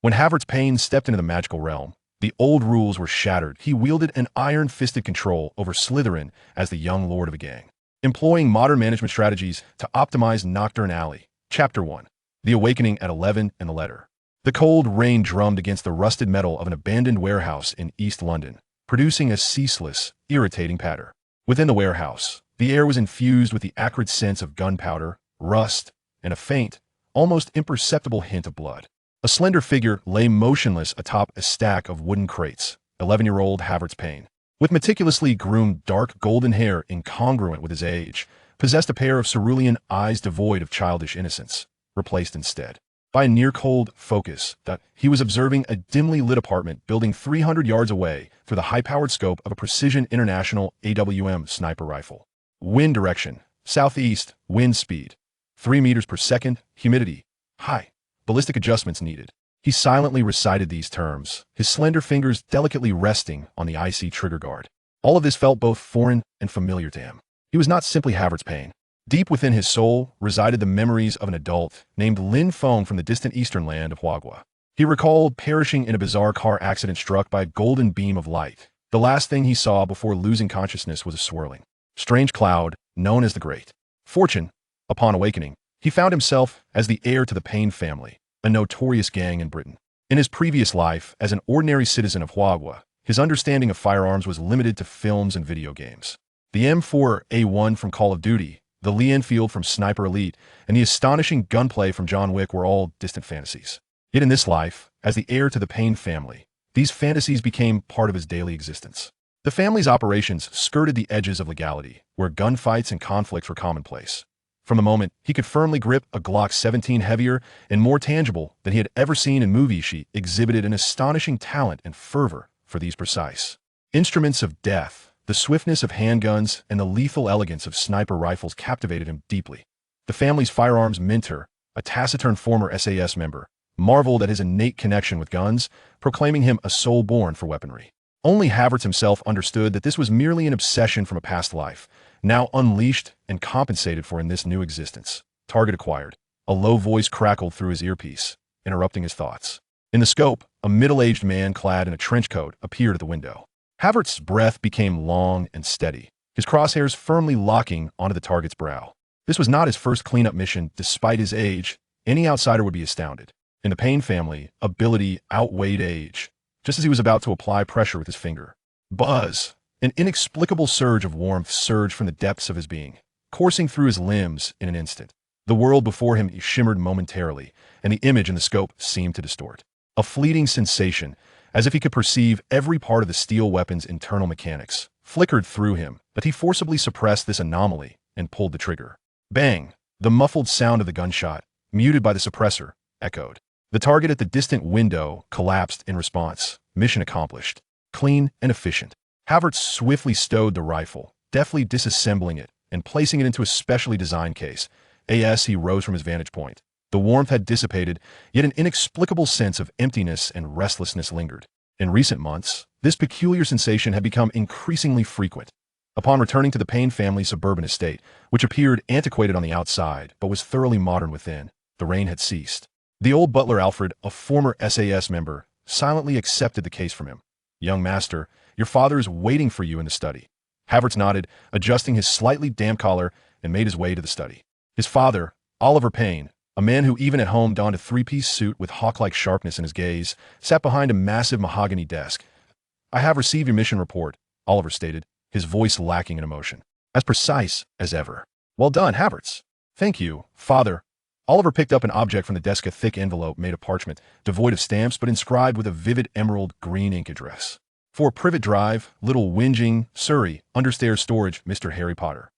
When Havertz Payne stepped into the magical realm, the old rules were shattered. He wielded an iron-fisted control over Slytherin as the young lord of a gang, employing modern management strategies to optimize Knockturn Alley. Chapter 1. The Awakening at 11 and the Letter. The cold rain drummed against the rusted metal of an abandoned warehouse in East London, producing a ceaseless, irritating patter. Within the warehouse, the air was infused with the acrid scents of gunpowder, rust, and a faint, almost imperceptible hint of blood. A slender figure lay motionless atop a stack of wooden crates. 11-year-old Havertz Payne, with meticulously groomed dark golden hair incongruent with his age, possessed a pair of cerulean eyes devoid of childish innocence, replaced instead by a near-cold focus that he was observing a dimly lit apartment building 300 yards away through the high-powered scope of a Precision International AWM sniper rifle. Wind direction, southeast, wind speed, 3 meters per second, humidity, high. Ballistic adjustments needed. He silently recited these terms, his slender fingers delicately resting on the icy trigger guard. All of this felt both foreign and familiar to him. He was not simply Havertz Payne. Deep within his soul resided the memories of an adult named Lin Feng from the distant eastern land of Hogwarts. He recalled perishing in a bizarre car accident struck by a golden beam of light. The last thing he saw before losing consciousness was a swirling, strange cloud known as the Great Fortune. Upon awakening, he found himself as the heir to the Payne family, a notorious gang in Britain. In his previous life as an ordinary citizen of Hogwarts, his understanding of firearms was limited to films and video games. The M4A1 from Call of Duty, the Lee Enfield from Sniper Elite, and the astonishing gunplay from John Wick were all distant fantasies. Yet in this life, as the heir to the Payne family, these fantasies became part of his daily existence. The family's operations skirted the edges of legality, where gunfights and conflicts were commonplace. From the moment he could firmly grip a Glock 17 heavier and more tangible than he had ever seen in movies, she exhibited an astonishing talent and fervor for these precise instruments of death. The swiftness of handguns and the lethal elegance of sniper rifles captivated him deeply. The family's firearms mentor, a taciturn former SAS member, marveled at his innate connection with guns, proclaiming him a soul born for weaponry. Only Havertz himself understood that this was merely an obsession from a past life, now unleashed and compensated for in this new existence. Target acquired. A low voice crackled through his earpiece, interrupting his thoughts. In the scope, a middle-aged man clad in a trench coat appeared at the window. Havertz's breath became long and steady, his crosshairs firmly locking onto the target's brow. This was not his first cleanup mission. Despite his age, any outsider would be astounded. In the Payne family, ability outweighed age. Just as he was about to apply pressure with his finger, buzz! An inexplicable surge of warmth surged from the depths of his being, coursing through his limbs in an instant. The world before him shimmered momentarily, and the image in the scope seemed to distort. A fleeting sensation, as if he could perceive every part of the steel weapon's internal mechanics, flickered through him, but he forcibly suppressed this anomaly and pulled the trigger. Bang! The muffled sound of the gunshot, muted by the suppressor, echoed. The target at the distant window collapsed in response. Mission accomplished. Clean and efficient. Havertz swiftly stowed the rifle, deftly disassembling it and placing it into a specially designed case. As he rose from his vantage point, the warmth had dissipated, yet an inexplicable sense of emptiness and restlessness lingered. In recent months, this peculiar sensation had become increasingly frequent. Upon returning to the Payne family suburban estate, which appeared antiquated on the outside but was thoroughly modern within, the rain had ceased. The old butler Alfred, a former SAS member, silently accepted the case from him. "Young master, your father is waiting for you in the study." Havertz nodded, adjusting his slightly damp collar, and made his way to the study. His father, Oliver Payne, a man who even at home donned a three-piece suit with hawk-like sharpness in his gaze, sat behind a massive mahogany desk. "I have received your mission report," Oliver stated, his voice lacking in emotion. "As precise as ever." "Well done, Havertz." "Thank you, father." Oliver picked up an object from the desk, a thick envelope made of parchment, devoid of stamps but inscribed with a vivid emerald green ink address. "For Privet Drive, Little Whinging, Surrey, understairs storage, Mr. Harry Potter."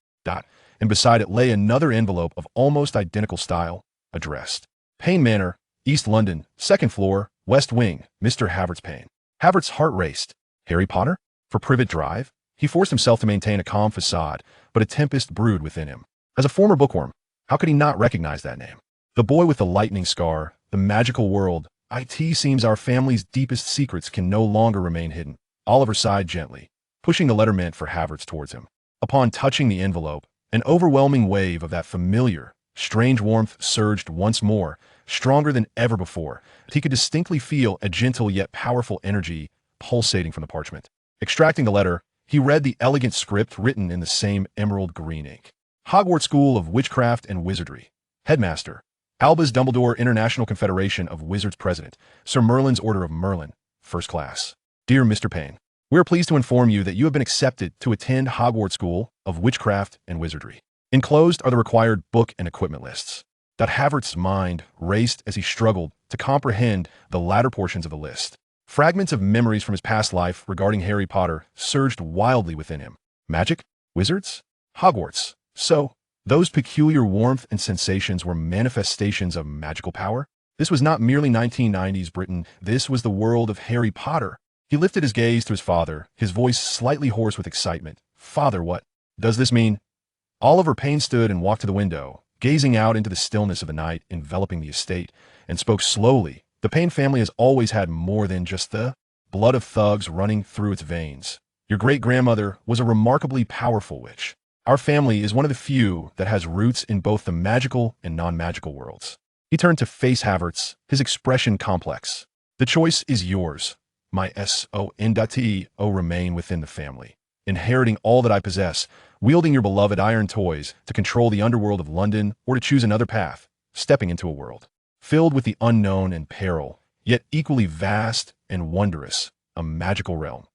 And beside it lay another envelope of almost identical style, addressed. "Payne Manor, East London, 2nd floor, West Wing, Mr. Havertz Payne." Havertz's heart raced. Harry Potter? For Privet Drive? He forced himself to maintain a calm facade, but a tempest brewed within him. As a former bookworm, how could he not recognize that name? The boy with the lightning scar, the magical world. It seems our family's deepest secrets can no longer remain hidden. Oliver sighed gently, pushing the letter meant for Havertz towards him. Upon touching the envelope, an overwhelming wave of that familiar, strange warmth surged once more, stronger than ever before. He could distinctly feel a gentle yet powerful energy pulsating from the parchment. Extracting the letter, he read the elegant script written in the same emerald green ink. Hogwarts School of Witchcraft and Wizardry. Headmaster. Albus Dumbledore, International Confederation of Wizards President. Sir Merlin's Order of Merlin. First Class. Dear Mr. Payne, we are pleased to inform you that you have been accepted to attend Hogwarts School of Witchcraft and Wizardry. Enclosed are the required book and equipment lists. Havertz's mind raced as he struggled to comprehend the latter portions of the list. Fragments of memories from his past life regarding Harry Potter surged wildly within him. Magic? Wizards? Hogwarts. So, those peculiar warmth and sensations were manifestations of magical power? This was not merely 1990s Britain, this was the world of Harry Potter. He lifted his gaze to his father, his voice slightly hoarse with excitement. Father, what does this mean? Oliver Payne stood and walked to the window, gazing out into the stillness of the night enveloping the estate, and spoke slowly. The Payne family has always had more than just the blood of thugs running through its veins. Your great-grandmother was a remarkably powerful witch. Our family is one of the few that has roots in both the magical and non-magical worlds. He turned to face Havertz, his expression complex. The choice is yours. My son remain within the family, inheriting all that I possess, wielding your beloved iron toys to control the underworld of London or to choose another path, stepping into a world filled with the unknown and peril, yet equally vast and wondrous, a magical realm.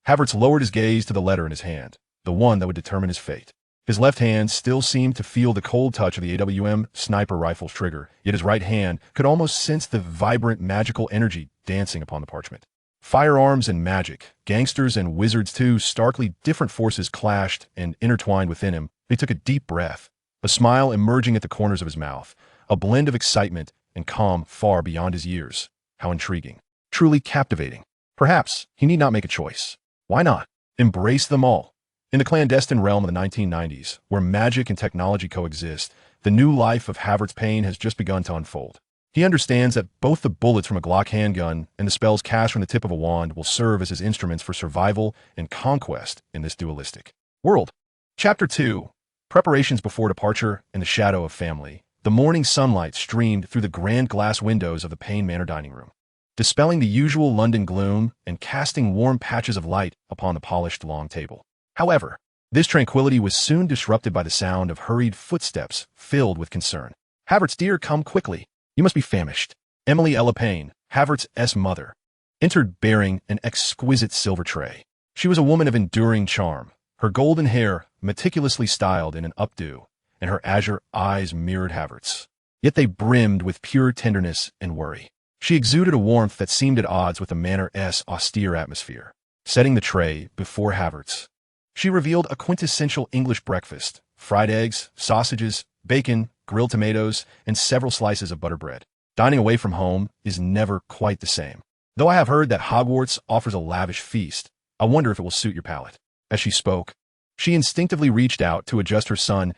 Havertz lowered his gaze to the letter in his hand, the one that would determine his fate. His left hand still seemed to feel the cold touch of the AWM sniper rifle's trigger, yet his right hand could almost sense the vibrant magical energy dancing upon the parchment. Firearms and magic, gangsters and wizards too, starkly different forces clashed and intertwined within him. He took a deep breath, a smile emerging at the corners of his mouth, a blend of excitement and calm far beyond his years. How intriguing. Truly captivating. Perhaps he need not make a choice. Why not? Embrace them all. In the clandestine realm of the 1990s, where magic and technology coexist, the new life of Havertz Payne has just begun to unfold. He understands that both the bullets from a Glock handgun and the spells cast from the tip of a wand will serve as his instruments for survival and conquest in this dualistic world. Chapter 2. Preparations before departure in the shadow of family. The morning sunlight streamed through the grand glass windows of the Payne Manor dining room, dispelling the usual London gloom and casting warm patches of light upon the polished long table. However, this tranquility was soon disrupted by the sound of hurried footsteps filled with concern. Havertz, dear, come quickly. You must be famished. Emily Ella Payne, Havertz's mother, entered bearing an exquisite silver tray. She was a woman of enduring charm, her golden hair meticulously styled in an updo, and her azure eyes mirrored Havertz. Yet they brimmed with pure tenderness and worry. She exuded a warmth that seemed at odds with the manor's austere atmosphere. Setting the tray before Havertz, she revealed a quintessential English breakfast: fried eggs, sausages, bacon, grilled tomatoes, and several slices of butter bread. Dining away from home is never quite the same. Though I have heard that Hogwarts offers a lavish feast, I wonder if it will suit your palate. As she spoke, she instinctively reached out to adjust her son's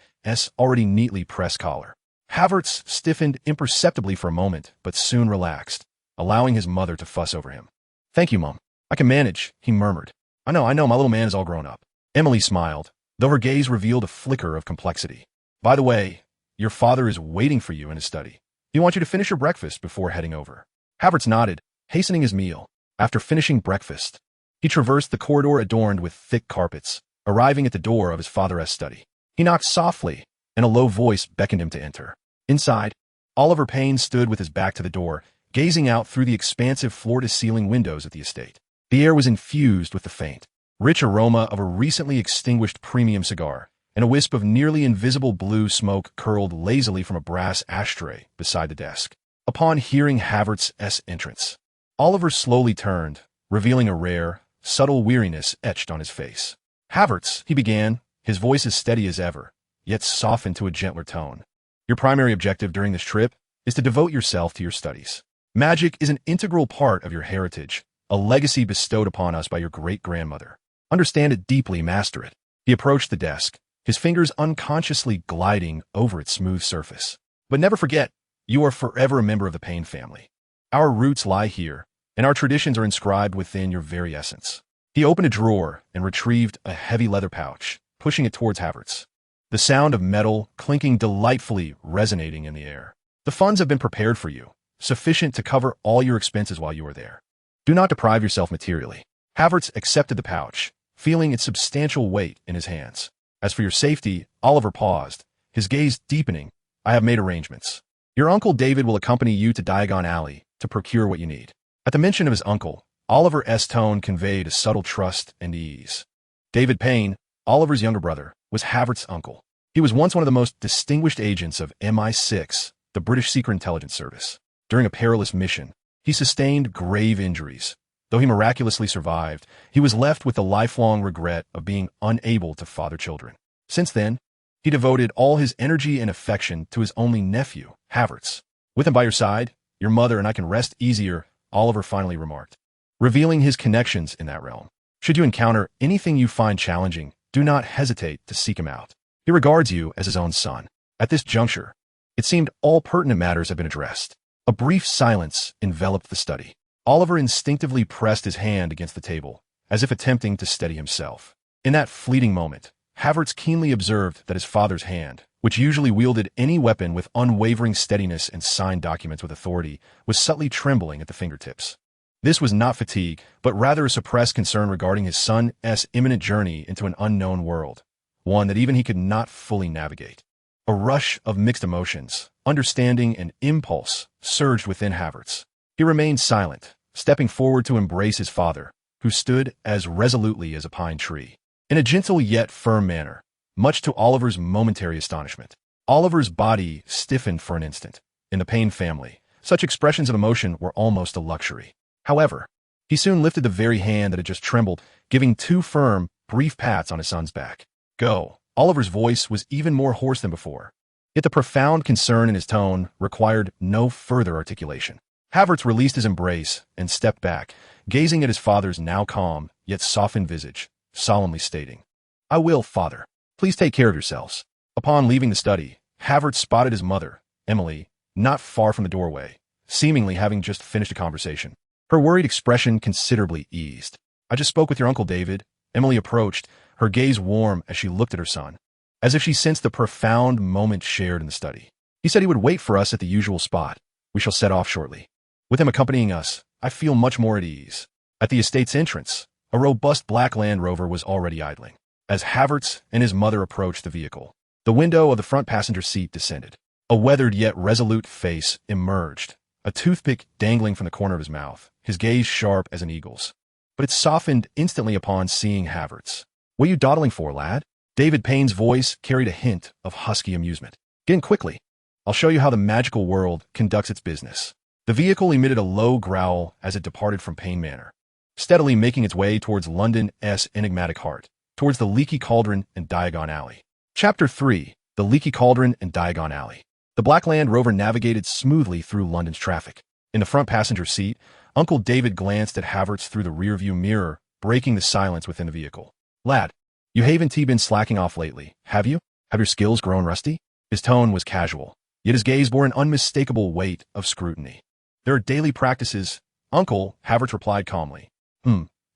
already neatly pressed collar. Havertz stiffened imperceptibly for a moment, but soon relaxed, allowing his mother to fuss over him. Thank you, Mum. I can manage, he murmured. I know, my little man is all grown up. Emily smiled, though her gaze revealed a flicker of complexity. By the way, your father is waiting for you in his study. He wants you to finish your breakfast before heading over. Havertz nodded, hastening his meal. After finishing breakfast, he traversed the corridor adorned with thick carpets, arriving at the door of his father's study. He knocked softly, and a low voice beckoned him to enter. Inside, Oliver Payne stood with his back to the door, gazing out through the expansive floor-to-ceiling windows at the estate. The air was infused with the faint, rich aroma of a recently extinguished premium cigar, and a wisp of nearly invisible blue smoke curled lazily from a brass ashtray beside the desk. Upon hearing Havertz's entrance, Oliver slowly turned, revealing a rare, subtle weariness etched on his face. Havertz, he began, his voice as steady as ever, yet softened to a gentler tone. Your primary objective during this trip is to devote yourself to your studies. Magic is an integral part of your heritage, a legacy bestowed upon us by your great-grandmother. Understand it deeply, master it. He approached the desk, his fingers unconsciously gliding over its smooth surface. But never forget, you are forever a member of the Payne family. Our roots lie here, and our traditions are inscribed within your very essence. He opened a drawer and retrieved a heavy leather pouch, pushing it towards Havertz. The sound of metal clinking delightfully resonating in the air. The funds have been prepared for you, sufficient to cover all your expenses while you are there. Do not deprive yourself materially. Havertz accepted the pouch, feeling its substantial weight in his hands. As for your safety, Oliver paused, his gaze deepening. I have made arrangements. Your uncle David will accompany you to Diagon Alley to procure what you need. At the mention of his uncle, Oliver's tone conveyed a subtle trust and ease. David Payne, Oliver's younger brother, was Havertz's uncle. He was once one of the most distinguished agents of MI6, the British Secret Intelligence Service. During a perilous mission, he sustained grave injuries. Though he miraculously survived, he was left with the lifelong regret of being unable to father children. Since then, he devoted all his energy and affection to his only nephew, Havertz. With him by your side, your mother and I can rest easier, Oliver finally remarked, revealing his connections in that realm. Should you encounter anything you find challenging, do not hesitate to seek him out. He regards you as his own son. At this juncture, it seemed all pertinent matters had been addressed. A brief silence enveloped the study. Oliver instinctively pressed his hand against the table, as if attempting to steady himself. In that fleeting moment, Havertz keenly observed that his father's hand, which usually wielded any weapon with unwavering steadiness and signed documents with authority, was subtly trembling at the fingertips. This was not fatigue, but rather a suppressed concern regarding his son's imminent journey into an unknown world, one that even he could not fully navigate. A rush of mixed emotions, understanding and impulse surged within Havertz. He remained silent, stepping forward to embrace his father, who stood as resolutely as a pine tree. In a gentle yet firm manner, much to Oliver's momentary astonishment. Oliver's body stiffened for an instant. In the Payne family, such expressions of emotion were almost a luxury. However, he soon lifted the very hand that had just trembled, giving two firm, brief pats on his son's back. Go. Oliver's voice was even more hoarse than before. Yet the profound concern in his tone required no further articulation. Havertz released his embrace and stepped back, gazing at his father's now calm, yet softened visage, solemnly stating, I will, father. Please take care of yourselves. Upon leaving the study, Havertz spotted his mother, Emily, not far from the doorway, seemingly having just finished a conversation. Her worried expression considerably eased. I just spoke with your uncle David. Emily approached, her gaze warm as she looked at her son, as if she sensed the profound moment shared in the study. He said he would wait for us at the usual spot. We shall set off shortly. With him accompanying us, I feel much more at ease. At the estate's entrance, a robust black Land Rover was already idling. As Havertz and his mother approached the vehicle, the window of the front passenger seat descended. A weathered yet resolute face emerged, a toothpick dangling from the corner of his mouth, his gaze sharp as an eagle's. But it softened instantly upon seeing Havertz. What are you dawdling for, lad? David Payne's voice carried a hint of husky amusement. Get in quickly. I'll show you how the magical world conducts its business. The vehicle emitted a low growl as it departed from Payne Manor, steadily making its way towards London's enigmatic heart, towards the Leaky Cauldron and Diagon Alley. Chapter 3. The Leaky Cauldron and Diagon Alley. The Black Land Rover navigated smoothly through London's traffic. In the front passenger seat, Uncle David glanced at Havertz through the rearview mirror, breaking the silence within the vehicle. Lad, you haven't been slacking off lately, have you? Have your skills grown rusty? His tone was casual, yet his gaze bore an unmistakable weight of scrutiny. There are daily practices, Uncle, Havertz replied calmly.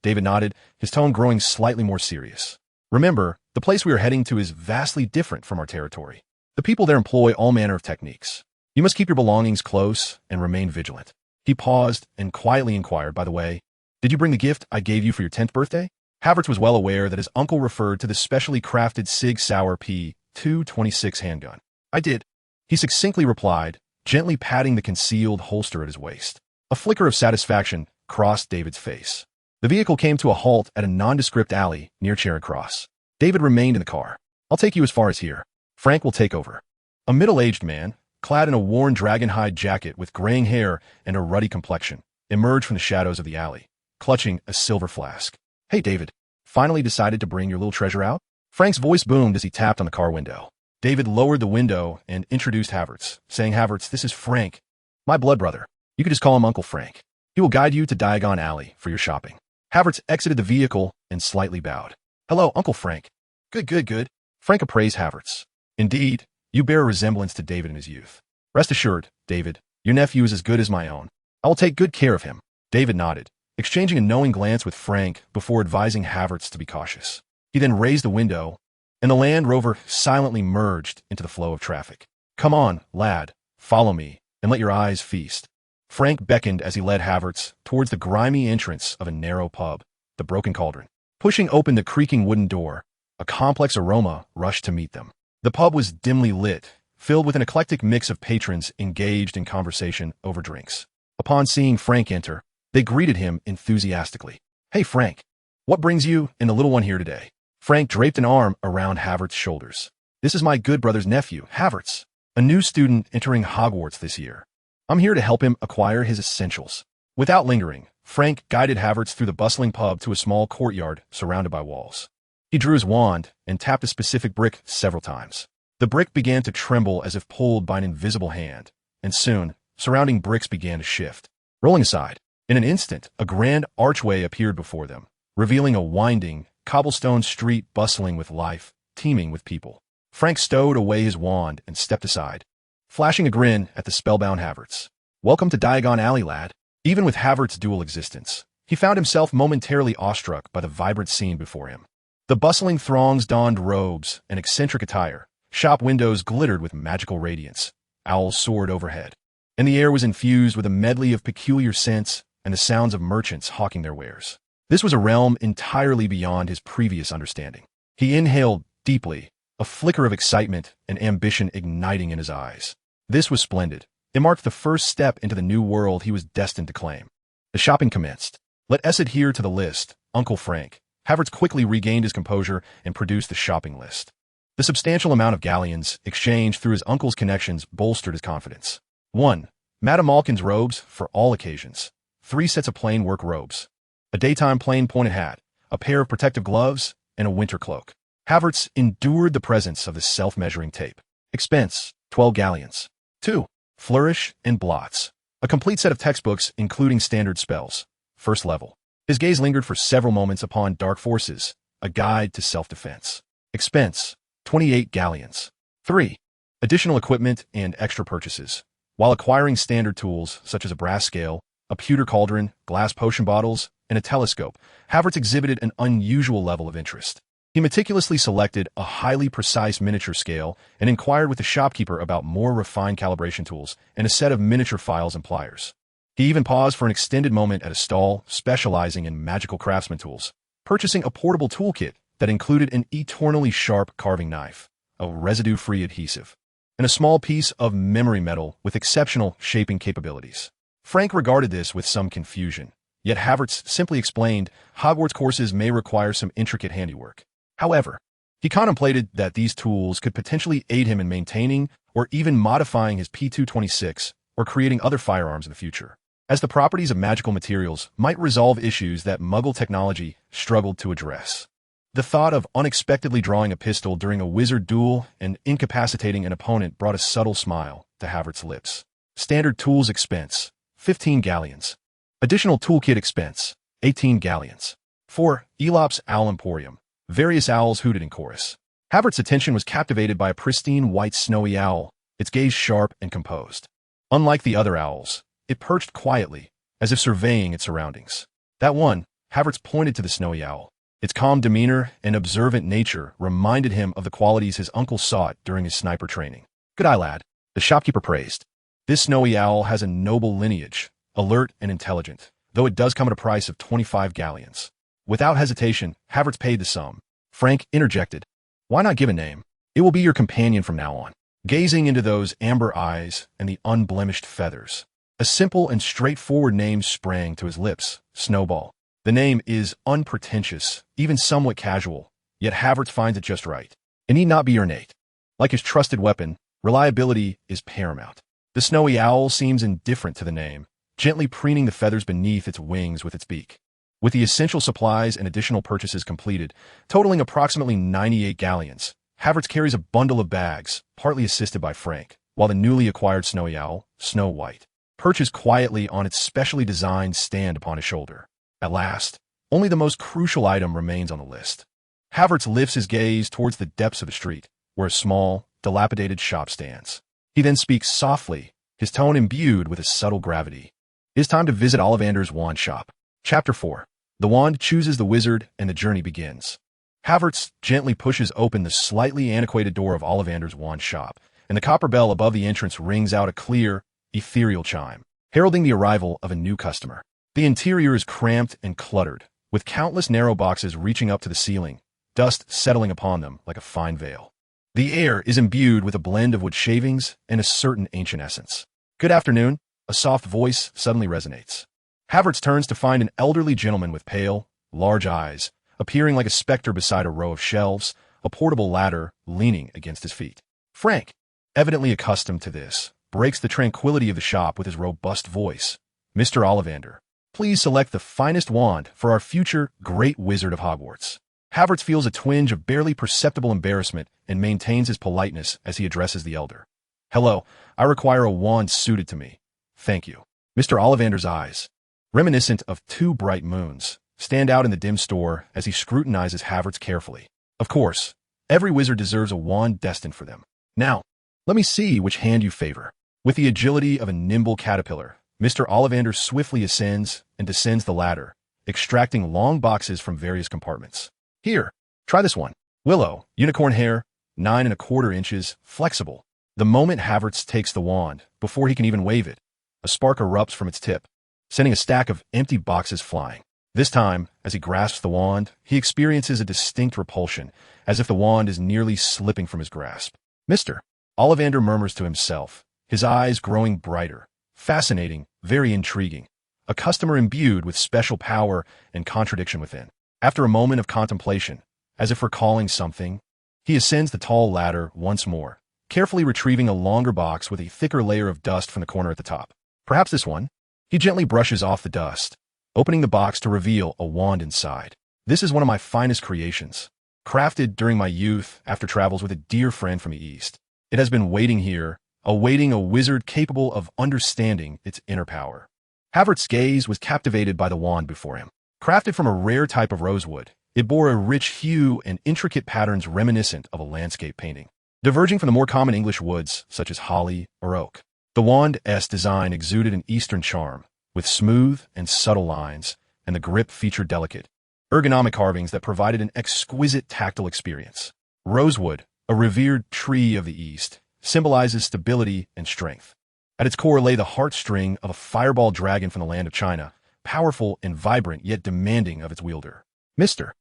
David nodded, his tone growing slightly more serious. Remember, the place we are heading to is vastly different from our territory. The people there employ all manner of techniques. You must keep your belongings close and remain vigilant. He paused and quietly inquired, by the way, did you bring the gift I gave you for your 10th birthday? Havertz was well aware that his uncle referred to the specially crafted Sig Sauer P226 handgun. I did. He succinctly replied, gently patting the concealed holster at his waist. A flicker of satisfaction crossed David's face. The vehicle came to a halt at a nondescript alley near Charing Cross. David remained in the car. I'll take you as far as here. Frank will take over. A middle-aged man, clad in a worn dragon-hide jacket with graying hair and a ruddy complexion, emerged from the shadows of the alley, clutching a silver flask. Hey, David, finally decided to bring your little treasure out? Frank's voice boomed as he tapped on the car window. David lowered the window and introduced Havertz, saying, Havertz, this is Frank, my blood brother. You could just call him Uncle Frank. He will guide you to Diagon Alley for your shopping. Havertz exited the vehicle and slightly bowed. Hello, Uncle Frank. Good. Frank appraised Havertz. Indeed, you bear a resemblance to David in his youth. Rest assured, David, your nephew is as good as my own. I will take good care of him. David nodded, exchanging a knowing glance with Frank before advising Havertz to be cautious. He then raised the window, and the Land Rover silently merged into the flow of traffic. Come on, lad, Follow me, and let your eyes feast. Frank beckoned as he led Havertz towards the grimy entrance of a narrow pub, the Broken Cauldron. Pushing open the creaking wooden door, a complex aroma rushed to meet them. The pub was dimly lit, filled with an eclectic mix of patrons engaged in conversation over drinks. Upon seeing Frank enter, they greeted him enthusiastically. "Hey, Frank, what brings you and the little one here today?" Frank draped an arm around Havertz's shoulders. "This is my good brother's nephew, Havertz, a new student entering Hogwarts this year. I'm here to help him acquire his essentials." Without lingering, Frank guided Havertz through the bustling pub to a small courtyard surrounded by walls. He drew his wand and tapped a specific brick several times. The brick began to tremble as if pulled by an invisible hand, and soon, surrounding bricks began to shift. Rolling aside, in an instant, a grand archway appeared before them, revealing a winding, cobblestone street bustling with life, teeming with people. Frank stowed away his wand and stepped aside, flashing a grin at the spellbound Havertz. "Welcome to Diagon Alley, lad." Even with Havertz's dual existence, he found himself momentarily awestruck by the vibrant scene before him. The bustling throngs donned robes and eccentric attire. Shop windows glittered with magical radiance. Owls soared overhead, and the air was infused with a medley of peculiar scents and the sounds of merchants hawking their wares. This was a realm entirely beyond his previous understanding. He inhaled deeply, a flicker of excitement and ambition igniting in his eyes. This was splendid. It marked the first step into the new world he was destined to claim. The shopping commenced. "Let us adhere to the list, Uncle Frank." Havertz quickly regained his composure and produced the shopping list. The substantial amount of galleons exchanged through his uncle's connections bolstered his confidence. 1. Madame Malkin's robes for all occasions. 3 sets of plain work robes. A daytime plain pointed hat, a pair of protective gloves, and a winter cloak. Havertz endured the presence of the self-measuring tape. Expense, 12 galleons. 2. Flourish and blots. A complete set of textbooks including standard spells. First level. His gaze lingered for several moments upon Dark Forces, a guide to self-defense. Expense, 28 galleons. 3. Additional equipment and extra purchases. While acquiring standard tools such as a brass scale, a pewter cauldron, glass potion bottles, and a telescope, Havertz exhibited an unusual level of interest. He meticulously selected a highly precise miniature scale and inquired with the shopkeeper about more refined calibration tools and a set of miniature files and pliers. He even paused for an extended moment at a stall specializing in magical craftsman tools, purchasing a portable toolkit that included an eternally sharp carving knife, a residue-free adhesive, and a small piece of memory metal with exceptional shaping capabilities. Frank regarded this with some confusion, yet Havertz simply explained Hogwarts courses may require some intricate handiwork. However, he contemplated that these tools could potentially aid him in maintaining or even modifying his P226 or creating other firearms in the future, as the properties of magical materials might resolve issues that Muggle technology struggled to address. The thought of unexpectedly drawing a pistol during a wizard duel and incapacitating an opponent brought a subtle smile to Havertz's lips. Standard tools expense, 15 galleons. Additional toolkit expense, 18 galleons. 4. Elop's Owl Emporium. Various owls hooted in chorus. Havertz's attention was captivated by a pristine white snowy owl, its gaze sharp and composed. Unlike the other owls, it perched quietly, as if surveying its surroundings. That one, Havertz pointed to the snowy owl. Its calm demeanor and observant nature reminded him of the qualities his uncle sought during his sniper training. "Good eye, lad," the shopkeeper praised. "This snowy owl has a noble lineage, alert and intelligent, though it does come at a price of 25 galleons. Without hesitation, Havertz paid the sum. Frank interjected, "Why not give a name? It will be your companion from now on." Gazing into those amber eyes and the unblemished feathers, a simple and straightforward name sprang to his lips, Snowball. The name is unpretentious, even somewhat casual, yet Havertz finds it just right. It need not be ornate. Like his trusted weapon, reliability is paramount. The snowy owl seems indifferent to the name, gently preening the feathers beneath its wings with its beak. With the essential supplies and additional purchases completed, totaling approximately 98 galleons, Havertz carries a bundle of bags, partly assisted by Frank, while the newly acquired snowy owl, Snow White, perches quietly on its specially designed stand upon his shoulder. At last, only the most crucial item remains on the list. Havertz lifts his gaze towards the depths of the street, where a small, dilapidated shop stands. He then speaks softly, his tone imbued with a subtle gravity. It is time to visit Ollivander's wand shop. Chapter 4. The wand chooses the wizard, and the journey begins. Havertz gently pushes open the slightly antiquated door of Ollivander's wand shop, and the copper bell above the entrance rings out a clear, ethereal chime, heralding the arrival of a new customer. The interior is cramped and cluttered, with countless narrow boxes reaching up to the ceiling, dust settling upon them like a fine veil. The air is imbued with a blend of wood shavings and a certain ancient essence. "Good afternoon," a soft voice suddenly resonates. Havertz turns to find an elderly gentleman with pale, large eyes, appearing like a specter beside a row of shelves, a portable ladder leaning against his feet. Frank, evidently accustomed to this, breaks the tranquility of the shop with his robust voice. "Mr. Ollivander, please select the finest wand for our future great wizard of Hogwarts." Havertz feels a twinge of barely perceptible embarrassment and maintains his politeness as he addresses the elder. "Hello, I require a wand suited to me. Thank you." Mr. Ollivander's eyes, reminiscent of two bright moons, stand out in the dim store as he scrutinizes Havertz carefully. Of course, every wizard deserves a wand destined for them. "Now, let me see which hand you favor." With the agility of a nimble caterpillar, Mr. Ollivander swiftly ascends and descends the ladder, extracting long boxes from various compartments. "Here, try this one. Willow, unicorn hair, 9¼ inches, flexible." The moment Havertz takes the wand, before he can even wave it, a spark erupts from its tip, sending a stack of empty boxes flying. This time, as he grasps the wand, he experiences a distinct repulsion, as if the wand is nearly slipping from his grasp. "Mr. Ollivander," murmurs to himself, his eyes growing brighter. "Fascinating, very intriguing. A customer imbued with special power and contradiction within." After a moment of contemplation, as if recalling something, he ascends the tall ladder once more, carefully retrieving a longer box with a thicker layer of dust from the corner at the top. "Perhaps this one?" He gently brushes off the dust, opening the box to reveal a wand inside. "This is one of my finest creations, crafted during my youth after travels with a dear friend from the East. It has been waiting here, awaiting a wizard capable of understanding its inner power." Havertz's gaze was captivated by the wand before him. Crafted from a rare type of rosewood, it bore a rich hue and intricate patterns reminiscent of a landscape painting, diverging from the more common English woods such as holly or oak. The wand's design exuded an Eastern charm, with smooth and subtle lines, and the grip featured delicate, ergonomic carvings that provided an exquisite tactile experience. Rosewood, a revered tree of the East, symbolizes stability and strength. At its core lay the heartstring of a fireball dragon from the land of China, powerful and vibrant yet demanding of its wielder. Mr.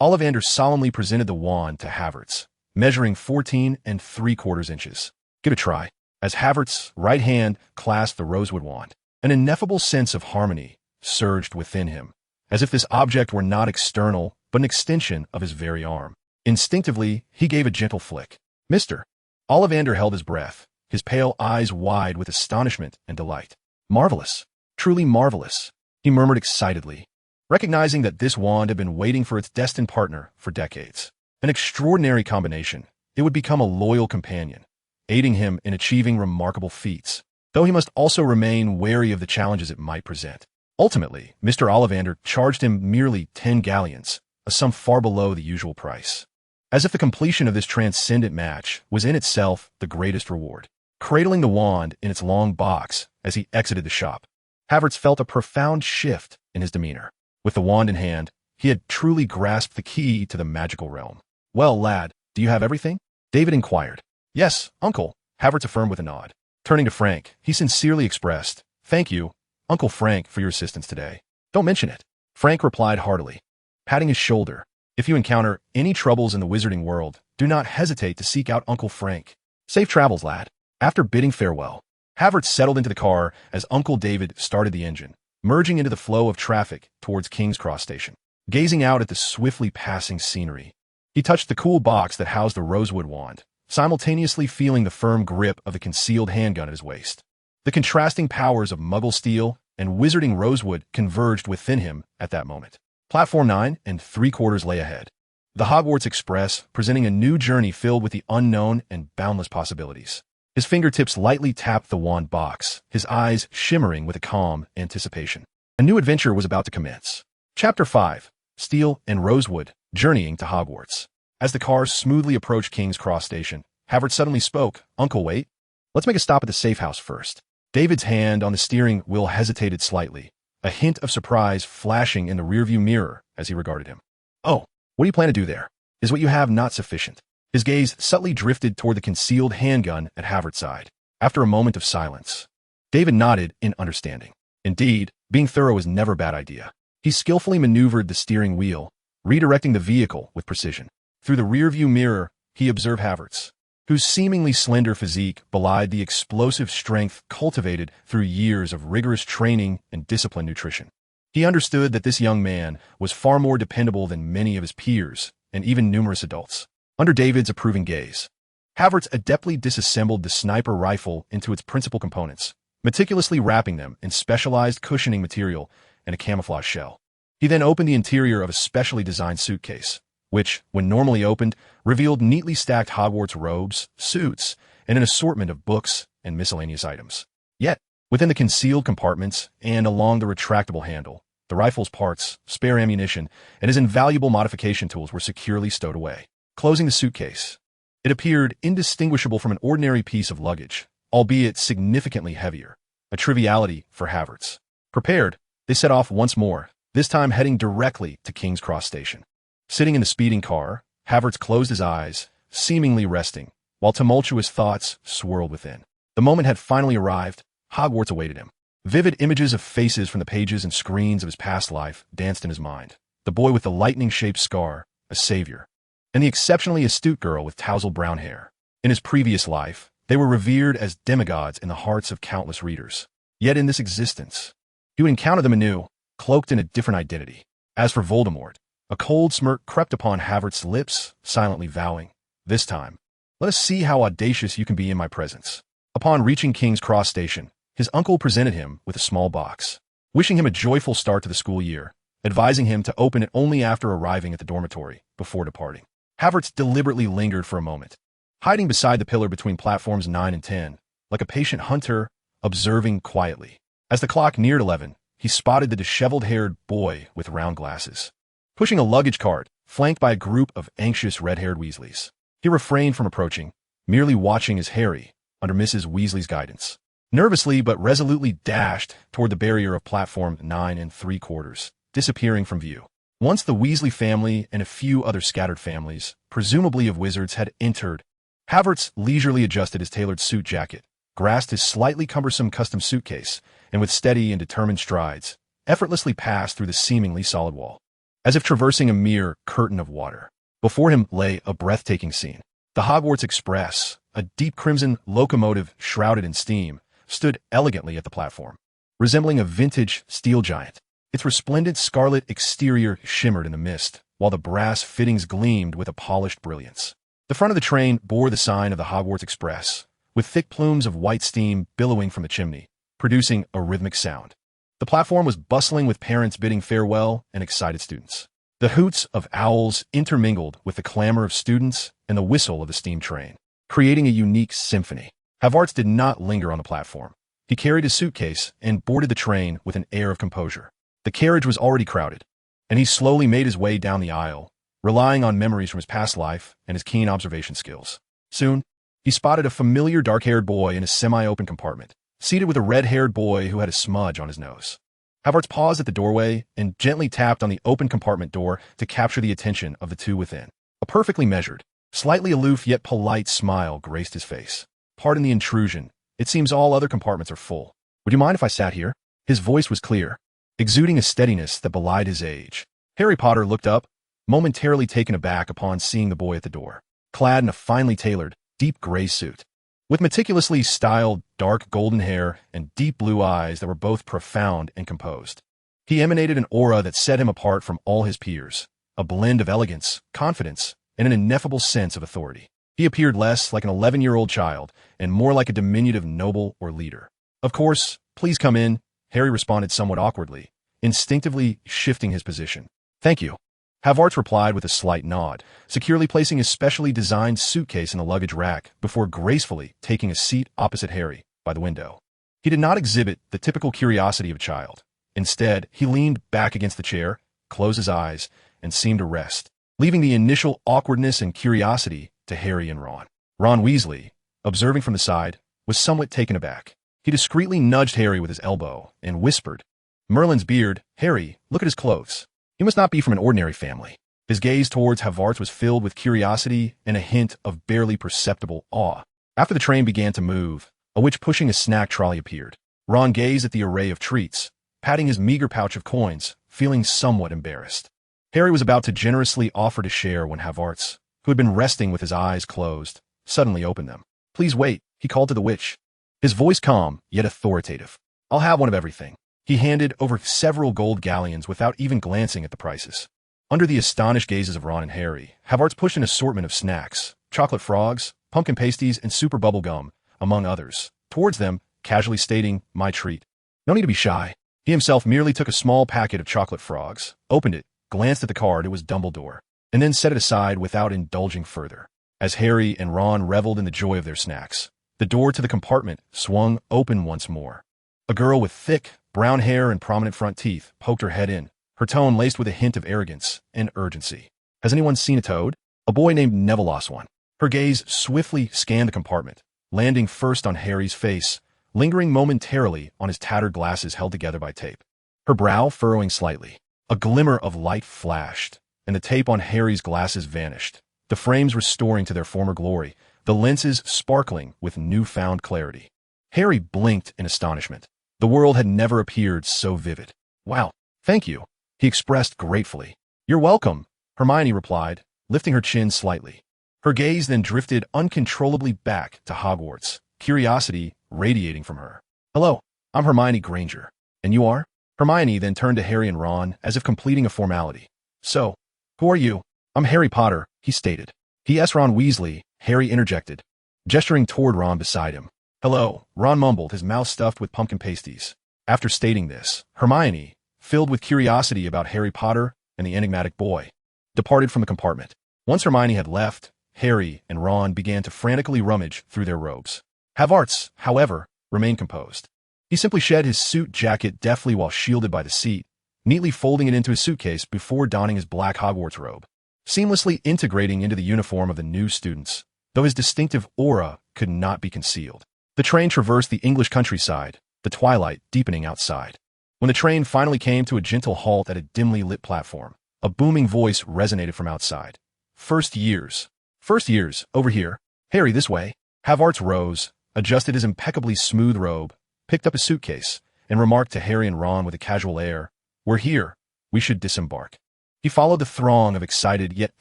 Ollivander solemnly presented the wand to Havertz, measuring 14¾ inches. "Give it a try." As Havertz's right hand clasped the rosewood wand, an ineffable sense of harmony surged within him, as if this object were not external, but an extension of his very arm. Instinctively, he gave a gentle flick. Mr. Ollivander held his breath, his pale eyes wide with astonishment and delight. "Marvelous, truly marvelous," he murmured excitedly, recognizing that this wand had been waiting for its destined partner for decades. An extraordinary combination, it would become a loyal companion, aiding him in achieving remarkable feats, though he must also remain wary of the challenges it might present. Ultimately, Mr. Ollivander charged him merely 10 galleons, a sum far below the usual price, as if the completion of this transcendent match was in itself the greatest reward. Cradling the wand in its long box as he exited the shop, Havertz felt a profound shift in his demeanor. With the wand in hand, he had truly grasped the key to the magical realm. "Well, lad, do you have everything?" David inquired. "Yes, uncle," Havertz affirmed with a nod. Turning to Frank, he sincerely expressed, "Thank you, Uncle Frank, for your assistance today." "Don't mention it," Frank replied heartily, patting his shoulder. "If you encounter any troubles in the wizarding world, do not hesitate to seek out Uncle Frank. Safe travels, lad." After bidding farewell, Havertz settled into the car as Uncle David started the engine, merging into the flow of traffic towards King's Cross Station. Gazing out at the swiftly passing scenery, he touched the cool box that housed the rosewood wand, simultaneously feeling the firm grip of the concealed handgun at his waist. The contrasting powers of Muggle steel and wizarding rosewood converged within him at that moment. Platform 9¾ lay ahead, the Hogwarts Express presenting a new journey filled with the unknown and boundless possibilities. His fingertips lightly tapped the wand box, his eyes shimmering with a calm anticipation. A new adventure was about to commence. Chapter 5, Steel and Rosewood, Journeying to Hogwarts. As the car smoothly approached King's Cross Station, Havertz suddenly spoke. "Uncle, wait. Let's make a stop at the safe house first." David's hand on the steering wheel hesitated slightly, a hint of surprise flashing in the rearview mirror as he regarded him. "Oh, what do you plan to do there? Is what you have not sufficient?" His gaze subtly drifted toward the concealed handgun at Havertz's side. After a moment of silence, David nodded in understanding. Indeed, being thorough is never a bad idea. He skillfully maneuvered the steering wheel, redirecting the vehicle with precision. Through the rearview mirror, he observed Havertz, whose seemingly slender physique belied the explosive strength cultivated through years of rigorous training and disciplined nutrition. He understood that this young man was far more dependable than many of his peers and even numerous adults. Under David's approving gaze, Havertz adeptly disassembled the sniper rifle into its principal components, meticulously wrapping them in specialized cushioning material and a camouflage shell. He then opened the interior of a specially designed suitcase, which, when normally opened, revealed neatly stacked Hogwarts robes, suits, and an assortment of books and miscellaneous items. Yet, within the concealed compartments and along the retractable handle, the rifle's parts, spare ammunition, and his invaluable modification tools were securely stowed away. Closing the suitcase, it appeared indistinguishable from an ordinary piece of luggage, albeit significantly heavier, a triviality for Havertz. Prepared, they set off once more, this time heading directly to King's Cross Station. Sitting in the speeding car, Havertz closed his eyes, seemingly resting, while tumultuous thoughts swirled within. The moment had finally arrived. Hogwarts awaited him. Vivid images of faces from the pages and screens of his past life danced in his mind. The boy with the lightning-shaped scar, a savior, and the exceptionally astute girl with tousled brown hair. In his previous life, they were revered as demigods in the hearts of countless readers. Yet in this existence, he would encounter them anew, cloaked in a different identity. As for Voldemort, a cold smirk crept upon Havertz's lips, silently vowing, "This time, let us see how audacious you can be in my presence." Upon reaching King's Cross Station, his uncle presented him with a small box, wishing him a joyful start to the school year, advising him to open it only after arriving at the dormitory before departing. Havertz deliberately lingered for a moment, hiding beside the pillar between platforms 9 and 10, like a patient hunter, observing quietly. As the clock neared 11, he spotted the disheveled-haired boy with round glasses, pushing a luggage cart, flanked by a group of anxious red-haired Weasleys. He refrained from approaching, merely watching as Harry, under Mrs. Weasley's guidance, nervously but resolutely dashed toward the barrier of platform 9 3/4, disappearing from view. Once the Weasley family and a few other scattered families, presumably of wizards, had entered, Havertz leisurely adjusted his tailored suit jacket, grasped his slightly cumbersome custom suitcase, and with steady and determined strides, effortlessly passed through the seemingly solid wall, as if traversing a mere curtain of water. Before him lay a breathtaking scene. The Hogwarts Express, a deep crimson locomotive shrouded in steam, stood elegantly at the platform, resembling a vintage steel giant. Its resplendent scarlet exterior shimmered in the mist, while the brass fittings gleamed with a polished brilliance. The front of the train bore the sign of the Hogwarts Express, with thick plumes of white steam billowing from the chimney, producing a rhythmic sound. The platform was bustling with parents bidding farewell and excited students. The hoots of owls intermingled with the clamor of students and the whistle of the steam train, creating a unique symphony. Havertz did not linger on the platform. He carried his suitcase and boarded the train with an air of composure. The carriage was already crowded, and he slowly made his way down the aisle, relying on memories from his past life and his keen observation skills. Soon, he spotted a familiar dark-haired boy in a semi-open compartment, seated with a red-haired boy who had a smudge on his nose. Havertz paused at the doorway and gently tapped on the open compartment door to capture the attention of the two within. A perfectly measured, slightly aloof yet polite smile graced his face. "Pardon the intrusion. It seems all other compartments are full. Would you mind if I sat here?" His voice was clear, exuding a steadiness that belied his age. Harry Potter looked up, momentarily taken aback upon seeing the boy at the door, clad in a finely tailored, deep gray suit, with meticulously styled dark golden hair and deep blue eyes that were both profound and composed. He emanated an aura that set him apart from all his peers, a blend of elegance, confidence, and an ineffable sense of authority. He appeared less like an 11-year-old child and more like a diminutive noble or leader. "Of course, please come in," Harry responded somewhat awkwardly, instinctively shifting his position. "Thank you." Havertz replied with a slight nod, securely placing his specially designed suitcase in the luggage rack before gracefully taking a seat opposite Harry by the window. He did not exhibit the typical curiosity of a child. Instead, he leaned back against the chair, closed his eyes, and seemed to rest, leaving the initial awkwardness and curiosity to Harry and Ron. Ron Weasley, observing from the side, was somewhat taken aback. He discreetly nudged Harry with his elbow and whispered, "Merlin's beard, Harry, look at his clothes. He must not be from an ordinary family." His gaze towards Havertz was filled with curiosity and a hint of barely perceptible awe. After the train began to move, a witch pushing a snack trolley appeared. Ron gazed at the array of treats, patting his meager pouch of coins, feeling somewhat embarrassed. Harry was about to generously offer to share when Havertz, who had been resting with his eyes closed, suddenly opened them. "Please wait," he called to the witch. His voice calm, yet authoritative. "I'll have one of everything." He handed over several gold galleons without even glancing at the prices. Under the astonished gazes of Ron and Harry, Havertz pushed an assortment of snacks, chocolate frogs, pumpkin pasties, and super bubble gum, among others, towards them, casually stating, "My treat." No need to be shy. He himself merely took a small packet of chocolate frogs, opened it, glanced at the card, it was Dumbledore, and then set it aside without indulging further. As Harry and Ron reveled in the joy of their snacks, the door to the compartment swung open once more. A girl with thick, brown hair and prominent front teeth poked her head in, her tone laced with a hint of arrogance and urgency. "Has anyone seen a toad?" A boy named Neville lost one. Her gaze swiftly scanned the compartment, landing first on Harry's face, lingering momentarily on his tattered glasses held together by tape. Her brow furrowing slightly. A glimmer of light flashed, and the tape on Harry's glasses vanished, the frames restoring to their former glory, the lenses sparkling with newfound clarity. Harry blinked in astonishment. The world had never appeared so vivid. "Wow, thank you," he expressed gratefully. "You're welcome," Hermione replied, lifting her chin slightly. Her gaze then drifted uncontrollably back to Hogwarts, curiosity radiating from her. "Hello, I'm Hermione Granger. And you are?" Hermione then turned to Harry and Ron as if completing a formality. "So, who are you?" "I'm Harry Potter," he stated. "P.S. Ron Weasley," Harry interjected, gesturing toward Ron beside him. "Hello," Ron mumbled, his mouth stuffed with pumpkin pasties. After stating this, Hermione, filled with curiosity about Harry Potter and the enigmatic boy, departed from the compartment. Once Hermione had left, Harry and Ron began to frantically rummage through their robes. Havertz, however, remained composed. He simply shed his suit jacket deftly while shielded by the seat, neatly folding it into his suitcase before donning his black Hogwarts robe, seamlessly integrating into the uniform of the new students, though his distinctive aura could not be concealed. The train traversed the English countryside, the twilight deepening outside. When the train finally came to a gentle halt at a dimly lit platform, a booming voice resonated from outside. "First years. First years, over here. Harry, this way." Havertz rose, adjusted his impeccably smooth robe, picked up a suitcase, and remarked to Harry and Ron with a casual air, "We're here. We should disembark." He followed the throng of excited yet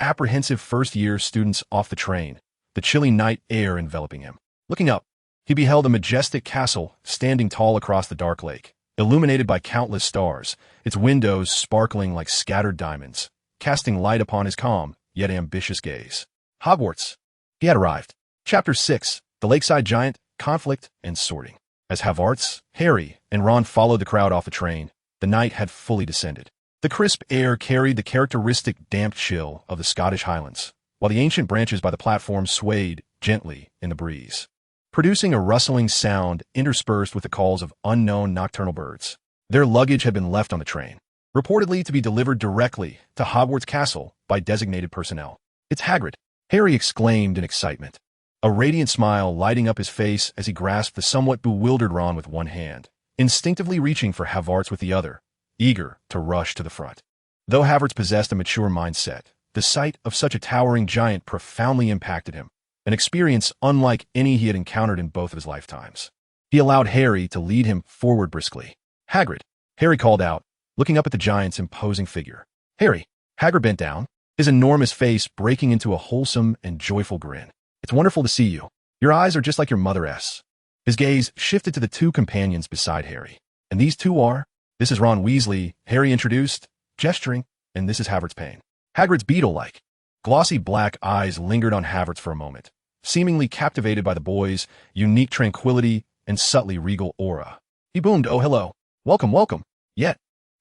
apprehensive first-year students off the train, the chilly night air enveloping him. Looking up, he beheld a majestic castle standing tall across the dark lake, illuminated by countless stars, its windows sparkling like scattered diamonds, casting light upon his calm yet ambitious gaze. Hogwarts. He had arrived. Chapter 6, The Lakeside Giant, Conflict and Sorting. As Havertz, Harry, and Ron followed the crowd off the train, the night had fully descended. The crisp air carried the characteristic damp chill of the Scottish Highlands, while the ancient branches by the platform swayed gently in the breeze, producing a rustling sound interspersed with the calls of unknown nocturnal birds. Their luggage had been left on the train, reportedly to be delivered directly to Hogwarts Castle by designated personnel. "It's Hagrid," Harry exclaimed in excitement, a radiant smile lighting up his face as he grasped the somewhat bewildered Ron with one hand, instinctively reaching for Havertz with the other, eager to rush to the front. Though Havertz possessed a mature mindset, the sight of such a towering giant profoundly impacted him, an experience unlike any he had encountered in both of his lifetimes. He allowed Harry to lead him forward briskly. "Hagrid," Harry called out, looking up at the giant's imposing figure. "Harry," Hagrid bent down, his enormous face breaking into a wholesome and joyful grin. "It's wonderful to see you. Your eyes are just like your mother's." His gaze shifted to the two companions beside Harry. "And these two are?" "This is Ron Weasley," Harry introduced, gesturing, "and this is Havertz Payne." Hagrid's beetle-like, glossy black eyes lingered on Havertz for a moment, seemingly captivated by the boy's unique tranquility and subtly regal aura. He boomed, "Oh, hello. Welcome, welcome." Yet,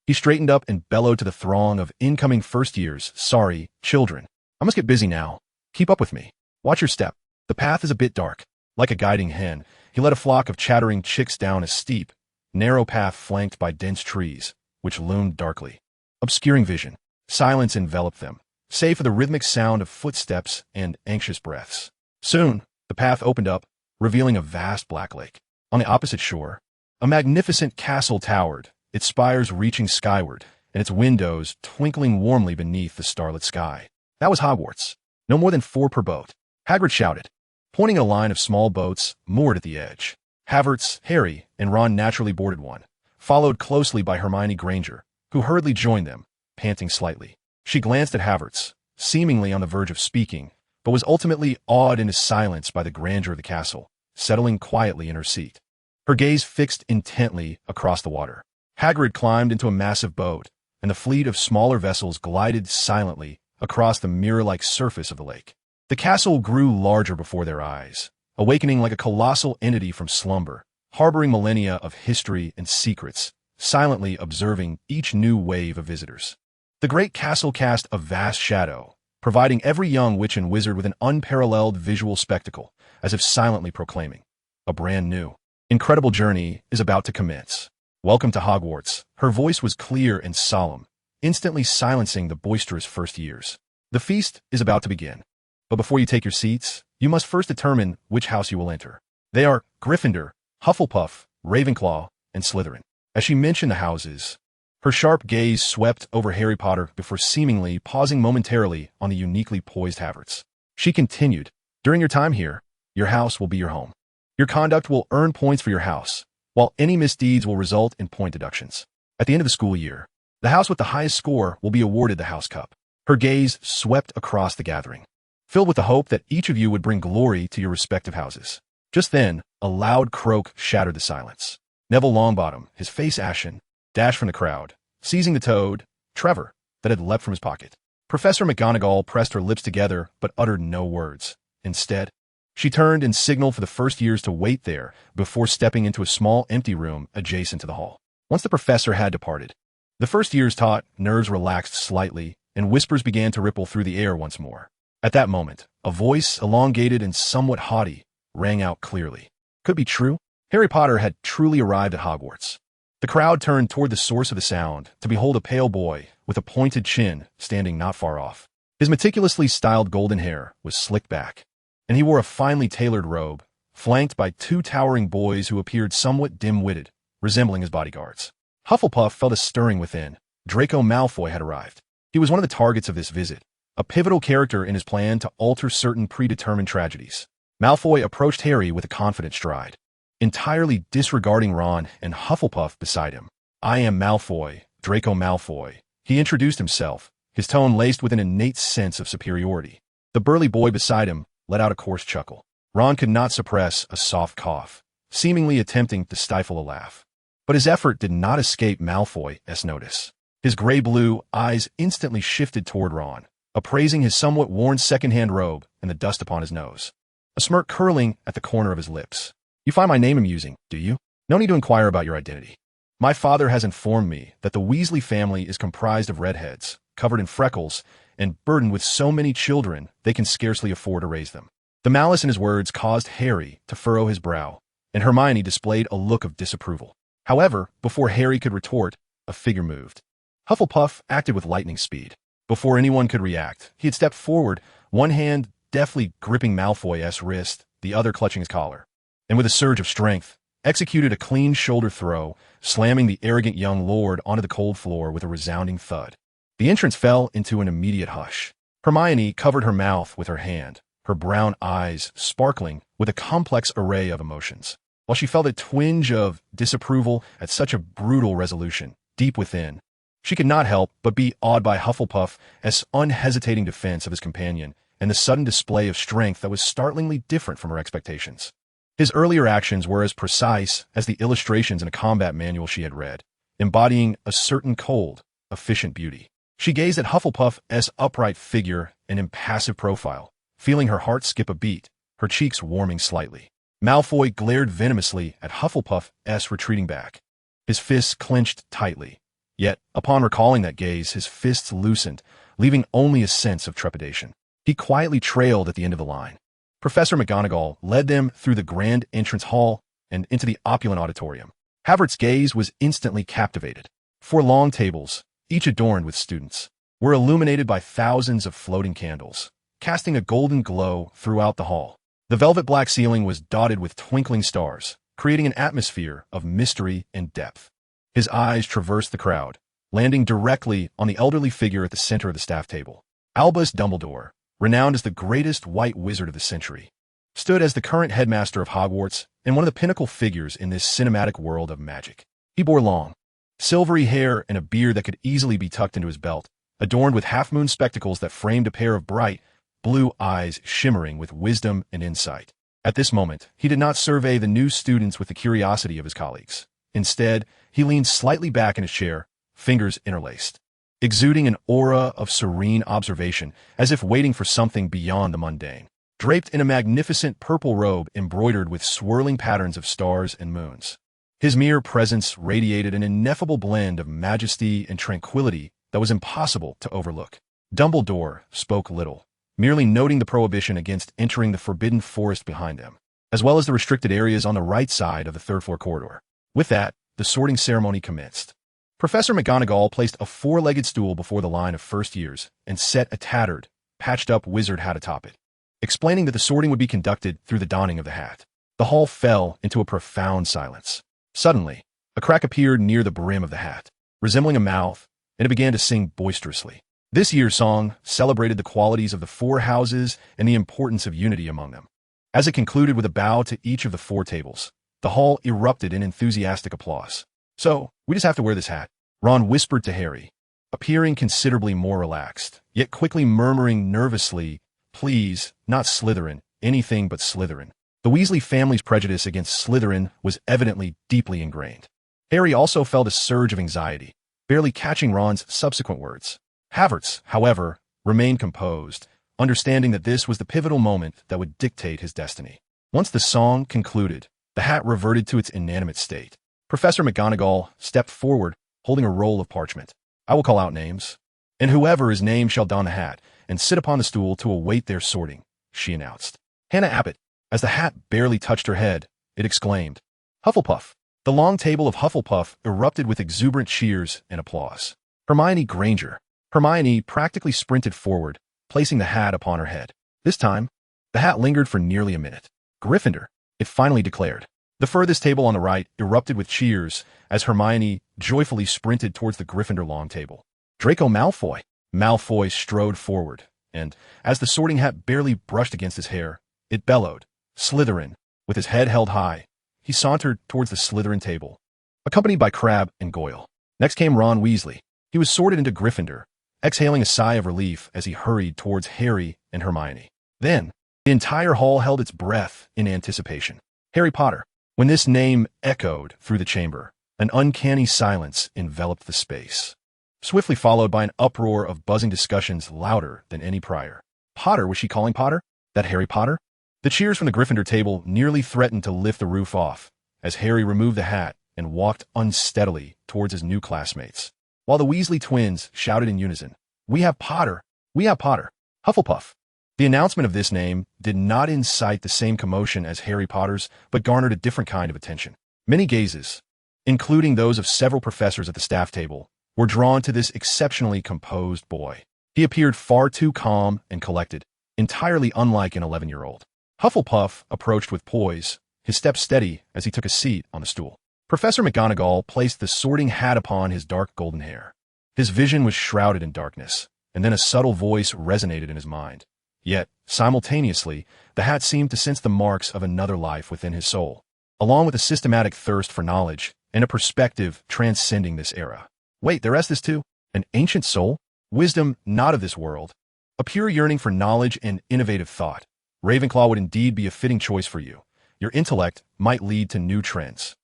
he straightened up and bellowed to the throng of incoming first years, "Sorry, children. I must get busy now. Keep up with me. Watch your step. The path is a bit dark." Like a guiding hen, he led a flock of chattering chicks down a steep, narrow path flanked by dense trees, which loomed darkly, obscuring vision. Silence enveloped them, save for the rhythmic sound of footsteps and anxious breaths. Soon, the path opened up, revealing a vast black lake. On the opposite shore, a magnificent castle towered, its spires reaching skyward, and its windows twinkling warmly beneath the starlit sky. That was Hogwarts. No more than 4 per boat. Hagrid shouted, pointing at a line of small boats moored at the edge. Havertz, Harry, and Ron naturally boarded one, followed closely by Hermione Granger, who hurriedly joined them, panting slightly. She glanced at Havertz, seemingly on the verge of speaking, but was ultimately awed into silence by the grandeur of the castle, settling quietly in her seat. Her gaze fixed intently across the water. Hagrid climbed into a massive boat, and the fleet of smaller vessels glided silently across the mirror-like surface of the lake. The castle grew larger before their eyes, awakening like a colossal entity from slumber, harboring millennia of history and secrets, silently observing each new wave of visitors. The great castle cast a vast shadow, providing every young witch and wizard with an unparalleled visual spectacle, as if silently proclaiming, a brand new, incredible journey is about to commence. Welcome to Hogwarts. Her voice was clear and solemn, instantly silencing the boisterous first years. The feast is about to begin. But before you take your seats, you must first determine which house you will enter. They are Gryffindor, Hufflepuff, Ravenclaw, and Slytherin. As she mentioned the houses, her sharp gaze swept over Harry Potter before seemingly pausing momentarily on the uniquely poised Havertz. She continued, during your time here, your house will be your home. Your conduct will earn points for your house, while any misdeeds will result in point deductions. At the end of the school year, the house with the highest score will be awarded the House Cup. Her gaze swept across the gathering, filled with the hope that each of you would bring glory to your respective houses. Just then, a loud croak shattered the silence. Neville Longbottom, his face ashen, dashed from the crowd, seizing the toad, Trevor, that had leapt from his pocket. Professor McGonagall pressed her lips together but uttered no words. Instead, she turned and signaled for the first years to wait there before stepping into a small empty room adjacent to the hall. Once the professor had departed, the first years taught nerves relaxed slightly and whispers began to ripple through the air once more. At that moment, a voice, elongated and somewhat haughty, rang out clearly. Could it be true? Harry Potter had truly arrived at Hogwarts. The crowd turned toward the source of the sound to behold a pale boy with a pointed chin standing not far off. His meticulously styled golden hair was slicked back, and he wore a finely tailored robe, flanked by 2 towering boys who appeared somewhat dim-witted, resembling his bodyguards. Hufflepuff felt a stirring within. Draco Malfoy had arrived. He was one of the targets of this visit, a pivotal character in his plan to alter certain predetermined tragedies. Malfoy approached Harry with a confident stride, entirely disregarding Ron and Hufflepuff beside him. I am Malfoy, Draco Malfoy. He introduced himself, his tone laced with an innate sense of superiority. The burly boy beside him let out a coarse chuckle. Ron could not suppress a soft cough, seemingly attempting to stifle a laugh. But his effort did not escape Malfoy's notice. His gray-blue eyes instantly shifted toward Ron, appraising his somewhat worn second-hand robe and the dust upon his nose, a smirk curling at the corner of his lips. You find my name amusing, do you? No need to inquire about your identity. My father has informed me that the Weasley family is comprised of redheads, covered in freckles, and burdened with so many children they can scarcely afford to raise them. The malice in his words caused Harry to furrow his brow, and Hermione displayed a look of disapproval. However, before Harry could retort, a figure moved. Hufflepuff acted with lightning speed. Before anyone could react, he had stepped forward, one hand deftly gripping Malfoy's wrist, the other clutching his collar, and with a surge of strength, executed a clean shoulder throw, slamming the arrogant young lord onto the cold floor with a resounding thud. The entrance fell into an immediate hush. Hermione covered her mouth with her hand, her brown eyes sparkling with a complex array of emotions. While she felt a twinge of disapproval at such a brutal resolution, deep within, she could not help but be awed by Hufflepuff's unhesitating defense of his companion and the sudden display of strength that was startlingly different from her expectations. His earlier actions were as precise as the illustrations in a combat manual she had read, embodying a certain cold, efficient beauty. She gazed at Hufflepuff's upright figure and impassive profile, feeling her heart skip a beat, her cheeks warming slightly. Malfoy glared venomously at Hufflepuff's retreating back, his fists clenched tightly. Yet, upon recalling that gaze, his fists loosened, leaving only a sense of trepidation. He quietly trailed at the end of the line. Professor McGonagall led them through the grand entrance hall and into the opulent auditorium. Havertz's gaze was instantly captivated. 4 long tables, each adorned with students, were illuminated by thousands of floating candles, casting a golden glow throughout the hall. The velvet black ceiling was dotted with twinkling stars, creating an atmosphere of mystery and depth. His eyes traversed the crowd, landing directly on the elderly figure at the center of the staff table. Albus Dumbledore, renowned as the greatest white wizard of the century, stood as the current headmaster of Hogwarts and one of the pinnacle figures in this cinematic world of magic. He bore long, silvery hair and a beard that could easily be tucked into his belt, adorned with half-moon spectacles that framed a pair of bright, blue eyes shimmering with wisdom and insight. At this moment, he did not survey the new students with the curiosity of his colleagues. Instead, he leaned slightly back in his chair, fingers interlaced, exuding an aura of serene observation, as if waiting for something beyond the mundane. Draped in a magnificent purple robe embroidered with swirling patterns of stars and moons, his mere presence radiated an ineffable blend of majesty and tranquility that was impossible to overlook. Dumbledore spoke little, merely noting the prohibition against entering the forbidden forest behind them, as well as the restricted areas on the right side of the third-floor corridor. With that, the sorting ceremony commenced. Professor McGonagall placed a four-legged stool before the line of first years and set a tattered, patched-up wizard hat atop it, explaining that the sorting would be conducted through the donning of the hat. The hall fell into a profound silence. Suddenly, a crack appeared near the brim of the hat, resembling a mouth, and it began to sing boisterously. This year's song celebrated the qualities of the four houses and the importance of unity among them. As it concluded with a bow to each of the four tables, the hall erupted in enthusiastic applause. "So, we just have to wear this hat," Ron whispered to Harry, appearing considerably more relaxed, yet quickly murmuring nervously, "Please, not Slytherin, anything but Slytherin." The Weasley family's prejudice against Slytherin was evidently deeply ingrained. Harry also felt a surge of anxiety, barely catching Ron's subsequent words. Havertz, however, remained composed, understanding that this was the pivotal moment that would dictate his destiny. Once the song concluded, the hat reverted to its inanimate state. Professor McGonagall stepped forward, holding a roll of parchment. "I will call out names, and whoever is named shall don the hat and sit upon the stool to await their sorting," she announced. Hannah Abbott, as the hat barely touched her head, it exclaimed, "Hufflepuff." The long table of Hufflepuff erupted with exuberant cheers and applause. Hermione Granger. Hermione practically sprinted forward, placing the hat upon her head. This time, the hat lingered for nearly a minute. Gryffindor, it finally declared. The furthest table on the right erupted with cheers as Hermione joyfully sprinted towards the Gryffindor long table. Draco Malfoy. Malfoy strode forward, and, as the sorting hat barely brushed against his hair, it bellowed, "Slytherin." With his head held high, he sauntered towards the Slytherin table, accompanied by Crabbe and Goyle. Next came Ron Weasley. He was sorted into Gryffindor, exhaling a sigh of relief as he hurried towards Harry and Hermione. Then, the entire hall held its breath in anticipation. Harry Potter. When this name echoed through the chamber, an uncanny silence enveloped the space, swiftly followed by an uproar of buzzing discussions louder than any prior. Potter, was she calling Potter? That Harry Potter? The cheers from the Gryffindor table nearly threatened to lift the roof off as Harry removed the hat and walked unsteadily towards his new classmates, while the Weasley twins shouted in unison, "We have Potter! We have Potter!" Hufflepuff. The announcement of this name did not incite the same commotion as Harry Potter's, but garnered a different kind of attention. Many gazes, including those of several professors at the staff table, were drawn to this exceptionally composed boy. He appeared far too calm and collected, entirely unlike an 11-year-old. Hufflepuff approached with poise, his step steady as he took a seat on the stool. Professor McGonagall placed the sorting hat upon his dark golden hair. His vision was shrouded in darkness, and then a subtle voice resonated in his mind. Yet, simultaneously, the hat seemed to sense the marks of another life within his soul, along with a systematic thirst for knowledge and a perspective transcending this era. Wait, there is this too? An ancient soul? Wisdom not of this world? A pure yearning for knowledge and innovative thought? Ravenclaw would indeed be a fitting choice for you. Your intellect might lead to new trends.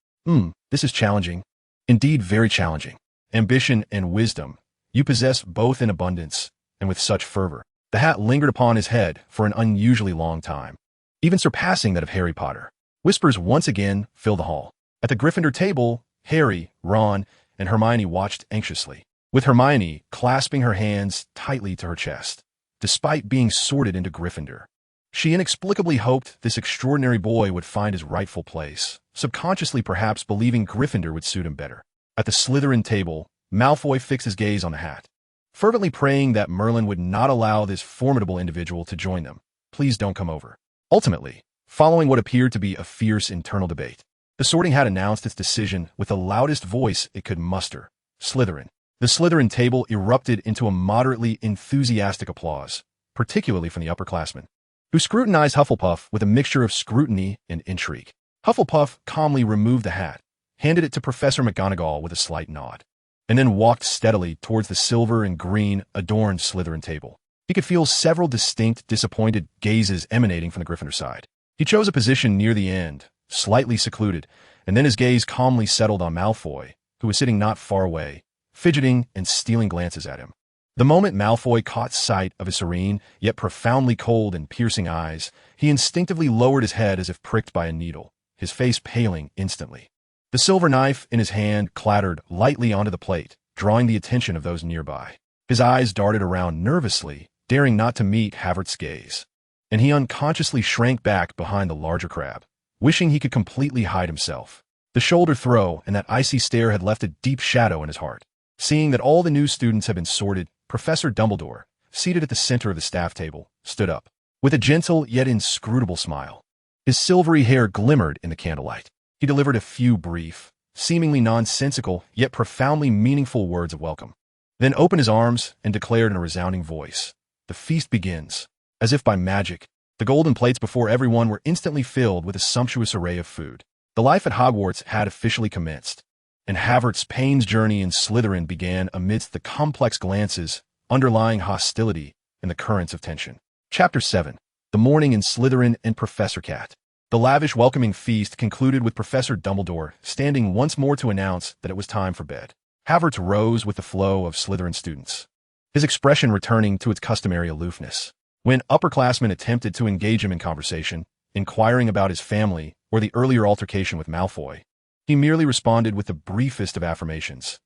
This is challenging. Indeed, very challenging. Ambition and wisdom. You possess both in abundance, and with such fervor. The hat lingered upon his head for an unusually long time, even surpassing that of Harry Potter. Whispers once again filled the hall. At the Gryffindor table, Harry, Ron, and Hermione watched anxiously, with Hermione clasping her hands tightly to her chest. Despite being sorted into Gryffindor, she inexplicably hoped this extraordinary boy would find his rightful place, subconsciously perhaps believing Gryffindor would suit him better. At the Slytherin table, Malfoy fixed his gaze on the hat, fervently praying that Merlin would not allow this formidable individual to join them. "Please don't come over." Ultimately, following what appeared to be a fierce internal debate, the sorting hat announced its decision with the loudest voice it could muster. Slytherin. The Slytherin table erupted into a moderately enthusiastic applause, particularly from the upperclassmen, who scrutinized Hufflepuff with a mixture of scrutiny and intrigue. Hufflepuff calmly removed the hat, handed it to Professor McGonagall with a slight nod, and then walked steadily towards the silver and green adorned Slytherin table. He could feel several distinct, disappointed gazes emanating from the Gryffindor side. He chose a position near the end, slightly secluded, and then his gaze calmly settled on Malfoy, who was sitting not far away, fidgeting and stealing glances at him. The moment Malfoy caught sight of his serene, yet profoundly cold and piercing eyes, he instinctively lowered his head as if pricked by a needle, his face paling instantly. The silver knife in his hand clattered lightly onto the plate, drawing the attention of those nearby. His eyes darted around nervously, daring not to meet Havertz's gaze, and he unconsciously shrank back behind the larger crab, wishing he could completely hide himself. The shoulder throw and that icy stare had left a deep shadow in his heart. Seeing that all the new students had been sorted, Professor Dumbledore, seated at the center of the staff table, stood up, with a gentle yet inscrutable smile. His silvery hair glimmered in the candlelight. He delivered a few brief, seemingly nonsensical, yet profoundly meaningful words of welcome, then opened his arms and declared in a resounding voice, "The feast begins." As if by magic, the golden plates before everyone were instantly filled with a sumptuous array of food. The life at Hogwarts had officially commenced, and Havertz Payne's journey in Slytherin began amidst the complex glances, underlying hostility, and the currents of tension. Chapter 7. The Morning in Slytherin and Professor Cat. The lavish welcoming feast concluded with Professor Dumbledore standing once more to announce that it was time for bed. Havertz rose with the flow of Slytherin students, his expression returning to its customary aloofness. When upperclassmen attempted to engage him in conversation, inquiring about his family or the earlier altercation with Malfoy, he merely responded with the briefest of affirmations.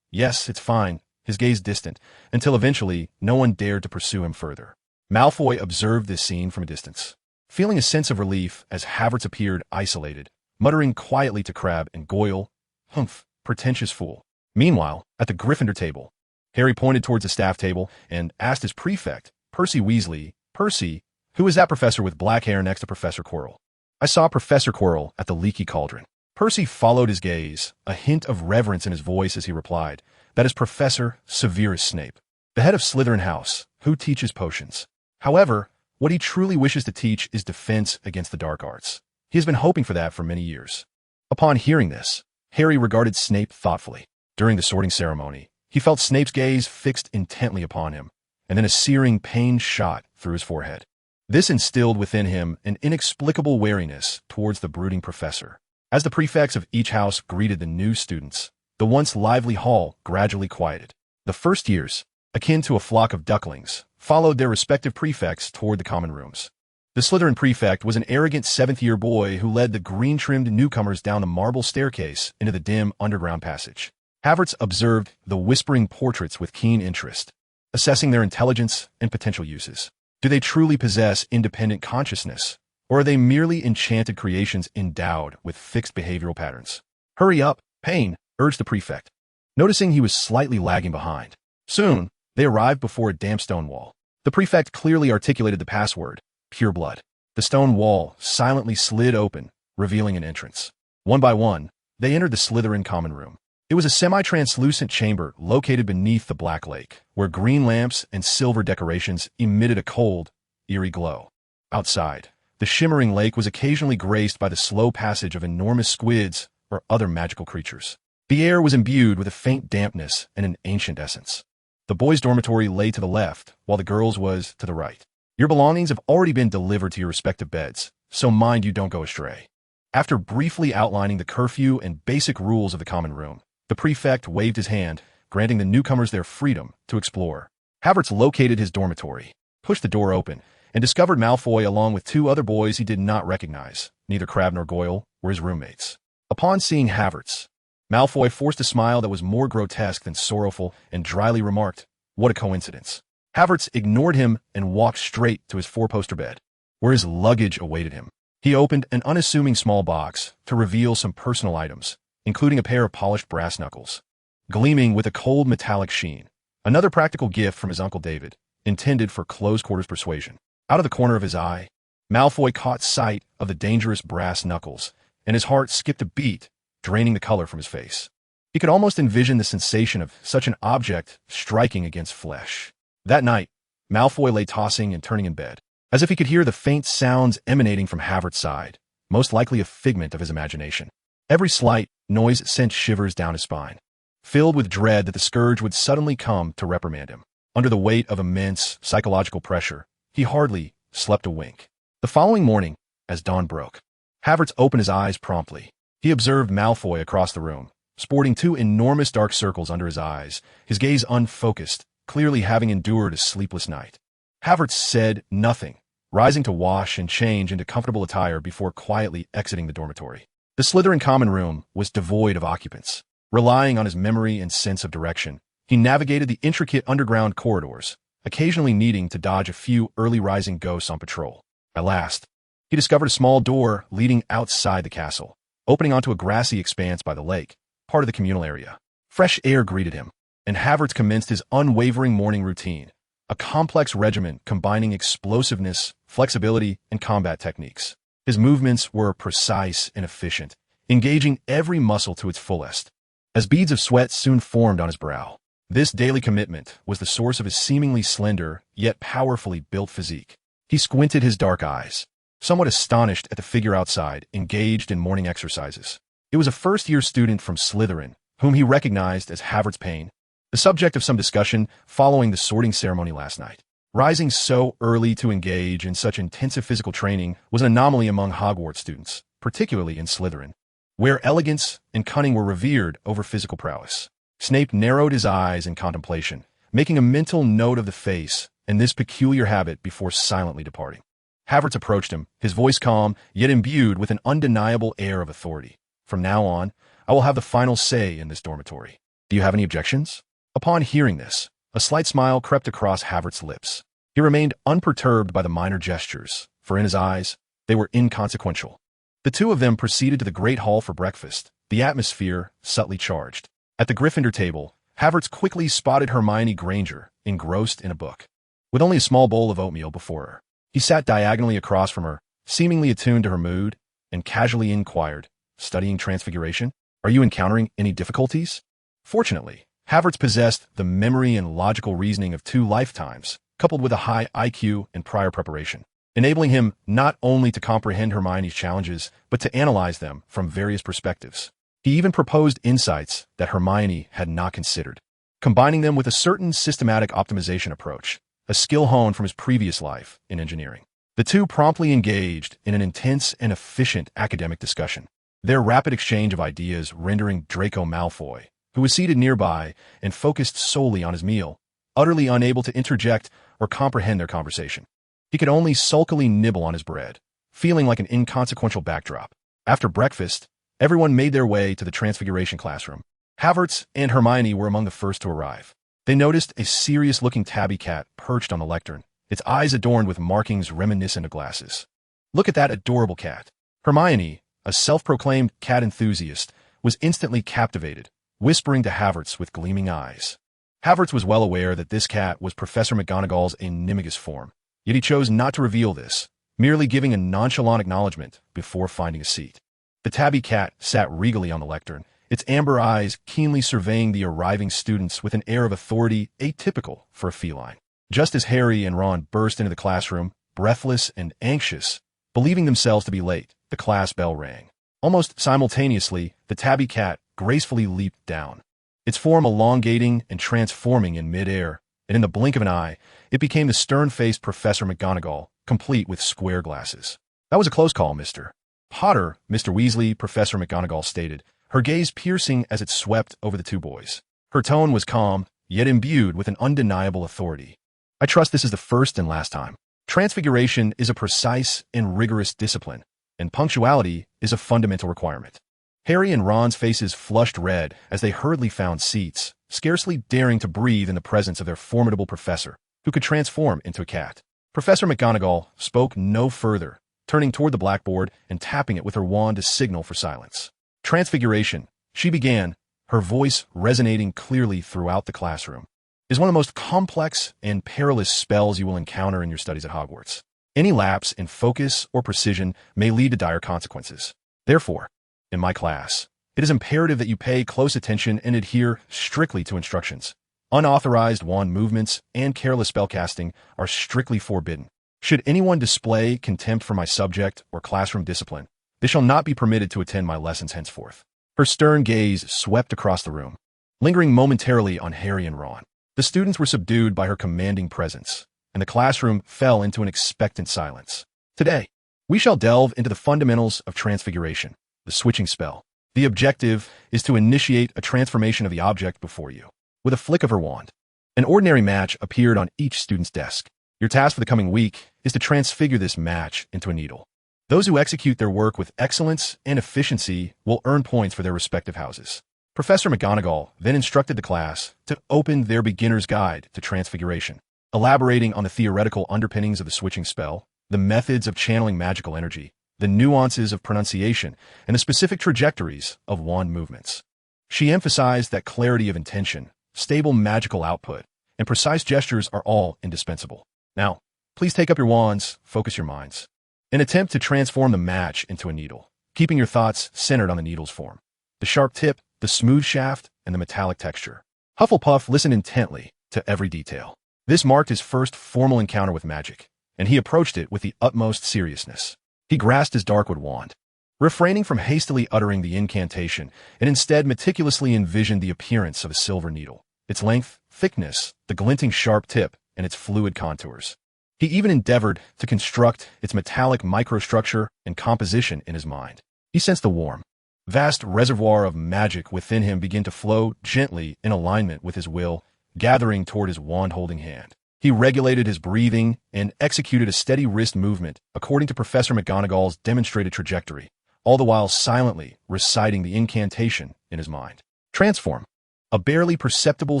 Yes, it's fine, his gaze distant, until eventually no one dared to pursue him further. Malfoy observed this scene from a distance, feeling a sense of relief as Havertz appeared isolated, muttering quietly to Crabbe and Goyle, "Humph, pretentious fool." Meanwhile, at the Gryffindor table, Harry pointed towards the staff table and asked his prefect, Percy Weasley, "Percy, who is that professor with black hair next to Professor Quirrell?" "I saw Professor Quirrell at the Leaky Cauldron." Percy followed his gaze, a hint of reverence in his voice as he replied, "That is Professor Severus Snape, the head of Slytherin House, who teaches potions. However, what he truly wishes to teach is defense against the dark arts. He has been hoping for that for many years." Upon hearing this, Harry regarded Snape thoughtfully. During the sorting ceremony, he felt Snape's gaze fixed intently upon him, and then a searing pain shot through his forehead. This instilled within him an inexplicable wariness towards the brooding professor. As the prefects of each house greeted the new students, the once lively hall gradually quieted. The first years, akin to a flock of ducklings, followed their respective prefects toward the common rooms. The Slytherin prefect was an arrogant seventh-year boy who led the green-trimmed newcomers down the marble staircase into the dim underground passage. Havertz observed the whispering portraits with keen interest, assessing their intelligence and potential uses. Do they truly possess independent consciousness, or are they merely enchanted creations endowed with fixed behavioral patterns? "Hurry up, Payne," urged the prefect, noticing he was slightly lagging behind. Soon, they arrived before a damp stone wall. The prefect clearly articulated the password, "Pure blood." The stone wall silently slid open, revealing an entrance. One by one, they entered the Slytherin common room. It was a semi-translucent chamber located beneath the Black Lake, where green lamps and silver decorations emitted a cold, eerie glow. Outside, the shimmering lake was occasionally graced by the slow passage of enormous squids or other magical creatures. The air was imbued with a faint dampness and an ancient essence. The boys' dormitory lay to the left, while the girls' was to the right. Your belongings have already been delivered to your respective beds, so mind you don't go astray. After briefly outlining the curfew and basic rules of the common room, the prefect waved his hand, granting the newcomers their freedom to explore. Havertz located his dormitory, pushed the door open, and discovered Malfoy along with two other boys he did not recognize. Neither Crabbe nor Goyle were his roommates. Upon seeing Havertz, Malfoy forced a smile that was more grotesque than sorrowful and dryly remarked, "What a coincidence." Havertz ignored him and walked straight to his four-poster bed, where his luggage awaited him. He opened an unassuming small box to reveal some personal items, including a pair of polished brass knuckles, gleaming with a cold metallic sheen, another practical gift from his Uncle David, intended for close-quarters persuasion. Out of the corner of his eye, Malfoy caught sight of the dangerous brass knuckles, and his heart skipped a beat, draining the color from his face. He could almost envision the sensation of such an object striking against flesh. That night, Malfoy lay tossing and turning in bed, as if he could hear the faint sounds emanating from Havertz's side, most likely a figment of his imagination. Every slight noise sent shivers down his spine, filled with dread that the scourge would suddenly come to reprimand him. Under the weight of immense psychological pressure, he hardly slept a wink. The following morning, as dawn broke, Havertz opened his eyes promptly. He observed Malfoy across the room, sporting two enormous dark circles under his eyes, his gaze unfocused, clearly having endured a sleepless night. Havertz said nothing, rising to wash and change into comfortable attire before quietly exiting the dormitory. The Slytherin common room was devoid of occupants. Relying on his memory and sense of direction, he navigated the intricate underground corridors, occasionally needing to dodge a few early-rising ghosts on patrol. At last, he discovered a small door leading outside the castle, opening onto a grassy expanse by the lake, part of the communal area. Fresh air greeted him, and Havertz commenced his unwavering morning routine, a complex regimen combining explosiveness, flexibility, and combat techniques. His movements were precise and efficient, engaging every muscle to its fullest, as beads of sweat soon formed on his brow. This daily commitment was the source of his seemingly slender, yet powerfully built physique. He squinted his dark eyes, somewhat astonished at the figure outside, engaged in morning exercises. It was a first-year student from Slytherin, whom he recognized as Havertz Payne, the subject of some discussion following the sorting ceremony last night. Rising so early to engage in such intensive physical training was an anomaly among Hogwarts students, particularly in Slytherin, where elegance and cunning were revered over physical prowess. Snape narrowed his eyes in contemplation, making a mental note of the face and this peculiar habit before silently departing. Havertz approached him, his voice calm, yet imbued with an undeniable air of authority. From now on, I will have the final say in this dormitory. Do you have any objections? Upon hearing this, a slight smile crept across Havertz's lips. He remained unperturbed by the minor gestures, for in his eyes, they were inconsequential. The two of them proceeded to the great hall for breakfast, the atmosphere subtly charged. At the Gryffindor table, Havertz quickly spotted Hermione Granger, engrossed in a book. With only a small bowl of oatmeal before her, he sat diagonally across from her, seemingly attuned to her mood, and casually inquired, "Studying Transfiguration? Are you encountering any difficulties?" Fortunately, Havertz possessed the memory and logical reasoning of 2 lifetimes, coupled with a high IQ and prior preparation, enabling him not only to comprehend Hermione's challenges, but to analyze them from various perspectives. He even proposed insights that Hermione had not considered, combining them with a certain systematic optimization approach, a skill honed from his previous life in engineering. The two promptly engaged in an intense and efficient academic discussion, their rapid exchange of ideas rendering Draco Malfoy, who was seated nearby and focused solely on his meal, utterly unable to interject or comprehend their conversation. He could only sulkily nibble on his bread, feeling like an inconsequential backdrop. After breakfast, everyone made their way to the Transfiguration classroom. Havertz and Hermione were among the first to arrive. They noticed a serious-looking tabby cat perched on the lectern, its eyes adorned with markings reminiscent of glasses. "Look at that adorable cat." Hermione, a self-proclaimed cat enthusiast, was instantly captivated, whispering to Havertz with gleaming eyes. Havertz was well aware that this cat was Professor McGonagall's animagus form, yet he chose not to reveal this, merely giving a nonchalant acknowledgement before finding a seat. The tabby cat sat regally on the lectern, its amber eyes keenly surveying the arriving students with an air of authority atypical for a feline. Just as Harry and Ron burst into the classroom, breathless and anxious, believing themselves to be late, the class bell rang. Almost simultaneously, the tabby cat gracefully leaped down, its form elongating and transforming in mid-air, and in the blink of an eye, it became the stern-faced Professor McGonagall, complete with square glasses. "That was a close call, Mr. Potter," Mr. Weasley, Professor McGonagall stated, her gaze piercing as it swept over the two boys. Her tone was calm, yet imbued with an undeniable authority. "I trust this is the first and last time. Transfiguration is a precise and rigorous discipline, and punctuality is a fundamental requirement." Harry and Ron's faces flushed red as they hurriedly found seats, scarcely daring to breathe in the presence of their formidable professor, who could transform into a cat. Professor McGonagall spoke no further, turning toward the blackboard and tapping it with her wand to signal for silence. "Transfiguration," she began, her voice resonating clearly throughout the classroom, "is one of the most complex and perilous spells you will encounter in your studies at Hogwarts. Any lapse in focus or precision may lead to dire consequences. Therefore, in my class, It is imperative that you pay close attention and adhere strictly to instructions. Unauthorized wand movements and careless spellcasting are strictly forbidden. Should anyone display contempt for my subject or classroom discipline, they shall not be permitted to attend my lessons henceforth. Her stern gaze swept across the room, lingering momentarily on Harry and Ron. The students were subdued by her commanding presence, and the classroom fell into an expectant silence. Today, we shall delve into the fundamentals of transfiguration, the switching spell. The objective is to initiate a transformation of the object before you. With a flick of her wand, an ordinary match appeared on each student's desk. Your task for the coming week is to transfigure this match into a needle. Those who execute their work with excellence and efficiency will earn points for their respective houses. Professor McGonagall then instructed the class to open their beginner's guide to transfiguration, elaborating on the theoretical underpinnings of the switching spell, the methods of channeling magical energy, the nuances of pronunciation, and the specific trajectories of wand movements. She emphasized that clarity of intention, stable magical output, and precise gestures are all indispensable. Now, please take up your wands, focus your minds, and attempt to transform the match into a needle, keeping your thoughts centered on the needle's form, the sharp tip, the smooth shaft, and the metallic texture. Hufflepuff listened intently to every detail. This marked his first formal encounter with magic, and he approached it with the utmost seriousness. He grasped his darkwood wand, refraining from hastily uttering the incantation, and instead meticulously envisioned the appearance of a silver needle, its length, thickness, the glinting sharp tip, and its fluid contours. He even endeavored to construct its metallic microstructure and composition in his mind. He sensed the warm, vast reservoir of magic within him begin to flow gently in alignment with his will, gathering toward his wand-holding hand. He regulated his breathing and executed a steady wrist movement according to Professor McGonagall's demonstrated trajectory, all the while silently reciting the incantation in his mind. Transform. A barely perceptible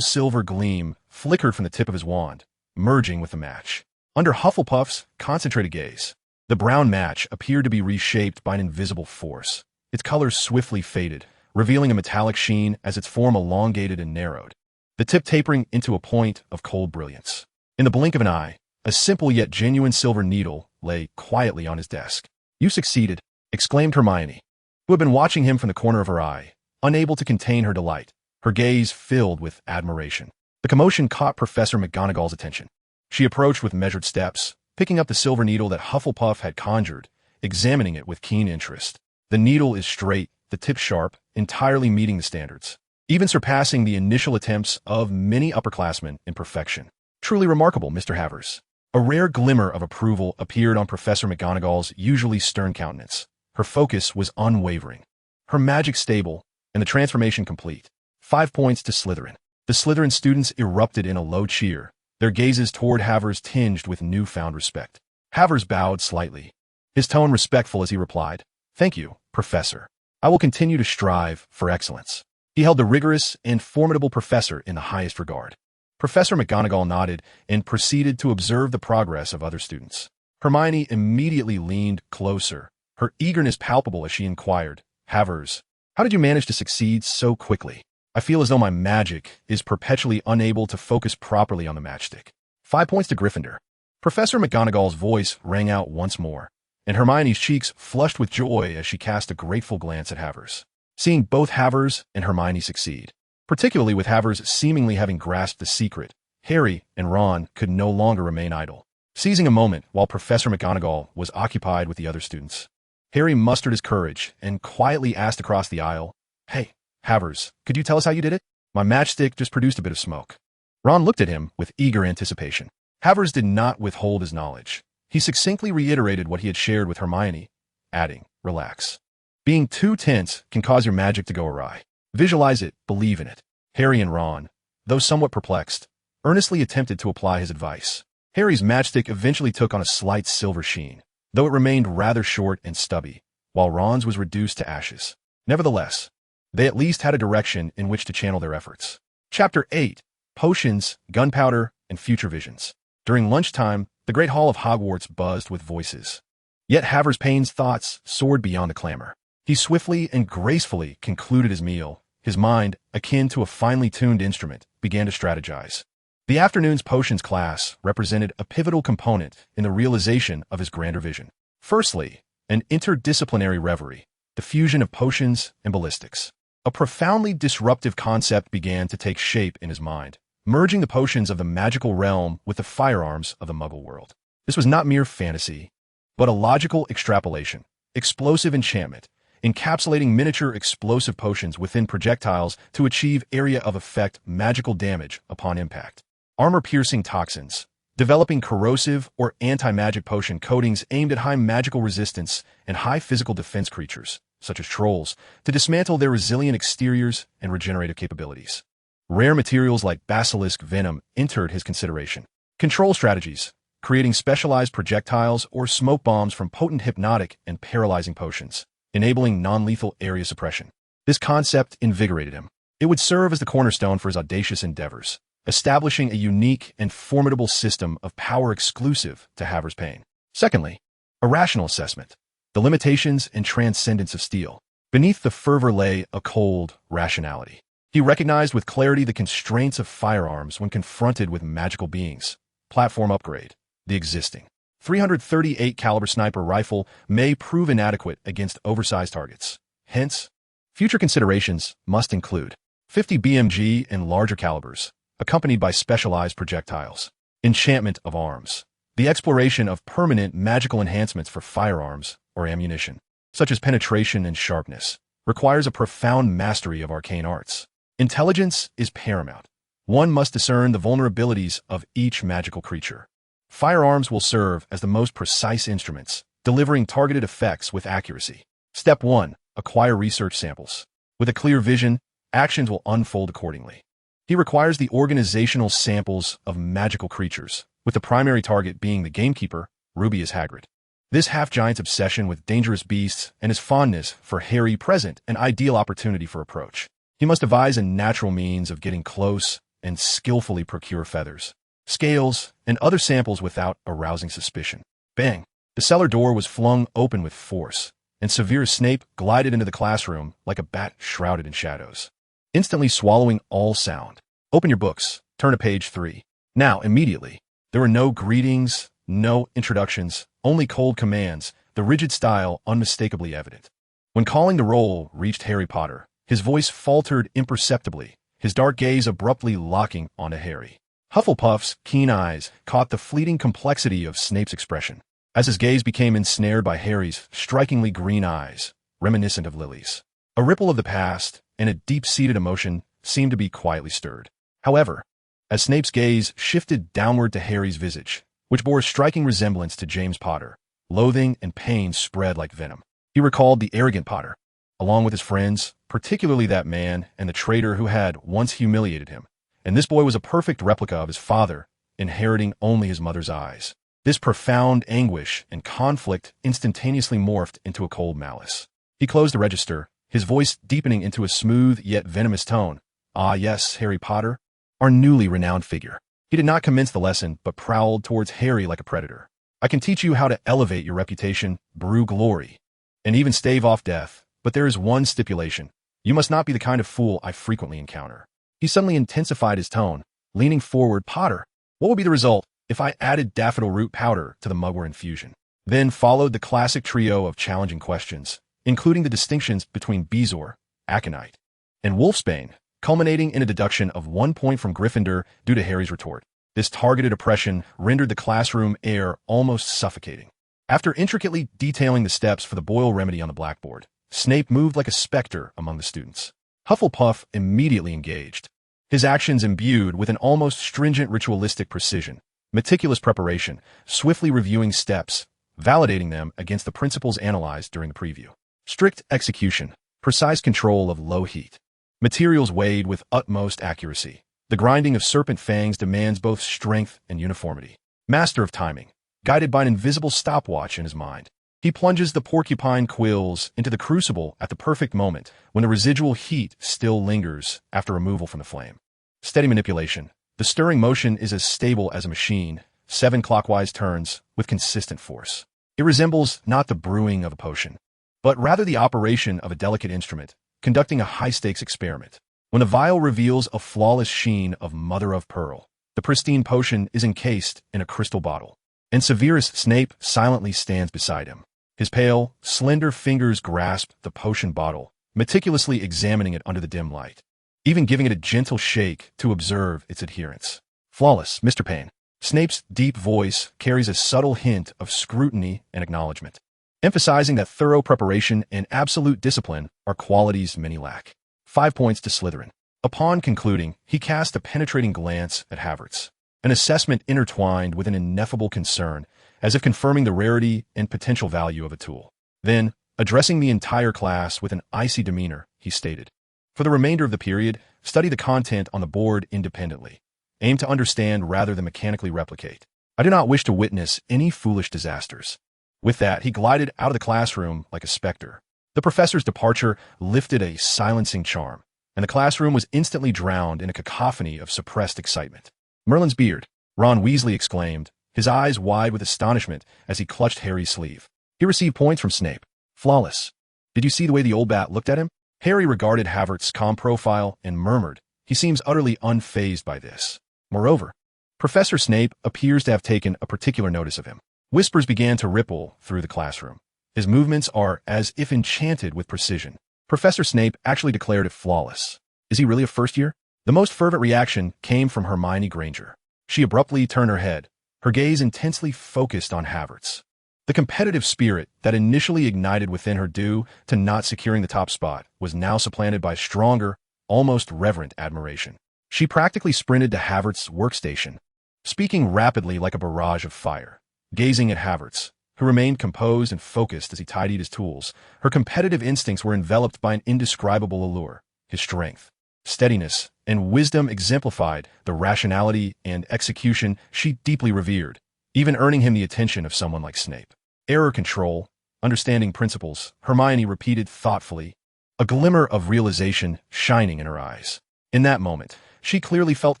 silver gleam flickered from the tip of his wand, merging with the match. Under Hufflepuff's concentrated gaze, the brown match appeared to be reshaped by an invisible force. Its colors swiftly faded, revealing a metallic sheen as its form elongated and narrowed, the tip tapering into a point of cold brilliance. In the blink of an eye, a simple yet genuine silver needle lay quietly on his desk. "You succeeded," exclaimed Hermione, who had been watching him from the corner of her eye, unable to contain her delight, her gaze filled with admiration. The commotion caught Professor McGonagall's attention. She approached with measured steps, picking up the silver needle that Hufflepuff had conjured, examining it with keen interest. The needle is straight, the tip sharp, entirely meeting the standards, even surpassing the initial attempts of many upperclassmen in perfection. "Truly remarkable, Mr. Havertz." A rare glimmer of approval appeared on Professor McGonagall's usually stern countenance. Her focus was unwavering, her magic stable, and the transformation complete. 5 points to Slytherin. The Slytherin students erupted in a low cheer, their gazes toward Havertz tinged with newfound respect. Havertz bowed slightly, his tone respectful as he replied, "Thank you, Professor. I will continue to strive for excellence." He held the rigorous and formidable professor in the highest regard. Professor McGonagall nodded and proceeded to observe the progress of other students. Hermione immediately leaned closer, her eagerness palpable as she inquired, "Havertz, how did you manage to succeed so quickly? I feel as though my magic is perpetually unable to focus properly on the matchstick." 5 points to Gryffindor. Professor McGonagall's voice rang out once more, and Hermione's cheeks flushed with joy as she cast a grateful glance at Havertz, seeing both Havertz and Hermione succeed. Particularly with Havertz seemingly having grasped the secret, Harry and Ron could no longer remain idle. Seizing a moment while Professor McGonagall was occupied with the other students, Harry mustered his courage and quietly asked across the aisle, "Hey, Havertz, could you tell us how you did it? My matchstick just produced a bit of smoke." Ron looked at him with eager anticipation. Havertz did not withhold his knowledge. He succinctly reiterated what he had shared with Hermione, adding, "Relax. Being too tense can cause your magic to go awry. Visualize it, believe in it." Harry and Ron, though somewhat perplexed, earnestly attempted to apply his advice. Harry's matchstick eventually took on a slight silver sheen, though it remained rather short and stubby, while Ron's was reduced to ashes. Nevertheless, they at least had a direction in which to channel their efforts. Chapter 8. Potions, Gunpowder, and Future Visions. During lunchtime, the Great Hall of Hogwarts buzzed with voices. Yet Havertz Payne's thoughts soared beyond the clamor. He swiftly and gracefully concluded his meal. His mind, akin to a finely tuned instrument, began to strategize. The afternoon's potions class represented a pivotal component in the realization of his grander vision. Firstly, an interdisciplinary reverie, the fusion of potions and ballistics. A profoundly disruptive concept began to take shape in his mind, merging the potions of the magical realm with the firearms of the Muggle world. This was not mere fantasy, but a logical extrapolation, explosive enchantment, encapsulating miniature explosive potions within projectiles to achieve area of effect magical damage upon impact. Armor-piercing toxins, developing corrosive or anti-magic potion coatings aimed at high magical resistance and high physical defense creatures, such as trolls, to dismantle their resilient exteriors and regenerative capabilities. Rare materials like basilisk venom entered his consideration. Control strategies, creating specialized projectiles or smoke bombs from potent hypnotic and paralyzing potions, enabling non-lethal area suppression. This concept invigorated him. It would serve as the cornerstone for his audacious endeavors, establishing a unique and formidable system of power exclusive to Havertz Payne. Secondly, a rational assessment. The limitations and transcendence of steel. Beneath the fervor lay a cold rationality. He recognized with clarity the constraints of firearms when confronted with magical beings. Platform upgrade. The existing 338 caliber sniper rifle may prove inadequate against oversized targets. Hence, future considerations must include 50 BMG and larger calibers, accompanied by specialized projectiles. Enchantment of arms. The exploration of permanent magical enhancements for firearms or ammunition, such as penetration and sharpness, requires a profound mastery of arcane arts. Intelligence is paramount. One must discern the vulnerabilities of each magical creature. Firearms will serve as the most precise instruments, delivering targeted effects with accuracy. Step 1. Acquire research samples. With a clear vision, actions will unfold accordingly. He requires the organizational samples of magical creatures, with the primary target being the gamekeeper, Rubius Hagrid. This half-giant's obsession with dangerous beasts and his fondness for Harry present an ideal opportunity for approach. He must devise a natural means of getting close and skillfully procure feathers, scales, and other samples without arousing suspicion. Bang! The cellar door was flung open with force, and Severus Snape glided into the classroom like a bat shrouded in shadows, instantly swallowing all sound. Open your books. Turn to page 3. Now, immediately. There were no greetings, no introductions, only cold commands, the rigid style unmistakably evident. When calling the roll reached Harry Potter, his voice faltered imperceptibly, his dark gaze abruptly locking onto Harry. Hufflepuff's keen eyes caught the fleeting complexity of Snape's expression, as his gaze became ensnared by Harry's strikingly green eyes, reminiscent of Lily's. A ripple of the past and a deep-seated emotion seemed to be quietly stirred. However, as Snape's gaze shifted downward to Harry's visage, which bore a striking resemblance to James Potter, loathing and pain spread like venom. He recalled the arrogant Potter, along with his friends, particularly that man and the traitor who had once humiliated him. And this boy was a perfect replica of his father, inheriting only his mother's eyes. This profound anguish and conflict instantaneously morphed into a cold malice. He closed the register, his voice deepening into a smooth yet venomous tone. Ah yes, Harry Potter, our newly renowned figure. He did not commence the lesson, but prowled towards Harry like a predator. I can teach you how to elevate your reputation, brew glory, and even stave off death, but there is one stipulation. You must not be the kind of fool I frequently encounter. He suddenly intensified his tone, leaning forward. Potter, what would be the result if I added daffodil root powder to the mugwort infusion? Then followed the classic trio of challenging questions, including the distinctions between Bezoar, Aconite, and Wolfsbane, culminating in a deduction of 1 point from Gryffindor due to Harry's retort. This targeted oppression rendered the classroom air almost suffocating. After intricately detailing the steps for the boil remedy on the blackboard, Snape moved like a specter among the students. Hufflepuff immediately engaged, his actions imbued with an almost stringent ritualistic precision, meticulous preparation, swiftly reviewing steps, validating them against the principles analyzed during the preview. Strict execution, precise control of low heat. Materials weighed with utmost accuracy. The grinding of serpent fangs demands both strength and uniformity. Master of timing, guided by an invisible stopwatch in his mind. He plunges the porcupine quills into the crucible at the perfect moment when the residual heat still lingers after removal from the flame. Steady manipulation. The stirring motion is as stable as a machine, 7 clockwise turns with consistent force. It resembles not the brewing of a potion, but rather the operation of a delicate instrument, conducting a high-stakes experiment. When the vial reveals a flawless sheen of mother of pearl, the pristine potion is encased in a crystal bottle, and Severus Snape silently stands beside him. His pale, slender fingers grasp the potion bottle, meticulously examining it under the dim light, even giving it a gentle shake to observe its adherence. Flawless, Mr. Payne. Snape's deep voice carries a subtle hint of scrutiny and acknowledgement, emphasizing that thorough preparation and absolute discipline are qualities many lack. 5 points to Slytherin. Upon concluding, he cast a penetrating glance at Havertz, an assessment intertwined with an ineffable concern, as if confirming the rarity and potential value of a tool. Then, addressing the entire class with an icy demeanor, he stated, "For the remainder of the period, study the content on the board independently. Aim to understand rather than mechanically replicate. I do not wish to witness any foolish disasters." With that, he glided out of the classroom like a specter. The professor's departure lifted a silencing charm, and the classroom was instantly drowned in a cacophony of suppressed excitement. "Merlin's beard," Ron Weasley exclaimed, his eyes wide with astonishment as he clutched Harry's sleeve. He received points from Snape. Flawless. Did you see the way the old bat looked at him? Harry regarded Havertz's calm profile and murmured, "He seems utterly unfazed by this." Moreover, Professor Snape appears to have taken a particular notice of him. Whispers began to ripple through the classroom. His movements are as if enchanted with precision. Professor Snape actually declared it flawless. Is he really a first year? The most fervent reaction came from Hermione Granger. She abruptly turned her head, her gaze intensely focused on Havertz. The competitive spirit that initially ignited within her due to not securing the top spot was now supplanted by stronger, almost reverent admiration. She practically sprinted to Havertz's workstation, speaking rapidly like a barrage of fire. Gazing at Havertz, who remained composed and focused as he tidied his tools, her competitive instincts were enveloped by an indescribable allure. His strength, steadiness, and wisdom exemplified the rationality and execution she deeply revered, even earning him the attention of someone like Snape. Error control, understanding principles, Hermione repeated thoughtfully, a glimmer of realization shining in her eyes. In that moment, she clearly felt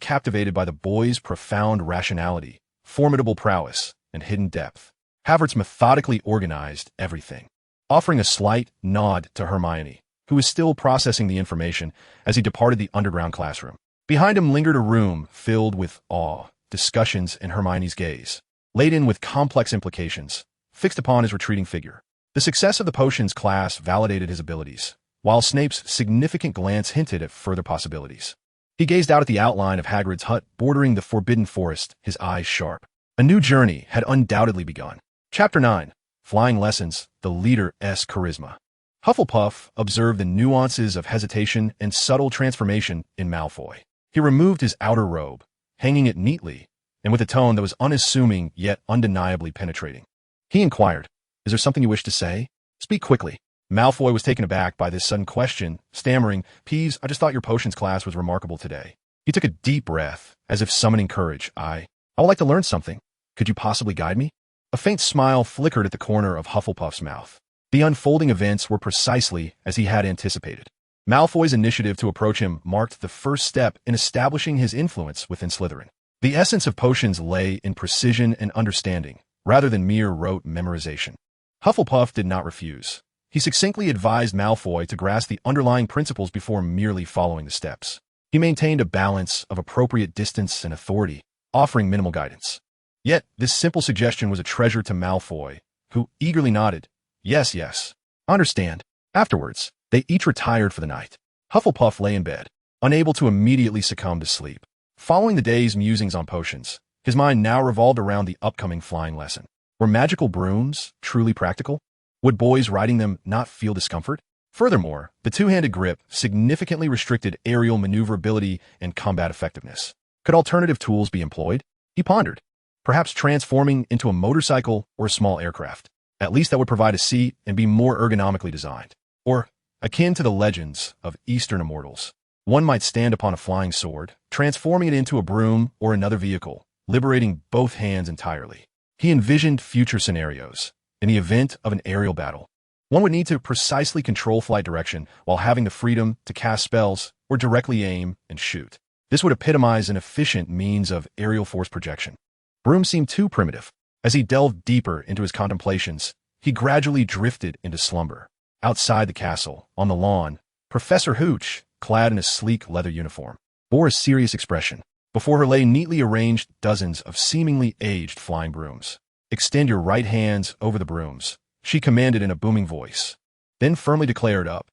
captivated by the boy's profound rationality, formidable prowess, and hidden depth. Havertz methodically organized everything, offering a slight nod to Hermione, who was still processing the information as he departed the underground classroom. Behind him lingered a room filled with awe, discussions, and Hermione's gaze, laden with complex implications, fixed upon his retreating figure. The success of the potions class validated his abilities, while Snape's significant glance hinted at further possibilities. He gazed out at the outline of Hagrid's hut bordering the Forbidden Forest, his eyes sharp. A new journey had undoubtedly begun. Chapter 9. Flying Lessons, the Leader's Charisma. Hufflepuff observed the nuances of hesitation and subtle transformation in Malfoy. He removed his outer robe, hanging it neatly, and with a tone that was unassuming yet undeniably penetrating. He inquired, "Is there something you wish to say? Speak quickly." Malfoy was taken aback by this sudden question, stammering, "Peeves, I just thought your potions class was remarkable today." He took a deep breath, as if summoning courage. I would like to learn something. Could you possibly guide me?" A faint smile flickered at the corner of Hufflepuff's mouth. The unfolding events were precisely as he had anticipated. Malfoy's initiative to approach him marked the first step in establishing his influence within Slytherin. The essence of potions lay in precision and understanding, rather than mere rote memorization. Hufflepuff did not refuse. He succinctly advised Malfoy to grasp the underlying principles before merely following the steps. He maintained a balance of appropriate distance and authority, offering minimal guidance. Yet, this simple suggestion was a treasure to Malfoy, who eagerly nodded, "Yes, yes. Understand." Afterwards, they each retired for the night. Hufflepuff lay in bed, unable to immediately succumb to sleep. Following the day's musings on potions, his mind now revolved around the upcoming flying lesson. Were magical brooms truly practical? Would boys riding them not feel discomfort? Furthermore, the two-handed grip significantly restricted aerial maneuverability and combat effectiveness. Could alternative tools be employed? He pondered. Perhaps transforming into a motorcycle or a small aircraft. At least that would provide a seat and be more ergonomically designed. Or, akin to the legends of Eastern immortals, one might stand upon a flying sword, transforming it into a broom or another vehicle, liberating both hands entirely. He envisioned future scenarios. In the event of an aerial battle, one would need to precisely control flight direction while having the freedom to cast spells or directly aim and shoot. This would epitomize an efficient means of aerial force projection. Brooms seemed too primitive. As he delved deeper into his contemplations, he gradually drifted into slumber. Outside the castle, on the lawn, Professor Hooch, clad in a sleek leather uniform, bore a serious expression. Before her lay neatly arranged dozens of seemingly aged flying brooms. "Extend your right hands over the brooms," she commanded in a booming voice. Then firmly declared, up,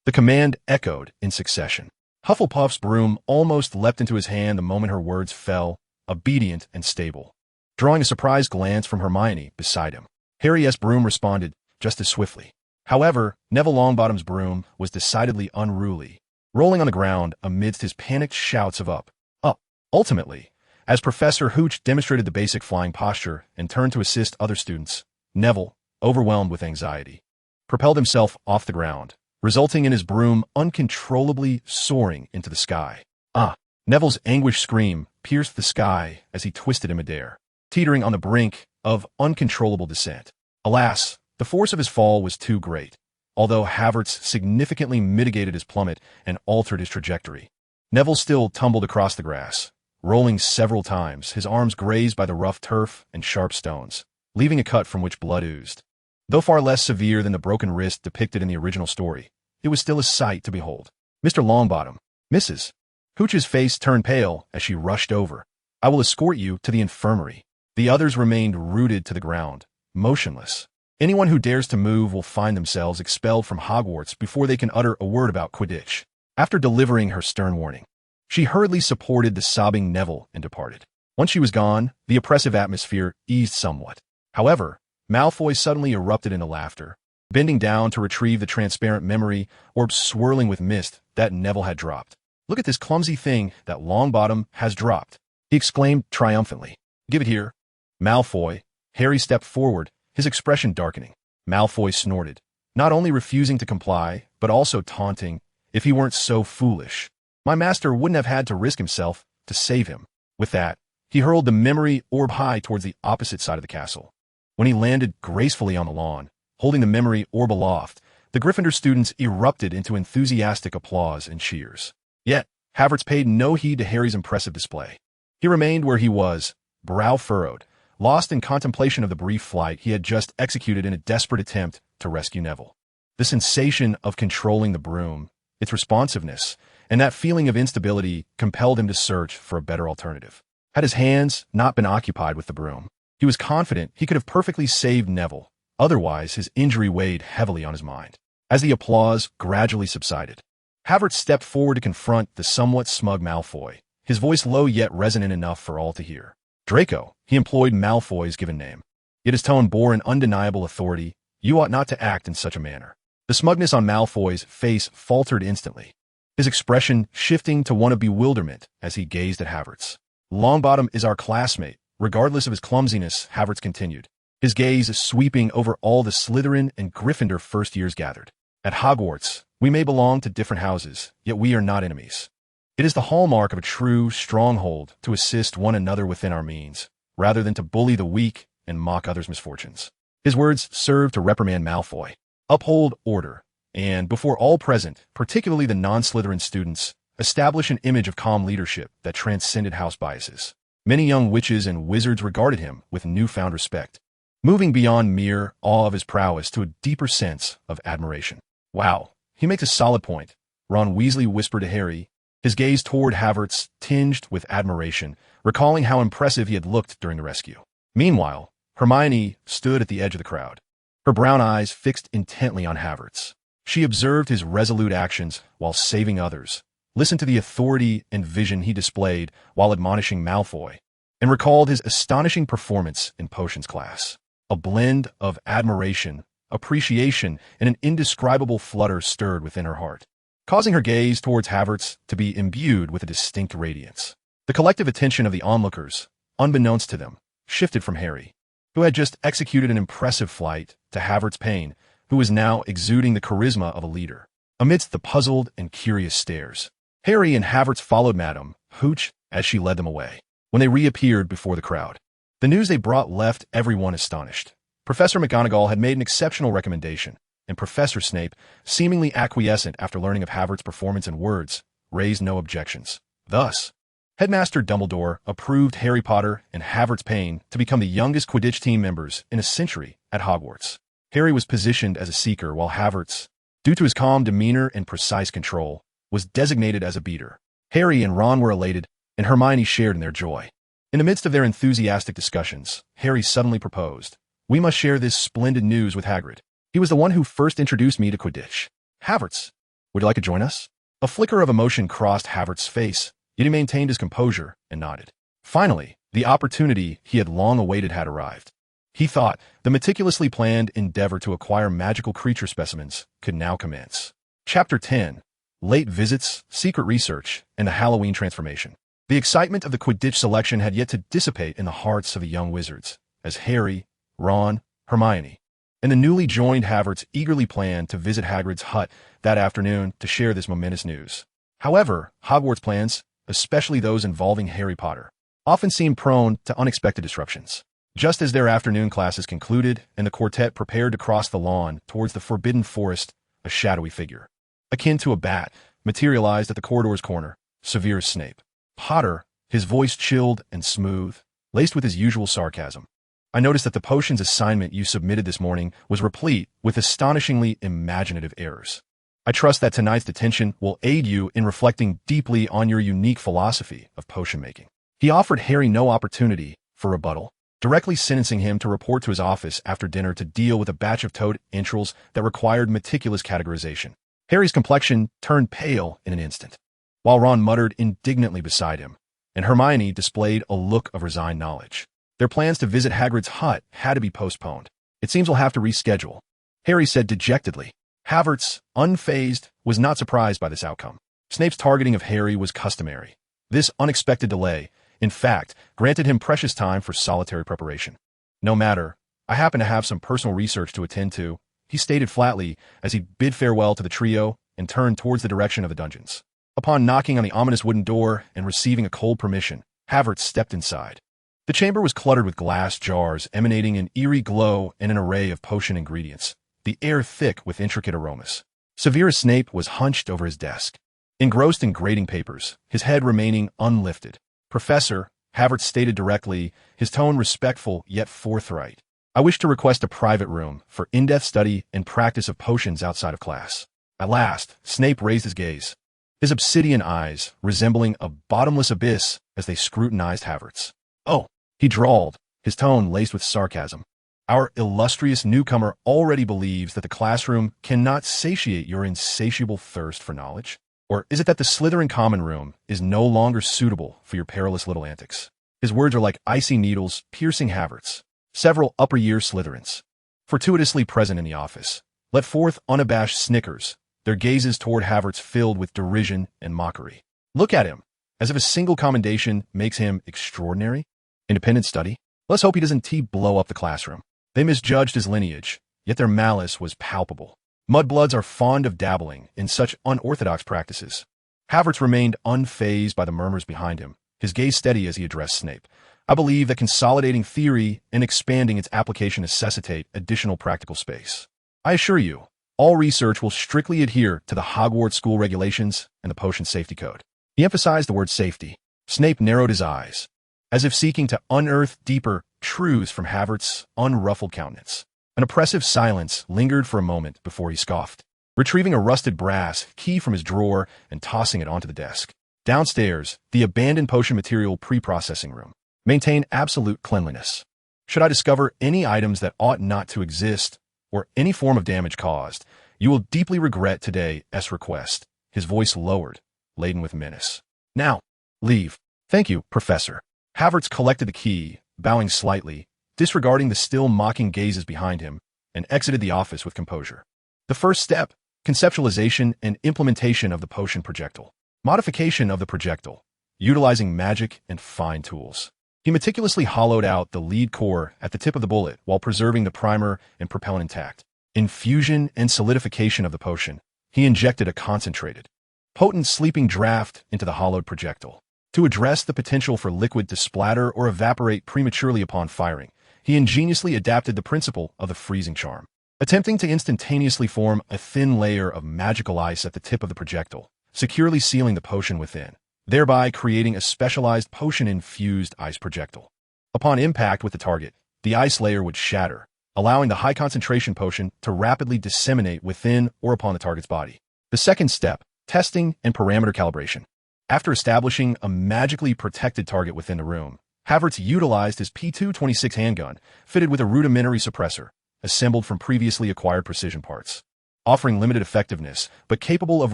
The command echoed in succession. Hufflepuff's broom almost leapt into his hand the moment her words fell, obedient and stable. Drawing a surprised glance from Hermione beside him, Harry's broom responded just as swiftly. However, Neville Longbottom's broom was decidedly unruly, rolling on the ground amidst his panicked shouts of up, up. Ultimately, as Professor Hooch demonstrated the basic flying posture and turned to assist other students, Neville, overwhelmed with anxiety, propelled himself off the ground, resulting in his broom uncontrollably soaring into the sky. Ah! Neville's anguished scream pierced the sky as he twisted in midair, teetering on the brink of uncontrollable descent. Alas, the force of his fall was too great. Although Havertz significantly mitigated his plummet and altered his trajectory, Neville still tumbled across the grass, rolling several times, his arms grazed by the rough turf and sharp stones, leaving a cut from which blood oozed. Though far less severe than the broken wrist depicted in the original story, it was still a sight to behold. Mr. Longbottom, Mrs. Hooch's face turned pale as she rushed over. I will escort you to the infirmary. The others remained rooted to the ground, motionless. Anyone who dares to move will find themselves expelled from Hogwarts before they can utter a word about Quidditch. After delivering her stern warning, she hurriedly supported the sobbing Neville and departed. Once she was gone, the oppressive atmosphere eased somewhat. However, Malfoy suddenly erupted into laughter, bending down to retrieve the transparent memory orb swirling with mist that Neville had dropped. Look at this clumsy thing that Longbottom has dropped, he exclaimed triumphantly. Give it here. Malfoy. Harry stepped forward, his expression darkening. Malfoy snorted, not only refusing to comply, but also taunting, if he weren't so foolish. My master wouldn't have had to risk himself to save him. With that, he hurled the memory orb high towards the opposite side of the castle. When he landed gracefully on the lawn, holding the memory orb aloft, the Gryffindor students erupted into enthusiastic applause and cheers. Yet, Havertz paid no heed to Harry's impressive display. He remained where he was, brow furrowed, lost in contemplation of the brief flight he had just executed in a desperate attempt to rescue Neville. The sensation of controlling the broom, its responsiveness, and that feeling of instability compelled him to search for a better alternative. Had his hands not been occupied with the broom, he was confident he could have perfectly saved Neville. Otherwise, his injury weighed heavily on his mind. As the applause gradually subsided, Havertz stepped forward to confront the somewhat smug Malfoy, his voice low yet resonant enough for all to hear. Draco, he employed Malfoy's given name. Yet his tone bore an undeniable authority. You ought not to act in such a manner. The smugness on Malfoy's face faltered instantly, his expression shifting to one of bewilderment as he gazed at Havertz. Longbottom is our classmate, regardless of his clumsiness, Havertz continued, his gaze sweeping over all the Slytherin and Gryffindor first years gathered. At Hogwarts, we may belong to different houses, yet we are not enemies. It is the hallmark of a true stronghold to assist one another within our means, rather than to bully the weak and mock others' misfortunes. His words served to reprimand Malfoy, uphold order, and, before all present, particularly the non-Slytherin students, establish an image of calm leadership that transcended house biases. Many young witches and wizards regarded him with newfound respect, moving beyond mere awe of his prowess to a deeper sense of admiration. Wow, he makes a solid point, Ron Weasley whispered to Harry, his gaze toward Havertz tinged with admiration, recalling how impressive he had looked during the rescue. Meanwhile, Hermione stood at the edge of the crowd, her brown eyes fixed intently on Havertz. She observed his resolute actions while saving others, listened to the authority and vision he displayed while admonishing Malfoy, and recalled his astonishing performance in potions class. A blend of admiration, appreciation, and an indescribable flutter stirred within her heart, causing her gaze towards Havertz to be imbued with a distinct radiance. The collective attention of the onlookers, unbeknownst to them, shifted from Harry, who had just executed an impressive flight, to Havertz Payne, who was now exuding the charisma of a leader. Amidst the puzzled and curious stares, Harry and Havertz followed Madame Hooch as she led them away. When they reappeared before the crowd, the news they brought left everyone astonished. Professor McGonagall had made an exceptional recommendation, and Professor Snape, seemingly acquiescent after learning of Havertz's performance and words, raised no objections. Thus, Headmaster Dumbledore approved Harry Potter and Havertz Payne to become the youngest Quidditch team members in a century at Hogwarts. Harry was positioned as a seeker, while Havertz, due to his calm demeanor and precise control, was designated as a beater. Harry and Ron were elated, and Hermione shared in their joy. In the midst of their enthusiastic discussions, Harry suddenly proposed, "We must share this splendid news with Hagrid. He was the one who first introduced me to Quidditch." Havertz, Would you like to join us? A flicker of emotion crossed Havertz's face, yet he maintained his composure and nodded. Finally, the opportunity he had long awaited had arrived. He thought the meticulously planned endeavor to acquire magical creature specimens could now commence. Chapter 10. Late Visits, Secret Research, and the Halloween Transformation. The excitement of the Quidditch selection had yet to dissipate in the hearts of the young wizards, as Harry, Ron, Hermione, and the newly joined Havertz eagerly planned to visit Hagrid's hut that afternoon to share this momentous news. However, Hogwarts plans, especially those involving Harry Potter, often seem prone to unexpected disruptions. Just as their afternoon classes concluded and the quartet prepared to cross the lawn towards the Forbidden Forest, a shadowy figure, akin to a bat, materialized at the corridor's corner. Severus Snape. Potter, his voice chilled and smooth, laced with his usual sarcasm. I noticed that the potions assignment you submitted this morning was replete with astonishingly imaginative errors. I trust that tonight's detention will aid you in reflecting deeply on your unique philosophy of potion making. He offered Harry no opportunity for rebuttal, directly sentencing him to report to his office after dinner to deal with a batch of toad entrails that required meticulous categorization. Harry's complexion turned pale in an instant, while Ron muttered indignantly beside him, and Hermione displayed a look of resigned knowledge. Their plans to visit Hagrid's hut had to be postponed. It seems we'll have to reschedule, Harry said dejectedly. Havertz, unfazed, was not surprised by this outcome. Snape's targeting of Harry was customary. This unexpected delay, in fact, granted him precious time for solitary preparation. No matter, I happen to have some personal research to attend to, he stated flatly as he bid farewell to the trio and turned towards the direction of the dungeons. Upon knocking on the ominous wooden door and receiving a cold permission, Havertz stepped inside. The chamber was cluttered with glass jars emanating an eerie glow and an array of potion ingredients, the air thick with intricate aromas. Severus Snape was hunched over his desk, engrossed in grading papers, his head remaining unlifted. Professor, Havertz stated directly, his tone respectful yet forthright. I wish to request a private room for in-depth study and practice of potions outside of class. At last, Snape raised his gaze, his obsidian eyes resembling a bottomless abyss as they scrutinized Havertz. Oh, he drawled, his tone laced with sarcasm. Our illustrious newcomer already believes that the classroom cannot satiate your insatiable thirst for knowledge? Or is it that the Slytherin common room is no longer suitable for your perilous little antics? His words are like icy needles piercing Havertz. Several upper-year Slytherins, fortuitously present in the office, let forth unabashed snickers, their gazes toward Havertz filled with derision and mockery. Look at him, as if a single commendation makes him extraordinary. Independent study? Let's hope he doesn't blow up the classroom. They misjudged his lineage, yet their malice was palpable. Mudbloods are fond of dabbling in such unorthodox practices. Havertz remained unfazed by the murmurs behind him, his gaze steady as he addressed Snape. I believe that consolidating theory and expanding its application necessitate additional practical space. I assure you, all research will strictly adhere to the Hogwarts school regulations and the potion safety code. He emphasized the word safety. Snape narrowed his eyes, as if seeking to unearth deeper truths from Havertz's unruffled countenance. An oppressive silence lingered for a moment before he scoffed, retrieving a rusted brass key from his drawer and tossing it onto the desk. Downstairs, the abandoned potion material pre-processing room maintained absolute cleanliness. Should I discover any items that ought not to exist or any form of damage caused, you will deeply regret today's request. His voice lowered, laden with menace. Now, leave. Thank you, Professor. Havertz collected the key, bowing slightly, disregarding the still mocking gazes behind him, and exited the office with composure. The first step, conceptualization and implementation of the potion projectile. Modification of the projectile, utilizing magic and fine tools. He meticulously hollowed out the lead core at the tip of the bullet while preserving the primer and propellant intact. Infusion and solidification of the potion. He injected a concentrated, potent sleeping draft into the hollowed projectile. To address the potential for liquid to splatter or evaporate prematurely upon firing, he ingeniously adapted the principle of the freezing charm, attempting to instantaneously form a thin layer of magical ice at the tip of the projectile, securely sealing the potion within, thereby creating a specialized potion-infused ice projectile. Upon impact with the target, the ice layer would shatter, allowing the high-concentration potion to rapidly disseminate within or upon the target's body. The second step, testing and parameter calibration. After establishing a magically protected target within the room, Havertz utilized his P226 handgun, fitted with a rudimentary suppressor, assembled from previously acquired precision parts. offering limited effectiveness but capable of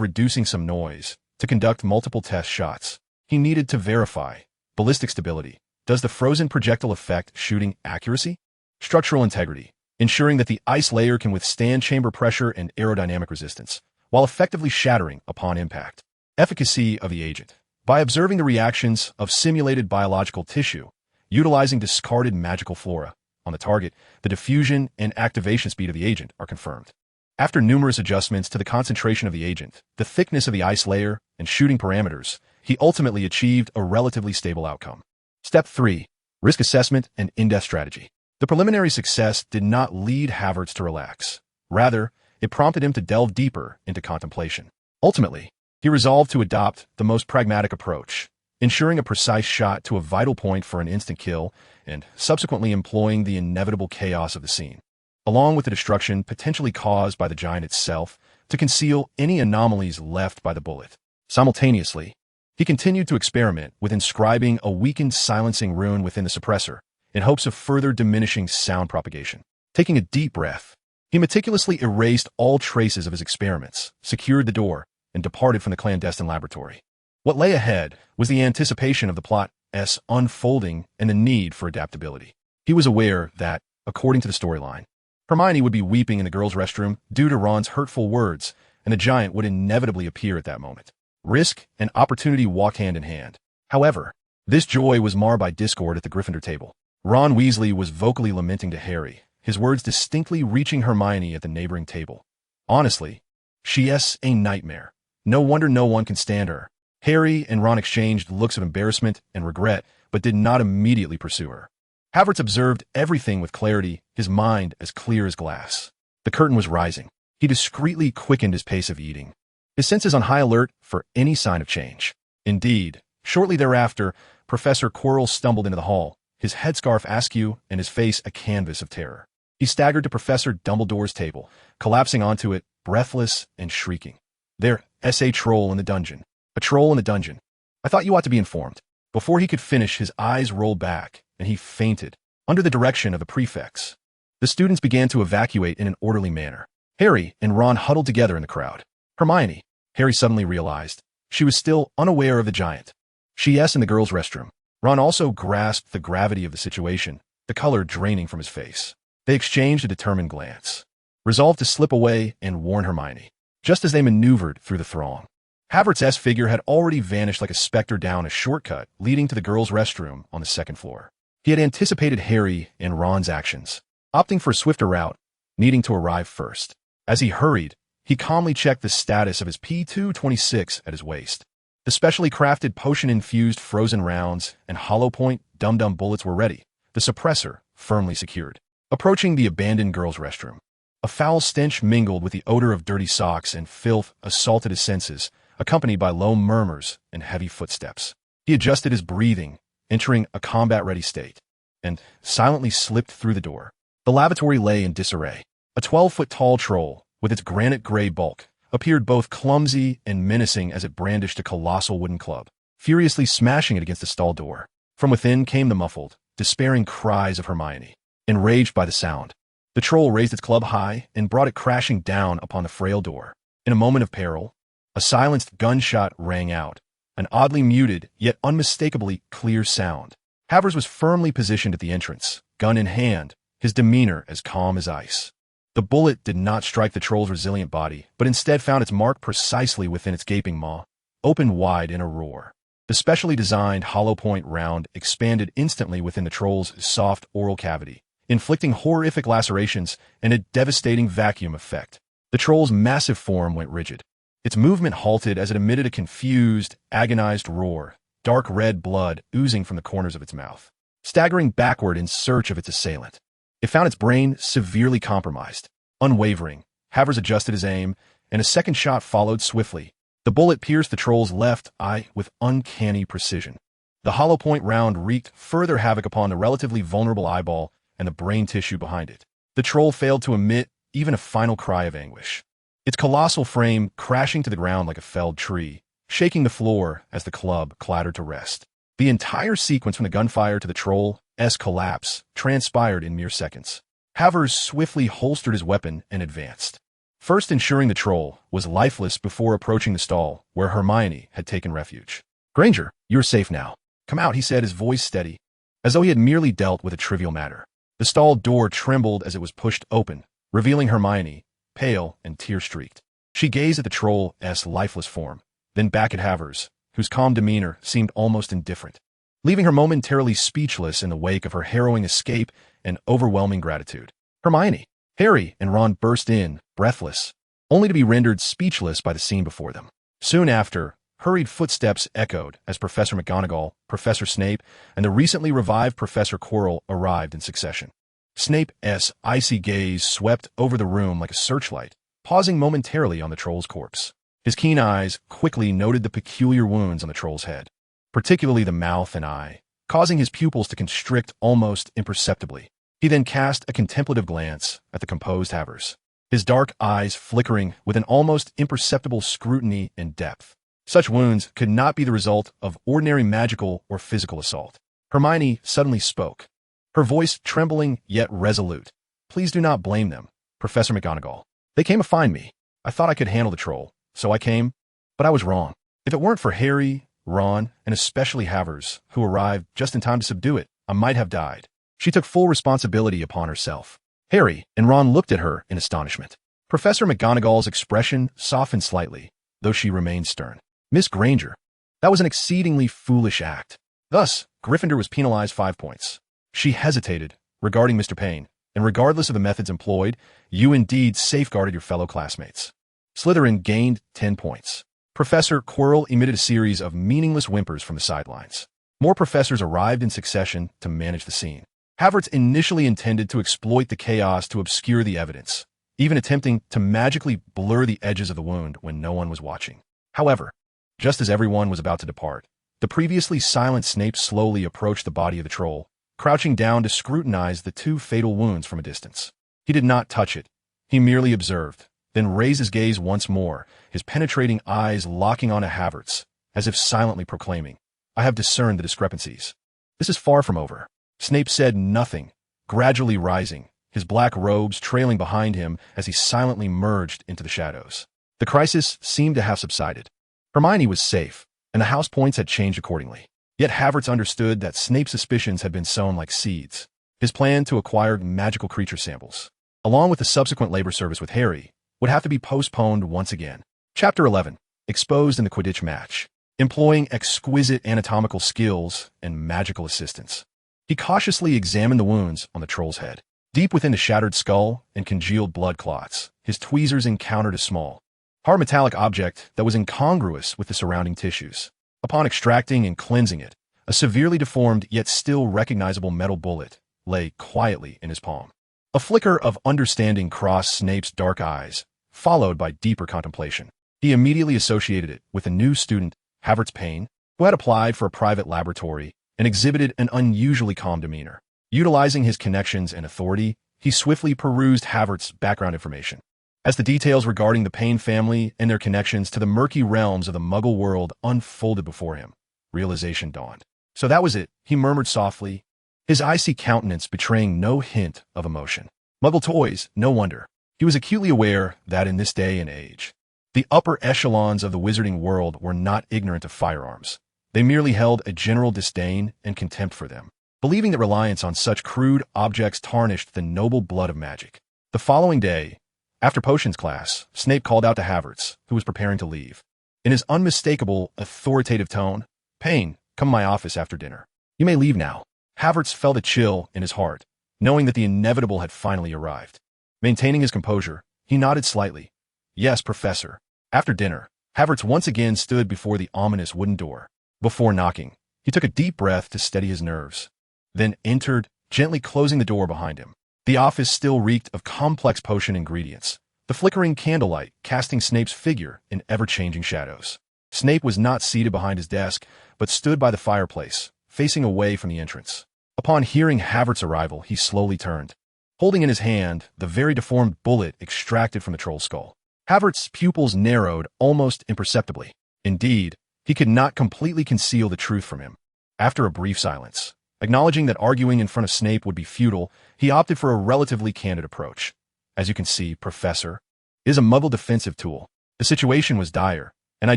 reducing some noise. To conduct multiple test shots, he needed to verify ballistic stability. Does the frozen projectile affect shooting accuracy? Structural integrity, ensuring that the ice layer can withstand chamber pressure and aerodynamic resistance, while effectively shattering upon impact. Efficacy of the agent. By observing the reactions of simulated biological tissue, utilizing discarded magical flora on the target, the diffusion and activation speed of the agent are confirmed. After numerous adjustments to the concentration of the agent, the thickness of the ice layer, and shooting parameters, he ultimately achieved a relatively stable outcome. Step 3. Risk assessment and in-depth strategy. The preliminary success did not lead Havertz to relax. Rather, it prompted him to delve deeper into contemplation. Ultimately, he resolved to adopt the most pragmatic approach, ensuring a precise shot to a vital point for an instant kill and subsequently employing the inevitable chaos of the scene, along with the destruction potentially caused by the giant itself, to conceal any anomalies left by the bullet. Simultaneously, he continued to experiment with inscribing a weakened silencing rune within the suppressor in hopes of further diminishing sound propagation. Taking a deep breath, he meticulously erased all traces of his experiments, secured the door, and departed from the clandestine laboratory. What lay ahead was the anticipation of the plot's unfolding and the need for adaptability. He was aware that, according to the storyline, Hermione would be weeping in the girls' restroom due to Ron's hurtful words, and the giant would inevitably appear at that moment. Risk and opportunity walked hand in hand. However, this joy was marred by discord at the Gryffindor table. Ron Weasley was vocally lamenting to Harry, his words distinctly reaching Hermione at the neighboring table. Honestly, she's a nightmare. No wonder no one can stand her. Harry and Ron exchanged looks of embarrassment and regret, but did not immediately pursue her. Havertz observed everything with clarity, his mind as clear as glass. The curtain was rising. He discreetly quickened his pace of eating, his senses on high alert for any sign of change. Indeed, shortly thereafter, Professor Quirrell stumbled into the hall, his headscarf askew and his face a canvas of terror. He staggered to Professor Dumbledore's table, collapsing onto it, breathless and shrieking. There's a troll in the dungeon. A troll in the dungeon. I thought you ought to be informed. Before he could finish, his eyes rolled back, and he fainted, under the direction of the prefects. The students began to evacuate in an orderly manner. Harry and Ron huddled together in the crowd. Hermione, Harry suddenly realized. She was still unaware of the giant. She's in the girls' restroom. Ron also grasped the gravity of the situation, the color draining from his face. They exchanged a determined glance, resolved to slip away and warn Hermione. Just as they maneuvered through the throng, Havertz's figure had already vanished like a specter down a shortcut leading to the girls' restroom on the second floor. He had anticipated Harry and Ron's actions, opting for a swifter route, needing to arrive first. As he hurried, he calmly checked the status of his P226 at his waist. The specially crafted potion-infused frozen rounds and hollow-point dum-dum bullets were ready, the suppressor firmly secured. Approaching the abandoned girls' restroom, a foul stench mingled with the odor of dirty socks and filth assaulted his senses, accompanied by low murmurs and heavy footsteps. He adjusted his breathing, entering a combat-ready state, and silently slipped through the door. The lavatory lay in disarray. A 12-foot-tall troll, with its granite gray bulk, appeared both clumsy and menacing as it brandished a colossal wooden club, furiously smashing it against the stall door. From within came the muffled, despairing cries of Hermione. Enraged by the sound, the troll raised its club high and brought it crashing down upon the frail door. In a moment of peril, a silenced gunshot rang out, an oddly muted yet unmistakably clear sound. Havertz was firmly positioned at the entrance, gun in hand, his demeanor as calm as ice. The bullet did not strike the troll's resilient body, but instead found its mark precisely within its gaping maw, opened wide in a roar. The specially designed hollow-point round expanded instantly within the troll's soft oral cavity, inflicting horrific lacerations and a devastating vacuum effect. The troll's massive form went rigid. Its movement halted as it emitted a confused, agonized roar, dark red blood oozing from the corners of its mouth. Staggering backward in search of its assailant, it found its brain severely compromised. Unwavering, Havertz adjusted his aim, and a second shot followed swiftly. The bullet pierced the troll's left eye with uncanny precision. The hollow-point round wreaked further havoc upon the relatively vulnerable eyeball and the brain tissue behind it. The troll failed to emit even a final cry of anguish, its colossal frame crashing to the ground like a felled tree, shaking the floor as the club clattered to rest. The entire sequence from the gunfire to the troll's collapse transpired in mere seconds. Havertz swiftly holstered his weapon and advanced. first ensuring the troll was lifeless before approaching the stall where Hermione had taken refuge. "Granger, you're safe now. Come out," he said, his voice steady, as though he had merely dealt with a trivial matter. The stall door trembled as it was pushed open, revealing Hermione, pale and tear-streaked. She gazed at the troll's lifeless form, then back at Havertz, whose calm demeanor seemed almost indifferent, leaving her momentarily speechless in the wake of her harrowing escape and overwhelming gratitude. "Hermione!" Harry and Ron burst in, breathless, only to be rendered speechless by the scene before them. Soon after, hurried footsteps echoed as Professor McGonagall, Professor Snape, and the recently revived Professor Quirrell arrived in succession. Snape's icy gaze swept over the room like a searchlight, pausing momentarily on the troll's corpse. His keen eyes quickly noted the peculiar wounds on the troll's head, particularly the mouth and eye, causing his pupils to constrict almost imperceptibly. He then cast a contemplative glance at the composed Havertz, his dark eyes flickering with an almost imperceptible scrutiny and depth. Such wounds could not be the result of ordinary magical or physical assault. Hermione suddenly spoke, her voice trembling yet resolute. "Please do not blame them, Professor McGonagall. They came to find me. I thought I could handle the troll, so I came, but I was wrong. If it weren't for Harry, Ron, and especially Havertz, who arrived just in time to subdue it, I might have died." She took full responsibility upon herself. Harry and Ron looked at her in astonishment. Professor McGonagall's expression softened slightly, though she remained stern. "Miss Granger, that was an exceedingly foolish act. Thus, Gryffindor was penalized 5 points. She hesitated, regarding Mr. Payne, and regardless of the methods employed, you indeed safeguarded your fellow classmates. Slytherin gained 10 points. Professor Quirrell emitted a series of meaningless whimpers from the sidelines. More professors arrived in succession to manage the scene. Havertz initially intended to exploit the chaos to obscure the evidence, even attempting to magically blur the edges of the wound when no one was watching. However, just as everyone was about to depart, the previously silent Snape slowly approached the body of the troll, crouching down to scrutinize the 2 fatal wounds from a distance. He did not touch it. He merely observed, then raised his gaze once more, his penetrating eyes locking on a Havertz, as if silently proclaiming, "I have discerned the discrepancies. This is far from over." Snape said nothing, gradually rising, his black robes trailing behind him as he silently merged into the shadows. The crisis seemed to have subsided. Hermione was safe, and the house points had changed accordingly. Yet Havertz understood that Snape's suspicions had been sown like seeds. His plan to acquire magical creature samples, along with the subsequent labor service with Harry, would have to be postponed once again. Chapter 11. Exposed in the Quidditch match. Employing exquisite anatomical skills and magical assistance, he cautiously examined the wounds on the troll's head. Deep within the shattered skull and congealed blood clots, his tweezers encountered a small, hard metallic object that was incongruous with the surrounding tissues. Upon extracting and cleansing it, a severely deformed yet still recognizable metal bullet lay quietly in his palm. A flicker of understanding crossed Snape's dark eyes, followed by deeper contemplation. He immediately associated it with a new student, Havertz Payne, who had applied for a private laboratory and exhibited an unusually calm demeanor. Utilizing his connections and authority, he swiftly perused Havertz's background information. As the details regarding the Payne family and their connections to the murky realms of the Muggle world unfolded before him, realization dawned. So that was it, he murmured softly, his icy countenance betraying no hint of emotion. Muggle toys, no wonder. He was acutely aware that in this day and age, the upper echelons of the wizarding world were not ignorant of firearms. They merely held a general disdain and contempt for them, believing that reliance on such crude objects tarnished the noble blood of magic. The following day, after potions class, Snape called out to Havertz, who was preparing to leave. In his unmistakable, authoritative tone, "Payne, come to my office after dinner. You may leave now." Havertz felt a chill in his heart, knowing that the inevitable had finally arrived. Maintaining his composure, he nodded slightly. "Yes, Professor." After dinner, Havertz once again stood before the ominous wooden door. Before knocking, he took a deep breath to steady his nerves, then entered, gently closing the door behind him. The office still reeked of complex potion ingredients, the flickering candlelight casting Snape's figure in ever-changing shadows. Snape was not seated behind his desk, but stood by the fireplace, facing away from the entrance. Upon hearing Havertz's arrival, he slowly turned, holding in his hand the very deformed bullet extracted from the troll's skull. Havertz's pupils narrowed almost imperceptibly. Indeed, he could not completely conceal the truth from him. After a brief silence, acknowledging that arguing in front of Snape would be futile, he opted for a relatively candid approach. "As you can see, Professor, It is a muggle defensive tool. The situation was dire, and I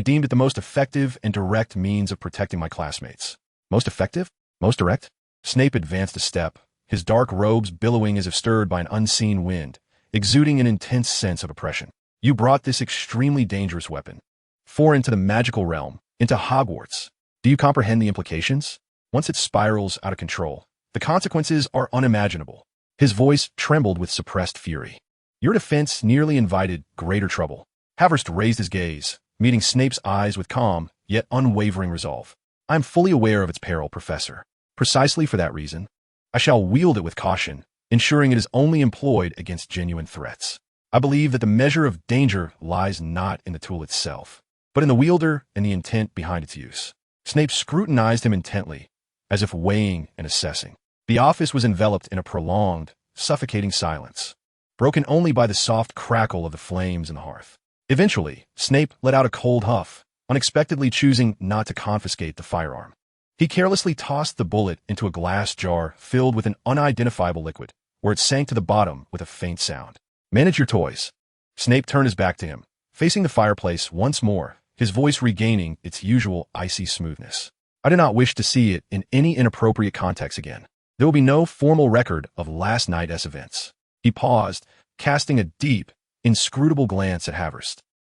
deemed it the most effective and direct means of protecting my classmates. Most effective? Most direct? Snape advanced a step, his dark robes billowing as if stirred by an unseen wind, exuding an intense sense of oppression. You brought this extremely dangerous weapon into the magical realm, into Hogwarts. Do you comprehend the implications? Once it spirals out of control, the consequences are unimaginable. His voice trembled with suppressed fury. Your defense nearly invited greater trouble. Havertz raised his gaze, meeting Snape's eyes with calm, yet unwavering resolve. I am fully aware of its peril, Professor. Precisely for that reason, I shall wield it with caution, ensuring it is only employed against genuine threats. I believe that the measure of danger lies not in the tool itself, but in the wielder and the intent behind its use. Snape scrutinized him intently, as if weighing and assessing. The office was enveloped in a prolonged, suffocating silence, broken only by the soft crackle of the flames in the hearth. Eventually, Snape let out a cold huff, unexpectedly choosing not to confiscate the firearm. He carelessly tossed the bullet into a glass jar filled with an unidentifiable liquid, where it sank to the bottom with a faint sound. Manage your toys. Snape turned his back to him, facing the fireplace once more, his voice regaining its usual icy smoothness. I do not wish to see it in any inappropriate context again. There will be no formal record of last night's events. He paused, casting a deep, inscrutable glance at Havertz,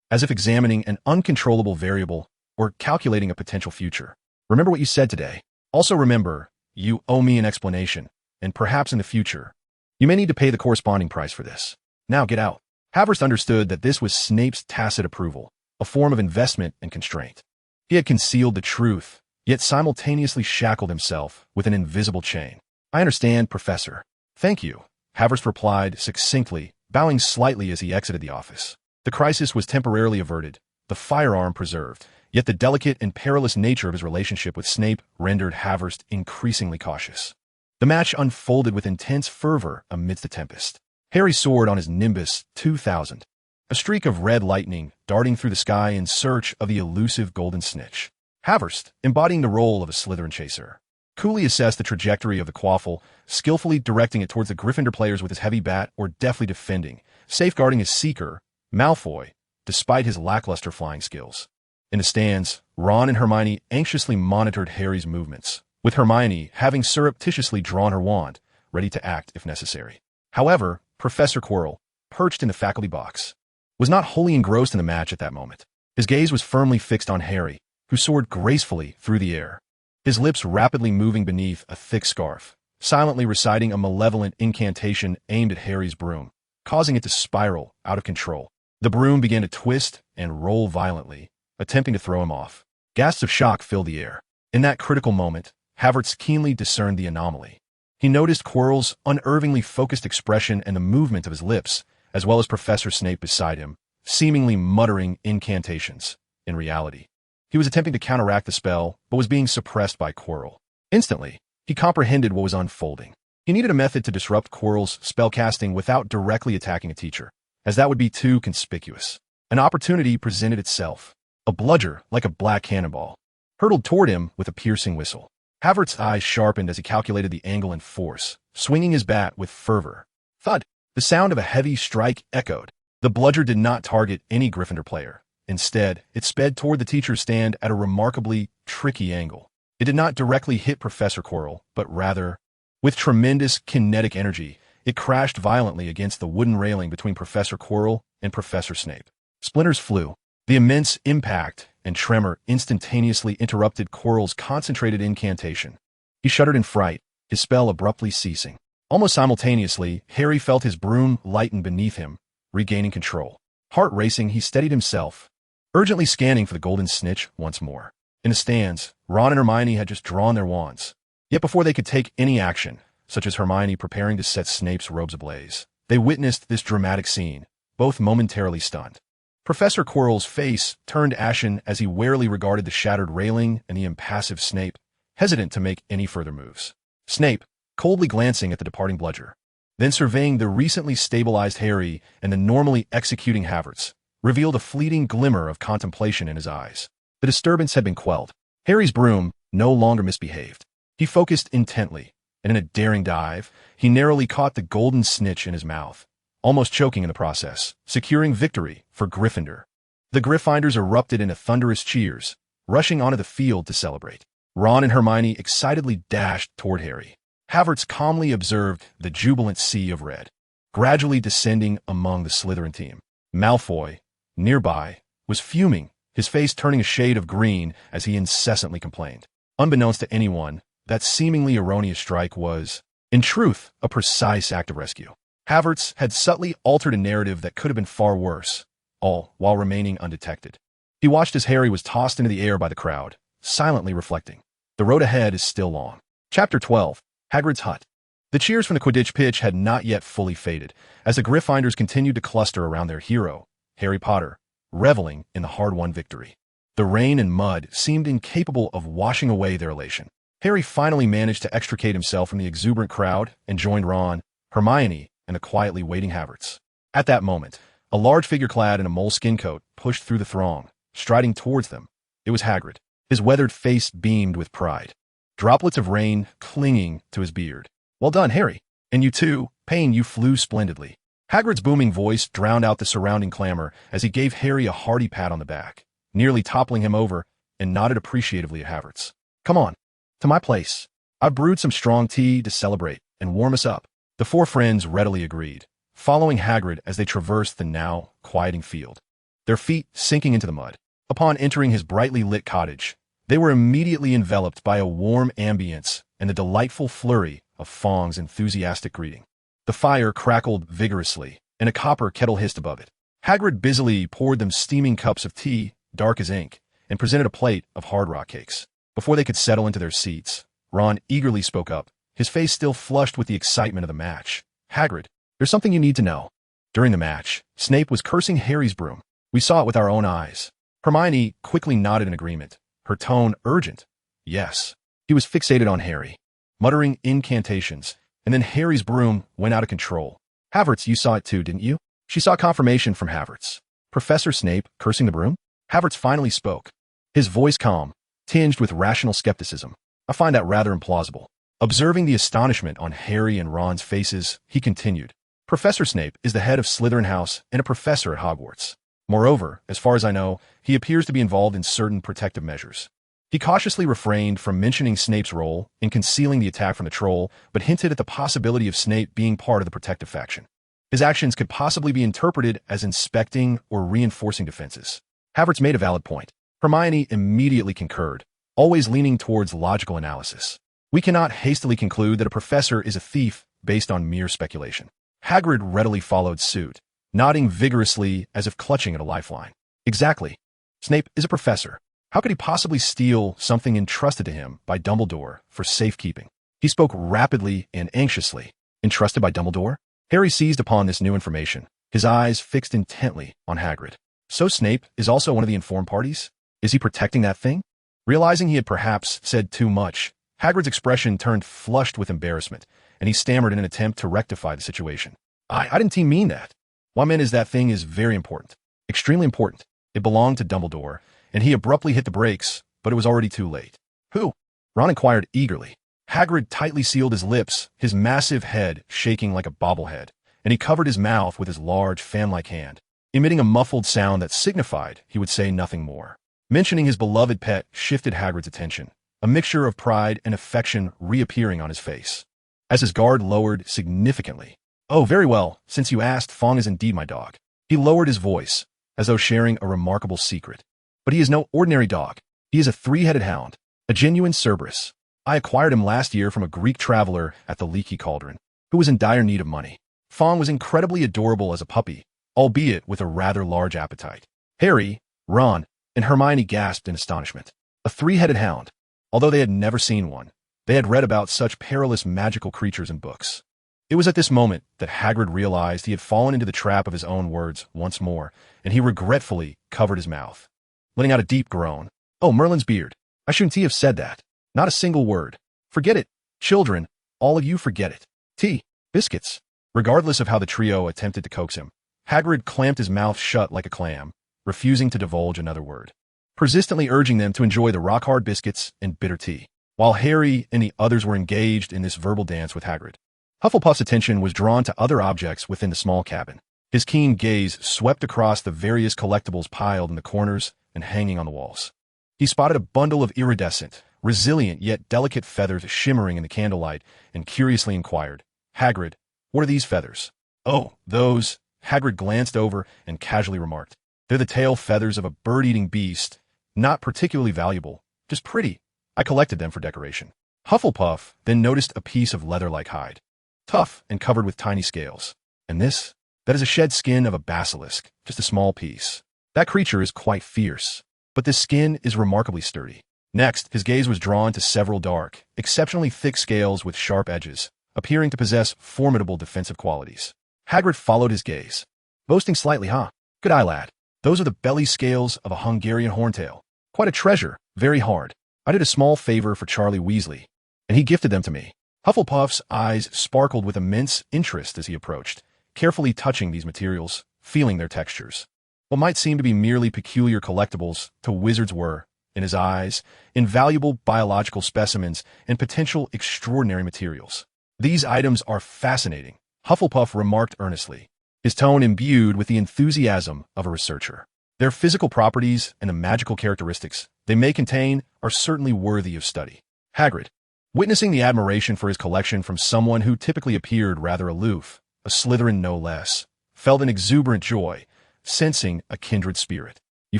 as if examining an uncontrollable variable or calculating a potential future. Remember what you said today. Also remember, you owe me an explanation, and perhaps in the future, you may need to pay the corresponding price for this. Now get out. Havertz understood that this was Snape's tacit approval, a form of investment and constraint. He had concealed the truth, yet simultaneously shackled himself with an invisible chain. I understand, Professor. Thank you, Havertz replied succinctly, bowing slightly as he exited the office. The crisis was temporarily averted, the firearm preserved, yet the delicate and perilous nature of his relationship with Snape rendered Havertz increasingly cautious. The match unfolded with intense fervor amidst the tempest. Harry soared on his Nimbus 2000, a streak of red lightning darting through the sky in search of the elusive golden snitch. Havertz, embodying the role of a Slytherin chaser, coolly assessed the trajectory of the quaffle, skillfully directing it towards the Gryffindor players with his heavy bat or deftly defending, safeguarding his seeker, Malfoy, despite his lackluster flying skills. In the stands, Ron and Hermione anxiously monitored Harry's movements, with Hermione having surreptitiously drawn her wand, ready to act if necessary. However, Professor Quirrell, perched in the faculty box, was not wholly engrossed in the match at that moment. His gaze was firmly fixed on Harry, who soared gracefully through the air, his lips rapidly moving beneath a thick scarf, silently reciting a malevolent incantation aimed at Harry's broom, causing it to spiral out of control. The broom began to twist and roll violently, attempting to throw him off. Gasps of shock filled the air. In that critical moment, Havertz keenly discerned the anomaly. He noticed Quirrell's unervingly focused expression and the movement of his lips, as well as Professor Snape beside him, seemingly muttering incantations. In reality, he was attempting to counteract the spell, but was being suppressed by Quirrell. Instantly, he comprehended what was unfolding. He needed a method to disrupt Quirrell's spellcasting without directly attacking a teacher, as that would be too conspicuous. An opportunity presented itself. A bludger, like a black cannonball, hurtled toward him with a piercing whistle. Havertz's eyes sharpened as he calculated the angle and force, swinging his bat with fervor. Thud! The sound of a heavy strike echoed. The bludger did not target any Gryffindor player. Instead, it sped toward the teacher's stand at a remarkably tricky angle. It did not directly hit Professor Quirrell, but rather, with tremendous kinetic energy, it crashed violently against the wooden railing between Professor Quirrell and Professor Snape. Splinters flew. The immense impact and tremor instantaneously interrupted Quirrell's concentrated incantation. He shuddered in fright, his spell abruptly ceasing. Almost simultaneously, Harry felt his broom lighten beneath him, regaining control. Heart racing, he steadied himself, urgently scanning for the golden snitch once more. In the stands, Ron and Hermione had just drawn their wands. Yet before they could take any action, such as Hermione preparing to set Snape's robes ablaze, they witnessed this dramatic scene, both momentarily stunned. Professor Quirrell's face turned ashen as he warily regarded the shattered railing and the impassive Snape, hesitant to make any further moves. Snape, coldly glancing at the departing bludger, then surveying the recently stabilized Harry and the normally executing Havertz, revealed a fleeting glimmer of contemplation in his eyes. The disturbance had been quelled. Harry's broom no longer misbehaved. He focused intently, and in a daring dive, he narrowly caught the golden snitch in his mouth, almost choking in the process, securing victory for Gryffindor. The Gryffindors erupted into thunderous cheers, rushing onto the field to celebrate. Ron and Hermione excitedly dashed toward Harry. Havertz calmly observed the jubilant sea of red, gradually descending among the Slytherin team. Malfoy, nearby, was fuming, his face turning a shade of green as he incessantly complained. Unbeknownst to anyone, that seemingly erroneous strike was, in truth, a precise act of rescue. Havertz had subtly altered a narrative that could have been far worse, all while remaining undetected. He watched as Harry was tossed into the air by the crowd, silently reflecting. The road ahead is still long. Chapter 12. Hagrid's Hut. The cheers from the Quidditch pitch had not yet fully faded, as the Gryffindors continued to cluster around their hero, Harry Potter, reveling in the hard-won victory. The rain and mud seemed incapable of washing away their elation. Harry finally managed to extricate himself from the exuberant crowd and joined Ron, Hermione, and the quietly waiting Havertz. At that moment, a large figure clad in a moleskin coat pushed through the throng, striding towards them. It was Hagrid. His weathered face beamed with pride, droplets of rain clinging to his beard. "Well done, Harry. And you too, Payne, you flew splendidly." Hagrid's booming voice drowned out the surrounding clamor as he gave Harry a hearty pat on the back, nearly toppling him over, and nodded appreciatively at Havertz. "Come on, to my place. I've brewed some strong tea to celebrate and warm us up." The four friends readily agreed, following Hagrid as they traversed the now quieting field, their feet sinking into the mud. Upon entering his brightly lit cottage, they were immediately enveloped by a warm ambience and the delightful flurry of Fong's enthusiastic greeting. The fire crackled vigorously, and a copper kettle hissed above it. Hagrid busily poured them steaming cups of tea, dark as ink, and presented a plate of hard rock cakes. Before they could settle into their seats, Ron eagerly spoke up, his face still flushed with the excitement of the match. "Hagrid, there's something you need to know." During the match, Snape was cursing Harry's broom. "We saw it with our own eyes." Hermione quickly nodded in agreement, her tone urgent. "Yes." He was fixated on Harry, muttering incantations, and then Harry's broom went out of control. "Havertz, you saw it too, didn't you?" She saw confirmation from Havertz. "Professor Snape cursing the broom?" Havertz finally spoke, his voice calm, tinged with rational skepticism. "I find that rather implausible." Observing the astonishment on Harry and Ron's faces, he continued. "Professor Snape is the head of Slytherin House and a professor at Hogwarts. Moreover, as far as I know, he appears to be involved in certain protective measures." He cautiously refrained from mentioning Snape's role in concealing the attack from the troll, but hinted at the possibility of Snape being part of the protective faction. His actions could possibly be interpreted as inspecting or reinforcing defenses. Havertz made a valid point. Hermione immediately concurred, always leaning towards logical analysis. "We cannot hastily conclude that a professor is a thief based on mere speculation." Hagrid readily followed suit, nodding vigorously as if clutching at a lifeline. "Exactly. Snape is a professor. How could he possibly steal something entrusted to him by Dumbledore for safekeeping?" He spoke rapidly and anxiously. "Entrusted by Dumbledore?" Harry seized upon this new information, his eyes fixed intently on Hagrid. "So Snape is also one of the informed parties? Is he protecting that thing?" Realizing he had perhaps said too much, Hagrid's expression turned flushed with embarrassment, and he stammered in an attempt to rectify the situation. I didn't mean that. What I meant is that thing is very important. Extremely important. It belonged to Dumbledore, and he abruptly hit the brakes, but it was already too late." "Who?" Ron inquired eagerly. Hagrid tightly sealed his lips, his massive head shaking like a bobblehead, and he covered his mouth with his large fan-like hand, emitting a muffled sound that signified he would say nothing more. Mentioning his beloved pet shifted Hagrid's attention, a mixture of pride and affection reappearing on his face, as his guard lowered significantly. "Oh, very well, since you asked, Fong is indeed my dog." He lowered his voice, as though sharing a remarkable secret. "But he is no ordinary dog. He is a three-headed hound, a genuine Cerberus. I acquired him last year from a Greek traveler at the Leaky Cauldron, who was in dire need of money. Fong was incredibly adorable as a puppy, albeit with a rather large appetite." Harry, Ron, and Hermione gasped in astonishment. A three-headed hound. Although they had never seen one, they had read about such perilous magical creatures in books. It was at this moment that Hagrid realized he had fallen into the trap of his own words once more, and he regretfully covered his mouth, letting out a deep groan. "Oh, Merlin's beard. I shouldn't have said that. Not a single word. Forget it. Children, all of you forget it. Tea. Biscuits." Regardless of how the trio attempted to coax him, Hagrid clamped his mouth shut like a clam, refusing to divulge another word, persistently urging them to enjoy the rock-hard biscuits and bitter tea, while Harry and the others were engaged in this verbal dance with Hagrid. Hufflepuff's attention was drawn to other objects within the small cabin. His keen gaze swept across the various collectibles piled in the corners and hanging on the walls. He spotted a bundle of iridescent, resilient yet delicate feathers shimmering in the candlelight and curiously inquired, "Hagrid, what are these feathers?" "Oh, those," Hagrid glanced over and casually remarked. "They're the tail feathers of a bird-eating beast. Not particularly valuable, just pretty. I collected them for decoration." Hufflepuff then noticed a piece of leather-like hide, tough and covered with tiny scales. "And this? That is a shed skin of a basilisk, just a small piece. That creature is quite fierce, but this skin is remarkably sturdy." Next, his gaze was drawn to several dark, exceptionally thick scales with sharp edges, appearing to possess formidable defensive qualities. Hagrid followed his gaze. "Boasting slightly, huh? Good eye, lad. Those are the belly scales of a Hungarian horntail. Quite a treasure, very hard. I did a small favor for Charlie Weasley, and he gifted them to me." Hufflepuff's eyes sparkled with immense interest as he approached, carefully touching these materials, feeling their textures. What might seem to be merely peculiar collectibles to wizards were, in his eyes, invaluable biological specimens and potential extraordinary materials. "These items are fascinating," Hufflepuff remarked earnestly, his tone imbued with the enthusiasm of a researcher. "Their physical properties and the magical characteristics they may contain are certainly worthy of study." Hagrid, witnessing the admiration for his collection from someone who typically appeared rather aloof, a Slytherin no less, felt an exuberant joy, sensing a kindred spirit. "You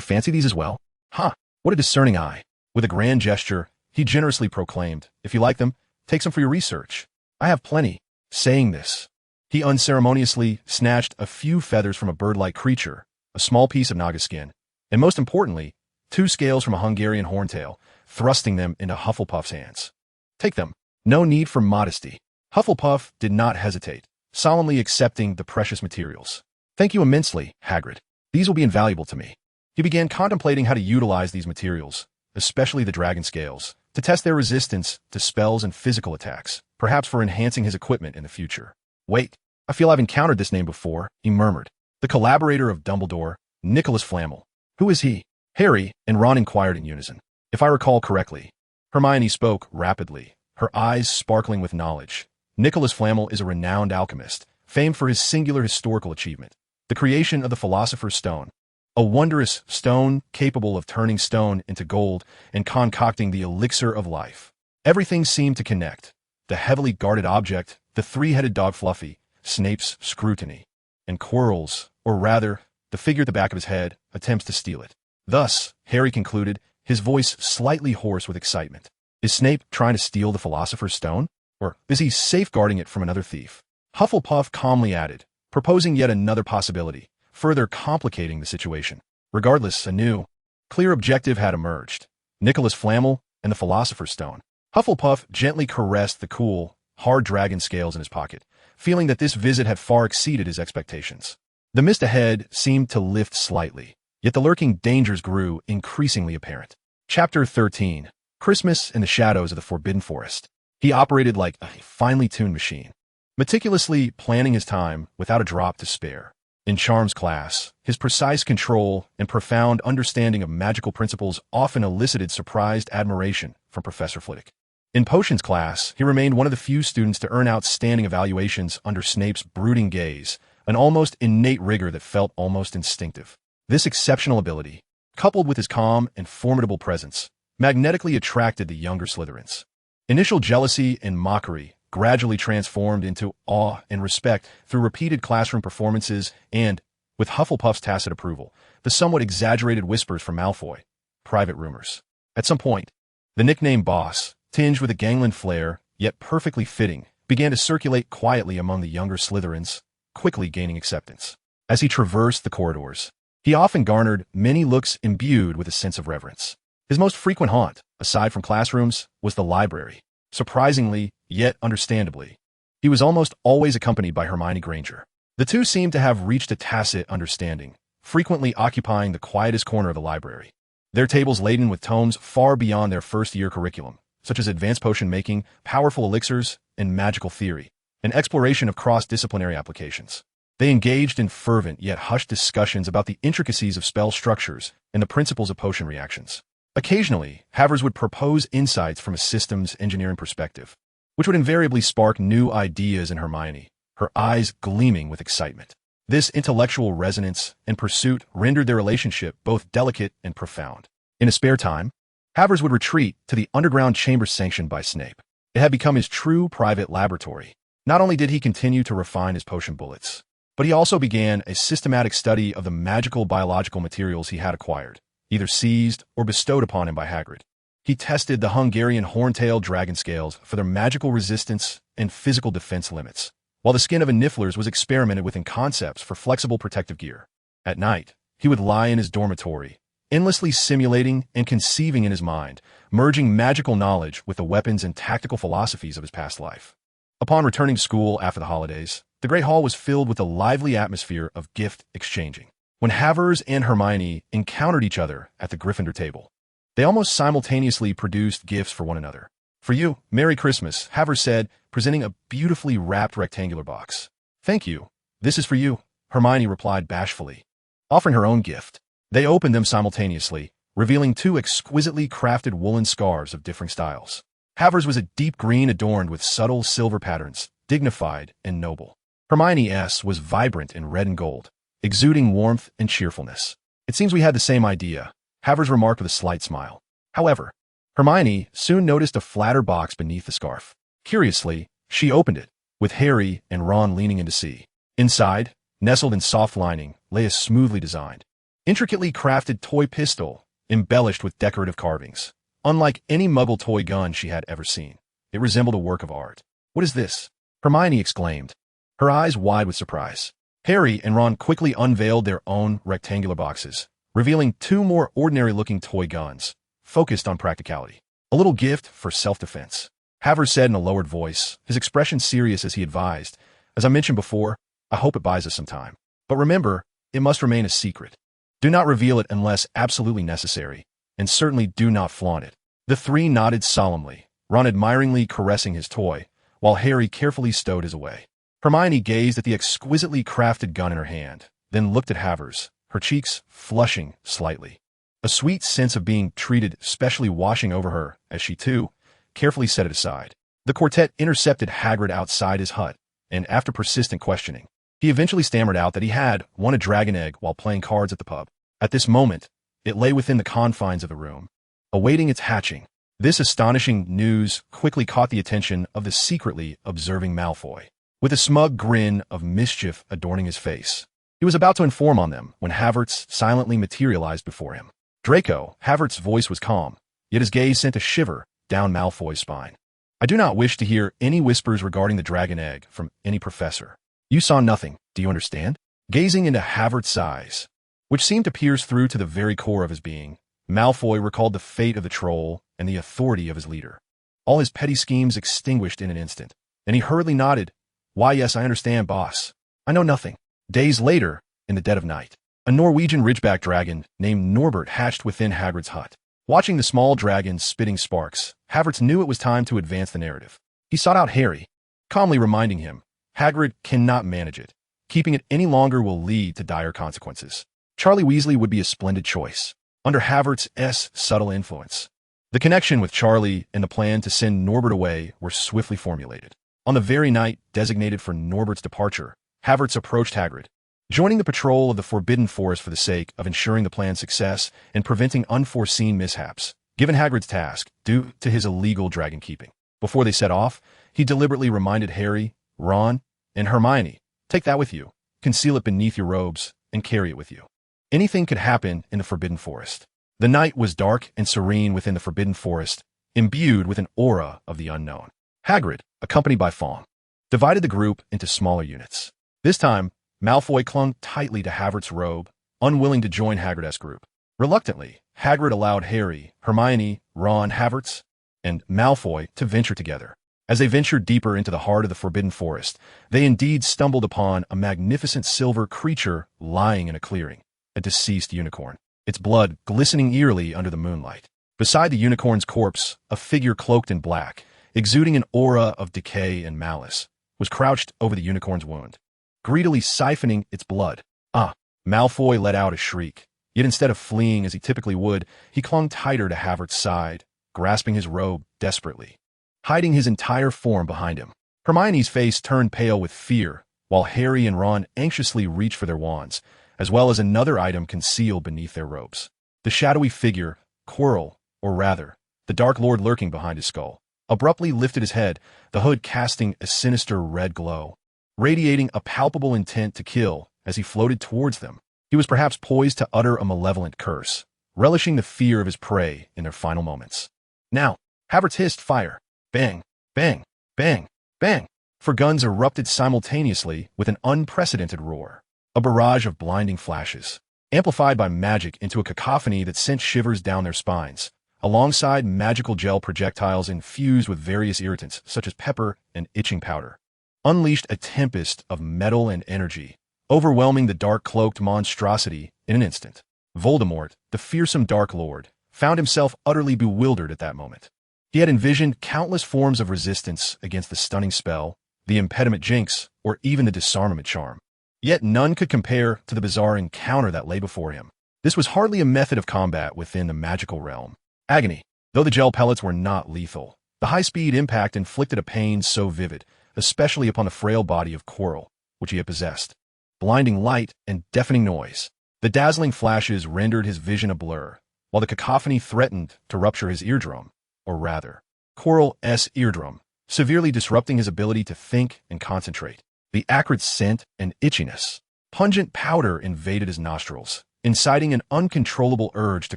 fancy these as well? Huh, what a discerning eye." With a grand gesture, he generously proclaimed, "If you like them, take some for your research. I have plenty." Saying this, he unceremoniously snatched a few feathers from a bird-like creature, a small piece of naga skin, and most importantly, 2 scales from a Hungarian horntail, thrusting them into Hufflepuff's hands. "Take them. No need for modesty." Hufflepuff did not hesitate, solemnly accepting the precious materials. "Thank you immensely, Hagrid. These will be invaluable to me." He began contemplating how to utilize these materials, especially the dragon scales, to test their resistance to spells and physical attacks, perhaps for enhancing his equipment in the future. "Wait, I feel I've encountered this name before," he murmured. "The collaborator of Dumbledore, Nicholas Flamel. Who is he?" Harry and Ron inquired in unison. "If I recall correctly." Hermione spoke rapidly, her eyes sparkling with knowledge. "Nicholas Flamel is a renowned alchemist, famed for his singular historical achievement, the creation of the Philosopher's Stone, a wondrous stone capable of turning stone into gold and concocting the elixir of life." Everything seemed to connect. The heavily guarded object, the 3-headed dog Fluffy, Snape's scrutiny, and Quirrell's, or rather, the figure at the back of his head, attempts to steal it. Thus, Harry concluded, his voice slightly hoarse with excitement. Is Snape trying to steal the Philosopher's Stone? Or is he safeguarding it from another thief? Hufflepuff calmly added, proposing yet another possibility, further complicating the situation. Regardless, a new, clear objective had emerged. Nicholas Flamel and the Philosopher's Stone. Hufflepuff gently caressed the cool, hard dragon scales in his pocket, feeling that this visit had far exceeded his expectations. The mist ahead seemed to lift slightly, yet the lurking dangers grew increasingly apparent. Chapter 13. Christmas in the Shadows of the Forbidden Forest. He operated like a finely tuned machine, meticulously planning his time without a drop to spare. In Charms class, his precise control and profound understanding of magical principles often elicited surprised admiration from Professor Flitwick. In Potions class, he remained one of the few students to earn outstanding evaluations under Snape's brooding gaze, an almost innate rigor that felt almost instinctive. This exceptional ability, coupled with his calm and formidable presence, magnetically attracted the younger Slytherins. Initial jealousy and mockery gradually transformed into awe and respect through repeated classroom performances and, with Hufflepuff's tacit approval, the somewhat exaggerated whispers from Malfoy, private rumors. At some point, the nickname Boss, tinged with a gangland flair, yet perfectly fitting, began to circulate quietly among the younger Slytherins, quickly gaining acceptance. As he traversed the corridors, he often garnered many looks imbued with a sense of reverence. His most frequent haunt, aside from classrooms, was the library. Surprisingly, yet understandably, he was almost always accompanied by Hermione Granger. The two seemed to have reached a tacit understanding, frequently occupying the quietest corner of the library. Their tables laden with tomes far beyond their first-year curriculum, such as advanced potion making, powerful elixirs, and magical theory, an exploration of cross-disciplinary applications. They engaged in fervent yet hushed discussions about the intricacies of spell structures and the principles of potion reactions. Occasionally, Havertz would propose insights from a systems engineering perspective, which would invariably spark new ideas in Hermione, her eyes gleaming with excitement. This intellectual resonance and pursuit rendered their relationship both delicate and profound. In his spare time, Havertz would retreat to the underground chamber sanctioned by Snape. It had become his true private laboratory. Not only did he continue to refine his potion bullets, but he also began a systematic study of the magical biological materials he had acquired, either seized or bestowed upon him by Hagrid. He tested the Hungarian horntail dragon scales for their magical resistance and physical defense limits, while the skin of a Nifflers was experimented with in concepts for flexible protective gear. At night, he would lie in his dormitory, endlessly simulating and conceiving in his mind, merging magical knowledge with the weapons and tactical philosophies of his past life. Upon returning to school after the holidays, the Great Hall was filled with a lively atmosphere of gift exchanging. When Havertz and Hermione encountered each other at the Gryffindor table, they almost simultaneously produced gifts for one another. "For you, Merry Christmas," Havertz said, presenting a beautifully wrapped rectangular box. "Thank you. This is for you," Hermione replied bashfully, offering her own gift. They opened them simultaneously, revealing two exquisitely crafted woolen scarves of differing styles. Havertz was a deep green adorned with subtle silver patterns, dignified and noble. Hermione's was vibrant in red and gold, exuding warmth and cheerfulness. "It seems we had the same idea," Havertz remarked with a slight smile. However, Hermione soon noticed a flatter box beneath the scarf. Curiously, she opened it, with Harry and Ron leaning in to see. Inside, nestled in soft lining, lay a smoothly designed, intricately crafted toy pistol, embellished with decorative carvings. Unlike any Muggle toy gun she had ever seen, it resembled a work of art. "What is this?" Hermione exclaimed, her eyes wide with surprise. Harry and Ron quickly unveiled their own rectangular boxes, revealing two more ordinary-looking toy guns, focused on practicality. "A little gift for self-defense," Havertz said in a lowered voice, his expression serious as he advised. "As I mentioned before, I hope it buys us some time. But remember, it must remain a secret. Do not reveal it unless absolutely necessary, and certainly do not flaunt it." The three nodded solemnly, Ron admiringly caressing his toy, while Harry carefully stowed his away. Hermione gazed at the exquisitely crafted gun in her hand, then looked at Havertz, her cheeks flushing slightly. A sweet sense of being treated specially washing over her as she, too, carefully set it aside. The quartet intercepted Hagrid outside his hut, and after persistent questioning, he eventually stammered out that he had won a dragon egg while playing cards at the pub. At this moment, it lay within the confines of the room, awaiting its hatching. This astonishing news quickly caught the attention of the secretly observing Malfoy, with a smug grin of mischief adorning his face. He was about to inform on them when Havertz silently materialized before him. "Draco," Havertz's voice was calm, yet his gaze sent a shiver down Malfoy's spine. "I do not wish to hear any whispers regarding the dragon egg from any professor. You saw nothing, do you understand?" Gazing into Havertz's eyes, which seemed to pierce through to the very core of his being, Malfoy recalled the fate of the troll and the authority of his leader. All his petty schemes extinguished in an instant, and he hurriedly nodded. "Why, yes, I understand, boss. I know nothing." Days later, in the dead of night, a Norwegian ridgeback dragon named Norbert hatched within Hagrid's hut. Watching the small dragon spitting sparks, Havertz knew it was time to advance the narrative. He sought out Harry, calmly reminding him, "Hagrid cannot manage it. Keeping it any longer will lead to dire consequences. Charlie Weasley would be a splendid choice, under Havertz's subtle influence." The connection with Charlie and the plan to send Norbert away were swiftly formulated. On the very night designated for Norbert's departure, Havertz approached Hagrid, joining the patrol of the Forbidden Forest for the sake of ensuring the plan's success and preventing unforeseen mishaps, given Hagrid's task due to his illegal dragon keeping. Before they set off, he deliberately reminded Harry, Ron, and Hermione, "Take that with you, conceal it beneath your robes, and carry it with you. Anything could happen in the Forbidden Forest." The night was dark and serene within the Forbidden Forest, imbued with an aura of the unknown. Hagrid, accompanied by Fawn, divided the group into smaller units. This time, Malfoy clung tightly to Havertz's robe, unwilling to join Hagrid's group. Reluctantly, Hagrid allowed Harry, Hermione, Ron, Havertz, and Malfoy to venture together. As they ventured deeper into the heart of the Forbidden Forest, they indeed stumbled upon a magnificent silver creature lying in a clearing, a deceased unicorn, its blood glistening eerily under the moonlight. Beside the unicorn's corpse, a figure cloaked in black, exuding an aura of decay and malice, was crouched over the unicorn's wound, greedily siphoning its blood. "Ah!" Malfoy let out a shriek, yet instead of fleeing as he typically would, he clung tighter to Havertz's side, grasping his robe desperately. hiding his entire form behind him. Hermione's face turned pale with fear, while Harry and Ron anxiously reached for their wands, as well as another item concealed beneath their robes. The shadowy figure, Quirrell, or rather, the Dark Lord lurking behind his skull, abruptly lifted his head, the hood casting a sinister red glow, radiating a palpable intent to kill as he floated towards them. He was perhaps poised to utter a malevolent curse, relishing the fear of his prey in their final moments. Now, Havertz hissed fire. Bang, bang, bang, bang. For guns erupted simultaneously with an unprecedented roar. A barrage of blinding flashes, amplified by magic into a cacophony that sent shivers down their spines, alongside magical gel projectiles infused with various irritants such as pepper and itching powder, unleashed a tempest of metal and energy, overwhelming the dark-cloaked monstrosity in an instant. Voldemort, the fearsome Dark Lord, found himself utterly bewildered at that moment. He had envisioned countless forms of resistance against the stunning spell, the impediment jinx, or even the disarmament charm. Yet none could compare to the bizarre encounter that lay before him. This was hardly a method of combat within the magical realm. Agony. Though the gel pellets were not lethal, the high-speed impact inflicted a pain so vivid, especially upon the frail body of Quirrell, which he had possessed. Blinding light and deafening noise. The dazzling flashes rendered his vision a blur, while the cacophony threatened to rupture his eardrum, or rather, Quirrell's eardrum, severely disrupting his ability to think and concentrate. The acrid scent and itchiness. Pungent powder invaded his nostrils, inciting an uncontrollable urge to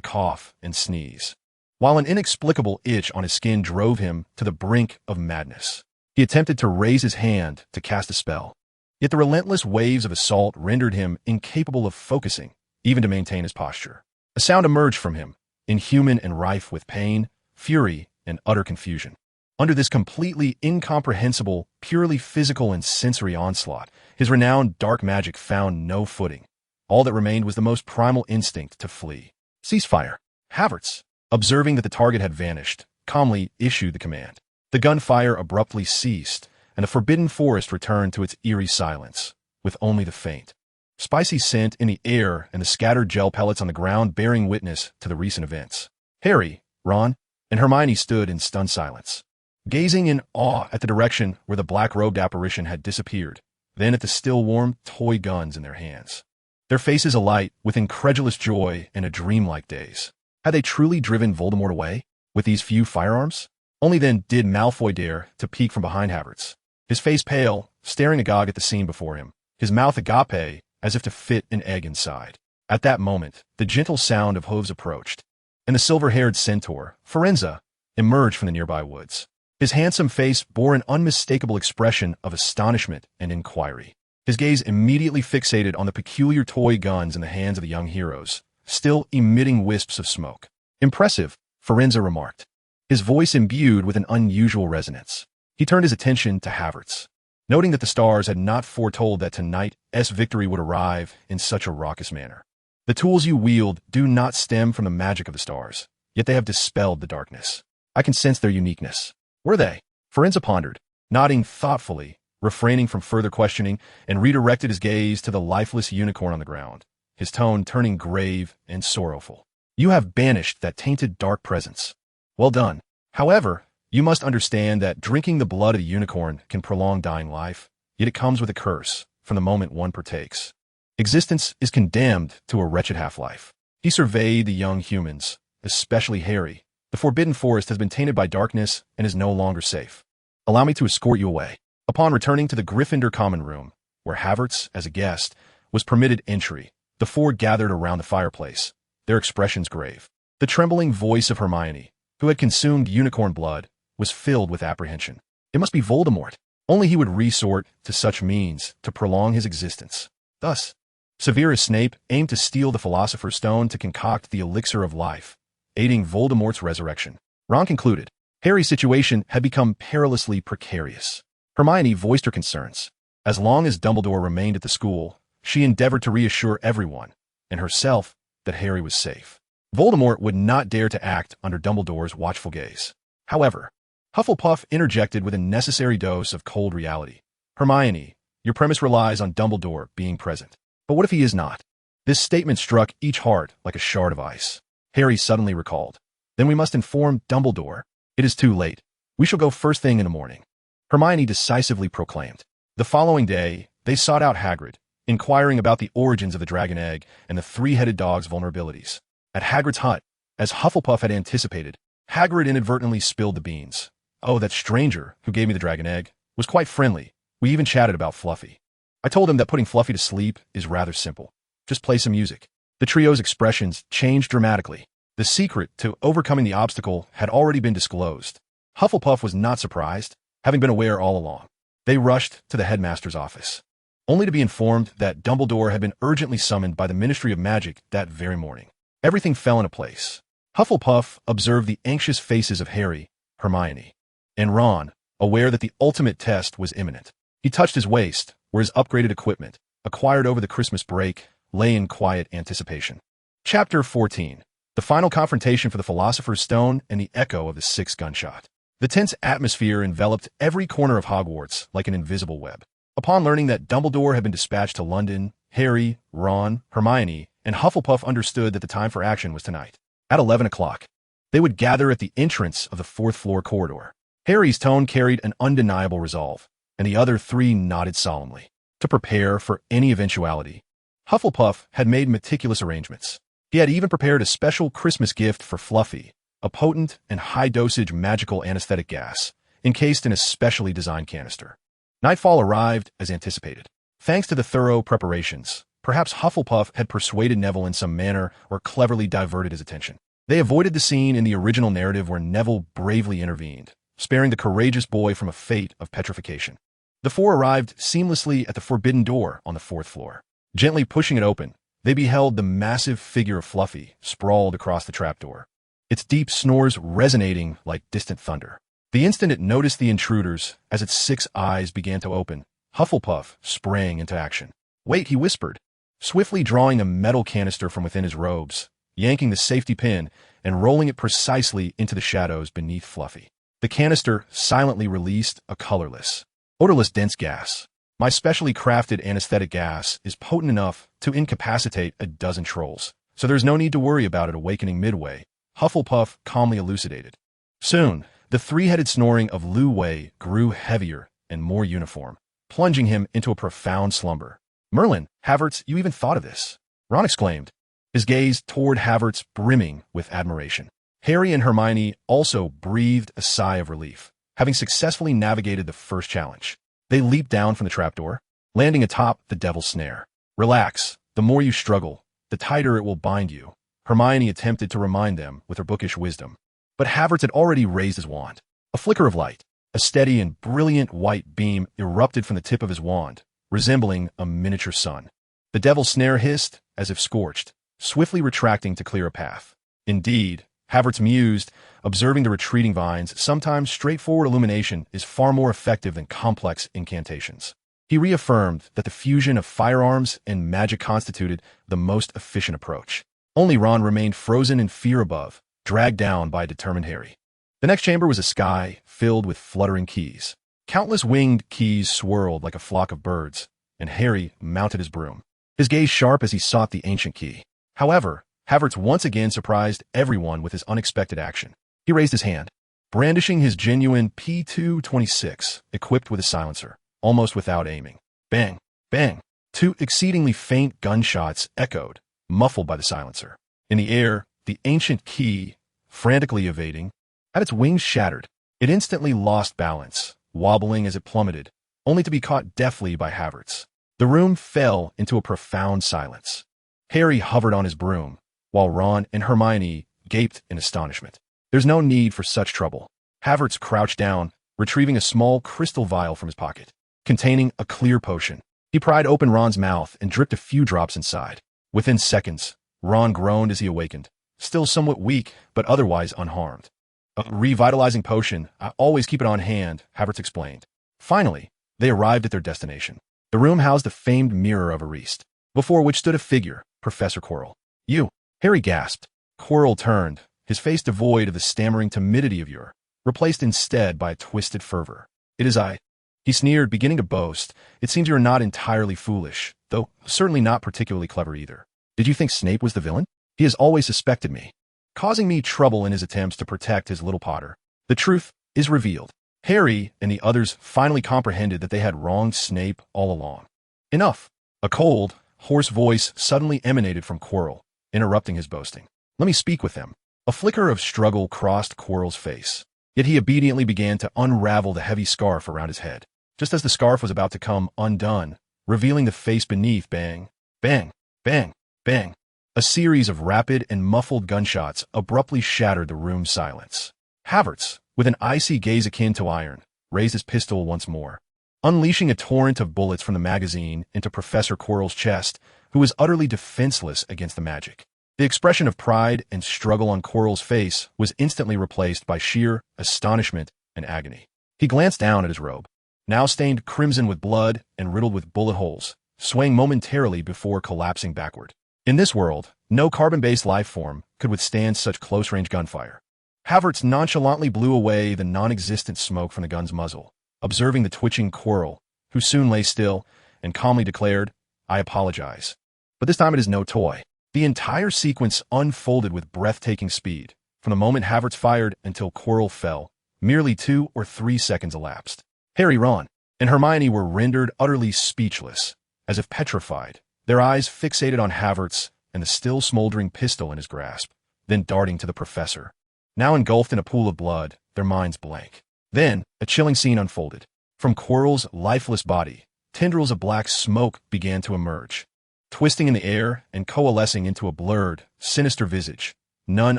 cough and sneeze, while an inexplicable itch on his skin drove him to the brink of madness. He attempted to raise his hand to cast a spell, yet the relentless waves of assault rendered him incapable of focusing, even to maintain his posture. A sound emerged from him, inhuman and rife with pain, fury, and utter confusion. Under this completely incomprehensible, purely physical and sensory onslaught, his renowned dark magic found no footing. All that remained was the most primal instinct to flee. Ceasefire. Havertz, observing that the target had vanished, calmly issued the command. The gunfire abruptly ceased, and the forbidden forest returned to its eerie silence, with only the faint, spicy scent in the air and the scattered gel pellets on the ground bearing witness to the recent events. Harry, Ron, and Hermione stood in stunned silence, gazing in awe at the direction where the black-robed apparition had disappeared, then at the still warm toy guns in their hands. Their faces alight with incredulous joy and a dreamlike daze. Had they truly driven Voldemort away with these few firearms? Only then did Malfoy dare to peek from behind Havertz, his face pale, staring agog at the scene before him, his mouth agape as if to fit an egg inside. At that moment, the gentle sound of hooves approached, and the silver-haired centaur, Firenze, emerged from the nearby woods. His handsome face bore an unmistakable expression of astonishment and inquiry. His gaze immediately fixated on the peculiar toy guns in the hands of the young heroes, still emitting wisps of smoke. Impressive, Firenze remarked, his voice imbued with an unusual resonance. He turned his attention to Havertz, noting that the stars had not foretold that tonight's victory would arrive in such a raucous manner. The tools you wield do not stem from the magic of the stars, yet they have dispelled the darkness. I can sense their uniqueness. Were they? Firenze pondered, nodding thoughtfully, refraining from further questioning, and redirected his gaze to the lifeless unicorn on the ground, his tone turning grave and sorrowful. You have banished that tainted dark presence. Well done. However, you must understand that drinking the blood of the unicorn can prolong dying life, yet it comes with a curse from the moment one partakes. Existence is condemned to a wretched half-life. He surveyed the young humans, especially Harry. The forbidden forest has been tainted by darkness and is no longer safe. Allow me to escort you away. Upon returning to the Gryffindor common room, where Havertz, as a guest, was permitted entry, the four gathered around the fireplace, their expressions grave. The trembling voice of Hermione, who had consumed unicorn blood, was filled with apprehension. It must be Voldemort. Only he would resort to such means to prolong his existence. Thus, Severus Snape aimed to steal the Philosopher's Stone to concoct the elixir of life, aiding Voldemort's resurrection. Ron concluded. Harry's situation had become perilously precarious. Hermione voiced her concerns. As long as Dumbledore remained at the school, she endeavored to reassure everyone, and herself, that Harry was safe. Voldemort would not dare to act under Dumbledore's watchful gaze. However, Hufflepuff interjected with a necessary dose of cold reality. Hermione, your premise relies on Dumbledore being present. But what if he is not? This statement struck each heart like a shard of ice. Harry suddenly recalled. Then we must inform Dumbledore. It is too late. We shall go first thing in the morning," Hermione decisively proclaimed. The following day, they sought out Hagrid, inquiring about the origins of the dragon egg and the three-headed dog's vulnerabilities. At Hagrid's hut, as Hufflepuff had anticipated, Hagrid inadvertently spilled the beans. "Oh, that stranger who gave me the dragon egg was quite friendly. We even chatted about Fluffy. I told him that putting Fluffy to sleep is rather simple. Just play some music." The trio's expressions changed dramatically. The secret to overcoming the obstacle had already been disclosed. Hufflepuff was not surprised, having been aware all along. They rushed to the headmaster's office, only to be informed that Dumbledore had been urgently summoned by the Ministry of Magic that very morning. Everything fell into place. Hufflepuff observed the anxious faces of Harry, Hermione, and Ron, aware that the ultimate test was imminent. He touched his waist, where his upgraded equipment, acquired over the Christmas break, lay in quiet anticipation. Chapter 14. The final confrontation for the Philosopher's Stone and the echo of the sixth gunshot. The tense atmosphere enveloped every corner of Hogwarts like an invisible web. Upon learning that Dumbledore had been dispatched to London, Harry, Ron, Hermione, and Hufflepuff understood that the time for action was tonight. At 11 o'clock, they would gather at the entrance of the fourth-floor corridor. Harry's tone carried an undeniable resolve, and the other three nodded solemnly. To prepare for any eventuality, Hufflepuff had made meticulous arrangements. He had even prepared a special Christmas gift for Fluffy, a potent and high-dosage magical anesthetic gas, encased in a specially designed canister. Nightfall arrived as anticipated. Thanks to the thorough preparations, perhaps Hufflepuff had persuaded Neville in some manner or cleverly diverted his attention. They avoided the scene in the original narrative where Neville bravely intervened, sparing the courageous boy from a fate of petrification. The four arrived seamlessly at the forbidden door on the fourth floor. Gently pushing it open, they beheld the massive figure of Fluffy sprawled across the trapdoor, its deep snores resonating like distant thunder. The instant it noticed the intruders, as its 6 eyes began to open, Hufflepuff sprang into action. "Wait," he whispered, swiftly drawing a metal canister from within his robes, yanking the safety pin and rolling it precisely into the shadows beneath Fluffy. The canister silently released a colorless, odorless dense gas. "My specially crafted anesthetic gas is potent enough to incapacitate a dozen trolls, so there's no need to worry about it awakening midway," Hufflepuff calmly elucidated. Soon, the three-headed snoring of Lu Wei grew heavier and more uniform, plunging him into a profound slumber. "Merlin, Havertz, you even thought of this," Ron exclaimed, his gaze toward Havertz brimming with admiration. Harry and Hermione also breathed a sigh of relief, having successfully navigated the first challenge. They leaped down from the trapdoor, landing atop the devil's snare. "Relax. The more you struggle, the tighter it will bind you," Hermione attempted to remind them with her bookish wisdom. But Havertz had already raised his wand. A flicker of light, a steady and brilliant white beam erupted from the tip of his wand, resembling a miniature sun. The devil's snare hissed, as if scorched, swiftly retracting to clear a path. Indeed, Havertz mused, observing the retreating vines, sometimes straightforward illumination is far more effective than complex incantations. He reaffirmed that the fusion of firearms and magic constituted the most efficient approach. Only Ron remained frozen in fear above, dragged down by a determined Harry. The next chamber was a sky filled with fluttering keys. Countless winged keys swirled like a flock of birds, and Harry mounted his broom, his gaze sharp as he sought the ancient key. However, Havertz once again surprised everyone with his unexpected action. He raised his hand, brandishing his genuine P226, equipped with a silencer, almost without aiming. Bang! Bang! 2 exceedingly faint gunshots echoed, muffled by the silencer. In the air, the ancient key, frantically evading, had its wings shattered. It instantly lost balance, wobbling as it plummeted, only to be caught deftly by Havertz. The room fell into a profound silence. Harry hovered on his broom, while Ron and Hermione gaped in astonishment. "There's no need for such trouble." Havertz crouched down, retrieving a small crystal vial from his pocket, containing a clear potion. He pried open Ron's mouth and dripped a few drops inside. Within seconds, Ron groaned as he awakened, still somewhat weak, but otherwise unharmed. "A revitalizing potion. I always keep it on hand," Havertz explained. Finally, they arrived at their destination. The room housed the famed mirror of Ariste, before which stood a figure, Professor Quirrell. "You," Harry gasped. Quirrell turned, his face devoid of the stammering timidity of yore, replaced instead by a twisted fervor. "It is I," he sneered, beginning to boast. "It seems you are not entirely foolish, though certainly not particularly clever either. Did you think Snape was the villain? He has always suspected me, causing me trouble in his attempts to protect his little Potter. The truth is revealed. Harry and the others finally comprehended that they had wronged Snape all along. Enough! A cold, hoarse voice suddenly emanated from Quirrell, interrupting his boasting. Let me speak with them. A flicker of struggle crossed Quirrell's face, yet he obediently began to unravel the heavy scarf around his head. Just as the scarf was about to come undone, revealing the face beneath, bang, bang, bang, bang. A series of rapid and muffled gunshots abruptly shattered the room's silence. Havertz, with an icy gaze akin to iron, raised his pistol once more, unleashing a torrent of bullets from the magazine into Professor Quirrell's chest, who was utterly defenseless against the magic. The expression of pride and struggle on Quirrell's face was instantly replaced by sheer astonishment and agony. He glanced down at his robe, now stained crimson with blood and riddled with bullet holes, swaying momentarily before collapsing backward. In this world, no carbon-based life form could withstand such close-range gunfire. Havertz nonchalantly blew away the non-existent smoke from the gun's muzzle, observing the twitching Quirrell, who soon lay still and calmly declared, I apologize. But this time it is no toy. The entire sequence unfolded with breathtaking speed. From the moment Havertz fired until Quirrell fell, merely 2 or 3 seconds elapsed. Harry, Ron, and Hermione were rendered utterly speechless, as if petrified, their eyes fixated on Havertz and the still smoldering pistol in his grasp, then darting to the professor. Now engulfed in a pool of blood, their minds blank. Then, a chilling scene unfolded. From Quirrell's lifeless body, tendrils of black smoke began to emerge, twisting in the air and coalescing into a blurred, sinister visage, none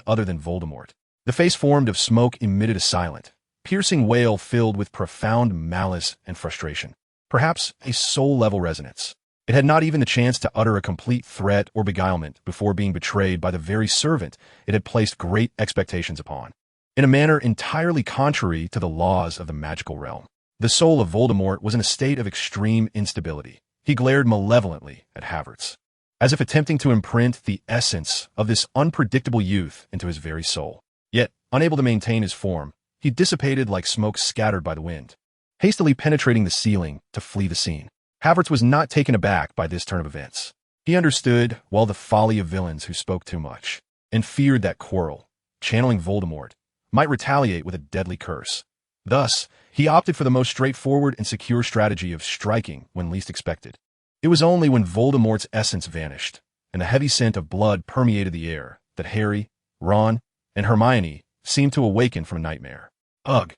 other than Voldemort. The face formed of smoke emitted a silent, piercing wail filled with profound malice and frustration, perhaps a soul-level resonance. It had not even the chance to utter a complete threat or beguilement before being betrayed by the very servant it had placed great expectations upon, in a manner entirely contrary to the laws of the magical realm. The soul of Voldemort was in a state of extreme instability. He glared malevolently at Havertz, as if attempting to imprint the essence of this unpredictable youth into his very soul. Yet, unable to maintain his form, he dissipated like smoke scattered by the wind, hastily penetrating the ceiling to flee the scene. Havertz was not taken aback by this turn of events. He understood, well, the folly of villains who spoke too much, and feared that Quirrell, channeling Voldemort, might retaliate with a deadly curse. Thus, he opted for the most straightforward and secure strategy of striking when least expected. It was only when Voldemort's essence vanished, and the heavy scent of blood permeated the air, that Harry, Ron, and Hermione seemed to awaken from a nightmare. Ugh!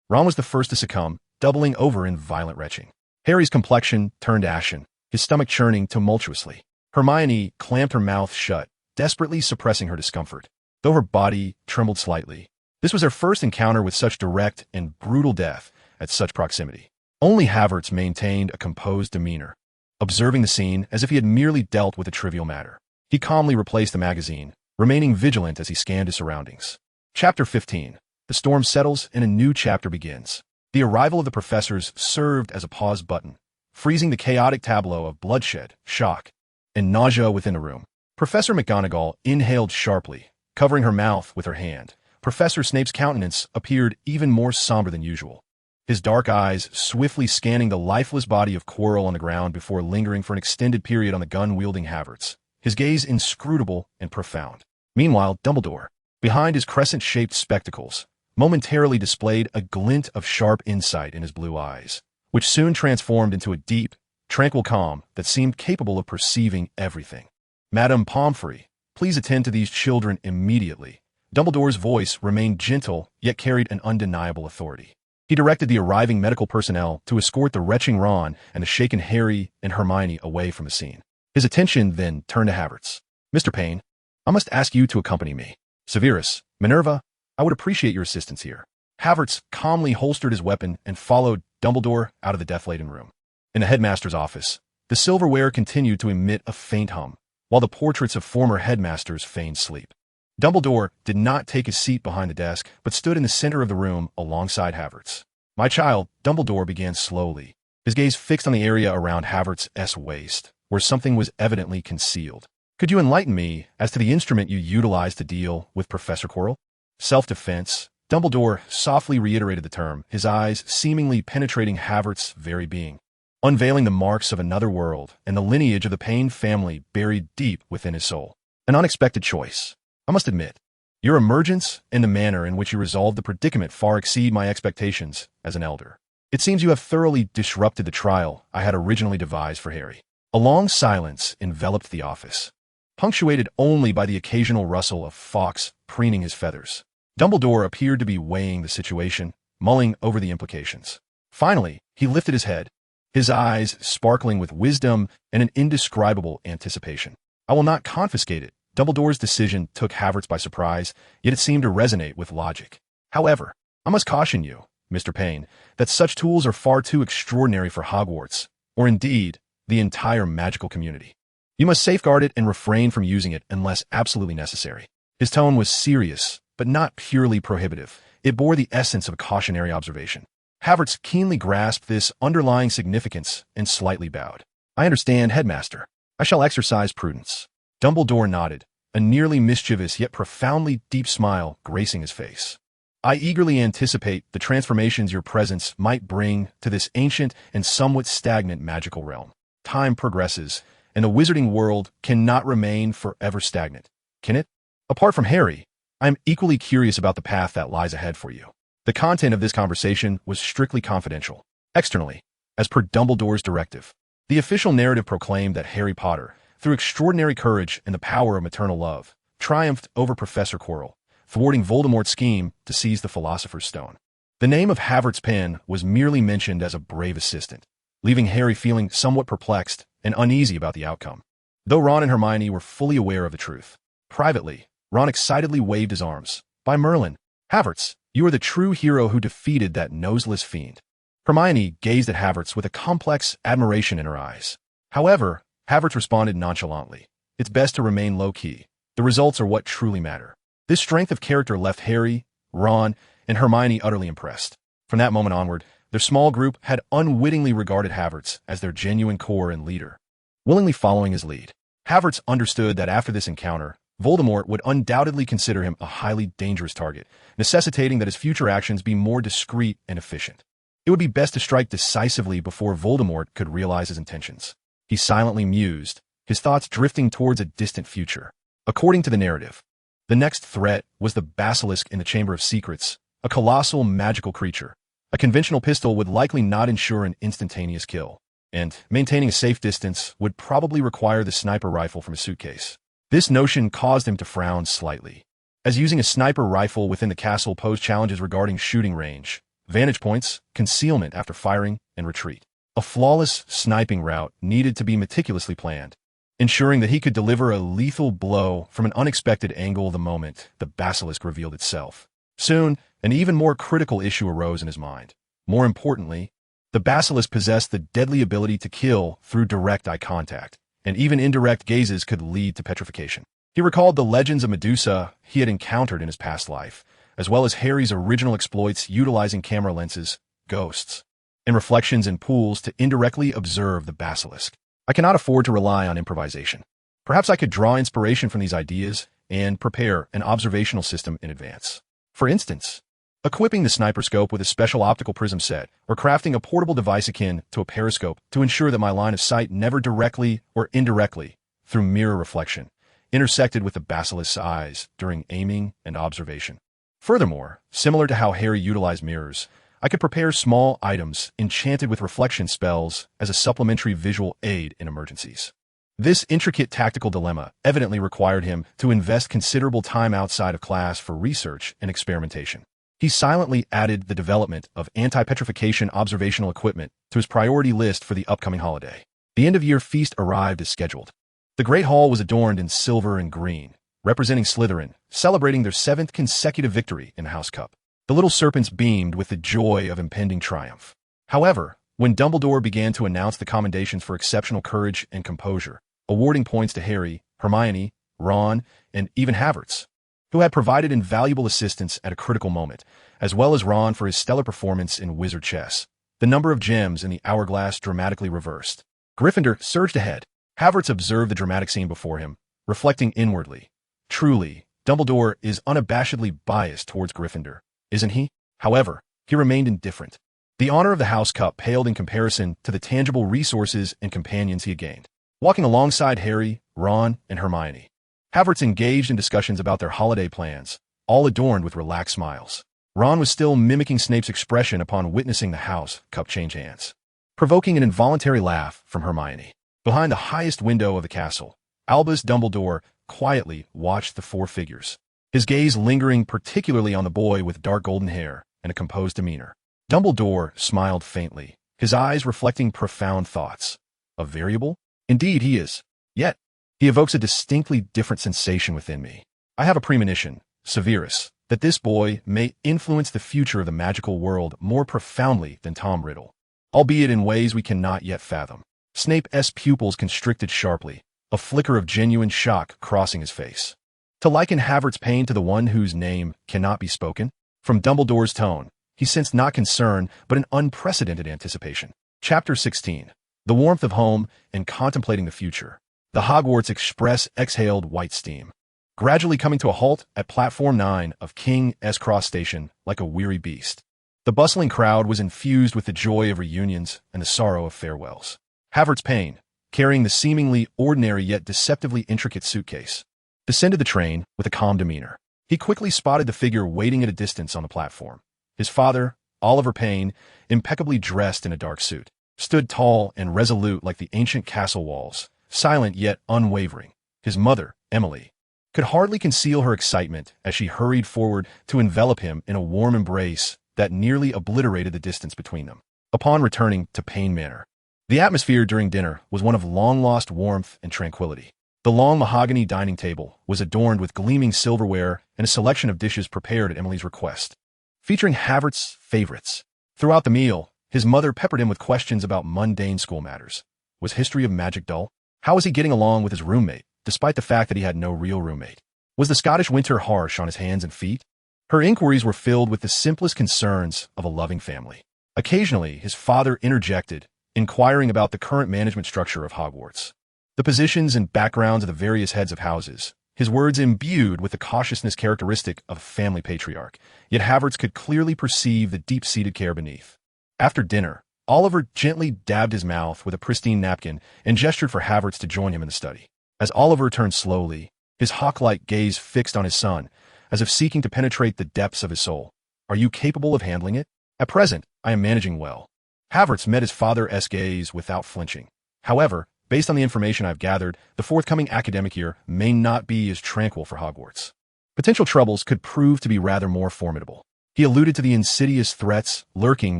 Ron was the first to succumb, doubling over in violent retching. Harry's complexion turned ashen, his stomach churning tumultuously. Hermione clamped her mouth shut, desperately suppressing her discomfort, though her body trembled slightly. This was her first encounter with such direct and brutal death at such proximity. Only Havertz maintained a composed demeanor, observing the scene as if he had merely dealt with a trivial matter. He calmly replaced the magazine, remaining vigilant as he scanned his surroundings. Chapter 15. The storm settles and a new chapter begins. The arrival of the professors served as a pause button, freezing the chaotic tableau of bloodshed, shock, and nausea within the room. Professor McGonagall inhaled sharply, covering her mouth with her hand. Professor Snape's countenance appeared even more somber than usual, his dark eyes swiftly scanning the lifeless body of Quirrell on the ground before lingering for an extended period on the gun-wielding Havertz, his gaze inscrutable and profound. Meanwhile, Dumbledore, behind his crescent-shaped spectacles, momentarily displayed a glint of sharp insight in his blue eyes, which soon transformed into a deep, tranquil calm that seemed capable of perceiving everything. Madame Pomfrey, please attend to these children immediately. Dumbledore's voice remained gentle, yet carried an undeniable authority. He directed the arriving medical personnel to escort the retching Ron and the shaken Harry and Hermione away from the scene. His attention then turned to Havertz. Mr. Payne, I must ask you to accompany me. Severus, Minerva, I would appreciate your assistance here. Havertz calmly holstered his weapon and followed Dumbledore out of the death-laden room. In the headmaster's office, the silverware continued to emit a faint hum, while the portraits of former headmasters feigned sleep. Dumbledore did not take his seat behind the desk, but stood in the center of the room alongside Havertz. My child, Dumbledore began slowly, his gaze fixed on the area around Havertz's waist, where something was evidently concealed. Could you enlighten me as to the instrument you utilized to deal with Professor Quirrell? Self-defense. Dumbledore softly reiterated the term, his eyes seemingly penetrating Havertz's very being, unveiling the marks of another world and the lineage of the Payne family buried deep within his soul. An unexpected choice, I must admit. Your emergence and the manner in which you resolved the predicament far exceed my expectations as an elder. It seems you have thoroughly disrupted the trial I had originally devised for Harry. A long silence enveloped the office, punctuated only by the occasional rustle of Fawkes preening his feathers. Dumbledore appeared to be weighing the situation, mulling over the implications. Finally, he lifted his head, his eyes sparkling with wisdom and an indescribable anticipation. I will not confiscate it. Dumbledore's decision took Havertz by surprise, yet it seemed to resonate with logic. However, I must caution you, Mr. Payne, that such tools are far too extraordinary for Hogwarts, or indeed, the entire magical community. You must safeguard it and refrain from using it unless absolutely necessary. His tone was serious, but not purely prohibitive. It bore the essence of a cautionary observation. Havertz keenly grasped this underlying significance and slightly bowed. I understand, Headmaster. I shall exercise prudence. Dumbledore nodded, a nearly mischievous yet profoundly deep smile gracing his face. I eagerly anticipate the transformations your presence might bring to this ancient and somewhat stagnant magical realm. Time progresses, and the wizarding world cannot remain forever stagnant, can it? Apart from Harry, I am equally curious about the path that lies ahead for you. The content of this conversation was strictly confidential. Externally, as per Dumbledore's directive, the official narrative proclaimed that Harry Potter, through extraordinary courage and the power of maternal love, triumphed over Professor Quirrell, thwarting Voldemort's scheme to seize the Philosopher's Stone. The name of Havertz Payne was merely mentioned as a brave assistant, leaving Harry feeling somewhat perplexed and uneasy about the outcome. Though Ron and Hermione were fully aware of the truth. Privately, Ron excitedly waved his arms. By Merlin, Havertz, you are the true hero who defeated that noseless fiend. Hermione gazed at Havertz with a complex admiration in her eyes. However, Havertz responded nonchalantly. It's best to remain low-key. The results are what truly matter. This strength of character left Harry, Ron, and Hermione utterly impressed. From that moment onward, their small group had unwittingly regarded Havertz as their genuine core and leader, willingly following his lead. Havertz understood that after this encounter, Voldemort would undoubtedly consider him a highly dangerous target, necessitating that his future actions be more discreet and efficient. It would be best to strike decisively before Voldemort could realize his intentions. He silently mused, his thoughts drifting towards a distant future. According to the narrative, the next threat was the basilisk in the Chamber of Secrets, a colossal magical creature. A conventional pistol would likely not ensure an instantaneous kill, and maintaining a safe distance would probably require the sniper rifle from a suitcase. This notion caused him to frown slightly, as using a sniper rifle within the castle posed challenges regarding shooting range, vantage points, concealment after firing, and retreat. A flawless sniping route needed to be meticulously planned, ensuring that he could deliver a lethal blow from an unexpected angle the moment the basilisk revealed itself. Soon, an even more critical issue arose in his mind. More importantly, the basilisk possessed the deadly ability to kill through direct eye contact, and even indirect gazes could lead to petrification. He recalled the legends of Medusa he had encountered in his past life, as well as Harry's original exploits utilizing camera lenses, ghosts, and reflections in pools to indirectly observe the basilisk. I cannot afford to rely on improvisation. Perhaps I could draw inspiration from these ideas and prepare an observational system in advance. For instance, equipping the sniper scope with a special optical prism set, or crafting a portable device akin to a periscope to ensure that my line of sight never directly or indirectly, through mirror reflection, intersected with the basilisk's eyes during aiming and observation. Furthermore, similar to how Harry utilized mirrors, I could prepare small items enchanted with reflection spells as a supplementary visual aid in emergencies. This intricate tactical dilemma evidently required him to invest considerable time outside of class for research and experimentation. He silently added the development of anti-petrification observational equipment to his priority list for the upcoming holiday. The end-of-year feast arrived as scheduled. The Great Hall was adorned in silver and green, representing Slytherin, celebrating their 7th consecutive victory in the House Cup. The little serpents beamed with the joy of impending triumph. However, when Dumbledore began to announce the commendations for exceptional courage and composure, awarding points to Harry, Hermione, Ron, and even Havertz, who had provided invaluable assistance at a critical moment, as well as Ron for his stellar performance in wizard chess, the number of gems in the hourglass dramatically reversed. Gryffindor surged ahead. Havertz observed the dramatic scene before him, reflecting inwardly. Truly, Dumbledore is unabashedly biased towards Gryffindor, isn't he? However, he remained indifferent. The honor of the House Cup paled in comparison to the tangible resources and companions he had gained. Walking alongside Harry, Ron, and Hermione, Havertz engaged in discussions about their holiday plans, all adorned with relaxed smiles. Ron was still mimicking Snape's expression upon witnessing the house cup change hands, provoking an involuntary laugh from Hermione. Behind the highest window of the castle, Albus Dumbledore quietly watched the four figures, his gaze lingering particularly on the boy with dark golden hair and a composed demeanor. Dumbledore smiled faintly, his eyes reflecting profound thoughts. A variable? Indeed he is. Yet, he evokes a distinctly different sensation within me. I have a premonition, Severus, that this boy may influence the future of the magical world more profoundly than Tom Riddle, albeit in ways we cannot yet fathom. Snape's pupils constricted sharply, a flicker of genuine shock crossing his face. To liken Havertz Payne to the one whose name cannot be spoken? From Dumbledore's tone, he sensed not concern, but an unprecedented anticipation. Chapter 16. The warmth of home and contemplating the future. The Hogwarts Express exhaled white steam, gradually coming to a halt at Platform 9 of King's Cross Station like a weary beast. The bustling crowd was infused with the joy of reunions and the sorrow of farewells. Havertz Payne, carrying the seemingly ordinary yet deceptively intricate suitcase, descended the train with a calm demeanor. He quickly spotted the figure waiting at a distance on the platform. His father, Oliver Payne, impeccably dressed in a dark suit, stood tall and resolute like the ancient castle walls, silent yet unwavering. His mother, Emily, could hardly conceal her excitement as she hurried forward to envelop him in a warm embrace that nearly obliterated the distance between them. Upon returning to Payne Manor, the atmosphere during dinner was one of long-lost warmth and tranquility. The long mahogany dining table was adorned with gleaming silverware and a selection of dishes prepared at Emily's request, featuring Havertz's favorites. Throughout the meal, his mother peppered him with questions about mundane school matters. Was history of magic dull? How was he getting along with his roommate, despite the fact that he had no real roommate? Was the Scottish winter harsh on his hands and feet? Her inquiries were filled with the simplest concerns of a loving family. Occasionally, his father interjected, inquiring about the current management structure of Hogwarts, the positions and backgrounds of the various heads of houses, his words imbued with the cautiousness characteristic of a family patriarch, yet Havertz could clearly perceive the deep-seated care beneath. After dinner, Oliver gently dabbed his mouth with a pristine napkin and gestured for Havertz to join him in the study. As Oliver turned slowly, his hawk-like gaze fixed on his son, as if seeking to penetrate the depths of his soul. Are you capable of handling it? At present, I am managing well. Havertz met his father's gaze without flinching. However, based on the information I've gathered, the forthcoming academic year may not be as tranquil for Hogwarts. Potential troubles could prove to be rather more formidable. He alluded to the insidious threats lurking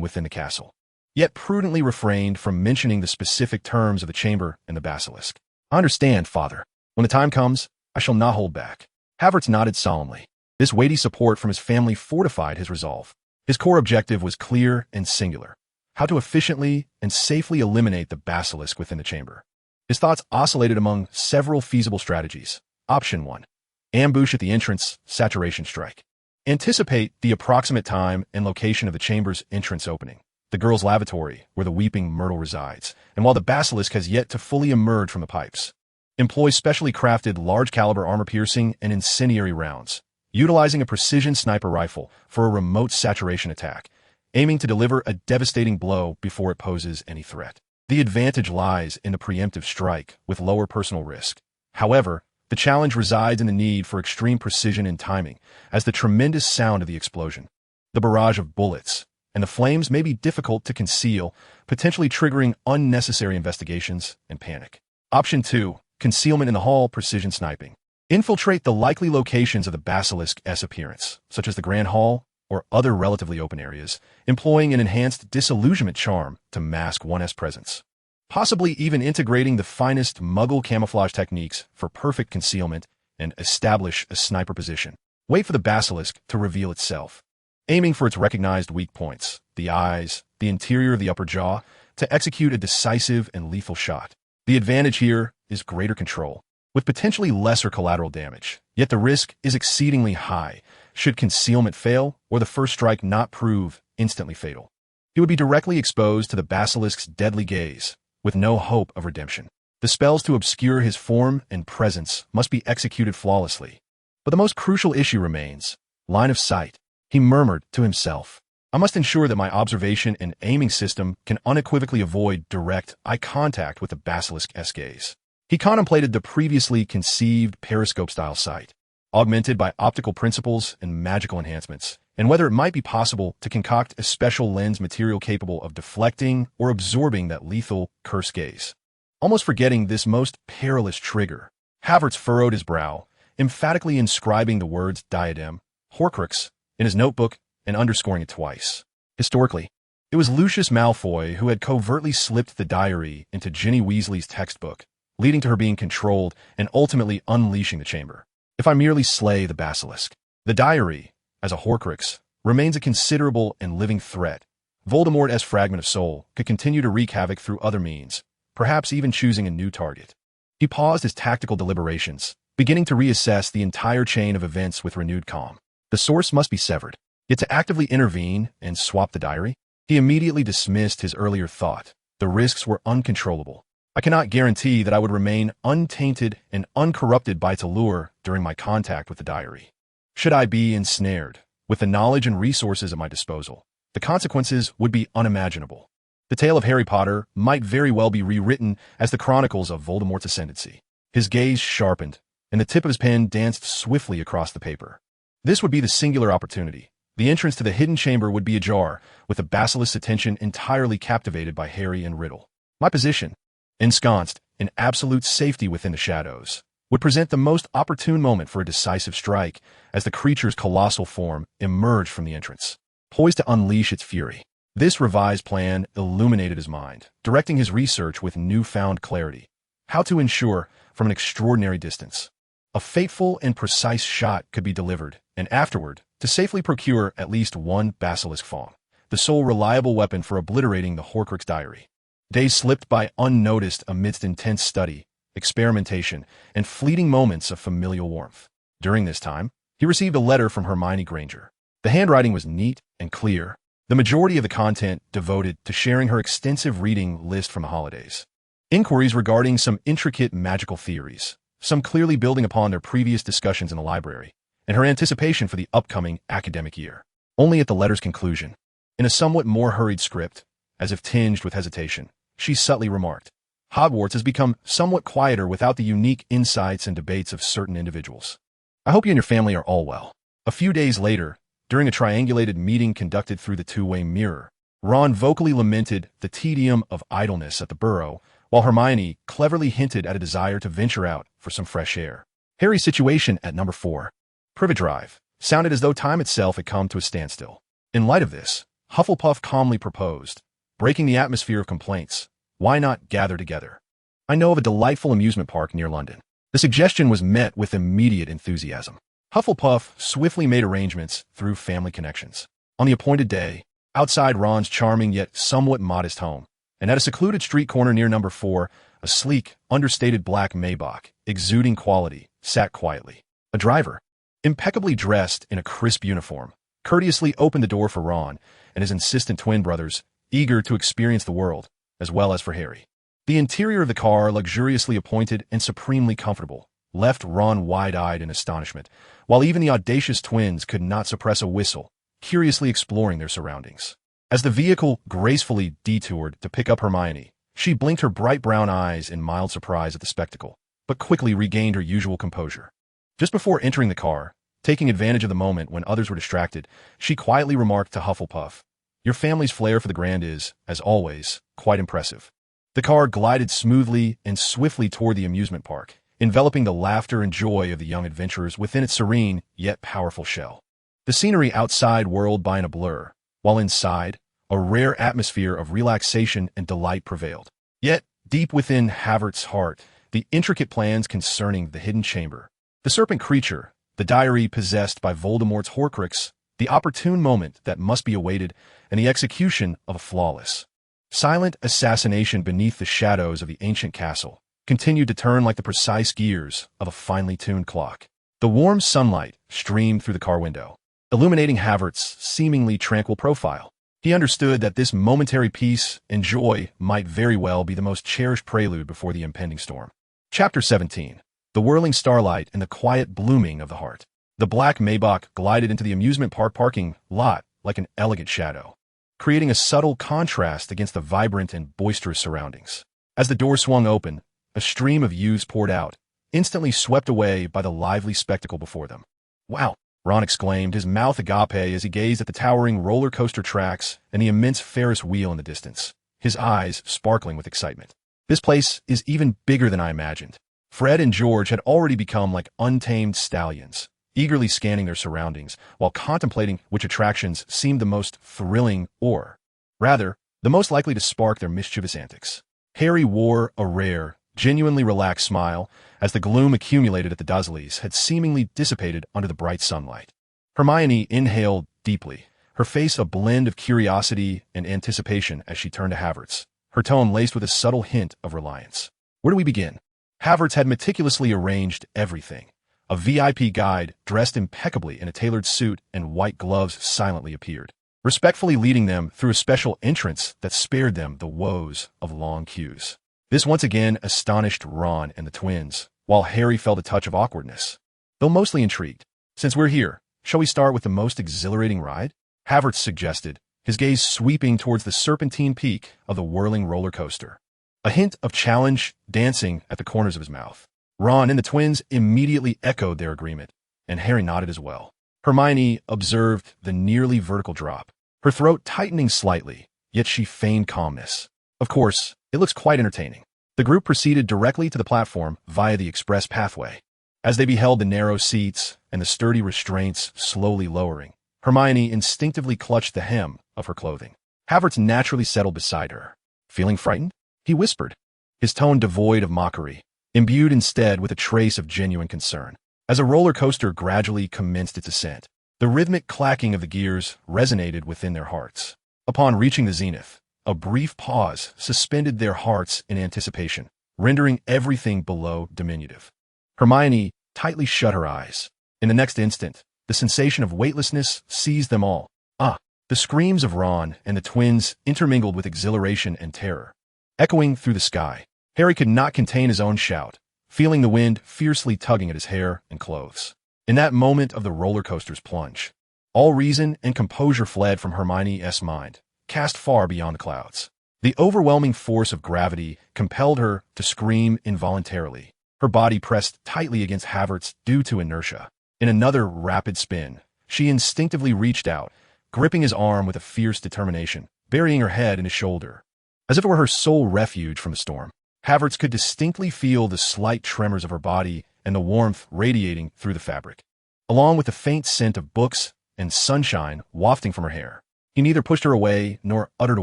within the castle, yet prudently refrained from mentioning the specific terms of the chamber and the basilisk. I understand, father. When the time comes, I shall not hold back. Havertz nodded solemnly. This weighty support from his family fortified his resolve. His core objective was clear and singular: how to efficiently and safely eliminate the basilisk within the chamber. His thoughts oscillated among several feasible strategies. Option 1. Ambush at the entrance, saturation strike. Anticipate the approximate time and location of the chamber's entrance opening, the girls' lavatory where the weeping Myrtle resides, and while the basilisk has yet to fully emerge from the pipes. Employ specially crafted large-caliber armor-piercing and incendiary rounds, utilizing a precision sniper rifle for a remote saturation attack, aiming to deliver a devastating blow before it poses any threat. The advantage lies in the preemptive strike with lower personal risk. However, the challenge resides in the need for extreme precision and timing, as the tremendous sound of the explosion, the barrage of bullets, and the flames may be difficult to conceal, potentially triggering unnecessary investigations and panic. Option 2. Concealment in the hall, precision sniping. Infiltrate the likely locations of the basilisk's appearance, such as the Grand Hall or other relatively open areas, employing an enhanced disillusionment charm to mask one's presence, possibly even integrating the finest Muggle camouflage techniques for perfect concealment and establish a sniper position. Wait for the basilisk to reveal itself, aiming for its recognized weak points, the eyes, the interior of the upper jaw, to execute a decisive and lethal shot. The advantage here is greater control, with potentially lesser collateral damage, yet the risk is exceedingly high should concealment fail or the first strike not prove instantly fatal. He would be directly exposed to the basilisk's deadly gaze, with no hope of redemption. The spells to obscure his form and presence must be executed flawlessly. But the most crucial issue remains: line of sight. He murmured to himself, I must ensure that my observation and aiming system can unequivocally avoid direct eye contact with the basilisk's gaze. He contemplated the previously conceived periscope-style sight, augmented by optical principles and magical enhancements, and whether it might be possible to concoct a special lens material capable of deflecting or absorbing that lethal curse gaze. Almost forgetting this most perilous trigger, Havertz furrowed his brow, emphatically inscribing the words diadem, Horcrux, in his notebook and underscoring it twice. Historically, it was Lucius Malfoy who had covertly slipped the diary into Ginny Weasley's textbook, leading to her being controlled and ultimately unleashing the chamber. If I merely slay the basilisk, the diary, as a Horcrux, remains a considerable and living threat. Voldemort as fragment of soul could continue to wreak havoc through other means, perhaps even choosing a new target. He paused his tactical deliberations, beginning to reassess the entire chain of events with renewed calm. The source must be severed, yet to actively intervene and swap the diary? He immediately dismissed his earlier thought. The risks were uncontrollable. I cannot guarantee that I would remain untainted and uncorrupted by its allure during my contact with the diary. Should I be ensnared, with the knowledge and resources at my disposal, the consequences would be unimaginable. The tale of Harry Potter might very well be rewritten as the chronicles of Voldemort's ascendancy. His gaze sharpened, and the tip of his pen danced swiftly across the paper. This would be the singular opportunity. The entrance to the hidden chamber would be ajar, with the basilisk's attention entirely captivated by Harry and Riddle. My position, ensconced in absolute safety within the shadows, would present the most opportune moment for a decisive strike as the creature's colossal form emerged from the entrance, poised to unleash its fury. This revised plan illuminated his mind, directing his research with newfound clarity. How to ensure, from an extraordinary distance, a fateful and precise shot could be delivered, and afterward, to safely procure at least one basilisk fang, the sole reliable weapon for obliterating the Horcrux diary. Days slipped by unnoticed amidst intense study, experimentation, and fleeting moments of familial warmth. During this time, he received a letter from Hermione Granger. The handwriting was neat and clear, the majority of the content devoted to sharing her extensive reading list from the holidays. Inquiries regarding some intricate magical theories, some clearly building upon their previous discussions in the library, and her anticipation for the upcoming academic year. Only at the letter's conclusion, in a somewhat more hurried script, as if tinged with hesitation, she subtly remarked, Hogwarts has become somewhat quieter without the unique insights and debates of certain individuals. I hope you and your family are all well. A few days later, during a triangulated meeting conducted through the two-way mirror, Ron vocally lamented the tedium of idleness at the Burrow, while Hermione cleverly hinted at a desire to venture out for some fresh air. Harry's situation at number 4, Privet Drive, sounded as though time itself had come to a standstill. In light of this, Hufflepuff calmly proposed, breaking the atmosphere of complaints, why not gather together? I know of a delightful amusement park near London. The suggestion was met with immediate enthusiasm. Hufflepuff swiftly made arrangements through family connections. On the appointed day, outside Ron's charming yet somewhat modest home, and at a secluded street corner near number 4, a sleek, understated black Maybach, exuding quality, sat quietly. A driver, impeccably dressed in a crisp uniform, courteously opened the door for Ron and his insistent twin brothers, eager to experience the world, as well as for Harry. The interior of the car, luxuriously appointed and supremely comfortable, left Ron wide-eyed in astonishment, while even the audacious twins could not suppress a whistle, curiously exploring their surroundings. As the vehicle gracefully detoured to pick up Hermione, she blinked her bright brown eyes in mild surprise at the spectacle, but quickly regained her usual composure. Just before entering the car, taking advantage of the moment when others were distracted, she quietly remarked to Hufflepuff, Your family's flair for the grand is, as always, quite impressive. The car glided smoothly and swiftly toward the amusement park, enveloping the laughter and joy of the young adventurers within its serene yet powerful shell. The scenery outside whirled by in a blur, while inside, a rare atmosphere of relaxation and delight prevailed. Yet, deep within Havertz's heart, the intricate plans concerning the hidden chamber, the serpent creature, the diary possessed by Voldemort's Horcrux, the opportune moment that must be awaited, and the execution of a flawless, silent assassination beneath the shadows of the ancient castle, continued to turn like the precise gears of a finely tuned clock. The warm sunlight streamed through the car window, illuminating Havertz's seemingly tranquil profile. He understood that this momentary peace and joy might very well be the most cherished prelude before the impending storm. Chapter 17. The whirling starlight and the quiet blooming of the heart. The black Maybach glided into the amusement park parking lot like an elegant shadow, creating a subtle contrast against the vibrant and boisterous surroundings. As the door swung open, a stream of youths poured out, instantly swept away by the lively spectacle before them. "Wow," Ron exclaimed, his mouth agape as he gazed at the towering roller coaster tracks and the immense Ferris wheel in the distance, his eyes sparkling with excitement. "This place is even bigger than I imagined." Fred and George had already become like untamed stallions, eagerly scanning their surroundings while contemplating which attractions seemed the most thrilling or, rather, the most likely to spark their mischievous antics. Harry wore a rare, genuinely relaxed smile as the gloom accumulated at the Dursleys had seemingly dissipated under the bright sunlight. Hermione inhaled deeply, her face a blend of curiosity and anticipation as she turned to Havertz, her tone laced with a subtle hint of reliance. "Where do we begin?" Havertz had meticulously arranged everything. A VIP guide, dressed impeccably in a tailored suit and white gloves, silently appeared, respectfully leading them through a special entrance that spared them the woes of long queues. This once again astonished Ron and the twins, while Harry felt a touch of awkwardness, though mostly intrigued. "Since we're here, shall we start with the most exhilarating ride?" Havertz suggested, his gaze sweeping towards the serpentine peak of the whirling roller coaster, a hint of challenge dancing at the corners of his mouth. Ron and the twins immediately echoed their agreement, and Harry nodded as well. Hermione observed the nearly vertical drop, her throat tightening slightly, yet she feigned calmness. "Of course, it looks quite entertaining." The group proceeded directly to the platform via the express pathway. As they beheld the narrow seats and the sturdy restraints slowly lowering, Hermione instinctively clutched the hem of her clothing. Havertz naturally settled beside her. "Feeling frightened?" he whispered, his tone devoid of mockery, imbued instead with a trace of genuine concern. As a roller coaster gradually commenced its ascent, the rhythmic clacking of the gears resonated within their hearts. Upon reaching the zenith, a brief pause suspended their hearts in anticipation, rendering everything below diminutive. Hermione tightly shut her eyes. In the next instant, the sensation of weightlessness seized them all. The screams of Ron and the twins intermingled with exhilaration and terror, echoing through the sky. Harry could not contain his own shout, feeling the wind fiercely tugging at his hair and clothes. In that moment of the roller coaster's plunge, all reason and composure fled from Hermione's mind, cast far beyond the clouds. The overwhelming force of gravity compelled her to scream involuntarily, her body pressed tightly against Havertz due to inertia. In another rapid spin, she instinctively reached out, gripping his arm with a fierce determination, burying her head in his shoulder. As if it were her sole refuge from the storm, Havertz could distinctly feel the slight tremors of her body and the warmth radiating through the fabric, along with the faint scent of books and sunshine wafting from her hair. He neither pushed her away nor uttered a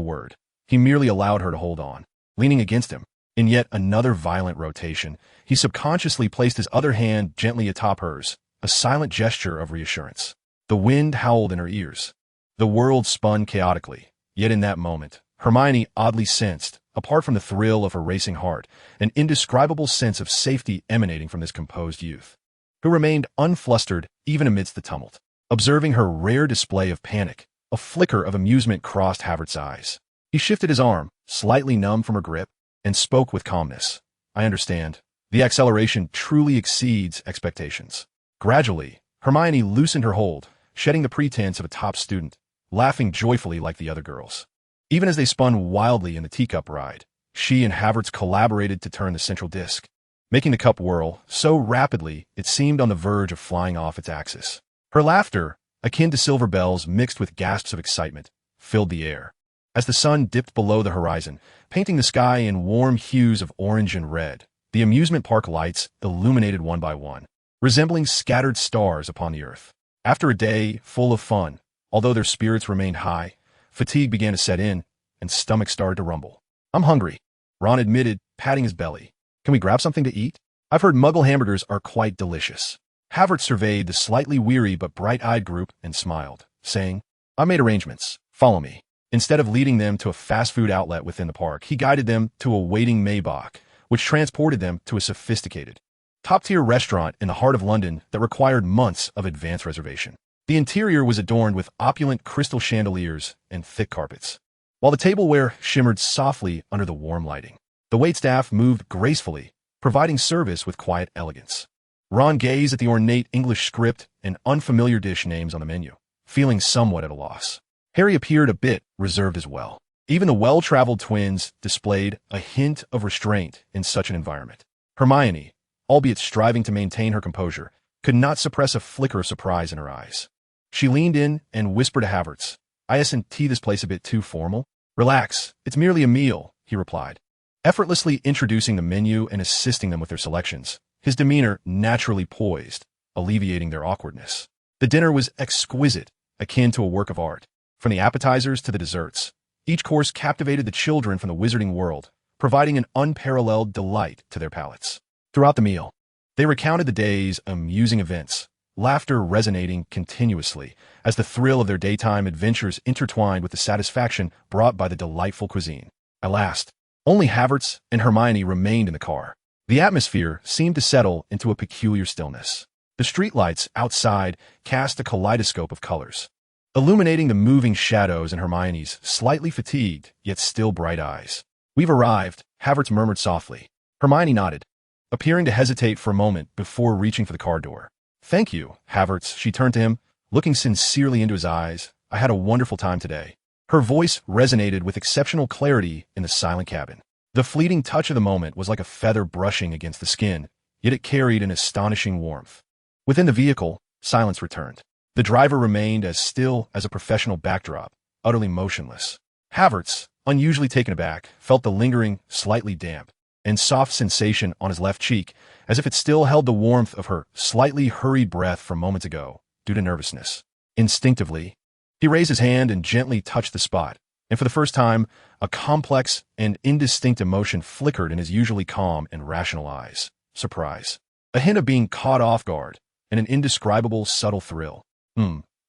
word. He merely allowed her to hold on, leaning against him. In yet another violent rotation, he subconsciously placed his other hand gently atop hers, a silent gesture of reassurance. The wind howled in her ears. The world spun chaotically, yet in that moment, Hermione oddly sensed, apart from the thrill of her racing heart, an indescribable sense of safety emanating from this composed youth, who remained unflustered even amidst the tumult. Observing her rare display of panic, a flicker of amusement crossed Havertz's eyes. He shifted his arm, slightly numb from her grip, and spoke with calmness. "I understand. The acceleration truly exceeds expectations." Gradually, Hermione loosened her hold, shedding the pretense of a top student, laughing joyfully like the other girls. Even as they spun wildly in the teacup ride, she and Havertz collaborated to turn the central disc, making the cup whirl so rapidly it seemed on the verge of flying off its axis. Her laughter, akin to silver bells mixed with gasps of excitement, filled the air. As the sun dipped below the horizon, painting the sky in warm hues of orange and red, the amusement park lights illuminated one by one, resembling scattered stars upon the earth. After a day full of fun, although their spirits remained high, fatigue began to set in, and stomachs started to rumble. "I'm hungry," Ron admitted, patting his belly. "Can we grab something to eat? I've heard Muggle hamburgers are quite delicious." Havertz surveyed the slightly weary but bright-eyed group and smiled, saying, "I made arrangements. Follow me." Instead of leading them to a fast food outlet within the park, he guided them to a waiting Maybach, which transported them to a sophisticated, top-tier restaurant in the heart of London that required months of advance reservation. The interior was adorned with opulent crystal chandeliers and thick carpets, while the tableware shimmered softly under the warm lighting. The waitstaff moved gracefully, providing service with quiet elegance. Ron gazed at the ornate English script and unfamiliar dish names on the menu, feeling somewhat at a loss. Harry appeared a bit reserved as well. Even the well-traveled twins displayed a hint of restraint in such an environment. Hermione, albeit striving to maintain her composure, could not suppress a flicker of surprise in her eyes. She leaned in and whispered to Havertz, "Isn't this place a bit too formal?" "Relax, it's merely a meal," he replied, effortlessly introducing the menu and assisting them with their selections, his demeanor naturally poised, alleviating their awkwardness. The dinner was exquisite, akin to a work of art. From the appetizers to the desserts, each course captivated the children from the wizarding world, providing an unparalleled delight to their palates. Throughout the meal, they recounted the day's amusing events, laughter resonating continuously as the thrill of their daytime adventures intertwined with the satisfaction brought by the delightful cuisine. At last, only Havertz and Hermione remained in the car. The atmosphere seemed to settle into a peculiar stillness. The streetlights outside cast a kaleidoscope of colors, illuminating the moving shadows in Hermione's slightly fatigued yet still bright eyes. "We've arrived," Havertz murmured softly. Hermione nodded, appearing to hesitate for a moment before reaching for the car door. "Thank you, Havertz," she turned to him, looking sincerely into his eyes. "I had a wonderful time today." Her voice resonated with exceptional clarity in the silent cabin. The fleeting touch of the moment was like a feather brushing against the skin, yet it carried an astonishing warmth. Within the vehicle, silence returned. The driver remained as still as a professional backdrop, utterly motionless. Havertz, unusually taken aback, felt the lingering, slightly damp, and soft sensation on his left cheek, as if it still held the warmth of her slightly hurried breath from moments ago, due to nervousness. Instinctively, he raised his hand and gently touched the spot, and for the first time, a complex and indistinct emotion flickered in his usually calm and rational eyes. Surprise. A hint of being caught off guard, and an indescribable subtle thrill.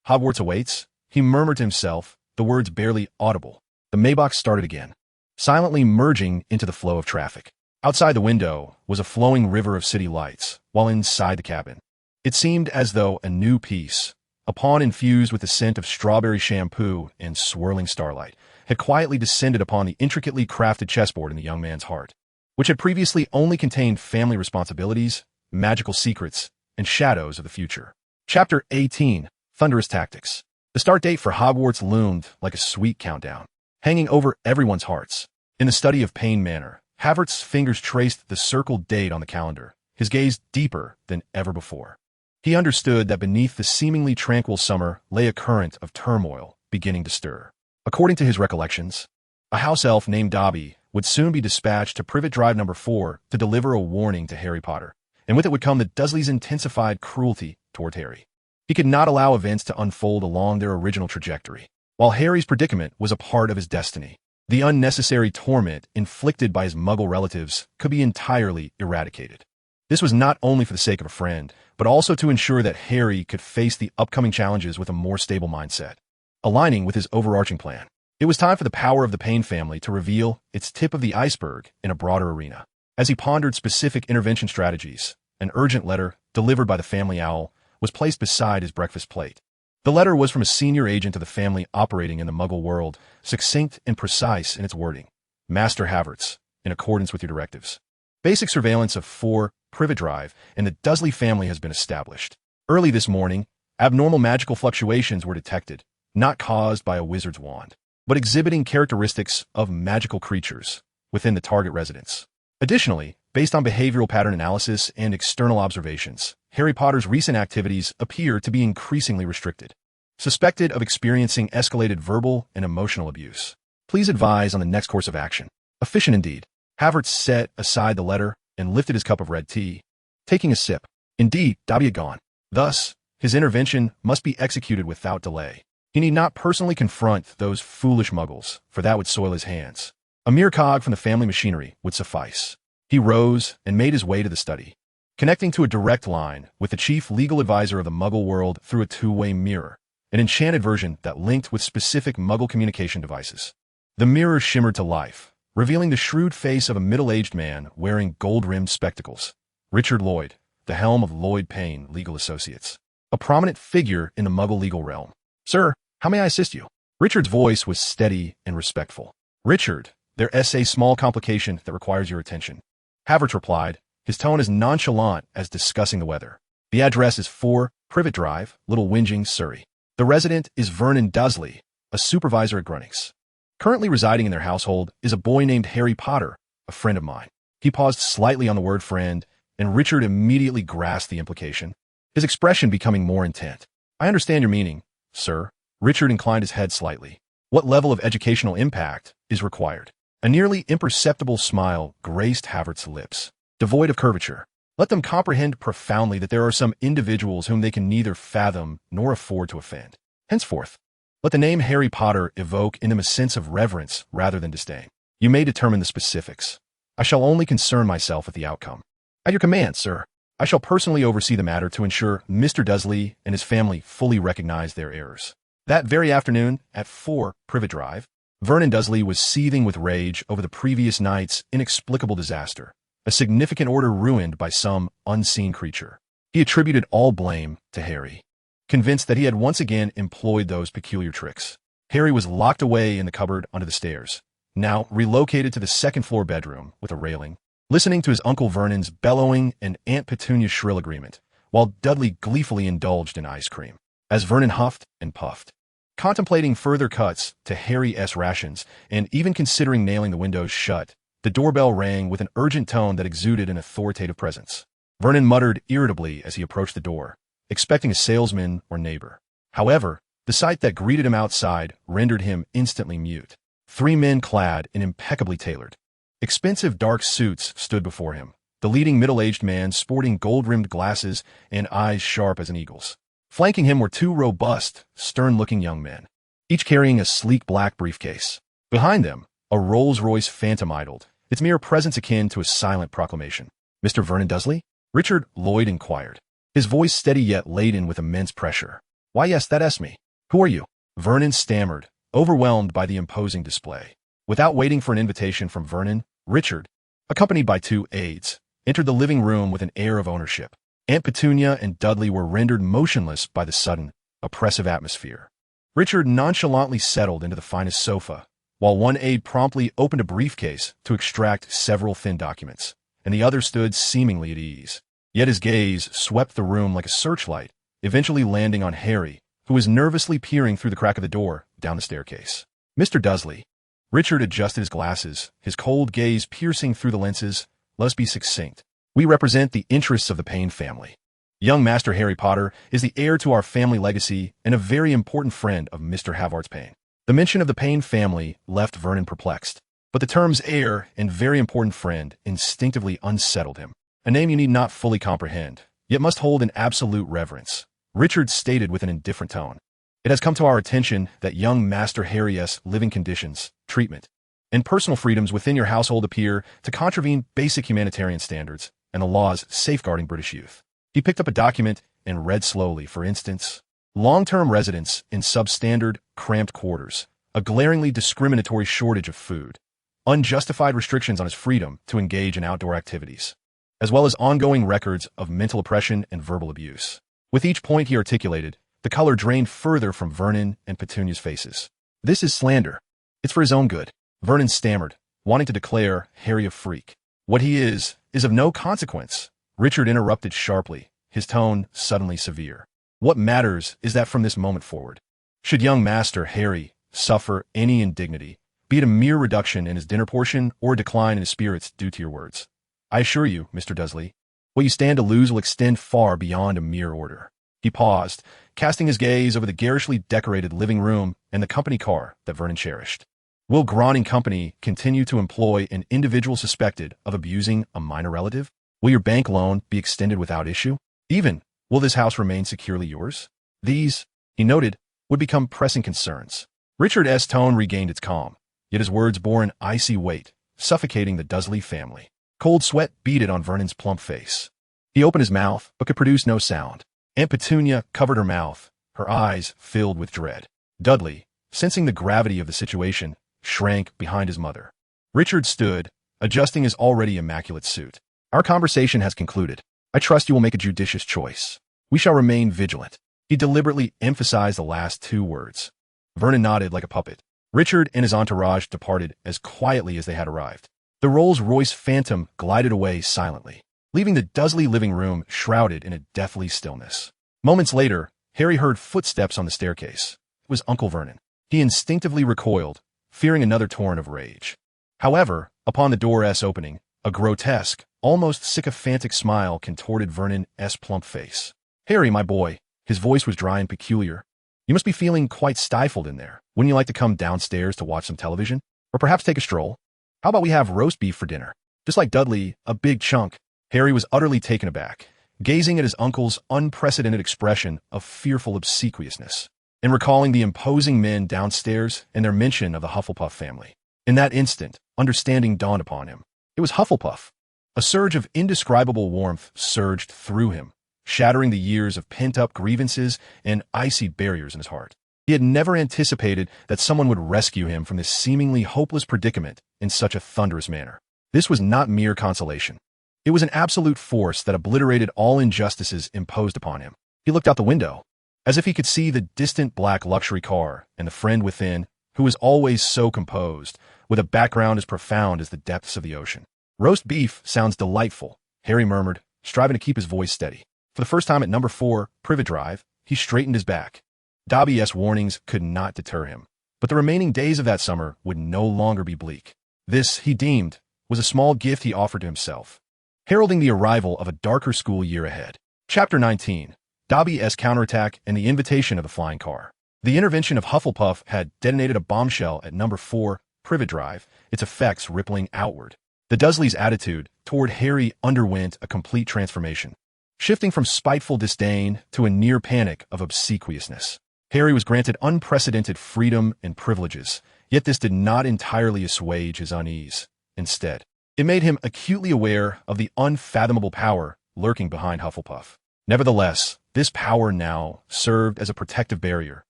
Hogwarts awaits," he murmured to himself, the words barely audible. The Maybach started again, silently merging into the flow of traffic. Outside the window was a flowing river of city lights, while inside the cabin, it seemed as though a new piece, a pawn infused with the scent of strawberry shampoo and swirling starlight, had quietly descended upon the intricately crafted chessboard in the young man's heart, which had previously only contained family responsibilities, magical secrets, and shadows of the future. Chapter 18, Thunderous Tactics. The start date for Hogwarts loomed like a sweet countdown, hanging over everyone's hearts. In the study of Payne Manor, Havertz's fingers traced the circled date on the calendar, his gaze deeper than ever before. He understood that beneath the seemingly tranquil summer lay a current of turmoil beginning to stir. According to his recollections, a house elf named Dobby would soon be dispatched to Privet Drive No. 4 to deliver a warning to Harry Potter, and with it would come the Dursleys' intensified cruelty toward Harry. He could not allow events to unfold along their original trajectory. While Harry's predicament was a part of his destiny, the unnecessary torment inflicted by his Muggle relatives could be entirely eradicated. This was not only for the sake of a friend, but also to ensure that Harry could face the upcoming challenges with a more stable mindset, aligning with his overarching plan. It was time for the power of the Payne family to reveal its tip of the iceberg in a broader arena. As he pondered specific intervention strategies, an urgent letter, delivered by the family owl, was placed beside his breakfast plate. The letter was from a senior agent of the family operating in the Muggle world, succinct and precise in its wording. "Master Havertz, in accordance with your directives, basic surveillance of 4 Privet Drive and the Dursley family has been established. Early this morning, abnormal magical fluctuations were detected, not caused by a wizard's wand, but exhibiting characteristics of magical creatures within the target residence. Additionally, based on behavioral pattern analysis and external observations, Harry Potter's recent activities appear to be increasingly restricted. Suspected of experiencing escalated verbal and emotional abuse. Please advise on the next course of action." Efficient indeed. Havertz set aside the letter and lifted his cup of red tea, taking a sip. Indeed, Dobby had gone. Thus, his intervention must be executed without delay. He need not personally confront those foolish muggles, for that would soil his hands. A mere cog from the family machinery would suffice. He rose and made his way to the study, connecting to a direct line with the chief legal advisor of the Muggle world through a two-way mirror, an enchanted version that linked with specific Muggle communication devices. The mirror shimmered to life, revealing the shrewd face of a middle-aged man wearing gold-rimmed spectacles. Richard Lloyd, the helm of Lloyd Payne Legal Associates, a prominent figure in the Muggle legal realm. "Sir, how may I assist you?" Richard's voice was steady and respectful. "Richard, there's a small complication that requires your attention," Havertz replied, his tone as nonchalant as discussing the weather. "The address is 4 Privet Drive, Little Whinging, Surrey. The resident is Vernon Dursley, a supervisor at Grunnings. Currently residing in their household is a boy named Harry Potter, a friend of mine." He paused slightly on the word friend and Richard immediately grasped the implication, his expression becoming more intent. I understand your meaning, sir. Richard inclined his head slightly. What level of educational impact is required? A nearly imperceptible smile graced Havertz's lips, devoid of curvature. Let them comprehend profoundly that there are some individuals whom they can neither fathom nor afford to offend. Henceforth, let the name Harry Potter evoke in them a sense of reverence rather than disdain. You may determine the specifics. I shall only concern myself with the outcome. At your command, sir. I shall personally oversee the matter to ensure Mr. Dursley and his family fully recognize their errors. That very afternoon, at 4 Privet Drive, Vernon Dursley was seething with rage over the previous night's inexplicable disaster, a significant order ruined by some unseen creature. He attributed all blame to Harry, convinced that he had once again employed those peculiar tricks. Harry was locked away in the cupboard under the stairs, now relocated to the second-floor bedroom with a railing, listening to his Uncle Vernon's bellowing and Aunt Petunia's shrill agreement, while Dudley gleefully indulged in ice cream. As Vernon huffed and puffed, contemplating further cuts to Harry's rations and even considering nailing the windows shut, the doorbell rang with an urgent tone that exuded an authoritative presence. Vernon muttered irritably as he approached the door, expecting a salesman or neighbor. However, the sight that greeted him outside rendered him instantly mute. 3 men clad in impeccably tailored, expensive dark suits stood before him, the leading middle-aged man sporting gold-rimmed glasses and eyes sharp as an eagle's. Flanking him were 2 robust, stern-looking young men, each carrying a sleek black briefcase. Behind them, a Rolls-Royce Phantom idled, its mere presence akin to a silent proclamation. Mr. Vernon Dursley? Richard Lloyd inquired, his voice steady yet laden with immense pressure. Why, yes, that's me. Who are you? Vernon stammered, overwhelmed by the imposing display. Without waiting for an invitation from Vernon, Richard, accompanied by 2 aides, entered the living room with an air of ownership. Aunt Petunia and Dudley were rendered motionless by the sudden, oppressive atmosphere. Richard nonchalantly settled into the finest sofa, while one aide promptly opened a briefcase to extract several thin documents, and the other stood seemingly at ease. Yet his gaze swept the room like a searchlight, eventually landing on Harry, who was nervously peering through the crack of the door down the staircase. Mr. Dursley. Richard adjusted his glasses, his cold gaze piercing through the lenses. Let us be succinct. We represent the interests of the Payne family. Young Master Harry Potter is the heir to our family legacy and a very important friend of Mr. Havertz Payne. The mention of the Payne family left Vernon perplexed, but the terms heir and very important friend instinctively unsettled him. A name you need not fully comprehend, yet must hold in absolute reverence. Richard stated with an indifferent tone. It has come to our attention that young Master Harry's living conditions, treatment, and personal freedoms within your household appear to contravene basic humanitarian standards and the laws safeguarding British youth. He picked up a document and read slowly, for instance, long-term residence in substandard, cramped quarters, a glaringly discriminatory shortage of food, unjustified restrictions on his freedom to engage in outdoor activities, as well as ongoing records of mental oppression and verbal abuse. With each point he articulated, the color drained further from Vernon and Petunia's faces. This is slander. It's for his own good. Vernon stammered, wanting to declare Harry a freak. What he is of no consequence. Richard interrupted sharply, his tone suddenly severe. What matters is that from this moment forward, should young Master Harry suffer any indignity, be it a mere reduction in his dinner portion or a decline in his spirits due to your words, I assure you, Mr. Dursley, what you stand to lose will extend far beyond a mere order. He paused, casting his gaze over the garishly decorated living room and the company car that Vernon cherished. Will Grant & Company continue to employ an individual suspected of abusing a minor relative? Will your bank loan be extended without issue? Even, will this house remain securely yours? These, he noted, would become pressing concerns. Richard's tone regained its calm, yet his words bore an icy weight, suffocating the Dursley family. Cold sweat beaded on Vernon's plump face. He opened his mouth, but could produce no sound. Aunt Petunia covered her mouth, her eyes filled with dread. Dudley, sensing the gravity of the situation, shrank behind his mother. Richard stood, adjusting his already immaculate suit. Our conversation has concluded. I trust you will make a judicious choice. We shall remain vigilant. He deliberately emphasized the last 2 words. Vernon nodded like a puppet. Richard and his entourage departed as quietly as they had arrived. The Rolls-Royce Phantom glided away silently, leaving the Dursley living room shrouded in a deathly stillness. Moments later, Harry heard footsteps on the staircase. It was Uncle Vernon. He instinctively recoiled, fearing another torrent of rage. However, upon the door's opening, A grotesque, almost sycophantic smile contorted Vernon's plump face. "Harry, my boy," his voice was dry and peculiar. "You must be feeling quite stifled in there. Wouldn't you like to come downstairs to watch some television? Or perhaps take a stroll? How about we have roast beef for dinner? Just like Dudley, a big chunk." Harry was utterly taken aback, gazing at his uncle's unprecedented expression of fearful obsequiousness, and recalling the imposing men downstairs and their mention of the Hufflepuff family. In that instant, understanding dawned upon him. It was Hufflepuff. A surge of indescribable warmth surged through him, shattering the years of pent-up grievances and icy barriers in his heart. He had never anticipated that someone would rescue him from this seemingly hopeless predicament in such a thunderous manner. This was not mere consolation. It was an absolute force that obliterated all injustices imposed upon him. He looked out the window, as if he could see the distant black luxury car and the friend within, who was always so composed, with a background as profound as the depths of the ocean. "Roast beef sounds delightful," Harry murmured, striving to keep his voice steady. For the first time at number 4, Privet Drive, he straightened his back. Dobby's warnings could not deter him, but the remaining days of that summer would no longer be bleak. This, he deemed, was a small gift he offered to himself, heralding the arrival of a darker school year ahead. Chapter 19. Dobby's counterattack and the invitation of the flying car. The intervention of Hufflepuff had detonated a bombshell at number 4, Privet Drive, its effects rippling outward. The Dursleys' attitude toward Harry underwent a complete transformation, shifting from spiteful disdain to a near panic of obsequiousness. Harry was granted unprecedented freedom and privileges, yet this did not entirely assuage his unease. Instead, it made him acutely aware of the unfathomable power lurking behind Hufflepuff. Nevertheless, this power now served as a protective barrier,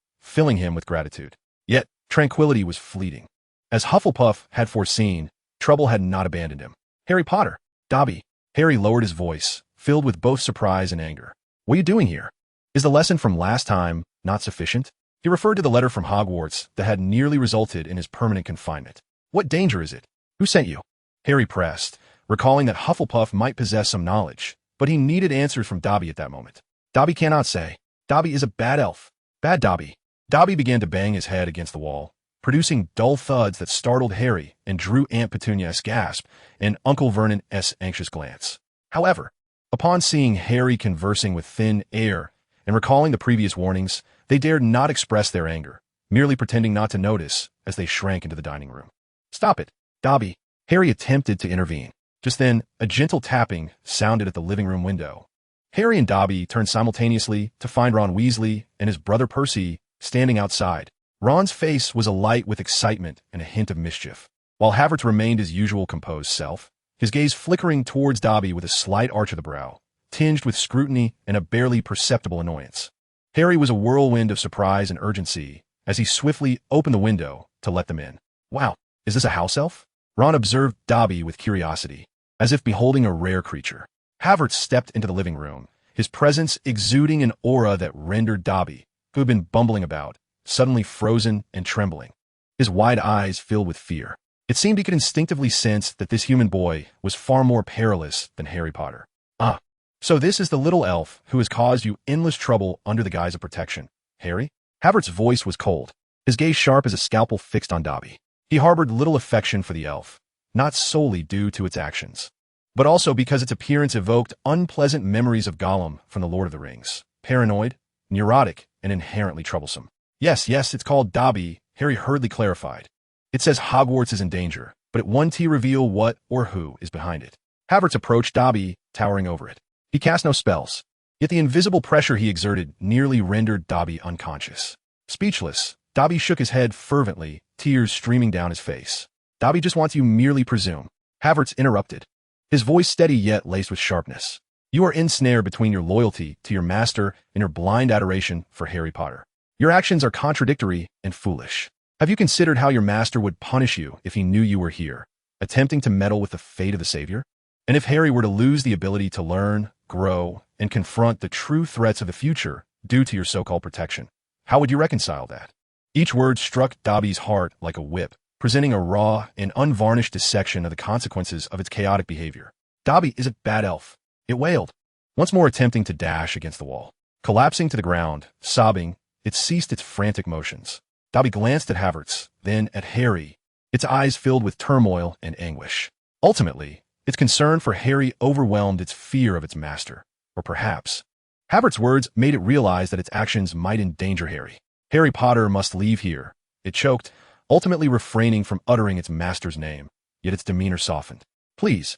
filling him with gratitude. Yet, tranquility was fleeting. As Hufflepuff had foreseen, trouble had not abandoned him. "Harry Potter, Dobby." Harry lowered his voice, filled with both surprise and anger. "What are you doing here? Is the lesson from last time not sufficient?" He referred to the letter from Hogwarts that had nearly resulted in his permanent confinement. "What danger is it? Who sent you?" Harry pressed, recalling that Hufflepuff might possess some knowledge, but he needed answers from Dobby at that moment. "Dobby cannot say. Dobby is a bad elf. Bad Dobby." Dobby began to bang his head against the wall, producing dull thuds that startled Harry and drew Aunt Petunia's gasp and Uncle Vernon's anxious glance. However, upon seeing Harry conversing with thin air and recalling the previous warnings, they dared not express their anger, merely pretending not to notice as they shrank into the dining room. "Stop it, Dobby." Harry attempted to intervene. Just then, a gentle tapping sounded at the living room window. Harry and Dobby turned simultaneously to find Ron Weasley and his brother Percy standing outside. Ron's face was alight with excitement and a hint of mischief, while Havertz remained his usual composed self, his gaze flickering towards Dobby with a slight arch of the brow, tinged with scrutiny and a barely perceptible annoyance. Harry was a whirlwind of surprise and urgency as he swiftly opened the window to let them in. "Wow, is this a house elf?" Ron observed Dobby with curiosity, as if beholding a rare creature. Havertz stepped into the living room, his presence exuding an aura that rendered Dobby, who had been bumbling about, suddenly frozen and trembling. His wide eyes filled with fear. It seemed he could instinctively sense that this human boy was far more perilous than Harry Potter. "Ah, so this is the little elf who has caused you endless trouble under the guise of protection, Harry?" Havertz's voice was cold, his gaze sharp as a scalpel fixed on Dobby. He harbored little affection for the elf, not solely due to its actions, but also because its appearance evoked unpleasant memories of Gollum from The Lord of the Rings. Paranoid, neurotic, and inherently troublesome. Yes, it's called Dobby," Harry hurriedly clarified. "It says Hogwarts is in danger, but it won't reveal what or who is behind it." Havertz approached Dobby, towering over it. He cast no spells, yet the invisible pressure he exerted nearly rendered Dobby unconscious. Speechless, Dobby shook his head fervently, tears streaming down his face. "Dobby just wants you merely presume." Havertz interrupted, his voice steady yet laced with sharpness. "You are ensnared between your loyalty to your master and your blind adoration for Harry Potter. Your actions are contradictory and foolish. Have you considered how your master would punish you if he knew you were here, attempting to meddle with the fate of the Savior? And if Harry were to lose the ability to learn, grow, and confront the true threats of the future due to your so-called protection, how would you reconcile that?" Each word struck Dobby's heart like a whip, presenting a raw and unvarnished dissection of the consequences of its chaotic behavior. "Dobby is a bad elf," it wailed, once more attempting to dash against the wall. Collapsing to the ground, sobbing, it ceased its frantic motions. Dobby glanced at Havertz, then at Harry, its eyes filled with turmoil and anguish. Ultimately, Its concern for Harry overwhelmed its fear of its master. Or perhaps Havertz's words made it realize that its actions might endanger Harry. Harry Potter must leave here. It choked, ultimately refraining from uttering its master's name, yet its demeanor softened. Please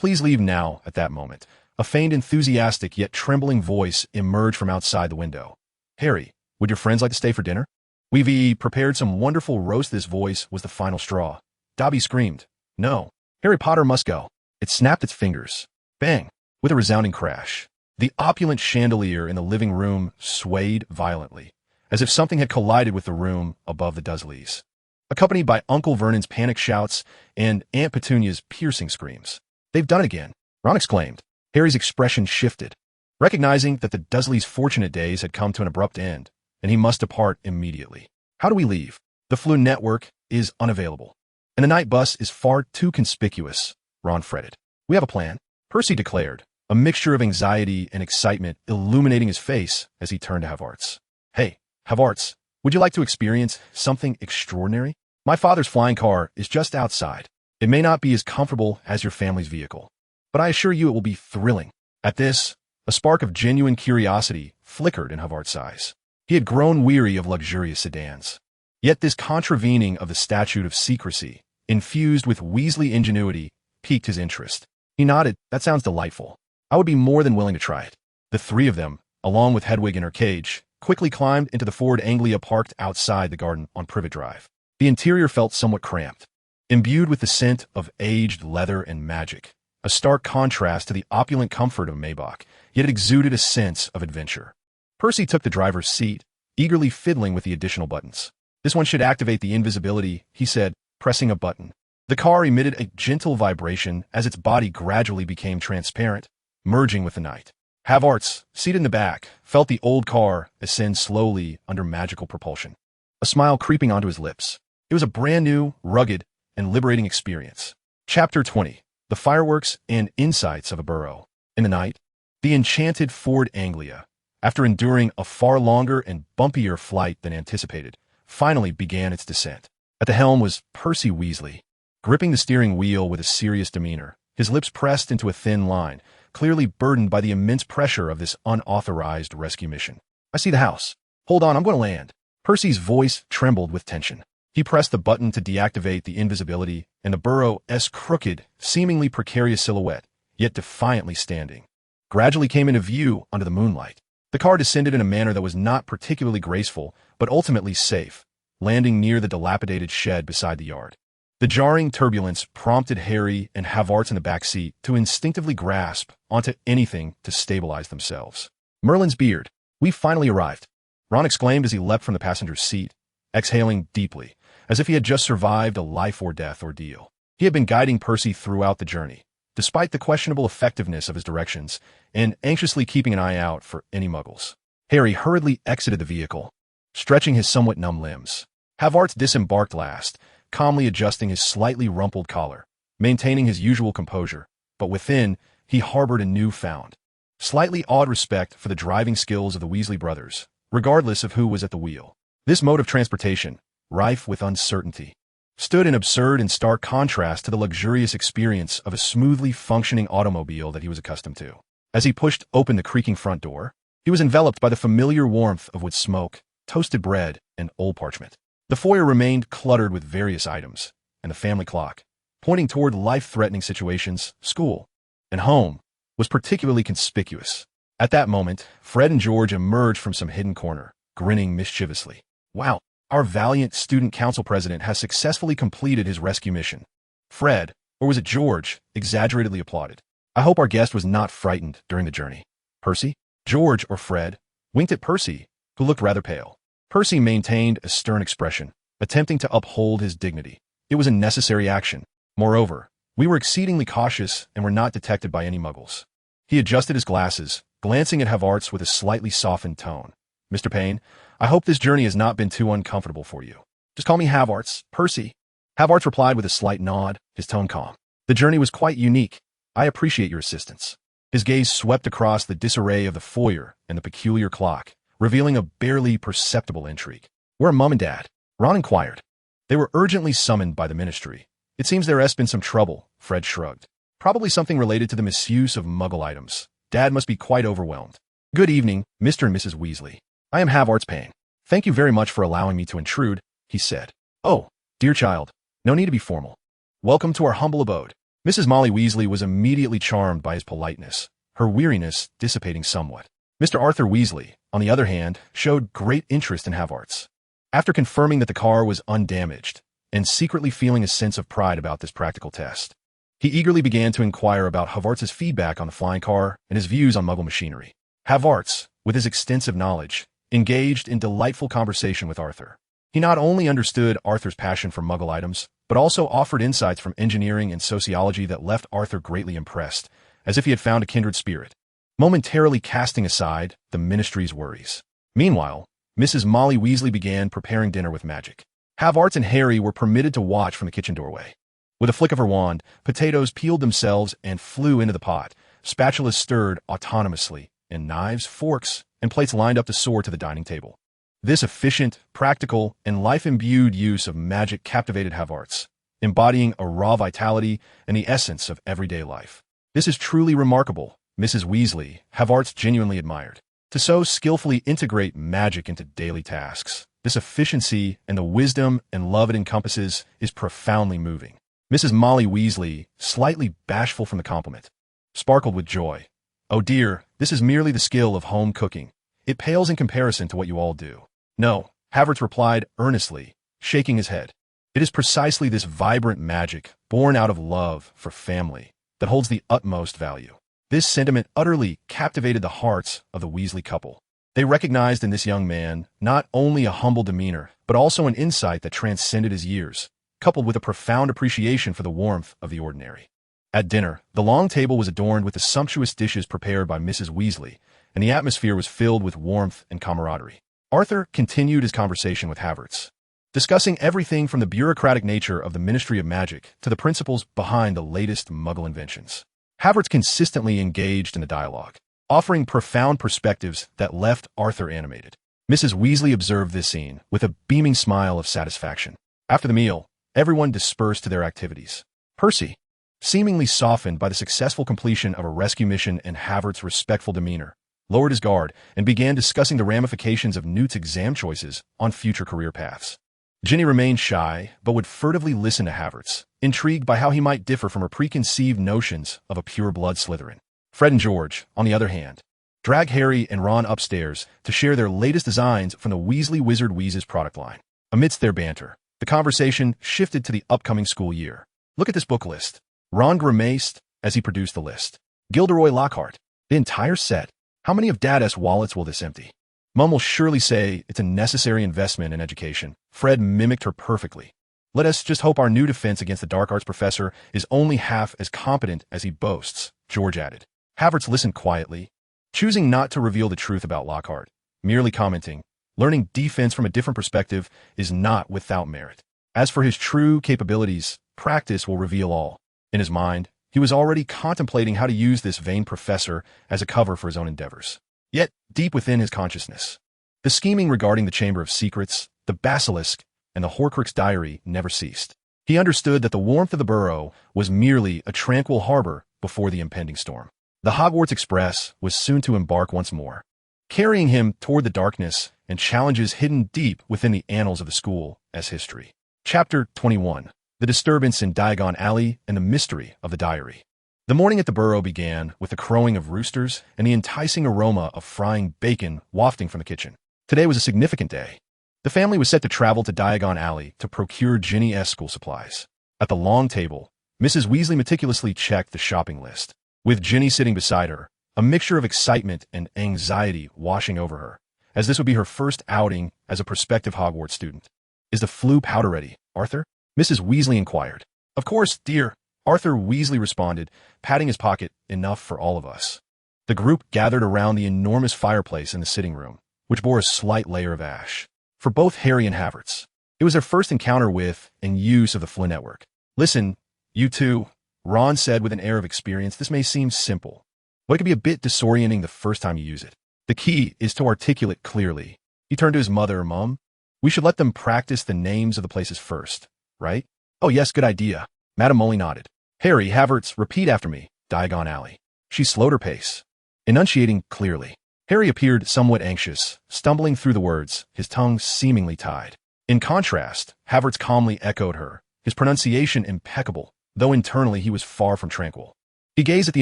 leave now. At that moment, a feigned enthusiastic yet trembling voice emerged from outside the window. Harry, would your friends like to stay for dinner? We've prepared some wonderful roast. This voice was the final straw. Dobby screamed. No, Harry Potter must go. It snapped its fingers. Bang! With a resounding crash. The opulent chandelier in the living room swayed violently, as if something had collided with the room above the Dursleys, accompanied by Uncle Vernon's panic shouts and Aunt Petunia's piercing screams. They've done it again, Ron exclaimed. Harry's expression shifted, recognizing that the Dursleys' fortunate days had come to an abrupt end, and he must depart immediately. How do we leave? The Flu network is unavailable, and the night bus is far too conspicuous, Ron fretted. We have a plan, Percy declared, a mixture of anxiety and excitement illuminating his face as he turned to Havertz. Hey, Havertz, would you like to experience something extraordinary? My father's flying car is just outside. It may not be as comfortable as your family's vehicle, but I assure you it will be thrilling. At this, a spark of genuine curiosity flickered in Havertz's eyes. He had grown weary of luxurious sedans. Yet this contravening of the statute of secrecy, infused with Weasley ingenuity, piqued his interest. He nodded. That sounds delightful. I would be more than willing to try it. The three of them, along with Hedwig in her cage, quickly climbed into the Ford Anglia parked outside the garden on Privet Drive. The interior felt somewhat cramped, imbued with the scent of aged leather and magic, a stark contrast to the opulent comfort of Maybach, yet it exuded a sense of adventure. Percy took the driver's seat, eagerly fiddling with the additional buttons. This one should activate the invisibility, he said, pressing a button. The car emitted a gentle vibration as its body gradually became transparent, merging with the night. Havertz, seated in the back, felt the old car ascend slowly under magical propulsion, a smile creeping onto his lips. It was a brand new, rugged, and liberating experience. Chapter 20. The Fireworks and Insights of a Burrow. In the night, the enchanted Ford Anglia, after enduring a far longer and bumpier flight than anticipated, finally began its descent. At the helm was Percy Weasley, gripping the steering wheel with a serious demeanor, his lips pressed into a thin line, clearly burdened by the immense pressure of this unauthorized rescue mission. I see the house. Hold on, I'm going to land. Percy's voice trembled with tension. He pressed the button to deactivate the invisibility, and the Burrow's crooked, seemingly precarious silhouette, yet defiantly standing, gradually came into view under the moonlight. The car descended in a manner that was not particularly graceful, but ultimately safe, landing near the dilapidated shed beside the yard. The jarring turbulence prompted Harry and Havertz in the back seat to instinctively grasp onto anything to stabilize themselves. Merlin's beard. We finally arrived, Ron exclaimed as he leapt from the passenger's seat, exhaling deeply, as if he had just survived a life-or-death ordeal. He had been guiding Percy throughout the journey, despite the questionable effectiveness of his directions, and anxiously keeping an eye out for any muggles. Harry hurriedly exited the vehicle, stretching his somewhat numb limbs. Havertz disembarked last, calmly adjusting his slightly rumpled collar, maintaining his usual composure, but within, he harbored a newfound, slightly awed respect for the driving skills of the Weasley brothers, regardless of who was at the wheel. This mode of transportation, rife with uncertainty, stood in absurd and stark contrast to the luxurious experience of a smoothly functioning automobile that he was accustomed to. As he pushed open the creaking front door, he was enveloped by the familiar warmth of wood smoke, toasted bread, and old parchment. The foyer remained cluttered with various items, and the family clock, pointing toward life-threatening situations, school, and home, was particularly conspicuous. At that moment, Fred and George emerged from some hidden corner, grinning mischievously. Wow, our valiant student council president has successfully completed his rescue mission. Fred, or was it George, exaggeratedly applauded. I hope our guest was not frightened during the journey. Percy, George, or Fred, winked at Percy, who looked rather pale. Percy maintained a stern expression, attempting to uphold his dignity. It was a necessary action. Moreover, we were exceedingly cautious and were not detected by any muggles. He adjusted his glasses, glancing at Havertz with a slightly softened tone. Mr. Payne, I hope this journey has not been too uncomfortable for you. Just call me Havertz, Percy. Havertz replied with a slight nod, his tone calm. The journey was quite unique. I appreciate your assistance. His gaze swept across the disarray of the foyer and the peculiar clock, revealing a barely perceptible intrigue. Where are Mum and Dad? Ron inquired. They were urgently summoned by the ministry. It seems there has been some trouble, Fred shrugged. Probably something related to the misuse of Muggle items. Dad must be quite overwhelmed. Good evening, Mr. and Mrs. Weasley. I am Havertz Payne. Thank you very much for allowing me to intrude, he said. Oh, dear child, no need to be formal. Welcome to our humble abode. Mrs. Molly Weasley was immediately charmed by his politeness, her weariness dissipating somewhat. Mr. Arthur Weasley, on the other hand, showed great interest in Havertz. After confirming that the car was undamaged, and secretly feeling a sense of pride about this practical test, he eagerly began to inquire about Havertz's feedback on the flying car and his views on Muggle machinery. Havertz, with his extensive knowledge, engaged in delightful conversation with Arthur. He not only understood Arthur's passion for Muggle items, but also offered insights from engineering and sociology that left Arthur greatly impressed, as if he had found a kindred spirit, momentarily casting aside the Ministry's worries. Meanwhile, Mrs. Molly Weasley began preparing dinner with magic. Havertz and Harry were permitted to watch from the kitchen doorway. With a flick of her wand, potatoes peeled themselves and flew into the pot, spatulas stirred autonomously, and knives, forks, and plates lined up to soar to the dining table. This efficient, practical, and life-imbued use of magic captivated Havertz, embodying a raw vitality and the essence of everyday life. This is truly remarkable, Mrs. Weasley, Havertz genuinely admired. To so skillfully integrate magic into daily tasks, this efficiency and the wisdom and love it encompasses is profoundly moving. Mrs. Molly Weasley, slightly bashful from the compliment, sparkled with joy. Oh dear, this is merely the skill of home cooking. It pales in comparison to what you all do. No, Havertz replied earnestly, shaking his head. It is precisely this vibrant magic, born out of love for family, that holds the utmost value. This sentiment utterly captivated the hearts of the Weasley couple. They recognized in this young man not only a humble demeanor, but also an insight that transcended his years, coupled with a profound appreciation for the warmth of the ordinary. At dinner, the long table was adorned with the sumptuous dishes prepared by Mrs. Weasley, and the atmosphere was filled with warmth and camaraderie. Arthur continued his conversation with Havertz, discussing everything from the bureaucratic nature of the Ministry of Magic to the principles behind the latest Muggle inventions. Havertz consistently engaged in the dialogue, offering profound perspectives that left Arthur animated. Mrs. Weasley observed this scene with a beaming smile of satisfaction. After the meal, everyone dispersed to their activities. Percy, seemingly softened by the successful completion of a rescue mission and Havertz's respectful demeanor, lowered his guard and began discussing the ramifications of Newt's exam choices on future career paths. Ginny remained shy, but would furtively listen to Havertz, intrigued by how he might differ from her preconceived notions of a pure-blood Slytherin. Fred and George, on the other hand, dragged Harry and Ron upstairs to share their latest designs from the Weasley Wizard Wheezes product line. Amidst their banter, the conversation shifted to the upcoming school year. Look at this book list. Ron grimaced as he produced the list. Gilderoy Lockhart. The entire set. How many of Dad's wallets will this empty? Mum will surely say it's a necessary investment in education. Fred mimicked her perfectly. Let us just hope our new defense against the dark arts professor is only half as competent as he boasts, George added. Havertz listened quietly, choosing not to reveal the truth about Lockhart, merely commenting, learning defense from a different perspective is not without merit. As for his true capabilities, practice will reveal all. In his mind, he was already contemplating how to use this vain professor as a cover for his own endeavors. Yet, deep within his consciousness, the scheming regarding the Chamber of Secrets, the Basilisk, and the Horcrux diary never ceased. He understood that the warmth of the burrow was merely a tranquil harbor before the impending storm. The Hogwarts Express was soon to embark once more, carrying him toward the darkness and challenges hidden deep within the annals of the school as history. Chapter 21. The Disturbance in Diagon Alley and the Mystery of the Diary. The morning at the burrow began with the crowing of roosters and the enticing aroma of frying bacon wafting from the kitchen. Today was a significant day. The family was set to travel to Diagon Alley to procure Ginny-esque school supplies. At the long table, Mrs. Weasley meticulously checked the shopping list. With Ginny sitting beside her, a mixture of excitement and anxiety washing over her, as this would be her first outing as a prospective Hogwarts student. Is the flu powder ready, Arthur? Mrs. Weasley inquired. Of course, dear, Arthur Weasley responded, patting his pocket, enough for all of us. The group gathered around the enormous fireplace in the sitting room, which bore a slight layer of ash. For both Harry and Havertz, it was their first encounter with and use of the Flu Network. Listen, you two, Ron said with an air of experience, this may seem simple, but it can be a bit disorienting the first time you use it. The key is to articulate clearly. He turned to his mother, Mum. We should let them practice the names of the places first, right? Oh yes, good idea. Madame Molly nodded. Harry, Havertz, repeat after me. Diagon Alley. She slowed her pace, enunciating clearly. Harry appeared somewhat anxious, stumbling through the words, his tongue seemingly tied. In contrast, Havertz calmly echoed her, his pronunciation impeccable, though internally he was far from tranquil. He gazed at the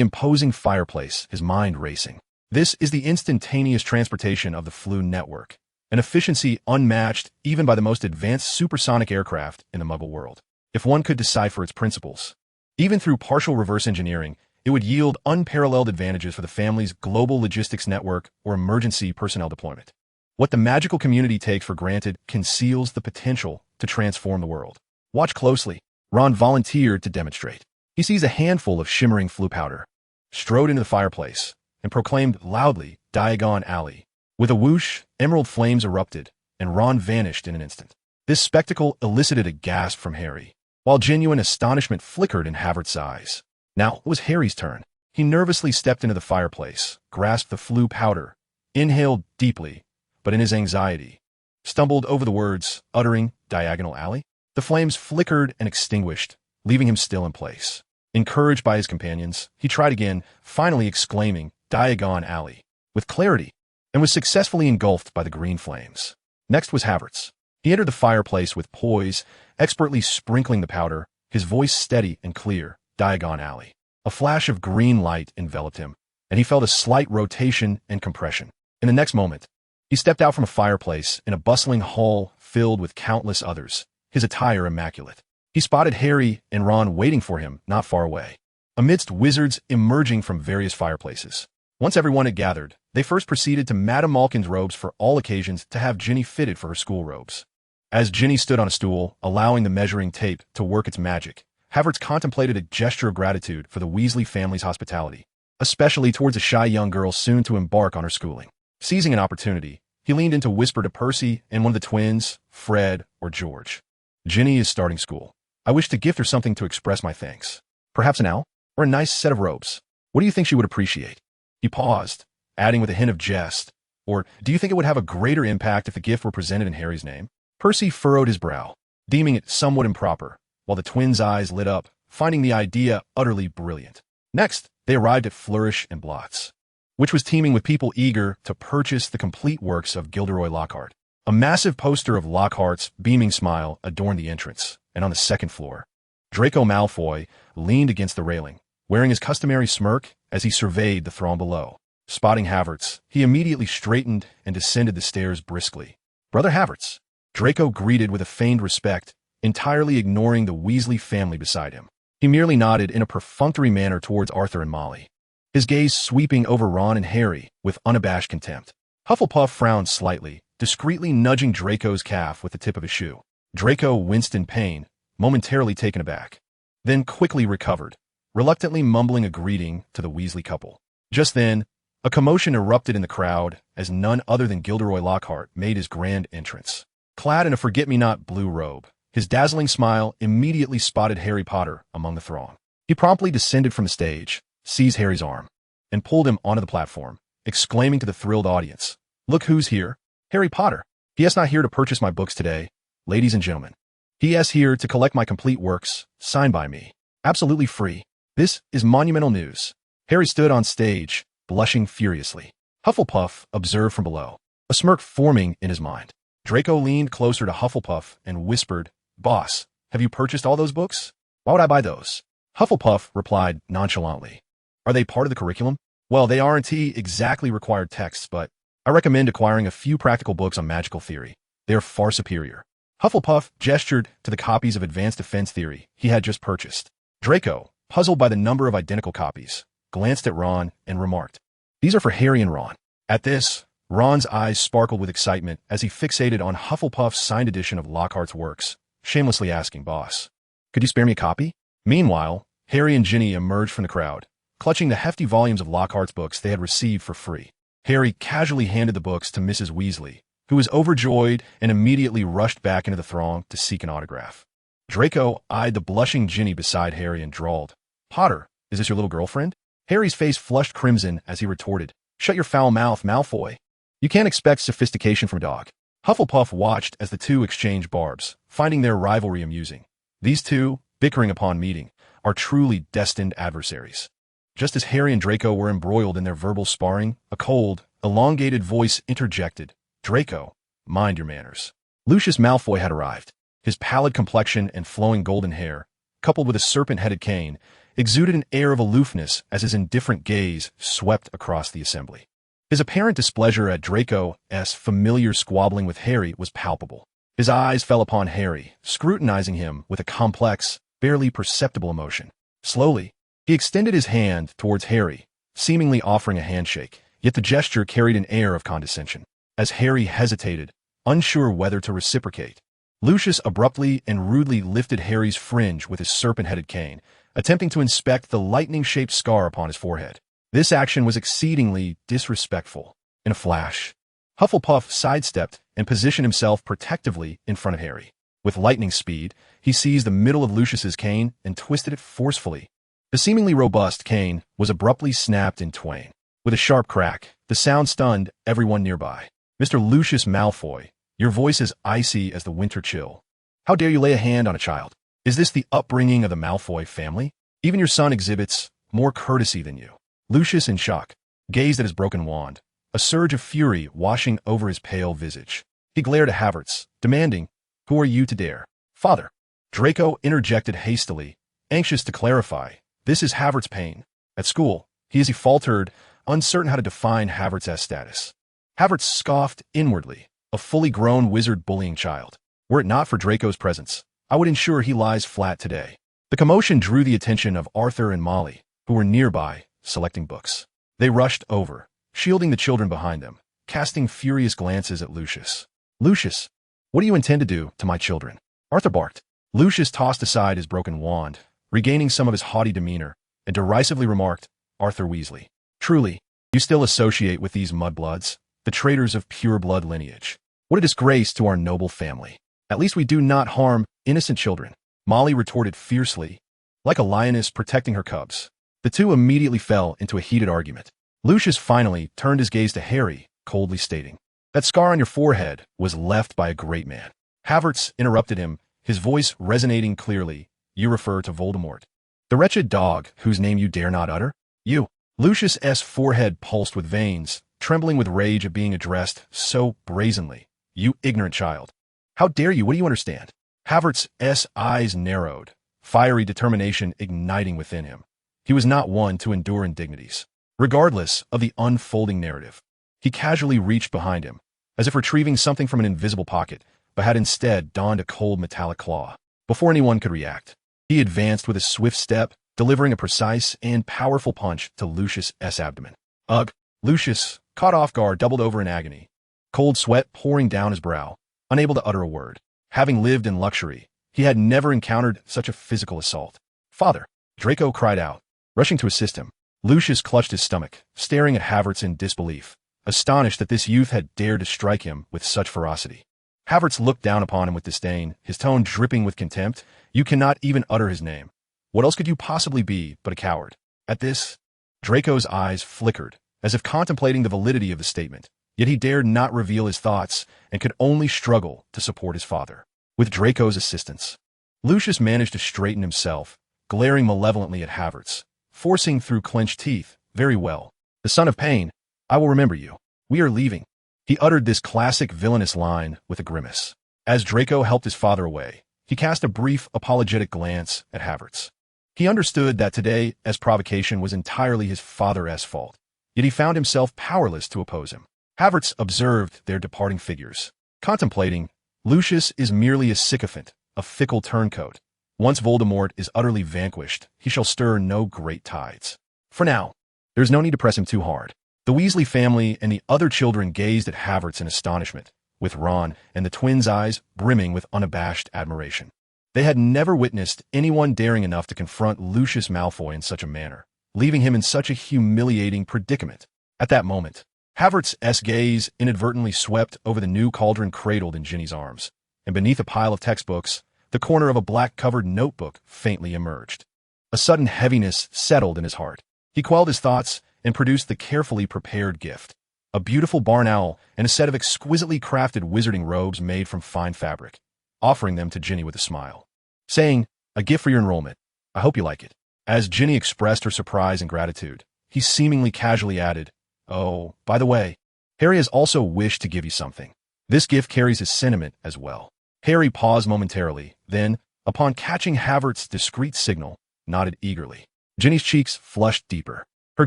imposing fireplace, his mind racing. This is the instantaneous transportation of the Floo network, an efficiency unmatched even by the most advanced supersonic aircraft in the Muggle world. If one could decipher its principles, even through partial reverse engineering, it would yield unparalleled advantages for the family's global logistics network or emergency personnel deployment. What the magical community takes for granted conceals the potential to transform the world. Watch closely. Ron volunteered to demonstrate. He seized a handful of shimmering Floo powder, strode into the fireplace, and proclaimed loudly, Diagon Alley. With a whoosh, emerald flames erupted, and Ron vanished in an instant. This spectacle elicited a gasp from Harry, while genuine astonishment flickered in Havertz's eyes. Now it was Harry's turn. He nervously stepped into the fireplace, grasped the Floo powder, inhaled deeply, but in his anxiety, stumbled over the words, uttering Diagonal Alley. The flames flickered and extinguished, leaving him still in place. Encouraged by his companions, he tried again, finally exclaiming, Diagon Alley, with clarity, and was successfully engulfed by the green flames. Next was Havertz. He entered the fireplace with poise, expertly sprinkling the powder, his voice steady and clear, Diagon Alley. A flash of green light enveloped him, and he felt a slight rotation and compression. In the next moment, he stepped out from a fireplace in a bustling hall filled with countless others, his attire immaculate. He spotted Harry and Ron waiting for him not far away, amidst wizards emerging from various fireplaces. Once everyone had gathered, they first proceeded to Madame Malkin's robes for all occasions to have Ginny fitted for her school robes. As Ginny stood on a stool, allowing the measuring tape to work its magic, Havertz contemplated a gesture of gratitude for the Weasley family's hospitality, especially towards a shy young girl soon to embark on her schooling. Seizing an opportunity, he leaned in to whisper to Percy and one of the twins, Fred or George. Ginny is starting school. I wish to gift her something to express my thanks. Perhaps an owl? Or a nice set of robes. What do you think she would appreciate? He paused, adding with a hint of jest, or do you think it would have a greater impact if the gift were presented in Harry's name? Percy furrowed his brow, deeming it somewhat improper, while the twins' eyes lit up, finding the idea utterly brilliant. Next, they arrived at Flourish and Blots, which was teeming with people eager to purchase the complete works of Gilderoy Lockhart. A massive poster of Lockhart's beaming smile adorned the entrance, and on the second floor, Draco Malfoy leaned against the railing, wearing his customary smirk as he surveyed the throng below. Spotting Havertz, he immediately straightened and descended the stairs briskly. Brother Havertz, Draco greeted with a feigned respect, entirely ignoring the Weasley family beside him. He merely nodded in a perfunctory manner towards Arthur and Molly, his gaze sweeping over Ron and Harry with unabashed contempt. Hufflepuff frowned slightly, discreetly nudging Draco's calf with the tip of his shoe. Draco winced in pain, momentarily taken aback, then quickly recovered, reluctantly mumbling a greeting to the Weasley couple. Just then, a commotion erupted in the crowd as none other than Gilderoy Lockhart made his grand entrance. Clad in a forget-me-not blue robe, his dazzling smile immediately spotted Harry Potter among the throng. He promptly descended from the stage, seized Harry's arm, and pulled him onto the platform, exclaiming to the thrilled audience, "Look who's here! Harry Potter! He is not here to purchase my books today, ladies and gentlemen. He is here to collect my complete works, signed by me, absolutely free. This is monumental news." Harry stood on stage, blushing furiously. Hufflepuff observed from below, a smirk forming in his mind. Draco leaned closer to Hufflepuff and whispered, "Boss, have you purchased all those books? Why would I buy those?" Hufflepuff replied nonchalantly, "Are they part of the curriculum? Well, they aren't exactly required texts, but I recommend acquiring a few practical books on magical theory. They are far superior." Hufflepuff gestured to the copies of Advanced Defense Theory he had just purchased. Draco, puzzled by the number of identical copies, glanced at Ron and remarked, "These are for Harry and Ron." At this, Ron's eyes sparkled with excitement as he fixated on Hufflepuff's signed edition of Lockhart's works, shamelessly asking, "Boss, could you spare me a copy?" Meanwhile, Harry and Ginny emerged from the crowd, clutching the hefty volumes of Lockhart's books they had received for free. Harry casually handed the books to Mrs. Weasley, who was overjoyed and immediately rushed back into the throng to seek an autograph. Draco eyed the blushing Ginny beside Harry and drawled, "Potter, is this your little girlfriend?" Harry's face flushed crimson as he retorted, "Shut your foul mouth, Malfoy. You can't expect sophistication from a dog." Hufflepuff watched as the two exchanged barbs, finding their rivalry amusing. These two, bickering upon meeting, are truly destined adversaries. Just as Harry and Draco were embroiled in their verbal sparring, a cold, elongated voice interjected, "Draco, mind your manners." Lucius Malfoy had arrived. His pallid complexion and flowing golden hair, coupled with a serpent-headed cane, exuded an air of aloofness as his indifferent gaze swept across the assembly. His apparent displeasure at Draco's familiar squabbling with Harry was palpable. His eyes fell upon Harry, scrutinizing him with a complex, barely perceptible emotion. Slowly, he extended his hand towards Harry, seemingly offering a handshake, yet the gesture carried an air of condescension. As Harry hesitated, unsure whether to reciprocate, Lucius abruptly and rudely lifted Harry's fringe with his serpent-headed cane, attempting to inspect the lightning-shaped scar upon his forehead. This action was exceedingly disrespectful. In a flash, Hufflepuff sidestepped and positioned himself protectively in front of Harry. With lightning speed, he seized the middle of Lucius's cane and twisted it forcefully. The seemingly robust cane was abruptly snapped in twain. With a sharp crack, the sound stunned everyone nearby. "Mr. Lucius Malfoy, your voice is icy as the winter chill. How dare you lay a hand on a child? Is this the upbringing of the Malfoy family? Even your son exhibits more courtesy than you." Lucius, in shock, gazed at his broken wand, a surge of fury washing over his pale visage. He glared at Havertz, demanding, "Who are you to dare?" "Father." Draco interjected hastily, anxious to clarify. "This is Havertz Payne. At school, he faltered, uncertain how to define Havertz's status. Havertz scoffed inwardly, a fully grown wizard bullying child. Were it not for Draco's presence, I would ensure he lies flat today. The commotion drew the attention of Arthur and Molly, who were nearby, selecting books. They rushed over, shielding the children behind them, casting furious glances at Lucius. "Lucius, what do you intend to do to my children?" Arthur barked. Lucius tossed aside his broken wand, regaining some of his haughty demeanor, and derisively remarked, "Arthur Weasley, truly, you still associate with these mudbloods, the traitors of pure blood lineage. What a disgrace to our noble family. At least we do not harm innocent children." Molly retorted fiercely, like a lioness protecting her cubs. The two immediately fell into a heated argument. Lucius finally turned his gaze to Harry, coldly stating, "That scar on your forehead was left by a great man." Havertz interrupted him, his voice resonating clearly. "You refer to Voldemort. The wretched dog whose name you dare not utter? You." Lucius's forehead pulsed with veins, trembling with rage at being addressed so brazenly. "You ignorant child. How dare you? What do you understand?" Havertz's eyes narrowed, fiery determination igniting within him. He was not one to endure indignities. Regardless of the unfolding narrative, he casually reached behind him, as if retrieving something from an invisible pocket, but had instead donned a cold metallic claw. Before anyone could react, he advanced with a swift step, delivering a precise and powerful punch to Lucius's abdomen. Ugh! Lucius, caught off guard, doubled over in agony, cold sweat pouring down his brow, unable to utter a word. Having lived in luxury, he had never encountered such a physical assault. "Father!" Draco cried out, rushing to assist him. Lucius clutched his stomach, staring at Havertz in disbelief, astonished that this youth had dared to strike him with such ferocity. Havertz looked down upon him with disdain, his tone dripping with contempt. "You cannot even utter his name. What else could you possibly be but a coward?" At this, Draco's eyes flickered, as if contemplating the validity of the statement. Yet he dared not reveal his thoughts and could only struggle to support his father. With Draco's assistance, Lucius managed to straighten himself, glaring malevolently at Havertz, forcing through clenched teeth, "Very well. The son of pain, I will remember you. We are leaving." He uttered this classic villainous line with a grimace. As Draco helped his father away, he cast a brief apologetic glance at Havertz. He understood that today's provocation was entirely his father's fault, yet he found himself powerless to oppose him. Havertz observed their departing figures, contemplating, Lucius is merely a sycophant, a fickle turncoat. Once Voldemort is utterly vanquished, he shall stir no great tides. For now, there is no need to press him too hard. The Weasley family and the other children gazed at Havertz in astonishment, with Ron and the twins' eyes brimming with unabashed admiration. They had never witnessed anyone daring enough to confront Lucius Malfoy in such a manner, leaving him in such a humiliating predicament. At that moment, Havertz's gaze inadvertently swept over the new cauldron cradled in Ginny's arms, and beneath a pile of textbooks, the corner of a black-covered notebook faintly emerged. A sudden heaviness settled in his heart. He quelled his thoughts and produced the carefully prepared gift, a beautiful barn owl and a set of exquisitely crafted wizarding robes made from fine fabric, offering them to Ginny with a smile, saying, "A gift for your enrollment. I hope you like it. As Ginny expressed her surprise and gratitude, he seemingly casually added, "Oh, by the way, Harry has also wished to give you something. This gift carries his sentiment as well." Harry paused momentarily, then, upon catching Havertz's discreet signal, nodded eagerly. Ginny's cheeks flushed deeper, her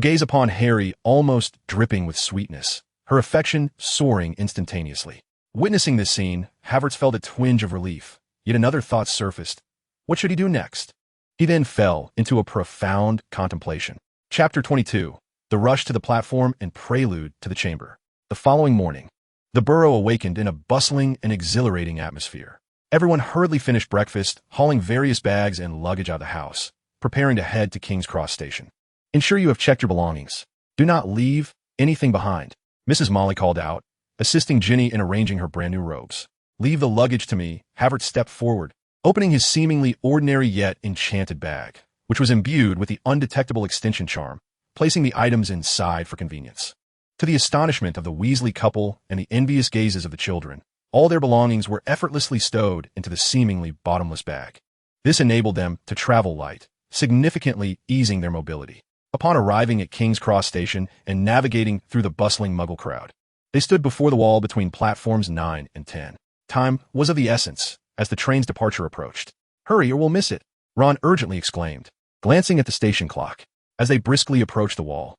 gaze upon Harry almost dripping with sweetness, her affection soaring instantaneously. Witnessing this scene, Havertz felt a twinge of relief, yet another thought surfaced. What should he do next? He then fell into a profound contemplation. Chapter 22. The rush to the platform and prelude to the chamber. The following morning, the burrow awakened in a bustling and exhilarating atmosphere. Everyone hurriedly finished breakfast, hauling various bags and luggage out of the house, preparing to head to King's Cross Station. Ensure you have checked your belongings. Do not leave anything behind, Mrs. Molly called out, assisting Ginny in arranging her brand new robes. Leave the luggage to me. Havertz stepped forward, opening his seemingly ordinary yet enchanted bag, which was imbued with the undetectable extension charm, placing the items inside for convenience. To the astonishment of the Weasley couple and the envious gazes of the children, all their belongings were effortlessly stowed into the seemingly bottomless bag. This enabled them to travel light, significantly easing their mobility. Upon arriving at King's Cross Station and navigating through the bustling Muggle crowd, they stood before the wall between platforms 9 and 10. Time was of the essence as the train's departure approached. "Hurry or we'll miss it," Ron urgently exclaimed, glancing at the station clock. As they briskly approached the wall,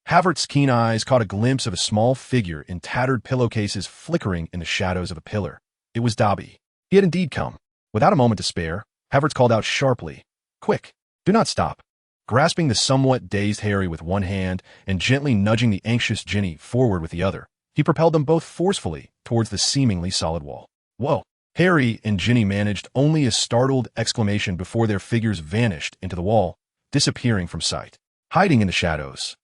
Havertz's keen eyes caught a glimpse of a small figure in tattered pillowcases flickering in the shadows of a pillar. It was Dobby. He had indeed come. Without a moment to spare, Havertz called out sharply, "Quick, do not stop." Grasping the somewhat dazed Harry with one hand and gently nudging the anxious Ginny forward with the other, he propelled them both forcefully towards the seemingly solid wall. "Whoa!" Harry and Ginny managed only a startled exclamation before their figures vanished into the wall, disappearing from sight. Hiding in the shadows,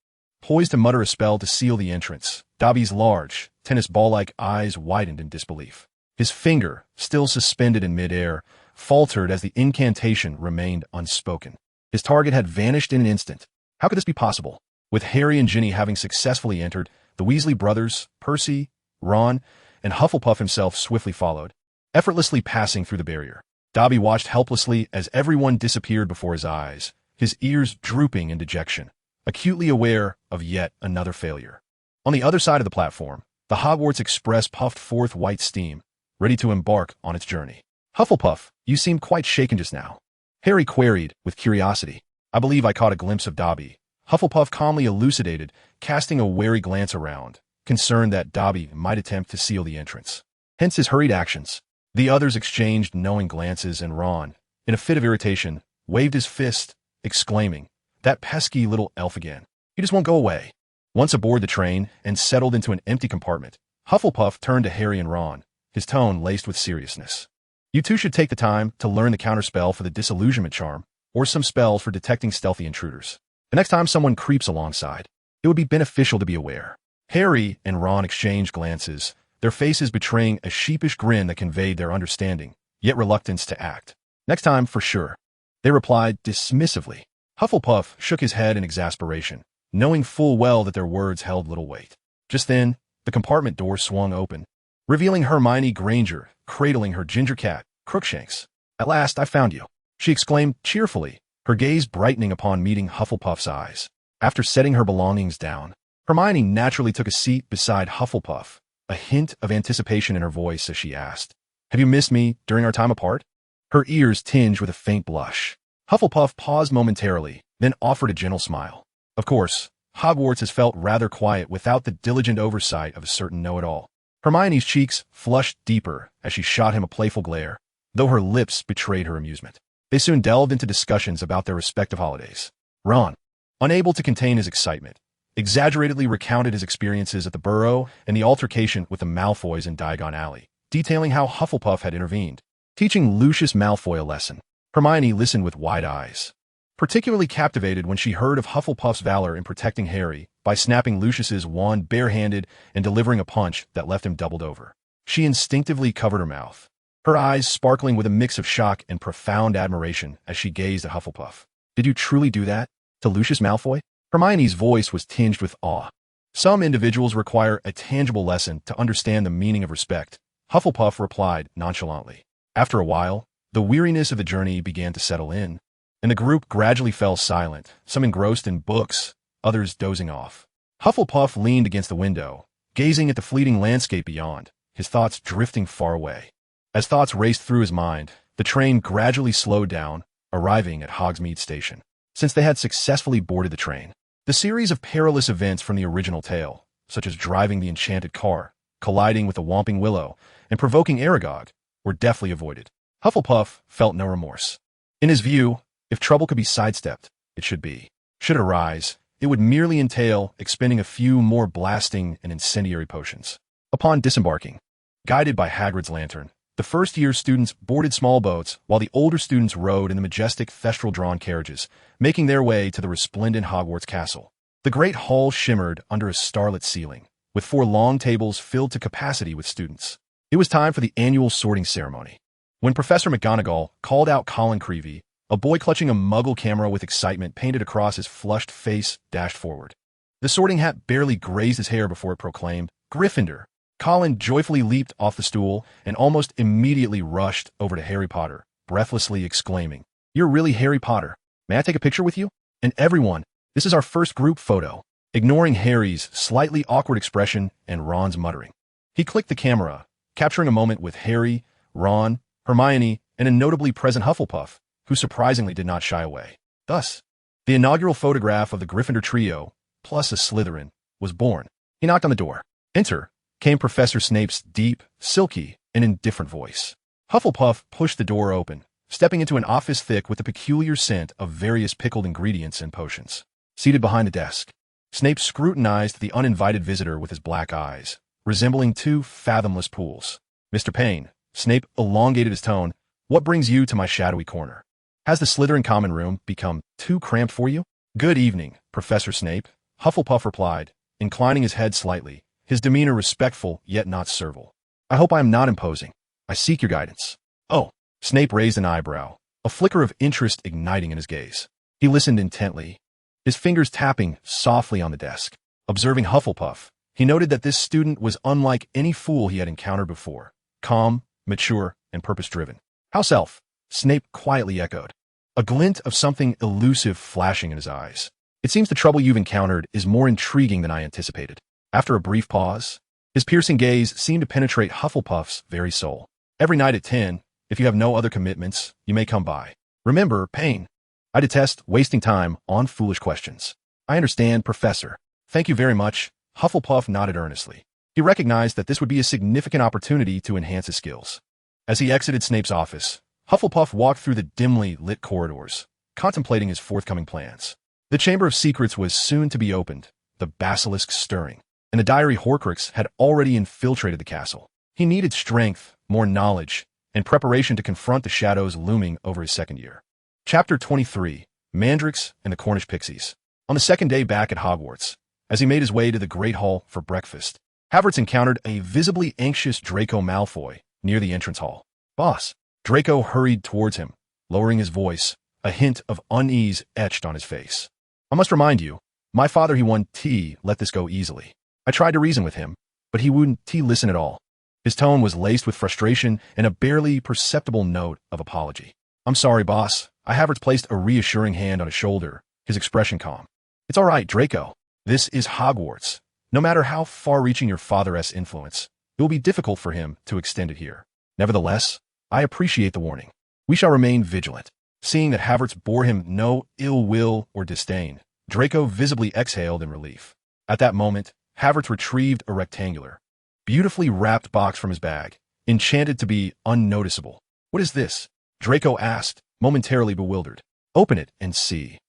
poised to mutter a spell to seal the entrance, Dobby's large, tennis ball-like eyes widened in disbelief. His finger, still suspended in midair, faltered as the incantation remained unspoken. His target had vanished in an instant. How could this be possible? With Harry and Ginny having successfully entered, the Weasley brothers, Percy, Ron, and Hufflepuff himself swiftly followed, effortlessly passing through the barrier. Dobby watched helplessly as everyone disappeared before his eyes, his ears drooping in dejection, acutely aware of yet another failure. On the other side of the platform, the Hogwarts Express puffed forth white steam, ready to embark on its journey. "Hufflepuff, you seem quite shaken just now," Harry queried with curiosity. "I believe I caught a glimpse of Dobby," Hufflepuff calmly elucidated, casting a wary glance around, concerned that Dobby might attempt to seal the entrance. Hence his hurried actions. The others exchanged knowing glances, and Ron, in a fit of irritation, waved his fist, exclaiming, "That pesky little elf again. He just won't go away." Once aboard the train and settled into an empty compartment, Hufflepuff turned to Harry and Ron, his tone laced with seriousness. "You two should take the time to learn the counterspell for the disillusionment charm, or some spells for detecting stealthy intruders. The next time someone creeps alongside, it would be beneficial to be aware." Harry and Ron exchanged glances, their faces betraying a sheepish grin that conveyed their understanding, yet reluctance to act. "Next time, for sure," they replied dismissively. Hufflepuff shook his head in exasperation, knowing full well that their words held little weight. Just then, the compartment door swung open, revealing Hermione Granger cradling her ginger cat, Crookshanks. "At last, I found you," she exclaimed cheerfully, her gaze brightening upon meeting Hufflepuff's eyes. After setting her belongings down, Hermione naturally took a seat beside Hufflepuff, a hint of anticipation in her voice as she asked, "Have you missed me during our time apart?" Her ears tinged with a faint blush. Hufflepuff paused momentarily, then offered a gentle smile. Of course, Hogwarts has felt rather quiet without the diligent oversight of a certain know-it-all. Hermione's cheeks flushed deeper as she shot him a playful glare, though her lips betrayed her amusement. They soon delved into discussions about their respective holidays. Ron, unable to contain his excitement, exaggeratedly recounted his experiences at the Burrow and the altercation with the Malfoys in Diagon Alley, detailing how Hufflepuff had intervened, teaching Lucius Malfoy a lesson. Hermione listened with wide eyes, particularly captivated when she heard of Hufflepuff's valor in protecting Harry by snapping Lucius's wand barehanded and delivering a punch that left him doubled over. She instinctively covered her mouth, her eyes sparkling with a mix of shock and profound admiration as she gazed at Hufflepuff. "Did you truly do that? To Lucius Malfoy?" Hermione's voice was tinged with awe. "Some individuals require a tangible lesson to understand the meaning of respect," Hufflepuff replied nonchalantly. After a while, the weariness of the journey began to settle in, and the group gradually fell silent, some engrossed in books, others dozing off. Hufflepuff leaned against the window, gazing at the fleeting landscape beyond, his thoughts drifting far away. As thoughts raced through his mind, the train gradually slowed down, arriving at Hogsmeade Station. Since they had successfully boarded the train, the series of perilous events from the original tale, such as driving the enchanted car, colliding with the Whomping Willow, and provoking Aragog, were deftly avoided. Hufflepuff felt no remorse. In his view, if trouble could be sidestepped, it should be. Should it arise, it would merely entail expending a few more blasting and incendiary potions. Upon disembarking, guided by Hagrid's lantern, the first-year students boarded small boats while the older students rode in the majestic thestral-drawn carriages, making their way to the resplendent Hogwarts castle. The great hall shimmered under a starlit ceiling, with 4 long tables filled to capacity with students. It was time for the annual sorting ceremony. When Professor McGonagall called out Colin Creevey, a boy clutching a muggle camera with excitement painted across his flushed face dashed forward. The sorting hat barely grazed his hair before it proclaimed, "Gryffindor." Colin joyfully leaped off the stool and almost immediately rushed over to Harry Potter, breathlessly exclaiming, "You're really Harry Potter. May I take a picture with you? And everyone, this is our first group photo." Ignoring Harry's slightly awkward expression and Ron's muttering, he clicked the camera, capturing a moment with Harry, Ron, Hermione, and a notably present Hufflepuff, who surprisingly did not shy away. Thus, the inaugural photograph of the Gryffindor trio, plus a Slytherin, was born. He knocked on the door. "Enter," came Professor Snape's deep, silky, and indifferent voice. Hufflepuff pushed the door open, stepping into an office thick with the peculiar scent of various pickled ingredients and potions. Seated behind a desk, Snape scrutinized the uninvited visitor with his black eyes, resembling 2 fathomless pools. "Mr. Payne," Snape elongated his tone, "what brings you to my shadowy corner? Has the Slytherin common room become too cramped for you?" "Good evening, Professor Snape," Hufflepuff replied, inclining his head slightly, his demeanor respectful yet not servile. "I hope I am not imposing. I seek your guidance." "Oh," Snape raised an eyebrow, a flicker of interest igniting in his gaze. He listened intently, his fingers tapping softly on the desk. Observing Hufflepuff, he noted that this student was unlike any fool he had encountered before, calm, mature, and purpose-driven. "House elf," Snape quietly echoed, a glint of something elusive flashing in his eyes. "It seems the trouble you've encountered is more intriguing than I anticipated." After a brief pause, his piercing gaze seemed to penetrate Hufflepuff's very soul. "Every night at 10, if you have no other commitments, you may come by. Remember, Payne, I detest wasting time on foolish questions." "I understand, Professor. Thank you very much." Hufflepuff nodded earnestly. He recognized that this would be a significant opportunity to enhance his skills. As he exited Snape's office, Hufflepuff walked through the dimly lit corridors, contemplating his forthcoming plans. The Chamber of Secrets was soon to be opened, the basilisk stirring, and the Diary Horcrux had already infiltrated the castle. He needed strength, more knowledge, and preparation to confront the shadows looming over his second year. Chapter 23, Mandrix and the Cornish Pixies. On the second day back at Hogwarts, as he made his way to the Great Hall for breakfast, Havertz encountered a visibly anxious Draco Malfoy near the entrance hall. "Boss." Draco hurried towards him, lowering his voice, a hint of unease etched on his face. "I must remind you, my father he won T let this go easily. I tried to reason with him, but he wouldn't listen at all." His tone was laced with frustration and a barely perceptible note of apology. "I'm sorry, boss." Havertz placed a reassuring hand on his shoulder, his expression calm. "It's all right, Draco. This is Hogwarts. No matter how far-reaching your father's influence, it will be difficult for him to extend it here. Nevertheless, I appreciate the warning. We shall remain vigilant." Seeing that Havertz bore him no ill will or disdain, Draco visibly exhaled in relief. At that moment, Havertz retrieved a rectangular, beautifully wrapped box from his bag, enchanted to be unnoticeable. "What is this?" Draco asked, momentarily bewildered. "Open it and see."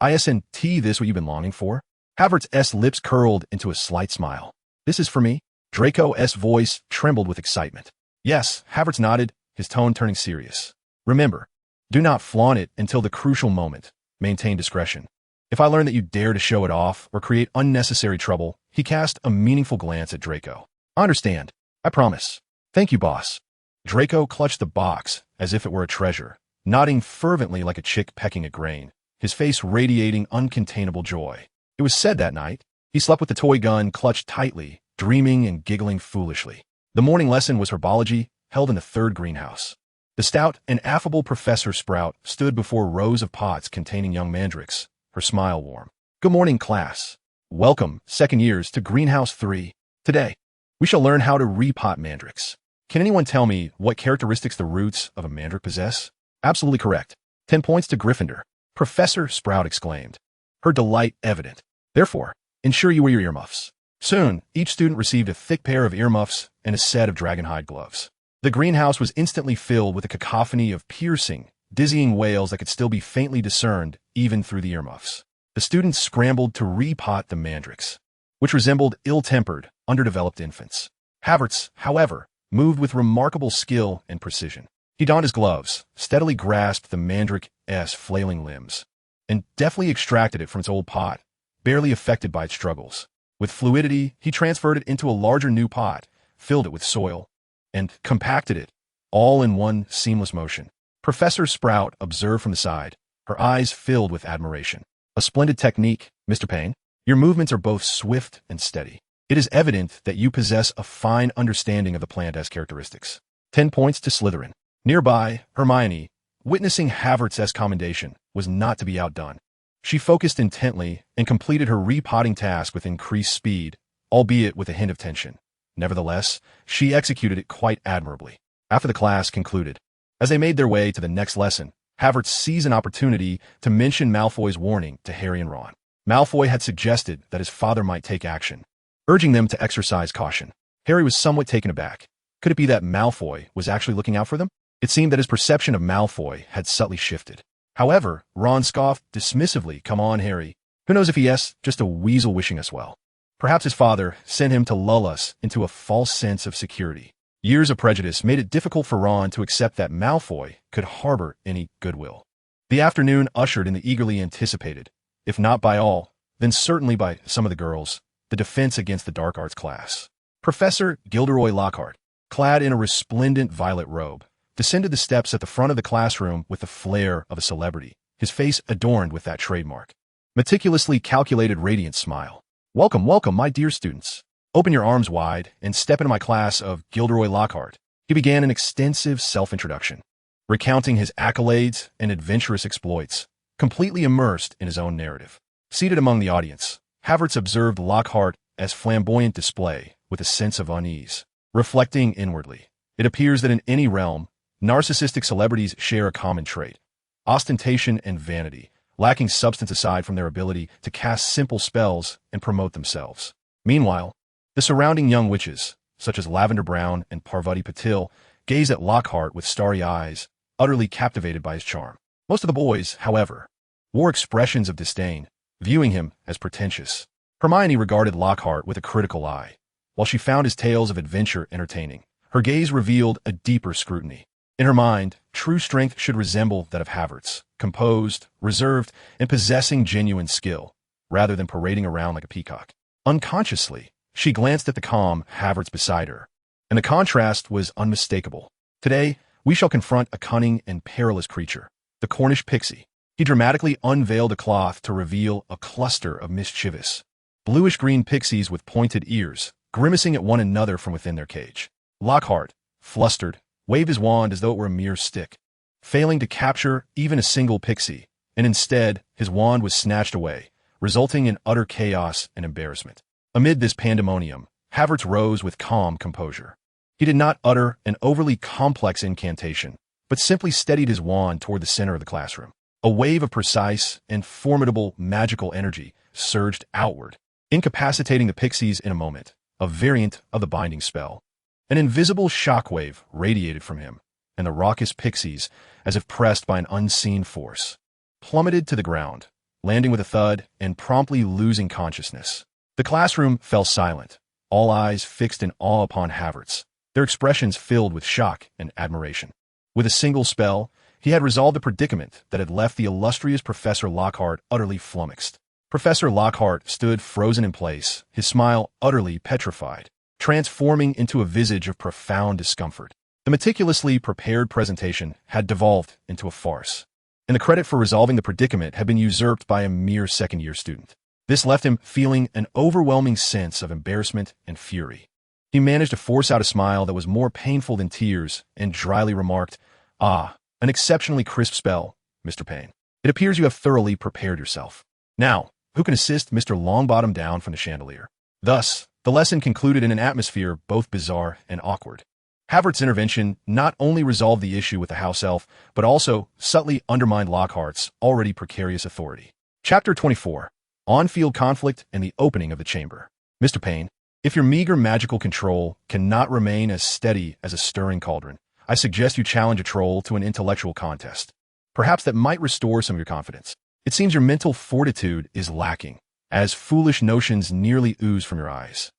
"Isn't this what you've been longing for?" Havertz's lips curled into a slight smile. "This is for me?" Draco's voice trembled with excitement. "Yes," Havertz nodded, his tone turning serious. "Remember, do not flaunt it until the crucial moment. Maintain discretion. If I learn that you dare to show it off or create unnecessary trouble," he cast a meaningful glance at Draco. "I understand. I promise." "Thank you, boss." Draco clutched the box as if it were a treasure, nodding fervently like a chick pecking at grain, his face radiating uncontainable joy. It was said that night, he slept with the toy gun clutched tightly, dreaming and giggling foolishly. The morning lesson was herbology, held in the third greenhouse. The stout and affable Professor Sprout stood before rows of pots containing young mandrakes, her smile warm. Good morning, class. Welcome, second years, to Greenhouse 3. Today, we shall learn how to repot mandrakes. Can anyone tell me what characteristics the roots of a mandrake possess? Absolutely correct. 10 points to Gryffindor. Professor Sprout exclaimed, her delight evident. Therefore, ensure you wear your earmuffs. Soon, each student received a thick pair of earmuffs and a set of dragonhide gloves. The greenhouse was instantly filled with a cacophony of piercing, dizzying wails that could still be faintly discerned even through the earmuffs. The students scrambled to repot the mandrakes, which resembled ill-tempered, underdeveloped infants. Havertz, however, moved with remarkable skill and precision. He donned his gloves, steadily grasped the mandrake's flailing limbs, and deftly extracted it from its old pot, barely affected by its struggles. With fluidity, he transferred it into a larger new pot, filled it with soil, and compacted it, all in one seamless motion. Professor Sprout observed from the side, her eyes filled with admiration. A splendid technique, Mr. Payne. Your movements are both swift and steady. It is evident that you possess a fine understanding of the plant's characteristics. 10 points to Slytherin. Nearby, Hermione, witnessing Havertz's commendation, was not to be outdone. She focused intently and completed her repotting task with increased speed, albeit with a hint of tension. Nevertheless, she executed it quite admirably. After the class concluded, as they made their way to the next lesson, Havertz seized an opportunity to mention Malfoy's warning to Harry and Ron. Malfoy had suggested that his father might take action, urging them to exercise caution. Harry was somewhat taken aback. Could it be that Malfoy was actually looking out for them? It seemed that his perception of Malfoy had subtly shifted. However, Ron scoffed dismissively, "Come on, Harry. Who knows if he is just a weasel wishing us well? Perhaps his father sent him to lull us into a false sense of security." Years of prejudice made it difficult for Ron to accept that Malfoy could harbor any goodwill. The afternoon ushered in the eagerly anticipated, if not by all, then certainly by some of the girls, the defense against the dark arts class. Professor Gilderoy Lockhart, clad in a resplendent violet robe, descended the steps at the front of the classroom with the flair of a celebrity, his face adorned with that trademark, meticulously calculated radiant smile. "Welcome, welcome, my dear students. Open your arms wide and step into my class of Gilderoy Lockhart." He began an extensive self-introduction, recounting his accolades and adventurous exploits, completely immersed in his own narrative. Seated among the audience, Havertz observed Lockhart's flamboyant display with a sense of unease. Reflecting inwardly, it appears that in any realm, narcissistic celebrities share a common trait: ostentation and vanity, lacking substance aside from their ability to cast simple spells and promote themselves. Meanwhile, the surrounding young witches, such as Lavender Brown and Parvati Patil, gazed at Lockhart with starry eyes, utterly captivated by his charm. Most of the boys, however, wore expressions of disdain, viewing him as pretentious. Hermione regarded Lockhart with a critical eye. While she found his tales of adventure entertaining, her gaze revealed a deeper scrutiny. In her mind, true strength should resemble that of Havertz, composed, reserved, and possessing genuine skill, rather than parading around like a peacock. Unconsciously, she glanced at the calm Havertz beside her, and the contrast was unmistakable. Today, we shall confront a cunning and perilous creature, the Cornish pixie. He dramatically unveiled a cloth to reveal a cluster of mischievous, bluish-green pixies with pointed ears, grimacing at one another from within their cage. Lockhart, flustered, waved his wand as though it were a mere stick, failing to capture even a single pixie, and instead, his wand was snatched away, resulting in utter chaos and embarrassment. Amid this pandemonium, Havertz rose with calm composure. He did not utter an overly complex incantation, but simply steadied his wand toward the center of the classroom. A wave of precise and formidable magical energy surged outward, incapacitating the pixies in a moment, a variant of the binding spell. An invisible shockwave radiated from him, and the raucous pixies, as if pressed by an unseen force, plummeted to the ground, landing with a thud and promptly losing consciousness. The classroom fell silent, all eyes fixed in awe upon Havertz, their expressions filled with shock and admiration. With a single spell, he had resolved the predicament that had left the illustrious Professor Lockhart utterly flummoxed. Professor Lockhart stood frozen in place, his smile utterly petrified, transforming into a visage of profound discomfort. The meticulously prepared presentation had devolved into a farce, and the credit for resolving the predicament had been usurped by a mere second-year student. This left him feeling an overwhelming sense of embarrassment and fury. He managed to force out a smile that was more painful than tears and dryly remarked, Ah, an exceptionally crisp spell, Mr. Payne. It appears you have thoroughly prepared yourself. Now, who can assist Mr. Longbottom down from the chandelier? Thus, the lesson concluded in an atmosphere both bizarre and awkward. Havertz's intervention not only resolved the issue with the house elf, but also subtly undermined Lockhart's already precarious authority. Chapter 24. On-field conflict and the opening of the chamber. Mr. Payne, if your meager magical control cannot remain as steady as a stirring cauldron, I suggest you challenge a troll to an intellectual contest. Perhaps that might restore some of your confidence. It seems your mental fortitude is lacking, as foolish notions nearly ooze from your eyes.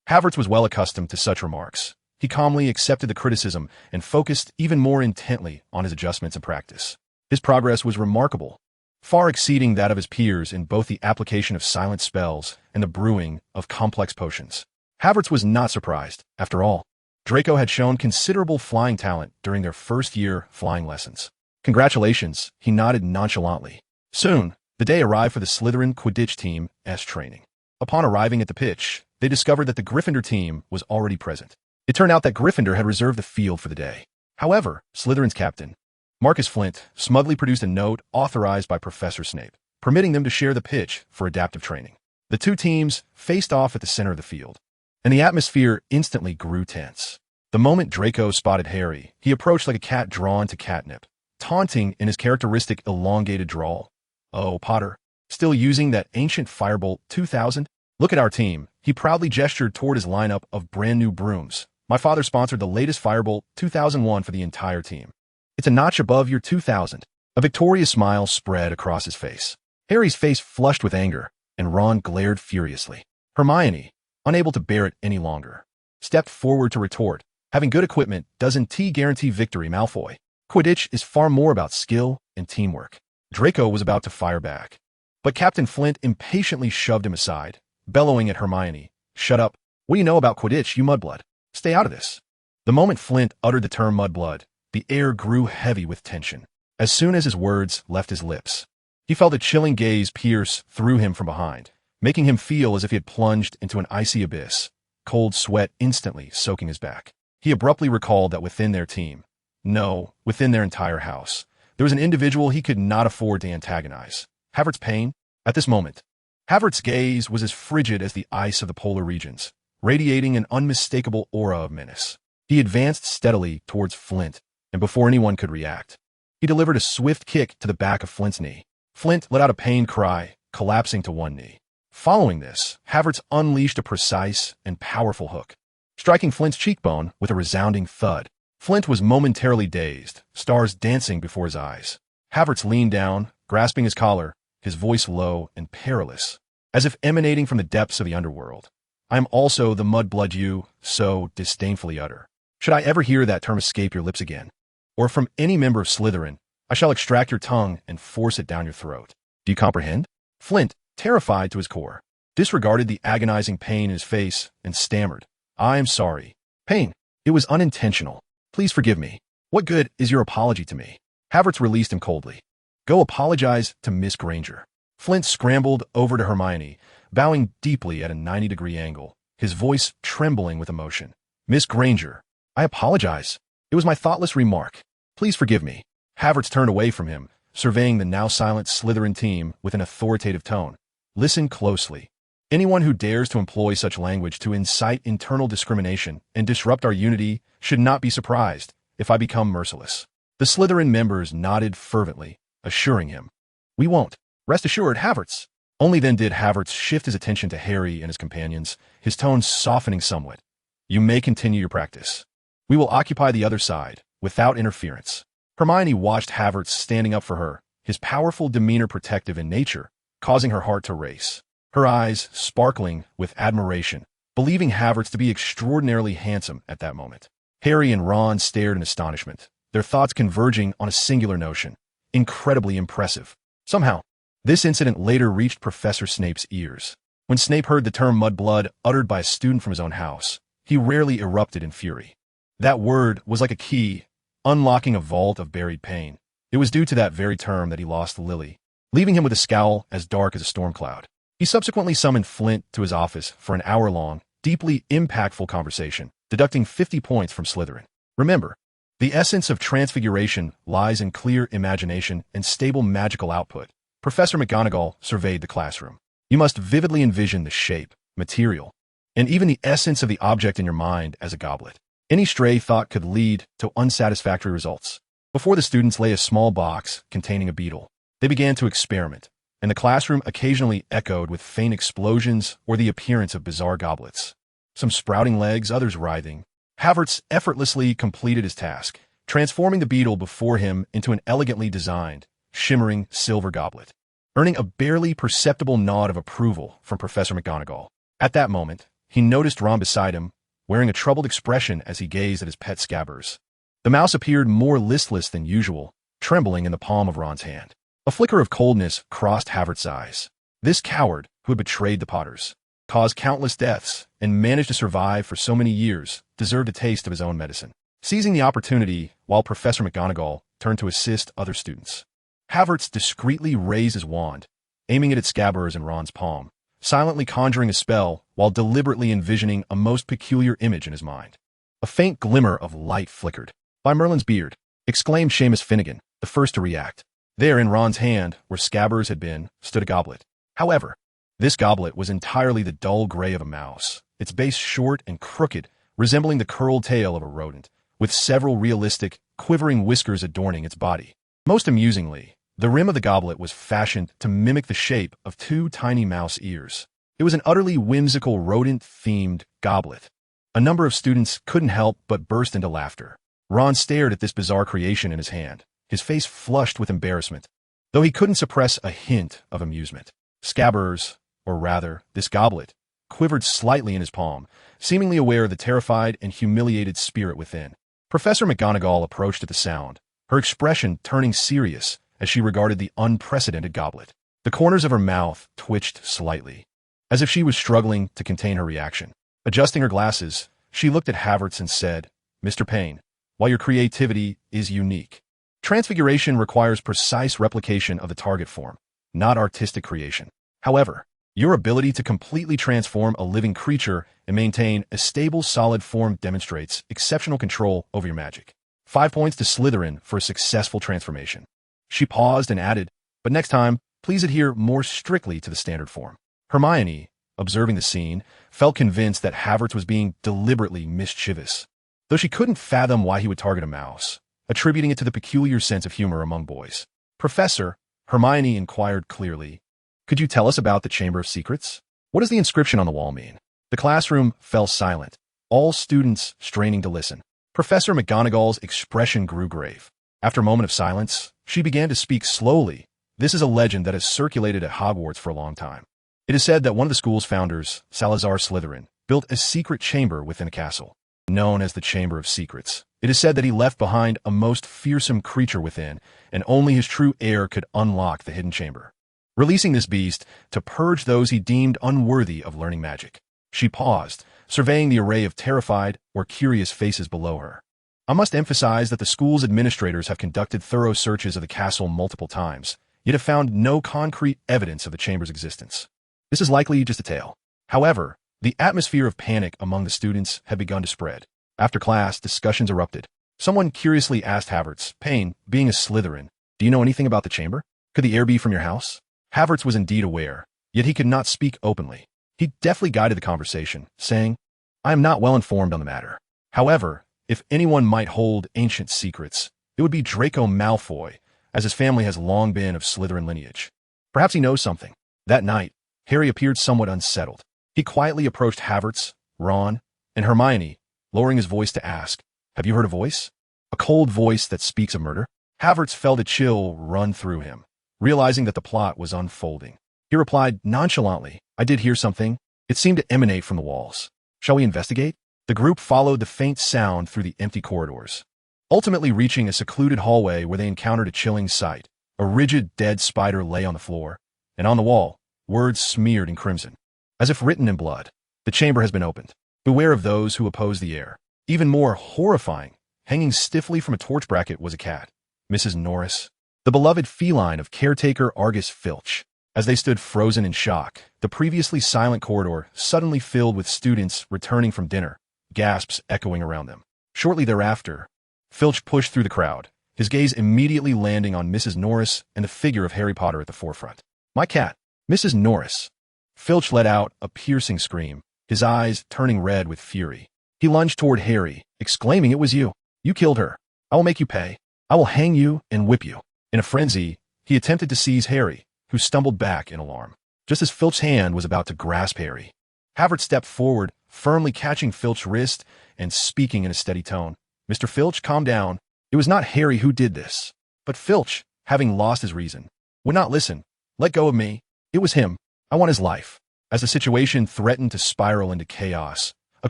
Havertz was well accustomed to such remarks. He calmly accepted the criticism and focused even more intently on his adjustments and practice. His progress was remarkable, far exceeding that of his peers in both the application of silent spells and the brewing of complex potions. Havertz was not surprised. After all, Draco had shown considerable flying talent during their first year flying lessons. Congratulations, he nodded nonchalantly. Soon, the day arrived for the Slytherin Quidditch team's training. Upon arriving at the pitch, they discovered that the Gryffindor team was already present. It turned out that Gryffindor had reserved the field for the day. However, Slytherin's captain, Marcus Flint, smugly produced a note authorized by Professor Snape, permitting them to share the pitch for adaptive training. The two teams faced off at the center of the field, and the atmosphere instantly grew tense. The moment Draco spotted Harry, he approached like a cat drawn to catnip, taunting in his characteristic elongated drawl. "Oh, Potter, still using that ancient Firebolt 2000? Look at our team." He proudly gestured toward his lineup of brand new brooms. "My father sponsored the latest Firebolt 2001 for the entire team. It's a notch above your 2000. A victorious smile spread across his face. Harry's face flushed with anger, and Ron glared furiously. Hermione, unable to bear it any longer, stepped forward to retort. "Having good equipment doesn't guarantee victory, Malfoy. Quidditch is far more about skill and teamwork." Draco was about to fire back, but Captain Flint impatiently shoved him aside, bellowing at Hermione. "Shut up. What do you know about Quidditch, you mudblood? Stay out of this." The moment Flint uttered the term mudblood, the air grew heavy with tension. As soon as his words left his lips, he felt a chilling gaze pierce through him from behind, making him feel as if he had plunged into an icy abyss, cold sweat instantly soaking his back. He abruptly recalled that within their team, no, within their entire house, there was an individual he could not afford to antagonize. Havertz Payne. At this moment, Havertz's gaze was as frigid as the ice of the polar regions, radiating an unmistakable aura of menace. He advanced steadily towards Flint, and before anyone could react, he delivered a swift kick to the back of Flint's knee. Flint let out a pained cry, collapsing to one knee. Following this, Havertz unleashed a precise and powerful hook, striking Flint's cheekbone with a resounding thud. Flint was momentarily dazed, stars dancing before his eyes. Havertz leaned down, grasping his collar, his voice low and perilous, as if emanating from the depths of the underworld. "I am also the mudblood you so disdainfully utter. Should I ever hear that term escape your lips again, or from any member of Slytherin, I shall extract your tongue and force it down your throat. Do you comprehend?" Flint, terrified to his core, disregarded the agonizing pain in his face and stammered, "I am sorry. Payne, it was unintentional. Please forgive me. What good is your apology to me?" Havertz released him coldly. "Go apologize to Miss Granger." Flint scrambled over to Hermione, bowing deeply at a 90-degree angle, his voice trembling with emotion. "Miss Granger, I apologize. It was my thoughtless remark. Please forgive me." Havertz turned away from him, surveying the now silent Slytherin team with an authoritative tone. "Listen closely. Anyone who dares to employ such language to incite internal discrimination and disrupt our unity should not be surprised if I become merciless." The Slytherin members nodded fervently, assuring him, "We won't. Rest assured, Havertz." Only then did Havertz shift his attention to Harry and his companions, his tone softening somewhat. "You may continue your practice. We will occupy the other side, without interference." Hermione watched Havertz standing up for her, his powerful demeanor protective in nature, causing her heart to race. Her eyes sparkling with admiration, believing Havertz to be extraordinarily handsome at that moment. Harry and Ron stared in astonishment, their thoughts converging on a singular notion. Incredibly impressive. Somehow, this incident later reached Professor Snape's ears. When Snape heard the term mudblood uttered by a student from his own house, he rarely erupted in fury. That word was like a key, unlocking a vault of buried pain. It was due to that very term that he lost Lily, leaving him with a scowl as dark as a storm cloud. He subsequently summoned Flint to his office for an hour-long, deeply impactful conversation, deducting 50 points from Slytherin. Remember, The essence of transfiguration lies in clear imagination and stable magical output. Professor McGonagall surveyed the classroom. You must vividly envision the shape, material, and even the essence of the object in your mind as a goblet. Any stray thought could lead to unsatisfactory results. Before the students lay a small box containing a beetle. They began to experiment, and the classroom occasionally echoed with faint explosions or the appearance of bizarre goblets. Some sprouting legs, others writhing. Havertz effortlessly completed his task, transforming the beetle before him into an elegantly designed, shimmering silver goblet, earning a barely perceptible nod of approval from Professor McGonagall. At that moment, he noticed Ron beside him, wearing a troubled expression as he gazed at his pet Scabbers. The mouse appeared more listless than usual, trembling in the palm of Ron's hand. A flicker of coldness crossed Havertz's eyes. This coward, who had betrayed the Potters, caused countless deaths, and managed to survive for so many years, deserved a taste of his own medicine. Seizing the opportunity while Professor McGonagall turned to assist other students, Havertz discreetly raised his wand, aiming it at Scabbers in Ron's palm, silently conjuring a spell while deliberately envisioning a most peculiar image in his mind. A faint glimmer of light flickered. "By Merlin's beard!" exclaimed Seamus Finnegan, the first to react. There, in Ron's hand, where Scabbers had been, stood a goblet. However, this goblet was entirely the dull gray of a mouse, its base short and crooked, resembling the curled tail of a rodent, with several realistic, quivering whiskers adorning its body. Most amusingly, the rim of the goblet was fashioned to mimic the shape of two tiny mouse ears. It was an utterly whimsical rodent-themed goblet. A number of students couldn't help but burst into laughter. Ron stared at this bizarre creation in his hand, his face flushed with embarrassment, though he couldn't suppress a hint of amusement. Scabbers, or rather, this goblet, quivered slightly in his palm, seemingly aware of the terrified and humiliated spirit within. Professor McGonagall approached at the sound, her expression turning serious as she regarded the unprecedented goblet. The corners of her mouth twitched slightly, as if she was struggling to contain her reaction. Adjusting her glasses, she looked at Havertz and said, "Mr. Payne, while your creativity is unique, transfiguration requires precise replication of the target form, not artistic creation. However, your ability to completely transform a living creature and maintain a stable, solid form demonstrates exceptional control over your magic. 5 points to Slytherin for a successful transformation." She paused and added, "But next time, please adhere more strictly to the standard form." Hermione, observing the scene, felt convinced that Havertz was being deliberately mischievous, though she couldn't fathom why he would target a mouse, attributing it to the peculiar sense of humor among boys. "Professor," Hermione inquired clearly, "could you tell us about the Chamber of Secrets? What does the inscription on the wall mean?" The classroom fell silent, all students straining to listen. Professor McGonagall's expression grew grave. After a moment of silence, she began to speak slowly. "This is a legend that has circulated at Hogwarts for a long time. It is said that one of the school's founders, Salazar Slytherin, built a secret chamber within a castle, known as the Chamber of Secrets. It is said that he left behind a most fearsome creature within, and only his true heir could unlock the hidden chamber, releasing this beast to purge those he deemed unworthy of learning magic." She paused, surveying the array of terrified or curious faces below her. "I must emphasize that the school's administrators have conducted thorough searches of the castle multiple times, yet have found no concrete evidence of the chamber's existence. This is likely just a tale." However, the atmosphere of panic among the students had begun to spread. After class, discussions erupted. Someone curiously asked Havertz, "Payne, being a Slytherin, do you know anything about the chamber? Could the heir be from your house?" Havertz was indeed aware, yet he could not speak openly. He deftly guided the conversation, saying, "I am not well informed on the matter. However, if anyone might hold ancient secrets, it would be Draco Malfoy, as his family has long been of Slytherin lineage. Perhaps he knows something." That night, Harry appeared somewhat unsettled. He quietly approached Havertz, Ron, and Hermione, lowering his voice to ask, "Have you heard a voice? A cold voice that speaks of murder?" Havertz felt a chill run through him, realizing that the plot was unfolding. He replied nonchalantly, "I did hear something. It seemed to emanate from the walls. Shall we investigate?" The group followed the faint sound through the empty corridors, ultimately reaching a secluded hallway where they encountered a chilling sight. A rigid, dead spider lay on the floor, and on the wall, words smeared in crimson, as if written in blood. "The chamber has been opened. Beware of those who oppose the heir." Even more horrifying, hanging stiffly from a torch bracket was a cat, Mrs. Norris, the beloved feline of caretaker Argus Filch. As they stood frozen in shock, the previously silent corridor suddenly filled with students returning from dinner, gasps echoing around them. Shortly thereafter, Filch pushed through the crowd, his gaze immediately landing on Mrs. Norris and the figure of Harry Potter at the forefront. "My cat, Mrs. Norris." Filch let out a piercing scream, his eyes turning red with fury. He lunged toward Harry, exclaiming, "It was you. You killed her. I will make you pay. I will hang you and whip you." In a frenzy, he attempted to seize Harry, who stumbled back in alarm. Just as Filch's hand was about to grasp Harry, Havertz stepped forward, firmly catching Filch's wrist and speaking in a steady tone. "Mr. Filch, calm down. It was not Harry who did this." But Filch, having lost his reason, would not listen. "Let go of me. It was him. I want his life." As the situation threatened to spiral into chaos, a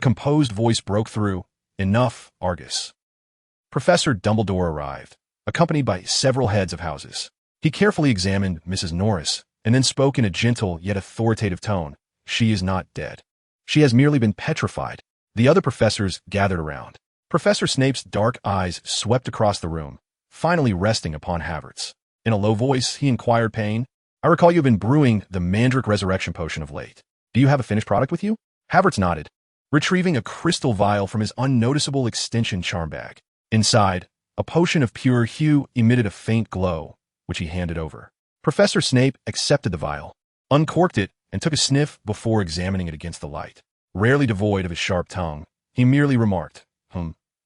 composed voice broke through. "Enough, Argus." Professor Dumbledore arrived, accompanied by several heads of houses. He carefully examined Mrs. Norris and then spoke in a gentle yet authoritative tone. "She is not dead. She has merely been petrified." The other professors gathered around. Professor Snape's dark eyes swept across the room, finally resting upon Havertz. In a low voice, he inquired, "Payne, I recall you have been brewing the Mandrake Resurrection Potion of late. Do you have a finished product with you?" Havertz nodded, retrieving a crystal vial from his unnoticeable extension charm bag. Inside, a potion of pure hue emitted a faint glow, which he handed over. Professor Snape accepted the vial, uncorked it, and took a sniff before examining it against the light. Rarely devoid of his sharp tongue, he merely remarked,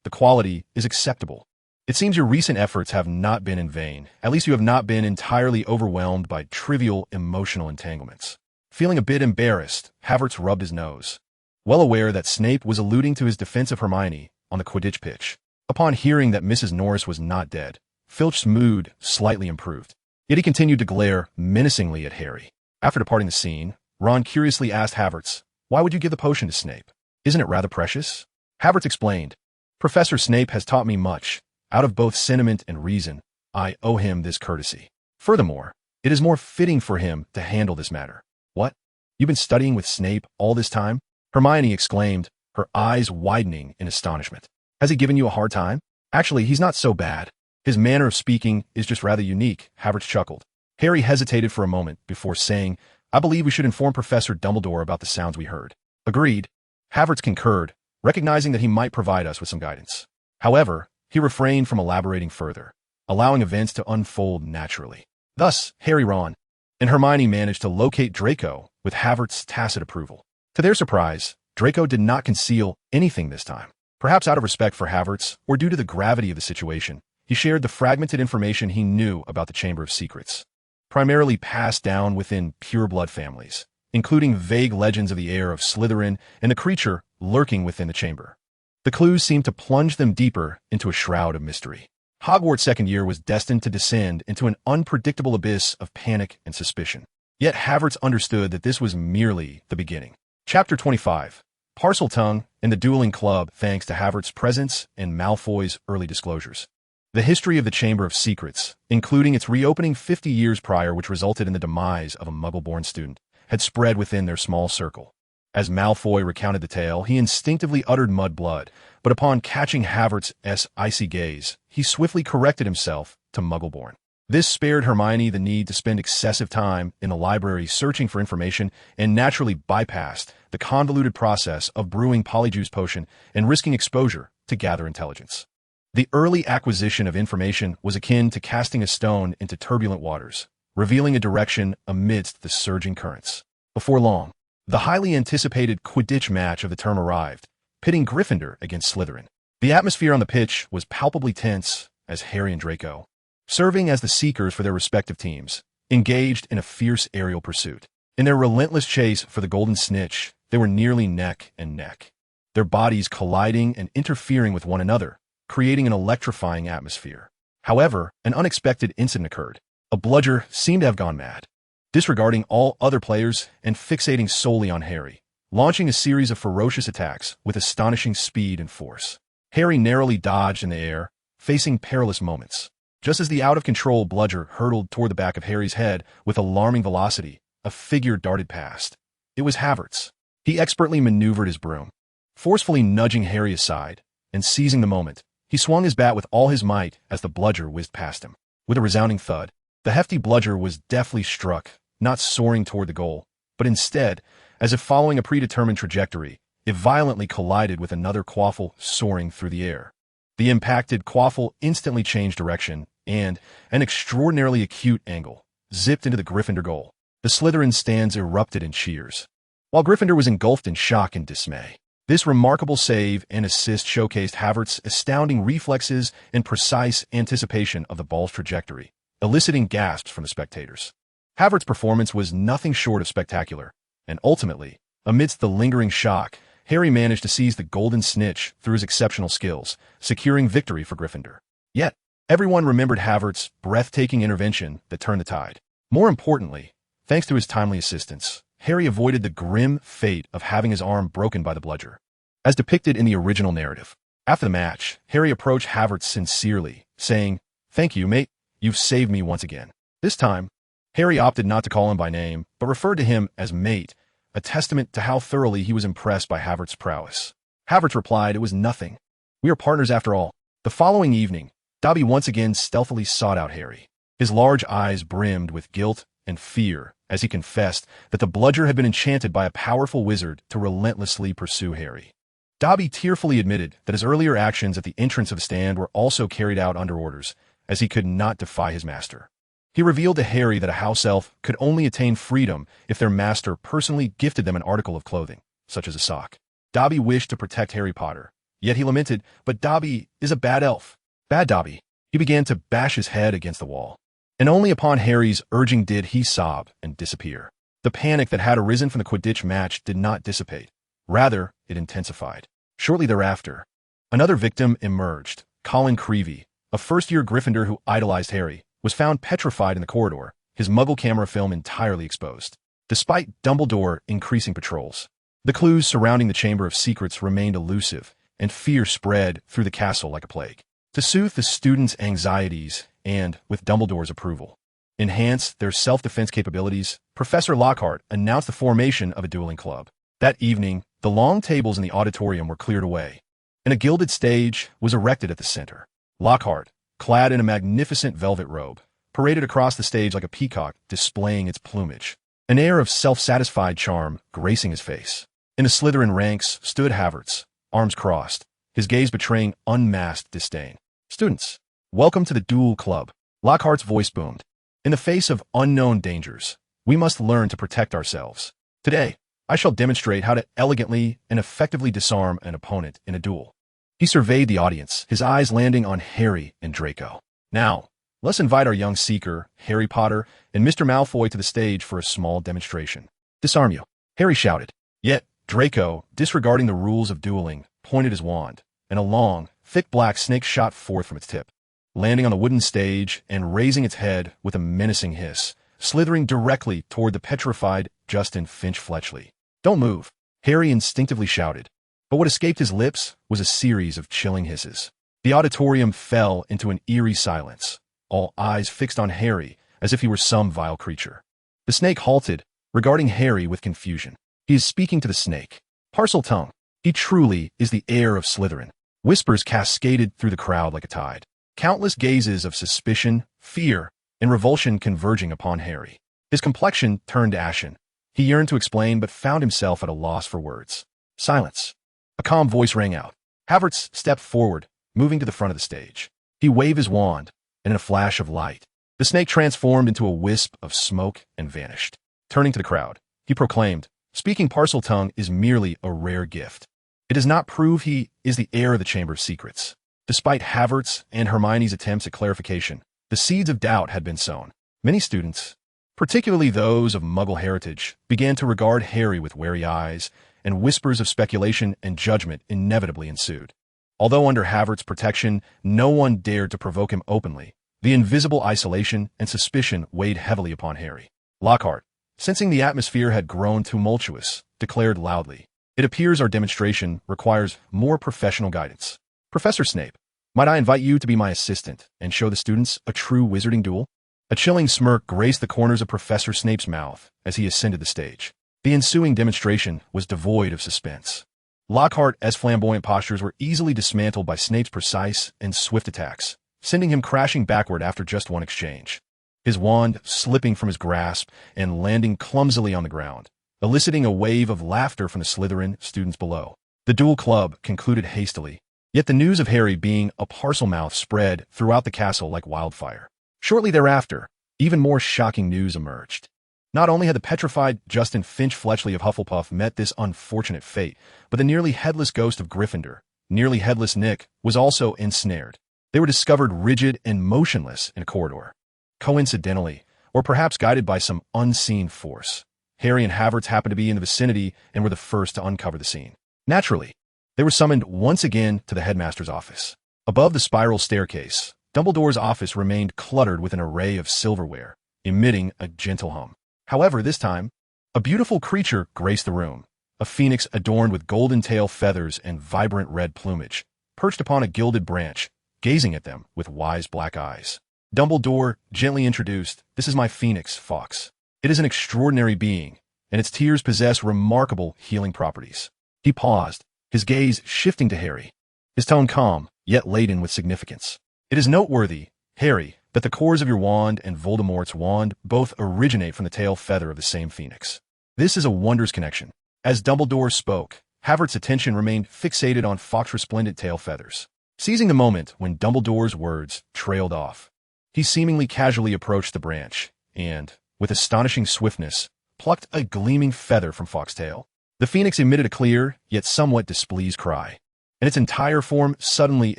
"The quality is acceptable. It seems your recent efforts have not been in vain. At least you have not been entirely overwhelmed by trivial emotional entanglements." Feeling a bit embarrassed, Havertz rubbed his nose, well aware that Snape was alluding to his defense of Hermione on the Quidditch pitch. Upon hearing that Mrs. Norris was not dead, Filch's mood slightly improved. Yet he continued to glare menacingly at Harry. After departing the scene, Ron curiously asked Havertz, "Why would you give the potion to Snape? Isn't it rather precious?" Havertz explained, "Professor Snape has taught me much. Out of both sentiment and reason, I owe him this courtesy. Furthermore, it is more fitting for him to handle this matter." "What? You've been studying with Snape all this time?" Hermione exclaimed, her eyes widening in astonishment. "Has he given you a hard time?" "Actually, he's not so bad. His manner of speaking is just rather unique," Havertz chuckled. Harry hesitated for a moment before saying, "I believe we should inform Professor Dumbledore about the sounds we heard." "Agreed." Havertz concurred, recognizing that he might provide us with some guidance. However, he refrained from elaborating further, allowing events to unfold naturally. Thus, Harry, Ron, and Hermione managed to locate Draco with Havertz's tacit approval. To their surprise, Draco did not conceal anything this time. Perhaps out of respect for Havertz, or due to the gravity of the situation, he shared the fragmented information he knew about the Chamber of Secrets, primarily passed down within pureblood families, including vague legends of the heir of Slytherin and the creature lurking within the chamber. The clues seemed to plunge them deeper into a shroud of mystery. Hogwarts' second year was destined to descend into an unpredictable abyss of panic and suspicion. Yet Havertz understood that this was merely the beginning. Chapter 25. Parseltongue and the Dueling Club, thanks to Havertz's presence and Malfoy's early disclosures. The history of the Chamber of Secrets, including its reopening 50 years prior, which resulted in the demise of a Muggle-born student, had spread within their small circle. As Malfoy recounted the tale, he instinctively uttered mudblood, but upon catching Havertz's icy gaze, he swiftly corrected himself to Muggleborn. This spared Hermione the need to spend excessive time in the library searching for information and naturally bypassed the convoluted process of brewing Polyjuice Potion and risking exposure to gather intelligence. The early acquisition of information was akin to casting a stone into turbulent waters, revealing a direction amidst the surging currents. Before long, the highly anticipated Quidditch match of the term arrived, pitting Gryffindor against Slytherin. The atmosphere on the pitch was palpably tense as Harry and Draco, serving as the seekers for their respective teams, engaged in a fierce aerial pursuit. In their relentless chase for the golden snitch, they were nearly neck and neck, their bodies colliding and interfering with one another, creating an electrifying atmosphere. However, an unexpected incident occurred. A bludger seemed to have gone mad, disregarding all other players and fixating solely on Harry, launching a series of ferocious attacks with astonishing speed and force. Harry narrowly dodged in the air, facing perilous moments. Just as the out-of-control bludger hurtled toward the back of Harry's head with alarming velocity, a figure darted past. It was Havertz. He expertly maneuvered his broom, forcefully nudging Harry aside, and seizing the moment, he swung his bat with all his might as the bludger whizzed past him. With a resounding thud, the hefty bludger was deftly struck, not soaring toward the goal, but instead, as if following a predetermined trajectory, it violently collided with another quaffle soaring through the air. The impacted quaffle instantly changed direction, and an extraordinarily acute angle zipped into the Gryffindor goal. The Slytherin stands erupted in cheers, while Gryffindor was engulfed in shock and dismay. This remarkable save and assist showcased Havertz's astounding reflexes and precise anticipation of the ball's trajectory, eliciting gasps from the spectators. Havertz's performance was nothing short of spectacular, and ultimately, amidst the lingering shock, Harry managed to seize the golden snitch through his exceptional skills, securing victory for Gryffindor. Yet, everyone remembered Havertz's breathtaking intervention that turned the tide. More importantly, thanks to his timely assistance, Harry avoided the grim fate of having his arm broken by the bludger. As depicted in the original narrative, after the match, Harry approached Havertz sincerely, saying, "Thank you, mate. You've saved me once again." This time, Harry opted not to call him by name, but referred to him as mate, a testament to how thoroughly he was impressed by Havertz's prowess. Havertz replied it was nothing. "We are partners after all." The following evening, Dobby once again stealthily sought out Harry. His large eyes brimmed with guilt and fear as he confessed that the bludger had been enchanted by a powerful wizard to relentlessly pursue Harry. Dobby tearfully admitted that his earlier actions at the entrance of the stand were also carried out under orders, as he could not defy his master. He revealed to Harry that a house elf could only attain freedom if their master personally gifted them an article of clothing, such as a sock. Dobby wished to protect Harry Potter, yet he lamented, "But Dobby is a bad elf." Bad Dobby. He began to bash his head against the wall, and only upon Harry's urging did he sob and disappear. The panic that had arisen from the Quidditch match did not dissipate. Rather, it intensified. Shortly thereafter, another victim emerged. Colin Creevey, a first-year Gryffindor who idolized Harry, was found petrified in the corridor, his muggle camera film entirely exposed. Despite Dumbledore increasing patrols, the clues surrounding the Chamber of Secrets remained elusive, and fear spread through the castle like a plague. To soothe the students' anxieties and, with Dumbledore's approval, enhance their self-defense capabilities, Professor Lockhart announced the formation of a dueling club. That evening, the long tables in the auditorium were cleared away, and a gilded stage was erected at the center. Lockhart, clad in a magnificent velvet robe, paraded across the stage like a peacock displaying its plumage, an air of self-satisfied charm gracing his face. In the Slytherin ranks stood Havertz, arms crossed, his gaze betraying unmasked disdain. "Students, welcome to the Duel Club." Lockhart's voice boomed. "In the face of unknown dangers, we must learn to protect ourselves. Today, I shall demonstrate how to elegantly and effectively disarm an opponent in a duel." He surveyed the audience, his eyes landing on Harry and Draco. "Now, let's invite our young seeker, Harry Potter, and Mr. Malfoy to the stage for a small demonstration." "Disarm you," Harry shouted. Yet, Draco, disregarding the rules of dueling, pointed his wand, and a long, thick black snake shot forth from its tip, landing on the wooden stage and raising its head with a menacing hiss, slithering directly toward the petrified Justin Finch-Fletchley. "Don't move," Harry instinctively shouted. But what escaped his lips was a series of chilling hisses. The auditorium fell into an eerie silence, all eyes fixed on Harry as if he were some vile creature. The snake halted, regarding Harry with confusion. "He is speaking to the snake. Parseltongue. He truly is the heir of Slytherin." Whispers cascaded through the crowd like a tide. Countless gazes of suspicion, fear, and revulsion converging upon Harry. His complexion turned ashen. He yearned to explain but found himself at a loss for words. "Silence." A calm voice rang out. Havertz stepped forward, moving to the front of the stage. He waved his wand, and in a flash of light, the snake transformed into a wisp of smoke and vanished. Turning to the crowd, he proclaimed, "Speaking Parseltongue is merely a rare gift. It does not prove he is the heir of the Chamber of Secrets." Despite Havertz and Hermione's attempts at clarification, the seeds of doubt had been sown. Many students, particularly those of Muggle heritage, began to regard Harry with wary eyes, and whispers of speculation and judgment inevitably ensued. Although under Havertz's protection, no one dared to provoke him openly, the invisible isolation and suspicion weighed heavily upon Harry. Lockhart, sensing the atmosphere had grown tumultuous, declared loudly, "It appears our demonstration requires more professional guidance. Professor Snape, might I invite you to be my assistant and show the students a true wizarding duel?" A chilling smirk graced the corners of Professor Snape's mouth as he ascended the stage. The ensuing demonstration was devoid of suspense. Lockhart's flamboyant postures were easily dismantled by Snape's precise and swift attacks, sending him crashing backward after just one exchange. His wand slipping from his grasp and landing clumsily on the ground, eliciting a wave of laughter from the Slytherin students below. The duel club concluded hastily, Yet the news of Harry being a Parselmouth spread throughout the castle like wildfire. Shortly thereafter, even more shocking news emerged. Not only had the petrified Justin Finch-Fletchley of Hufflepuff met this unfortunate fate, but the nearly headless ghost of Gryffindor, nearly headless Nick, was also ensnared. They were discovered rigid and motionless in a corridor. Coincidentally, or perhaps guided by some unseen force, Harry and Havertz happened to be in the vicinity and were the first to uncover the scene. Naturally, they were summoned once again to the headmaster's office. Above the spiral staircase, Dumbledore's office remained cluttered with an array of silverware, emitting a gentle hum. However, this time, a beautiful creature graced the room, a phoenix adorned with golden tail feathers and vibrant red plumage, perched upon a gilded branch, gazing at them with wise black eyes. Dumbledore gently introduced, "This is my phoenix, Fawkes. It is an extraordinary being, and its tears possess remarkable healing properties." He paused, his gaze shifting to Harry, his tone calm, yet laden with significance. "It is noteworthy, Harry, that the cores of your wand and Voldemort's wand both originate from the tail feather of the same phoenix. This is a wondrous connection." As Dumbledore spoke, Havertz's attention remained fixated on Fawkes' resplendent tail feathers. Seizing the moment when Dumbledore's words trailed off, he seemingly casually approached the branch and, with astonishing swiftness, plucked a gleaming feather from Fawkes' tail. The phoenix emitted a clear, yet somewhat displeased cry, and its entire form suddenly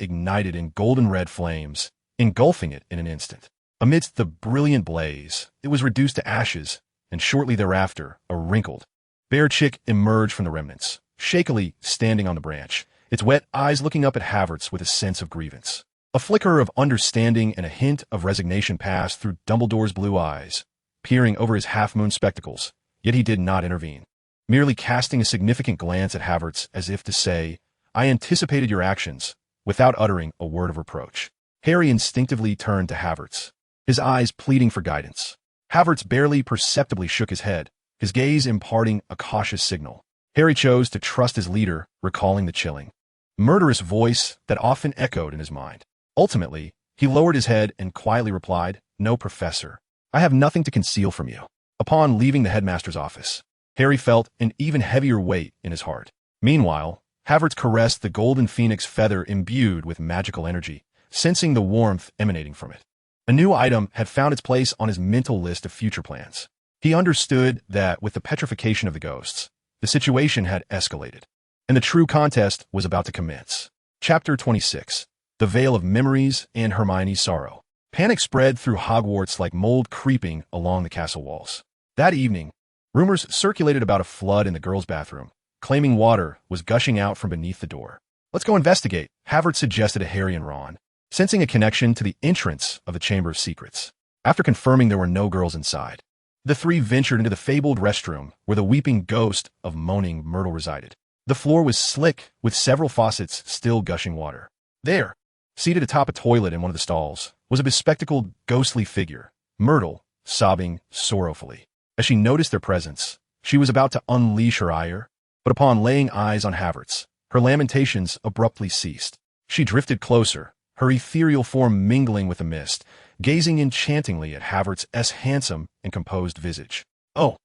ignited in golden red flames, engulfing it in an instant. Amidst the brilliant blaze, it was reduced to ashes, and shortly thereafter, a wrinkled, bare chick emerged from the remnants, shakily standing on the branch, its wet eyes looking up at Havertz with a sense of grievance. A flicker of understanding and a hint of resignation passed through Dumbledore's blue eyes, peering over his half-moon spectacles, yet he did not intervene, merely casting a significant glance at Havertz as if to say, "I anticipated your actions," without uttering a word of reproach. Harry instinctively turned to Havertz, his eyes pleading for guidance. Havertz barely perceptibly shook his head, his gaze imparting a cautious signal. Harry chose to trust his leader, recalling the chilling, murderous voice that often echoed in his mind. Ultimately, he lowered his head and quietly replied, "No, Professor. I have nothing to conceal from you." Upon leaving the headmaster's office, Harry felt an even heavier weight in his heart. Meanwhile, Havertz caressed the golden phoenix feather imbued with magical energy, sensing the warmth emanating from it. A new item had found its place on his mental list of future plans. He understood that with the petrification of the ghosts, the situation had escalated, and the true contest was about to commence. Chapter 26. The Veil of Memories and Hermione's Sorrow. Panic spread through Hogwarts like mold creeping along the castle walls. That evening, rumors circulated about a flood in the girls' bathroom, claiming water was gushing out from beneath the door. "Let's go investigate," Havertz suggested to Harry and Ron, sensing a connection to the entrance of the Chamber of Secrets. After confirming there were no girls inside, the three ventured into the fabled restroom where the weeping ghost of moaning Myrtle resided. The floor was slick, with several faucets still gushing water. There, seated atop a toilet in one of the stalls, was a bespectacled, ghostly figure, Myrtle, sobbing sorrowfully. As she noticed their presence, she was about to unleash her ire, but upon laying eyes on Havertz, her lamentations abruptly ceased. She drifted closer, her ethereal form mingling with the mist, gazing enchantingly at Havertz's handsome and composed visage. "Oh,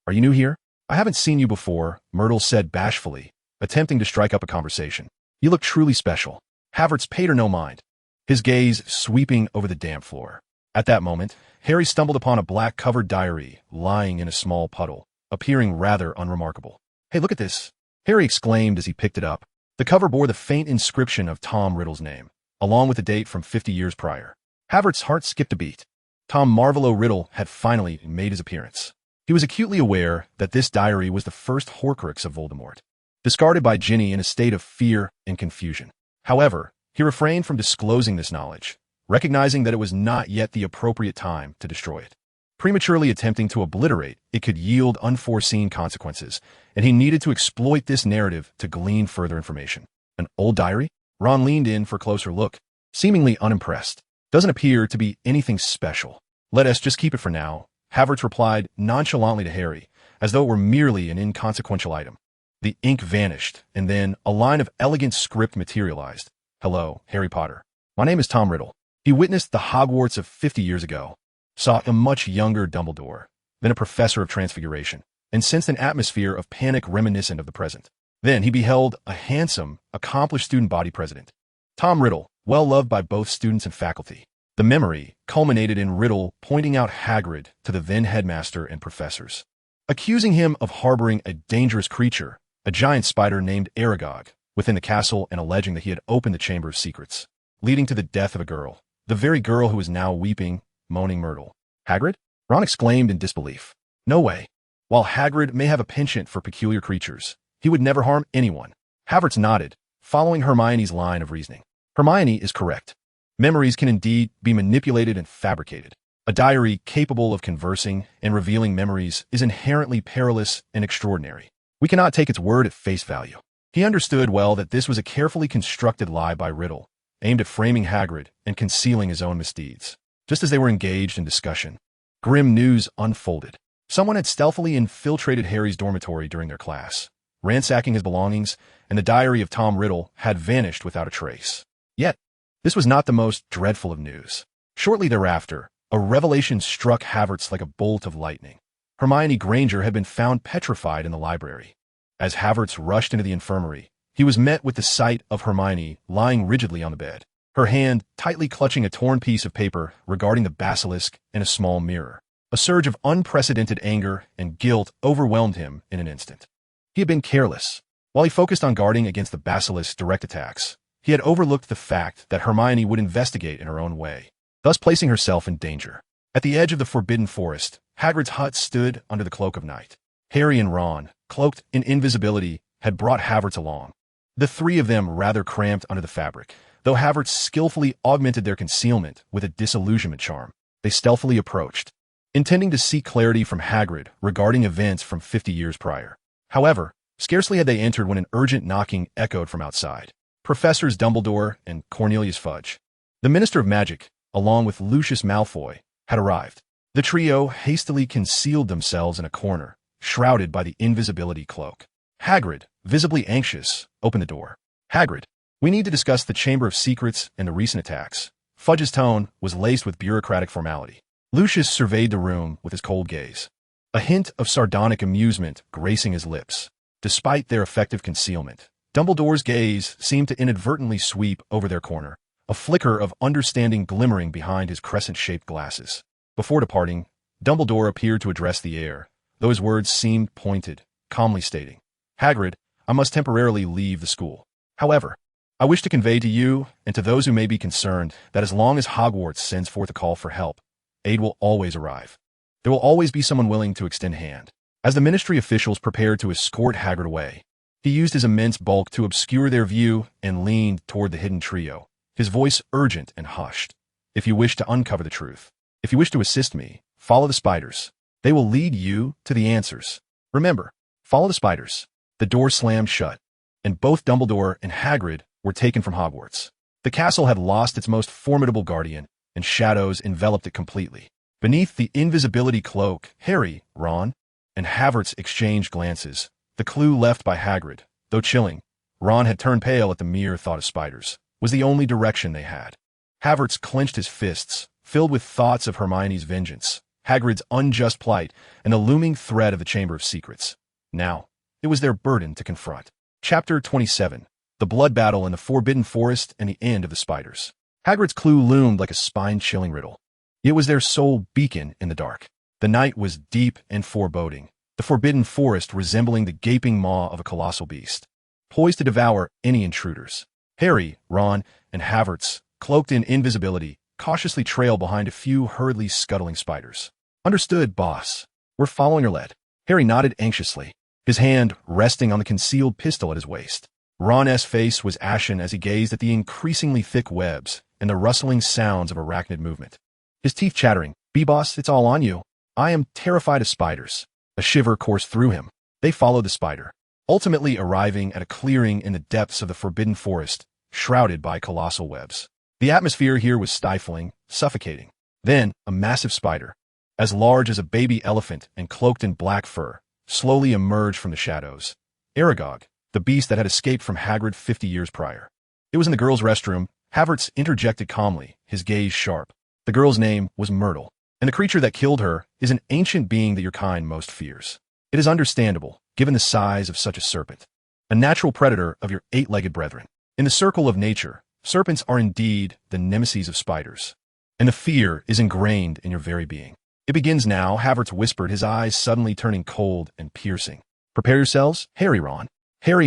are you new here? I haven't seen you before," Myrtle said bashfully, attempting to strike up a conversation. "You look truly special." Havertz paid her no mind, his gaze sweeping over the damp floor. At that moment, Harry stumbled upon a black-covered diary lying in a small puddle, appearing rather unremarkable. "Hey, look at this," Harry exclaimed as he picked it up. The cover bore the faint inscription of Tom Riddle's name, along with the date from 50 years prior. Havertz's heart skipped a beat. Tom Marvolo Riddle had finally made his appearance. He was acutely aware that this diary was the first Horcrux of Voldemort, discarded by Ginny in a state of fear and confusion. However, he refrained from disclosing this knowledge, recognizing that it was not yet the appropriate time to destroy it. Prematurely attempting to obliterate it could yield unforeseen consequences, and he needed to exploit this narrative to glean further information. "An old diary?" Ron leaned in for a closer look, seemingly unimpressed. "Doesn't appear to be anything special. Let us just keep it for now," Havertz replied nonchalantly to Harry, as though it were merely an inconsequential item. The ink vanished, and then a line of elegant script materialized. "Hello, Harry Potter. My name is Tom Riddle." He witnessed the Hogwarts of 50 years ago, saw a much younger Dumbledore, then a professor of transfiguration, and sensed an atmosphere of panic reminiscent of the present. Then he beheld a handsome, accomplished student body president, Tom Riddle, well loved by both students and faculty. The memory culminated in Riddle pointing out Hagrid to the then headmaster and professors, accusing him of harboring a dangerous creature, a giant spider named Aragog, within the castle, and alleging that he had opened the Chamber of Secrets, leading to the death of a girl, the very girl who was now weeping, moaning Myrtle. Hagrid? Ron exclaimed in disbelief. No way. While Hagrid may have a penchant for peculiar creatures, he would never harm anyone. Havertz nodded, following Hermione's line of reasoning. Hermione is correct. Memories can indeed be manipulated and fabricated. A diary capable of conversing and revealing memories is inherently perilous and extraordinary. We cannot take its word at face value. He understood well that this was a carefully constructed lie by Riddle, aimed at framing Hagrid and concealing his own misdeeds. Just as they were engaged in discussion, grim news unfolded. Someone had stealthily infiltrated Harry's dormitory during their class, ransacking his belongings, and the diary of Tom Riddle had vanished without a trace. Yet, this was not the most dreadful of news. Shortly thereafter, a revelation struck Havertz like a bolt of lightning. Hermione Granger had been found petrified in the library. As Havertz rushed into the infirmary, he was met with the sight of Hermione lying rigidly on the bed, her hand tightly clutching a torn piece of paper regarding the basilisk and a small mirror. A surge of unprecedented anger and guilt overwhelmed him in an instant. He had been careless. While he focused on guarding against the basilisk's direct attacks, he had overlooked the fact that Hermione would investigate in her own way, thus placing herself in danger. At the edge of the Forbidden Forest, Hagrid's hut stood under the cloak of night. Harry and Ron, cloaked in invisibility, had brought Havertz along. The three of them rather cramped under the fabric, though Havertz skillfully augmented their concealment with a disillusionment charm. They stealthily approached, intending to seek clarity from Hagrid regarding events from 50 years prior. However, scarcely had they entered when an urgent knocking echoed from outside. Professors Dumbledore and Cornelius Fudge, the Minister of Magic, along with Lucius Malfoy, had arrived. The trio hastily concealed themselves in a corner, shrouded by the invisibility cloak. Hagrid, visibly anxious, opened the door. Hagrid, we need to discuss the Chamber of Secrets and the recent attacks. Fudge's tone was laced with bureaucratic formality. Lucius surveyed the room with his cold gaze, a hint of sardonic amusement gracing his lips. Despite their effective concealment, Dumbledore's gaze seemed to inadvertently sweep over their corner, a flicker of understanding glimmering behind his crescent-shaped glasses. Before departing, Dumbledore appeared to address the air, though his words seemed pointed, calmly stating, Hagrid, I must temporarily leave the school. However, I wish to convey to you and to those who may be concerned that as long as Hogwarts sends forth a call for help, aid will always arrive. There will always be someone willing to extend a hand. As the ministry officials prepared to escort Hagrid away, he used his immense bulk to obscure their view and leaned toward the hidden trio, his voice urgent and hushed. If you wish to uncover the truth, if you wish to assist me, follow the spiders. They will lead you to the answers. Remember, follow the spiders. The door slammed shut, and both Dumbledore and Hagrid were taken from Hogwarts. The castle had lost its most formidable guardian, and shadows enveloped it completely. Beneath the invisibility cloak, Harry, Ron, and Havertz exchanged glances. The clue left by Hagrid, though chilling, Ron had turned pale at the mere thought of spiders, was the only direction they had. Havertz clenched his fists, filled with thoughts of Hermione's vengeance, Hagrid's unjust plight, and the looming threat of the Chamber of Secrets. Now, it was their burden to confront. Chapter 27. The Blood Battle in the Forbidden Forest and the End of the Spiders. Hagrid's clue loomed like a spine-chilling riddle. It was their sole beacon in the dark. The night was deep and foreboding, the Forbidden Forest resembling the gaping maw of a colossal beast, poised to devour any intruders. Harry, Ron, and Havertz, cloaked in invisibility, cautiously trailed behind a few hurriedly scuttling spiders. Understood, boss. We're following your lead. Harry nodded anxiously, his hand resting on the concealed pistol at his waist. Ron's face was ashen as he gazed at the increasingly thick webs and the rustling sounds of arachnid movement. His teeth chattering, "B-boss, it's all on you. I am terrified of spiders." A shiver coursed through him. They followed the spider, ultimately arriving at a clearing in the depths of the Forbidden Forest, shrouded by colossal webs. The atmosphere here was stifling, suffocating. Then, a massive spider, as large as a baby elephant and cloaked in black fur, slowly emerged from the shadows. Aragog, the beast that had escaped from Hagrid 50 years prior. It was in the girls' restroom. Havertz interjected calmly, his gaze sharp. The girl's name was Myrtle, and the creature that killed her is an ancient being that your kind most fears. It is understandable, given the size of such a serpent. a natural predator of your eight-legged brethren. In the circle of nature, serpents are indeed the nemesis of spiders, and the fear is ingrained in your very being. It begins now, Havertz whispered, his eyes suddenly turning cold and piercing. Prepare yourselves, Harry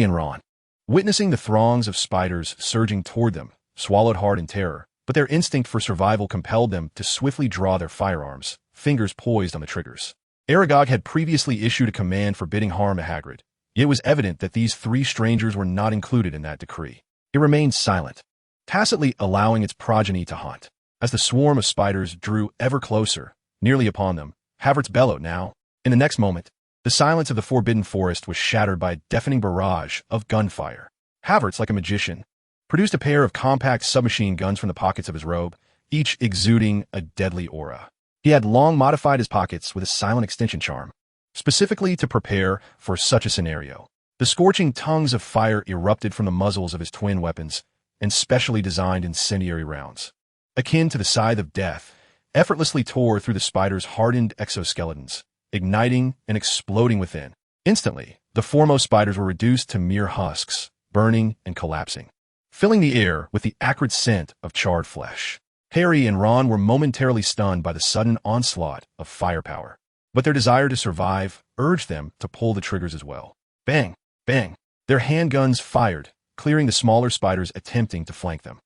and Ron. Witnessing the throngs of spiders surging toward them, swallowed hard in terror, but their instinct for survival compelled them to swiftly draw their firearms, fingers poised on the triggers. Aragog had previously issued a command forbidding harm to Hagrid. It was evident that these three strangers were not included in that decree. It remained silent, tacitly allowing its progeny to hunt. As the swarm of spiders drew ever closer, nearly upon them, Havertz bellowed now. In the next moment, the silence of the forbidden forest was shattered by a deafening barrage of gunfire. Havertz, like a magician, produced a pair of compact submachine guns from the pockets of his robe, each exuding a deadly aura. He had long modified his pockets with a silent extension charm, specifically to prepare for such a scenario. The scorching tongues of fire erupted from the muzzles of his twin weapons, and specially designed incendiary rounds, akin to the scythe of death, effortlessly tore through the spider's hardened exoskeletons, igniting and exploding within. Instantly, the foremost spiders were reduced to mere husks, burning and collapsing, filling the air with the acrid scent of charred flesh. Harry and Ron were momentarily stunned by the sudden onslaught of firepower, but their desire to survive urged them to pull the triggers as well. Bang! Bang! Their handguns fired, clearing the smaller spiders attempting to flank them.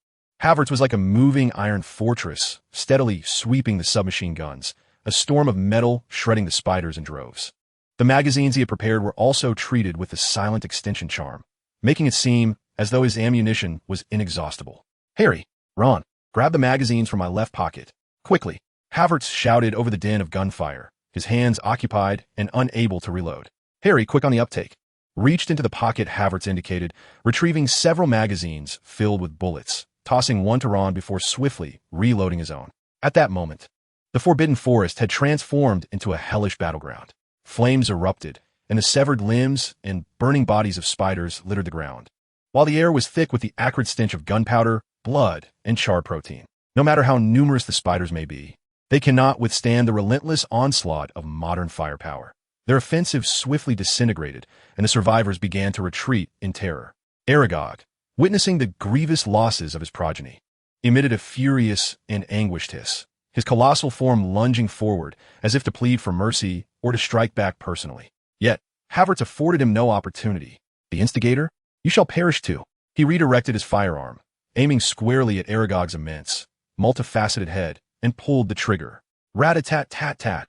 Havertz was like a moving iron fortress, steadily sweeping the submachine guns, a storm of metal shredding the spiders in droves. The magazines he had prepared were also treated with the silent extension charm, making it seem as though his ammunition was inexhaustible. Harry, Ron, grab the magazines from my left pocket. Quickly, Havertz shouted over the din of gunfire, his hands occupied and unable to reload. Harry, quick on the uptake, reached into the pocket Havertz indicated, retrieving several magazines filled with bullets, tossing one to Ron before swiftly reloading his own. At that moment, the forbidden forest had transformed into a hellish battleground. Flames erupted, and the severed limbs and burning bodies of spiders littered the ground, while the air was thick with the acrid stench of gunpowder, blood, and charred protein. No matter how numerous the spiders may be, they cannot withstand the relentless onslaught of modern firepower. Their offensive swiftly disintegrated, and the survivors began to retreat in terror. Aragog, witnessing the grievous losses of his progeny, emitted a furious and anguished hiss, his colossal form lunging forward as if to plead for mercy or to strike back personally. Yet, Havertz afforded him no opportunity. The instigator? You shall perish too. He redirected his firearm, aiming squarely at Aragog's immense, multifaceted head, and pulled the trigger. Rat-a-tat-tat-tat.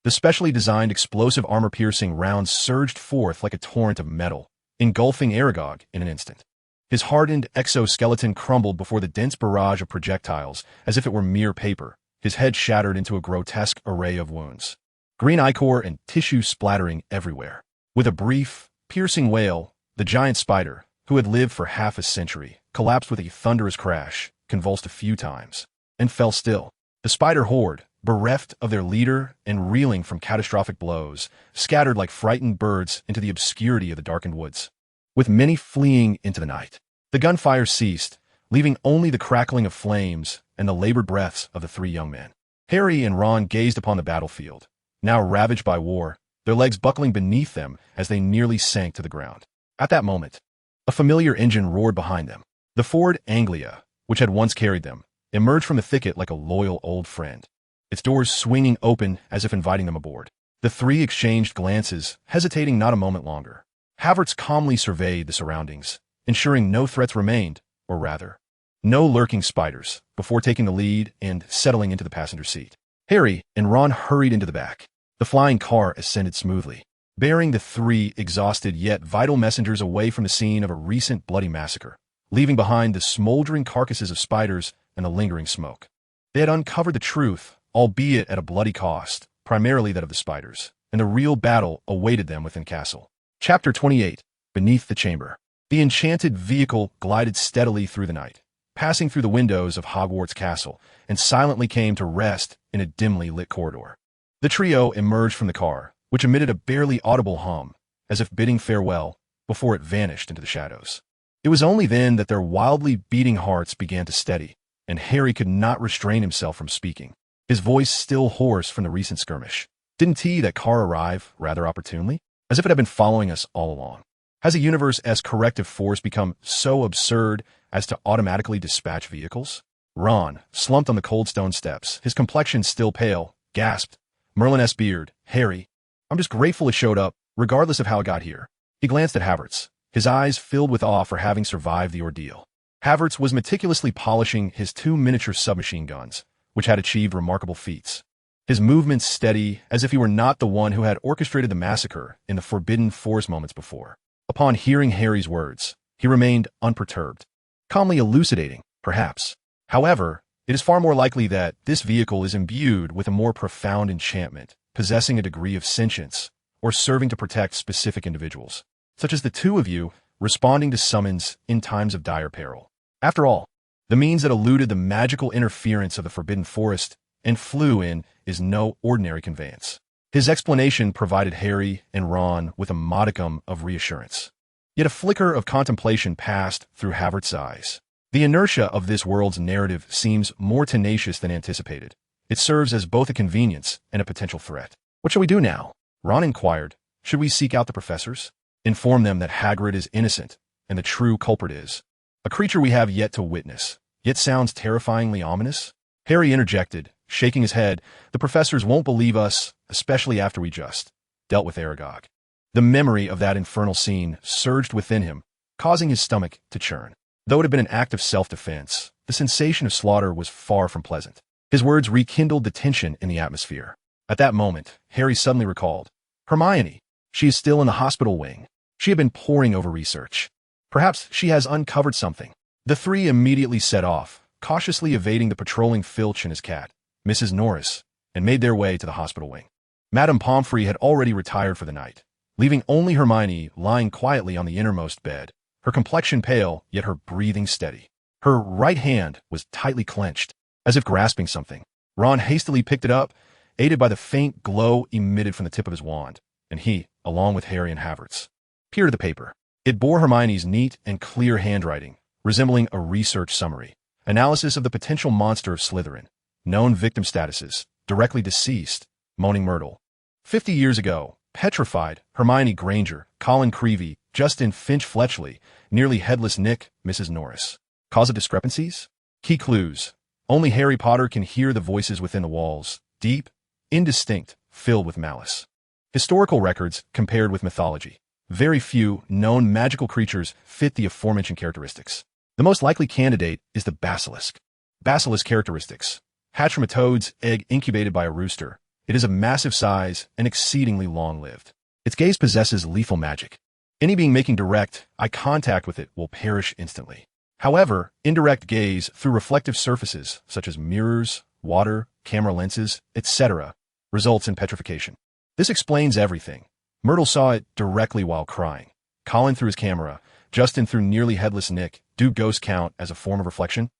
The specially designed explosive armor-piercing rounds surged forth like a torrent of metal, engulfing Aragog in an instant. His hardened exoskeleton crumbled before the dense barrage of projectiles as if it were mere paper, his head shattered into a grotesque array of wounds, green ichor and tissue splattering everywhere. With a brief, piercing wail, the giant spider, who had lived for half a century, collapsed with a thunderous crash, convulsed a few times, and fell still. The spider horde, bereft of their leader and reeling from catastrophic blows, scattered like frightened birds into the obscurity of the darkened woods, with many fleeing into the night. The gunfire ceased, leaving only the crackling of flames and the labored breaths of the three young men. Harry and Ron gazed upon the battlefield, now ravaged by war, their legs buckling beneath them as they nearly sank to the ground. At that moment, a familiar engine roared behind them. The Ford Anglia, which had once carried them, emerged from the thicket like a loyal old friend, its doors swinging open as if inviting them aboard. The three exchanged glances, hesitating not a moment longer. Havertz calmly surveyed the surroundings, ensuring no threats remained, or rather, no lurking spiders, before taking the lead and settling into the passenger seat. Harry and Ron hurried into the back. The flying car ascended smoothly, bearing the three exhausted yet vital messengers away from the scene of a recent bloody massacre, leaving behind the smoldering carcasses of spiders and the lingering smoke. They had uncovered the truth, albeit at a bloody cost, primarily that of the spiders, and the real battle awaited them within castle. Chapter 28. Beneath the Chamber. The enchanted vehicle glided steadily through the night, passing through the windows of Hogwarts Castle, and silently came to rest in a dimly lit corridor. The trio emerged from the car, which emitted a barely audible hum, as if bidding farewell, before it vanished into the shadows. It was only then that their wildly beating hearts began to steady, and Harry could not restrain himself from speaking, his voice still hoarse from the recent skirmish. Didn't that car arrive rather opportunely? As if it had been following us all along. Has a universe-esque corrective force become so absurd as to automatically dispatch vehicles? Ron, slumped on the cold stone steps, his complexion still pale, gasped, "Merlin's beard, Harry. I'm just grateful it showed up, regardless of how it got here." He glanced at Havertz, his eyes filled with awe for having survived the ordeal. Havertz was meticulously polishing his 2 miniature submachine guns, which had achieved remarkable feats. His movements steady, as if he were not the one who had orchestrated the massacre in the Forbidden Forest moments before. Upon hearing Harry's words, he remained unperturbed, calmly elucidating, perhaps. However, it is far more likely that this vehicle is imbued with a more profound enchantment, possessing a degree of sentience, or serving to protect specific individuals, such as the two of you responding to summons in times of dire peril. After all, the means that eluded the magical interference of the Forbidden Forest and flew in is no ordinary conveyance. His explanation provided Harry and Ron with a modicum of reassurance. Yet a flicker of contemplation passed through Havertz's eyes. The inertia of this world's narrative seems more tenacious than anticipated. It serves as both a convenience and a potential threat. "What shall we do now?" Ron inquired. "Should we seek out the professors? Inform them that Hagrid is innocent, and the true culprit is a creature we have yet to witness, yet sounds terrifyingly ominous?" Harry interjected, shaking his head. "The professors won't believe us, especially after we just dealt with Aragog." The memory of that infernal scene surged within him, causing his stomach to churn. Though it had been an act of self-defense, the sensation of slaughter was far from pleasant. His words rekindled the tension in the atmosphere. At that moment, Harry suddenly recalled Hermione. She is still in the hospital wing. She had been poring over research. Perhaps she has uncovered something. The three immediately set off, cautiously evading the patrolling Filch and his cat, Mrs. Norris, and made their way to the hospital wing. Madame Pomfrey had already retired for the night, leaving only Hermione lying quietly on the innermost bed, her complexion pale, yet her breathing steady. Her right hand was tightly clenched, as if grasping something. Ron hastily picked it up, aided by the faint glow emitted from the tip of his wand, and he, along with Harry and Havertz, peered at the paper. It bore Hermione's neat and clear handwriting, resembling a research summary. Analysis of the potential monster of Slytherin. Known victim statuses. Directly deceased. Moaning Myrtle. 50 years ago. Petrified. Hermione Granger. Colin Creevey. Justin Finch Fletchley. Nearly headless Nick. Mrs. Norris. Cause of discrepancies? Key clues. Only Harry Potter can hear the voices within the walls. Deep. Indistinct. Filled with malice. Historical records compared with mythology. Very few known magical creatures fit the aforementioned characteristics. The most likely candidate is the basilisk. Basilisk characteristics. Hatched from a toad's egg incubated by a rooster. It is of massive size and exceedingly long-lived. Its gaze possesses lethal magic. Any being making direct eye contact with it will perish instantly. However, indirect gaze through reflective surfaces, such as mirrors, water, camera lenses, etc., results in petrification. This explains everything. Myrtle saw it directly while crying. Colin through his camera. Justin through nearly headless Nick. Do ghosts count as a form of reflection?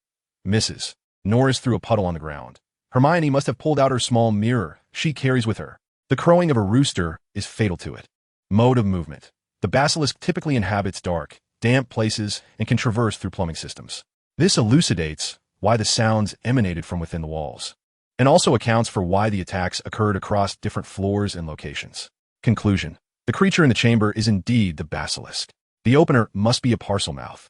Mrs. Norris threw a puddle on the ground. Hermione must have pulled out her small mirror she carries with her. The crowing of a rooster is fatal to it. Mode of movement. The basilisk typically inhabits dark, damp places and can traverse through plumbing systems. This elucidates why the sounds emanated from within the walls, and also accounts for why the attacks occurred across different floors and locations. Conclusion. The creature in the chamber is indeed the basilisk. The opener must be a Parselmouth,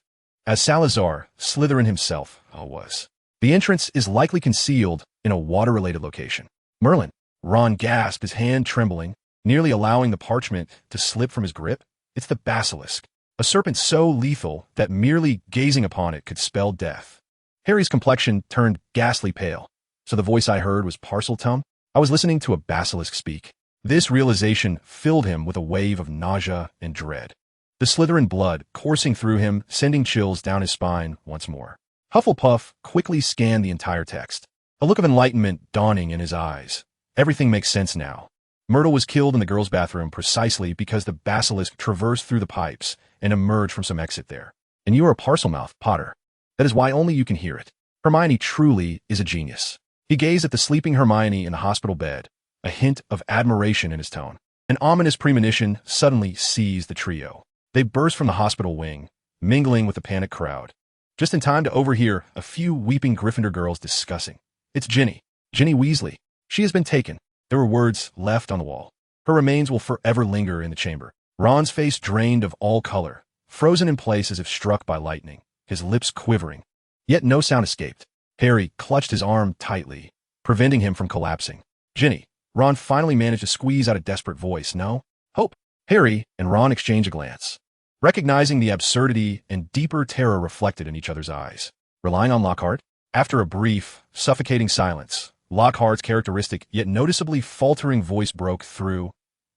as Salazar, Slytherin himself, was. The entrance is likely concealed in a water-related location. Merlin. Ron gasped, his hand trembling, nearly allowing the parchment to slip from his grip. It's the basilisk, a serpent so lethal that merely gazing upon it could spell death. Harry's complexion turned ghastly pale. So the voice I heard was Parseltum? I was listening to a basilisk speak. This realization filled him with a wave of nausea and dread. The Slytherin blood coursing through him, sending chills down his spine once more. Hufflepuff quickly scanned the entire text, a look of enlightenment dawning in his eyes. Everything makes sense now. Myrtle was killed in the girls' bathroom precisely because the basilisk traversed through the pipes and emerged from some exit there. And you are a Parselmouth, Potter. That is why only you can hear it. Hermione truly is a genius. He gazed at the sleeping Hermione in the hospital bed, a hint of admiration in his tone. An ominous premonition suddenly seized the trio. They burst from the hospital wing, mingling with the panicked crowd, just in time to overhear a few weeping Gryffindor girls discussing. It's Ginny Weasley. She has been taken. There were words left on the wall. Her remains will forever linger in the chamber. Ron's face drained of all color, frozen in place as if struck by lightning, his lips quivering. Yet no sound escaped. Harry clutched his arm tightly, preventing him from collapsing. Ginny, Ron finally managed to squeeze out a desperate voice. No? Hope. Harry and Ron exchanged a glance, recognizing the absurdity and deeper terror reflected in each other's eyes. Relying on Lockhart? After a brief, suffocating silence, Lockhart's characteristic yet noticeably faltering voice broke through.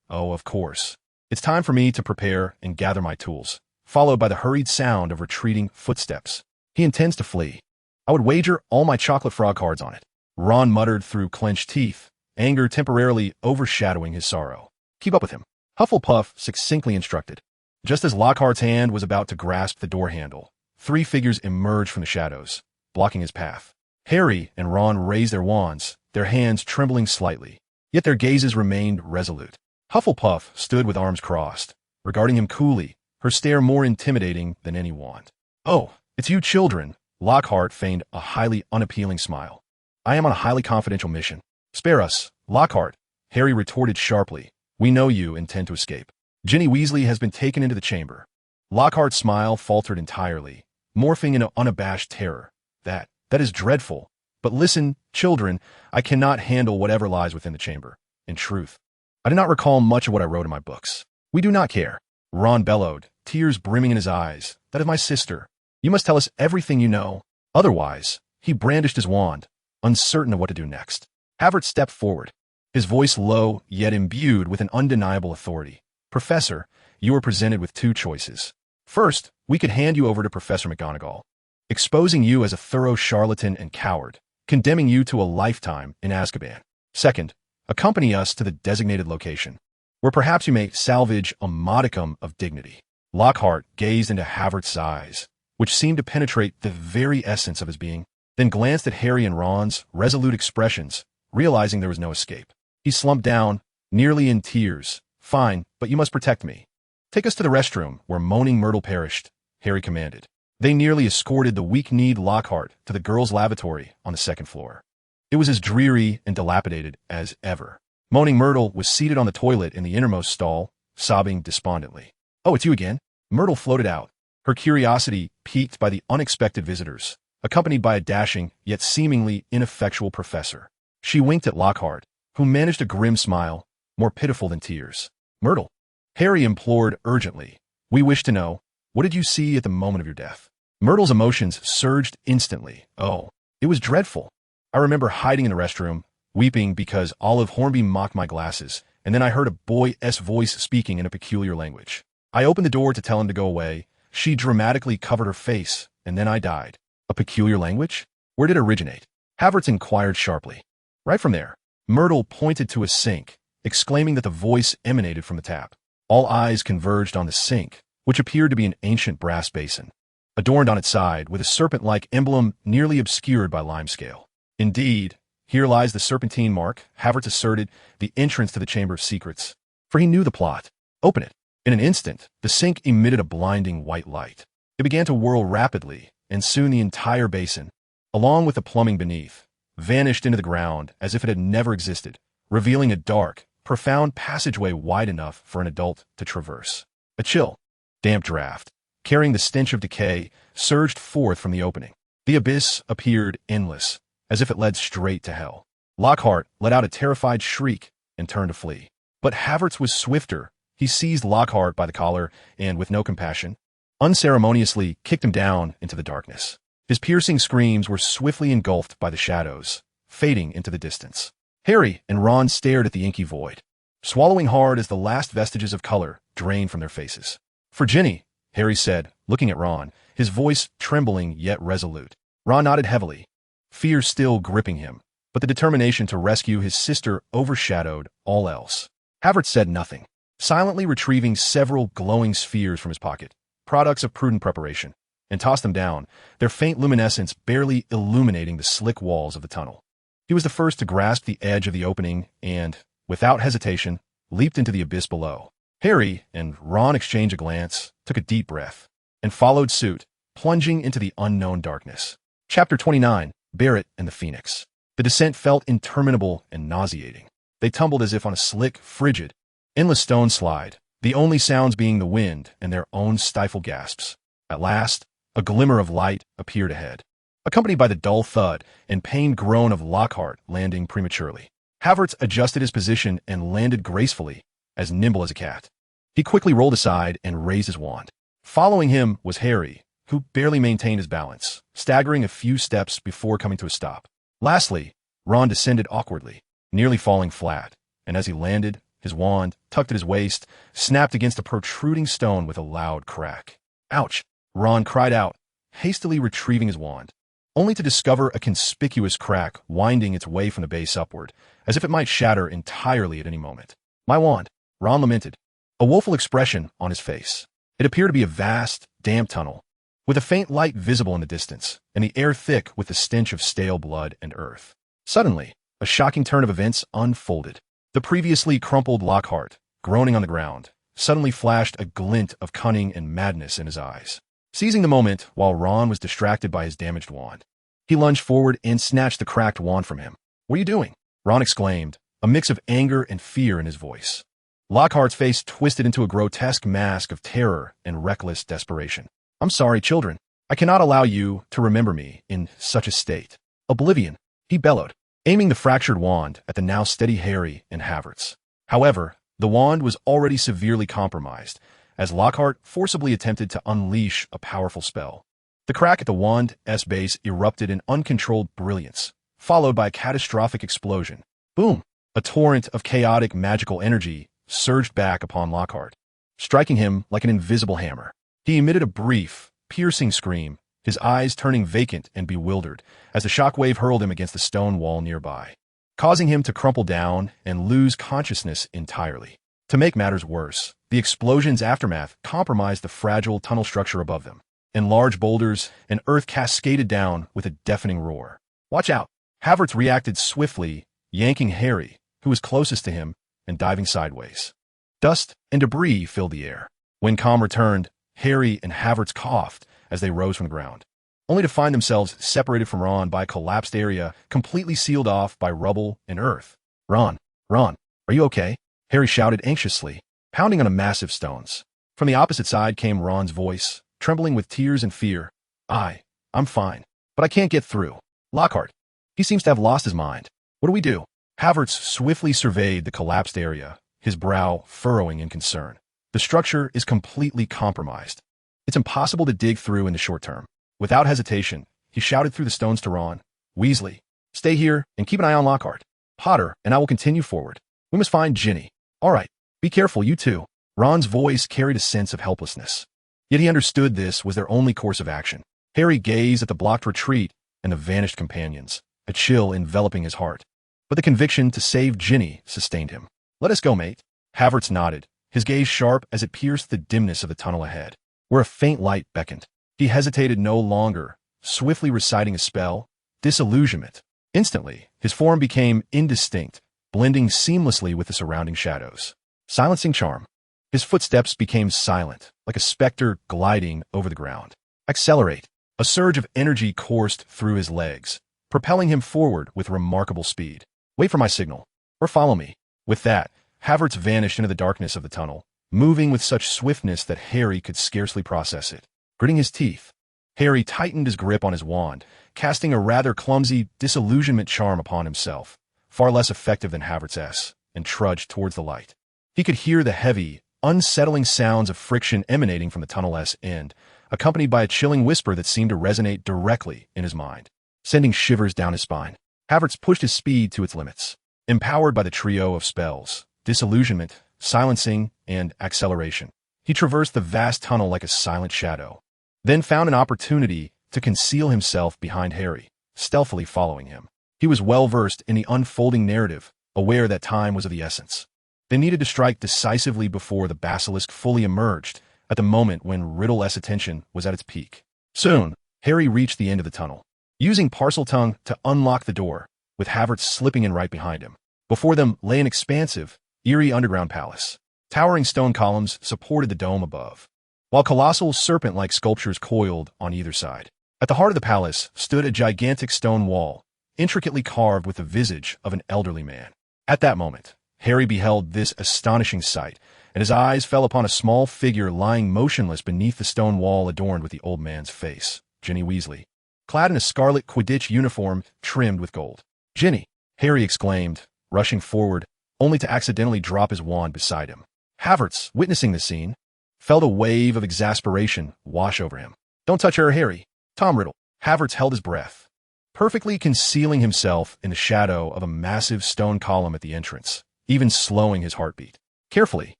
Oh, of course. It's time for me to prepare and gather my tools, followed by the hurried sound of retreating footsteps. He intends to flee. I would wager all my chocolate frog cards on it. Ron muttered through clenched teeth, anger temporarily overshadowing his sorrow. Keep up with him, Hufflepuff succinctly instructed. Just as Lockhart's hand was about to grasp the door handle, 3 figures emerged from the shadows, blocking his path. Harry and Ron raised their wands, their hands trembling slightly, yet their gazes remained resolute. Hufflepuff stood with arms crossed, regarding him coolly, her stare more intimidating than any wand. Oh, it's you children. Lockhart feigned a highly unappealing smile. I am on a highly confidential mission. Spare us, Lockhart, Harry retorted sharply. We know you intend to escape. Ginny Weasley has been taken into the chamber. Lockhart's smile faltered entirely, morphing into unabashed terror. That is dreadful. But listen, children, I cannot handle whatever lies within the chamber. In truth, I do not recall much of what I wrote in my books. We do not care. Ron bellowed, tears brimming in his eyes. That is my sister. You must tell us everything you know. Otherwise, he brandished his wand, uncertain of what to do next. Havertz stepped forward, his voice low yet imbued with an undeniable authority. Professor, you are presented with 2 choices. First, we could hand you over to Professor McGonagall, exposing you as a thorough charlatan and coward, condemning you to a lifetime in Azkaban. Second, accompany us to the designated location, where perhaps you may salvage a modicum of dignity. Lockhart gazed into Havertz's eyes, which seemed to penetrate the very essence of his being, then glanced at Harry and Ron's resolute expressions, realizing there was no escape. He slumped down, nearly in tears. Fine, but you must protect me. Take us to the restroom where moaning Myrtle perished, Harry commanded. They nearly escorted the weak-kneed Lockhart to the girls' lavatory on the 2nd floor. It was as dreary and dilapidated as ever. Moaning Myrtle was seated on the toilet in the innermost stall, sobbing despondently. Oh, it's you again? Myrtle floated out, her curiosity piqued by the unexpected visitors, accompanied by a dashing yet seemingly ineffectual professor. She winked at Lockhart, who managed a grim smile, more pitiful than tears. Myrtle, Harry implored urgently. We wish to know, what did you see at the moment of your death? Myrtle's emotions surged instantly. Oh, it was dreadful. I remember hiding in the restroom, weeping because Olive Hornby mocked my glasses, and then I heard a boy's voice speaking in a peculiar language. I opened the door to tell him to go away. She dramatically covered her face, and then I died. A peculiar language? Where did it originate? Havertz inquired sharply. Right from there. Myrtle pointed to a sink, exclaiming that the voice emanated from the tap. All eyes converged on the sink, which appeared to be an ancient brass basin, adorned on its side with a serpent-like emblem nearly obscured by limescale. Indeed, here lies the serpentine mark, Havertz asserted, the entrance to the Chamber of Secrets. For he knew the plot. Open it. In an instant, the sink emitted a blinding white light. It began to whirl rapidly, and soon the entire basin, along with the plumbing beneath, vanished into the ground as if it had never existed, revealing a dark, profound passageway wide enough for an adult to traverse. A chill, damp draft, carrying the stench of decay, surged forth from the opening. The abyss appeared endless, as if it led straight to hell. Lockhart let out a terrified shriek and turned to flee. But Havertz was swifter. He seized Lockhart by the collar and, with no compassion, unceremoniously kicked him down into the darkness. His piercing screams were swiftly engulfed by the shadows, fading into the distance. Harry and Ron stared at the inky void, swallowing hard as the last vestiges of color drained from their faces. For Ginny, Harry said, looking at Ron, his voice trembling yet resolute. Ron nodded heavily, fear still gripping him, but the determination to rescue his sister overshadowed all else. Havertz said nothing, silently retrieving several glowing spheres from his pocket, products of prudent preparation, and tossed them down, their faint luminescence barely illuminating the slick walls of the tunnel. He was the first to grasp the edge of the opening and, without hesitation, leaped into the abyss below. Harry and Ron exchanged a glance, took a deep breath, and followed suit, plunging into the unknown darkness. Chapter 29, Barrett and the Phoenix. The descent felt interminable and nauseating. They tumbled as if on a slick, frigid, endless stone slide, the only sounds being the wind and their own stifled gasps. At last, a glimmer of light appeared ahead, accompanied by the dull thud and pained groan of Lockhart landing prematurely. Havertz adjusted his position and landed gracefully, as nimble as a cat. He quickly rolled aside and raised his wand. Following him was Harry, who barely maintained his balance, staggering a few steps before coming to a stop. Lastly, Ron descended awkwardly, nearly falling flat, and as he landed, his wand, tucked at his waist, snapped against a protruding stone with a loud crack. "Ouch!" Ron cried out, hastily retrieving his wand, only to discover a conspicuous crack winding its way from the base upward, as if it might shatter entirely at any moment. "My wand," Ron lamented, a woeful expression on his face. It appeared to be a vast, damp tunnel, with a faint light visible in the distance, and the air thick with the stench of stale blood and earth. Suddenly, a shocking turn of events unfolded. The previously crumpled Lockhart, groaning on the ground, suddenly flashed a glint of cunning and madness in his eyes. Seizing the moment while Ron was distracted by his damaged wand, he lunged forward and snatched the cracked wand from him. "What are you doing?" Ron exclaimed, a mix of anger and fear in his voice. Lockhart's face twisted into a grotesque mask of terror and reckless desperation. "I'm sorry, children. I cannot allow you to remember me in such a state. Oblivion," he bellowed, aiming the fractured wand at the now steady Harry and Havertz. However, the wand was already severely compromised, as Lockhart forcibly attempted to unleash a powerful spell. The crack at the wand's base erupted in uncontrolled brilliance, followed by a catastrophic explosion. Boom! A torrent of chaotic magical energy surged back upon Lockhart, striking him like an invisible hammer. He emitted a brief, piercing scream, his eyes turning vacant and bewildered as the shockwave hurled him against the stone wall nearby, causing him to crumple down and lose consciousness entirely. To make matters worse, the explosion's aftermath compromised the fragile tunnel structure above them, and large boulders and earth cascaded down with a deafening roar. "Watch out!" Havertz reacted swiftly, yanking Harry, who was closest to him, and diving sideways. Dust and debris filled the air. When calm returned, Harry and Havertz coughed as they rose from the ground, only to find themselves separated from Ron by a collapsed area completely sealed off by rubble and earth. Ron, are you okay?" Harry shouted anxiously, pounding on a massive stones. From the opposite side came Ron's voice, trembling with tears and fear. I'm fine, but I can't get through. Lockhart, he seems to have lost his mind. What do we do?" Havertz swiftly surveyed the collapsed area, his brow furrowing in concern. "The structure is completely compromised. It's impossible to dig through in the short term." Without hesitation, he shouted through the stones to Ron, "Weasley, stay here and keep an eye on Lockhart. Potter and I will continue forward. We must find Ginny." "All right, be careful, you too." Ron's voice carried a sense of helplessness. Yet he understood this was their only course of action. Harry gazed at the blocked retreat and the vanished companions, a chill enveloping his heart. But the conviction to save Ginny sustained him. "Let us go, mate." Havertz nodded, his gaze sharp as it pierced the dimness of the tunnel ahead, where a faint light beckoned. He hesitated no longer, swiftly reciting a spell, Disillusionment. Instantly, his form became indistinct, blending seamlessly with the surrounding shadows. Silencing charm. His footsteps became silent, like a specter gliding over the ground. Accelerate. A surge of energy coursed through his legs, propelling him forward with remarkable speed. "Wait for my signal, or follow me." With that, Havertz vanished into the darkness of the tunnel, moving with such swiftness that Harry could scarcely process it. Gritting his teeth, Harry tightened his grip on his wand, casting a rather clumsy disillusionment charm upon himself, far less effective than Havertz's, and trudged towards the light. He could hear the heavy, unsettling sounds of friction emanating from the tunnel's end, accompanied by a chilling whisper that seemed to resonate directly in his mind, sending shivers down his spine. Havertz pushed his speed to its limits, empowered by the trio of spells, disillusionment, silencing, and acceleration. He traversed the vast tunnel like a silent shadow, then found an opportunity to conceal himself behind Harry, stealthily following him. He was well versed in the unfolding narrative, aware that time was of the essence. They needed to strike decisively before the basilisk fully emerged, at the moment when Riddle's attention was at its peak. Soon, Harry reached the end of the tunnel, using Parseltongue to unlock the door, with Havertz slipping in right behind him. Before them lay an expansive, eerie underground palace. Towering stone columns supported the dome above, while colossal serpent-like sculptures coiled on either side. At the heart of the palace stood a gigantic stone wall, intricately carved with the visage of an elderly man. At that moment, Harry beheld this astonishing sight, and his eyes fell upon a small figure lying motionless beneath the stone wall adorned with the old man's face. Ginny Weasley, clad in a scarlet Quidditch uniform trimmed with gold. "Ginny!" Harry exclaimed, rushing forward, only to accidentally drop his wand beside him. Havertz, witnessing the scene, felt a wave of exasperation wash over him. "Don't touch her, Harry." "Tom Riddle." Havertz held his breath, perfectly concealing himself in the shadow of a massive stone column at the entrance, even slowing his heartbeat. Carefully,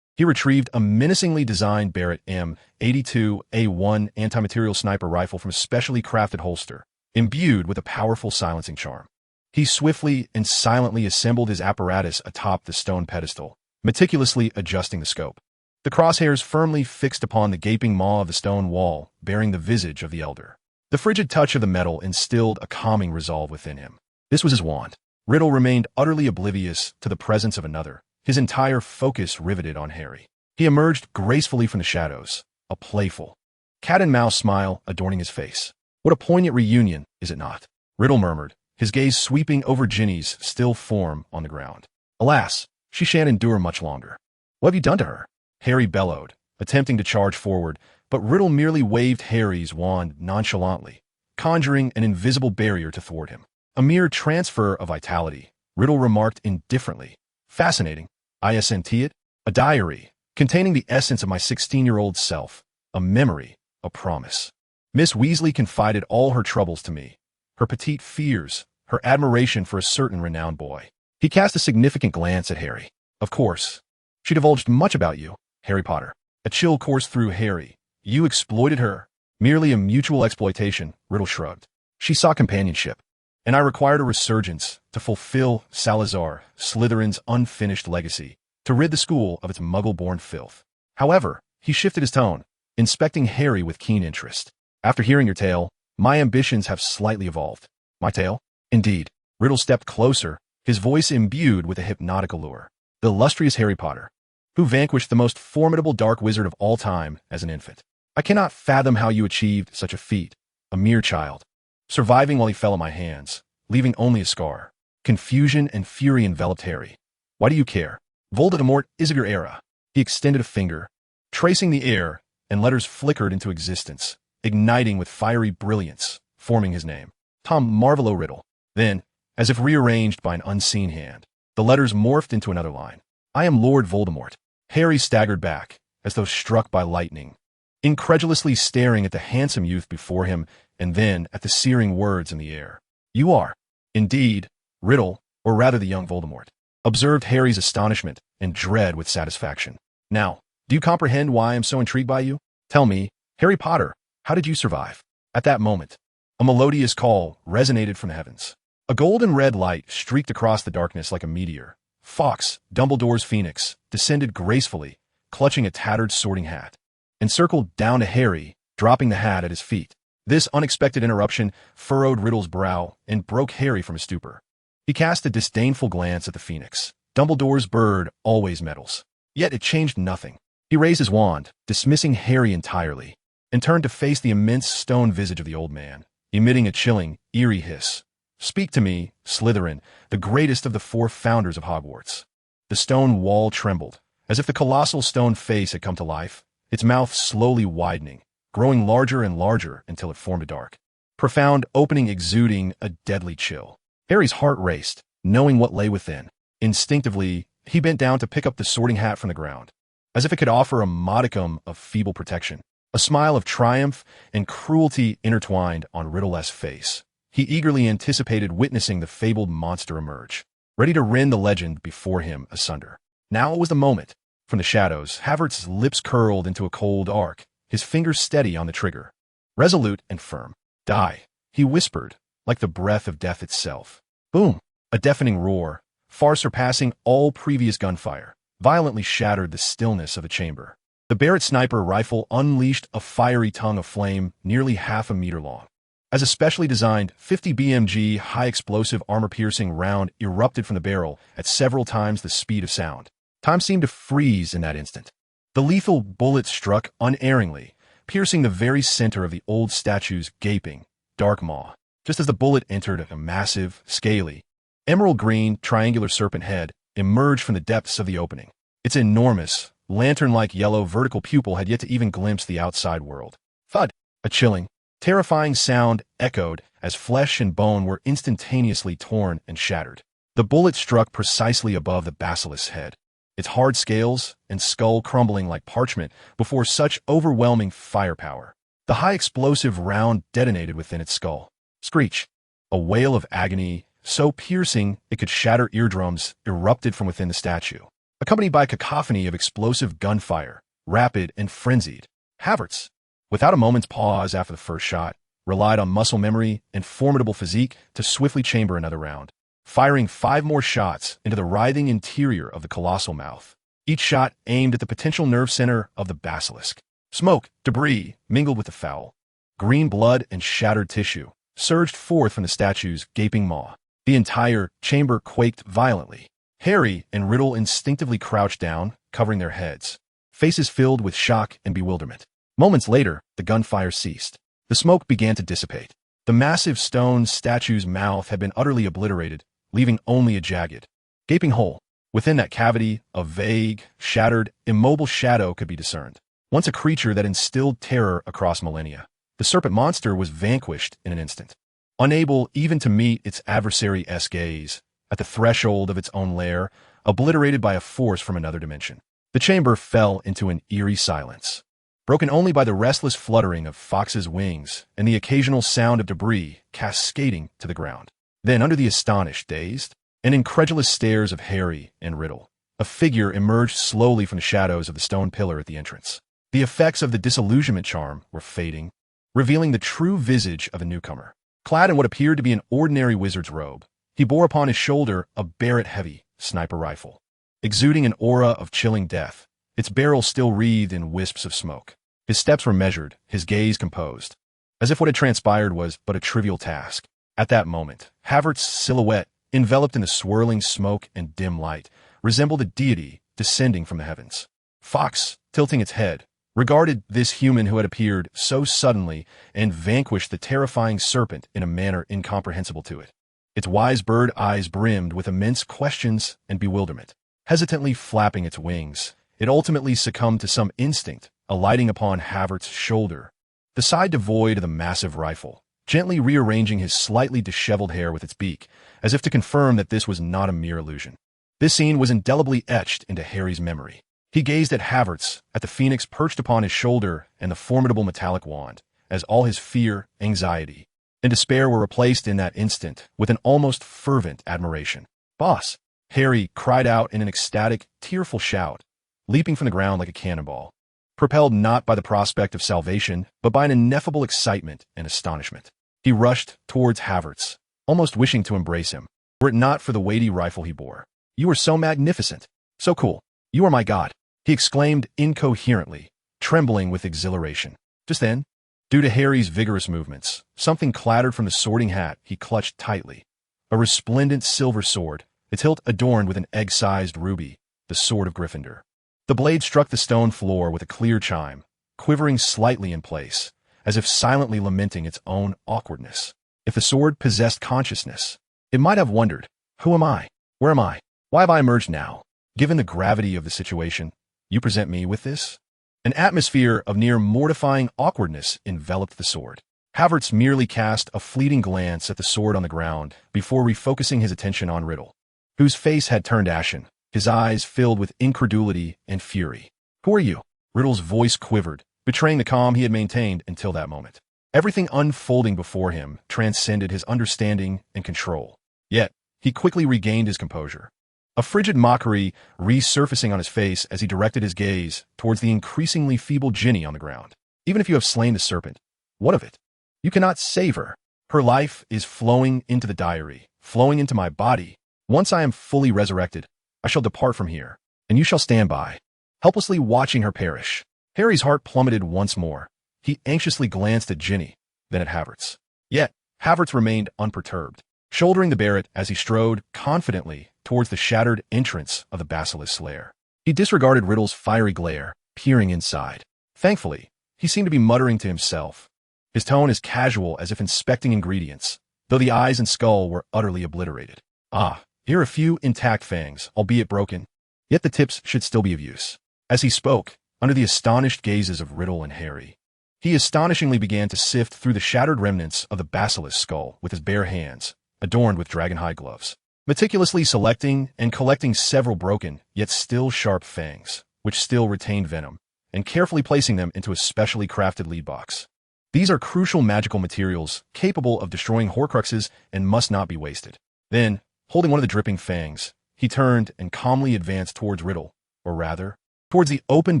he retrieved a menacingly designed Barrett M82A1 anti-material sniper rifle from a specially crafted holster, imbued with a powerful silencing charm. He swiftly and silently assembled his apparatus atop the stone pedestal, meticulously adjusting the scope. The crosshairs firmly fixed upon the gaping maw of the stone wall, bearing the visage of the elder. The frigid touch of the metal instilled a calming resolve within him. This was his wand. Riddle remained utterly oblivious to the presence of another, his entire focus riveted on Harry. He emerged gracefully from the shadows, a playful, cat-and-mouse smile adorning his face. "What a poignant reunion, is it not?" Riddle murmured, his gaze sweeping over Ginny's still form on the ground. "Alas, she shan't endure much longer." "What have you done to her?" Harry bellowed, attempting to charge forward, but Riddle merely waved Harry's wand nonchalantly, conjuring an invisible barrier to thwart him. "A mere transfer of vitality," Riddle remarked indifferently. "Fascinating. I sent it. A diary, containing the essence of my 16-year-old self, a memory, a promise. Miss Weasley confided all her troubles to me, her petite fears, her admiration for a certain renowned boy." He cast a significant glance at Harry. "Of course. She divulged much about you, Harry Potter." A chill coursed through Harry. "You exploited her?" "Merely a mutual exploitation," Riddle shrugged. "She sought companionship, and I required a resurgence to fulfill Salazar Slytherin's unfinished legacy, to rid the school of its muggle-born filth." However, he shifted his tone, inspecting Harry with keen interest. "After hearing your tale, my ambitions have slightly evolved." "My tale?" "Indeed." Riddle stepped closer, his voice imbued with a hypnotic allure. "The illustrious Harry Potter, who vanquished the most formidable dark wizard of all time as an infant. I cannot fathom how you achieved such a feat, a mere child, surviving while he fell at my hands, leaving only a scar." Confusion and fury enveloped Harry. "Why do you care? Voldemort is of your era." He extended a finger, tracing the air, and letters flickered into existence, igniting with fiery brilliance, forming his name. Tom Marvolo Riddle. Then, as if rearranged by an unseen hand, the letters morphed into another line. "I am Lord Voldemort." Harry staggered back, as though struck by lightning, incredulously staring at the handsome youth before him and then at the searing words in the air. "You are, indeed, Riddle, or rather the young Voldemort," observed Harry's astonishment and dread with satisfaction. "Now, do you comprehend why I am so intrigued by you? Tell me, Harry Potter, how did you survive?" At that moment, a melodious call resonated from the heavens. A golden red light streaked across the darkness like a meteor. Fawkes, Dumbledore's phoenix, descended gracefully, clutching a tattered sorting hat, and circled down to Harry, dropping the hat at his feet. This unexpected interruption furrowed Riddle's brow and broke Harry from his stupor. He cast a disdainful glance at the phoenix. Dumbledore's bird always meddles. Yet it changed nothing. He raised his wand, dismissing Harry entirely, and turned to face the immense stone visage of the old man, emitting a chilling, eerie hiss. "Speak to me, Slytherin, the greatest of the 4 founders of Hogwarts." The stone wall trembled, as if the colossal stone face had come to life, its mouth slowly widening, growing larger and larger until it formed a dark, profound opening exuding a deadly chill. Harry's heart raced, knowing what lay within. Instinctively, he bent down to pick up the sorting hat from the ground, as if it could offer a modicum of feeble protection. A smile of triumph and cruelty intertwined on Riddle's face. He eagerly anticipated witnessing the fabled monster emerge, ready to rend the legend before him asunder. Now was the moment. From the shadows, Havertz's lips curled into a cold arc, his fingers steady on the trigger. Resolute and firm. "Die," he whispered, like the breath of death itself. Boom! A deafening roar, far surpassing all previous gunfire, violently shattered the stillness of the chamber. The Barrett sniper rifle unleashed a fiery tongue of flame nearly half a meter long. As a specially designed 50 BMG high-explosive armor-piercing round erupted from the barrel at several times the speed of sound. Time seemed to freeze in that instant. The lethal bullet struck unerringly, piercing the very center of the old statue's gaping, dark maw, just as the bullet entered a massive, scaly, emerald green triangular serpent head emerged from the depths of the opening. Its enormous, lantern-like yellow vertical pupil had yet to even glimpse the outside world. Thud! A chilling, terrifying sound echoed as flesh and bone were instantaneously torn and shattered. The bullet struck precisely above the basilisk's head, its hard scales and skull crumbling like parchment before such overwhelming firepower. The high-explosive round detonated within its skull. Screech! A wail of agony, so piercing it could shatter eardrums, erupted from within the statue, accompanied by a cacophony of explosive gunfire, rapid and frenzied. Havertz, without a moment's pause after the first shot, relied on muscle memory and formidable physique to swiftly chamber another round, firing 5 more shots into the writhing interior of the colossal mouth, each shot aimed at the potential nerve center of the basilisk. Smoke, debris, mingled with the foul. Green blood and shattered tissue surged forth from the statue's gaping maw. The entire chamber quaked violently. Harry and Riddle instinctively crouched down, covering their heads, faces filled with shock and bewilderment. Moments later, the gunfire ceased. The smoke began to dissipate. The massive stone statue's mouth had been utterly obliterated, leaving only a jagged, gaping hole. Within that cavity, a vague, shattered, immobile shadow could be discerned. Once a creature that instilled terror across millennia, the serpent monster was vanquished in an instant. Unable even to meet its adversary's gaze, at the threshold of its own lair, obliterated by a force from another dimension. The chamber fell into an eerie silence, broken only by the restless fluttering of Fox's wings and the occasional sound of debris cascading to the ground. Then, under the astonished, dazed, and incredulous stares of Harry and Riddle, a figure emerged slowly from the shadows of the stone pillar at the entrance. The effects of the disillusionment charm were fading, revealing the true visage of a newcomer. Clad in what appeared to be an ordinary wizard's robe, he bore upon his shoulder a Barrett-heavy sniper rifle, exuding an aura of chilling death, its barrel still wreathed in wisps of smoke. His steps were measured, his gaze composed, as if what had transpired was but a trivial task. At that moment, Havertz's silhouette, enveloped in the swirling smoke and dim light, resembled a deity descending from the heavens. Fox, tilting its head, regarded this human who had appeared so suddenly and vanquished the terrifying serpent in a manner incomprehensible to it. Its wise bird eyes brimmed with immense questions and bewilderment. Hesitantly flapping its wings, it ultimately succumbed to some instinct, alighting upon Havertz's shoulder, the side devoid of the massive rifle, gently rearranging his slightly disheveled hair with its beak, as if to confirm that this was not a mere illusion. This scene was indelibly etched into Harry's memory. He gazed at Havertz, at the phoenix perched upon his shoulder and the formidable metallic wand, as all his fear, anxiety, and despair were replaced in that instant with an almost fervent admiration. "Boss!" Harry cried out in an ecstatic, tearful shout, leaping from the ground like a cannonball, propelled not by the prospect of salvation, but by an ineffable excitement and astonishment. He rushed towards Havertz, almost wishing to embrace him, were it not for the weighty rifle he bore. "You are so magnificent, so cool. You are my god," he exclaimed incoherently, trembling with exhilaration. Just then, due to Harry's vigorous movements, something clattered from the sorting hat he clutched tightly. A resplendent silver sword, its hilt adorned with an egg-sized ruby, the sword of Gryffindor. The blade struck the stone floor with a clear chime, quivering slightly in place, as if silently lamenting its own awkwardness. If the sword possessed consciousness, it might have wondered, who am I? Where am I? Why have I emerged now? Given the gravity of the situation, you present me with this? An atmosphere of near mortifying awkwardness enveloped the sword. Havertz merely cast a fleeting glance at the sword on the ground before refocusing his attention on Riddle, whose face had turned ashen, his eyes filled with incredulity and fury. "Who are you?" Riddle's voice quivered, betraying the calm he had maintained until that moment. Everything unfolding before him transcended his understanding and control. Yet, he quickly regained his composure, a frigid mockery resurfacing on his face as he directed his gaze towards the increasingly feeble Ginny on the ground. "Even if you have slain the serpent, what of it? You cannot save her. Her life is flowing into the diary, flowing into my body. Once I am fully resurrected, I shall depart from here, and you shall stand by, helplessly watching her perish." Harry's heart plummeted once more. He anxiously glanced at Ginny, then at Havertz. Yet, Havertz remained unperturbed, shouldering the Barrett as he strode confidently towards the shattered entrance of the basilisk's lair. He disregarded Riddle's fiery glare, peering inside. Thankfully, he seemed to be muttering to himself, his tone as casual as if inspecting ingredients, though the eyes and skull were utterly obliterated. "Ah, here are a few intact fangs, albeit broken. Yet the tips should still be of use. As he spoke, under the astonished gazes of Riddle and Harry, he astonishingly began to sift through the shattered remnants of the basilisk skull with his bare hands, adorned with dragonhide gloves, meticulously selecting and collecting several broken, yet still sharp fangs, which still retained venom, and carefully placing them into a specially crafted lead box. These are crucial magical materials capable of destroying Horcruxes and must not be wasted. Then, holding one of the dripping fangs, he turned and calmly advanced towards Riddle, or rather, towards the open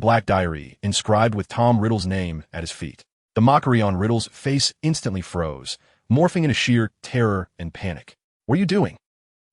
black diary inscribed with Tom Riddle's name at his feet. The mockery on Riddle's face instantly froze, morphing into sheer terror and panic. "What are you doing?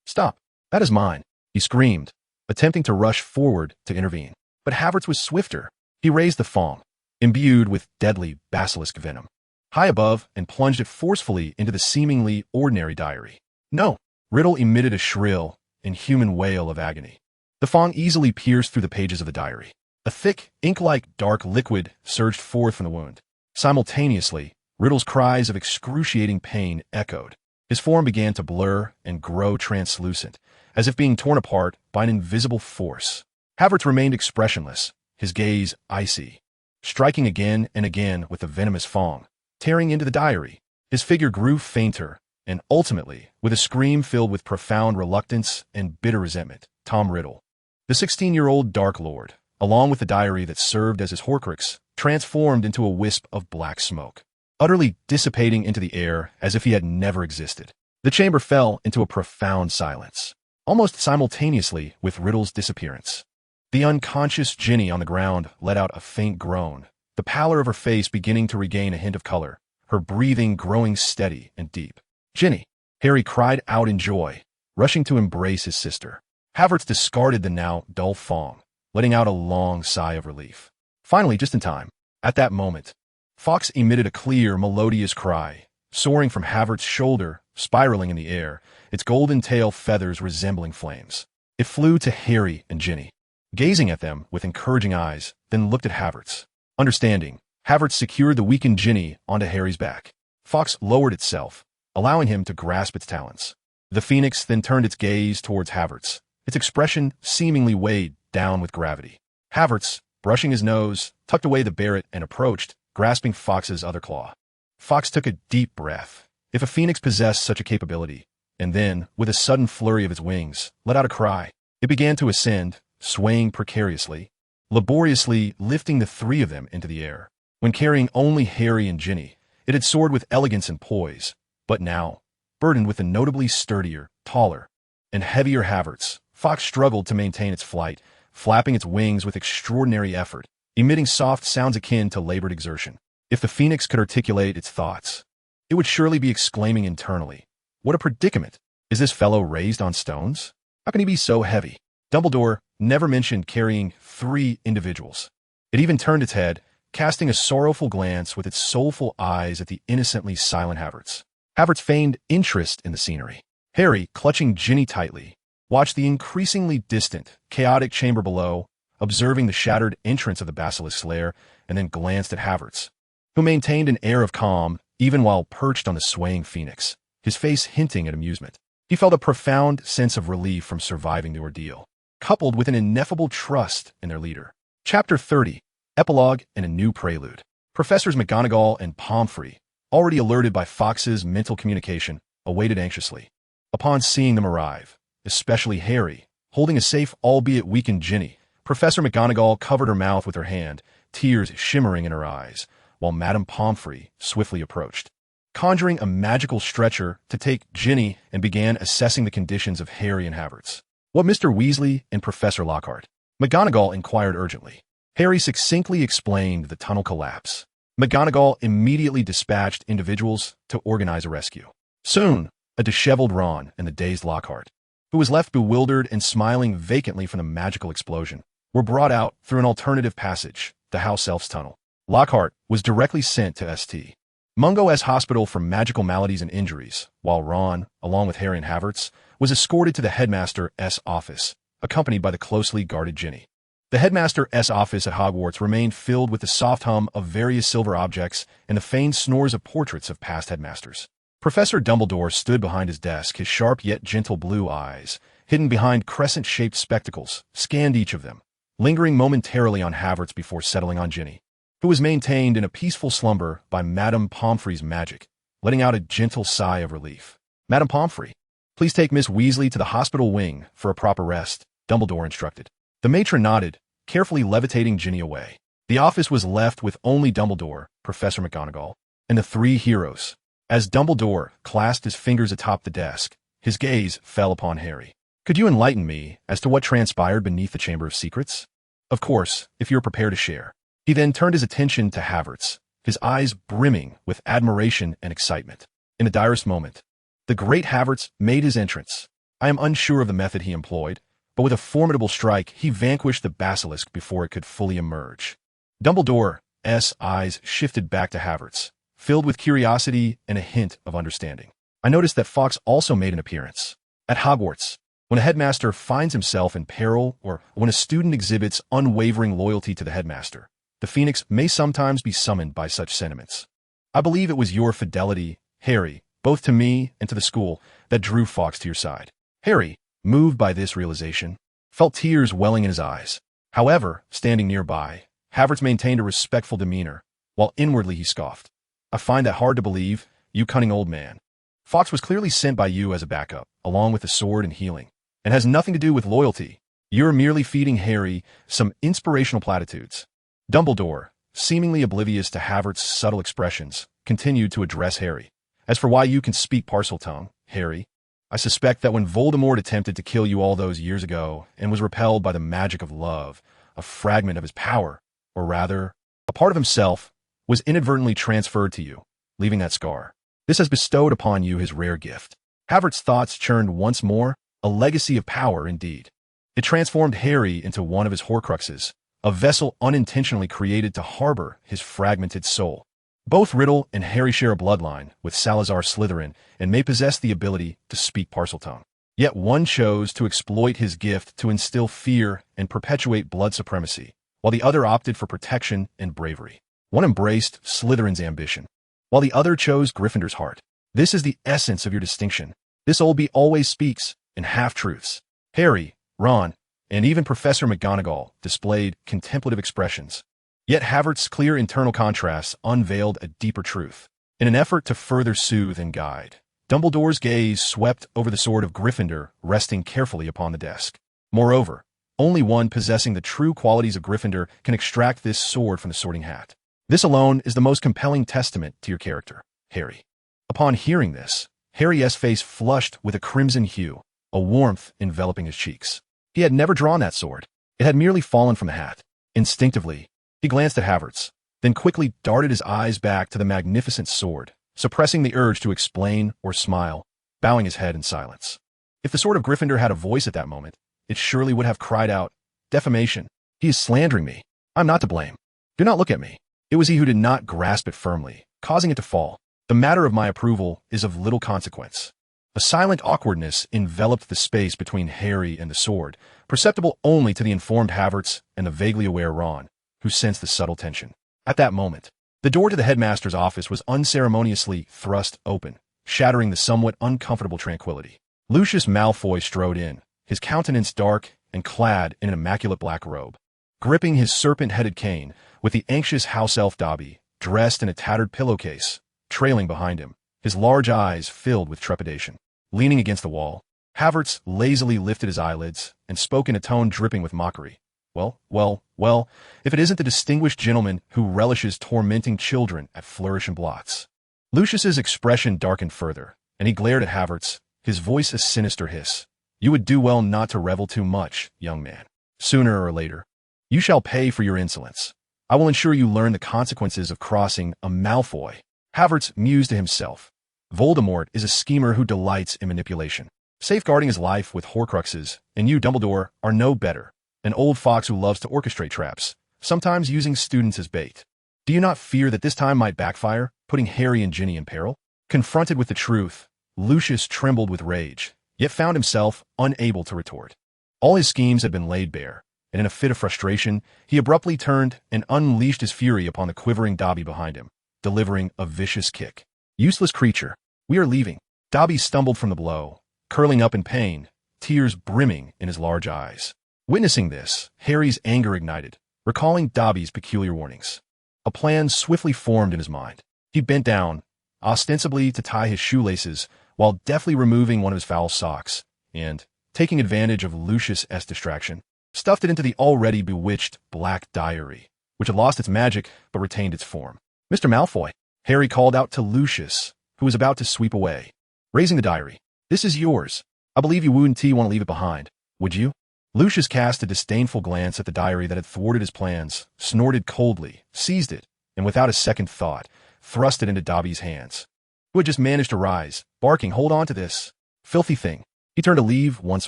Stop. That is mine," he screamed, attempting to rush forward to intervene. But Havertz was swifter. He raised the fong, imbued with deadly basilisk venom, high above and plunged it forcefully into the seemingly ordinary diary. "No!" Riddle emitted a shrill, inhuman wail of agony. The fong easily pierced through the pages of the diary. A thick, ink-like dark liquid surged forth from the wound. Simultaneously, Riddle's cries of excruciating pain echoed. His form began to blur and grow translucent, as if being torn apart by an invisible force. Havertz remained expressionless, his gaze icy, striking again and again with the venomous fong, tearing into the diary. His figure grew fainter, and ultimately, with a scream filled with profound reluctance and bitter resentment, Tom Riddle, the 16-year-old Dark Lord, along with the diary that served as his Horcrux, transformed into a wisp of black smoke, utterly dissipating into the air as if he had never existed. The chamber fell into a profound silence, almost simultaneously with Riddle's disappearance. The unconscious Ginny on the ground let out a faint groan, the pallor of her face beginning to regain a hint of color, her breathing growing steady and deep. "Ginny!" Harry cried out in joy, rushing to embrace his sister. Havertz discarded the now dull fong, letting out a long sigh of relief. Finally, just in time, at that moment, Fawkes emitted a clear, melodious cry, soaring from Havertz's shoulder, spiraling in the air, its golden tail feathers resembling flames. It flew to Harry and Ginny, gazing at them with encouraging eyes, then looked at Havertz. Understanding, Havertz secured the weakened Ginny onto Harry's back. Fawkes lowered itself, allowing him to grasp its talons. The phoenix then turned its gaze towards Havertz, its expression seemingly weighed down with gravity. Havertz, brushing his nose, tucked away the barret and approached, grasping Fawkes's other claw. Fawkes took a deep breath. If a phoenix possessed such a capability, and then, with a sudden flurry of its wings, let out a cry. It began to ascend, swaying precariously, laboriously lifting the three of them into the air. When carrying only Harry and Ginny, it had soared with elegance and poise, but now, burdened with a notably sturdier, taller, and heavier Havertz, Fawkes struggled to maintain its flight, flapping its wings with extraordinary effort, emitting soft sounds akin to labored exertion. If the phoenix could articulate its thoughts, it would surely be exclaiming internally, "What a predicament! Is this fellow raised on stones? How can he be so heavy?" Dumbledore never mentioned carrying 3 individuals. It even turned its head, casting a sorrowful glance with its soulful eyes at the innocently silent Havertz. Havertz feigned interest in the scenery. Harry, clutching Ginny tightly, watched the increasingly distant, chaotic chamber below, observing the shattered entrance of the basilisk's lair, and then glanced at Havertz, who maintained an air of calm even while perched on the swaying phoenix, his face hinting at amusement. He felt a profound sense of relief from surviving the ordeal, coupled with an ineffable trust in their leader. Chapter 30, Epilogue and a New Prelude. Professors McGonagall and Pomfrey, already alerted by Fawkes's mental communication, awaited anxiously. Upon seeing them arrive, especially Harry, holding a safe albeit weakened Ginny, Professor McGonagall covered her mouth with her hand, tears shimmering in her eyes, while Madame Pomfrey swiftly approached, conjuring a magical stretcher to take Ginny, and began assessing the conditions of Harry and Havertz. "What Mr. Weasley and Professor Lockhart?" McGonagall inquired urgently. Harry succinctly explained the tunnel collapse. McGonagall immediately dispatched individuals to organize a rescue. Soon, a disheveled Ron and the dazed Lockhart, who was left bewildered and smiling vacantly from the magical explosion, were brought out through an alternative passage, the House Elf's Tunnel. Lockhart was directly sent to St. Mungo S Hospital for magical maladies and injuries, while Ron, along with Harry and Havertz, was escorted to the Headmaster's office, accompanied by the closely guarded Ginny. The Headmaster's office at Hogwarts remained filled with the soft hum of various silver objects and the feigned snores of portraits of past headmasters. Professor Dumbledore stood behind his desk, his sharp yet gentle blue eyes, hidden behind crescent-shaped spectacles, scanned each of them, lingering momentarily on Havertz before settling on Ginny, who was maintained in a peaceful slumber by Madame Pomfrey's magic, letting out a gentle sigh of relief. "Madame Pomfrey, please take Miss Weasley to the hospital wing for a proper rest," Dumbledore instructed. The matron nodded, carefully levitating Ginny away. The office was left with only Dumbledore, Professor McGonagall, and the three heroes. As Dumbledore clasped his fingers atop the desk, his gaze fell upon Harry. "Could you enlighten me as to what transpired beneath the Chamber of Secrets?" "Of course, if you're prepared to share." He then turned his attention to Havertz, his eyes brimming with admiration and excitement. In the direst moment, the great Havertz made his entrance. I am unsure of the method he employed, but with a formidable strike, he vanquished the basilisk before it could fully emerge. Dumbledore's eyes shifted back to Havertz, filled with curiosity and a hint of understanding. "I noticed that Fawkes also made an appearance. At Hogwarts, when a headmaster finds himself in peril or when a student exhibits unwavering loyalty to the headmaster, the Phoenix may sometimes be summoned by such sentiments. I believe it was your fidelity, Harry, both to me and to the school, that drew Fawkes to your side." Harry, moved by this realization, felt tears welling in his eyes. However, standing nearby, Havertz maintained a respectful demeanor, while inwardly he scoffed. "I find that hard to believe, you cunning old man. Fawkes was clearly sent by you as a backup, along with the sword and healing, and has nothing to do with loyalty. You're merely feeding Harry some inspirational platitudes." Dumbledore, seemingly oblivious to Havertz's subtle expressions, continued to address Harry. "As for why you can speak Parseltongue, Harry, I suspect that when Voldemort attempted to kill you all those years ago and was repelled by the magic of love, a fragment of his power, or rather, a part of himself, was inadvertently transferred to you, leaving that scar. This has bestowed upon you his rare gift." Havertz's thoughts churned once more, a legacy of power indeed. It transformed Harry into one of his Horcruxes, a vessel unintentionally created to harbor his fragmented soul. Both Riddle and Harry share a bloodline with Salazar Slytherin and may possess the ability to speak Parseltongue. Yet one chose to exploit his gift to instill fear and perpetuate blood supremacy, while the other opted for protection and bravery. One embraced Slytherin's ambition, while the other chose Gryffindor's heart. This is the essence of your distinction. This old bee always speaks in half-truths. Harry, Ron, and even Professor McGonagall displayed contemplative expressions. Yet Havertz's clear internal contrasts unveiled a deeper truth. In an effort to further soothe and guide, Dumbledore's gaze swept over the sword of Gryffindor, resting carefully upon the desk. Moreover, only one possessing the true qualities of Gryffindor can extract this sword from the sorting hat. This alone is the most compelling testament to your character, Harry. Upon hearing this, Harry's face flushed with a crimson hue, a warmth enveloping his cheeks. He had never drawn that sword. It had merely fallen from the hat. Instinctively, he glanced at Havertz, then quickly darted his eyes back to the magnificent sword, suppressing the urge to explain or smile, bowing his head in silence. If the sword of Gryffindor had a voice at that moment, it surely would have cried out, "Defamation! He is slandering me. I'm not to blame. Do not look at me." It was he who did not grasp it firmly, causing it to fall. "The matter of my approval is of little consequence." A silent awkwardness enveloped the space between Harry and the sword, perceptible only to the informed Havertz and the vaguely aware Ron, who sensed the subtle tension. At that moment, the door to the headmaster's office was unceremoniously thrust open, shattering the somewhat uncomfortable tranquility. Lucius Malfoy strode in, his countenance dark and clad in an immaculate black robe. Gripping his serpent-headed cane, with the anxious house elf Dobby, dressed in a tattered pillowcase, trailing behind him, his large eyes filled with trepidation. Leaning against the wall, Havertz lazily lifted his eyelids and spoke in a tone dripping with mockery. Well, if it isn't the distinguished gentleman who relishes tormenting children at flourish and blots." Lucius's expression darkened further, and he glared at Havertz, his voice a sinister hiss. "You would do well not to revel too much, young man. Sooner or later, you shall pay for your insolence. I will ensure you learn the consequences of crossing a Malfoy." Havertz mused to himself. Voldemort is a schemer who delights in manipulation, safeguarding his life with Horcruxes, and you, Dumbledore, are no better. An old fox who loves to orchestrate traps, sometimes using students as bait. Do you not fear that this time might backfire, putting Harry and Ginny in peril? Confronted with the truth, Lucius trembled with rage, yet found himself unable to retort. All his schemes had been laid bare, and in a fit of frustration, he abruptly turned and unleashed his fury upon the quivering Dobby behind him, delivering a vicious kick. "Useless creature, we are leaving." Dobby stumbled from the blow, curling up in pain, tears brimming in his large eyes. Witnessing this, Harry's anger ignited, recalling Dobby's peculiar warnings. A plan swiftly formed in his mind. He bent down, ostensibly to tie his shoelaces, while deftly removing one of his foul socks, and, taking advantage of Lucius's distraction, stuffed it into the already bewitched black diary, which had lost its magic but retained its form. "Mr. Malfoy," Harry called out to Lucius, who was about to sweep away, raising the diary. "This is yours. I believe you wouldn't want to leave it behind, would you?" Lucius cast a disdainful glance at the diary that had thwarted his plans, snorted coldly, seized it, and without a second thought, thrust it into Dobby's hands, who had just managed to rise, barking, "Hold on to this filthy thing." He turned to leave once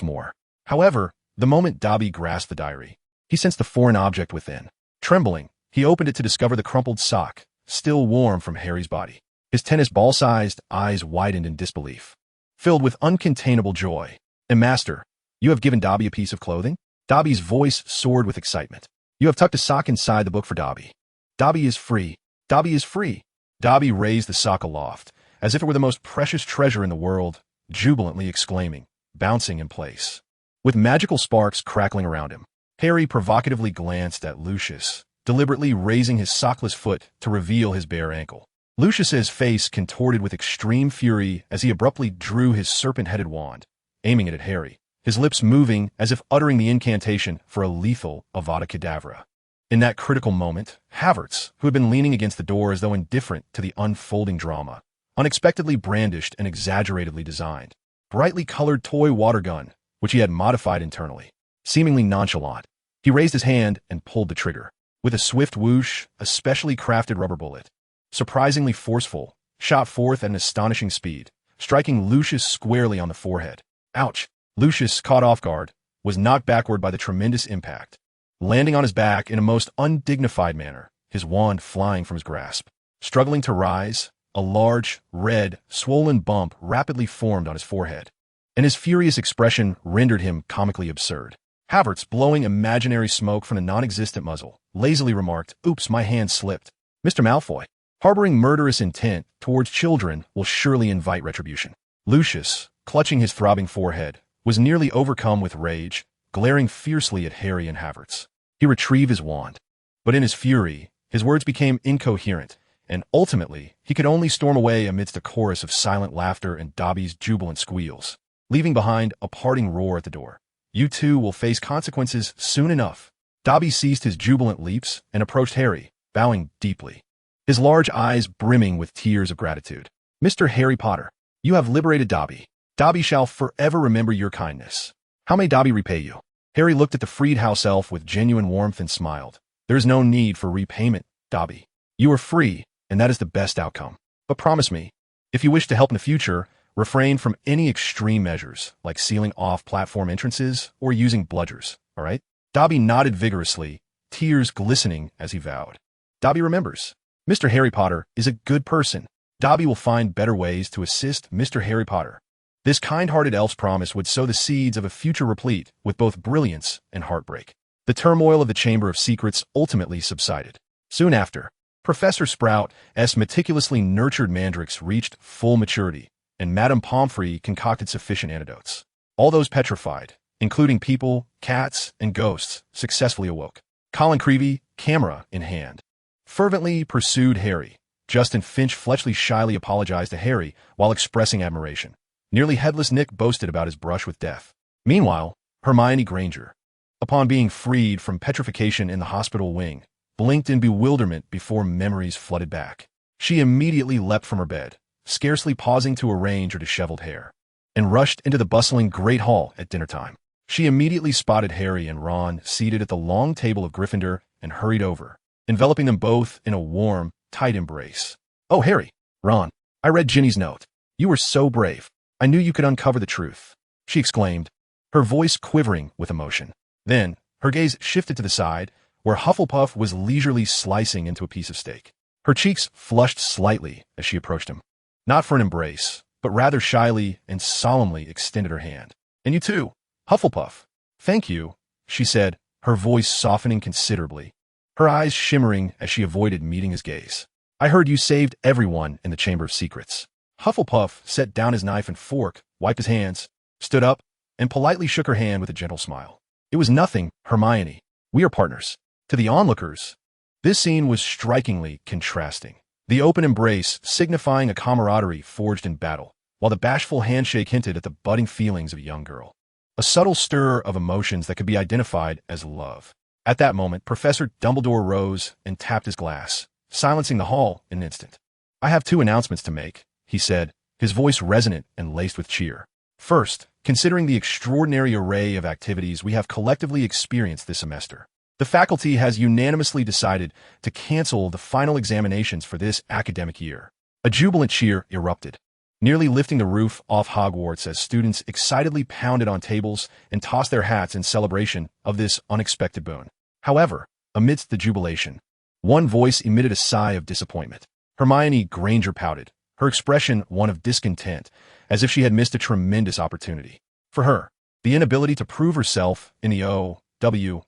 more. However, the moment Dobby grasped the diary, he sensed a foreign object within. Trembling, he opened it to discover the crumpled sock, still warm from Harry's body. His tennis ball-sized eyes widened in disbelief, filled with uncontainable joy. "And master, you have given Dobby a piece of clothing?" Dobby's voice soared with excitement. "You have tucked a sock inside the book for Dobby. Dobby is free. Dobby is free." Dobby raised the sock aloft, as if it were the most precious treasure in the world, jubilantly exclaiming, bouncing in place. With magical sparks crackling around him, Harry provocatively glanced at Lucius, deliberately raising his sockless foot to reveal his bare ankle. Lucius's face contorted with extreme fury as he abruptly drew his serpent-headed wand, aiming it at Harry, his lips moving as if uttering the incantation for a lethal Avada Kedavra. In that critical moment, Havertz, who had been leaning against the door as though indifferent to the unfolding drama, unexpectedly brandished an exaggeratedly designed, brightly colored toy water gun, which he had modified internally. Seemingly nonchalant, he raised his hand and pulled the trigger. With a swift whoosh, a specially crafted rubber bullet, surprisingly forceful, shot forth at an astonishing speed, striking Lucius squarely on the forehead. Ouch! Lucius, caught off guard, was knocked backward by the tremendous impact, landing on his back in a most undignified manner, his wand flying from his grasp. Struggling to rise, a large, red, swollen bump rapidly formed on his forehead, and his furious expression rendered him comically absurd. Havertz, blowing imaginary smoke from the non-existent muzzle, lazily remarked, "Oops, my hand slipped. Mr. Malfoy, harboring murderous intent towards children will surely invite retribution." Lucius, clutching his throbbing forehead, was nearly overcome with rage, glaring fiercely at Harry and Havertz. He retrieved his wand, but in his fury, his words became incoherent, and ultimately, he could only storm away amidst a chorus of silent laughter and Dobby's jubilant squeals, leaving behind a parting roar at the door. "You two will face consequences soon enough." Dobby ceased his jubilant leaps and approached Harry, bowing deeply, his large eyes brimming with tears of gratitude. "Mr. Harry Potter, you have liberated Dobby. Dobby shall forever remember your kindness. How may Dobby repay you?" Harry looked at the freed house elf with genuine warmth and smiled. "There is no need for repayment, Dobby. You are free, and that is the best outcome. But promise me, if you wish to help in the future, refrain from any extreme measures, like sealing off platform entrances or using bludgers, all right?" Dobby nodded vigorously, tears glistening as he vowed. Dobby remembers. Mr. Harry Potter is a good person. Dobby will find better ways to assist Mr. Harry Potter. This kind-hearted elf's promise would sow the seeds of a future replete with both brilliance and heartbreak. The turmoil of the Chamber of Secrets ultimately subsided. Soon after, Professor Sprout's meticulously nurtured mandrakes reached full maturity, and Madame Pomfrey concocted sufficient antidotes. All those petrified, including people, cats, and ghosts, successfully awoke. Colin Creevey, camera in hand, fervently pursued Harry. Justin Finch-Fletchley shyly apologized to Harry while expressing admiration. Nearly headless Nick boasted about his brush with death. Meanwhile, Hermione Granger, upon being freed from petrification in the hospital wing, blinked in bewilderment before memories flooded back. She immediately leapt from her bed, scarcely pausing to arrange her disheveled hair, and rushed into the bustling Great Hall at dinner time. She immediately spotted Harry and Ron seated at the long table of Gryffindor and hurried over, enveloping them both in a warm, tight embrace. "Oh, Harry, Ron, I read Ginny's note. You were so brave. I knew you could uncover the truth," she exclaimed, her voice quivering with emotion. Then, her gaze shifted to the side, where Hufflepuff was leisurely slicing into a piece of steak. Her cheeks flushed slightly as she approached him, not for an embrace, but rather shyly and solemnly extended her hand. "And you too, Hufflepuff." "Thank you," she said, her voice softening considerably, her eyes shimmering as she avoided meeting his gaze. "I heard you saved everyone in the Chamber of Secrets." Hufflepuff set down his knife and fork, wiped his hands, stood up, and politely shook her hand with a gentle smile. It was nothing, Hermione. We are partners. To the onlookers, this scene was strikingly contrasting. The open embrace signifying a camaraderie forged in battle, while the bashful handshake hinted at the budding feelings of a young girl. A subtle stir of emotions that could be identified as love. At that moment, Professor Dumbledore rose and tapped his glass, silencing the hall in an instant. "I have 2 announcements to make," he said, his voice resonant and laced with cheer. "First, considering the extraordinary array of activities we have collectively experienced this semester, the faculty has unanimously decided to cancel the final examinations for this academic year." A jubilant cheer erupted, nearly lifting the roof off Hogwarts as students excitedly pounded on tables and tossed their hats in celebration of this unexpected boon. However, amidst the jubilation, one voice emitted a sigh of disappointment. Hermione Granger pouted, her expression one of discontent, as if she had missed a tremendous opportunity. For her, the inability to prove herself in the AWM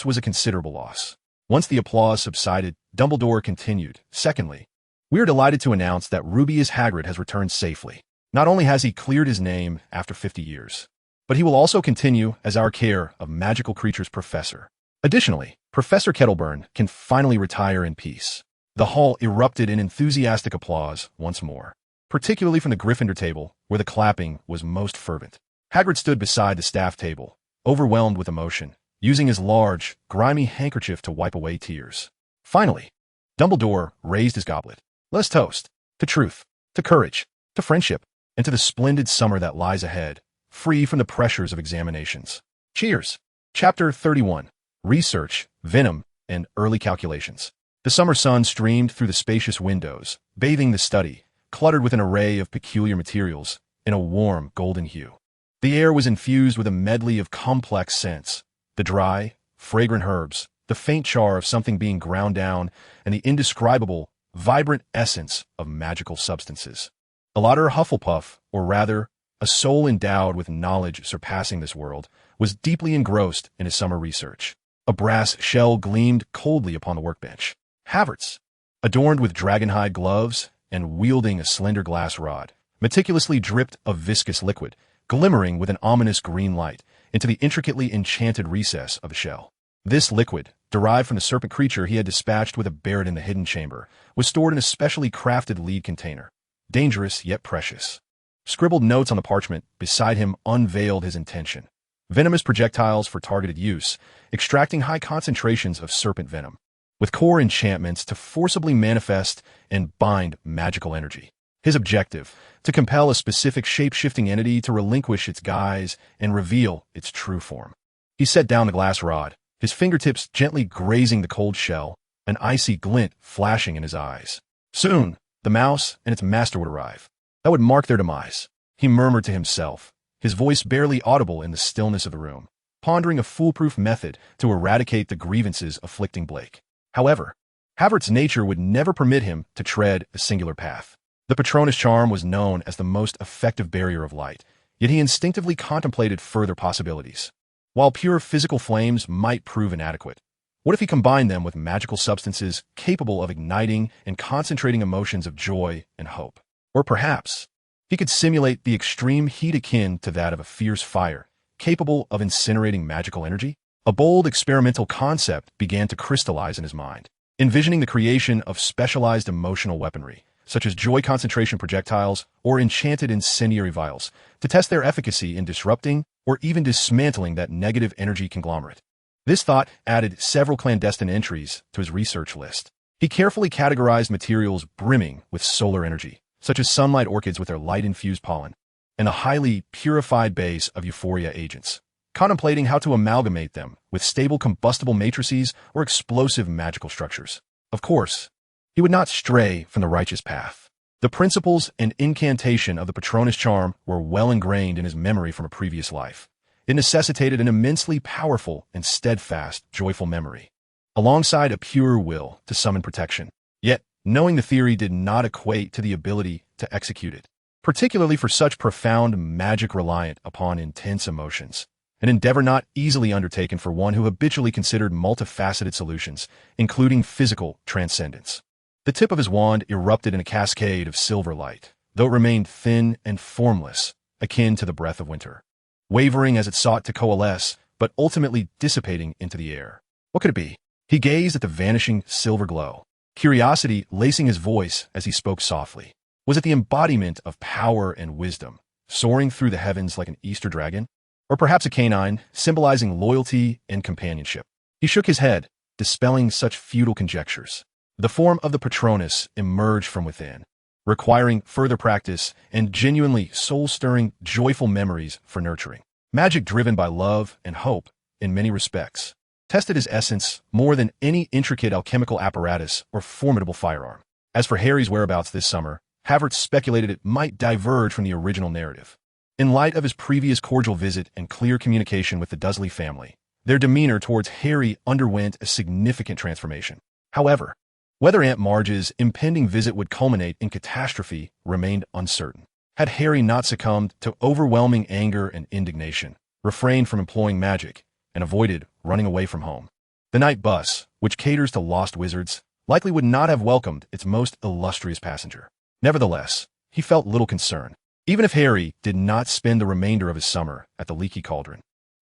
was a considerable loss. Once the applause subsided, Dumbledore continued, "Secondly, we are delighted to announce that Rubeus Hagrid has returned safely. Not only has he cleared his name after 50 years, but he will also continue as our Care of Magical Creatures professor. Additionally, Professor Kettleburn can finally retire in peace." The hall erupted in enthusiastic applause once more, particularly from the Gryffindor table, where the clapping was most fervent. Hagrid stood beside the staff table, overwhelmed with emotion, using his large, grimy handkerchief to wipe away tears. Finally, Dumbledore raised his goblet. "Let us toast to truth, to courage, to friendship, and to the splendid summer that lies ahead, free from the pressures of examinations. Cheers!" Chapter 31. Research, Venom, and Early Calculations. The summer sun streamed through the spacious windows, bathing the study, cluttered with an array of peculiar materials, in a warm golden hue. The air was infused with a medley of complex scents: the dry, fragrant herbs, the faint char of something being ground down, and the indescribable, vibrant essence of magical substances. Aladdin Hufflepuff, or rather, a soul endowed with knowledge surpassing this world, was deeply engrossed in his summer research. A brass shell gleamed coldly upon the workbench. Havertz, adorned with dragonhide gloves and wielding a slender glass rod, meticulously dripped a viscous liquid, glimmering with an ominous green light, into the intricately enchanted recess of the shell. This liquid, derived from the serpent creature he had dispatched with a Barrett in the hidden chamber, was stored in a specially crafted lead container, dangerous yet precious. Scribbled notes on the parchment beside him unveiled his intention: venomous projectiles for targeted use, extracting high concentrations of serpent venom, with core enchantments to forcibly manifest and bind magical energy. His objective: to compel a specific shape-shifting entity to relinquish its guise and reveal its true form. He set down the glass rod, his fingertips gently grazing the cold shell, an icy glint flashing in his eyes. Soon, the mouse and its master would arrive. That would mark their demise, he murmured to himself, his voice barely audible in the stillness of the room, pondering a foolproof method to eradicate the grievances afflicting Blake. However, Havertz's nature would never permit him to tread a singular path. The Patronus charm was known as the most effective barrier of light, yet he instinctively contemplated further possibilities. While pure physical flames might prove inadequate, what if he combined them with magical substances capable of igniting and concentrating emotions of joy and hope? Or perhaps he could simulate the extreme heat akin to that of a fierce fire, capable of incinerating magical energy? A bold experimental concept began to crystallize in his mind, envisioning the creation of specialized emotional weaponry, such as joy concentration projectiles or enchanted incendiary vials, to test their efficacy in disrupting or even dismantling that negative energy conglomerate. This thought added several clandestine entries to his research list. He carefully categorized materials brimming with solar energy, such as sunlight orchids with their light-infused pollen, and a highly purified base of euphoria agents, contemplating how to amalgamate them with stable combustible matrices or explosive magical structures. Of course, he would not stray from the righteous path. The principles and incantation of the Patronus charm were well ingrained in his memory from a previous life. It necessitated an immensely powerful and steadfast, joyful memory, alongside a pure will to summon protection. Yet, knowing the theory did not equate to the ability to execute it, particularly for such profound magic reliant upon intense emotions, an endeavor not easily undertaken for one who habitually considered multifaceted solutions, including physical transcendence. The tip of his wand erupted in a cascade of silver light, though it remained thin and formless, akin to the breath of winter. Wavering as it sought to coalesce but ultimately dissipating into the air. What could it be? He gazed at the vanishing silver glow, curiosity lacing his voice as he spoke softly. Was it the embodiment of power and wisdom, soaring through the heavens like an Easter dragon? Or perhaps a canine, symbolizing loyalty and companionship? He shook his head, dispelling such futile conjectures. The form of the Patronus emerged from within, requiring further practice and genuinely soul-stirring, joyful memories for nurturing. Magic driven by love and hope, in many respects, tested his essence more than any intricate alchemical apparatus or formidable firearm. As for Harry's whereabouts this summer, Havertz speculated it might diverge from the original narrative. In light of his previous cordial visit and clear communication with the Dursley family, their demeanor towards Harry underwent a significant transformation. However, whether Aunt Marge's impending visit would culminate in catastrophe remained uncertain. Had Harry not succumbed to overwhelming anger and indignation, refrained from employing magic, and avoided running away from home, the night bus, which caters to lost wizards, likely would not have welcomed its most illustrious passenger. Nevertheless, he felt little concern, even if Harry did not spend the remainder of his summer at the Leaky Cauldron.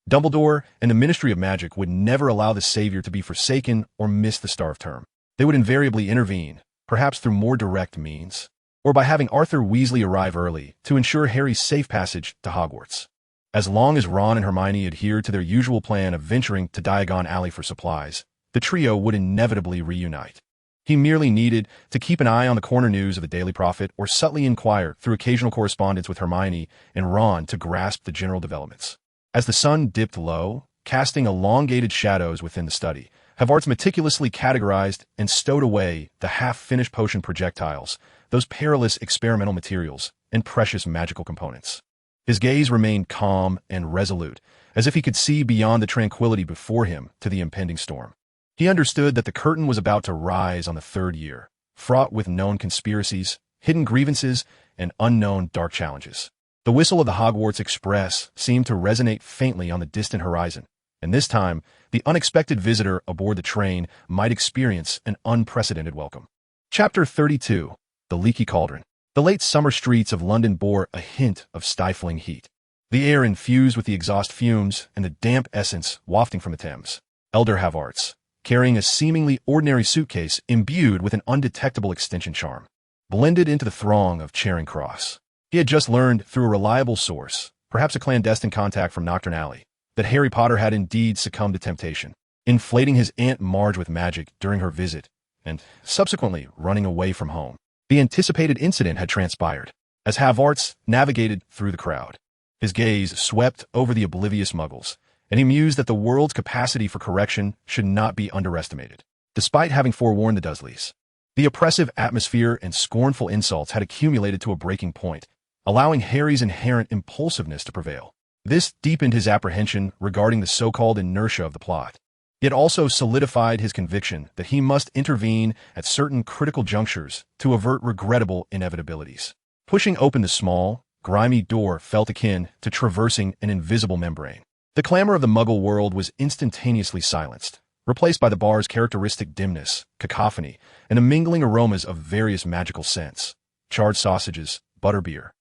Dumbledore and the Ministry of Magic would never allow the Savior to be forsaken or miss the Star of Term. They would invariably intervene, perhaps through more direct means, or by having Arthur Weasley arrive early to ensure Harry's safe passage to Hogwarts. As long as Ron and Hermione adhered to their usual plan of venturing to Diagon Alley for supplies, the trio would inevitably reunite. He merely needed to keep an eye on the corner news of the Daily Prophet or subtly inquire through occasional correspondence with Hermione and Ron to grasp the general developments. As the sun dipped low, casting elongated shadows within the study, Havertz meticulously categorized and stowed away the half-finished potion projectiles, those perilous experimental materials, and precious magical components. His gaze remained calm and resolute, as if he could see beyond the tranquility before him to the impending storm. He understood that the curtain was about to rise on the third year, fraught with known conspiracies, hidden grievances, and unknown dark challenges. The whistle of the Hogwarts Express seemed to resonate faintly on the distant horizon, and this time, the unexpected visitor aboard the train might experience an unprecedented welcome. Chapter 32. The Leaky Cauldron. The late summer streets of London bore a hint of stifling heat. The air infused with the exhaust fumes and the damp essence wafting from the Thames. Elder Havertz, carrying a seemingly ordinary suitcase imbued with an undetectable extension charm, blended into the throng of Charing Cross. He had just learned through a reliable source, perhaps a clandestine contact from Knockturn Alley, that Harry Potter had indeed succumbed to temptation, inflating his Aunt Marge with magic during her visit, and subsequently running away from home. The anticipated incident had transpired, as Havertz navigated through the crowd. His gaze swept over the oblivious muggles, and he mused that the world's capacity for correction should not be underestimated. Despite having forewarned the Dursleys, the oppressive atmosphere and scornful insults had accumulated to a breaking point, allowing Harry's inherent impulsiveness to prevail. This deepened his apprehension regarding the so-called inertia of the plot. It also solidified his conviction that he must intervene at certain critical junctures to avert regrettable inevitabilities. Pushing open the small, grimy door felt akin to traversing an invisible membrane. The clamor of the Muggle world was instantaneously silenced, replaced by the bar's characteristic dimness, cacophony, and the mingling aromas of various magical scents, charred sausages, butterbeer,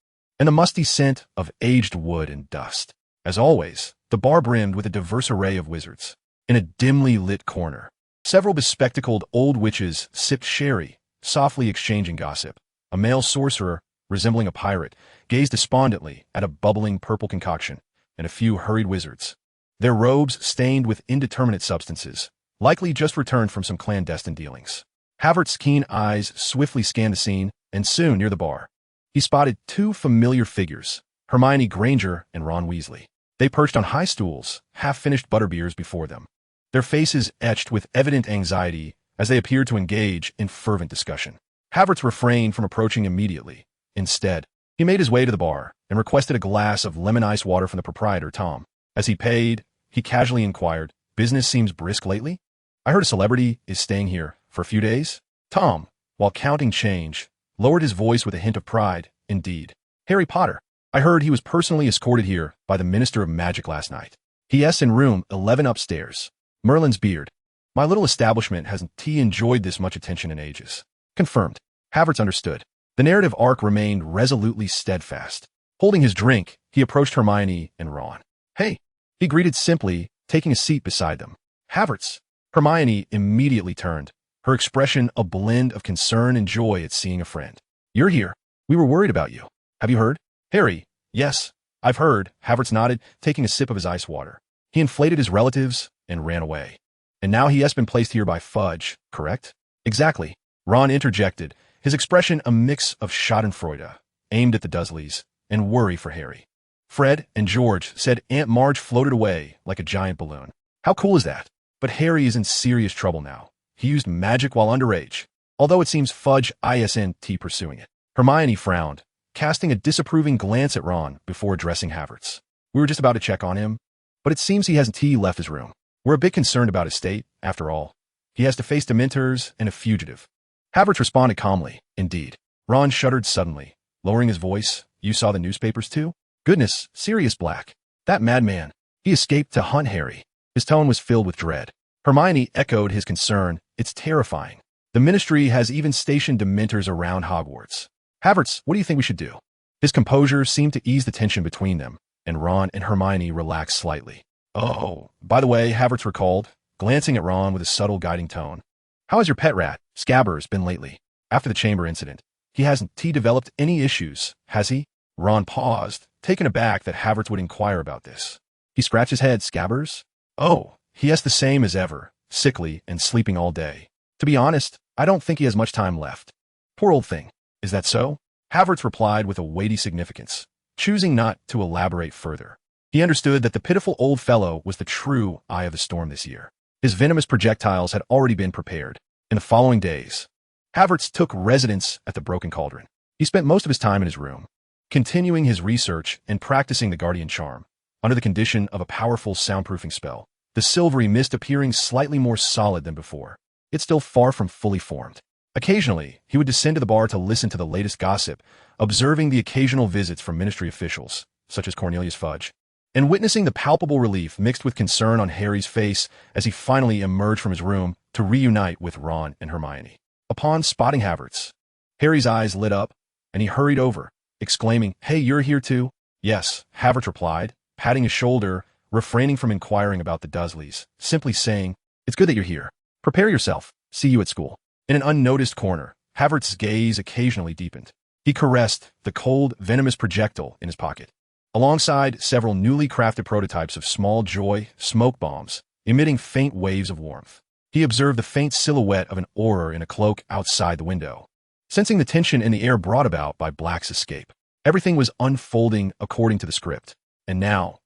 and the musty scent of aged wood and dust. As always, the bar brimmed with a diverse array of wizards. In a dimly lit corner, several bespectacled old witches sipped sherry, softly exchanging gossip. A male sorcerer, resembling a pirate, gazed despondently at a bubbling purple concoction, and a few hurried wizards, their robes stained with indeterminate substances, likely just returned from some clandestine dealings. Havertz's keen eyes swiftly scanned the scene, and soon near the bar, he spotted two familiar figures, Hermione Granger and Ron Weasley. They perched on high stools, half-finished butterbeers before them, their faces etched with evident anxiety as they appeared to engage in fervent discussion. Havertz refrained from approaching immediately. Instead, he made his way to the bar and requested a glass of lemon ice water from the proprietor, Tom. As he paid, he casually inquired, "Business seems brisk lately? I heard a celebrity is staying here for a few days." Tom, while counting change, lowered his voice with a hint of pride. "Indeed. Harry Potter. I heard he was personally escorted here by the Minister of Magic last night. He.S. in room 11 upstairs. Merlin's beard. My little establishment hasn't enjoyed this much attention in ages." Confirmed. Havertz understood. The narrative arc remained resolutely steadfast. Holding his drink, he approached Hermione and Ron. "Hey," he greeted simply taking a seat beside them. Havertz. Hermione immediately turned, her expression a blend of concern and joy at seeing a friend. You're here. We were worried about you. Have you heard? Harry. Yes, I've heard. Havertz nodded, taking a sip of his ice water. He inflated his relatives and ran away. And now he has been placed here by Fudge, correct? Exactly. Ron interjected, his expression a mix of schadenfreude, aimed at the Dursleys, and worry for Harry. Fred and George said Aunt Marge floated away like a giant balloon. How cool is that? But Harry is in serious trouble now. He used magic while underage, although it seems Fudge isn't pursuing it. Hermione frowned, casting a disapproving glance at Ron before addressing Havertz. We were just about to check on him, but it seems he hasn't left his room. We're a bit concerned about his state, after all. He has to face Dementors and a fugitive. Havertz responded calmly, indeed. Ron shuddered suddenly, lowering his voice. You saw the newspapers too? Goodness, Sirius Black. That madman. He escaped to hunt Harry. His tone was filled with dread. Hermione echoed his concern. It's terrifying. The Ministry has even stationed Dementors around Hogwarts. Havertz, what do you think we should do? His composure seemed to ease the tension between them, and Ron and Hermione relaxed slightly. Oh, by the way, Havertz recalled, glancing at Ron with a subtle guiding tone. How has your pet rat, Scabbers, been lately? After the chamber incident, he hasn't developed any issues, has he? Ron paused, taken aback that Havertz would inquire about this. He scratched his head. Scabbers? Oh, he is the same as ever, sickly and sleeping all day. To be honest, I don't think he has much time left. Poor old thing. Is that so? Havertz replied with a weighty significance, choosing not to elaborate further. He understood that the pitiful old fellow was the true eye of the storm this year. His venomous projectiles had already been prepared. In the following days, Havertz took residence at the Broken Cauldron. He spent most of his time in his room, continuing his research and practicing the Guardian Charm, under the condition of a powerful soundproofing spell, the silvery mist appearing slightly more solid than before. It's still far from fully formed. Occasionally, he would descend to the bar to listen to the latest gossip, observing the occasional visits from Ministry officials, such as Cornelius Fudge, and witnessing the palpable relief mixed with concern on Harry's face as he finally emerged from his room to reunite with Ron and Hermione. Upon spotting Havertz, Harry's eyes lit up, and he hurried over, exclaiming, "Hey, you're here too?" "Yes," Havertz replied, patting his shoulder, refraining from inquiring about the Dursleys, simply saying, "It's good that you're here. Prepare yourself. See you at school." In an unnoticed corner, Havertz's gaze occasionally deepened. He caressed the cold, venomous projectile in his pocket, alongside several newly crafted prototypes of small joy smoke bombs, emitting faint waves of warmth. He observed the faint silhouette of an Auror in a cloak outside the window, sensing the tension in the air brought about by Black's escape. Everything was unfolding according to the script, and now,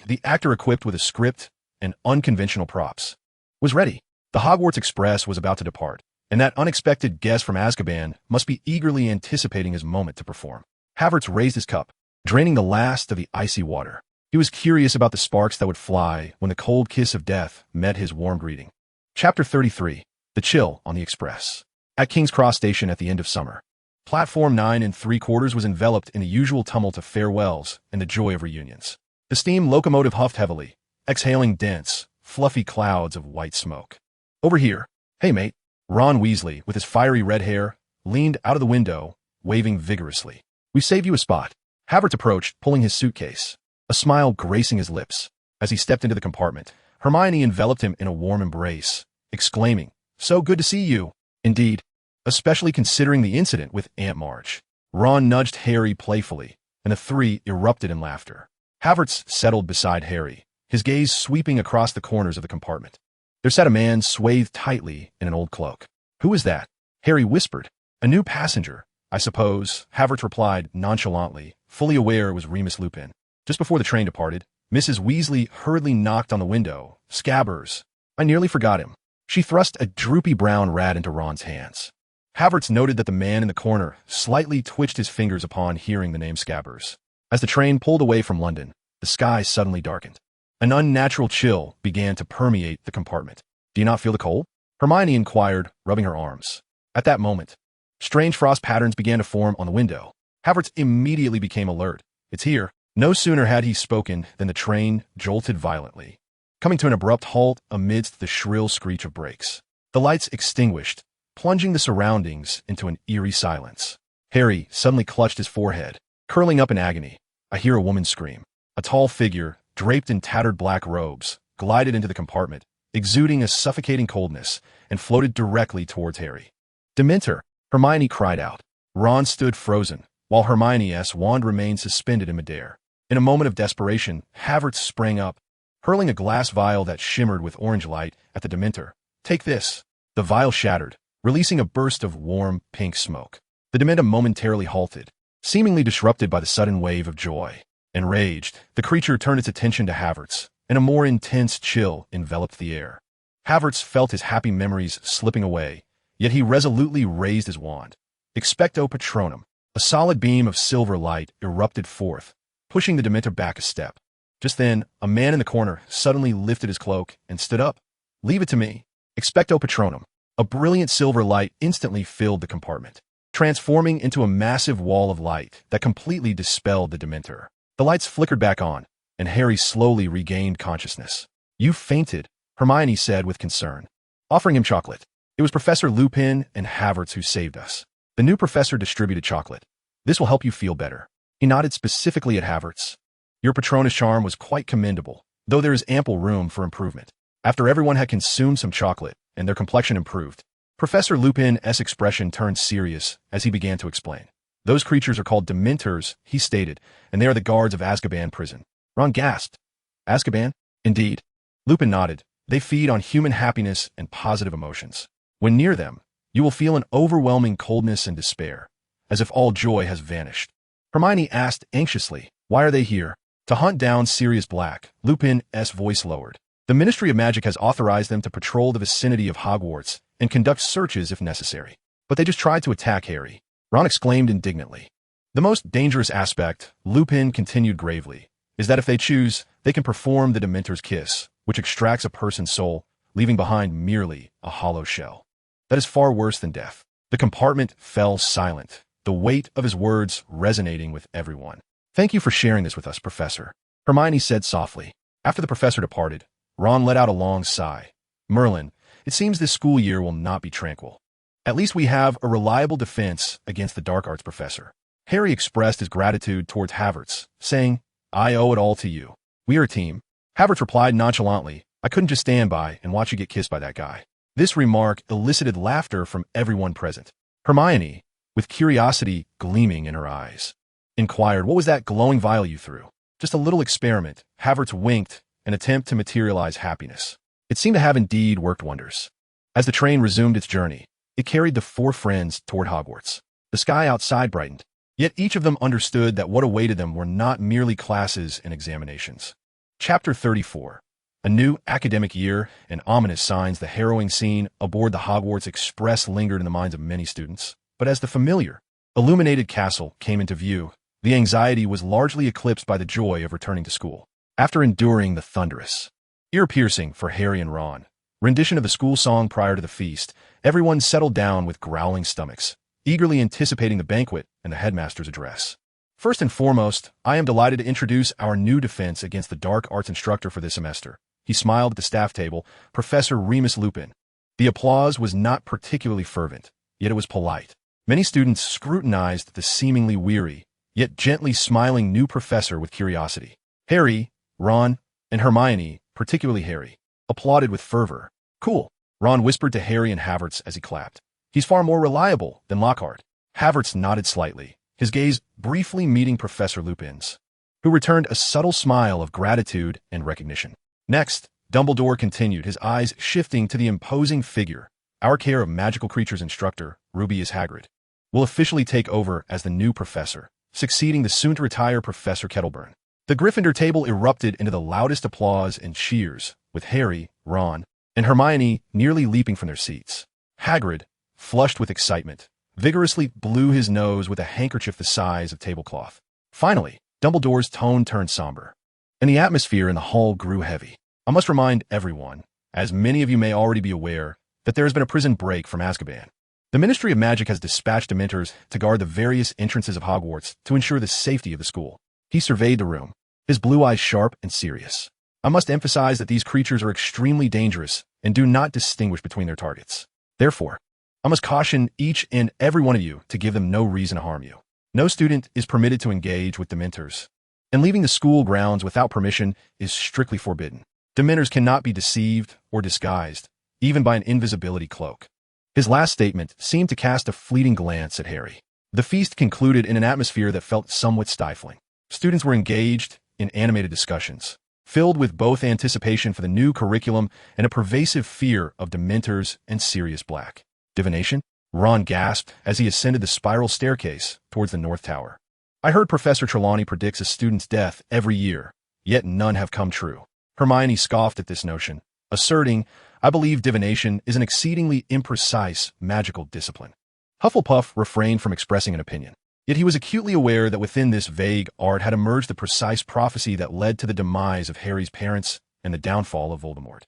the actor equipped with a script and unconventional props was ready. The Hogwarts Express was about to depart, and that unexpected guest from Azkaban must be eagerly anticipating his moment to perform. Havertz raised his cup, draining the last of the icy water. He was curious about the sparks that would fly when the cold kiss of death met his warm greeting. Chapter 33. The Chill on the Express. At King's Cross Station at the end of summer, Platform 9 3/4 was enveloped in the usual tumult of farewells and the joy of reunions. The steam locomotive huffed heavily, exhaling dense, fluffy clouds of white smoke. Over here. Hey, mate. Ron Weasley, with his fiery red hair, leaned out of the window, waving vigorously. We saved you a spot. Havertz approached, pulling his suitcase, a smile gracing his lips. As he stepped into the compartment, Hermione enveloped him in a warm embrace, exclaiming, "So good to see you." Indeed, especially considering the incident with Aunt Marge. Ron nudged Harry playfully, and the three erupted in laughter. Havertz settled beside Harry, his gaze sweeping across the corners of the compartment. There sat a man swathed tightly in an old cloak. "Who is that?" Harry whispered. "A new passenger, I suppose," Havertz replied nonchalantly, fully aware it was Remus Lupin. Just before the train departed, Mrs. Weasley hurriedly knocked on the window. "Scabbers. I nearly forgot him." She thrust a droopy brown rat into Ron's hands. Havertz noted that the man in the corner slightly twitched his fingers upon hearing the name Scabbers. As the train pulled away from London, the sky suddenly darkened. An unnatural chill began to permeate the compartment. "Do you not feel the cold?" Hermione inquired, rubbing her arms. At that moment, strange frost patterns began to form on the window. Havertz immediately became alert. "It's here." No sooner had he spoken than the train jolted violently, coming to an abrupt halt amidst the shrill screech of brakes. The lights extinguished, plunging the surroundings into an eerie silence. Harry suddenly clutched his forehead, curling up in agony. I hear a woman scream. A tall figure, draped in tattered black robes, glided into the compartment, exuding a suffocating coldness, and floated directly towards Harry. "Dementor!" Hermione cried out. Ron stood frozen, while Hermione's wand remained suspended in midair. In a moment of desperation, Havertz sprang up, hurling a glass vial that shimmered with orange light at the Dementor. "Take this!" The vial shattered, releasing a burst of warm, pink smoke. The Dementor momentarily halted, seemingly disrupted by the sudden wave of joy. Enraged, the creature turned its attention to Havertz, and a more intense chill enveloped the air. Havertz felt his happy memories slipping away, yet he resolutely raised his wand. Expecto Patronum. A solid beam of silver light erupted forth, pushing the Dementor back a step. Just then, a man in the corner suddenly lifted his cloak and stood up. "Leave it to me." Expecto Patronum. A brilliant silver light instantly filled the compartment, transforming into a massive wall of light that completely dispelled the Dementor. The lights flickered back on, and Harry slowly regained consciousness. "You fainted," Hermione said with concern, offering him chocolate. It was Professor Lupin and Havertz who saved us. The new professor distributed chocolate. "This will help you feel better." He nodded specifically at Havertz. "Your Patronus charm was quite commendable, though there is ample room for improvement." After everyone had consumed some chocolate and their complexion improved, Professor Lupin's expression turned serious as he began to explain. "Those creatures are called Dementors," he stated, "and they are the guards of Azkaban prison." Ron gasped. "Azkaban?" "Indeed." Lupin nodded. "They feed on human happiness and positive emotions. When near them, you will feel an overwhelming coldness and despair, as if all joy has vanished." Hermione asked anxiously, "Why are they here?" "To hunt down Sirius Black," Lupin's voice lowered. "The Ministry of Magic has authorized them to patrol the vicinity of Hogwarts and conduct searches if necessary. But they just tried to attack Harry." Ron exclaimed indignantly. "The most dangerous aspect," Lupin continued gravely, "is that if they choose, they can perform the Dementor's kiss, which extracts a person's soul, leaving behind merely a hollow shell. That is far worse than death." The compartment fell silent, the weight of his words resonating with everyone. "Thank you for sharing this with us, Professor," Hermione said softly. After the professor departed, Ron let out a long sigh. "Merlin, it seems this school year will not be tranquil. At least we have a reliable defense against the dark arts professor." Harry expressed his gratitude towards Havertz, saying, "I owe it all to you. We are a team." Havertz replied nonchalantly, "I couldn't just stand by and watch you get kissed by that guy." This remark elicited laughter from everyone present. Hermione, with curiosity gleaming in her eyes, inquired, "What was that glowing vial you threw?" "Just a little experiment." Havertz winked, an attempt to materialize happiness. It seemed to have indeed worked wonders. As the train resumed its journey, it carried the four friends toward Hogwarts. The sky outside brightened, yet each of them understood that what awaited them were not merely classes and examinations. Chapter 34. A new academic year and ominous signs. The harrowing scene aboard the Hogwarts Express lingered in the minds of many students. But as the familiar, illuminated castle came into view, the anxiety was largely eclipsed by the joy of returning to school. After enduring the thunderous, ear-piercing for Harry and Ron rendition of the school song prior to the feast, everyone settled down with growling stomachs, eagerly anticipating the banquet and the headmaster's address. "First and foremost, I am delighted to introduce our new defense against the dark arts instructor for this semester." He smiled at the staff table, Professor Remus Lupin. The applause was not particularly fervent, yet it was polite. Many students scrutinized the seemingly weary, yet gently smiling new professor with curiosity. Harry, Ron, and Hermione, particularly Harry, applauded with fervor. "Cool," Ron whispered to Harry and Havertz as he clapped. "He's far more reliable than Lockhart." Havertz nodded slightly, his gaze briefly meeting Professor Lupin's, who returned a subtle smile of gratitude and recognition. Next, Dumbledore continued, his eyes shifting to the imposing figure. "Our care of magical creatures instructor, Rubius Hagrid, will officially take over as the new professor, succeeding the soon-to-retire Professor Kettleburn." The Gryffindor table erupted into the loudest applause and cheers, with Harry, Ron, and Hermione nearly leaping from their seats. Hagrid, flushed with excitement, vigorously blew his nose with a handkerchief the size of tablecloth. Finally, Dumbledore's tone turned somber, and the atmosphere in the hall grew heavy. "I must remind everyone, as many of you may already be aware, that there has been a prison break from Azkaban. The Ministry of Magic has dispatched Dementors to guard the various entrances of Hogwarts to ensure the safety of the school." He surveyed the room, his blue eyes sharp and serious. "I must emphasize that these creatures are extremely dangerous and do not distinguish between their targets. Therefore, I must caution each and every one of you to give them no reason to harm you. No student is permitted to engage with Dementors, and leaving the school grounds without permission is strictly forbidden. Dementors cannot be deceived or disguised, even by an invisibility cloak. His last statement seemed to cast a fleeting glance at Harry. The feast concluded in an atmosphere that felt somewhat stifling. Students were engaged in animated discussions, filled with both anticipation for the new curriculum and a pervasive fear of Dementors and Sirius Black. Divination? Ron gasped as he ascended the spiral staircase towards the North Tower. I heard Professor Trelawney predicts a student's death every year, yet none have come true. Hermione scoffed at this notion, asserting, I believe divination is an exceedingly imprecise magical discipline. Hufflepuff refrained from expressing an opinion. Yet he was acutely aware that within this vague art had emerged the precise prophecy that led to the demise of Harry's parents and the downfall of Voldemort.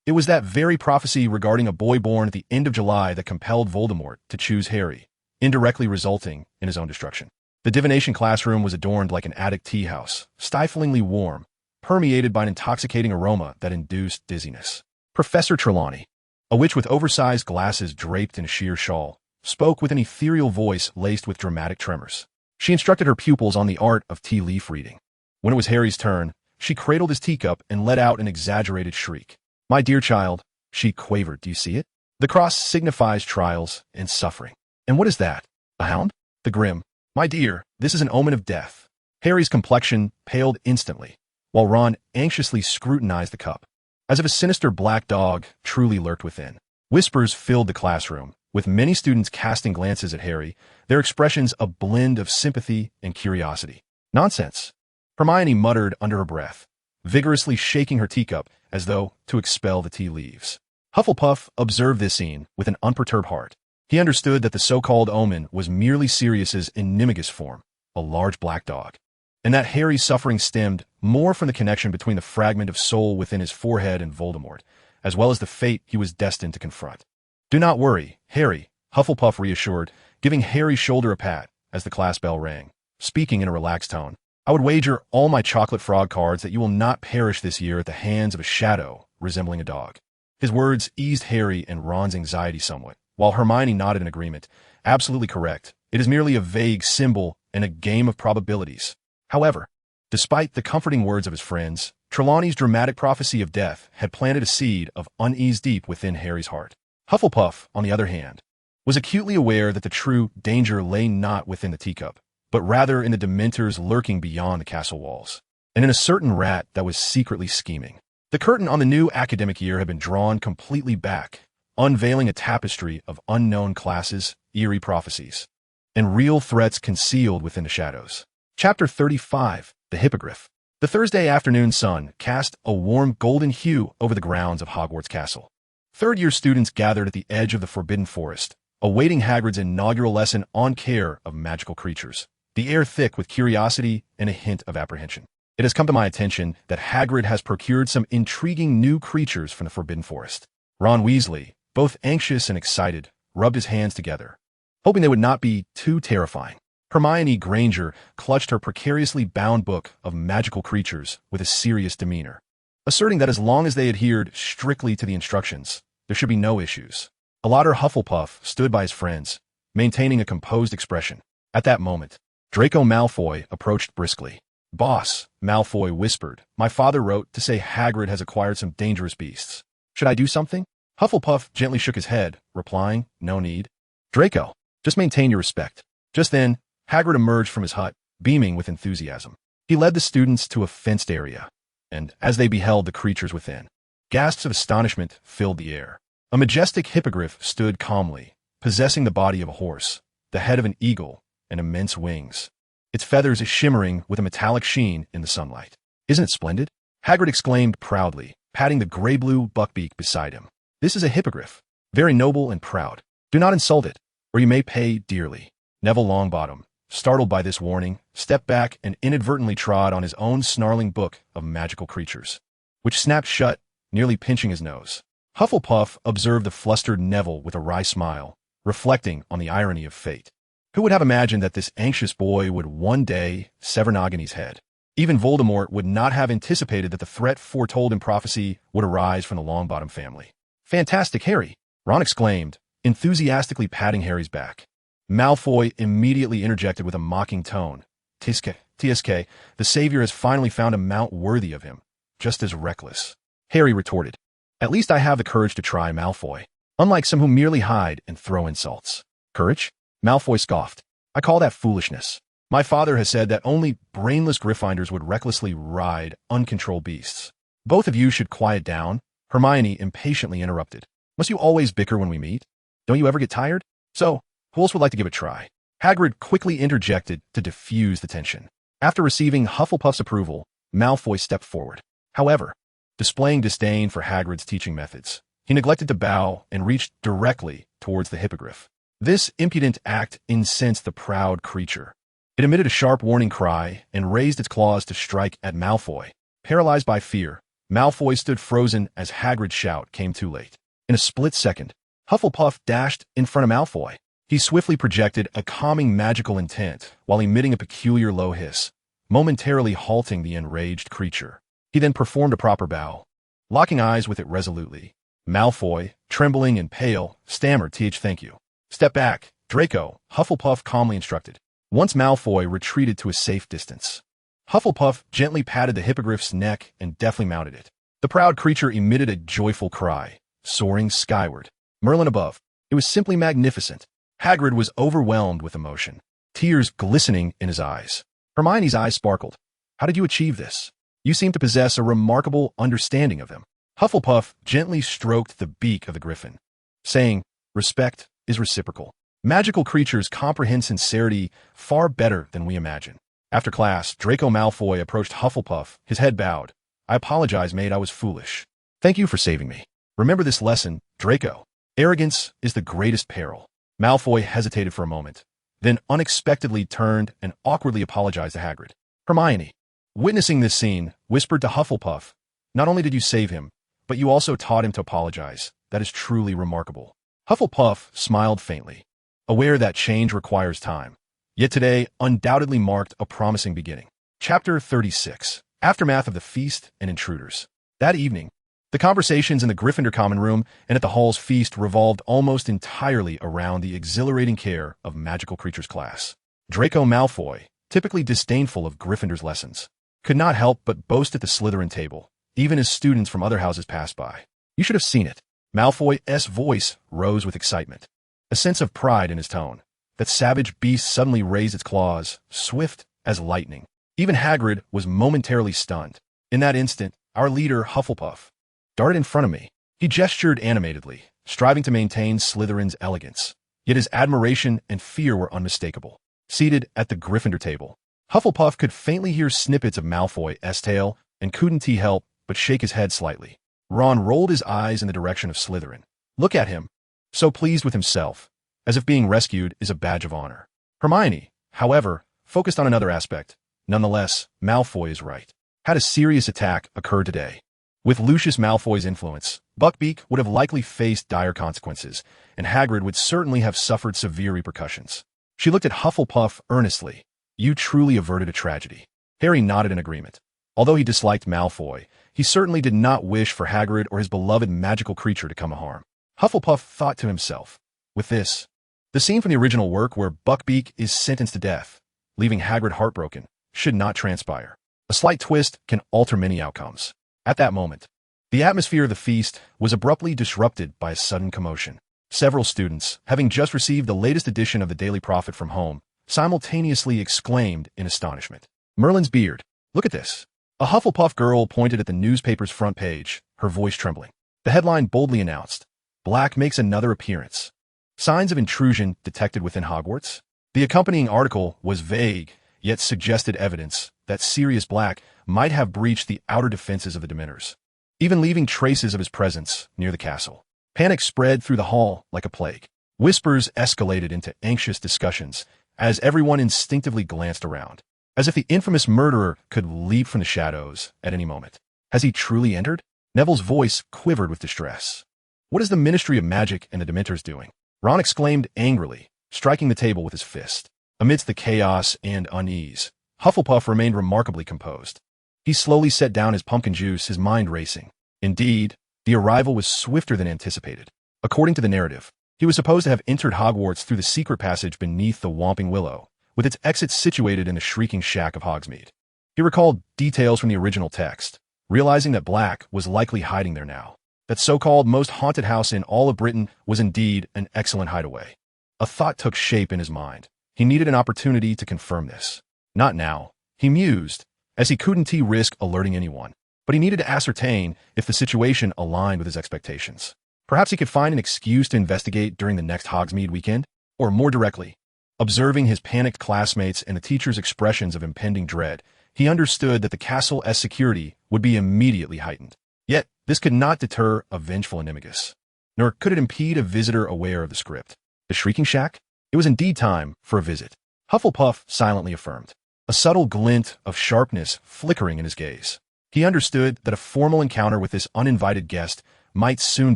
It was that very prophecy regarding a boy born at the end of July that compelled Voldemort to choose Harry, indirectly resulting in his own destruction. The divination classroom was adorned like an attic tea house, stiflingly warm, permeated by an intoxicating aroma that induced dizziness. Professor Trelawney, a witch with oversized glasses draped in a sheer shawl, spoke with an ethereal voice laced with dramatic tremors. She instructed her pupils on the art of tea leaf reading. When it was Harry's turn, she cradled his teacup and let out an exaggerated shriek. My dear child, she quavered, do you see it? The cross signifies trials and suffering. And what is that? A hound? The grim. My dear, this is an omen of death. Harry's complexion paled instantly, while Ron anxiously scrutinized the cup, as if a sinister black dog truly lurked within. Whispers filled the classroom, with many students casting glances at Harry, their expressions a blend of sympathy and curiosity. Nonsense, Hermione muttered under her breath, vigorously shaking her teacup as though to expel the tea leaves. Hufflepuff observed this scene with an unperturbed heart. He understood that the so-called omen was merely Sirius's inimicus form, a large black dog, and that Harry's suffering stemmed more from the connection between the fragment of soul within his forehead and Voldemort, as well as the fate he was destined to confront. Do not worry, Harry, Hufflepuff reassured, giving Harry's shoulder a pat as the class bell rang. Speaking in a relaxed tone, I would wager all my chocolate frog cards that you will not perish this year at the hands of a shadow resembling a dog. His words eased Harry and Ron's anxiety somewhat, while Hermione nodded in agreement. Absolutely correct. It is merely a vague symbol and a game of probabilities. However, despite the comforting words of his friends, Trelawney's dramatic prophecy of death had planted a seed of unease deep within Harry's heart. Hufflepuff, on the other hand, was acutely aware that the true danger lay not within the teacup, but rather in the Dementors lurking beyond the castle walls, and in a certain rat that was secretly scheming. The curtain on the new academic year had been drawn completely back, unveiling a tapestry of unknown classes, eerie prophecies, and real threats concealed within the shadows. Chapter 35, The Hippogriff. The Thursday afternoon sun cast a warm golden hue over the grounds of Hogwarts Castle. Third-year students gathered at the edge of the Forbidden Forest, awaiting Hagrid's inaugural lesson on care of magical creatures, the air thick with curiosity and a hint of apprehension. It has come to my attention that Hagrid has procured some intriguing new creatures from the Forbidden Forest. Ron Weasley, both anxious and excited, rubbed his hands together, hoping they would not be too terrifying. Hermione Granger clutched her precariously bound book of magical creatures with a serious demeanor, asserting that as long as they adhered strictly to the instructions, there should be no issues. Aladdin Hufflepuff stood by his friends, maintaining a composed expression. At that moment, Draco Malfoy approached briskly. Boss, Malfoy whispered, my father wrote to say Hagrid has acquired some dangerous beasts. Should I do something? Hufflepuff gently shook his head, replying, no need. Draco, just maintain your respect. Just then, Hagrid emerged from his hut, beaming with enthusiasm. He led the students to a fenced area, and as they beheld the creatures within, gasps of astonishment filled the air. A majestic hippogriff stood calmly, possessing the body of a horse, the head of an eagle, and immense wings, its feathers shimmering with a metallic sheen in the sunlight. Isn't it splendid? Hagrid exclaimed proudly, patting the gray-blue buckbeak beside him. This is a hippogriff, very noble and proud. Do not insult it, or you may pay dearly. Neville Longbottom, startled by this warning, stepped back and inadvertently trod on his own snarling book of magical creatures, which snapped shut, nearly pinching his nose. Hufflepuff observed the flustered Neville with a wry smile, reflecting on the irony of fate. Who would have imagined that this anxious boy would one day sever Nagini's head? Even Voldemort would not have anticipated that the threat foretold in prophecy would arise from the Longbottom family. Fantastic, Harry! Ron exclaimed, enthusiastically patting Harry's back. Malfoy immediately interjected with a mocking tone. TSK, the Savior has finally found a mount worthy of him, just as reckless. Harry retorted. At least I have the courage to try, Malfoy. Unlike some who merely hide and throw insults. Courage? Malfoy scoffed. I call that foolishness. My father has said that only brainless Gryffindors would recklessly ride uncontrolled beasts. Both of you should quiet down, Hermione impatiently interrupted. Must you always bicker when we meet? Don't you ever get tired? So, who else would like to give it a try? Hagrid quickly interjected to diffuse the tension. After receiving Hufflepuff's approval, Malfoy stepped forward. However, displaying disdain for Hagrid's teaching methods, he neglected to bow and reached directly towards the hippogriff. This impudent act incensed the proud creature. It emitted a sharp warning cry and raised its claws to strike at Malfoy. Paralyzed by fear, Malfoy stood frozen as Hagrid's shout came too late. In a split second, Hufflepuff dashed in front of Malfoy. He swiftly projected a calming magical intent while emitting a peculiar low hiss, momentarily halting the enraged creature. He then performed a proper bow, locking eyes with it resolutely. Malfoy, trembling and pale, stammered, "Thank you." "Step back, Draco," Hufflepuff calmly instructed. Once Malfoy retreated to a safe distance, Hufflepuff gently patted the hippogriff's neck and deftly mounted it. The proud creature emitted a joyful cry, soaring skyward. Merlin above. It was simply magnificent. Hagrid was overwhelmed with emotion, tears glistening in his eyes. Hermione's eyes sparkled. "How did you achieve this? You seem to possess a remarkable understanding of them." Hufflepuff gently stroked the beak of the griffin, saying, "Respect is reciprocal. Magical creatures comprehend sincerity far better than we imagine." After class, Draco Malfoy approached Hufflepuff, his head bowed. "I apologize, mate, I was foolish. Thank you for saving me. Remember this lesson, Draco. Arrogance is the greatest peril." Malfoy hesitated for a moment, then unexpectedly turned and awkwardly apologized to Hagrid. Hermione, witnessing this scene, whispered to Hufflepuff, "Not only did you save him, but you also taught him to apologize. That is truly remarkable." Hufflepuff smiled faintly, aware that change requires time. Yet today undoubtedly marked a promising beginning. Chapter 36. Aftermath of the Feast and Intruders. That evening, the conversations in the Gryffindor common room and at the hall's feast revolved almost entirely around the exhilarating care of magical creatures class. Draco Malfoy, typically disdainful of Gryffindor's lessons, could not help but boast at the Slytherin table, even as students from other houses passed by. You should have seen it. Malfoy's voice rose with excitement, a sense of pride in his tone. That savage beast suddenly raised its claws, swift as lightning. Even Hagrid was momentarily stunned. In that instant, our leader, Hufflepuff, darted in front of me. He gestured animatedly, striving to maintain Slytherin's elegance. Yet his admiration and fear were unmistakable. Seated at the Gryffindor table, Hufflepuff could faintly hear snippets of Malfoy's tale and couldn't he help but shake his head slightly. Ron rolled his eyes in the direction of Slytherin. Look at him, so pleased with himself, as if being rescued is a badge of honor. Hermione, however, focused on another aspect. Nonetheless, Malfoy is right. Had a serious attack occurred today. With Lucius Malfoy's influence, Buckbeak would have likely faced dire consequences, and Hagrid would certainly have suffered severe repercussions. She looked at Hufflepuff earnestly. You truly averted a tragedy. Harry nodded in agreement. Although he disliked Malfoy, he certainly did not wish for Hagrid or his beloved magical creature to come to harm. Hufflepuff thought to himself, with this, the scene from the original work where Buckbeak is sentenced to death, leaving Hagrid heartbroken, should not transpire. A slight twist can alter many outcomes. At that moment, the atmosphere of the feast was abruptly disrupted by a sudden commotion. Several students, having just received the latest edition of the Daily Prophet from home, simultaneously exclaimed in astonishment. Merlin's beard. Look at this. A Hufflepuff girl pointed at the newspaper's front page, her voice trembling. The headline boldly announced, Black makes another appearance. Signs of intrusion detected within Hogwarts. The accompanying article was vague, yet suggested evidence that Sirius Black might have breached the outer defenses of the Dementors, even leaving traces of his presence near the castle. Panic spread through the hall like a plague. Whispers escalated into anxious discussions as everyone instinctively glanced around, as if the infamous murderer could leap from the shadows at any moment. Has he truly entered? Neville's voice quivered with distress. What is the Ministry of Magic and the Dementors doing? Ron exclaimed angrily, striking the table with his fist. Amidst the chaos and unease, Hufflepuff remained remarkably composed. He slowly set down his pumpkin juice, his mind racing. Indeed, the arrival was swifter than anticipated. According to the narrative, he was supposed to have entered Hogwarts through the secret passage beneath the Whomping Willow, with its exit situated in the Shrieking Shack of Hogsmeade. He recalled details from the original text, realizing that Black was likely hiding there now. That so-called most haunted house in all of Britain was indeed an excellent hideaway. A thought took shape in his mind. He needed an opportunity to confirm this. Not now, he mused, as he couldn't risk alerting anyone. But he needed to ascertain if the situation aligned with his expectations. Perhaps he could find an excuse to investigate during the next Hogsmeade weekend, or more directly. Observing his panicked classmates and the teacher's expressions of impending dread, he understood that the castle's security would be immediately heightened. Yet, this could not deter a vengeful animagus. Nor could it impede a visitor aware of the script. The Shrieking Shack? It was indeed time for a visit. Hufflepuff silently affirmed, a subtle glint of sharpness flickering in his gaze. He understood that a formal encounter with this uninvited guest might soon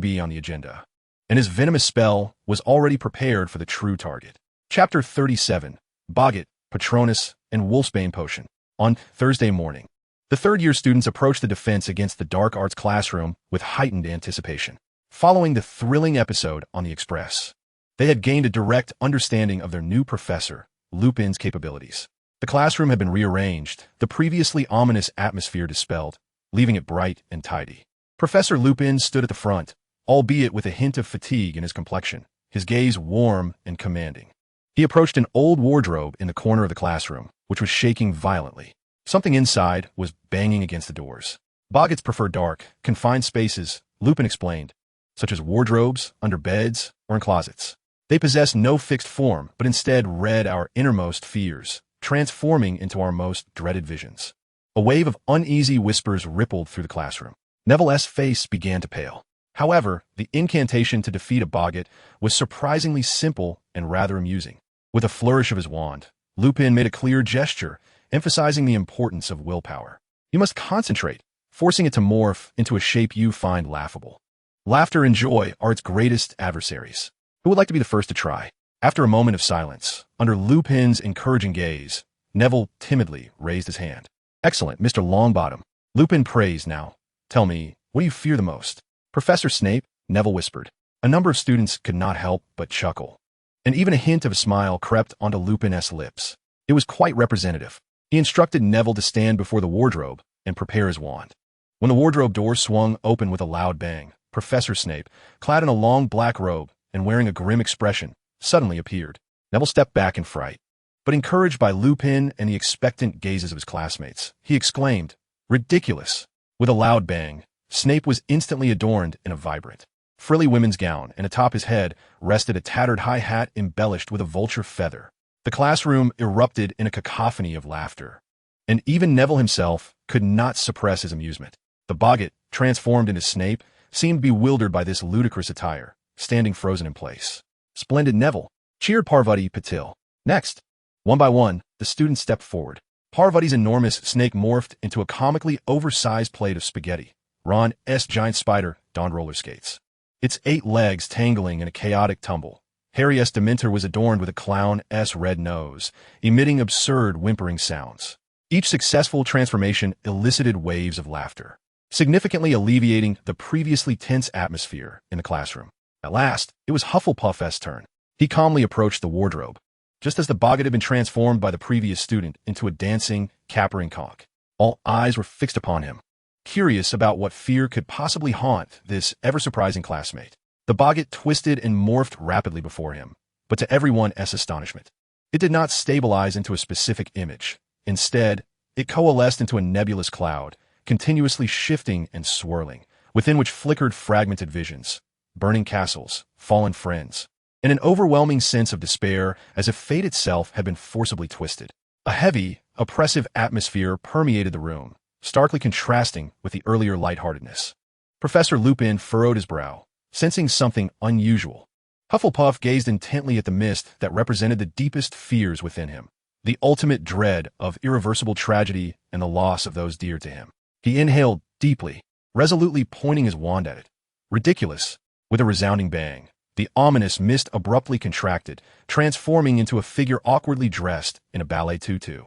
be on the agenda, and his venomous spell was already prepared for the true target. Chapter 37, Boggart, Patronus, and Wolfsbane Potion. On Thursday morning, the third-year students approached the defense against the dark arts classroom with heightened anticipation. Following the thrilling episode on the Express, they had gained a direct understanding of their new professor, Lupin's capabilities. The classroom had been rearranged, the previously ominous atmosphere dispelled, leaving it bright and tidy. Professor Lupin stood at the front, albeit with a hint of fatigue in his complexion, his gaze warm and commanding. He approached an old wardrobe in the corner of the classroom, which was shaking violently. Something inside was banging against the doors. Boggarts prefer dark, confined spaces, Lupin explained, such as wardrobes, under beds, or in closets. They possess no fixed form, but instead read our innermost fears, transforming into our most dreaded visions. A wave of uneasy whispers rippled through the classroom. Neville's face began to pale. However, the incantation to defeat a boggart was surprisingly simple and rather amusing. With a flourish of his wand, Lupin made a clear gesture, emphasizing the importance of willpower. You must concentrate, forcing it to morph into a shape you find laughable. Laughter and joy are its greatest adversaries. Who would like to be the first to try? After a moment of silence, under Lupin's encouraging gaze, Neville timidly raised his hand. Excellent, Mr. Longbottom. Lupin praised now. Tell me, what do you fear the most? Professor Snape, Neville whispered. A number of students could not help but chuckle. And even a hint of a smile crept onto Lupin's lips. It was quite representative. He instructed Neville to stand before the wardrobe and prepare his wand. When the wardrobe door swung open with a loud bang, Professor Snape, clad in a long black robe and wearing a grim expression, suddenly appeared. Neville stepped back in fright. But encouraged by Lupin and the expectant gazes of his classmates, he exclaimed, "Ridiculous!" With a loud bang, Snape was instantly adorned in a vibrant, frilly women's gown, and atop his head rested a tattered high hat embellished with a vulture feather. The classroom erupted in a cacophony of laughter, and even Neville himself could not suppress his amusement. The boggart, transformed into Snape, seemed bewildered by this ludicrous attire, standing frozen in place. "Splendid, Neville," cheered Parvati Patil. Next, one by one, the students stepped forward. Parvati's enormous snake morphed into a comically oversized plate of spaghetti. Ron's giant spider donned roller skates, its 8 legs tangling in a chaotic tumble. Harry's Dementor was adorned with a clown's red nose, emitting absurd whimpering sounds. Each successful transformation elicited waves of laughter, significantly alleviating the previously tense atmosphere in the classroom. At last, it was Hufflepuff's turn. He calmly approached the wardrobe, just as the boggart had been transformed by the previous student into a dancing, capering conch. All eyes were fixed upon him, curious about what fear could possibly haunt this ever-surprising classmate. The boggart twisted and morphed rapidly before him, but to everyone's astonishment, it did not stabilize into a specific image. Instead, it coalesced into a nebulous cloud, continuously shifting and swirling, within which flickered fragmented visions, burning castles, fallen friends, and an overwhelming sense of despair as if fate itself had been forcibly twisted. A heavy, oppressive atmosphere permeated the room, starkly contrasting with the earlier lightheartedness. Professor Lupin furrowed his brow, sensing something unusual. Hufflepuff gazed intently at the mist that represented the deepest fears within him, the ultimate dread of irreversible tragedy and the loss of those dear to him. He inhaled deeply, resolutely pointing his wand at it. Ridiculous! With a resounding bang, the ominous mist abruptly contracted, transforming into a figure awkwardly dressed in a ballet tutu,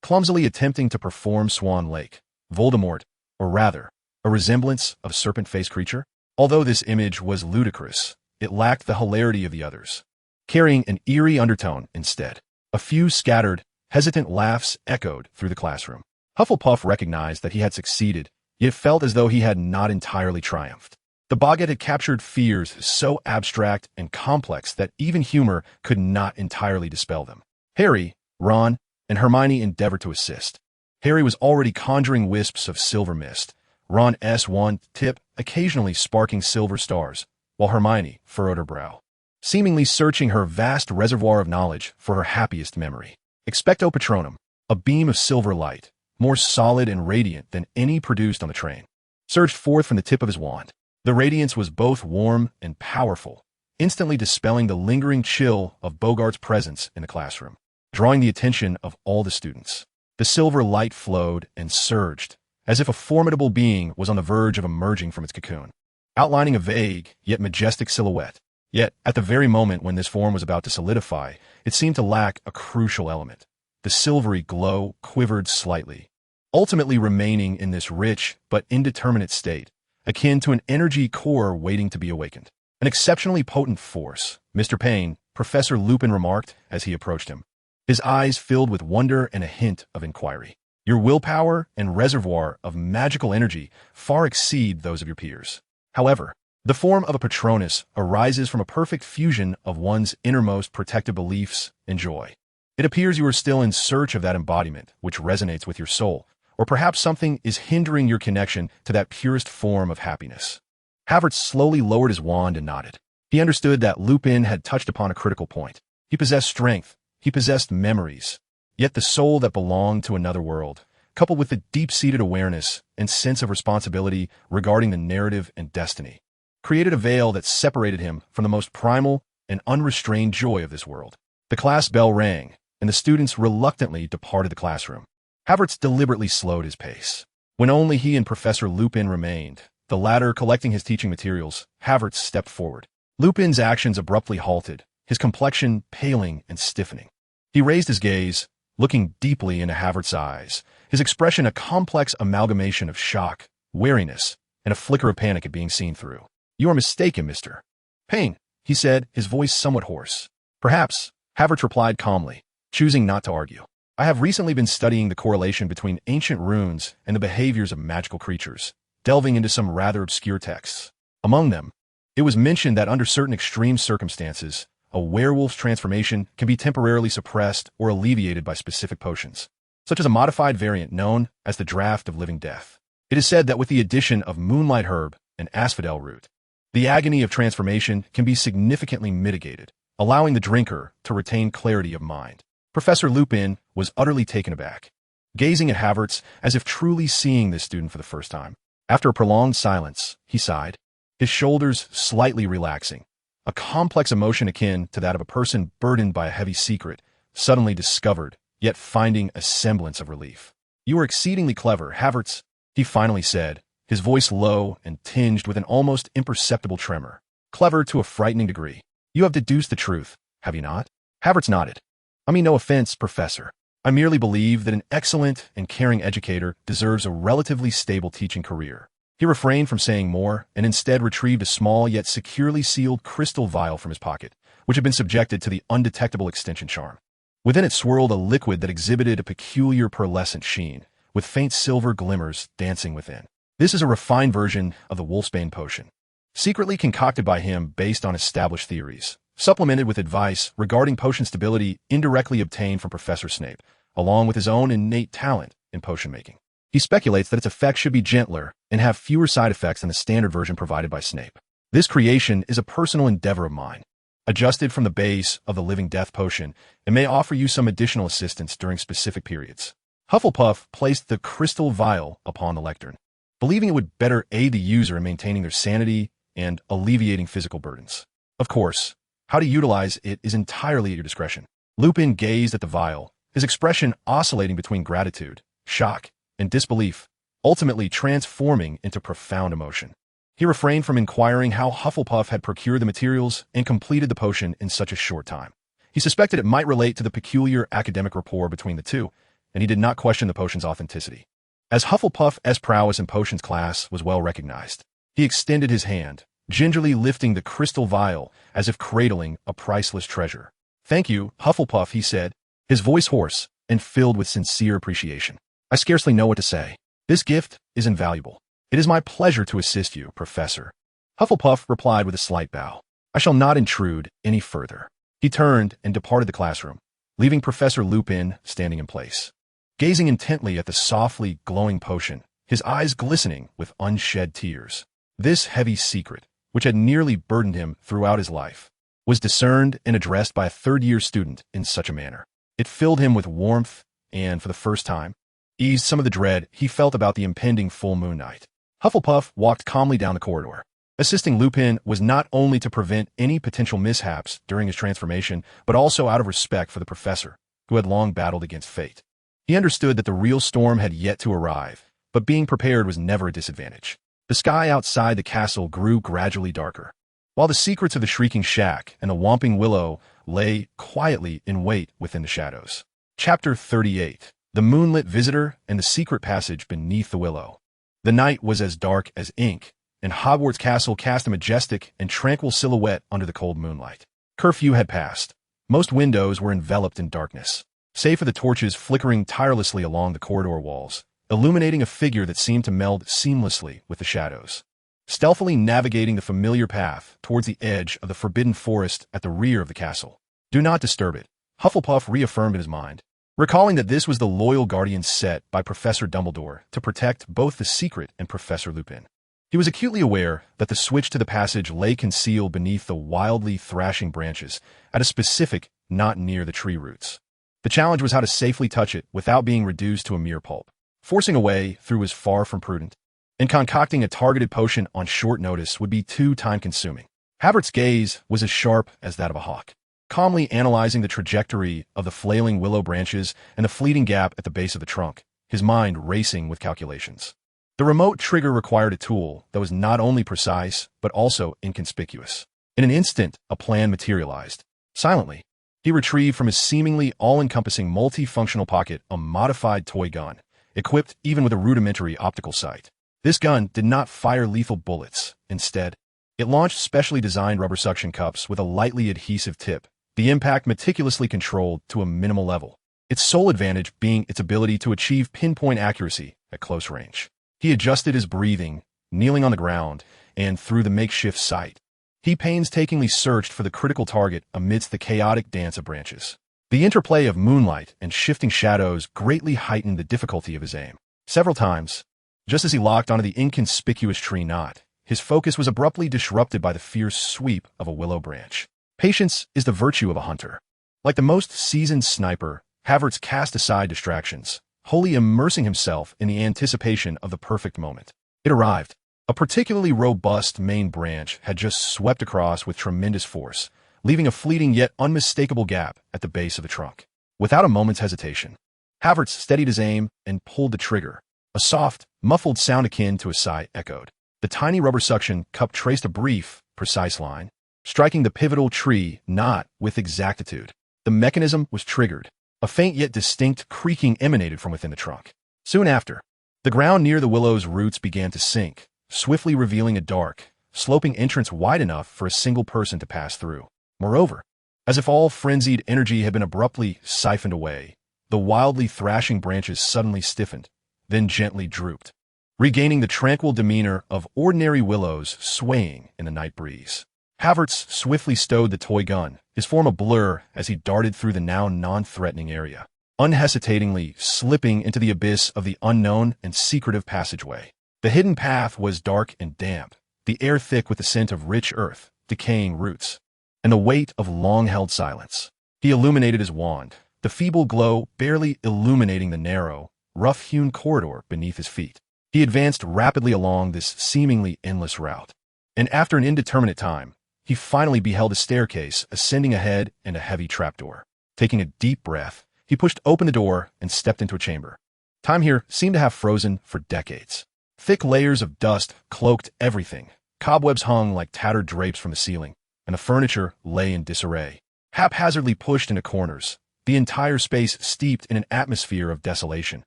clumsily attempting to perform Swan Lake. Voldemort, or rather, a resemblance of serpent-faced creature? Although this image was ludicrous, it lacked the hilarity of the others, carrying an eerie undertone instead. A few scattered, hesitant laughs echoed through the classroom. Hufflepuff recognized that he had succeeded yet it felt as though he had not entirely triumphed. The Boggett had captured fears so abstract and complex that even humor could not entirely dispel them. Harry, Ron, and Hermione endeavored to assist. Harry was already conjuring wisps of silver mist, Ron's wand tip occasionally sparking silver stars, while Hermione furrowed her brow, seemingly searching her vast reservoir of knowledge for her happiest memory. Expecto Patronum, a beam of silver light, more solid and radiant than any produced on the train, surged forth from the tip of his wand. The radiance was both warm and powerful, instantly dispelling the lingering chill of Bogart's presence in the classroom, drawing the attention of all the students. The silver light flowed and surged, as if a formidable being was on the verge of emerging from its cocoon, outlining a vague yet majestic silhouette. Yet, at the very moment when this form was about to solidify, it seemed to lack a crucial element. The silvery glow quivered slightly, ultimately remaining in this rich but indeterminate state, akin to an energy core waiting to be awakened. An exceptionally potent force, Mr. Payne, Professor Lupin remarked as he approached him, his eyes filled with wonder and a hint of inquiry. Your willpower and reservoir of magical energy far exceed those of your peers. However, the form of a Patronus arises from a perfect fusion of one's innermost protective beliefs and joy. It appears you are still in search of that embodiment which resonates with your soul, or perhaps something is hindering your connection to that purest form of happiness. Havertz slowly lowered his wand and nodded. He understood that Lupin had touched upon a critical point. He possessed strength, he possessed memories, yet the soul that belonged to another world, coupled with the deep-seated awareness and sense of responsibility regarding the narrative and destiny, created a veil that separated him from the most primal and unrestrained joy of this world. The class bell rang, and the students reluctantly departed the classroom. Havertz deliberately slowed his pace. When only he and Professor Lupin remained, the latter collecting his teaching materials, Havertz stepped forward. Lupin's actions abruptly halted, his complexion paling and stiffening. He raised his gaze, looking deeply into Havertz's eyes, his expression a complex amalgamation of shock, wariness, and a flicker of panic at being seen through. You are mistaken, Mr. Payne, he said, his voice somewhat hoarse. Perhaps, Havertz replied calmly, choosing not to argue. I have recently been studying the correlation between ancient runes and the behaviors of magical creatures, delving into some rather obscure texts. Among them, it was mentioned that under certain extreme circumstances, a werewolf's transformation can be temporarily suppressed or alleviated by specific potions, such as a modified variant known as the Draught of Living Death. It is said that with the addition of moonlight herb and asphodel root, the agony of transformation can be significantly mitigated, allowing the drinker to retain clarity of mind. Professor Lupin was utterly taken aback, gazing at Havertz as if truly seeing this student for the first time. After a prolonged silence, he sighed, his shoulders slightly relaxing, a complex emotion akin to that of a person burdened by a heavy secret, suddenly discovered, yet finding a semblance of relief. You are exceedingly clever, Havertz, he finally said, his voice low and tinged with an almost imperceptible tremor. Clever to a frightening degree. You have deduced the truth, have you not? Havertz nodded. I mean no offense, Professor. I merely believe that an excellent and caring educator deserves a relatively stable teaching career. He refrained from saying more and instead retrieved a small yet securely sealed crystal vial from his pocket, which had been subjected to the undetectable extension charm. Within it swirled a liquid that exhibited a peculiar pearlescent sheen, with faint silver glimmers dancing within. This is a refined version of the Wolfsbane potion, secretly concocted by him based on established theories, supplemented with advice regarding potion stability indirectly obtained from Professor Snape, along with his own innate talent in potion making. He speculates that its effects should be gentler and have fewer side effects than the standard version provided by Snape. This creation is a personal endeavor of mine, adjusted from the base of the Living Death potion, and may offer you some additional assistance during specific periods. Hufflepuff placed the crystal vial upon the lectern, believing it would better aid the user in maintaining their sanity and alleviating physical burdens. Of course, how to utilize it is entirely at your discretion. Lupin gazed at the vial, his expression oscillating between gratitude, shock, and disbelief, ultimately transforming into profound emotion. He refrained from inquiring how Hufflepuff had procured the materials and completed the potion in such a short time. He suspected it might relate to the peculiar academic rapport between the two, and he did not question the potion's authenticity. As Hufflepuff's prowess in potions class was well recognized, he extended his hand, gingerly lifting the crystal vial as if cradling a priceless treasure. Thank you, Hufflepuff, he said, his voice hoarse and filled with sincere appreciation. I scarcely know what to say. This gift is invaluable. "It is my pleasure to assist you, Professor." Hufflepuff replied with a slight bow. "I shall not intrude any further." He turned and departed the classroom, leaving Professor Lupin standing in place, gazing intently at the softly glowing potion, his eyes glistening with unshed tears. This heavy secret, which had nearly burdened him throughout his life, was discerned and addressed by a third-year student in such a manner. It filled him with warmth and, for the first time, eased some of the dread he felt about the impending full moon night. Hufflepuff walked calmly down the corridor. Assisting Lupin was not only to prevent any potential mishaps during his transformation, but also out of respect for the professor, who had long battled against fate. He understood that the real storm had yet to arrive, but being prepared was never a disadvantage. The sky outside the castle grew gradually darker, while the secrets of the Shrieking Shack and the Whomping Willow lay quietly in wait within the shadows. Chapter 38. The Moonlit Visitor and the Secret Passage Beneath the Willow. The night was as dark as ink, and Hogwarts Castle cast a majestic and tranquil silhouette under the cold moonlight. Curfew had passed. Most windows were enveloped in darkness, save for the torches flickering tirelessly along the corridor walls, illuminating a figure that seemed to meld seamlessly with the shadows. Stealthily navigating the familiar path towards the edge of the forbidden forest at the rear of the castle. "Do not disturb it," Hufflepuff reaffirmed in his mind, recalling that this was the loyal guardian set by Professor Dumbledore to protect both the secret and Professor Lupin. He was acutely aware that the switch to the passage lay concealed beneath the wildly thrashing branches at a specific knot near the tree roots. The challenge was how to safely touch it without being reduced to a mere pulp. Forcing a way through was far from prudent, and concocting a targeted potion on short notice would be too time-consuming. Havertz's gaze was as sharp as that of a hawk, calmly analyzing the trajectory of the flailing willow branches and the fleeting gap at the base of the trunk, his mind racing with calculations. The remote trigger required a tool that was not only precise, but also inconspicuous. In an instant, a plan materialized. Silently, he retrieved from his seemingly all-encompassing multifunctional pocket a modified toy gun, equipped even with a rudimentary optical sight. This gun did not fire lethal bullets. Instead, it launched specially designed rubber suction cups with a lightly adhesive tip, the impact meticulously controlled to a minimal level, its sole advantage being its ability to achieve pinpoint accuracy at close range. He adjusted his breathing, kneeling on the ground, and through the makeshift sight, he painstakingly searched for the critical target amidst the chaotic dance of branches. The interplay of moonlight and shifting shadows greatly heightened the difficulty of his aim. Several times, just as he locked onto the inconspicuous tree knot, his focus was abruptly disrupted by the fierce sweep of a willow branch. Patience is the virtue of a hunter. Like the most seasoned sniper, Havertz cast aside distractions, wholly immersing himself in the anticipation of the perfect moment. It arrived. A particularly robust main branch had just swept across with tremendous force, leaving a fleeting yet unmistakable gap at the base of the trunk. Without a moment's hesitation, Havertz steadied his aim and pulled the trigger. A soft, muffled sound akin to a sigh echoed. The tiny rubber suction cup traced a brief, precise line, striking the pivotal tree knot with exactitude. The mechanism was triggered. A faint yet distinct creaking emanated from within the trunk. Soon after, the ground near the willow's roots began to sink, swiftly revealing a dark, sloping entrance wide enough for a single person to pass through. Moreover, as if all frenzied energy had been abruptly siphoned away, the wildly thrashing branches suddenly stiffened, then gently drooped, regaining the tranquil demeanor of ordinary willows swaying in the night breeze. Havertz swiftly stowed the toy gun, his form a blur as he darted through the now non-threatening area, unhesitatingly slipping into the abyss of the unknown and secretive passageway. The hidden path was dark and damp, the air thick with the scent of rich earth, decaying roots, and the weight of long-held silence. He illuminated his wand, the feeble glow barely illuminating the narrow, rough-hewn corridor beneath his feet. He advanced rapidly along this seemingly endless route, and after an indeterminate time, he finally beheld a staircase ascending ahead and a heavy trapdoor. Taking a deep breath, he pushed open the door and stepped into a chamber. Time here seemed to have frozen for decades. Thick layers of dust cloaked everything. Cobwebs hung like tattered drapes from the ceiling, and the furniture lay in disarray, haphazardly pushed into corners, the entire space steeped in an atmosphere of desolation,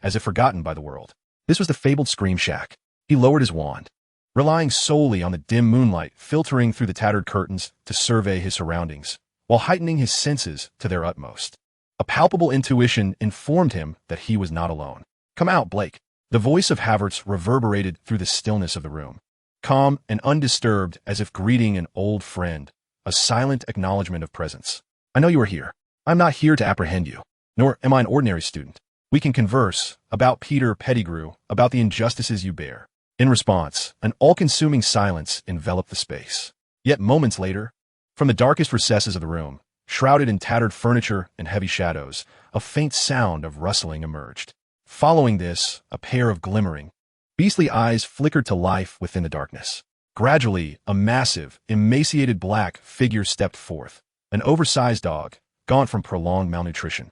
as if forgotten by the world. This was the fabled Scream Shack. He lowered his wand, relying solely on the dim moonlight filtering through the tattered curtains to survey his surroundings, while heightening his senses to their utmost. A palpable intuition informed him that he was not alone. "Come out, Blake," The voice of Havertz reverberated through the stillness of the room. Calm and undisturbed, as if greeting an old friend, a silent acknowledgement of presence. I know you are here. I'm not here to apprehend you, nor am I an ordinary student. We can converse about Peter Pettigrew, about the injustices you bear. In response, an all-consuming silence enveloped the space. Yet moments later, from the darkest recesses of the room, shrouded in tattered furniture and heavy shadows, a faint sound of rustling emerged. Following this, a pair of glimmering, beastly eyes flickered to life within the darkness. Gradually, a massive, emaciated black figure stepped forth, an oversized dog, gaunt from prolonged malnutrition.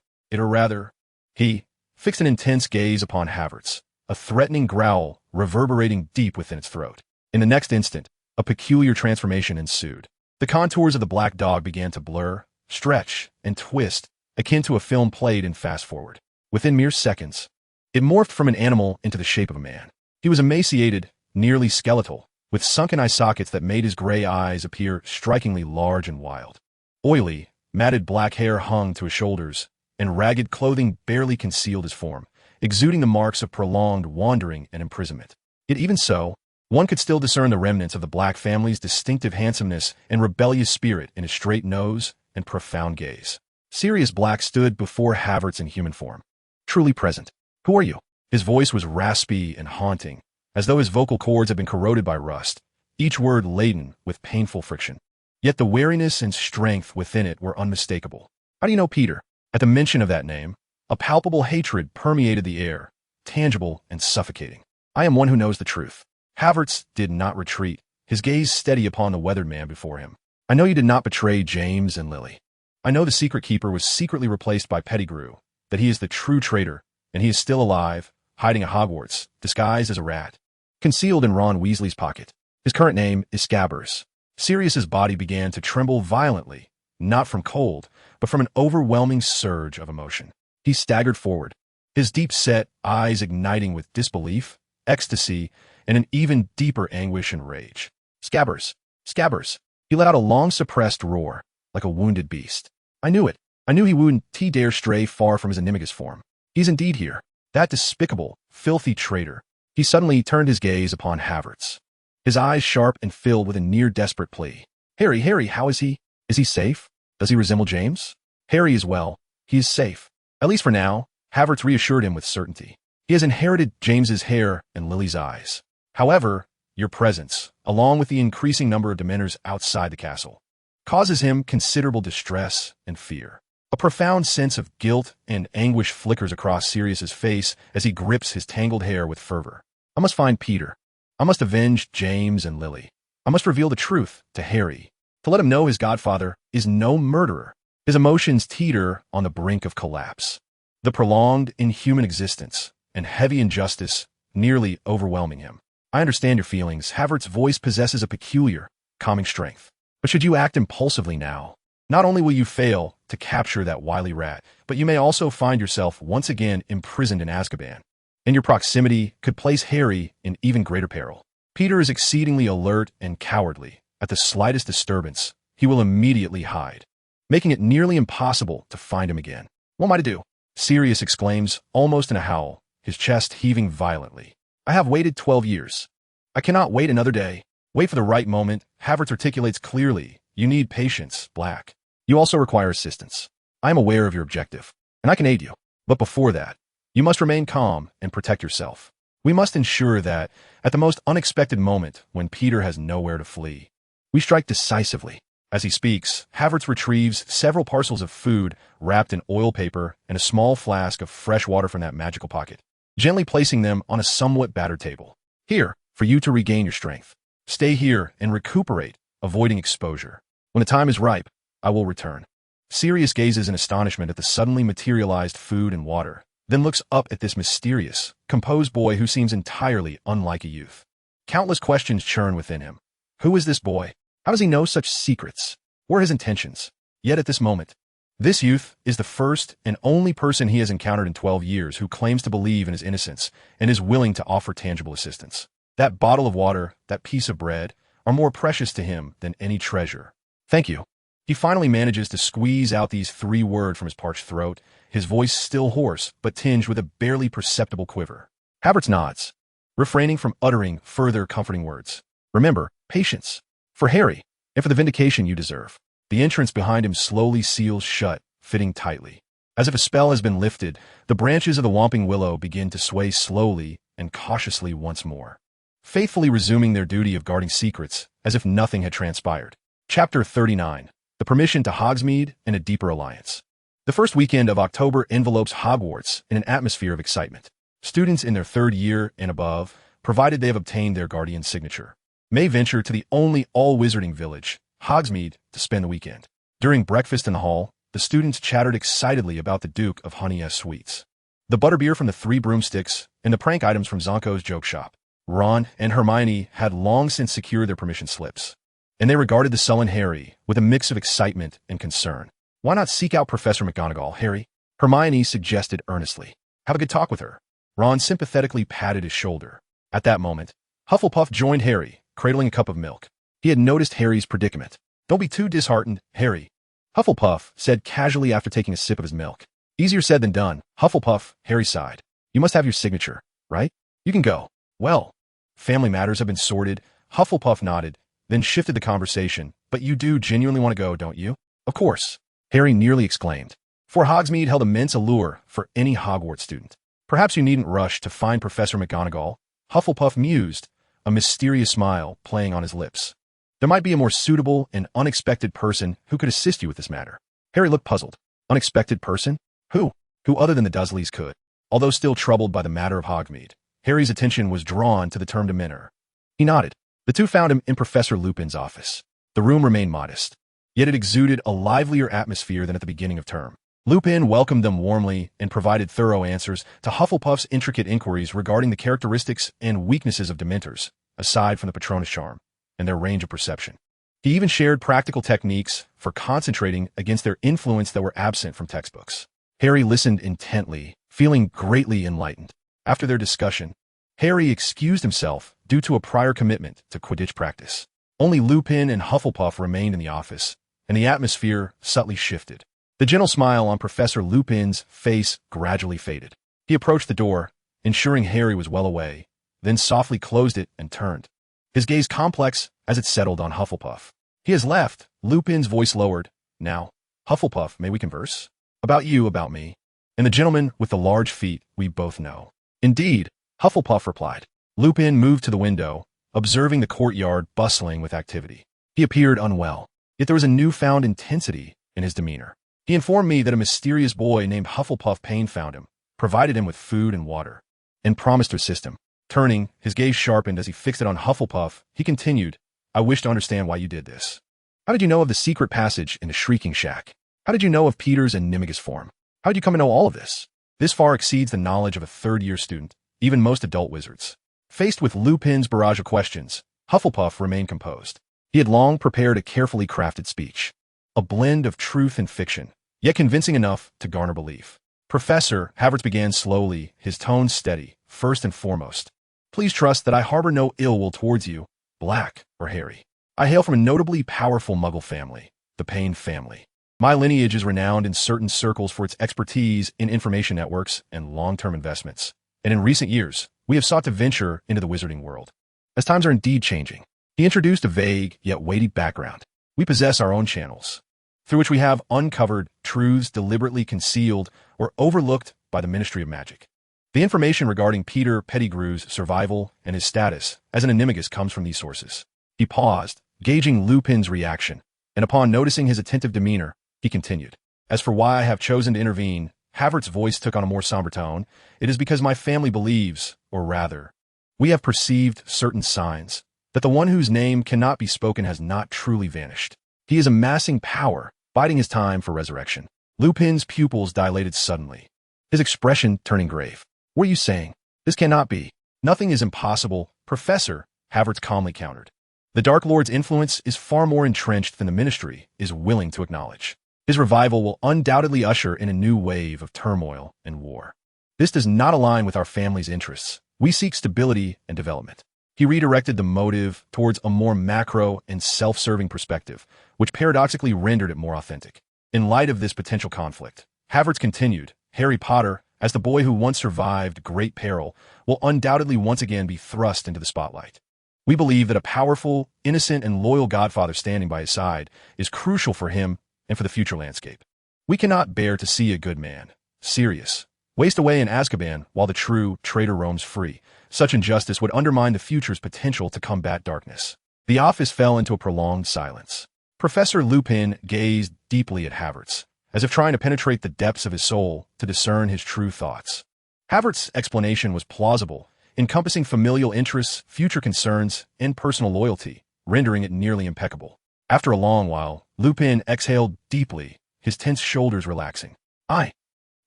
He fixed an intense gaze upon Havertz, a threatening growl reverberating deep within its throat. In the next instant, a peculiar transformation ensued. The contours of the black dog began to blur, stretch, and twist, akin to a film played in fast forward. Within mere seconds, it morphed from an animal into the shape of a man. He was emaciated, nearly skeletal, with sunken eye sockets that made his gray eyes appear strikingly large and wild. Oily, matted black hair hung to his shoulders, and ragged clothing barely concealed his form, exuding the marks of prolonged wandering and imprisonment. Yet even so, one could still discern the remnants of the black family's distinctive handsomeness and rebellious spirit in his straight nose and profound gaze. Sirius Black stood before Havertz in human form, truly present. Who are you? His voice was raspy and haunting, as though his vocal cords had been corroded by rust, each word laden with painful friction. Yet the wariness and strength within it were unmistakable. How do you know Peter? At the mention of that name, a palpable hatred permeated the air, tangible and suffocating. I am one who knows the truth. Havertz did not retreat, his gaze steady upon the weathered man before him. I know you did not betray James and Lily. I know the secret keeper was secretly replaced by Pettigrew, that he is the true traitor, and he is still alive, hiding at Hogwarts, disguised as a rat, concealed in Ron Weasley's pocket. His current name is Scabbers. Sirius's body began to tremble violently, not from cold, but from an overwhelming surge of emotion. He staggered forward, his deep-set eyes igniting with disbelief, ecstasy, and an even deeper anguish and rage. Scabbers! Scabbers! He let out a long-suppressed roar, like a wounded beast. I knew it. I knew he wouldn't dare stray far from his animagus form. He's indeed here. That despicable, filthy traitor. He suddenly turned his gaze upon Havertz, his eyes sharp and filled with a near-desperate plea. Harry, how is he? Is he safe? Does he resemble James? Harry is well. He is safe. At least for now, Havertz reassured him with certainty. He has inherited James's hair and Lily's eyes. However, your presence, along with the increasing number of Dementors outside the castle, causes him considerable distress and fear. A profound sense of guilt and anguish flickers across Sirius's face as he grips his tangled hair with fervor. I must find Peter. I must avenge James and Lily. I must reveal the truth to Harry, to let him know his godfather is no murderer. His emotions teeter on the brink of collapse. The prolonged, inhuman existence and heavy injustice nearly overwhelming him. I understand your feelings. Havertz's voice possesses a peculiar, calming strength. But should you act impulsively now, not only will you fail to capture that wily rat, but you may also find yourself once again imprisoned in Azkaban. And your proximity could place Harry in even greater peril. Peter is exceedingly alert and cowardly. At the slightest disturbance, he will immediately hide, making it nearly impossible to find him again. What am I to do? Sirius exclaims, almost in a howl, his chest heaving violently. I have waited 12 years. I cannot wait another day. Wait for the right moment. Havertz articulates clearly. You need patience, Black. You also require assistance. I am aware of your objective, and I can aid you. But before that, you must remain calm and protect yourself. We must ensure that, at the most unexpected moment, when Peter has nowhere to flee, we strike decisively. As he speaks, Havertz retrieves several parcels of food wrapped in oil paper and a small flask of fresh water from that magical pocket, gently placing them on a somewhat battered table. Here, for you to regain your strength. Stay here and recuperate, avoiding exposure. When the time is ripe, I will return. Sirius gazes in astonishment at the suddenly materialized food and water, then looks up at this mysterious, composed boy who seems entirely unlike a youth. Countless questions churn within him. Who is this boy? How does he know such secrets? What are his intentions? Yet at this moment, this youth is the first and only person he has encountered in 12 years who claims to believe in his innocence and is willing to offer tangible assistance. That bottle of water, that piece of bread, are more precious to him than any treasure. Thank you. He finally manages to squeeze out these 3 words from his parched throat, his voice still hoarse, but tinged with a barely perceptible quiver. Havertz nods, refraining from uttering further comforting words. Remember, patience. For Harry, and for the vindication you deserve. The entrance behind him slowly seals shut, fitting tightly. As if a spell has been lifted, the branches of the Whomping Willow begin to sway slowly and cautiously once more, faithfully resuming their duty of guarding secrets, as if nothing had transpired. Chapter 39. The Permission to Hogsmeade and a Deeper Alliance. The first weekend of October envelopes Hogwarts in an atmosphere of excitement. Students in their third year and above, provided they have obtained their guardian's signature, may venture to the only all-wizarding village, Hogsmeade, to spend the weekend. During breakfast in the hall, the students chattered excitedly about the Duke of Honey's sweets, the butterbeer from the Three Broomsticks, and the prank items from Zonko's joke shop. Ron and Hermione had long since secured their permission slips, and they regarded the sullen Harry with a mix of excitement and concern. Why not seek out Professor McGonagall, Harry? Hermione suggested earnestly. Have a good talk with her. Ron sympathetically patted his shoulder. At that moment, Hufflepuff joined Harry, cradling a cup of milk. He had noticed Harry's predicament. Don't be too disheartened, Harry, Hufflepuff said casually after taking a sip of his milk. Easier said than done, Hufflepuff, Harry sighed. You must have your signature, right? You can go. Well, family matters have been sorted. Hufflepuff nodded, then shifted the conversation. But you do genuinely want to go, don't you? Of course, Harry nearly exclaimed. For Hogsmeade held immense allure for any Hogwarts student. Perhaps you needn't rush to find Professor McGonagall, Hufflepuff mused, a mysterious smile playing on his lips. There might be a more suitable and unexpected person who could assist you with this matter. Harry looked puzzled. Unexpected person? Who? Who other than the Dursleys could? Although still troubled by the matter of Hogsmeade, Harry's attention was drawn to the term demeanor. He nodded. The two found him in Professor Lupin's office. The room remained modest, yet it exuded a livelier atmosphere than at the beginning of term. Lupin welcomed them warmly and provided thorough answers to Hufflepuff's intricate inquiries regarding the characteristics and weaknesses of Dementors, aside from the Patronus charm and their range of perception. He even shared practical techniques for concentrating against their influence that were absent from textbooks. Harry listened intently, feeling greatly enlightened. After their discussion, Harry excused himself due to a prior commitment to Quidditch practice. Only Lupin and Hufflepuff remained in the office, and the atmosphere subtly shifted. The gentle smile on Professor Lupin's face gradually faded. He approached the door, ensuring Harry was well away, then softly closed it and turned, his gaze complex as it settled on Hufflepuff. He has left, Lupin's voice lowered. Now, Hufflepuff, may we converse? About you, about me, and the gentleman with the large feet we both know. Indeed, Hufflepuff replied. Lupin moved to the window, observing the courtyard bustling with activity. He appeared unwell, yet there was a newfound intensity in his demeanor. He informed me that a mysterious boy named Hufflepuff Payne found him, provided him with food and water, and promised to assist him. Turning, his gaze sharpened as he fixed it on Hufflepuff, he continued, I wish to understand why you did this. How did you know of the secret passage in the Shrieking Shack? How did you know of Peter's and Nimigus form? How did you come to know all of this? This far exceeds the knowledge of a third-year student, even most adult wizards. Faced with Lupin's barrage of questions, Hufflepuff remained composed. He had long prepared a carefully crafted speech, a blend of truth and fiction, yet convincing enough to garner belief. Professor, Havertz began slowly, his tone steady. First and foremost, please trust that I harbor no ill will towards you, Black or Harry. I hail from a notably powerful Muggle family, the Payne family. My lineage is renowned in certain circles for its expertise in information networks and long-term investments. And in recent years, we have sought to venture into the wizarding world. As times are indeed changing, he introduced a vague yet weighty background. We possess our own channels, through which we have uncovered truths deliberately concealed or overlooked by the Ministry of Magic. The information regarding Peter Pettigrew's survival and his status as an animagus comes from these sources. He paused, gauging Lupin's reaction, and upon noticing his attentive demeanor, he continued. As for why I have chosen to intervene, Havertz's voice took on a more somber tone. It is because my family believes, or rather, we have perceived certain signs, that the one whose name cannot be spoken has not truly vanished. He is amassing power, biding his time for resurrection. Lupin's pupils dilated suddenly, his expression turning grave. What are you saying? This cannot be. Nothing is impossible, Professor, Havertz calmly countered. The Dark Lord's influence is far more entrenched than the Ministry is willing to acknowledge. His revival will undoubtedly usher in a new wave of turmoil and war. This does not align with our family's interests. We seek stability and development. He redirected the motive towards a more macro and self-serving perspective, which paradoxically rendered it more authentic. In light of this potential conflict, Havertz continued, Harry Potter, as the boy who once survived great peril will undoubtedly once again be thrust into the spotlight. We believe that a powerful, innocent, and loyal godfather standing by his side is crucial for him and for the future landscape. We cannot bear to see a good man, Sirius, waste away in Azkaban while the true traitor roams free. Such injustice would undermine the future's potential to combat darkness. The office fell into a prolonged silence. Professor Lupin gazed deeply at Havertz, as if trying to penetrate the depths of his soul to discern his true thoughts. Havertz's explanation was plausible, encompassing familial interests, future concerns, and personal loyalty, rendering it nearly impeccable. After a long while, Lupin exhaled deeply, his tense shoulders relaxing.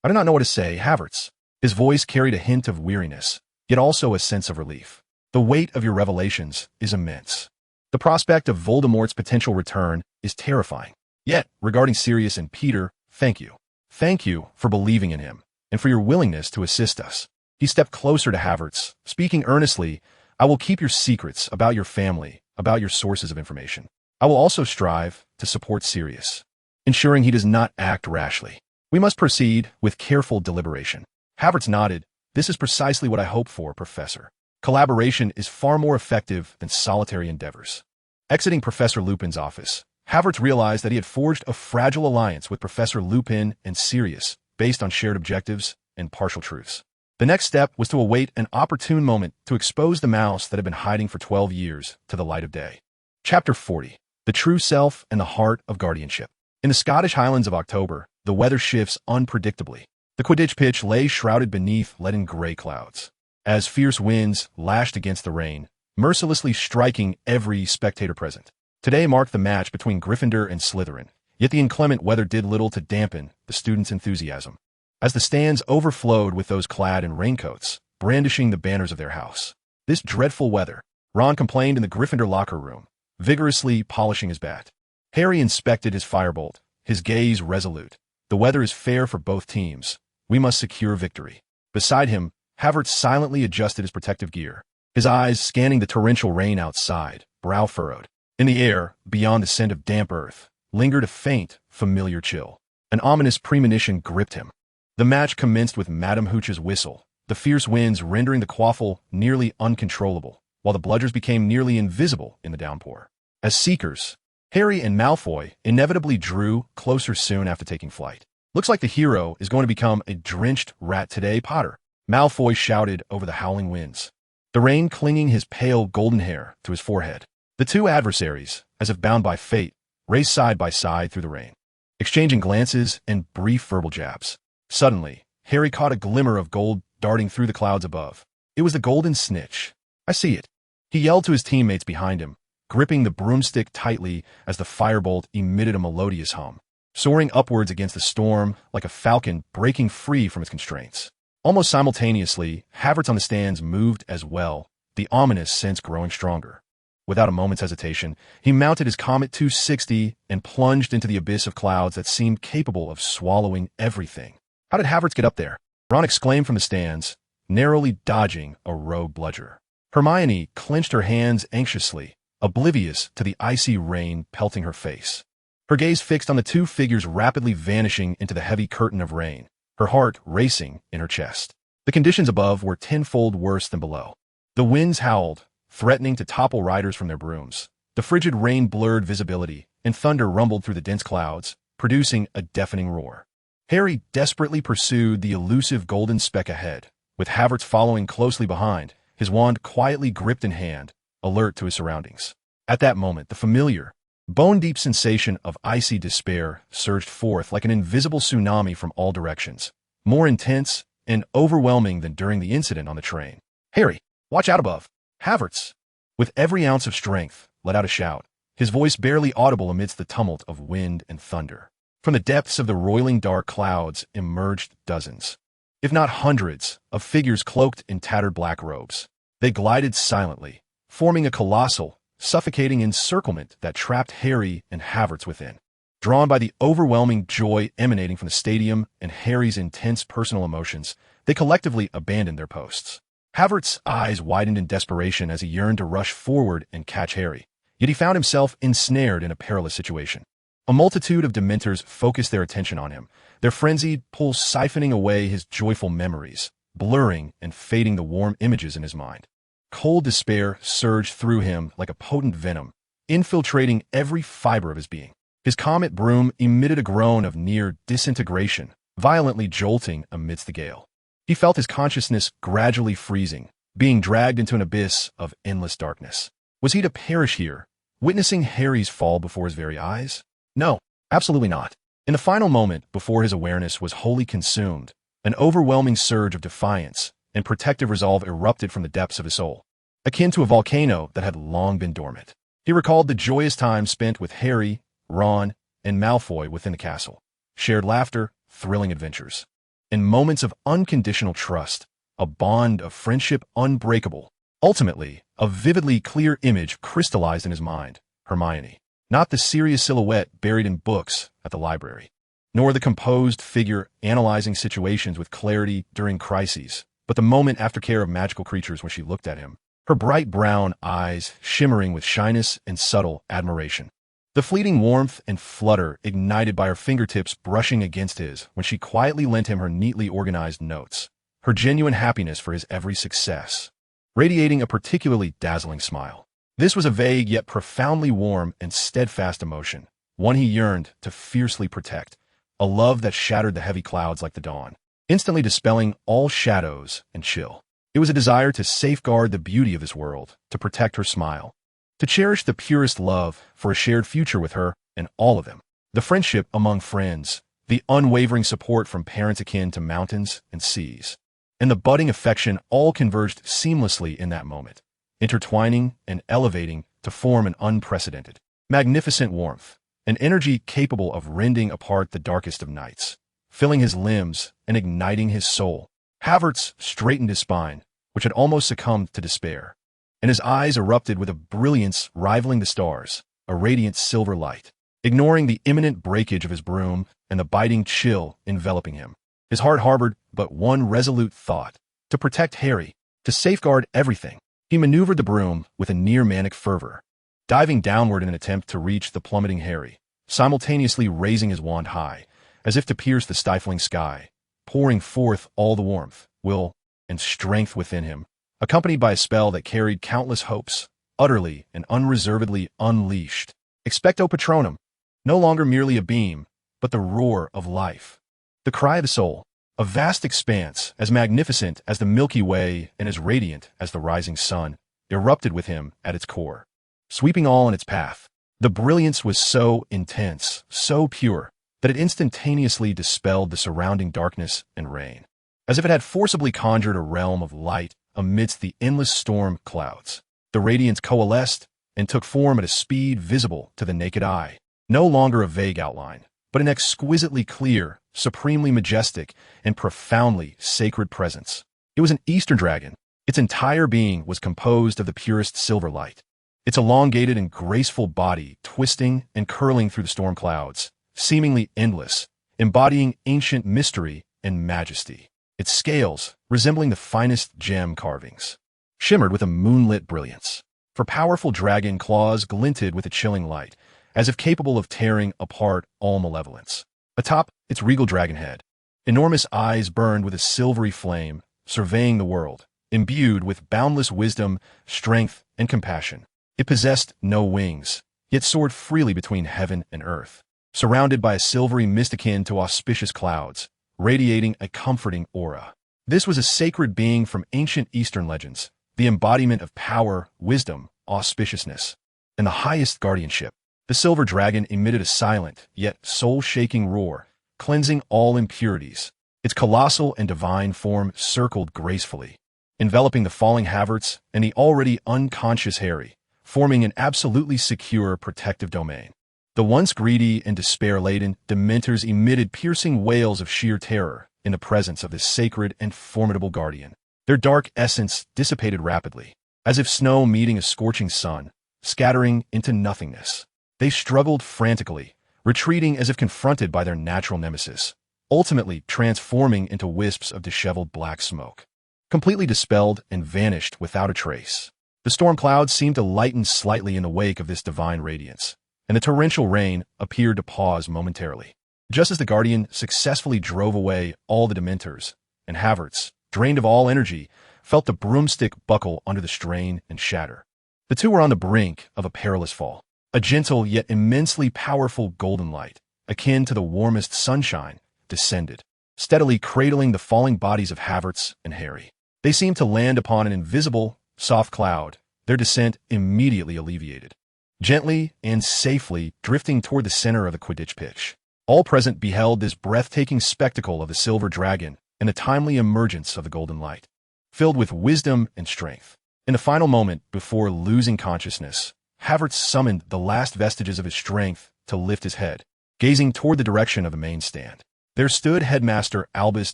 I do not know what to say, Havertz. His voice carried a hint of weariness, yet also a sense of relief. The weight of your revelations is immense. The prospect of Voldemort's potential return is terrifying. Yet, regarding Sirius and Peter, thank you. Thank you for believing in him, and for your willingness to assist us. He stepped closer to Havertz, speaking earnestly. I will keep your secrets about your family, about your sources of information. I will also strive to support Sirius, ensuring he does not act rashly. We must proceed with careful deliberation. Havertz nodded. This is precisely what I hope for, Professor. Collaboration is far more effective than solitary endeavors. Exiting Professor Lupin's office, Havertz realized that he had forged a fragile alliance with Professor Lupin and Sirius, based on shared objectives and partial truths. The next step was to await an opportune moment to expose the mouse that had been hiding for 12 years to the light of day. Chapter 40. The True Self and the Heart of Guardianship. In the Scottish Highlands of October, the weather shifts unpredictably. The Quidditch pitch lay shrouded beneath leaden gray clouds, as fierce winds lashed against the rain, mercilessly striking every spectator present. Today marked the match between Gryffindor and Slytherin, yet the inclement weather did little to dampen the students' enthusiasm. As the stands overflowed with those clad in raincoats, brandishing the banners of their house. This dreadful weather, Ron complained in the Gryffindor locker room, vigorously polishing his bat. Harry inspected his firebolt, his gaze resolute. The weather is fair for both teams. We must secure victory. Beside him, Havertz silently adjusted his protective gear, his eyes scanning the torrential rain outside, brow furrowed. In the air, beyond the scent of damp earth, lingered a faint, familiar chill. An ominous premonition gripped him. The match commenced with Madame Hooch's whistle, the fierce winds rendering the quaffle nearly uncontrollable, while the bludgers became nearly invisible in the downpour. As seekers, Harry and Malfoy inevitably drew closer soon after taking flight. Looks like the hero is going to become a drenched rat today, Potter, Malfoy shouted over the howling winds, the rain clinging his pale golden hair to his forehead. The two adversaries, as if bound by fate, raced side by side through the rain, exchanging glances and brief verbal jabs. Suddenly, Harry caught a glimmer of gold darting through the clouds above. It was the golden snitch. I see it. He yelled to his teammates behind him, gripping the broomstick tightly as the firebolt emitted a melodious hum, soaring upwards against the storm like a falcon breaking free from its constraints. Almost simultaneously, Havertz on the stands moved as well, the ominous sense growing stronger. Without a moment's hesitation, he mounted his Comet 260 and plunged into the abyss of clouds that seemed capable of swallowing everything. How did Havertz get up there? Ron exclaimed from the stands, narrowly dodging a rogue bludger. Hermione clenched her hands anxiously, oblivious to the icy rain pelting her face. Her gaze fixed on the two figures rapidly vanishing into the heavy curtain of rain, her heart racing in her chest. The conditions above were tenfold worse than below. The winds howled, threatening to topple riders from their brooms. The frigid rain blurred visibility, and thunder rumbled through the dense clouds, producing a deafening roar. Harry desperately pursued the elusive golden speck ahead, with Havertz following closely behind, his wand quietly gripped in hand, alert to his surroundings. At that moment, the familiar, bone-deep sensation of icy despair surged forth like an invisible tsunami from all directions, more intense and overwhelming than during the incident on the train. Harry, watch out above! Havertz, with every ounce of strength, let out a shout, his voice barely audible amidst the tumult of wind and thunder. From the depths of the roiling dark clouds emerged dozens, if not hundreds, of figures cloaked in tattered black robes. They glided silently, forming a colossal, suffocating encirclement that trapped Harry and Havertz within. Drawn by the overwhelming joy emanating from the stadium and Harry's intense personal emotions, they collectively abandoned their posts. Havertz's eyes widened in desperation as he yearned to rush forward and catch Harry, yet he found himself ensnared in a perilous situation. A multitude of Dementors focused their attention on him, their frenzied pull siphoning away his joyful memories, blurring and fading the warm images in his mind. Cold despair surged through him like a potent venom, infiltrating every fiber of his being. His comet broom emitted a groan of near disintegration, violently jolting amidst the gale. He felt his consciousness gradually freezing, being dragged into an abyss of endless darkness. Was he to perish here, witnessing Harry's fall before his very eyes? No, absolutely not. In the final moment before his awareness was wholly consumed, an overwhelming surge of defiance and protective resolve erupted from the depths of his soul, akin to a volcano that had long been dormant. He recalled the joyous time spent with Harry, Ron, and Malfoy within the castle, shared laughter, thrilling adventures, and moments of unconditional trust, a bond of friendship unbreakable. Ultimately, a vividly clear image crystallized in his mind: Hermione. Not the serious silhouette buried in books at the library, nor the composed figure analyzing situations with clarity during crises, but the moment aftercare of magical creatures when she looked at him, her bright brown eyes shimmering with shyness and subtle admiration. The fleeting warmth and flutter ignited by her fingertips brushing against his when she quietly lent him her neatly organized notes, her genuine happiness for his every success, radiating a particularly dazzling smile. This was a vague yet profoundly warm and steadfast emotion, one he yearned to fiercely protect, a love that shattered the heavy clouds like the dawn, instantly dispelling all shadows and chill. It was a desire to safeguard the beauty of this world, to protect her smile, to cherish the purest love for a shared future with her and all of them. The friendship among friends, the unwavering support from parents akin to mountains and seas, and the budding affection all converged seamlessly in that moment, intertwining and elevating to form an unprecedented, magnificent warmth, an energy capable of rending apart the darkest of nights, filling his limbs and igniting his soul. Havertz straightened his spine, which had almost succumbed to despair, and his eyes erupted with a brilliance rivaling the stars, a radiant silver light. Ignoring the imminent breakage of his broom and the biting chill enveloping him, his heart harbored but one resolute thought: to protect Harry, to safeguard everything. He maneuvered the broom with a near-manic fervor, diving downward in an attempt to reach the plummeting Harry, simultaneously raising his wand high, as if to pierce the stifling sky, pouring forth all the warmth, will, and strength within him, accompanied by a spell that carried countless hopes, utterly and unreservedly unleashed. Expecto Patronum, no longer merely a beam, but the roar of life. The cry of the soul, a vast expanse as magnificent as the Milky Way and as radiant as the rising sun, erupted with him at its core, sweeping all in its path. The brilliance was so intense, so pure, that it instantaneously dispelled the surrounding darkness and rain, as if it had forcibly conjured a realm of light amidst the endless storm clouds. The radiance coalesced and took form at a speed visible to the naked eye, no longer a vague outline, but an exquisitely clear, supremely majestic, and profoundly sacred presence. It was an Eastern dragon. Its entire being was composed of the purest silver light, its elongated and graceful body twisting and curling through the storm clouds, seemingly endless, embodying ancient mystery and majesty. Its scales, resembling the finest gem carvings, shimmered with a moonlit brilliance, for powerful dragon claws glinted with a chilling light, as if capable of tearing apart all malevolence. Atop its regal dragon head, enormous eyes burned with a silvery flame, surveying the world, imbued with boundless wisdom, strength, and compassion. It possessed no wings, yet soared freely between heaven and earth, surrounded by a silvery mist akin to auspicious clouds, radiating a comforting aura. This was a sacred being from ancient Eastern legends, the embodiment of power, wisdom, auspiciousness, and the highest guardianship. The silver dragon emitted a silent, yet soul-shaking roar, cleansing all impurities. Its colossal and divine form circled gracefully, enveloping the falling Havertz and the already unconscious Harry, forming an absolutely secure protective domain. The once greedy and despair-laden Dementors emitted piercing wails of sheer terror in the presence of this sacred and formidable guardian. Their dark essence dissipated rapidly, as if snow meeting a scorching sun, scattering into nothingness. They struggled frantically, retreating as if confronted by their natural nemesis, ultimately transforming into wisps of disheveled black smoke, completely dispelled and vanished without a trace. The storm clouds seemed to lighten slightly in the wake of this divine radiance, and the torrential rain appeared to pause momentarily. Just as the Guardian successfully drove away all the Dementors, and Havertz, drained of all energy, felt the broomstick buckle under the strain and shatter. The two were on the brink of a perilous fall. A gentle yet immensely powerful golden light, akin to the warmest sunshine, descended, steadily cradling the falling bodies of Havertz and Harry. They seemed to land upon an invisible, soft cloud, their descent immediately alleviated, gently and safely drifting toward the center of the Quidditch pitch. All present beheld this breathtaking spectacle of the silver dragon and the timely emergence of the golden light, filled with wisdom and strength. In the final moment before losing consciousness, Havertz summoned the last vestiges of his strength to lift his head, gazing toward the direction of the main stand. There stood Headmaster Albus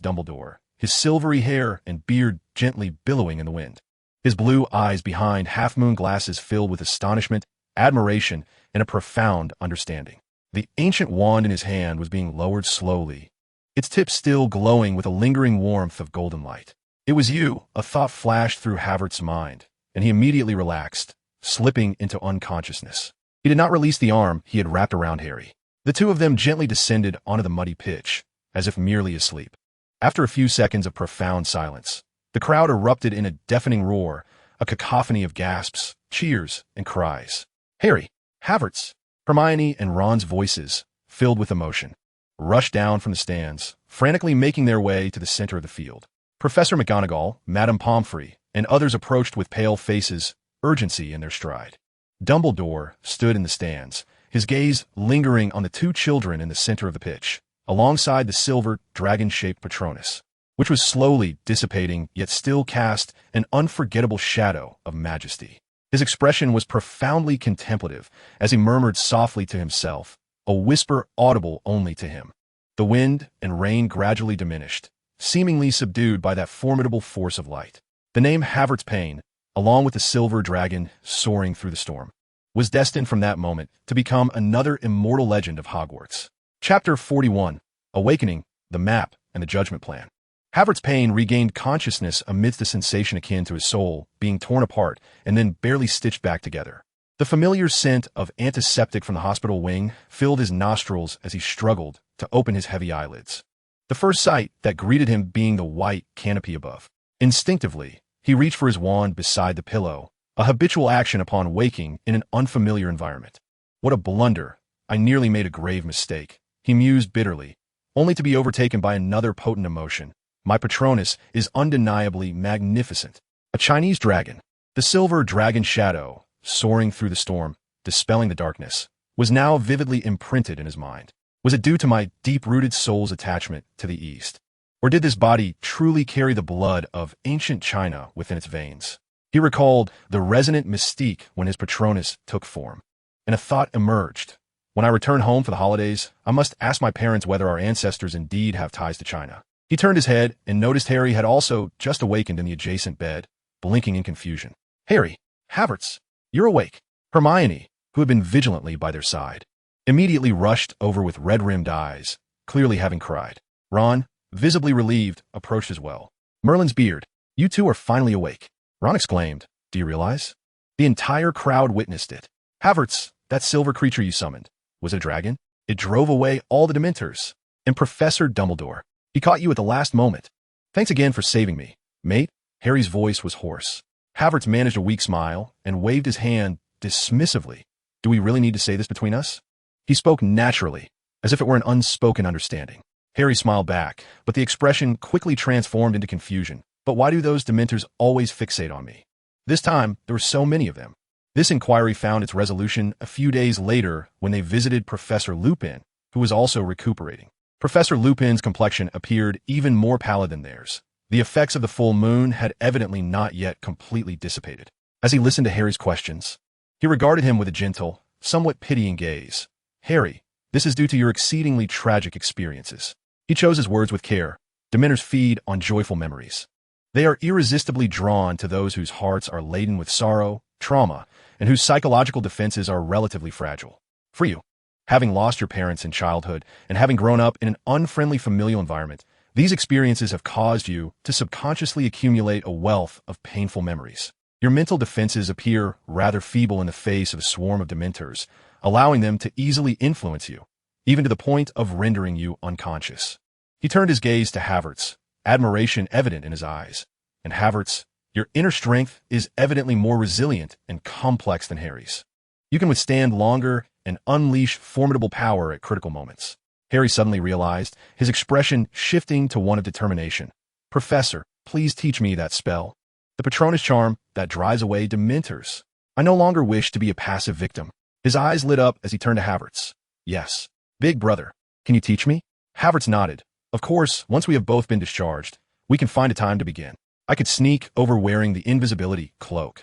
Dumbledore, his silvery hair and beard gently billowing in the wind, his blue eyes behind half-moon glasses filled with astonishment, admiration, and a profound understanding. The ancient wand in his hand was being lowered slowly, its tip still glowing with a lingering warmth of golden light. "It was you," a thought flashed through Havertz's mind, and he immediately relaxed, slipping into unconsciousness. He did not release the arm he had wrapped around Harry. The two of them gently descended onto the muddy pitch, as if merely asleep. After a few seconds of profound silence, the crowd erupted in a deafening roar, a cacophony of gasps, cheers, and cries. Harry, Havertz, Hermione, and Ron's voices, filled with emotion, rushed down from the stands, frantically making their way to the center of the field. Professor McGonagall, Madame Pomfrey, and others approached with pale faces, urgency in their stride. Dumbledore stood in the stands, his gaze lingering on the two children in the center of the pitch, alongside the silver, dragon-shaped Patronus, which was slowly dissipating yet still cast an unforgettable shadow of majesty. His expression was profoundly contemplative as he murmured softly to himself, a whisper audible only to him. The wind and rain gradually diminished, seemingly subdued by that formidable force of light. The name Havertz Payne, along with the silver dragon soaring through the storm, was destined from that moment to become another immortal legend of Hogwarts. Chapter 41, Awakening, the Map, and the Judgment Plan. Havertz Payne regained consciousness amidst a sensation akin to his soul being torn apart and then barely stitched back together. The familiar scent of antiseptic from the hospital wing filled his nostrils as he struggled to open his heavy eyelids, the first sight that greeted him being the white canopy above. Instinctively, he reached for his wand beside the pillow, a habitual action upon waking in an unfamiliar environment. What a blunder! I nearly made a grave mistake, he mused bitterly, only to be overtaken by another potent emotion. My Patronus is undeniably magnificent. A Chinese dragon, the silver dragon shadow, soaring through the storm, dispelling the darkness, was now vividly imprinted in his mind. Was it due to my deep-rooted soul's attachment to the East? Or did this body truly carry the blood of ancient China within its veins? He recalled the resonant mystique when his Patronus took form, and a thought emerged. When I return home for the holidays, I must ask my parents whether our ancestors indeed have ties to China. He turned his head and noticed Harry had also just awakened in the adjacent bed, blinking in confusion. Harry, Havertz, you're awake. Hermione, who had been vigilantly by their side, immediately rushed over with red-rimmed eyes, clearly having cried. Ron, visibly relieved, approached as well. Merlin's beard, you two are finally awake. Ron exclaimed, do you realize? The entire crowd witnessed it. Havertz, that silver creature you summoned, was it a dragon? It drove away all the Dementors. And Professor Dumbledore, he caught you at the last moment. Thanks again for saving me, mate. Harry's voice was hoarse. Havertz managed a weak smile and waved his hand dismissively. Do we really need to say this between us? He spoke naturally, as if it were an unspoken understanding. Harry smiled back, but the expression quickly transformed into confusion. But why do those Dementors always fixate on me? This time, there were so many of them. This inquiry found its resolution a few days later when they visited Professor Lupin, who was also recuperating. Professor Lupin's complexion appeared even more pallid than theirs. The effects of the full moon had evidently not yet completely dissipated. As he listened to Harry's questions, he regarded him with a gentle, somewhat pitying gaze. Harry, this is due to your exceedingly tragic experiences. He chose his words with care. Dementors feed on joyful memories. They are irresistibly drawn to those whose hearts are laden with sorrow, trauma, and whose psychological defenses are relatively fragile. For you, having lost your parents in childhood and having grown up in an unfriendly familial environment, these experiences have caused you to subconsciously accumulate a wealth of painful memories. Your mental defenses appear rather feeble in the face of a swarm of Dementors, allowing them to easily influence you, even to the point of rendering you unconscious. He turned his gaze to Havertz, admiration evident in his eyes. And Havertz, your inner strength is evidently more resilient and complex than Harry's. You can withstand longer and unleash formidable power at critical moments. Harry suddenly realized, his expression shifting to one of determination. Professor, please teach me that spell. The Patronus charm that drives away Dementors. I no longer wish to be a passive victim. His eyes lit up as he turned to Havertz. Yes. Big brother, can you teach me? Havertz nodded. Of course, once we have both been discharged, we can find a time to begin. I could sneak over wearing the invisibility cloak.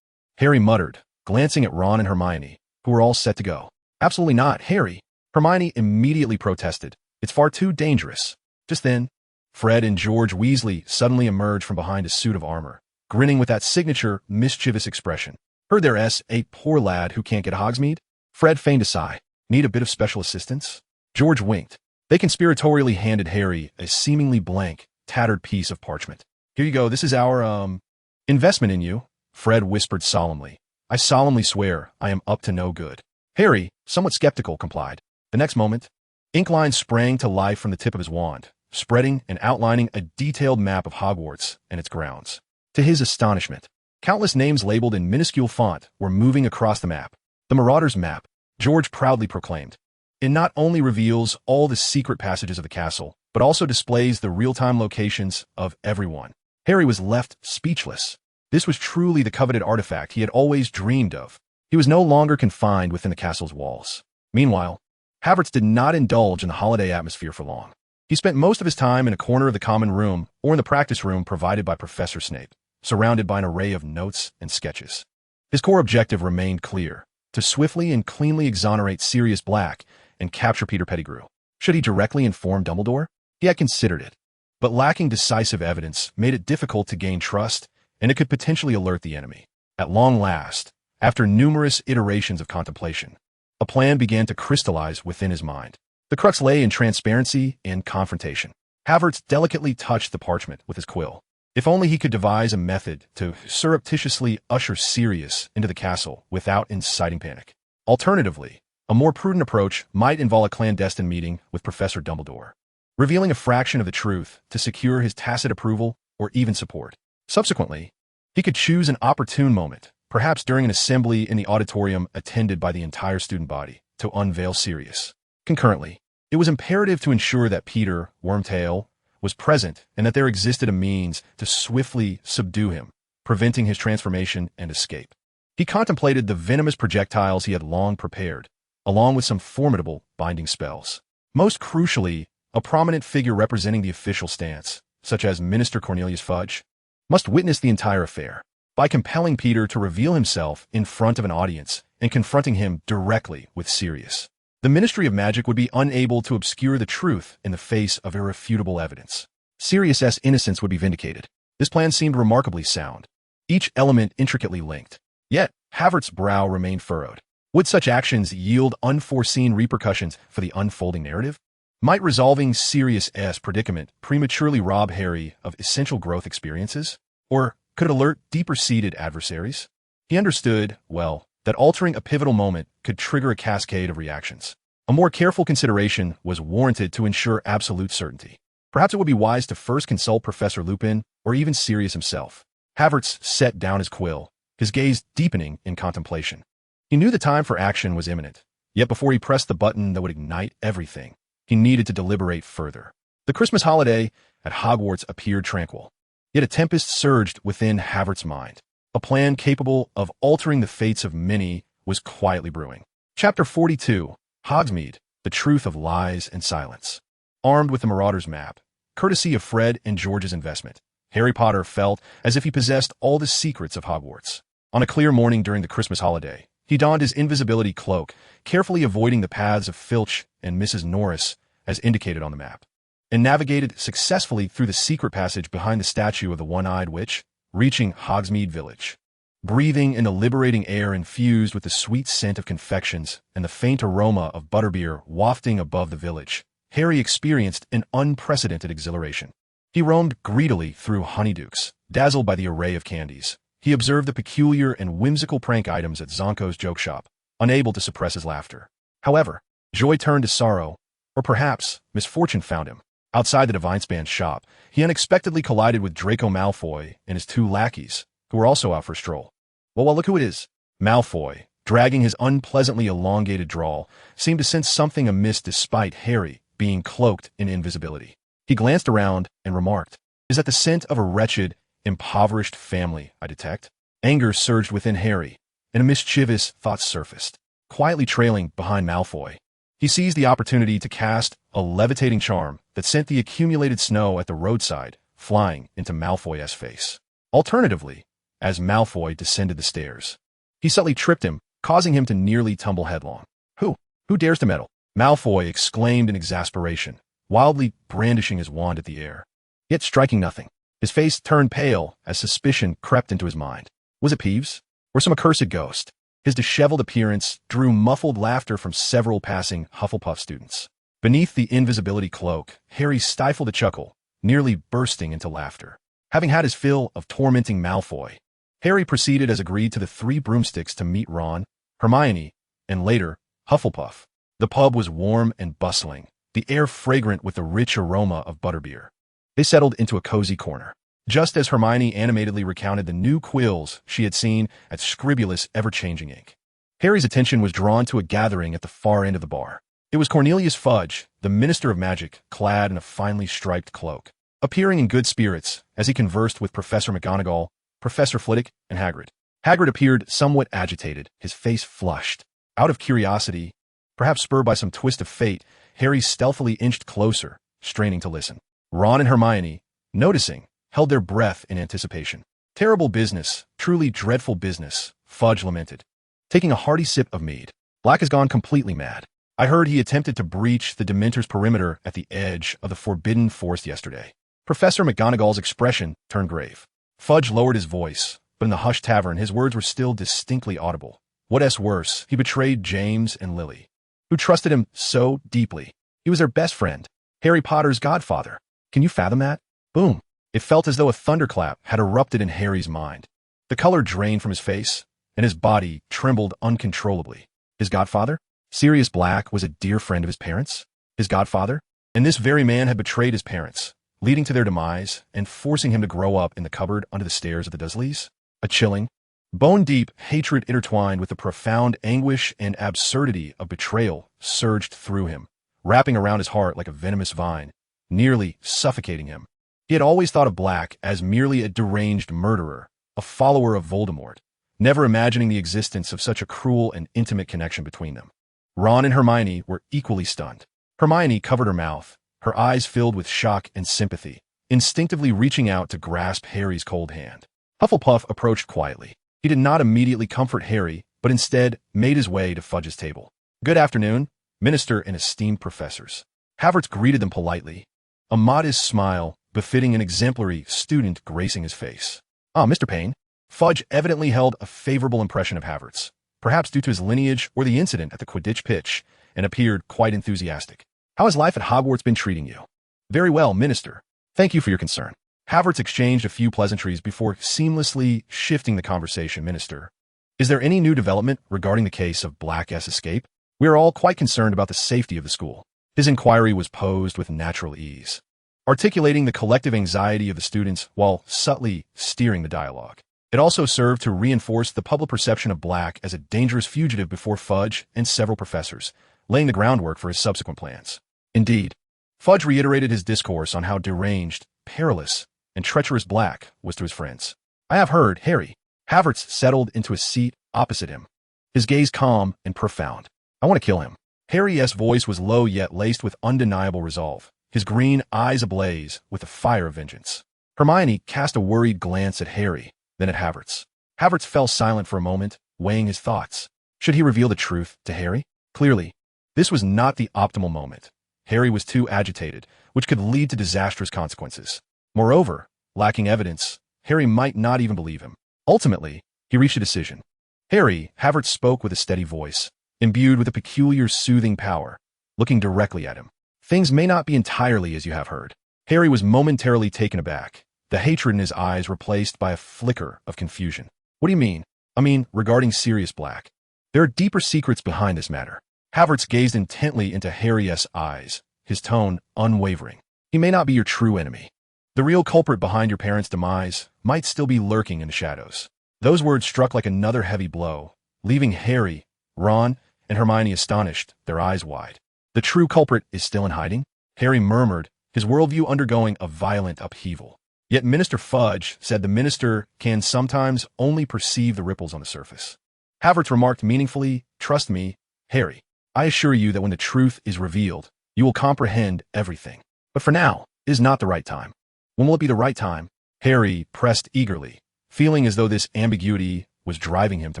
Harry muttered, glancing at Ron and Hermione, who were all set to go. Absolutely not, Harry. Hermione immediately protested. It's far too dangerous. Just then, Fred and George Weasley suddenly emerged from behind a suit of armor, grinning with that signature, mischievous expression. Heard there, a poor lad who can't get Hogsmeade? Fred feigned a sigh. Need a bit of special assistance? George winked. They conspiratorially handed Harry a seemingly blank, tattered piece of parchment. Here you go, this is our, investment in you, Fred whispered solemnly. I solemnly swear I am up to no good. Harry, somewhat skeptical, complied. The next moment, ink lines sprang to life from the tip of his wand, spreading and outlining a detailed map of Hogwarts and its grounds. To his astonishment, countless names labeled in minuscule font were moving across the map. The Marauder's Map, George proudly proclaimed. It not only reveals all the secret passages of the castle, but also displays the real-time locations of everyone. Harry was left speechless. This was truly the coveted artifact he had always dreamed of. He was no longer confined within the castle's walls. Meanwhile, Havertz did not indulge in the holiday atmosphere for long. He spent most of his time in a corner of the common room or in the practice room provided by Professor Snape, surrounded by an array of notes and sketches. His core objective remained clear, to swiftly and cleanly exonerate Sirius Black and capture Peter Pettigrew. Should he directly inform Dumbledore? He had considered it, but lacking decisive evidence made it difficult to gain trust, and it could potentially alert the enemy. At long last, after numerous iterations of contemplation, a plan began to crystallize within his mind. The crux lay in transparency and confrontation. Havertz delicately touched the parchment with his quill. If only he could devise a method to surreptitiously usher Sirius into the castle without inciting panic. Alternatively, a more prudent approach might involve a clandestine meeting with Professor Dumbledore, revealing a fraction of the truth to secure his tacit approval or even support. Subsequently, he could choose an opportune moment, perhaps during an assembly in the auditorium attended by the entire student body, to unveil Sirius. Concurrently, it was imperative to ensure that Peter, Wormtail, was present and that there existed a means to swiftly subdue him, preventing his transformation and escape. He contemplated the venomous projectiles he had long prepared, along with some formidable binding spells. Most crucially, a prominent figure representing the official stance, such as Minister Cornelius Fudge, must witness the entire affair. By compelling Peter to reveal himself in front of an audience and confronting him directly with Sirius, the Ministry of Magic would be unable to obscure the truth in the face of irrefutable evidence. Sirius's innocence would be vindicated. This plan seemed remarkably sound, each element intricately linked. Yet, Havertz's brow remained furrowed. Would such actions yield unforeseen repercussions for the unfolding narrative? Might resolving Sirius's predicament prematurely rob Harry of essential growth experiences? Or could it alert deeper-seated adversaries? He understood, well, that altering a pivotal moment could trigger a cascade of reactions. A more careful consideration was warranted to ensure absolute certainty. Perhaps it would be wise to first consult Professor Lupin or even Sirius himself. Havertz set down his quill, his gaze deepening in contemplation. He knew the time for action was imminent, yet before he pressed the button that would ignite everything, he needed to deliberate further. The Christmas holiday at Hogwarts appeared tranquil, yet a tempest surged within Havertz's mind. A plan capable of altering the fates of many was quietly brewing. Chapter 42, Hogsmeade, The Truth of Lies and Silence. Armed with the Marauder's Map, courtesy of Fred and George's investment, Harry Potter felt as if he possessed all the secrets of Hogwarts. On a clear morning during the Christmas holiday, he donned his invisibility cloak, carefully avoiding the paths of Filch and Mrs. Norris as indicated on the map, and navigated successfully through the secret passage behind the statue of the One-Eyed Witch, reaching Hogsmeade Village. Breathing in the liberating air infused with the sweet scent of confections and the faint aroma of butterbeer wafting above the village, Harry experienced an unprecedented exhilaration. He roamed greedily through Honeydukes, dazzled by the array of candies. He observed the peculiar and whimsical prank items at Zonko's joke shop, unable to suppress his laughter. However, joy turned to sorrow, or perhaps misfortune found him. Outside the Divinespan's shop, he unexpectedly collided with Draco Malfoy and his two lackeys, who were also out for a stroll. Well, look who it is. Malfoy, dragging his unpleasantly elongated drawl, seemed to sense something amiss despite Harry being cloaked in invisibility. He glanced around and remarked, "Is that the scent of a wretched, impoverished family I detect?" Anger surged within Harry, and a mischievous thought surfaced. Quietly trailing behind Malfoy, he seized the opportunity to cast a levitating charm that sent the accumulated snow at the roadside flying into Malfoy's face. Alternatively, as Malfoy descended the stairs, he subtly tripped him, causing him to nearly tumble headlong. Who dares to meddle?" Malfoy exclaimed in exasperation, wildly brandishing his wand at the air, yet striking nothing. His face turned pale as suspicion crept into his mind. Was it Peeves? Or some accursed ghost? His disheveled appearance drew muffled laughter from several passing Hufflepuff students. Beneath the invisibility cloak, Harry stifled a chuckle, nearly bursting into laughter. Having had his fill of tormenting Malfoy, Harry proceeded as agreed to the 3 broomsticks to meet Ron, Hermione, and later, Hufflepuff. The pub was warm and bustling, the air fragrant with the rich aroma of butterbeer. They settled into a cozy corner, just as Hermione animatedly recounted the new quills she had seen at Scribulous Ever-Changing Ink. Harry's attention was drawn to a gathering at the far end of the bar. It was Cornelius Fudge, the Minister of Magic, clad in a finely striped cloak, appearing in good spirits as he conversed with Professor McGonagall, Professor Flitwick, and Hagrid. Hagrid appeared somewhat agitated, his face flushed. Out of curiosity, perhaps spurred by some twist of fate, Harry stealthily inched closer, straining to listen. Ron and Hermione, noticing, held their breath in anticipation. "Terrible business, truly dreadful business," Fudge lamented, taking a hearty sip of mead. "Black has gone completely mad. I heard he attempted to breach the Dementor's perimeter at the edge of the Forbidden Forest yesterday." Professor McGonagall's expression turned grave. Fudge lowered his voice, but in the hushed tavern his words were still distinctly audible. "What's worse, he betrayed James and Lily, who trusted him so deeply. He was their best friend, Harry Potter's godfather. Can you fathom that?" Boom. It felt as though a thunderclap had erupted in Harry's mind. The color drained from his face, and his body trembled uncontrollably. His godfather? Sirius Black was a dear friend of his parents? His godfather? And this very man had betrayed his parents, leading to their demise and forcing him to grow up in the cupboard under the stairs of the Dursleys? A chilling, bone-deep hatred intertwined with the profound anguish and absurdity of betrayal surged through him, wrapping around his heart like a venomous vine, nearly suffocating him. He had always thought of Black as merely a deranged murderer, a follower of Voldemort, never imagining the existence of such a cruel and intimate connection between them. Ron and Hermione were equally stunned. Hermione covered her mouth, her eyes filled with shock and sympathy, instinctively reaching out to grasp Harry's cold hand. Hufflepuff approached quietly. He did not immediately comfort Harry, but instead made his way to Fudge's table. "Good afternoon, Minister and esteemed professors." Havertz greeted them politely, a modest smile befitting an exemplary student gracing his face. "Ah, Mr. Payne." Fudge evidently held a favorable impression of Havertz, perhaps due to his lineage or the incident at the Quidditch pitch, and appeared quite enthusiastic. "How has life at Hogwarts been treating you?" "Very well, Minister. Thank you for your concern." Havertz exchanged a few pleasantries before seamlessly shifting the conversation. "Minister, is there any new development regarding the case of Black's escape? We are all quite concerned about the safety of the school." His inquiry was posed with natural ease, articulating the collective anxiety of the students while subtly steering the dialogue. It also served to reinforce the public perception of Black as a dangerous fugitive before Fudge and several professors, laying the groundwork for his subsequent plans. Indeed, Fudge reiterated his discourse on how deranged, perilous, and treacherous Black was to his friends. "I have heard, Harry." Havertz settled into a seat opposite him, his gaze calm and profound. "I want to kill him." Harry's voice was low yet laced with undeniable resolve, his green eyes ablaze with the fire of vengeance. Hermione cast a worried glance at Harry, then at Havertz. Havertz fell silent for a moment, weighing his thoughts. Should he reveal the truth to Harry? Clearly, this was not the optimal moment. Harry was too agitated, which could lead to disastrous consequences. Moreover, lacking evidence, Harry might not even believe him. Ultimately, he reached a decision. "Harry," Havertz spoke with a steady voice, imbued with a peculiar soothing power, looking directly at him. "Things may not be entirely as you have heard." Harry was momentarily taken aback, the hatred in his eyes replaced by a flicker of confusion. "What do you mean?" "I mean, regarding Sirius Black. There are deeper secrets behind this matter." Havertz gazed intently into Harry's eyes, his tone unwavering. He may not be your true enemy. The real culprit behind your parents' demise might still be lurking in the shadows. Those words struck like another heavy blow, leaving Harry, Ron, and Hermione astonished, their eyes wide. The true culprit is still in hiding? Harry murmured, his worldview undergoing a violent upheaval. Yet Minister Fudge said the minister can sometimes only perceive the ripples on the surface. Havertz remarked meaningfully, "Trust me, Harry. I assure you that when the truth is revealed, you will comprehend everything. But for now, it is not the right time." "When will it be the right time?" Harry pressed eagerly, feeling as though this ambiguity was driving him to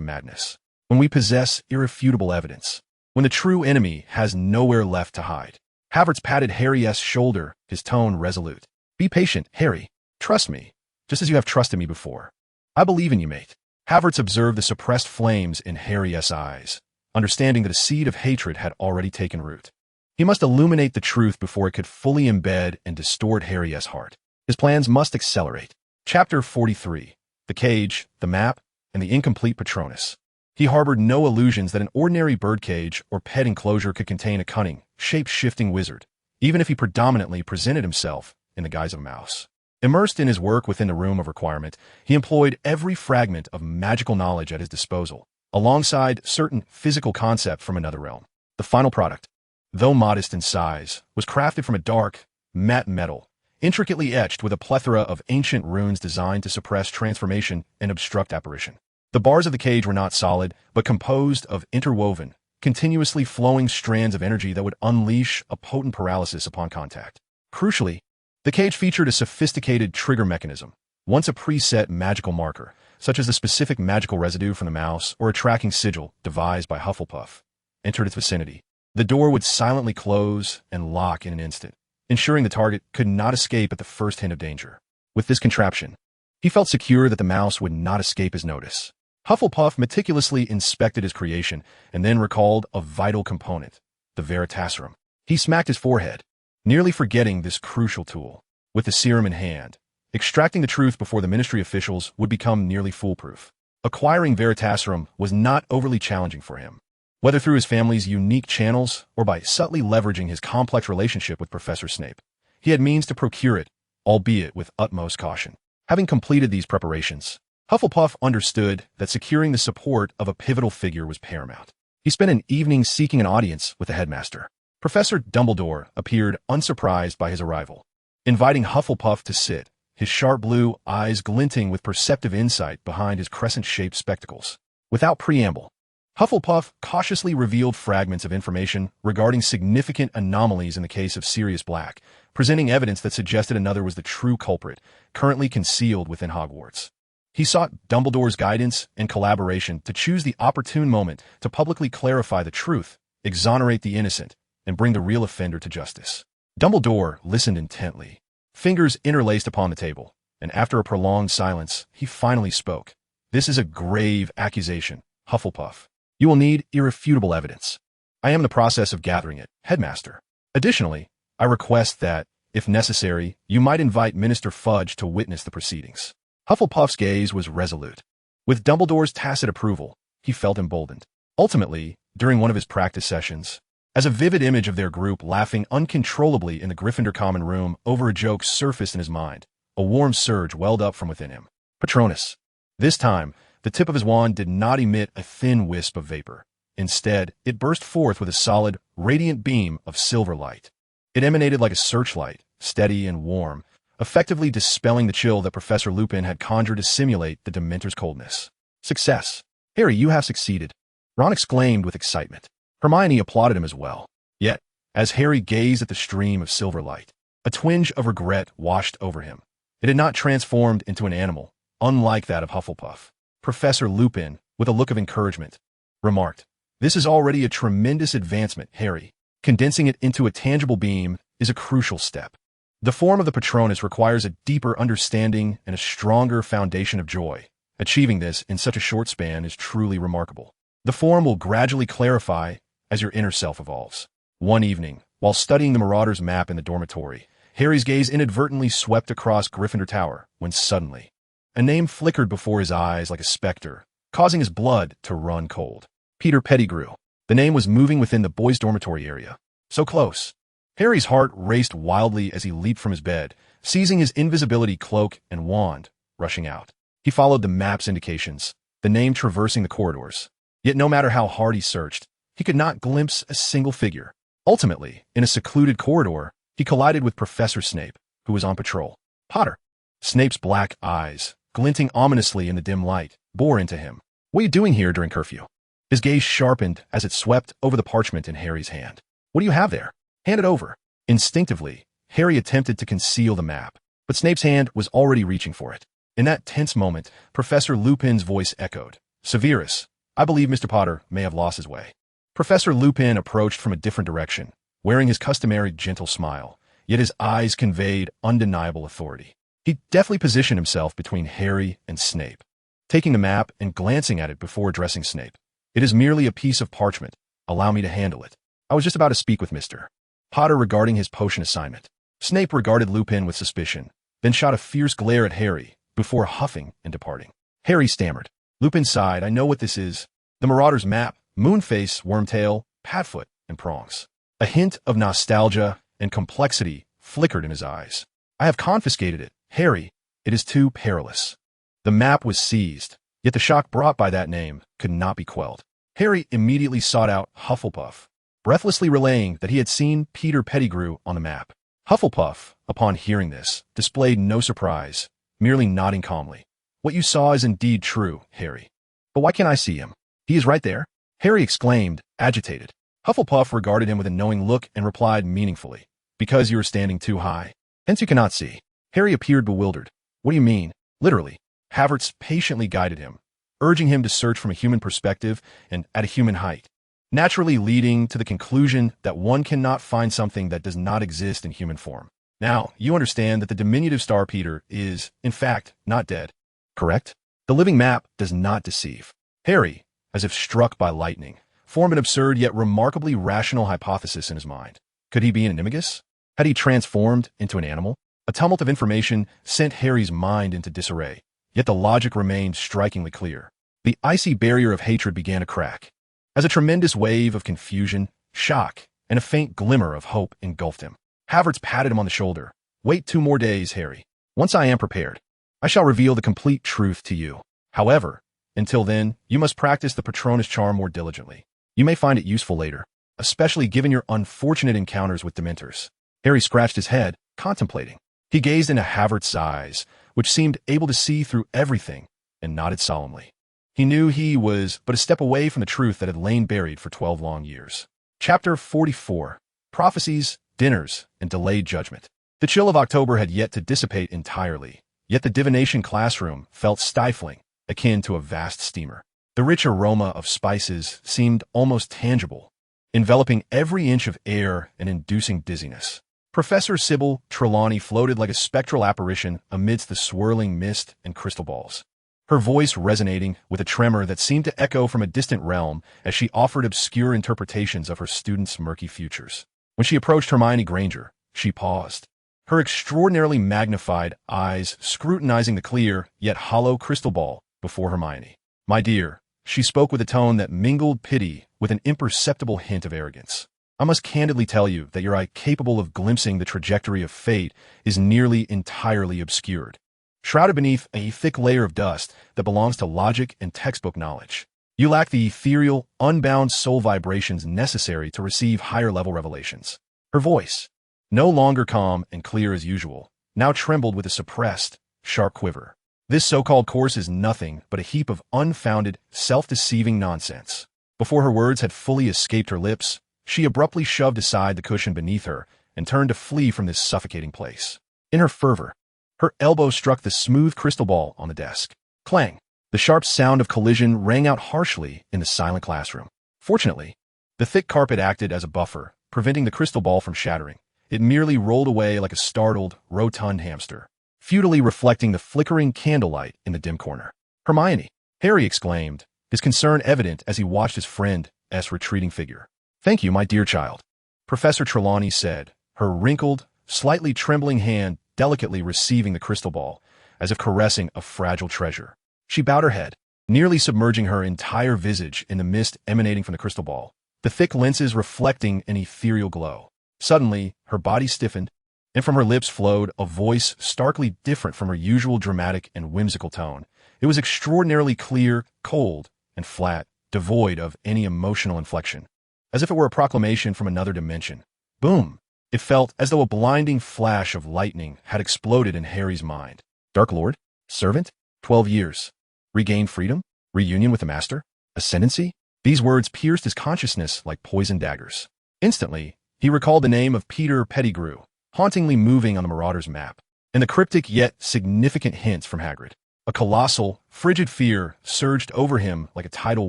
madness. "When we possess irrefutable evidence. When the true enemy has nowhere left to hide." Havertz patted Harry's shoulder, his tone resolute. "Be patient, Harry. Trust me, just as you have trusted me before. I believe in you, mate." Havertz observed the suppressed flames in Harry's eyes, understanding that a seed of hatred had already taken root. He must illuminate the truth before it could fully embed and distort Harry's heart. His plans must accelerate. Chapter 43. The Cage, the Map, and the Incomplete Patronus. He harbored no illusions that an ordinary birdcage or pet enclosure could contain a cunning, shape-shifting wizard, even if he predominantly presented himself in the guise of a mouse. Immersed in his work within the room of requirement, he employed every fragment of magical knowledge at his disposal, alongside certain physical concept from another realm. The final product, though modest in size, was crafted from a dark, matte metal, intricately etched with a plethora of ancient runes designed to suppress transformation and obstruct apparition. The bars of the cage were not solid, but composed of interwoven, continuously flowing strands of energy that would unleash a potent paralysis upon contact. Crucially, the cage featured a sophisticated trigger mechanism, once a preset magical marker, such as the specific magical residue from the mouse or a tracking sigil devised by Hufflepuff, entered its vicinity. The door would silently close and lock in an instant, ensuring the target could not escape at the first hint of danger. With this contraption, he felt secure that the mouse would not escape his notice. Hufflepuff meticulously inspected his creation and then recalled a vital component, the Veritaserum. He smacked his forehead, nearly forgetting this crucial tool. With the serum in hand, extracting the truth before the ministry officials would become nearly foolproof. Acquiring Veritaserum was not overly challenging for him. Whether through his family's unique channels or by subtly leveraging his complex relationship with Professor Snape, he had means to procure it, albeit with utmost caution. Having completed these preparations, Hufflepuff understood that securing the support of a pivotal figure was paramount. He spent an evening seeking an audience with the headmaster. Professor Dumbledore appeared unsurprised by his arrival, inviting Hufflepuff to sit, his sharp blue eyes glinting with perceptive insight behind his crescent-shaped spectacles. Without preamble, Hufflepuff cautiously revealed fragments of information regarding significant anomalies in the case of Sirius Black, presenting evidence that suggested another was the true culprit, currently concealed within Hogwarts. He sought Dumbledore's guidance and collaboration to choose the opportune moment to publicly clarify the truth, exonerate the innocent, and bring the real offender to justice. Dumbledore listened intently, fingers interlaced upon the table, and after a prolonged silence, he finally spoke. "This is a grave accusation, Hufflepuff. You will need irrefutable evidence. I am in the process of gathering it, Headmaster. Additionally, I request that, if necessary, you might invite Minister Fudge to witness the proceedings." Hufflepuff's gaze was resolute. With Dumbledore's tacit approval, he felt emboldened. Ultimately, during one of his practice sessions, as a vivid image of their group laughing uncontrollably in the Gryffindor common room over a joke surfaced in his mind, a warm surge welled up from within him. Patronus. This time, the tip of his wand did not emit a thin wisp of vapor. Instead, it burst forth with a solid, radiant beam of silver light. It emanated like a searchlight, steady and warm, effectively dispelling the chill that Professor Lupin had conjured to simulate the Dementor's coldness. "Success! Harry, you have succeeded!" Ron exclaimed with excitement. Hermione applauded him as well. Yet, as Harry gazed at the stream of silver light, a twinge of regret washed over him. It had not transformed into an animal, unlike that of Hufflepuff. Professor Lupin, with a look of encouragement, remarked, "This is already a tremendous advancement, Harry. Condensing it into a tangible beam is a crucial step. The form of the Patronus requires a deeper understanding and a stronger foundation of joy. Achieving this in such a short span is truly remarkable. The form will gradually clarify as your inner self evolves." One evening, while studying the Marauder's map in the dormitory, Harry's gaze inadvertently swept across Gryffindor Tower when suddenly, a name flickered before his eyes like a specter, causing his blood to run cold. Peter Pettigrew. The name was moving within the boys' dormitory area. So close. Harry's heart raced wildly as he leaped from his bed, seizing his invisibility cloak and wand, rushing out. He followed the map's indications, the name traversing the corridors. Yet no matter how hard he searched, he could not glimpse a single figure. Ultimately, in a secluded corridor, he collided with Professor Snape, who was on patrol. Potter. Snape's black eyes, glinting ominously in the dim light, bore into him. What are you doing here during curfew? His gaze sharpened as it swept over the parchment in Harry's hand. What do you have there? Hand it over. Instinctively, Harry attempted to conceal the map, but Snape's hand was already reaching for it. In that tense moment, Professor Lupin's voice echoed. Severus, I believe Mr. Potter may have lost his way. Professor Lupin approached from a different direction, wearing his customary gentle smile, yet his eyes conveyed undeniable authority. He deftly positioned himself between Harry and Snape, taking the map and glancing at it before addressing Snape. It is merely a piece of parchment. Allow me to handle it. I was just about to speak with Mr. Potter regarding his potion assignment. Snape regarded Lupin with suspicion, then shot a fierce glare at Harry before huffing and departing. Harry stammered. Lupin sighed. I know what this is. The Marauder's map, Moonface, Wormtail, Padfoot, and Prongs. A hint of nostalgia and complexity flickered in his eyes. I have confiscated it, Harry. It is too perilous. The map was seized, yet the shock brought by that name could not be quelled. Harry immediately sought out Hufflepuff, breathlessly relaying that he had seen Peter Pettigrew on the map. Hufflepuff, upon hearing this, displayed no surprise, merely nodding calmly. What you saw is indeed true, Harry. But why can't I see him? He is right there, Harry exclaimed, agitated. Hufflepuff regarded him with a knowing look and replied meaningfully. Because you are standing too high. Hence you cannot see. Harry appeared bewildered. What do you mean? Literally. Havertz patiently guided him, urging him to search from a human perspective and at a human height, naturally leading to the conclusion that one cannot find something that does not exist in human form. Now, you understand that the diminutive star Peter is, in fact, not dead. Correct? The living map does not deceive. Harry, as if struck by lightning, formed an absurd yet remarkably rational hypothesis in his mind. Could he be an animagus? Had he transformed into an animal? A tumult of information sent Harry's mind into disarray, yet the logic remained strikingly clear. The icy barrier of hatred began to crack, as a tremendous wave of confusion, shock, and a faint glimmer of hope engulfed him. Havertz patted him on the shoulder. Wait 2 more days, Harry. Once I am prepared, I shall reveal the complete truth to you. However, until then, you must practice the Patronus charm more diligently. You may find it useful later, especially given your unfortunate encounters with Dementors. Harry scratched his head, contemplating. He gazed into Havertz's eyes, which seemed able to see through everything, and nodded solemnly. He knew he was but a step away from the truth that had lain buried for 12 long years. Chapter 44. Prophecies, Dinners, and Delayed Judgment. The chill of October had yet to dissipate entirely, yet the divination classroom felt stifling, akin to a vast steamer. The rich aroma of spices seemed almost tangible, enveloping every inch of air and inducing dizziness. Professor Sybil Trelawney floated like a spectral apparition amidst the swirling mist and crystal balls, her voice resonating with a tremor that seemed to echo from a distant realm as she offered obscure interpretations of her students' murky futures. When she approached Hermione Granger, she paused, her extraordinarily magnified eyes scrutinizing the clear yet hollow crystal ball before Hermione. My dear, she spoke with a tone that mingled pity with an imperceptible hint of arrogance. I must candidly tell you that your eye capable of glimpsing the trajectory of fate is nearly entirely obscured, shrouded beneath a thick layer of dust that belongs to logic and textbook knowledge. You lack the ethereal, unbound soul vibrations necessary to receive higher-level revelations. Her voice, no longer calm and clear as usual, now trembled with a suppressed, sharp quiver. This so-called course is nothing but a heap of unfounded, self-deceiving nonsense. Before her words had fully escaped her lips, she abruptly shoved aside the cushion beneath her and turned to flee from this suffocating place. In her fervor, her elbow struck the smooth crystal ball on the desk. Clang! The sharp sound of collision rang out harshly in the silent classroom. Fortunately, the thick carpet acted as a buffer, preventing the crystal ball from shattering. It merely rolled away like a startled, rotund hamster, futilely reflecting the flickering candlelight in the dim corner. Hermione! Harry exclaimed, his concern evident as he watched his friend's retreating figure. Thank you, my dear child, Professor Trelawney said, her wrinkled, slightly trembling hand delicately receiving the crystal ball, as if caressing a fragile treasure. She bowed her head, nearly submerging her entire visage in the mist emanating from the crystal ball. the thick lenses reflecting an ethereal glow. Suddenly, her body stiffened, and from her lips flowed a voice starkly different from her usual dramatic and whimsical tone. It was extraordinarily clear, cold, and flat, devoid of any emotional inflection. As if it were a proclamation from another dimension. Boom! It felt as though a blinding flash of lightning had exploded in Harry's mind. Dark Lord? Servant? 12 years. Regained freedom? Reunion with the Master? Ascendancy? These words pierced his consciousness like poisoned daggers. Instantly, he recalled the name of Peter Pettigrew, hauntingly moving on the Marauder's map, and the cryptic yet significant hints from Hagrid. A colossal, frigid fear surged over him like a tidal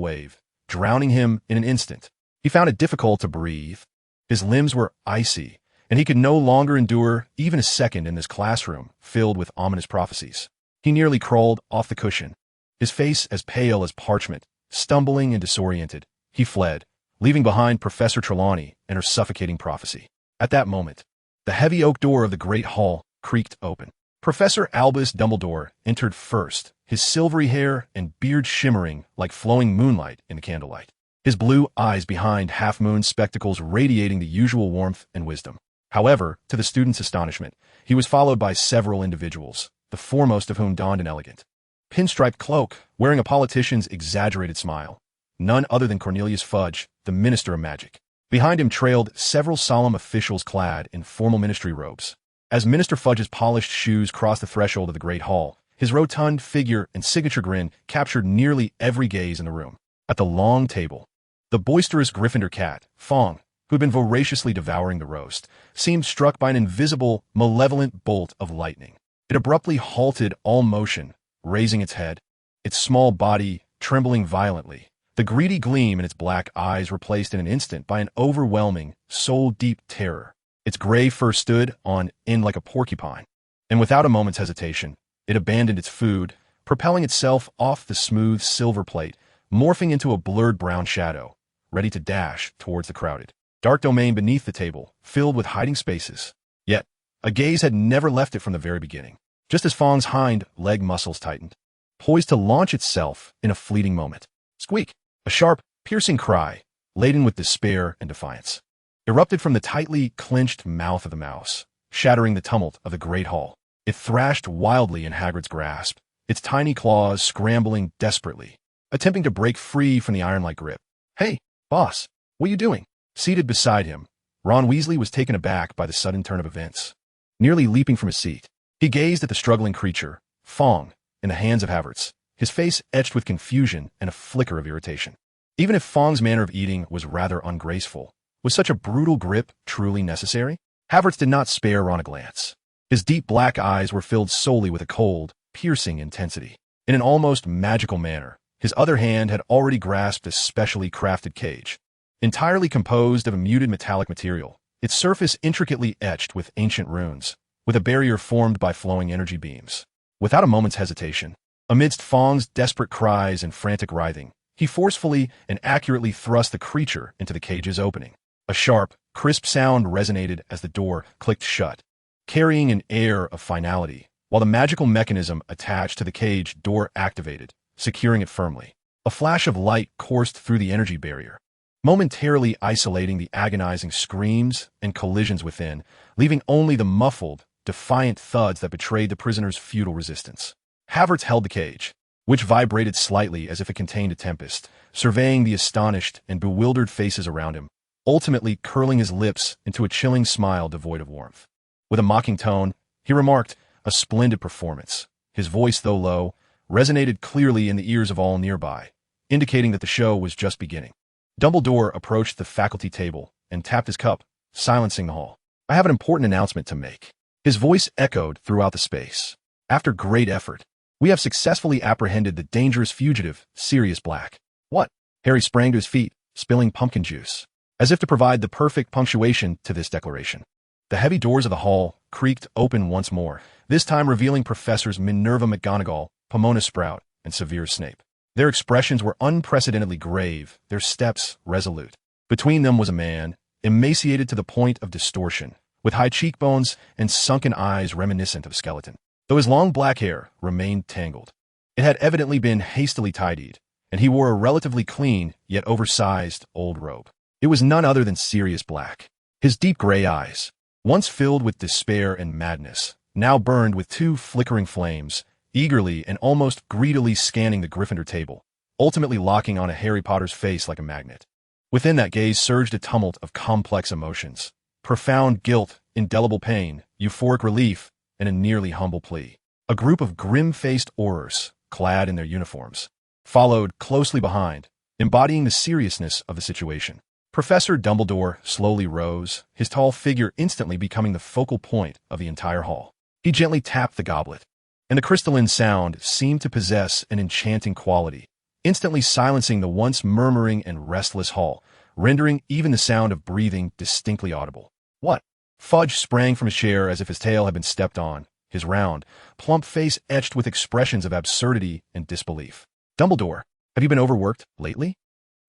wave, drowning him in an instant. He found it difficult to breathe. His limbs were icy, and he could no longer endure even a second in this classroom filled with ominous prophecies. He nearly crawled off the cushion, his face as pale as parchment. Stumbling and disoriented, he fled, leaving behind Professor Trelawney and her suffocating prophecy. At that moment, the heavy oak door of the great hall creaked open. Professor Albus Dumbledore entered first, his silvery hair and beard shimmering like flowing moonlight in the candlelight, his blue eyes behind half-moon spectacles radiating the usual warmth and wisdom. However, to the students' astonishment, he was followed by several individuals, the foremost of whom donned an elegant pinstriped cloak, wearing a politician's exaggerated smile. None other than Cornelius Fudge, the Minister of Magic. Behind him trailed several solemn officials clad in formal ministry robes. As Minister Fudge's polished shoes crossed the threshold of the Great Hall, his rotund figure and signature grin captured nearly every gaze in the room. At the long table, the boisterous Gryffindor cat, Fong, who had been voraciously devouring the roast, seemed struck by an invisible, malevolent bolt of lightning. It abruptly halted all motion, raising its head, its small body trembling violently, the greedy gleam in its black eyes replaced in an instant by an overwhelming, soul-deep terror. Its gray fur stood on end like a porcupine, and without a moment's hesitation, it abandoned its food, propelling itself off the smooth silver plate, morphing into a blurred brown shadow, ready to dash towards the crowded, dark domain beneath the table, filled with hiding spaces. Yet, a gaze had never left it from the very beginning. Just as Fong's hind leg muscles tightened, poised to launch itself in a fleeting moment. Squeak! A sharp, piercing cry, laden with despair and defiance, erupted from the tightly clenched mouth of the mouse, shattering the tumult of the great hall. It thrashed wildly in Hagrid's grasp, its tiny claws scrambling desperately, attempting to break free from the iron-like grip. Hey, boss, what you doing? Seated beside him, Ron Weasley was taken aback by the sudden turn of events. Nearly leaping from his seat, he gazed at the struggling creature, Fong, in the hands of Havertz, his face etched with confusion and a flicker of irritation. Even if Fong's manner of eating was rather ungraceful, was such a brutal grip truly necessary? Havertz did not spare Ron a glance. His deep black eyes were filled solely with a cold, piercing intensity. In an almost magical manner, his other hand had already grasped a specially crafted cage, entirely composed of a muted metallic material, its surface intricately etched with ancient runes, with a barrier formed by flowing energy beams. Without a moment's hesitation, amidst Fong's desperate cries and frantic writhing, he forcefully and accurately thrust the creature into the cage's opening. A sharp, crisp sound resonated as the door clicked shut, carrying an air of finality, while the magical mechanism attached to the cage door activated, securing it firmly. A flash of light coursed through the energy barrier, momentarily isolating the agonizing screams and collisions within, leaving only the muffled, defiant thuds that betrayed the prisoner's futile resistance. Havertz held the cage, which vibrated slightly as if it contained a tempest, surveying the astonished and bewildered faces around him, ultimately curling his lips into a chilling smile devoid of warmth. With a mocking tone, he remarked, "A splendid performance." His voice, though low, resonated clearly in the ears of all nearby, indicating that the show was just beginning. Dumbledore approached the faculty table and tapped his cup, silencing the hall. "I have an important announcement to make." His voice echoed throughout the space. "After great effort, we have successfully apprehended the dangerous fugitive, Sirius Black." "What?" Harry sprang to his feet, spilling pumpkin juice, as if to provide the perfect punctuation to this declaration. The heavy doors of the hall creaked open once more, this time revealing Professors Minerva McGonagall, Pomona Sprout, and Severus Snape. Their expressions were unprecedentedly grave, their steps resolute. Between them was a man, emaciated to the point of distortion, with high cheekbones and sunken eyes reminiscent of a skeleton, though his long black hair remained tangled. It had evidently been hastily tidied, and he wore a relatively clean, yet oversized, old robe. It was none other than Sirius Black. His deep gray eyes, once filled with despair and madness, now burned with two flickering flames, eagerly and almost greedily scanning the Gryffindor table, ultimately locking on a Harry Potter's face like a magnet. Within that gaze surged a tumult of complex emotions. Profound guilt, indelible pain, euphoric relief, and a nearly humble plea. A group of grim-faced aurors, clad in their uniforms, followed closely behind, embodying the seriousness of the situation. Professor Dumbledore slowly rose, his tall figure instantly becoming the focal point of the entire hall. He gently tapped the goblet, and the crystalline sound seemed to possess an enchanting quality, instantly silencing the once murmuring and restless hall, rendering even the sound of breathing distinctly audible. What? Fudge sprang from his chair as if his tail had been stepped on, his round, plump face etched with expressions of absurdity and disbelief. Dumbledore, have you been overworked lately?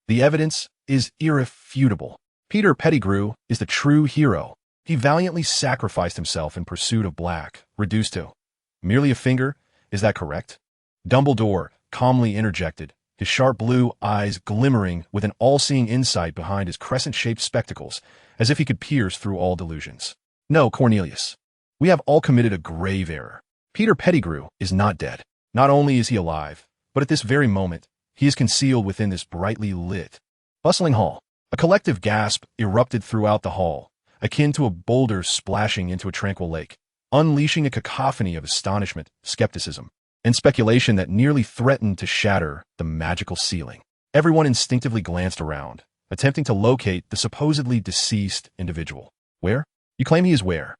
The evidence is irrefutable. Peter Pettigrew is the true hero. He valiantly sacrificed himself in pursuit of Black, reduced to merely a finger. Is that correct? Dumbledore calmly interjected, his sharp blue eyes glimmering with an all-seeing insight behind his crescent-shaped spectacles, as if he could pierce through all delusions. No, Cornelius. We have all committed a grave error. Peter Pettigrew is not dead. Not only is he alive, but at this very moment, he is concealed within this brightly lit, bustling hall. A collective gasp erupted throughout the hall, akin to a boulder splashing into a tranquil lake, unleashing a cacophony of astonishment, skepticism, and speculation that nearly threatened to shatter the magical ceiling. Everyone instinctively glanced around, attempting to locate the supposedly deceased individual. Where? You claim he is where?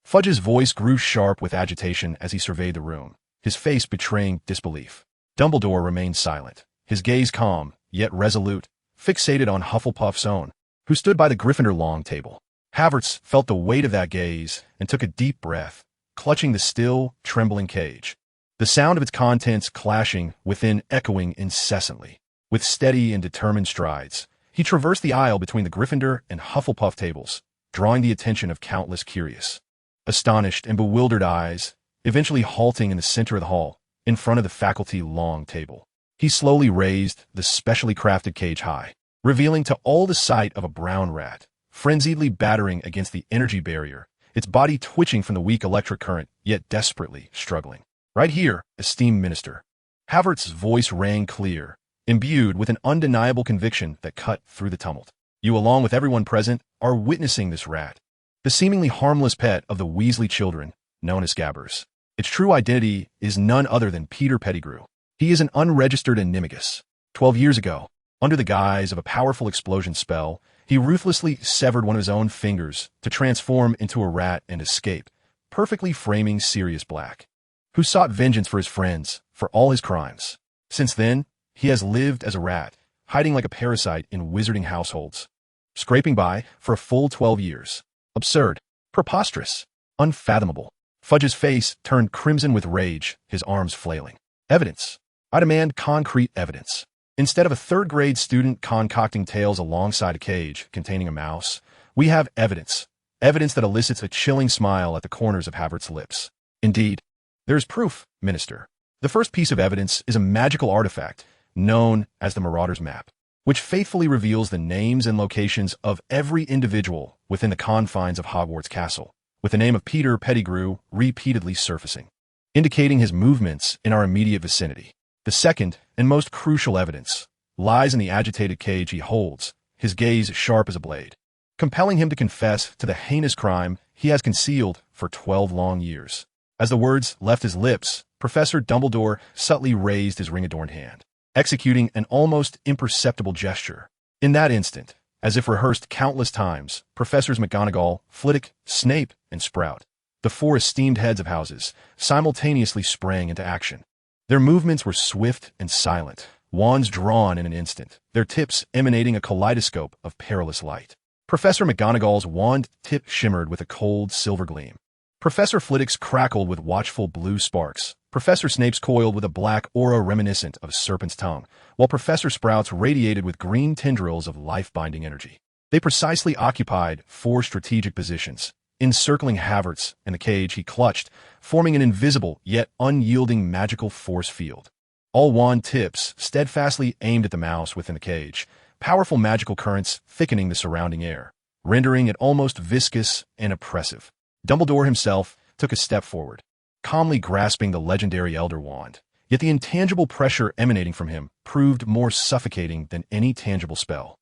Fudge's voice grew sharp with agitation as he surveyed the room, his face betraying disbelief. Dumbledore remained silent, his gaze calm, yet resolute, fixated on Hufflepuff's own, who stood by the Gryffindor long table. Havertz felt the weight of that gaze and took a deep breath, clutching the still, trembling cage. The sound of its contents clashing within echoing incessantly. With steady and determined strides, he traversed the aisle between the Gryffindor and Hufflepuff tables, drawing the attention of countless curious, astonished and bewildered eyes, eventually halting in the center of the hall, in front of the faculty long table. He slowly raised the specially crafted cage high, revealing to all the sight of a brown rat, frenziedly battering against the energy barrier, its body twitching from the weak electric current, yet desperately struggling. Right here, esteemed minister. Havertz's voice rang clear, imbued with an undeniable conviction that cut through the tumult. You, along with everyone present, are witnessing this rat, the seemingly harmless pet of the Weasley children, known as Scabbers. Its true identity is none other than Peter Pettigrew. He is an unregistered animagus. 12 years ago, under the guise of a powerful explosion spell, he ruthlessly severed one of his own fingers to transform into a rat and escape, perfectly framing Sirius Black, who sought vengeance for his friends for all his crimes. Since then, he has lived as a rat, hiding like a parasite in wizarding households, scraping by for a full 12 years. Absurd, preposterous, unfathomable. Fudge's face turned crimson with rage, his arms flailing. Evidence. I demand concrete evidence. Instead of a third-grade student concocting tales alongside a cage containing a mouse, we have evidence. Evidence that elicits a chilling smile at the corners of Havertz's lips. Indeed, there is proof, Minister. The first piece of evidence is a magical artifact known as the Marauder's Map, which faithfully reveals the names and locations of every individual within the confines of Hogwarts Castle, with the name of Peter Pettigrew repeatedly surfacing, indicating his movements in our immediate vicinity. The second and most crucial evidence lies in the agitated cage he holds, his gaze sharp as a blade, compelling him to confess to the heinous crime he has concealed for 12 long years. As the words left his lips, Professor Dumbledore subtly raised his ring-adorned hand, executing an almost imperceptible gesture. In that instant, as if rehearsed countless times, Professors McGonagall, Flitwick, Snape, and Sprout, the four esteemed heads of houses, simultaneously sprang into action. Their movements were swift and silent, wands drawn in an instant, their tips emanating a kaleidoscope of perilous light. Professor McGonagall's wand tip shimmered with a cold silver gleam. Professor Flitwick's crackled with watchful blue sparks. Professor Snape's coiled with a black aura reminiscent of a serpent's tongue, while Professor Sprout's radiated with green tendrils of life-binding energy. They precisely occupied 4 strategic positions, encircling Havertz and the cage he clutched, forming an invisible yet unyielding magical force field. All wand tips steadfastly aimed at the mouse within the cage, powerful magical currents thickening the surrounding air, rendering it almost viscous and oppressive. Dumbledore himself took a step forward, calmly grasping the legendary Elder Wand, yet the intangible pressure emanating from him proved more suffocating than any tangible spell.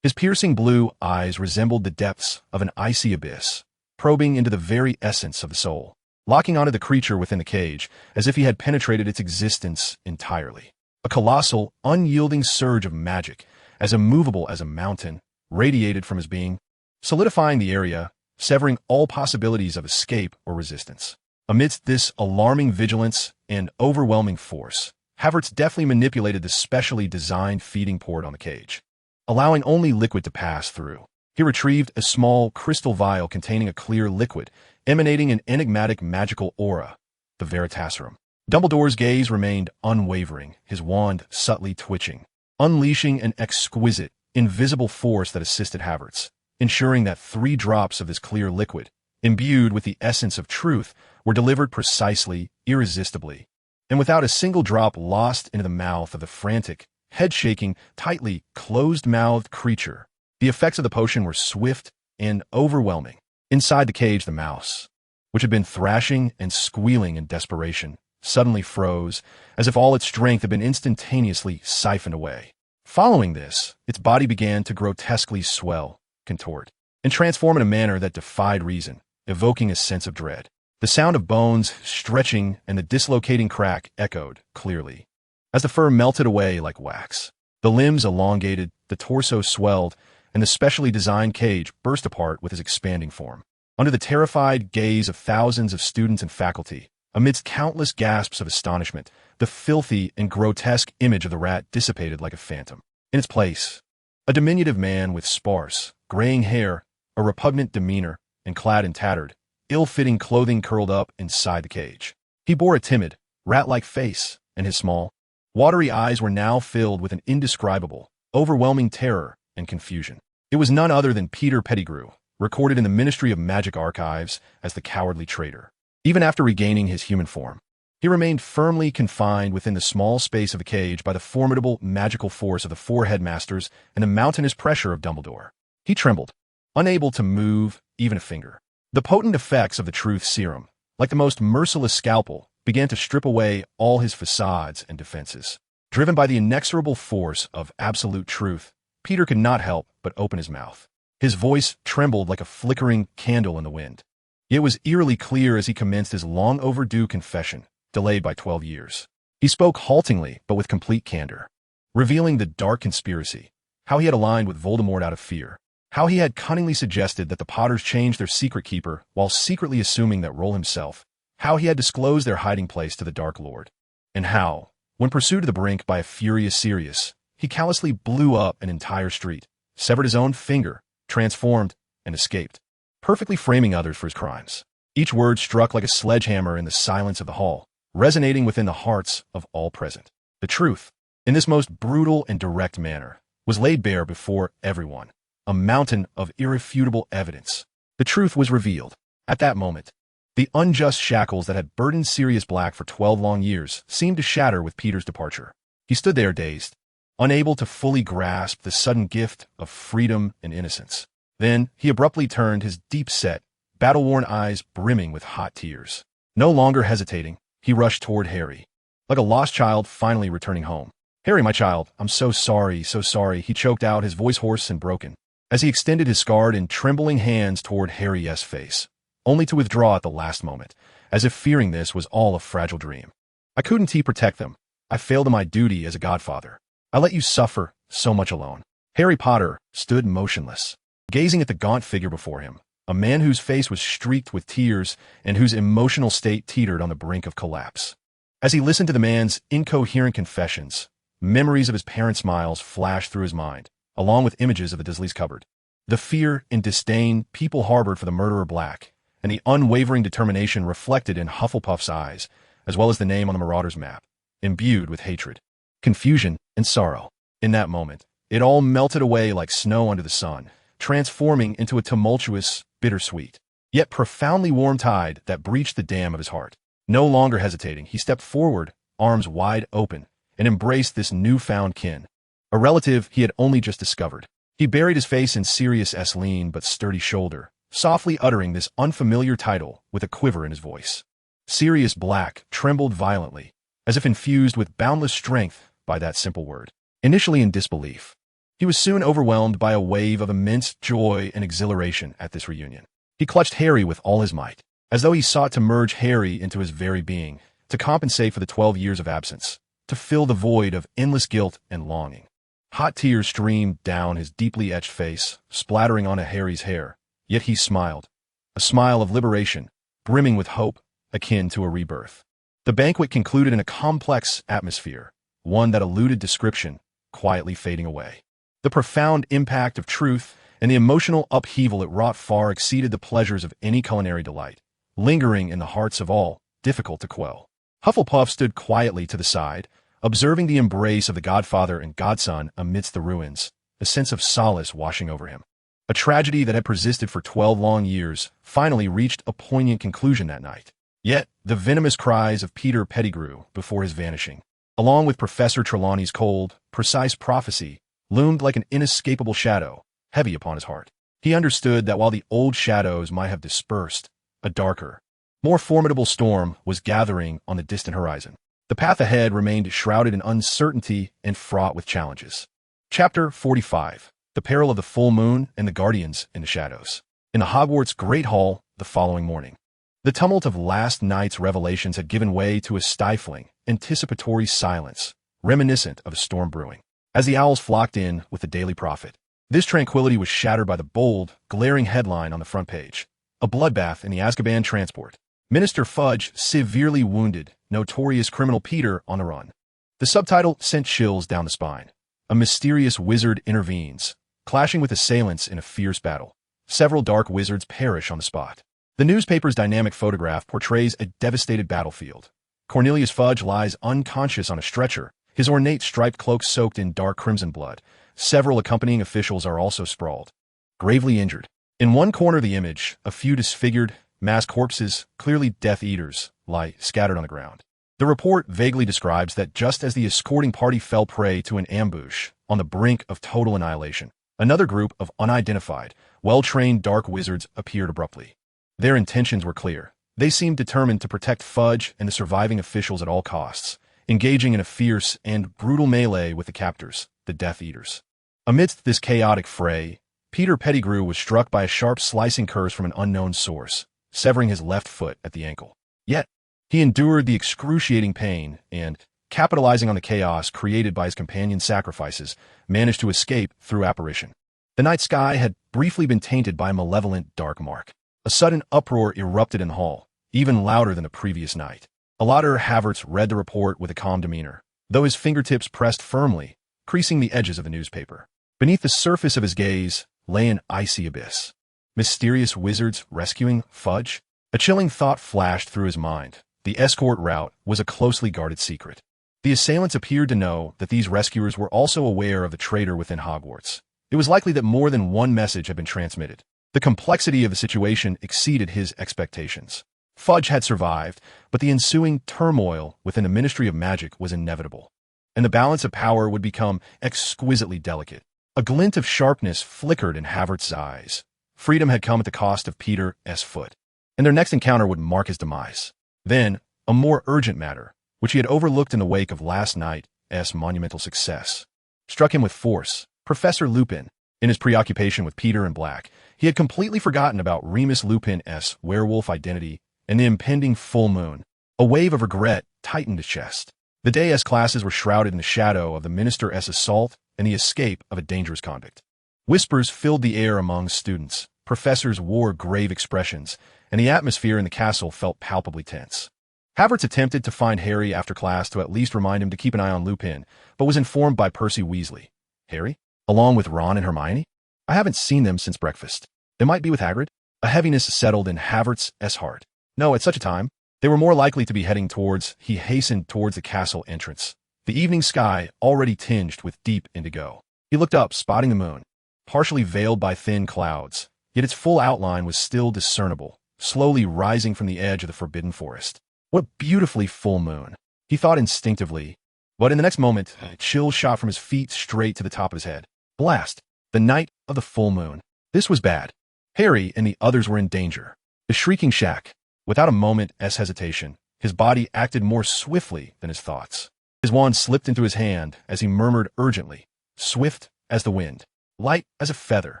His piercing blue eyes resembled the depths of an icy abyss, probing into the very essence of the soul, locking onto the creature within the cage as if he had penetrated its existence entirely. A colossal, unyielding surge of magic, as immovable as a mountain, radiated from his being, solidifying the area, severing all possibilities of escape or resistance. Amidst this alarming vigilance and overwhelming force, Havertz deftly manipulated the specially designed feeding port on the cage, allowing only liquid to pass through. He retrieved a small crystal vial containing a clear liquid, emanating an enigmatic magical aura, the Veritaserum. Dumbledore's gaze remained unwavering, his wand subtly twitching, unleashing an exquisite, invisible force that assisted Havertz, ensuring that 3 drops of this clear liquid, imbued with the essence of truth, were delivered precisely, irresistibly, and without a single drop lost into the mouth of the frantic, head-shaking, tightly closed-mouthed creature. The effects of the potion were swift and overwhelming. Inside the cage, the mouse, which had been thrashing and squealing in desperation, suddenly froze, as if all its strength had been instantaneously siphoned away. Following this, its body began to grotesquely swell, contort, and transform in a manner that defied reason, evoking a sense of dread. The sound of bones stretching and the dislocating crack echoed clearly, as the fur melted away like wax. The limbs elongated, the torso swelled, and the specially designed cage burst apart with his expanding form. Under the terrified gaze of thousands of students and faculty, amidst countless gasps of astonishment, the filthy and grotesque image of the rat dissipated like a phantom. In its place, a diminutive man with sparse, graying hair, a repugnant demeanor, and clad in tattered, ill-fitting clothing curled up inside the cage. He bore a timid, rat-like face, and his small, watery eyes were now filled with an indescribable, overwhelming terror and confusion. It was none other than Peter Pettigrew, recorded in the Ministry of Magic Archives as the cowardly traitor. Even after regaining his human form, he remained firmly confined within the small space of the cage by the formidable magical force of the 4 headmasters and the mountainous pressure of Dumbledore. He trembled, unable to move even a finger. The potent effects of the truth serum, like the most merciless scalpel, began to strip away all his facades and defenses. Driven by the inexorable force of absolute truth, Peter could not help but open his mouth. His voice trembled like a flickering candle in the wind. It was eerily clear as he commenced his long-overdue confession, delayed by 12 years. He spoke haltingly but with complete candor, revealing the dark conspiracy, how he had aligned with Voldemort out of fear, how he had cunningly suggested that the Potters change their secret keeper while secretly assuming that role himself, how he had disclosed their hiding place to the Dark Lord, and how, when pursued to the brink by a furious Sirius, he callously blew up an entire street, severed his own finger, transformed, and escaped, perfectly framing others for his crimes. Each word struck like a sledgehammer in the silence of the hall, resonating within the hearts of all present. The truth, in this most brutal and direct manner, was laid bare before everyone, a mountain of irrefutable evidence. The truth was revealed. At that moment, the unjust shackles that had burdened Sirius Black for 12 long years seemed to shatter with Peter's departure. He stood there dazed, unable to fully grasp the sudden gift of freedom and innocence. Then he abruptly turned, his deep-set, battle-worn eyes brimming with hot tears. No longer hesitating, he rushed toward Harry, like a lost child finally returning home. "Harry, my child, I'm so sorry, he choked out, his voice hoarse and broken, as he extended his scarred and trembling hands toward Harry's face, only to withdraw at the last moment, as if fearing this was all a fragile dream. "I couldn't protect them. I failed in my duty as a godfather. I let you suffer so much alone." Harry Potter stood motionless, gazing at the gaunt figure before him, a man whose face was streaked with tears and whose emotional state teetered on the brink of collapse. As he listened to the man's incoherent confessions, memories of his parents' smiles flashed through his mind, along with images of the Dursley's cupboard, the fear and disdain people harbored for the murderer Black, and the unwavering determination reflected in Hufflepuff's eyes, as well as the name on the Marauder's map, imbued with hatred, confusion, and sorrow. In that moment, it all melted away like snow under the sun, transforming into a tumultuous, bittersweet, yet profoundly warm tide that breached the dam of his heart. No longer hesitating, he stepped forward, arms wide open, and embraced this newfound kin, a relative he had only just discovered. He buried his face in Sirius' lean but sturdy shoulder, softly uttering this unfamiliar title with a quiver in his voice. Sirius Black trembled violently, as if infused with boundless strength by that simple word. Initially in disbelief, he was soon overwhelmed by a wave of immense joy and exhilaration at this reunion. He clutched Harry with all his might, as though he sought to merge Harry into his very being, to compensate for the 12 years of absence, to fill the void of endless guilt and longing. Hot tears streamed down his deeply etched face, splattering onto Harry's hair, yet he smiled, a smile of liberation, brimming with hope, akin to a rebirth. The banquet concluded in a complex atmosphere, one that eluded description, quietly fading away. The profound impact of truth and the emotional upheaval it wrought far exceeded the pleasures of any culinary delight, lingering in the hearts of all, difficult to quell. Hufflepuff stood quietly to the side, observing the embrace of the godfather and godson amidst the ruins, a sense of solace washing over him. A tragedy that had persisted for 12 long years finally reached a poignant conclusion that night. Yet, the venomous cries of Peter Pettigrew before his vanishing, along with Professor Trelawney's cold, precise prophecy, loomed like an inescapable shadow, heavy upon his heart. He understood that while the old shadows might have dispersed, a darker, more formidable storm was gathering on the distant horizon. The path ahead remained shrouded in uncertainty and fraught with challenges. Chapter 45. The Peril of the Full Moon and the Guardians in the Shadows. In the Hogwarts Great Hall the following morning, the tumult of last night's revelations had given way to a stifling, anticipatory silence, reminiscent of a storm brewing. As the owls flocked in with the Daily Prophet, this tranquility was shattered by the bold, glaring headline on the front page: a bloodbath in the Azkaban transport. Minister Fudge severely wounded, notorious criminal Peter on the run. The subtitle sent chills down the spine. A mysterious wizard intervenes, clashing with assailants in a fierce battle. Several dark wizards perish on the spot. The newspaper's dynamic photograph portrays a devastated battlefield. Cornelius Fudge lies unconscious on a stretcher, his ornate striped cloak soaked in dark crimson blood. Several accompanying officials are also sprawled, gravely injured. In one corner of the image, a few disfigured, masked corpses, clearly Death Eaters, lie scattered on the ground. The report vaguely describes that just as the escorting party fell prey to an ambush on the brink of total annihilation, another group of unidentified, well-trained dark wizards appeared abruptly. Their intentions were clear. They seemed determined to protect Fudge and the surviving officials at all costs, engaging in a fierce and brutal melee with the captors, the Death Eaters. Amidst this chaotic fray, Peter Pettigrew was struck by a sharp slicing curse from an unknown source, severing his left foot at the ankle. Yet, he endured the excruciating pain and, capitalizing on the chaos created by his companion's sacrifices, managed to escape through apparition. The night sky had briefly been tainted by a malevolent dark mark. A sudden uproar erupted in the hall, even louder than the previous night. Alater Havertz read the report with a calm demeanor, though his fingertips pressed firmly, creasing the edges of the newspaper. Beneath the surface of his gaze lay an icy abyss. Mysterious wizards rescuing Fudge? A chilling thought flashed through his mind. The escort route was a closely guarded secret. The assailants appeared to know that these rescuers were also aware of the traitor within Hogwarts. It was likely that more than one message had been transmitted. The complexity of the situation exceeded his expectations. Fudge had survived, but the ensuing turmoil within the Ministry of Magic was inevitable, and the balance of power would become exquisitely delicate. A glint of sharpness flickered in Havertz's eyes. Freedom had come at the cost of Peter's foot, and their next encounter would mark his demise. Then, a more urgent matter, which he had overlooked in the wake of last night's monumental success, struck him with force. Professor Lupin. In his preoccupation with Peter and Black, he had completely forgotten about Remus Lupin's werewolf identity and the impending full moon. A wave of regret tightened his chest. The day's classes were shrouded in the shadow of the minister's assault and the escape of a dangerous convict. Whispers filled the air among students, professors wore grave expressions, and the atmosphere in the castle felt palpably tense. Havertz attempted to find Harry after class to at least remind him to keep an eye on Lupin, but was informed by Percy Weasley. Harry? Along with Ron and Hermione? I haven't seen them since breakfast. They might be with Hagrid. A heaviness settled in Havertz's heart. No, at such a time, they were more likely to be heading towards. He hastened towards the castle entrance, the evening sky already tinged with deep indigo. He looked up, spotting the moon, partially veiled by thin clouds, yet its full outline was still discernible, slowly rising from the edge of the forbidden forest. What a beautifully full moon, he thought instinctively, But in the next moment, a chill shot from his feet straight to the top of his head. Blast! The night of the full moon. This was bad. Harry and the others were in danger. The shrieking shack. Without a moment's hesitation, his body acted more swiftly than his thoughts. His wand slipped into his hand as he murmured urgently, swift as the wind, light as a feather.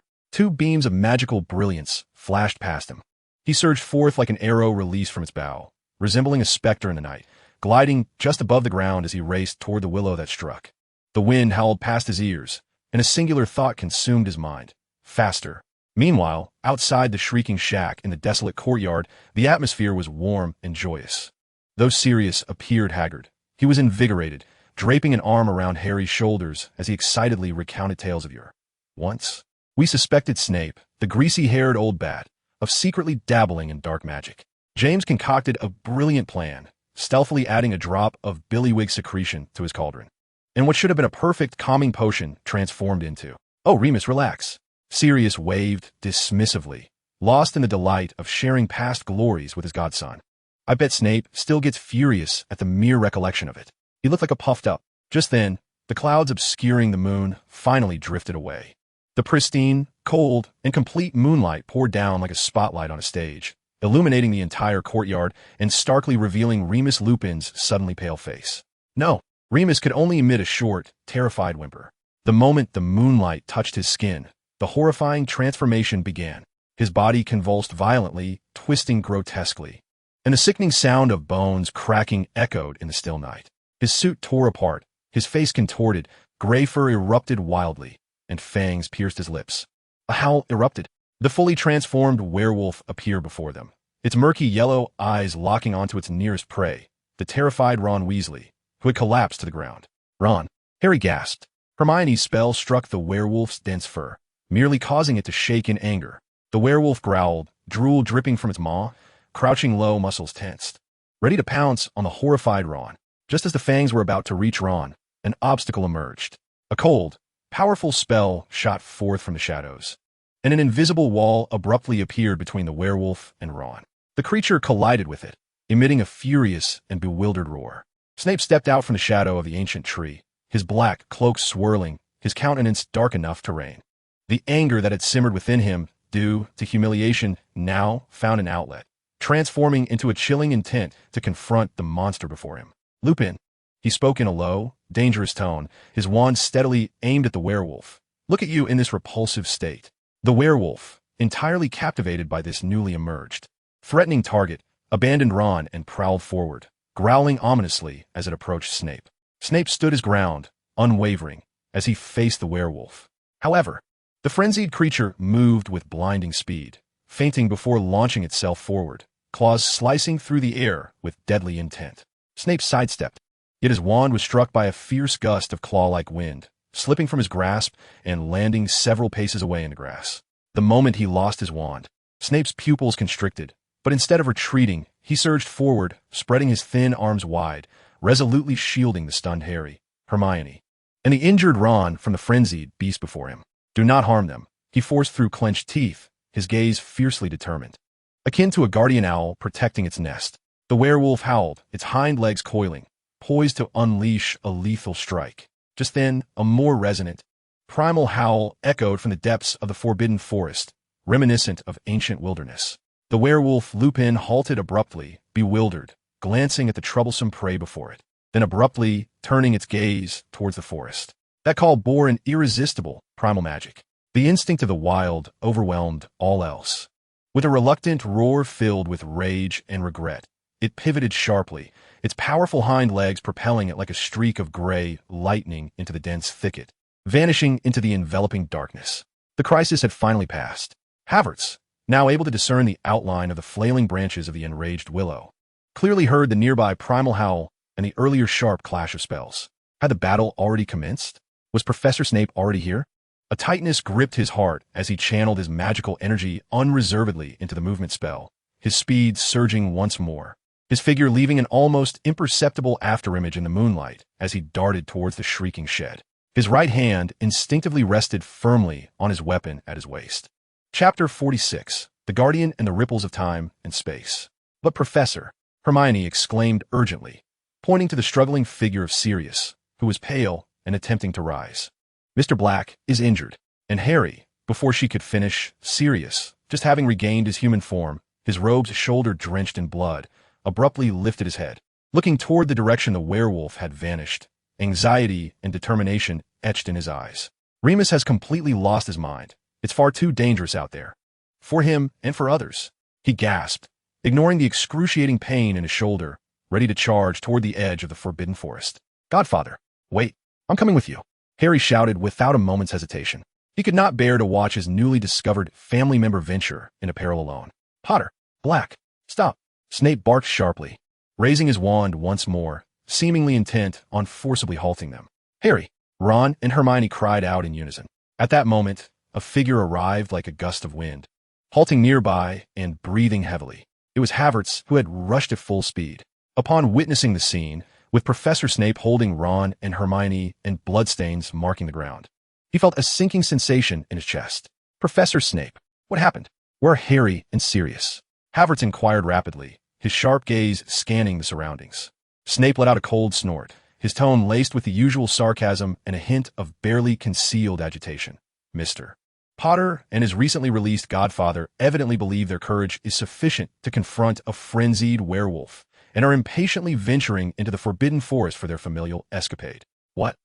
Two beams of magical brilliance flashed past him. He surged forth like an arrow released from its bow, resembling a specter in the night, gliding just above the ground as he raced toward the willow that struck. The wind howled past his ears, and a singular thought consumed his mind. Faster. Meanwhile, outside the shrieking shack in the desolate courtyard, the atmosphere was warm and joyous. Though Sirius appeared haggard, he was invigorated, draping an arm around Harry's shoulders as he excitedly recounted tales of yore. Once, we suspected Snape, the greasy-haired old bat, of secretly dabbling in dark magic. James concocted a brilliant plan, stealthily adding a drop of billywig secretion to his cauldron. And what should have been a perfect calming potion transformed into. Oh, Remus, relax. Sirius waved dismissively, lost in the delight of sharing past glories with his godson. I bet Snape still gets furious at the mere recollection of it. He looked like a puffed up. Just then, the clouds obscuring the moon finally drifted away. The pristine, cold, and complete moonlight poured down like a spotlight on a stage, illuminating the entire courtyard and starkly revealing Remus Lupin's suddenly pale face. No, Remus could only emit a short, terrified whimper. The moment the moonlight touched his skin, the horrifying transformation began. His body convulsed violently, twisting grotesquely, and the sickening sound of bones cracking echoed in the still night. His suit tore apart, his face contorted, gray fur erupted wildly, and fangs pierced his lips. A howl erupted. The fully transformed werewolf appeared before them, its murky yellow eyes locking onto its nearest prey, the terrified Ron Weasley, who had collapsed to the ground. Ron. Harry gasped. Hermione's spell struck the werewolf's dense fur, merely causing it to shake in anger. The werewolf growled, drool dripping from its maw, crouching low, muscles tensed, ready to pounce on the horrified Ron. Just as the fangs were about to reach Ron, an obstacle emerged. A cold, powerful spell shot forth from the shadows, and an invisible wall abruptly appeared between the werewolf and Ron. The creature collided with it, emitting a furious and bewildered roar. Snape stepped out from the shadow of the ancient tree, his black cloak swirling, his countenance dark enough to reign. The anger that had simmered within him, due to humiliation, now found an outlet, transforming into a chilling intent to confront the monster before him. Lupin, he spoke in a low, dangerous tone, his wand steadily aimed at the werewolf. Look at you in this repulsive state. The werewolf, entirely captivated by this newly emerged, threatening target, abandoned Ron and prowled forward, growling ominously as it approached Snape. Snape stood his ground, unwavering, as he faced the werewolf. However, the frenzied creature moved with blinding speed, feinting before launching itself forward, claws slicing through the air with deadly intent. Snape sidestepped, yet his wand was struck by a fierce gust of claw-like wind, slipping from his grasp and landing several paces away in the grass. The moment he lost his wand, Snape's pupils constricted, but instead of retreating, he surged forward, spreading his thin arms wide, resolutely shielding the stunned Harry, Hermione, and the injured Ron from the frenzied beast before him. Do not harm them, he forced through clenched teeth, his gaze fiercely determined. Akin to a guardian owl protecting its nest, the werewolf howled, its hind legs coiling, poised to unleash a lethal strike. Just then, a more resonant, primal howl echoed from the depths of the forbidden forest, reminiscent of ancient wilderness. The werewolf Lupin halted abruptly, bewildered, glancing at the troublesome prey before it, then abruptly turning its gaze towards the forest. That call bore an irresistible primal magic. The instinct of the wild overwhelmed all else. With a reluctant roar filled with rage and regret, it pivoted sharply, its powerful hind legs propelling it like a streak of gray lightning into the dense thicket, vanishing into the enveloping darkness. The crisis had finally passed. Havertz, now able to discern the outline of the flailing branches of the enraged willow, clearly heard the nearby primal howl and the earlier sharp clash of spells. Had the battle already commenced? Was Professor Snape already here? A tightness gripped his heart as he channeled his magical energy unreservedly into the movement spell, his speed surging once more, his figure leaving an almost imperceptible afterimage in the moonlight as he darted towards the shrieking shed. His right hand instinctively rested firmly on his weapon at his waist. Chapter 46. The Guardian and the Ripples of Time and Space. But Professor, Hermione exclaimed urgently, pointing to the struggling figure of Sirius, who was pale and attempting to rise. Mr. Black is injured, and Harry, before she could finish, Sirius, just having regained his human form, his robes shoulder drenched in blood, abruptly lifted his head, looking toward the direction the werewolf had vanished, anxiety and determination etched in his eyes. Remus has completely lost his mind. It's far too dangerous out there. For him and for others. He gasped, ignoring the excruciating pain in his shoulder, ready to charge toward the edge of the forbidden forest. Godfather, wait, I'm coming with you, Harry shouted without a moment's hesitation. He could not bear to watch his newly discovered family member venture into peril alone. Potter, Black, stop, Snape barked sharply, raising his wand once more, seemingly intent on forcibly halting them. Harry, Ron and Hermione cried out in unison. At that moment, a figure arrived like a gust of wind, halting nearby and breathing heavily. It was Havertz, who had rushed at full speed. Upon witnessing the scene, with Professor Snape holding Ron and Hermione and bloodstains marking the ground, he felt a sinking sensation in his chest. Professor Snape, what happened? Where are Harry and Sirius? Havertz inquired rapidly, his sharp gaze scanning the surroundings. Snape let out a cold snort, his tone laced with the usual sarcasm and a hint of barely concealed agitation. Mr. Potter and his recently released godfather evidently believe their courage is sufficient to confront a frenzied werewolf and are impatiently venturing into the forbidden forest for their familial escapade. What?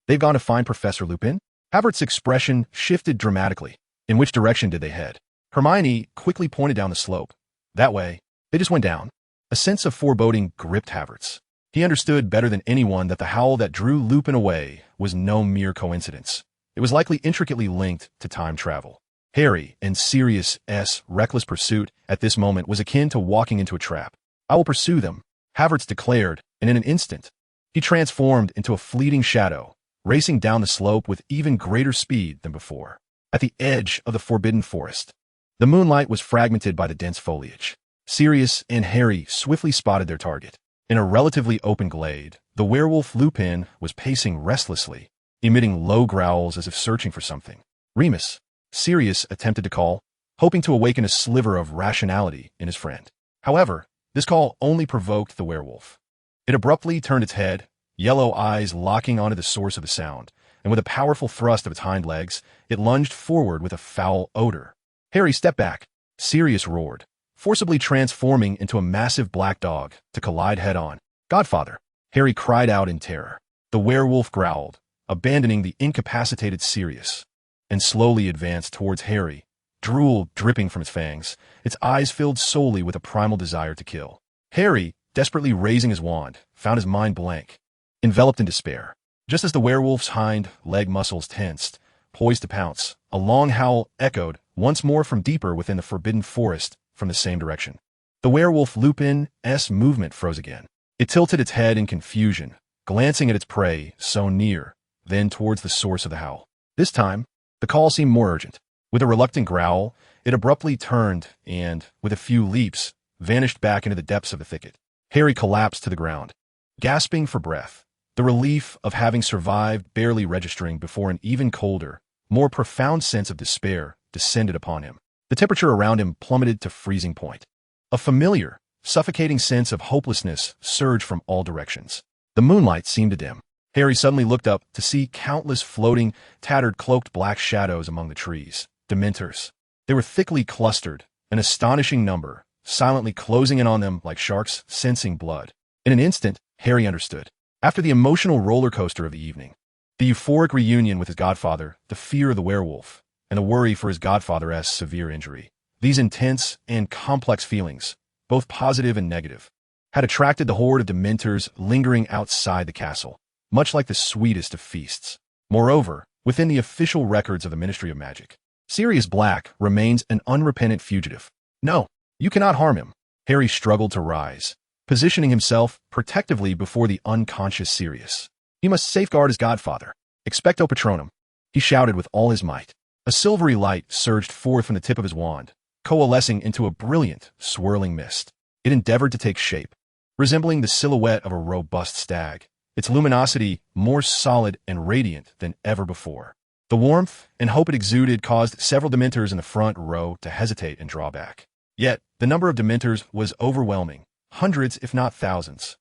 They've gone to find Professor Lupin? Havertz's expression shifted dramatically. In which direction did they head? Hermione quickly pointed down the slope. That way. They just went down. A sense of foreboding gripped Havertz. He understood better than anyone that the howl that drew Lupin away was no mere coincidence. It was likely intricately linked to time travel. Harry and Sirius's reckless pursuit at this moment was akin to walking into a trap. I will pursue them, Havertz declared, and in an instant, he transformed into a fleeting shadow, racing down the slope with even greater speed than before. At the edge of the forbidden forest, the moonlight was fragmented by the dense foliage. Sirius and Harry swiftly spotted their target. In a relatively open glade, the werewolf Lupin was pacing restlessly, emitting low growls as if searching for something. Remus, Sirius attempted to call, hoping to awaken a sliver of rationality in his friend. However, this call only provoked the werewolf. It abruptly turned its head, yellow eyes locking onto the source of the sound, and with a powerful thrust of its hind legs, it lunged forward with a foul odor. Harry, step back, Sirius roared, forcibly transforming into a massive black dog to collide head-on. Godfather, Harry cried out in terror. The werewolf growled, abandoning the incapacitated Sirius, and slowly advanced towards Harry, drool dripping from its fangs, its eyes filled solely with a primal desire to kill. Harry, desperately raising his wand, found his mind blank, enveloped in despair. Just as the werewolf's hind leg muscles tensed, poised to pounce, a long howl echoed once more from deeper within the forbidden forest from the same direction. The werewolf Lupin's movement froze again. It tilted its head in confusion, glancing at its prey so near, then towards the source of the howl. This time, the call seemed more urgent. With a reluctant growl, it abruptly turned and, with a few leaps, vanished back into the depths of the thicket. Harry collapsed to the ground, gasping for breath, the relief of having survived barely registering before an even colder, more profound sense of despair descended upon him. The temperature around him plummeted to freezing point. A familiar, suffocating sense of hopelessness surged from all directions. The moonlight seemed to dim. Harry suddenly looked up to see countless floating, tattered, cloaked black shadows among the trees. Dementors. They were thickly clustered, an astonishing number, silently closing in on them like sharks sensing blood. In an instant, Harry understood. After the emotional roller coaster of the evening, the euphoric reunion with his godfather, the fear of the werewolf, and the worry for his godfather's severe injury, these intense and complex feelings, both positive and negative, had attracted the horde of Dementors lingering outside the castle, much like the sweetest of feasts. Moreover, within the official records of the Ministry of Magic, Sirius Black remains an unrepentant fugitive. No, you cannot harm him. Harry struggled to rise, positioning himself protectively before the unconscious Sirius. He must safeguard his godfather. Expecto Patronum, he shouted with all his might. A silvery light surged forth from the tip of his wand, coalescing into a brilliant, swirling mist. It endeavored to take shape, resembling the silhouette of a robust stag, its luminosity more solid and radiant than ever before. The warmth and hope it exuded caused several Dementors in the front row to hesitate and draw back. Yet, the number of Dementors was overwhelming, hundreds if not thousands.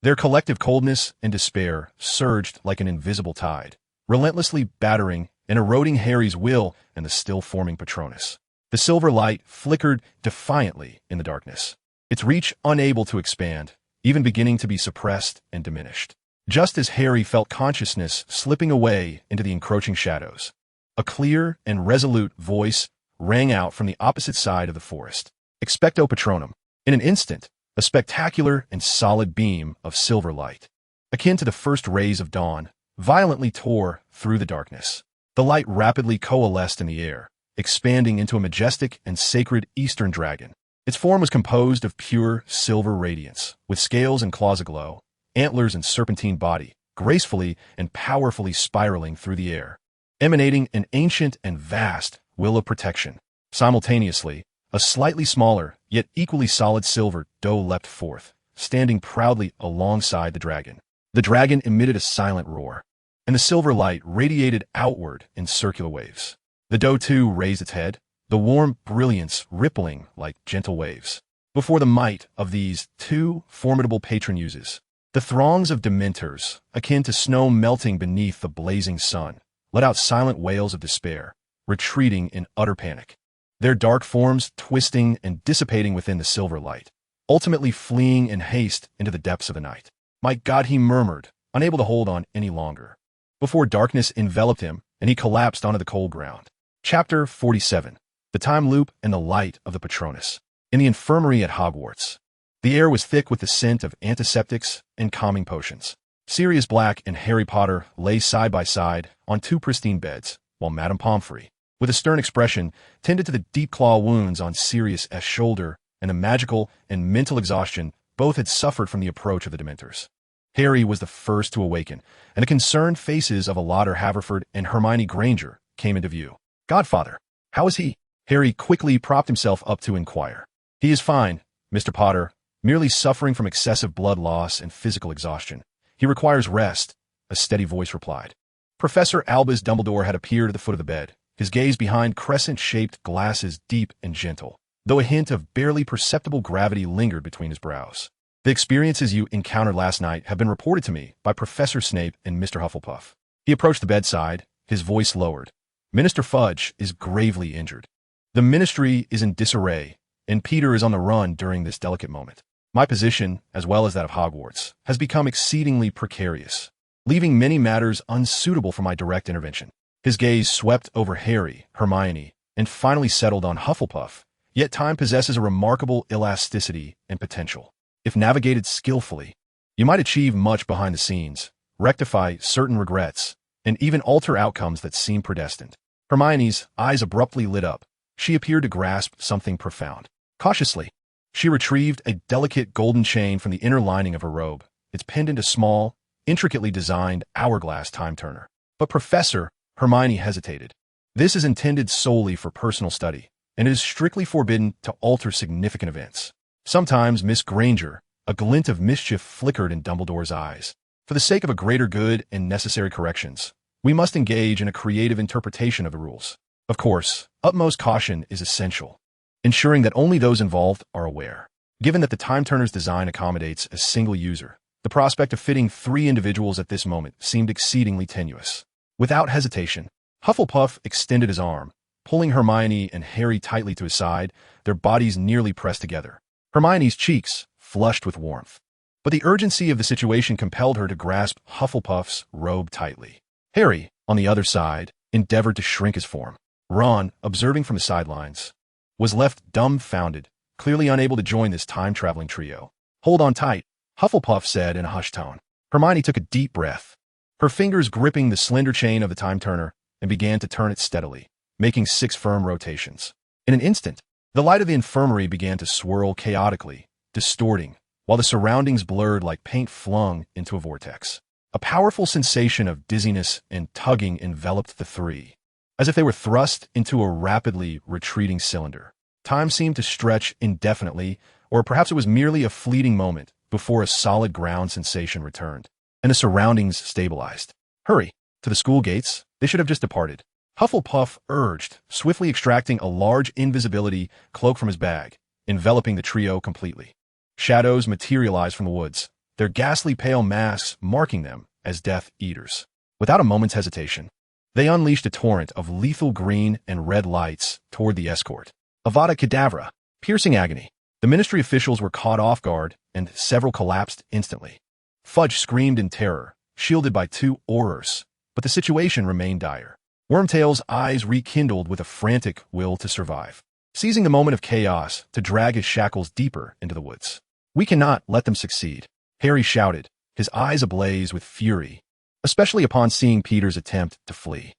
Their collective coldness and despair surged like an invisible tide, relentlessly battering and eroding Harry's will and the still-forming Patronus. The silver light flickered defiantly in the darkness, its reach unable to expand, even beginning to be suppressed and diminished. Just as Harry felt consciousness slipping away into the encroaching shadows, a clear and resolute voice rang out from the opposite side of the forest. Expecto Patronum. In an instant, a spectacular and solid beam of silver light, akin to the first rays of dawn, violently tore through the darkness. The light rapidly coalesced in the air, expanding into a majestic and sacred eastern dragon. Its form was composed of pure silver radiance, with scales and claws aglow, antlers and serpentine body, gracefully and powerfully spiraling through the air, emanating an ancient and vast will of protection. Simultaneously, a slightly smaller, yet equally solid silver doe leapt forth, standing proudly alongside the dragon. The dragon emitted a silent roar, and the silver light radiated outward in circular waves. The doe too raised its head, the warm brilliance rippling like gentle waves. Before the might of these two formidable patron uses, the throngs of dementors, akin to snow melting beneath the blazing sun, let out silent wails of despair, retreating in utter panic, their dark forms twisting and dissipating within the silver light, ultimately fleeing in haste into the depths of the night. "My God," he murmured, unable to hold on any longer, before darkness enveloped him and he collapsed onto the cold ground. Chapter 47. The Time Loop and the Light of the Patronus. In the infirmary at Hogwarts, the air was thick with the scent of antiseptics and calming potions. Sirius Black and Harry Potter lay side by side on two pristine beds, while Madame Pomfrey, with a stern expression, tended to the deep claw wounds on Sirius's shoulder and the magical and mental exhaustion both had suffered from the approach of the Dementors. Harry was the first to awaken, and the concerned faces of Lauder Haverford and Hermione Granger came into view. "Godfather, how is he?" Harry quickly propped himself up to inquire. "He is fine, Mr. Potter, merely suffering from excessive blood loss and physical exhaustion. He requires rest," a steady voice replied. Professor Albus Dumbledore had appeared at the foot of the bed, his gaze behind crescent-shaped glasses deep and gentle, though a hint of barely perceptible gravity lingered between his brows. "The experiences you encountered last night have been reported to me by Professor Snape and Mr. Hufflepuff." He approached the bedside, his voice lowered. "Minister Fudge is gravely injured. The ministry is in disarray, and Peter is on the run during this delicate moment. My position, as well as that of Hogwarts, has become exceedingly precarious, leaving many matters unsuitable for my direct intervention." His gaze swept over Harry, Hermione, and finally settled on Hufflepuff, yet time possesses a remarkable elasticity and potential. If navigated skillfully, you might achieve much behind the scenes, rectify certain regrets, and even alter outcomes that seem predestined. Hermione's eyes abruptly lit up. She appeared to grasp something profound. Cautiously, she retrieved a delicate golden chain from the inner lining of her robe, its pendant a small, intricately designed hourglass time-turner. "But Professor," Hermione hesitated, "this is intended solely for personal study, and it is strictly forbidden to alter significant events." Sometimes, Miss Granger, a glint of mischief flickered in Dumbledore's eyes. "For the sake of a greater good and necessary corrections, we must engage in a creative interpretation of the rules. Of course, utmost caution is essential, ensuring that only those involved are aware. Given that the time-turner's design accommodates a single user, the prospect of fitting 3 individuals at this moment seemed exceedingly tenuous." Without hesitation, Hufflepuff extended his arm, pulling Hermione and Harry tightly to his side, their bodies nearly pressed together. Hermione's cheeks flushed with warmth, but the urgency of the situation compelled her to grasp Hufflepuff's robe tightly. Harry, on the other side, endeavored to shrink his form. Ron, observing from the sidelines, was left dumbfounded, clearly unable to join this time-traveling trio. "Hold on tight," Hufflepuff said in a hushed tone. Hermione took a deep breath, her fingers gripping the slender chain of the time-turner, and began to turn it steadily, making 6 firm rotations. In an instant, the light of the infirmary began to swirl chaotically, distorting, while the surroundings blurred like paint flung into a vortex. A powerful sensation of dizziness and tugging enveloped the 3, as if they were thrust into a rapidly retreating cylinder. Time seemed to stretch indefinitely, or perhaps it was merely a fleeting moment before a solid ground sensation returned, and the surroundings stabilized. "Hurry, to the school gates, they should have just departed," Hufflepuff urged, swiftly extracting a large invisibility cloak from his bag, enveloping the trio completely. Shadows materialized from the woods, their ghastly pale masks marking them as Death Eaters. Without a moment's hesitation, they unleashed a torrent of lethal green and red lights toward the escort. Avada Kedavra, piercing agony. The ministry officials were caught off guard, and several collapsed instantly. Fudge screamed in terror, shielded by two Aurors, but the situation remained dire. Wormtail's eyes rekindled with a frantic will to survive, seizing the moment of chaos to drag his shackles deeper into the woods. "We cannot let them succeed," Harry shouted, his eyes ablaze with fury, especially upon seeing Peter's attempt to flee.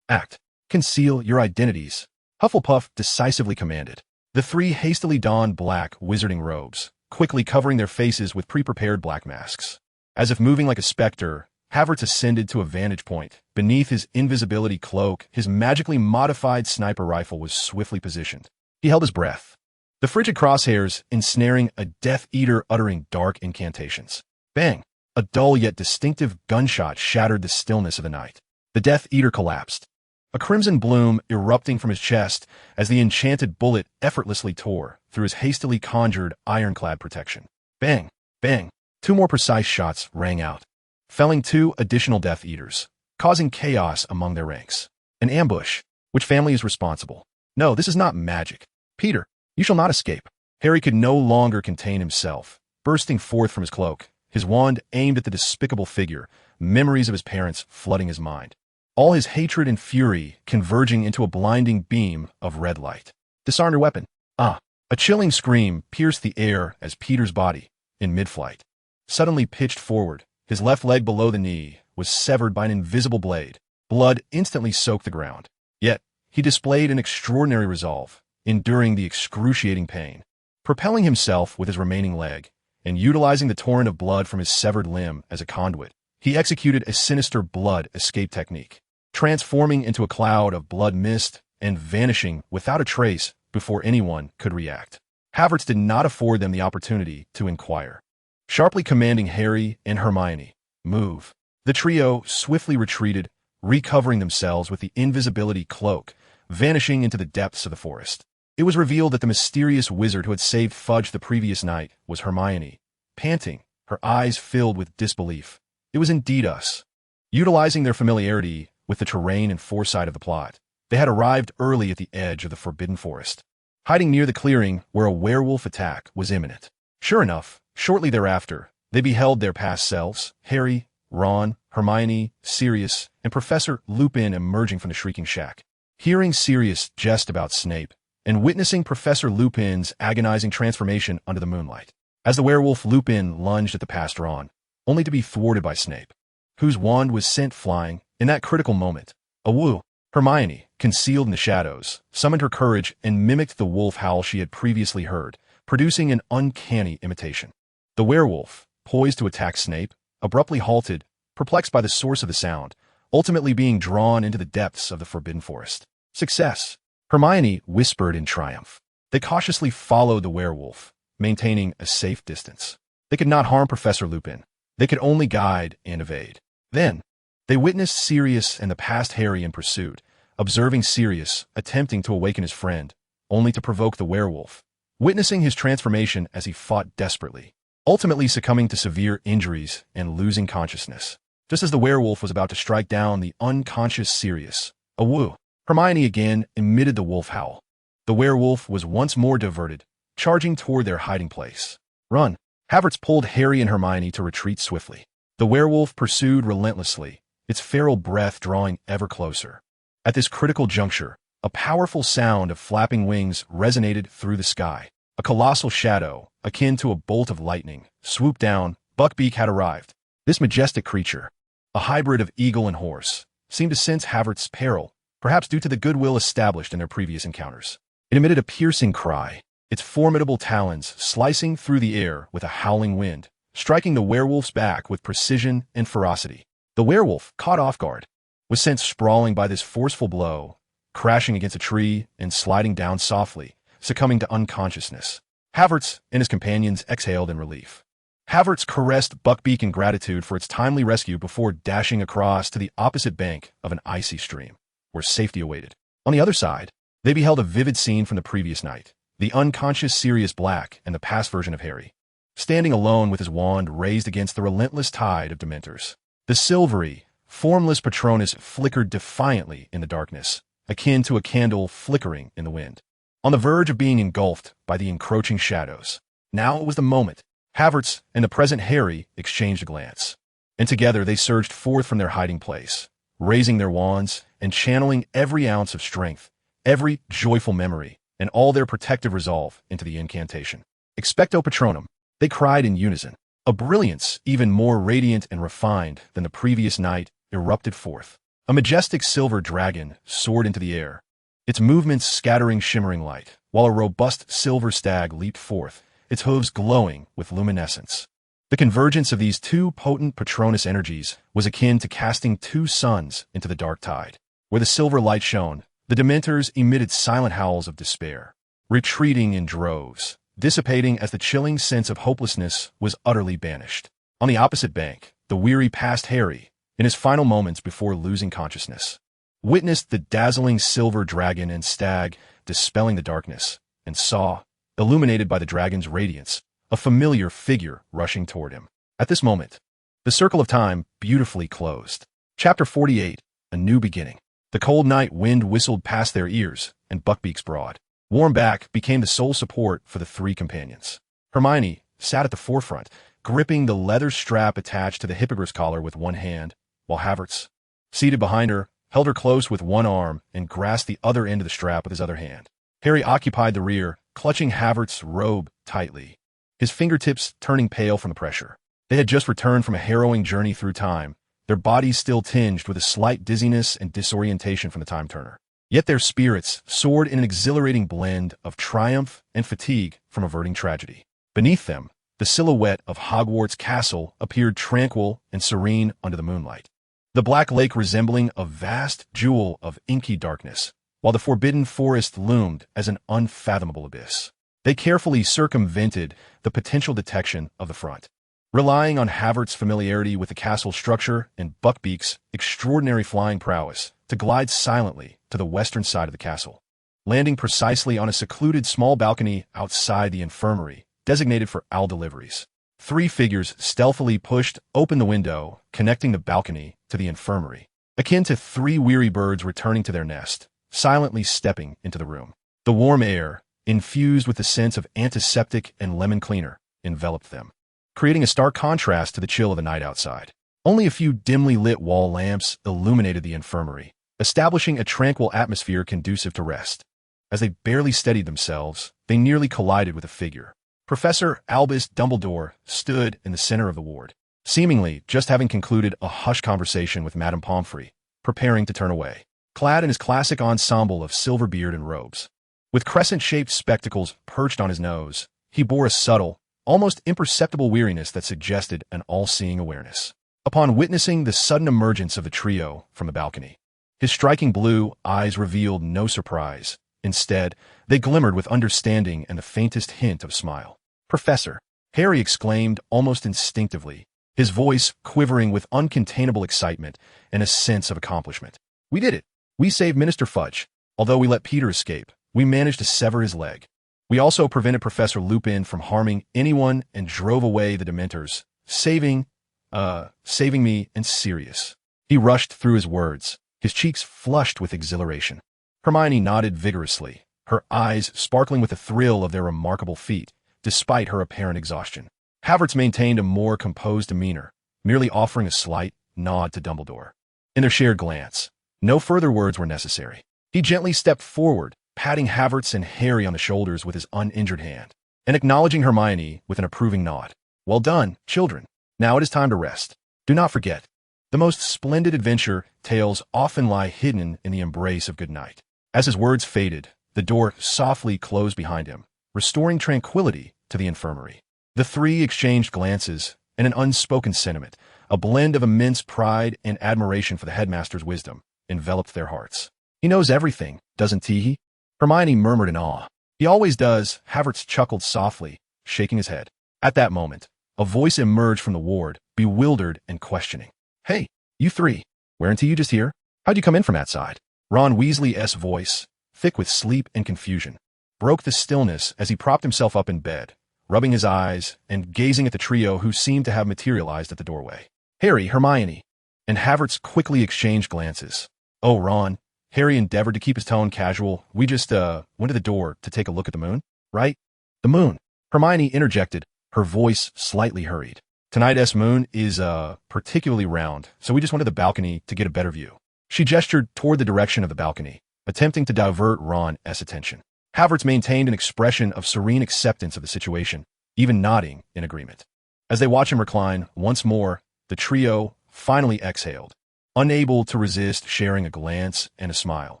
"Conceal your identities," Hufflepuff decisively commanded. The three hastily donned black wizarding robes, quickly covering their faces with pre-prepared black masks. As if moving like a specter, Havertz ascended to a vantage point. Beneath his invisibility cloak, his magically modified sniper rifle was swiftly positioned. He held his breath, the frigid crosshairs ensnaring a Death Eater uttering dark incantations. Bang! A dull yet distinctive gunshot shattered the stillness of the night. The Death Eater collapsed, a crimson bloom erupting from his chest as the enchanted bullet effortlessly tore through his hastily conjured ironclad protection. Bang! Bang! Two more precise shots rang out, felling two additional Death Eaters, causing chaos among their ranks. An ambush. Which family is responsible? No, this is not magic. Peter, you shall not escape. Harry could no longer contain himself, bursting forth from his cloak, his wand aimed at the despicable figure, memories of his parents flooding his mind. All his hatred and fury converging into a blinding beam of red light. Disarm your weapon. A chilling scream pierced the air as Peter's body, in mid-flight, suddenly pitched forward. His left leg below the knee was severed by an invisible blade. Blood instantly soaked the ground. Yet, he displayed an extraordinary resolve, enduring the excruciating pain, propelling himself with his remaining leg, and utilizing the torrent of blood from his severed limb as a conduit. He executed a sinister blood escape technique, transforming into a cloud of blood mist and vanishing without a trace before anyone could react. Havertz did not afford them the opportunity to inquire. Sharply commanding Harry and Hermione, "Move." The trio swiftly retreated, recovering themselves with the invisibility cloak, vanishing into the depths of the forest. It was revealed that the mysterious wizard who had saved Fudge the previous night was Hermione, panting, her eyes filled with disbelief. It was indeed us. Utilizing their familiarity with the terrain and foresight of the plot, they had arrived early at the edge of the Forbidden Forest, hiding near the clearing where a werewolf attack was imminent. Sure enough, shortly thereafter, they beheld their past selves, Harry, Ron, Hermione, Sirius, and Professor Lupin emerging from the Shrieking Shack. Hearing Sirius jest about Snape, and witnessing Professor Lupin's agonizing transformation under the moonlight, as the werewolf Lupin lunged at the past Ron, only to be thwarted by Snape, whose wand was sent flying in that critical moment. Awoo! Hermione, concealed in the shadows, summoned her courage and mimicked the wolf howl she had previously heard, producing an uncanny imitation. The werewolf, poised to attack Snape, abruptly halted, perplexed by the source of the sound, ultimately being drawn into the depths of the Forbidden Forest. "Success!" Hermione whispered in triumph. They cautiously followed the werewolf, maintaining a safe distance. They could not harm Professor Lupin. They could only guide and evade. Then, they witnessed Sirius and the past Harry in pursuit, observing Sirius attempting to awaken his friend, only to provoke the werewolf, witnessing his transformation as he fought desperately, ultimately succumbing to severe injuries and losing consciousness, just as the werewolf was about to strike down the unconscious Sirius. Awoo! Hermione again emitted the wolf howl. The werewolf was once more diverted, charging toward their hiding place. "Run!" Havertz pulled Harry and Hermione to retreat swiftly. The werewolf pursued relentlessly, its feral breath drawing ever closer. At this critical juncture, a powerful sound of flapping wings resonated through the sky. A colossal shadow, akin to a bolt of lightning, swooped down. Buckbeak had arrived. This majestic creature, a hybrid of eagle and horse, seemed to sense Havertz's peril, perhaps due to the goodwill established in their previous encounters. It emitted a piercing cry, its formidable talons slicing through the air with a howling wind, striking the werewolf's back with precision and ferocity. The werewolf, caught off guard, was sent sprawling by this forceful blow, crashing against a tree and sliding down softly, succumbing to unconsciousness. Havertz and his companions exhaled in relief. Havertz caressed Buckbeak in gratitude for its timely rescue before dashing across to the opposite bank of an icy stream, where safety awaited. On the other side, they beheld a vivid scene from the previous night, the unconscious Sirius Black and the past version of Harry. standing alone with his wand raised against the relentless tide of Dementors. The silvery, formless Patronus flickered defiantly in the darkness, akin to a candle flickering in the wind, on the verge of being engulfed by the encroaching shadows. Now it was the moment. Havertz and the present Harry exchanged a glance, and together they surged forth from their hiding place, raising their wands and channeling every ounce of strength, every joyful memory, and all their protective resolve into the incantation. Expecto Patronum, they cried in unison. A brilliance even more radiant and refined than the previous night erupted forth. A majestic silver dragon soared into the air, its movements scattering shimmering light, while a robust silver stag leaped forth, its hooves glowing with luminescence. The convergence of these two potent Patronus energies was akin to casting two suns into the dark tide. Where the silver light shone, the Dementors emitted silent howls of despair, retreating in droves, dissipating as the chilling sense of hopelessness was utterly banished. On the opposite bank, the weary past Harry, in his final moments before losing consciousness, witnessed the dazzling silver dragon and stag dispelling the darkness, and saw, illuminated by the dragon's radiance, a familiar figure rushing toward him. At this moment, the circle of time beautifully closed. Chapter 48, A New Beginning. The cold night wind whistled past their ears, and Buckbeak's broad, warm back became the sole support for the three companions. Hermione sat at the forefront, gripping the leather strap attached to the hippogriff's collar with one hand, while Havertz, seated behind her, held her close with one arm and grasped the other end of the strap with his other hand. Harry occupied the rear, clutching Havertz's robe tightly, his fingertips turning pale from the pressure. They had just returned from a harrowing journey through time, their bodies still tinged with a slight dizziness and disorientation from the time-turner. Yet their spirits soared in an exhilarating blend of triumph and fatigue from averting tragedy. Beneath them, the silhouette of Hogwarts Castle appeared tranquil and serene under the moonlight, the black lake resembling a vast jewel of inky darkness, while the forbidden forest loomed as an unfathomable abyss. They carefully circumvented the potential detection of the front, relying on Havertz's familiarity with the castle structure and Buckbeak's extraordinary flying prowess to glide silently to the western side of the castle, landing precisely on a secluded small balcony outside the infirmary, designated for owl deliveries. Three figures stealthily pushed open the window, connecting the balcony to the infirmary, akin to three weary birds returning to their nest, silently stepping into the room. The warm air, infused with the sense of antiseptic and lemon cleaner, enveloped them, creating a stark contrast to the chill of the night outside. Only a few dimly lit wall lamps illuminated the infirmary, establishing a tranquil atmosphere conducive to rest. As they barely steadied themselves, they nearly collided with a figure. Professor Albus Dumbledore stood in the center of the ward, seemingly just having concluded a hushed conversation with Madame Pomfrey, preparing to turn away, clad in his classic ensemble of silver beard and robes. With crescent-shaped spectacles perched on his nose, he bore a subtle, almost imperceptible weariness that suggested an all-seeing awareness. Upon witnessing the sudden emergence of the trio from the balcony, his striking blue eyes revealed no surprise. Instead, they glimmered with understanding and the faintest hint of smile. "Professor," Harry exclaimed almost instinctively, his voice quivering with uncontainable excitement and a sense of accomplishment. "We did it. We saved Minister Fudge. Although we let Peter escape, we managed to sever his leg. We also prevented Professor Lupin from harming anyone and drove away the Dementors, saving me and Sirius." He rushed through his words, his cheeks flushed with exhilaration. Hermione nodded vigorously, her eyes sparkling with the thrill of their remarkable feat, despite her apparent exhaustion. Havertz maintained a more composed demeanor, merely offering a slight nod to Dumbledore. In their shared glance, no further words were necessary. He gently stepped forward, patting Havertz and Harry on the shoulders with his uninjured hand, and acknowledging Hermione with an approving nod. "Well done, children. Now it is time to rest. Do not forget, the most splendid adventure tales often lie hidden in the embrace of good night." As his words faded, the door softly closed behind him, restoring tranquility to the infirmary. The three exchanged glances and an unspoken sentiment, a blend of immense pride and admiration for the headmaster's wisdom, enveloped their hearts. "He knows everything, doesn't he?" Hermione murmured in awe. "He always does," Havertz chuckled softly, shaking his head. At that moment, a voice emerged from the ward, bewildered and questioning. "Hey, you three, weren't you just here? How'd you come in from that side?" Ron Weasley's voice, thick with sleep and confusion, broke the stillness as he propped himself up in bed, rubbing his eyes and gazing at the trio who seemed to have materialized at the doorway. Harry, Hermione, and Havertz quickly exchanged glances. Oh, Ron. Harry endeavored to keep his tone casual. We just, went to the door to take a look at the moon, right? The moon. Hermione interjected, her voice slightly hurried. Tonight's moon is, particularly round, so we just went to the balcony to get a better view. She gestured toward the direction of the balcony, attempting to divert Ron's attention. Havertz maintained an expression of serene acceptance of the situation, even nodding in agreement. As they watched him recline, once more, the trio finally exhaled, unable to resist sharing a glance and a smile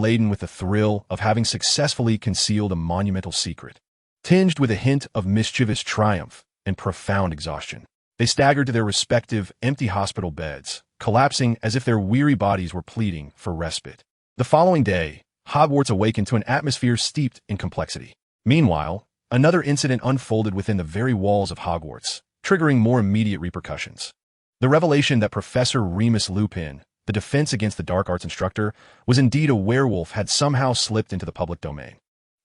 laden with the thrill of having successfully concealed a monumental secret, tinged with a hint of mischievous triumph and profound exhaustion. They staggered to their respective empty hospital beds, collapsing as if their weary bodies were pleading for respite. The following day, Hogwarts awakened to an atmosphere steeped in complexity. Meanwhile, another incident unfolded within the very walls of Hogwarts, triggering more immediate repercussions. The revelation that Professor Remus Lupin, the Defense Against the Dark Arts instructor, was indeed a werewolf had somehow slipped into the public domain.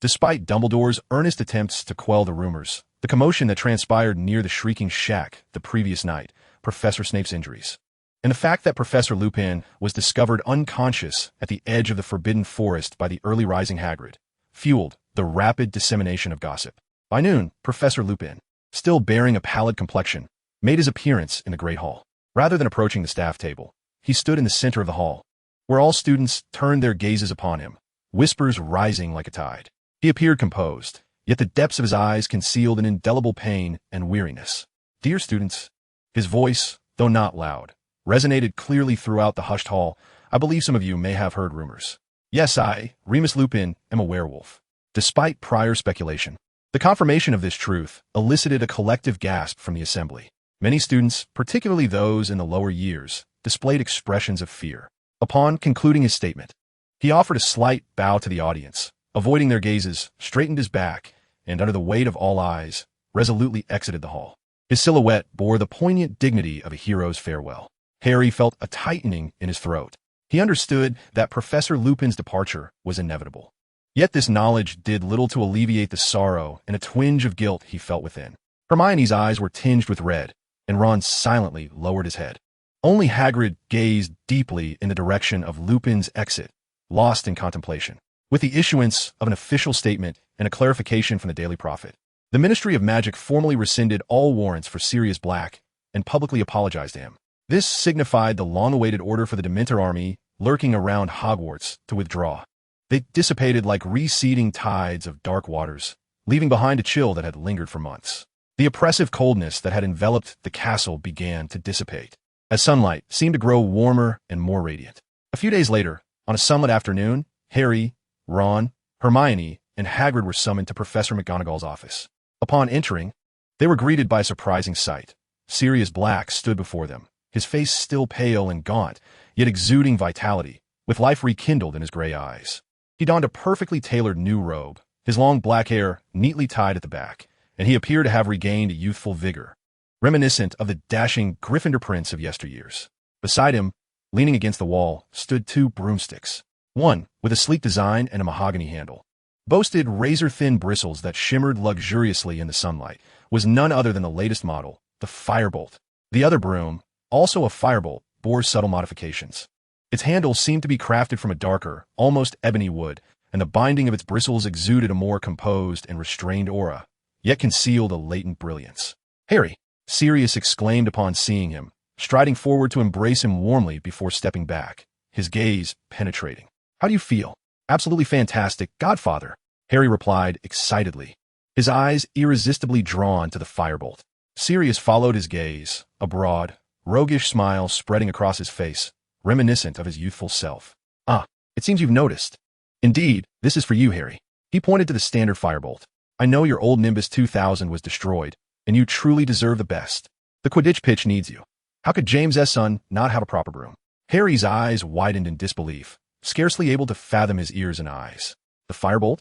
Despite Dumbledore's earnest attempts to quell the rumors, the commotion that transpired near the Shrieking Shack the previous night, Professor Snape's injuries, and the fact that Professor Lupin was discovered unconscious at the edge of the Forbidden Forest by the early rising Hagrid, fueled the rapid dissemination of gossip. By noon, Professor Lupin, still bearing a pallid complexion, made his appearance in the Great Hall. Rather than approaching the staff table, he stood in the center of the hall, where all students turned their gazes upon him, whispers rising like a tide. He appeared composed, yet the depths of his eyes concealed an indelible pain and weariness. Dear students, his voice, though not loud, resonated clearly throughout the hushed hall. I believe some of you may have heard rumors. Yes, I, Remus Lupin, am a werewolf. Despite prior speculation, the confirmation of this truth elicited a collective gasp from the assembly. Many students, particularly those in the lower years, displayed expressions of fear. Upon concluding his statement, he offered a slight bow to the audience, avoiding their gazes, straightened his back, and under the weight of all eyes, resolutely exited the hall. His silhouette bore the poignant dignity of a hero's farewell. Harry felt a tightening in his throat. He understood that Professor Lupin's departure was inevitable. Yet this knowledge did little to alleviate the sorrow and a twinge of guilt he felt within. Hermione's eyes were tinged with red, and Ron silently lowered his head. Only Hagrid gazed deeply in the direction of Lupin's exit, lost in contemplation. With the issuance of an official statement and a clarification from the Daily Prophet, the Ministry of Magic formally rescinded all warrants for Sirius Black and publicly apologized to him. This signified the long-awaited order for the Dementor army lurking around Hogwarts to withdraw. They dissipated like receding tides of dark waters, leaving behind a chill that had lingered for months. The oppressive coldness that had enveloped the castle began to dissipate, as sunlight seemed to grow warmer and more radiant. A few days later, on a sunlit afternoon, Harry, Ron, Hermione, and Hagrid were summoned to Professor McGonagall's office. Upon entering, they were greeted by a surprising sight. Sirius Black stood before them, his face still pale and gaunt, yet exuding vitality, with life rekindled in his gray eyes. He donned a perfectly tailored new robe, his long black hair neatly tied at the back, and he appeared to have regained a youthful vigor, reminiscent of the dashing Gryffindor prince of yesteryears. Beside him, leaning against the wall, stood two broomsticks. One, with a sleek design and a mahogany handle, boasted razor-thin bristles that shimmered luxuriously in the sunlight, was none other than the latest model, the Firebolt. The other broom, also a Firebolt, bore subtle modifications. Its handle seemed to be crafted from a darker, almost ebony wood, and the binding of its bristles exuded a more composed and restrained aura, yet concealed a latent brilliance. Harry, Sirius exclaimed upon seeing him, striding forward to embrace him warmly before stepping back, his gaze penetrating. How do you feel? Absolutely fantastic, Godfather, Harry replied excitedly, his eyes irresistibly drawn to the Firebolt. Sirius followed his gaze, a broad, roguish smile spreading across his face, reminiscent of his youthful self. Ah, it seems you've noticed. Indeed, this is for you, Harry. He pointed to the standard Firebolt. I know your old Nimbus 2000 was destroyed, and you truly deserve the best. The Quidditch pitch needs you. How could James S. Son not have a proper broom? Harry's eyes widened in disbelief, scarcely able to fathom his ears and eyes. The Firebolt?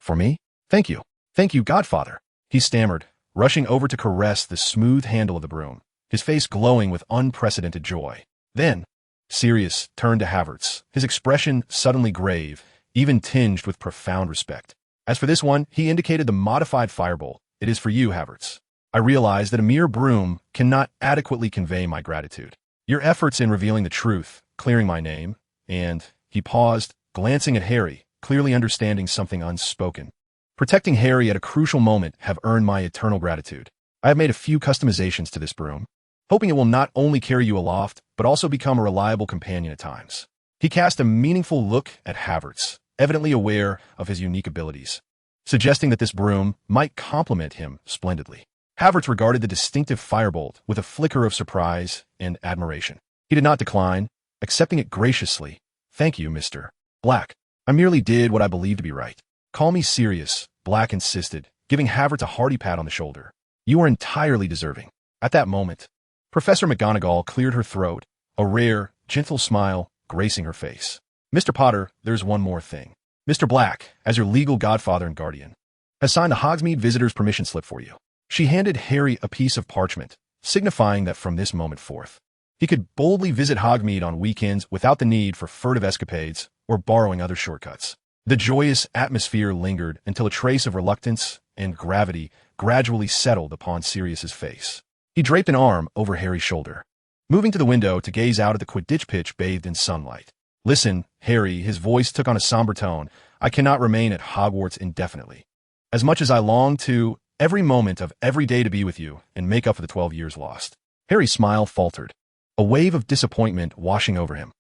For me? Thank you. Thank you, Godfather, he stammered, rushing over to caress the smooth handle of the broom, his face glowing with unprecedented joy. Then, Sirius turned to Havertz, his expression suddenly grave, even tinged with profound respect. As for this one, he indicated the modified Firebolt, it is for you, Havertz. I realize that a mere broom cannot adequately convey my gratitude. Your efforts in revealing the truth, clearing my name, and he paused, glancing at Harry, clearly understanding something unspoken. Protecting Harry at a crucial moment have earned my eternal gratitude. I have made a few customizations to this broom, hoping it will not only carry you aloft, but also become a reliable companion at times. He cast a meaningful look at Havertz, evidently aware of his unique abilities, suggesting that this broom might complement him splendidly. Havertz regarded the distinctive firebolt with a flicker of surprise and admiration. He did not decline, accepting it graciously. Thank you, Mr. Black. I merely did what I believed to be right. Call me Sirius, Black insisted, giving Havertz a hearty pat on the shoulder. You are entirely deserving. At that moment, Professor McGonagall cleared her throat, a rare, gentle smile gracing her face. Mr. Potter, there's one more thing. Mr. Black, as your legal godfather and guardian, has signed a Hogsmeade visitor's permission slip for you. She handed Harry a piece of parchment, signifying that from this moment forth, he could boldly visit Hogsmeade on weekends without the need for furtive escapades or borrowing other shortcuts. The joyous atmosphere lingered until a trace of reluctance and gravity gradually settled upon Sirius's face. He draped an arm over Harry's shoulder, moving to the window to gaze out at the Quidditch pitch bathed in sunlight. Listen, Harry, his voice took on a somber tone. I cannot remain at Hogwarts indefinitely. As much as I long to, every moment of every day to be with you and make up for the 12 years lost. Harry's smile faltered, a wave of disappointment washing over him.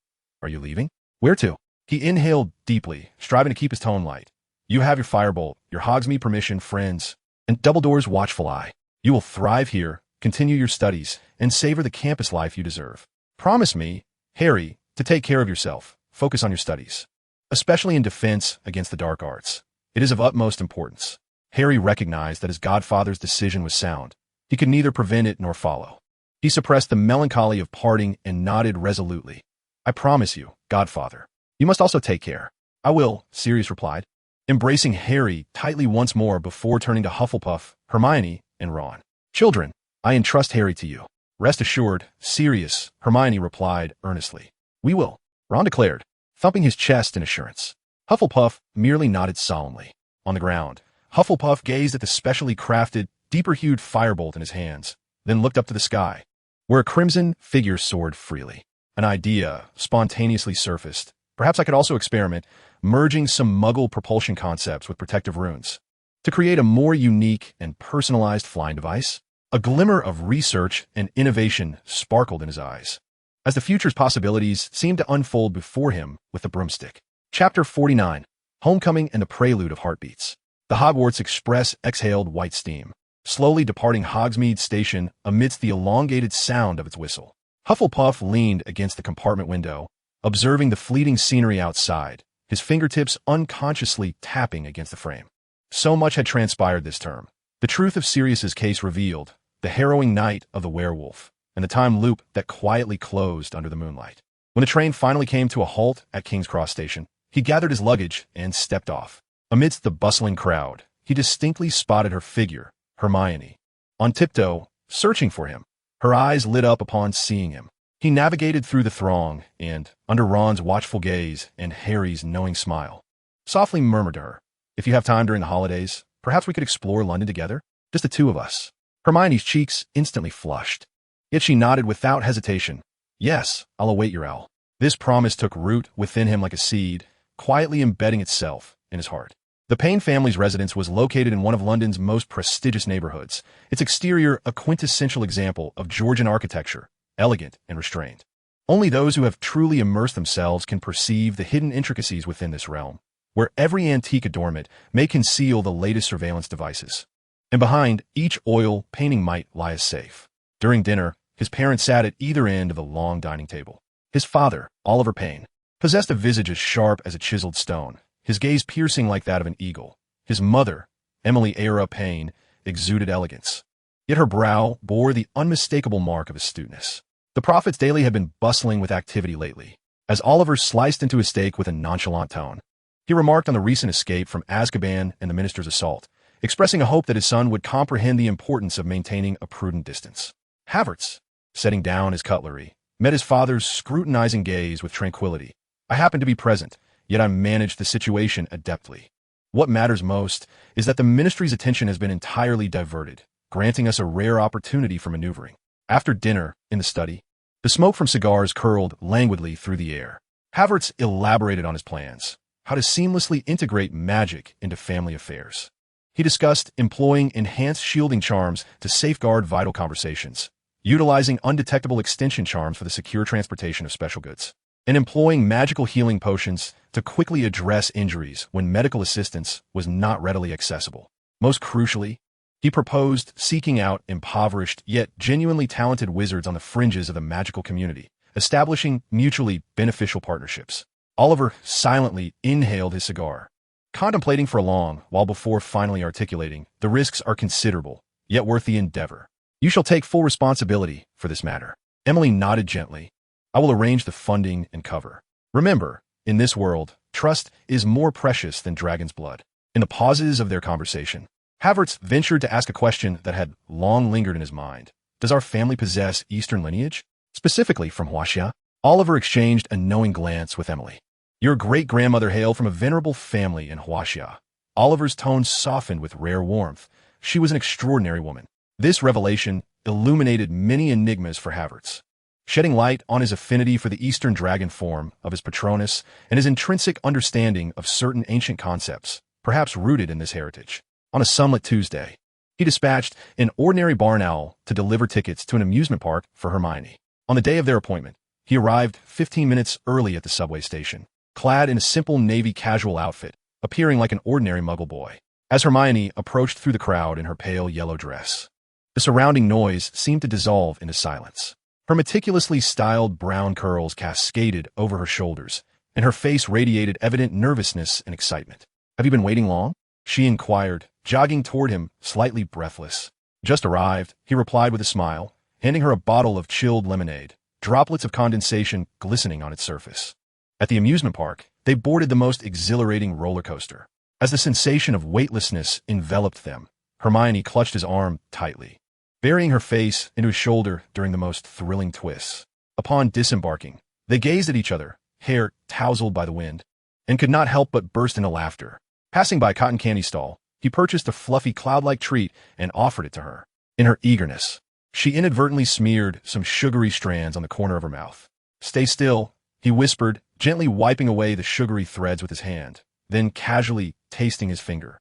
Are you leaving? Where to? He inhaled deeply, striving to keep his tone light. You have your firebolt, your Hogsmeade permission, friends, and Dumbledore's watchful eye. You will thrive here, continue your studies, and savor the campus life you deserve. Promise me, Harry, to take care of yourself. Focus on your studies, especially in defense against the dark arts. It is of utmost importance. Harry recognized that his godfather's decision was sound. He could neither prevent it nor follow. He suppressed the melancholy of parting and nodded resolutely. I promise you, godfather. You must also take care. I will, Sirius replied, embracing Harry tightly once more before turning to Hufflepuff, Hermione, and Ron. Children, I entrust Harry to you. Rest assured, Sirius, Hermione replied earnestly. We will, Ron declared, thumping his chest in assurance. Hufflepuff merely nodded solemnly. On the ground, Hufflepuff gazed at the specially crafted, deeper-hued firebolt in his hands, then looked up to the sky, where a crimson figure soared freely. An idea spontaneously surfaced. Perhaps I could also experiment, merging some Muggle propulsion concepts with protective runes, to create a more unique and personalized flying device. A glimmer of research and innovation sparkled in his eyes, as the future's possibilities seemed to unfold before him with the broomstick. Chapter 49, Homecoming and the Prelude of Heartbeats. The Hogwarts Express exhaled white steam, slowly departing Hogsmeade Station amidst the elongated sound of its whistle. Hufflepuff leaned against the compartment window, observing the fleeting scenery outside, his fingertips unconsciously tapping against the frame. So much had transpired this term. The truth of Sirius's case revealed, the harrowing night of the werewolf, and the time loop that quietly closed under the moonlight. When the train finally came to a halt at King's Cross Station, he gathered his luggage and stepped off. Amidst the bustling crowd, he distinctly spotted her figure, Hermione, on tiptoe, searching for him. Her eyes lit up upon seeing him. He navigated through the throng and, under Ron's watchful gaze and Harry's knowing smile, softly murmured to her, if you have time during the holidays, perhaps we could explore London together, just the two of us. Hermione's cheeks instantly flushed, yet she nodded without hesitation. Yes, I'll await your owl. This promise took root within him like a seed, quietly embedding itself in his heart. The Payne family's residence was located in one of London's most prestigious neighborhoods, its exterior a quintessential example of Georgian architecture, elegant and restrained. Only those who have truly immersed themselves can perceive the hidden intricacies within this realm, where every antique adornment may conceal the latest surveillance devices. And behind each oil painting mite lie a safe. During dinner, his parents sat at either end of the long dining table. His father, Oliver Payne, possessed a visage as sharp as a chiseled stone, his gaze piercing like that of an eagle. His mother, Emily Era Payne, exuded elegance, yet her brow bore the unmistakable mark of astuteness. The Prophet's daily had been bustling with activity lately. As Oliver sliced into his steak with a nonchalant tone, he remarked on the recent escape from Azkaban and the minister's assault, expressing a hope that his son would comprehend the importance of maintaining a prudent distance. Havertz, setting down his cutlery, met his father's scrutinizing gaze with tranquility. I happened to be present, yet I managed the situation adeptly. What matters most is that the Ministry's attention has been entirely diverted, granting us a rare opportunity for maneuvering. After dinner, in the study, the smoke from cigars curled languidly through the air. Havertz elaborated on his plans, how to seamlessly integrate magic into family affairs. He discussed employing enhanced shielding charms to safeguard vital conversations, utilizing undetectable extension charms for the secure transportation of special goods, and employing magical healing potions to quickly address injuries when medical assistance was not readily accessible. Most crucially, he proposed seeking out impoverished yet genuinely talented wizards on the fringes of the magical community, establishing mutually beneficial partnerships. Oliver silently inhaled his cigar, contemplating for a long while before finally articulating, "The risks are considerable, yet worth the endeavor. You shall take full responsibility for this matter." Emily nodded gently. "I will arrange the funding and cover. Remember, in this world, trust is more precious than dragon's blood." In the pauses of their conversation, Havertz ventured to ask a question that had long lingered in his mind. "Does our family possess Eastern lineage? Specifically from Huaxia?" Oliver exchanged a knowing glance with Emily. "Your great-grandmother hailed from a venerable family in Huaxia." Oliver's tone softened with rare warmth. She was an extraordinary woman. This revelation illuminated many enigmas for Havertz, shedding light on his affinity for the Eastern dragon form of his Patronus and his intrinsic understanding of certain ancient concepts, perhaps rooted in this heritage. On a sunlit Tuesday, he dispatched an ordinary barn owl to deliver tickets to an amusement park for Hermione. On the day of their appointment, he arrived 15 minutes early at the subway station, clad in a simple navy casual outfit, appearing like an ordinary muggle boy. As Hermione approached through the crowd in her pale yellow dress, the surrounding noise seemed to dissolve into silence. Her meticulously styled brown curls cascaded over her shoulders, and her face radiated evident nervousness and excitement. "Have you been waiting long?" she inquired, jogging toward him, slightly breathless. "Just arrived," he replied with a smile, handing her a bottle of chilled lemonade, droplets of condensation glistening on its surface. At the amusement park, they boarded the most exhilarating roller coaster. As the sensation of weightlessness enveloped them, Hermione clutched his arm tightly, burying her face into his shoulder during the most thrilling twists. Upon disembarking, they gazed at each other, hair tousled by the wind, and could not help but burst into laughter. Passing by a cotton candy stall, he purchased a fluffy cloud-like treat and offered it to her. In her eagerness, she inadvertently smeared some sugary strands on the corner of her mouth. "Stay still," he whispered, gently wiping away the sugary threads with his hand, then casually tasting his finger.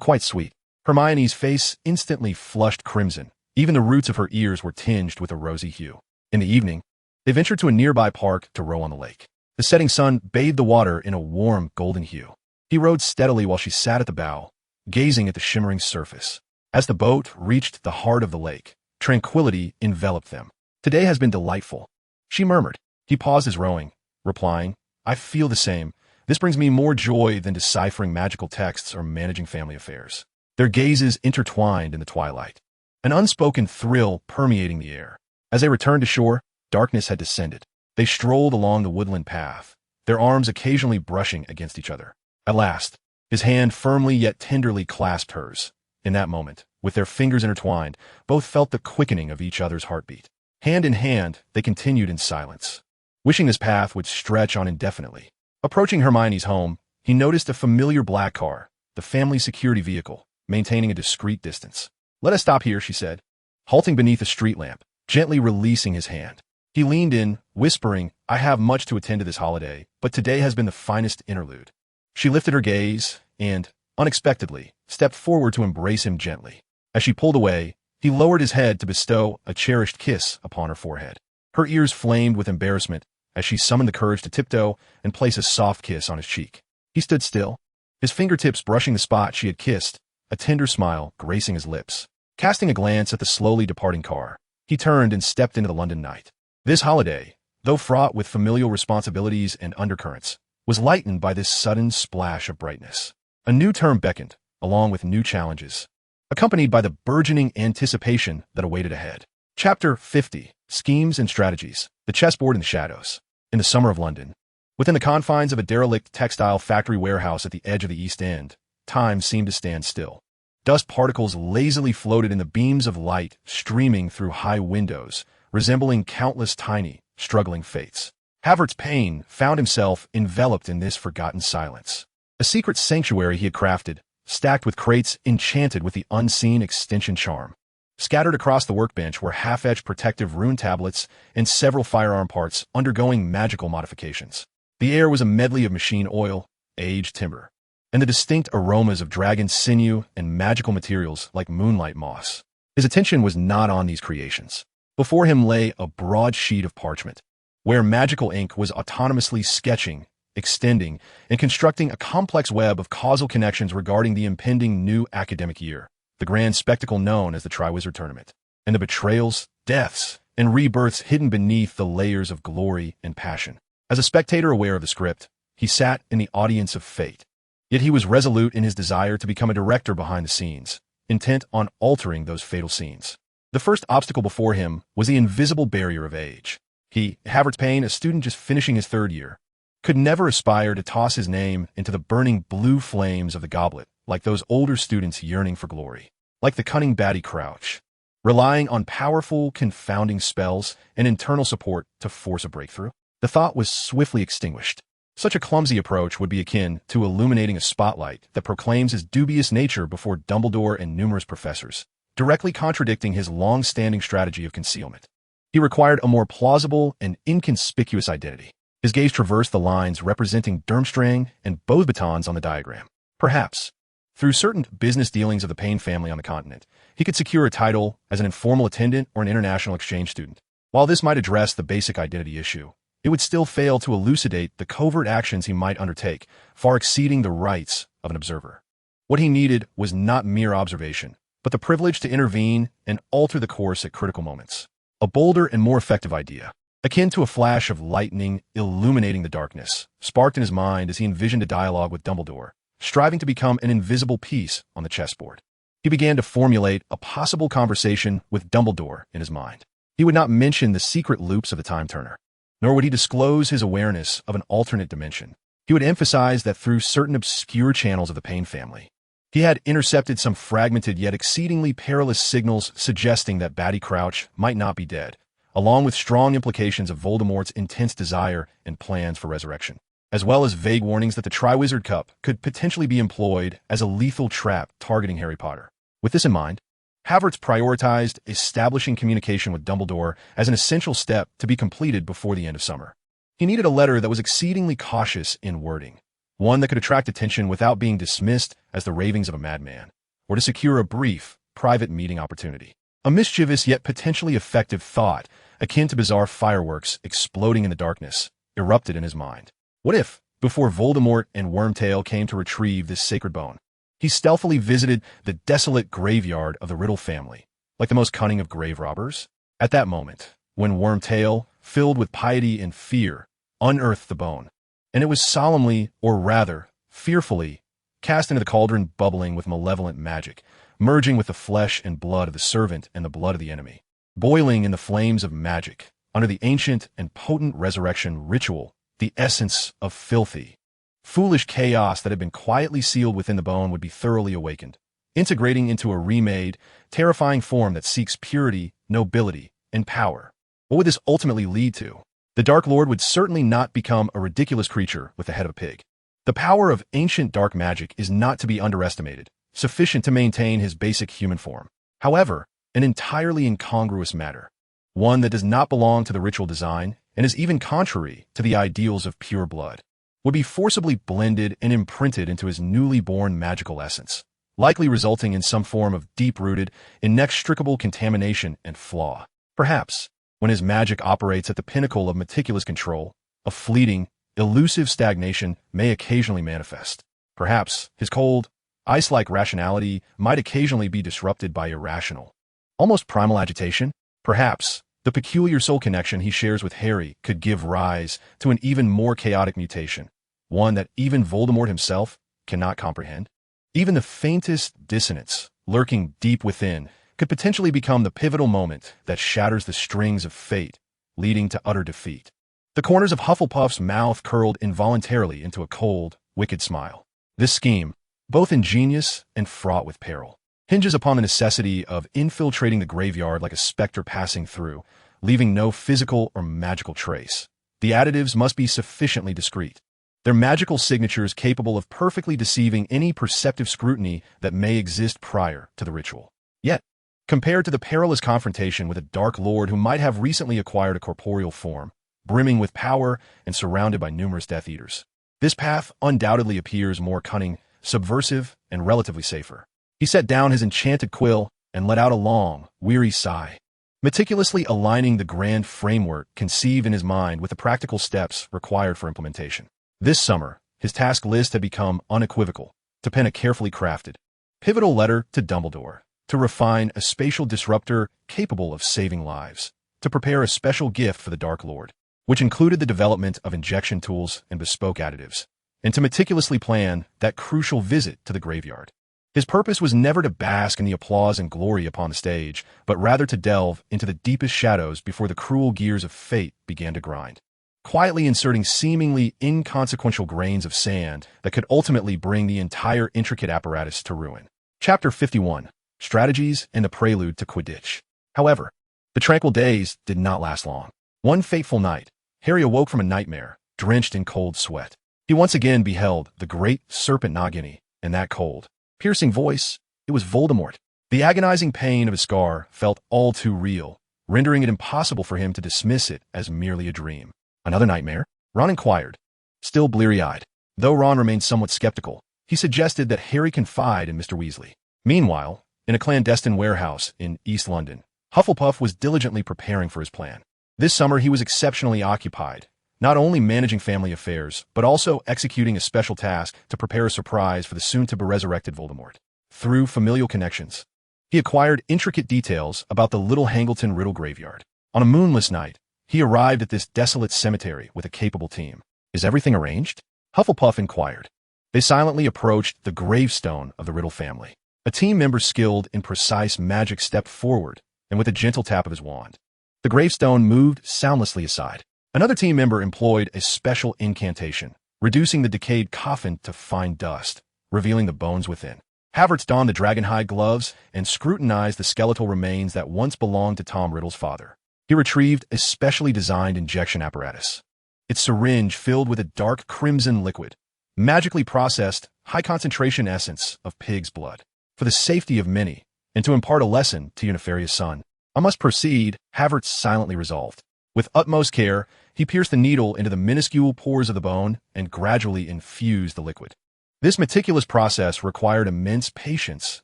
"Quite sweet." Hermione's face instantly flushed crimson. Even the roots of her ears were tinged with a rosy hue. In the evening, they ventured to a nearby park to row on the lake. The setting sun bathed the water in a warm golden hue. He rowed steadily while she sat at the bow, gazing at the shimmering surface. As the boat reached the heart of the lake, tranquility enveloped them. "Today has been delightful," she murmured. He paused his rowing, replying, "I feel the same. This brings me more joy than deciphering magical texts or managing family affairs." Their gazes intertwined in the twilight, an unspoken thrill permeating the air. As they returned to shore, darkness had descended. They strolled along the woodland path, their arms occasionally brushing against each other. At last, his hand firmly yet tenderly clasped hers. In that moment, with their fingers intertwined, both felt the quickening of each other's heartbeat. Hand in hand, they continued in silence, wishing this path would stretch on indefinitely. Approaching Hermione's home, he noticed a familiar black car, the family security vehicle, maintaining a discreet distance. "Let us stop here," she said, halting beneath a street lamp, gently releasing his hand. He leaned in, whispering, "I have much to attend to this holiday, but today has been the finest interlude." She lifted her gaze and, unexpectedly, stepped forward to embrace him gently. As she pulled away, he lowered his head to bestow a cherished kiss upon her forehead. Her ears flamed with embarrassment as she summoned the courage to tiptoe and place a soft kiss on his cheek. He stood still, his fingertips brushing the spot she had kissed, a tender smile gracing his lips. Casting a glance at the slowly departing car, he turned and stepped into the London night. This holiday, though fraught with familial responsibilities and undercurrents, was lightened by this sudden splash of brightness. A new term beckoned, along with new challenges, accompanied by the burgeoning anticipation that awaited ahead. Chapter 50, Schemes and Strategies, the Chessboard in the Shadows. In the summer of London, within the confines of a derelict textile factory warehouse at the edge of the East End, time seemed to stand still. Dust particles lazily floated in the beams of light streaming through high windows, resembling countless tiny, struggling fates. Havertz Payne found himself enveloped in this forgotten silence. a secret sanctuary he had crafted, stacked with crates enchanted with the unseen extension charm. Scattered across the workbench were half-etched protective rune tablets and several firearm parts undergoing magical modifications. The air was a medley of machine oil, aged timber, and the distinct aromas of dragon sinew and magical materials like moonlight moss. His attention was not on these creations. Before him lay a broad sheet of parchment, where magical ink was autonomously sketching, extending, and constructing a complex web of causal connections regarding the impending new academic year, the grand spectacle known as the Triwizard Tournament, and the betrayals, deaths, and rebirths hidden beneath the layers of glory and passion. As a spectator aware of the script, he sat in the audience of fate. Yet he was resolute in his desire to become a director behind the scenes, intent on altering those fatal scenes. The first obstacle before him was the invisible barrier of age. He, Havertz Payne, a student just finishing his third year, could never aspire to toss his name into the burning blue flames of the goblet like those older students yearning for glory. Like the cunning baddie Crouch, relying on powerful, confounding spells and internal support to force a breakthrough, the thought was swiftly extinguished. Such a clumsy approach would be akin to illuminating a spotlight that proclaims his dubious nature before Dumbledore and numerous professors, directly contradicting his long-standing strategy of concealment. He required a more plausible and inconspicuous identity. His gaze traversed the lines representing Durmstrang and Beauxbatons on the diagram. Perhaps, through certain business dealings of the Payne family on the continent, he could secure a title as an informal attendant or an international exchange student. While this might address the basic identity issue, it would still fail to elucidate the covert actions he might undertake, far exceeding the rights of an observer. What he needed was not mere observation, but the privilege to intervene and alter the course at critical moments. A bolder and more effective idea, akin to a flash of lightning illuminating the darkness, sparked in his mind as he envisioned a dialogue with Dumbledore, striving to become an invisible piece on the chessboard. He began to formulate a possible conversation with Dumbledore in his mind. He would not mention the secret loops of the Time Turner, nor would he disclose his awareness of an alternate dimension. He would emphasize that through certain obscure channels of the Payne family, he had intercepted some fragmented yet exceedingly perilous signals suggesting that Batty Crouch might not be dead, along with strong implications of Voldemort's intense desire and plans for resurrection, as well as vague warnings that the Triwizard Cup could potentially be employed as a lethal trap targeting Harry Potter. With this in mind, Havertz prioritized establishing communication with Dumbledore as an essential step to be completed before the end of summer. He needed a letter that was exceedingly cautious in wording, one that could attract attention without being dismissed as the ravings of a madman, or to secure a brief, private meeting opportunity. A mischievous yet potentially effective thought, akin to bizarre fireworks exploding in the darkness, erupted in his mind. What if, before Voldemort and Wormtail came to retrieve this sacred bone, he stealthily visited the desolate graveyard of the Riddle family, like the most cunning of grave robbers? At that moment, when Wormtail, filled with piety and fear, unearthed the bone, and it was solemnly, or rather, fearfully, cast into the cauldron bubbling with malevolent magic, merging with the flesh and blood of the servant and the blood of the enemy, boiling in the flames of magic, under the ancient and potent resurrection ritual, the essence of filthy, foolish chaos that had been quietly sealed within the bone would be thoroughly awakened, integrating into a remade, terrifying form that seeks purity, nobility, and power. What would this ultimately lead to? The Dark Lord would certainly not become a ridiculous creature with the head of a pig. The power of ancient dark magic is not to be underestimated, sufficient to maintain his basic human form. However, an entirely incongruous matter, one that does not belong to the ritual design and is even contrary to the ideals of pure blood, would be forcibly blended and imprinted into his newly born magical essence, likely resulting in some form of deep-rooted, inextricable contamination and flaw. Perhaps, when his magic operates at the pinnacle of meticulous control, a fleeting, elusive stagnation may occasionally manifest. Perhaps his cold, ice-like rationality might occasionally be disrupted by irrational, almost primal agitation. Perhaps the peculiar soul connection he shares with Harry could give rise to an even more chaotic mutation, one that even Voldemort himself cannot comprehend. Even the faintest dissonance, lurking deep within, could potentially become the pivotal moment that shatters the strings of fate, leading to utter defeat. The corners of Hufflepuff's mouth curled involuntarily into a cold, wicked smile. This scheme, both ingenious and fraught with peril, hinges upon the necessity of infiltrating the graveyard like a specter passing through, leaving no physical or magical trace. The additives must be sufficiently discreet. their magical signatures capable of perfectly deceiving any perceptive scrutiny that may exist prior to the ritual. Yet, compared to the perilous confrontation with a Dark Lord who might have recently acquired a corporeal form, brimming with power and surrounded by numerous Death Eaters, this path undoubtedly appears more cunning, subversive, and relatively safer. He set down his enchanted quill and let out a long, weary sigh, meticulously aligning the grand framework conceived in his mind with the practical steps required for implementation. This summer, his task list had become unequivocal: to pen a carefully crafted, pivotal letter to Dumbledore, to refine a spatial disruptor capable of saving lives, to prepare a special gift for the Dark Lord, which included the development of injection tools and bespoke additives, and to meticulously plan that crucial visit to the graveyard. His purpose was never to bask in the applause and glory upon the stage, but rather to delve into the deepest shadows before the cruel gears of fate began to grind, quietly inserting seemingly inconsequential grains of sand that could ultimately bring the entire intricate apparatus to ruin. Chapter 51. Strategies and the Prelude to Quidditch. However, the tranquil days did not last long. One fateful night, Harry awoke from a nightmare, drenched in cold sweat. He once again beheld the great serpent Nagini, and that cold, piercing voice, it was Voldemort. The agonizing pain of his scar felt all too real, rendering it impossible for him to dismiss it as merely a dream. Another nightmare? Ron inquired, still bleary-eyed. Though Ron remained somewhat skeptical, he suggested that Harry confide in Mr. Weasley. Meanwhile, in a clandestine warehouse in East London, Hufflepuff was diligently preparing for his plan. This summer he was exceptionally occupied, not only managing family affairs, but also executing a special task to prepare a surprise for the soon-to-be-resurrected Voldemort. Through familial connections, he acquired intricate details about the Little Hangleton Riddle Graveyard. On a moonless night, he arrived at this desolate cemetery with a capable team. "Is everything arranged?" Hufflepuff inquired. They silently approached the gravestone of the Riddle family. A team member skilled in precise magic stepped forward, and with a gentle tap of his wand, the gravestone moved soundlessly aside. Another team member employed a special incantation, reducing the decayed coffin to fine dust, revealing the bones within. Havertz donned the dragonhide gloves and scrutinized the skeletal remains that once belonged to Tom Riddle's father. He retrieved a specially designed injection apparatus, its syringe filled with a dark crimson liquid, magically processed high-concentration essence of pig's blood. For the safety of many, and to impart a lesson to your nefarious son, I must proceed, Havertz silently resolved. With utmost care, he pierced the needle into the minuscule pores of the bone and gradually infused the liquid. This meticulous process required immense patience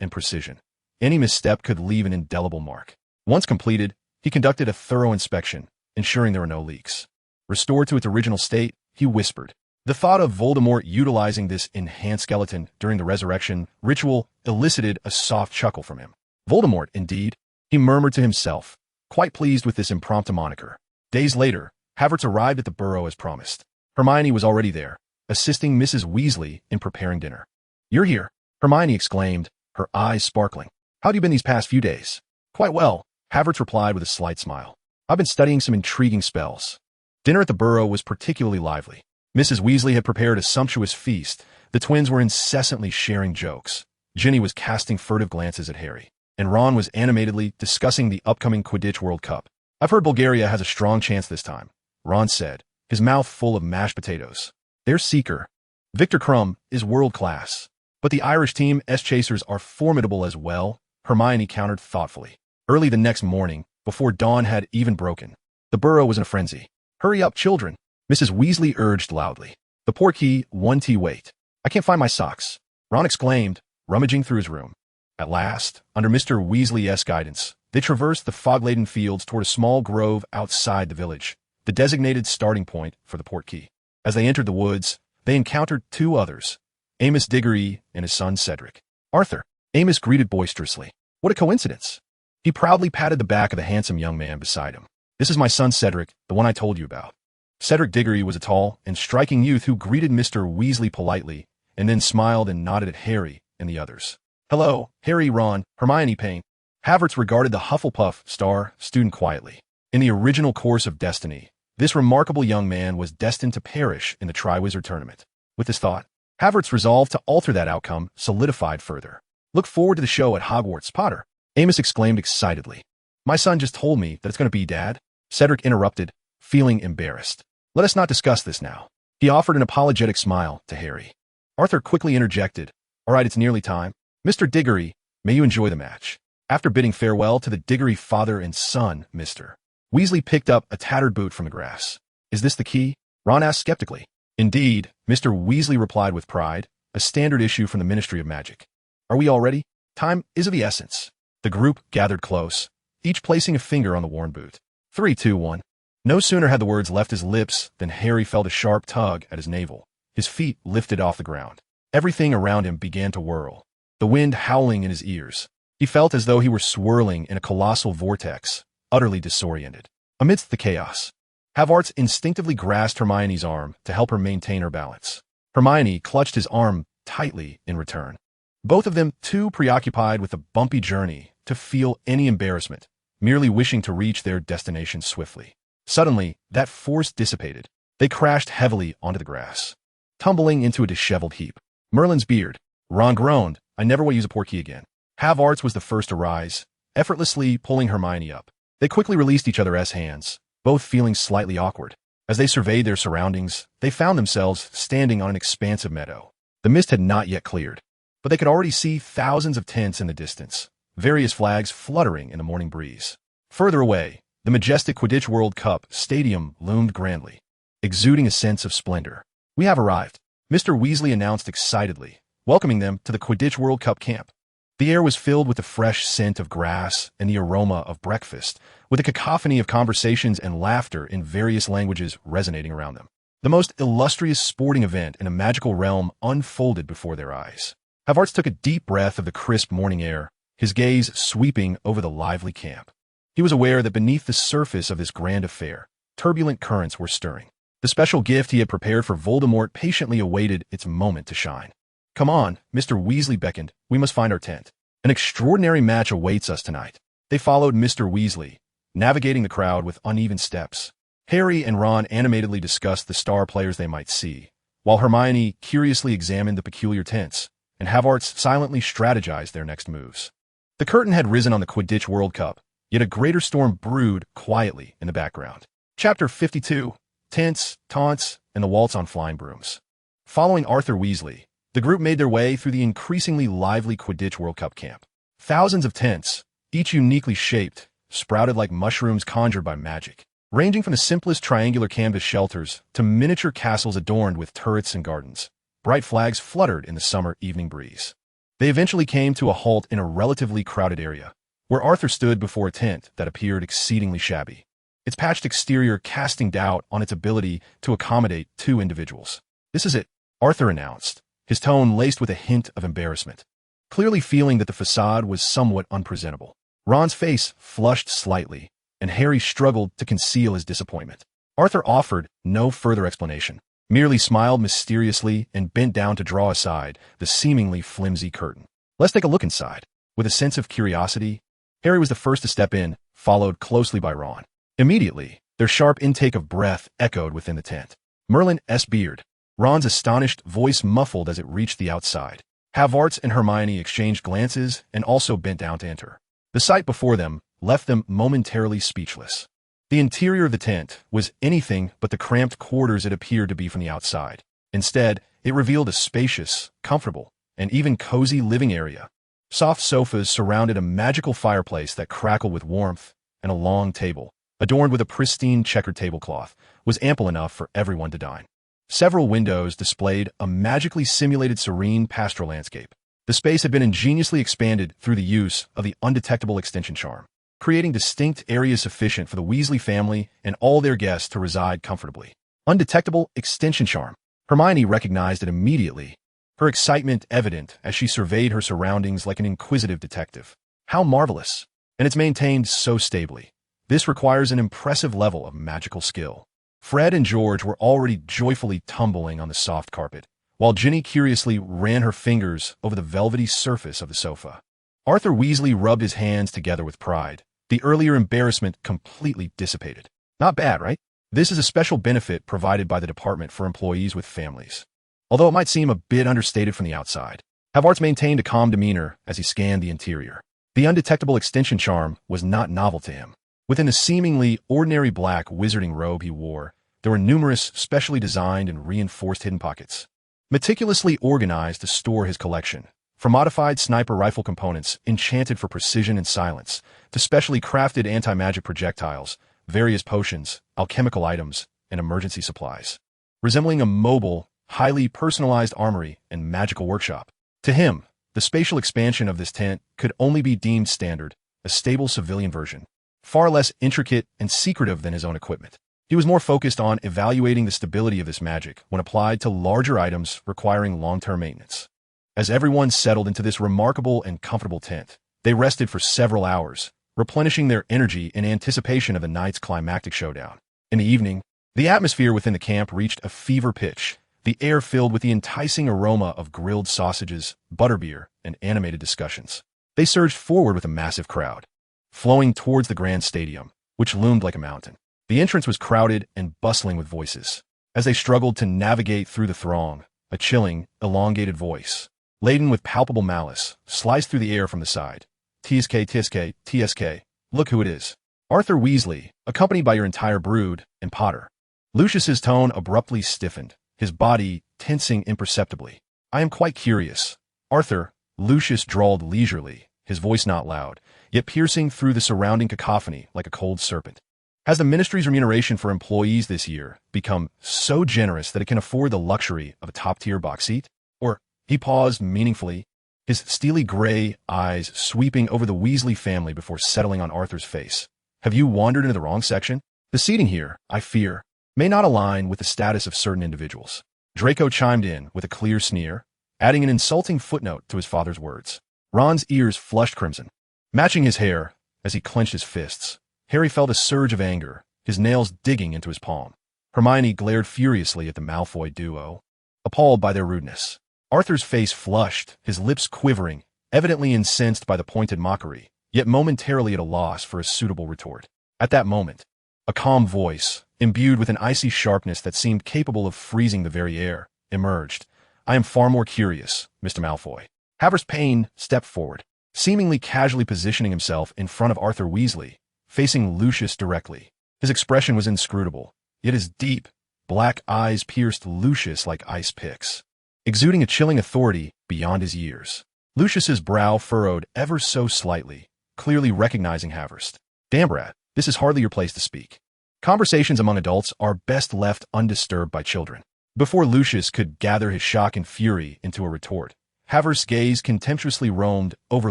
and precision. Any misstep could leave an indelible mark. Once completed, he conducted a thorough inspection, ensuring there were no leaks. Restored to its original state, he whispered. The thought of Voldemort utilizing this enhanced skeleton during the resurrection ritual elicited a soft chuckle from him. Voldemort, indeed, he murmured to himself, quite pleased with this impromptu moniker. Days later, Havertz arrived at the burrow as promised. Hermione was already there, assisting Mrs. Weasley in preparing dinner. "You're here," Hermione exclaimed, her eyes sparkling. "How have you been these past few days?" "Quite well," Havertz replied with a slight smile. "I've been studying some intriguing spells." Dinner at the burrow was particularly lively. Mrs. Weasley had prepared a sumptuous feast. The twins were incessantly sharing jokes. Ginny was casting furtive glances at Harry, and Ron was animatedly discussing the upcoming Quidditch World Cup. "I've heard Bulgaria has a strong chance this time," Ron said, his mouth full of mashed potatoes. "Their seeker, Victor Crumb, is world-class, but the Irish team S-Chasers are formidable as well," Hermione countered thoughtfully. Early the next morning, before dawn had even broken, the burrow was in a frenzy. "Hurry up, children," Mrs. Weasley urged loudly. "The portkey, 1T wait. I can't find my socks," Ron exclaimed, rummaging through his room. At last, under Mr. Weasley's guidance, they traversed the fog-laden fields toward a small grove outside the village, the designated starting point for the portkey. As they entered the woods, they encountered two others, Amos Diggory and his son Cedric. "Arthur," Amos greeted boisterously. "What a coincidence." He proudly patted the back of the handsome young man beside him. "This is my son Cedric, the one I told you about." Cedric Diggory was a tall and striking youth who greeted Mr. Weasley politely and then smiled and nodded at Harry and the others. "Hello, Harry, Ron, Hermione Payne." Havertz regarded the Hufflepuff star student quietly. In the original course of destiny, this remarkable young man was destined to perish in the Triwizard Tournament. With this thought, Havertz resolved to alter that outcome solidified further. "Look forward to the show at Hogwarts, Potter," Amos exclaimed excitedly. "My son just told me that it's going to be, Dad," Cedric interrupted, feeling embarrassed. "Let us not discuss this now." He offered an apologetic smile to Harry. Arthur quickly interjected, "All right, it's nearly time. Mr. Diggory, may you enjoy the match." After bidding farewell to the Diggory father and son, Mr. Weasley picked up a tattered boot from the grass. "Is this the key?" Ron asked skeptically. "Indeed," Mr. Weasley replied with pride, "a standard issue from the Ministry of Magic. Are we all ready? Time is of the essence." The group gathered close, each placing a finger on the worn boot. 3, 2, 1. No sooner had the words left his lips than Harry felt a sharp tug at his navel. His feet lifted off the ground. Everything around him began to whirl, the wind howling in his ears. He felt as though he were swirling in a colossal vortex, utterly disoriented. Amidst the chaos, Havertz instinctively grasped Hermione's arm to help her maintain her balance. Hermione clutched his arm tightly in return. Both of them too preoccupied with the bumpy journey to feel any embarrassment, merely wishing to reach their destination swiftly. Suddenly, that force dissipated. They crashed heavily onto the grass, tumbling into a disheveled heap. Merlin's beard. Ron groaned. "I never will use a portkey again." Havertz was the first to rise, effortlessly pulling Hermione up. They quickly released each other's hands, both feeling slightly awkward. As they surveyed their surroundings, they found themselves standing on an expansive meadow. The mist had not yet cleared, but they could already see thousands of tents in the distance, various flags fluttering in the morning breeze. Further away, the majestic Quidditch World Cup stadium loomed grandly, exuding a sense of splendor. "We have arrived," Mr. Weasley announced excitedly, welcoming them to the Quidditch World Cup camp. The air was filled with the fresh scent of grass and the aroma of breakfast, with a cacophony of conversations and laughter in various languages resonating around them. The most illustrious sporting event in a magical realm unfolded before their eyes. Havertz took a deep breath of the crisp morning air, his gaze sweeping over the lively camp. He was aware that beneath the surface of this grand affair, turbulent currents were stirring. The special gift he had prepared for Voldemort patiently awaited its moment to shine. "Come on," Mr. Weasley beckoned. "We must find our tent. An extraordinary match awaits us tonight." They followed Mr. Weasley, navigating the crowd with uneven steps. Harry and Ron animatedly discussed the star players they might see, while Hermione curiously examined the peculiar tents, and Havertz silently strategized their next moves. The curtain had risen on the Quidditch World Cup, yet a greater storm brewed quietly in the background. Chapter 52. Tents, Taunts, and the Waltz on Flying Brooms. Following Arthur Weasley, the group made their way through the increasingly lively Quidditch World Cup camp. Thousands of tents, each uniquely shaped, sprouted like mushrooms conjured by magic, ranging from the simplest triangular canvas shelters to miniature castles adorned with turrets and gardens. Bright flags fluttered in the summer evening breeze. They eventually came to a halt in a relatively crowded area, where Arthur stood before a tent that appeared exceedingly shabby, its patched exterior casting doubt on its ability to accommodate 2 individuals. "This is it," Arthur announced, his tone laced with a hint of embarrassment, clearly feeling that the facade was somewhat unpresentable. Ron's face flushed slightly, and Harry struggled to conceal his disappointment. Arthur offered no further explanation, merely smiled mysteriously and bent down to draw aside the seemingly flimsy curtain. "Let's take a look inside." With a sense of curiosity, Harry was the first to step in, followed closely by Ron. Immediately, their sharp intake of breath echoed within the tent. "Merlin's beard." Ron's astonished voice muffled as it reached the outside. Havertz and Hermione exchanged glances and also bent down to enter. The sight before them left them momentarily speechless. The interior of the tent was anything but the cramped quarters it appeared to be from the outside. Instead, it revealed a spacious, comfortable, and even cozy living area. Soft sofas surrounded a magical fireplace that crackled with warmth, and a long table, adorned with a pristine checkered tablecloth, was ample enough for everyone to dine. Several windows displayed a magically simulated serene pastoral landscape. The space had been ingeniously expanded through the use of the undetectable extension charm, creating distinct areas sufficient for the Weasley family and all their guests to reside comfortably. Undetectable extension charm. Hermione recognized it immediately, her excitement evident as she surveyed her surroundings like an inquisitive detective. How marvelous! And it's maintained so stably. This requires an impressive level of magical skill. Fred and George were already joyfully tumbling on the soft carpet, while Ginny curiously ran her fingers over the velvety surface of the sofa. Arthur Weasley rubbed his hands together with pride. The earlier embarrassment completely dissipated. Not bad, right? This is a special benefit provided by the department for employees with families. Although it might seem a bit understated from the outside, Havertz maintained a calm demeanor as he scanned the interior. The undetectable extension charm was not novel to him. Within the seemingly ordinary black wizarding robe he wore, There were numerous, specially designed and reinforced hidden pockets, meticulously organized to store his collection. From modified sniper rifle components, enchanted for precision and silence, to specially crafted anti-magic projectiles, various potions, alchemical items, and emergency supplies. Resembling a mobile, highly personalized armory and magical workshop. To him, the spatial expansion of this tent could only be deemed standard, a stable civilian version, far less intricate and secretive than his own equipment. He was more focused on evaluating the stability of this magic when applied to larger items requiring long-term maintenance. As everyone settled into this remarkable and comfortable tent, they rested for several hours, replenishing their energy in anticipation of the night's climactic showdown. In the evening, the atmosphere within the camp reached a fever pitch, the air filled with the enticing aroma of grilled sausages, butterbeer, and animated discussions. They surged forward with a massive crowd, flowing towards the grand stadium, which loomed like a mountain. The entrance was crowded and bustling with voices. As they struggled to navigate through the throng, a chilling, elongated voice, laden with palpable malice, sliced through the air from the side. TSK, TSK, TSK, look who it is. Arthur Weasley, accompanied by your entire brood, and Potter. Lucius's tone abruptly stiffened, his body tensing imperceptibly. I am quite curious. Arthur, Lucius drawled leisurely, his voice not loud, yet piercing through the surrounding cacophony like a cold serpent. Has the ministry's remuneration for employees this year become so generous that it can afford the luxury of a top-tier box seat? Or, he paused meaningfully, his steely gray eyes sweeping over the Weasley family before settling on Arthur's face. Have you wandered into the wrong section? The seating here, I fear, may not align with the status of certain individuals. Draco chimed in with a clear sneer, adding an insulting footnote to his father's words. Ron's ears flushed crimson, matching his hair as he clenched his fists. Harry felt a surge of anger, his nails digging into his palm. Hermione glared furiously at the Malfoy duo, appalled by their rudeness. Arthur's face flushed, his lips quivering, evidently incensed by the pointed mockery, yet momentarily at a loss for a suitable retort. At that moment, a calm voice, imbued with an icy sharpness that seemed capable of freezing the very air, emerged. I am far more curious, Mr. Malfoy. Havertz Payne stepped forward, seemingly casually positioning himself in front of Arthur Weasley, facing Lucius directly. His expression was inscrutable, yet his deep, black eyes pierced Lucius like ice picks, exuding a chilling authority beyond his years. Lucius's brow furrowed ever so slightly, clearly recognizing Havertz. Damn, Brad, this is hardly your place to speak. Conversations among adults are best left undisturbed by children. Before Lucius could gather his shock and fury into a retort, Havertz's gaze contemptuously roamed over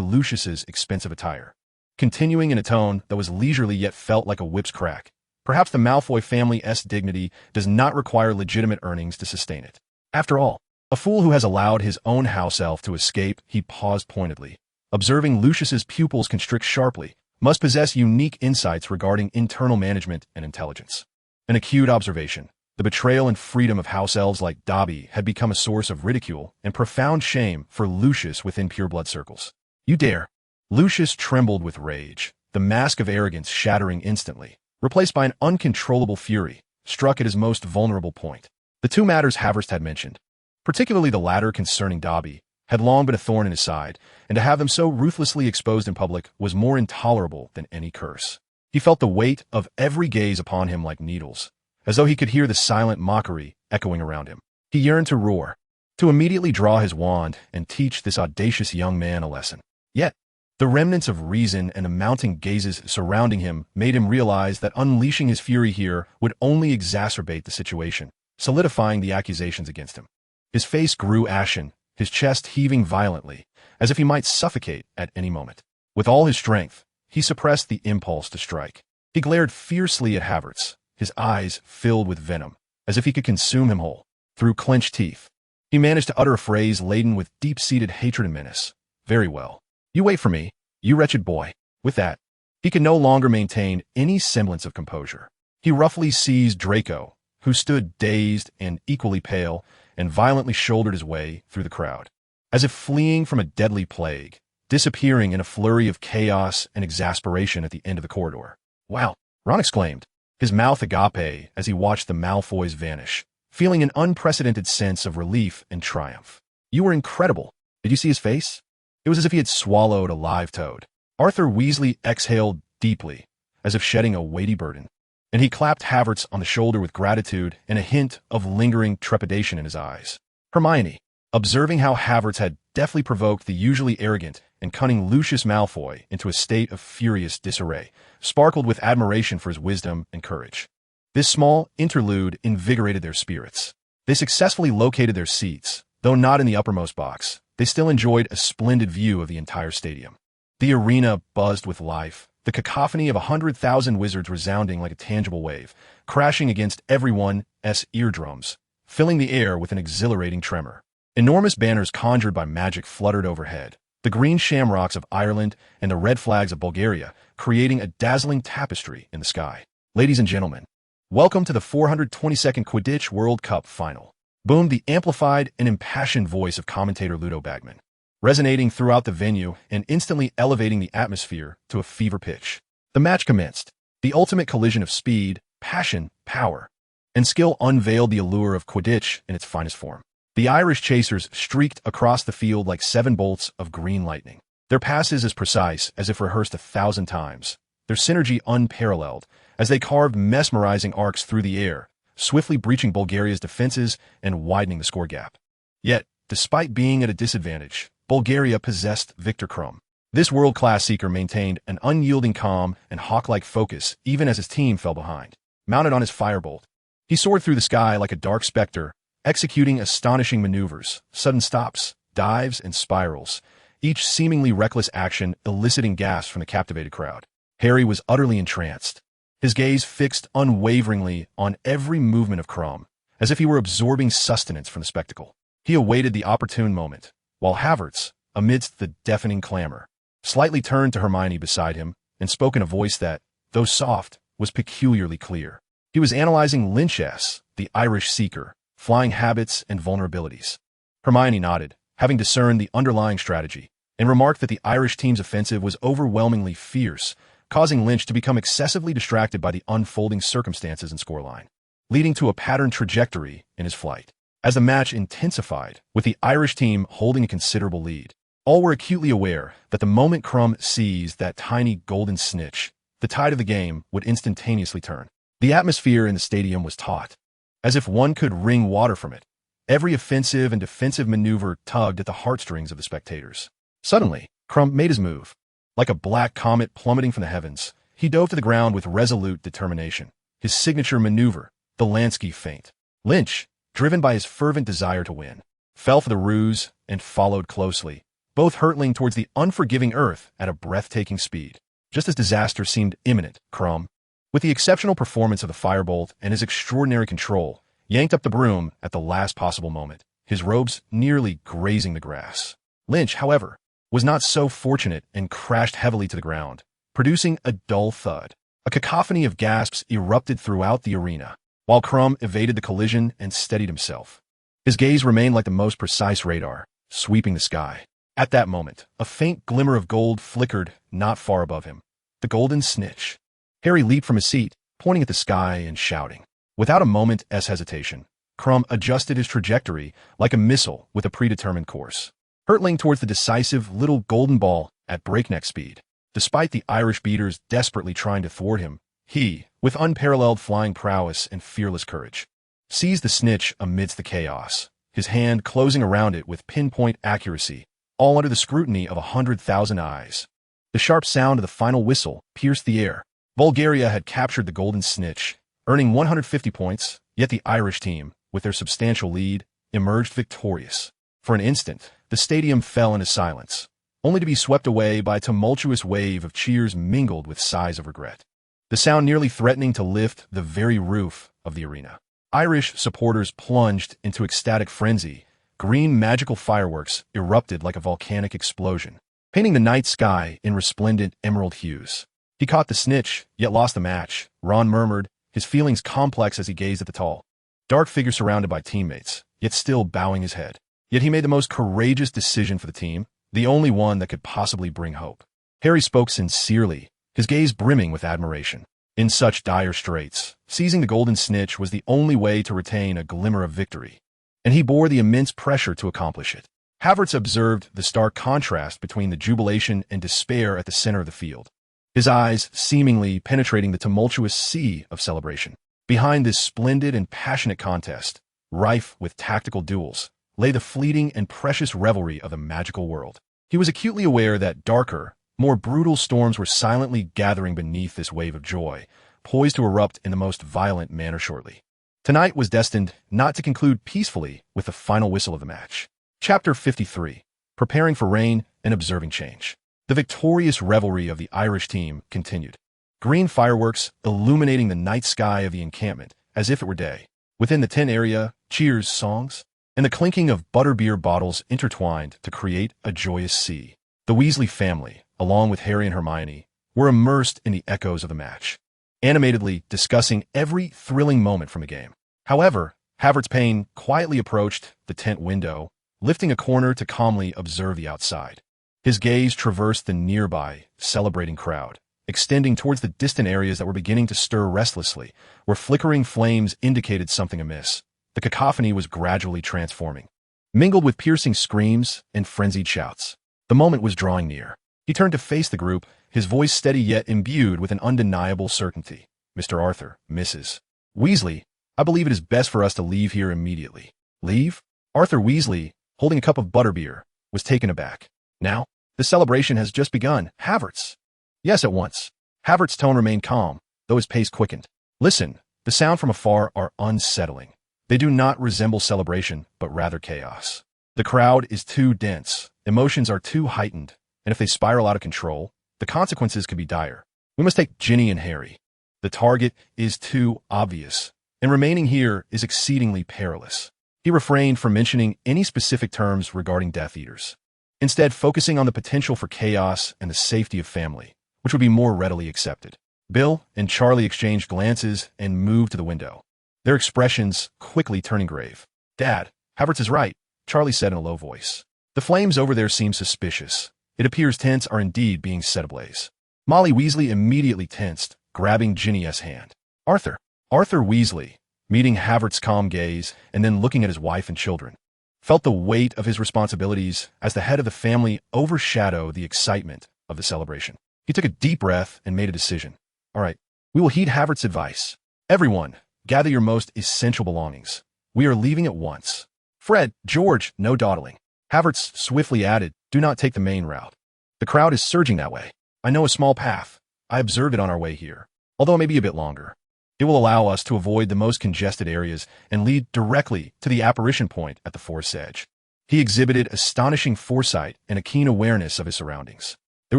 Lucius's expensive attire, continuing in a tone that was leisurely yet felt like a whip's crack. Perhaps the Malfoy family's dignity does not require legitimate earnings to sustain it. After all, a fool who has allowed his own house elf to escape, he paused pointedly, observing Lucius's pupils constrict sharply, must possess unique insights regarding internal management and intelligence. An acute observation. The betrayal and freedom of house elves like Dobby had become a source of ridicule and profound shame for Lucius within pureblood circles. You dare! Lucius trembled with rage, the mask of arrogance shattering instantly, replaced by an uncontrollable fury, struck at his most vulnerable point. The two matters Havertz had mentioned, particularly the latter concerning Dobby, had long been a thorn in his side, and to have them so ruthlessly exposed in public was more intolerable than any curse. He felt the weight of every gaze upon him like needles, as though he could hear the silent mockery echoing around him. He yearned to roar, to immediately draw his wand and teach this audacious young man a lesson. Yet, the remnants of reason and the mounting gazes surrounding him made him realize that unleashing his fury here would only exacerbate the situation, solidifying the accusations against him. His face grew ashen, his chest heaving violently, as if he might suffocate at any moment. With all his strength, he suppressed the impulse to strike. He glared fiercely at Havertz, his eyes filled with venom, as if he could consume him whole. Through clenched teeth, he managed to utter a phrase laden with deep-seated hatred and menace. Very well. You wait for me, you wretched boy. With that, he could no longer maintain any semblance of composure. He roughly seized Draco, who stood dazed and equally pale, and violently shouldered his way through the crowd, as if fleeing from a deadly plague, disappearing in a flurry of chaos and exasperation at the end of the corridor. Wow, Ron exclaimed, his mouth agape as he watched the Malfoys vanish, feeling an unprecedented sense of relief and triumph. You were incredible. Did you see his face? It was as if he had swallowed a live toad. Arthur Weasley exhaled deeply, as if shedding a weighty burden. and he clapped Havertz on the shoulder with gratitude and a hint of lingering trepidation in his eyes. Hermione, observing how Havertz had deftly provoked the usually arrogant and cunning Lucius Malfoy into a state of furious disarray, sparkled with admiration for his wisdom and courage. This small interlude invigorated their spirits. They successfully located their seats. Though not in the uppermost box, they still enjoyed a splendid view of the entire stadium. The arena buzzed with life, the cacophony of 100,000 wizards resounding like a tangible wave, crashing against everyone's eardrums, filling the air with an exhilarating tremor. Enormous banners conjured by magic fluttered overhead, the green shamrocks of Ireland and the red flags of Bulgaria creating a dazzling tapestry in the sky. Ladies and gentlemen, welcome to the 422nd Quidditch World Cup Final. Boomed the amplified and impassioned voice of commentator Ludo Bagman, resonating throughout the venue and instantly elevating the atmosphere to a fever pitch. The match commenced. The ultimate collision of speed, passion, power, and skill unveiled the allure of Quidditch in its finest form. The Irish chasers streaked across the field like 7 bolts of green lightning, their passes as precise as if rehearsed 1,000 times, their synergy unparalleled as they carved mesmerizing arcs through the air, swiftly breaching Bulgaria's defenses and widening the score gap. Yet, despite being at a disadvantage, Bulgaria possessed Viktor Krum. This world-class seeker maintained an unyielding calm and hawk-like focus even as his team fell behind. Mounted on his firebolt, he soared through the sky like a dark specter, executing astonishing maneuvers, sudden stops, dives, and spirals, each seemingly reckless action eliciting gasps from the captivated crowd. Harry was utterly entranced, his gaze fixed unwaveringly on every movement of Krum, as if he were absorbing sustenance from the spectacle. He awaited the opportune moment, while Havertz, amidst the deafening clamor, slightly turned to Hermione beside him and spoke in a voice that, though soft, was peculiarly clear. He was analyzing Lynch's, the Irish seeker, flying habits and vulnerabilities. Hermione nodded, having discerned the underlying strategy, and remarked that the Irish team's offensive was overwhelmingly fierce, causing Lynch to become excessively distracted by the unfolding circumstances and scoreline, leading to a patterned trajectory in his flight. As the match intensified, with the Irish team holding a considerable lead, all were acutely aware that the moment Krum seized that tiny golden snitch, the tide of the game would instantaneously turn. The atmosphere in the stadium was taut, as if one could wring water from it. Every offensive and defensive maneuver tugged at the heartstrings of the spectators. Suddenly, Krum made his move. Like a black comet plummeting from the heavens, he dove to the ground with resolute determination. His signature maneuver, the Lansky feint. Lynch, driven by his fervent desire to win, fell for the ruse and followed closely, both hurtling towards the unforgiving earth at a breathtaking speed. Just as disaster seemed imminent, Krum, with the exceptional performance of the firebolt and his extraordinary control, yanked up the broom at the last possible moment, his robes nearly grazing the grass. Lynch, however, was not so fortunate and crashed heavily to the ground, producing a dull thud. A cacophony of gasps erupted throughout the arena, while Krum evaded the collision and steadied himself. His gaze remained like the most precise radar, sweeping the sky. At that moment, a faint glimmer of gold flickered not far above him. The golden snitch. Harry leaped from his seat, pointing at the sky and shouting. Without a moment's hesitation, Krum adjusted his trajectory like a missile with a predetermined course, hurtling towards the decisive little golden ball at breakneck speed. Despite the Irish beaters desperately trying to thwart him, he, with unparalleled flying prowess and fearless courage, seized the snitch amidst the chaos, his hand closing around it with pinpoint accuracy, all under the scrutiny of 100,000 eyes. The sharp sound of the final whistle pierced the air. Bulgaria had captured the golden snitch, earning 150 points, yet the Irish team, with their substantial lead, emerged victorious. For an instant, the stadium fell into silence, only to be swept away by a tumultuous wave of cheers mingled with sighs of regret, the sound nearly threatening to lift the very roof of the arena. Irish supporters plunged into ecstatic frenzy. Green magical fireworks erupted like a volcanic explosion, painting the night sky in resplendent emerald hues. He caught the snitch, yet lost the match, Ron murmured, his feelings complex as he gazed at the tall, dark figure surrounded by teammates, yet still bowing his head. Yet he made the most courageous decision for the team, the only one that could possibly bring hope. Harry spoke sincerely, his gaze brimming with admiration. In such dire straits, seizing the golden snitch was the only way to retain a glimmer of victory, and he bore the immense pressure to accomplish it. Havertz observed the stark contrast between the jubilation and despair at the center of the field. his eyes seemingly penetrating the tumultuous sea of celebration. Behind this splendid and passionate contest, rife with tactical duels, lay the fleeting and precious revelry of the magical world. He was acutely aware that darker, more brutal storms were silently gathering beneath this wave of joy, poised to erupt in the most violent manner shortly. Tonight was destined not to conclude peacefully with the final whistle of the match. Chapter 53. Preparing for rain and observing change. The victorious revelry of the Irish team continued. Green fireworks illuminating the night sky of the encampment as if it were day. Within the tent area, cheers, songs, and the clinking of butterbeer bottles intertwined to create a joyous sea. The Weasley family, along with Harry and Hermione, were immersed in the echoes of the match, animatedly discussing every thrilling moment from the game. However, Havertz Payne quietly approached the tent window, lifting a corner to calmly observe the outside. His gaze traversed the nearby, celebrating crowd, extending towards the distant areas that were beginning to stir restlessly, where flickering flames indicated something amiss. The cacophony was gradually transforming, mingled with piercing screams and frenzied shouts. The moment was drawing near. He turned to face the group, his voice steady yet imbued with an undeniable certainty. "Mr. Arthur, Mrs. Weasley, I believe it is best for us to leave here immediately." "Leave?" Arthur Weasley, holding a cup of butterbeer, was taken aback. "Now? The celebration has just begun. Havertz." "Yes, at once." Havertz's tone remained calm, though his pace quickened. "Listen, the sound from afar are unsettling. They do not resemble celebration, but rather chaos. The crowd is too dense, emotions are too heightened, and if they spiral out of control, the consequences could be dire. We must take Ginny and Harry. The target is too obvious, and remaining here is exceedingly perilous." He refrained from mentioning any specific terms regarding Death Eaters, instead focusing on the potential for chaos and the safety of family, which would be more readily accepted. Bill and Charlie exchanged glances and moved to the window, their expressions quickly turning grave. "Dad, Havertz is right," Charlie said in a low voice. "The flames over there seem suspicious. It appears tents are indeed being set ablaze." Molly Weasley immediately tensed, grabbing Ginny's hand. Arthur Weasley, meeting Havertz's calm gaze and then looking at his wife and children, felt the weight of his responsibilities as the head of the family overshadow the excitement of the celebration. He took a deep breath and made a decision. "All right, we will heed Havertz's advice. Everyone, gather your most essential belongings. We are leaving at once. Fred, George, no dawdling." Havertz swiftly added, "Do not take the main route. The crowd is surging that way. I know a small path. I observed it on our way here, although it may be a bit longer. It will allow us to avoid the most congested areas and lead directly to the apparition point at the forest's edge." He exhibited astonishing foresight and a keen awareness of his surroundings. There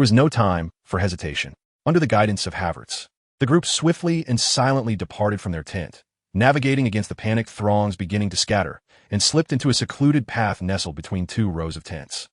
was no time for hesitation. Under the guidance of Havertz, the group swiftly and silently departed from their tent, navigating against the panicked throngs beginning to scatter, and slipped into a secluded path nestled between two rows of tents.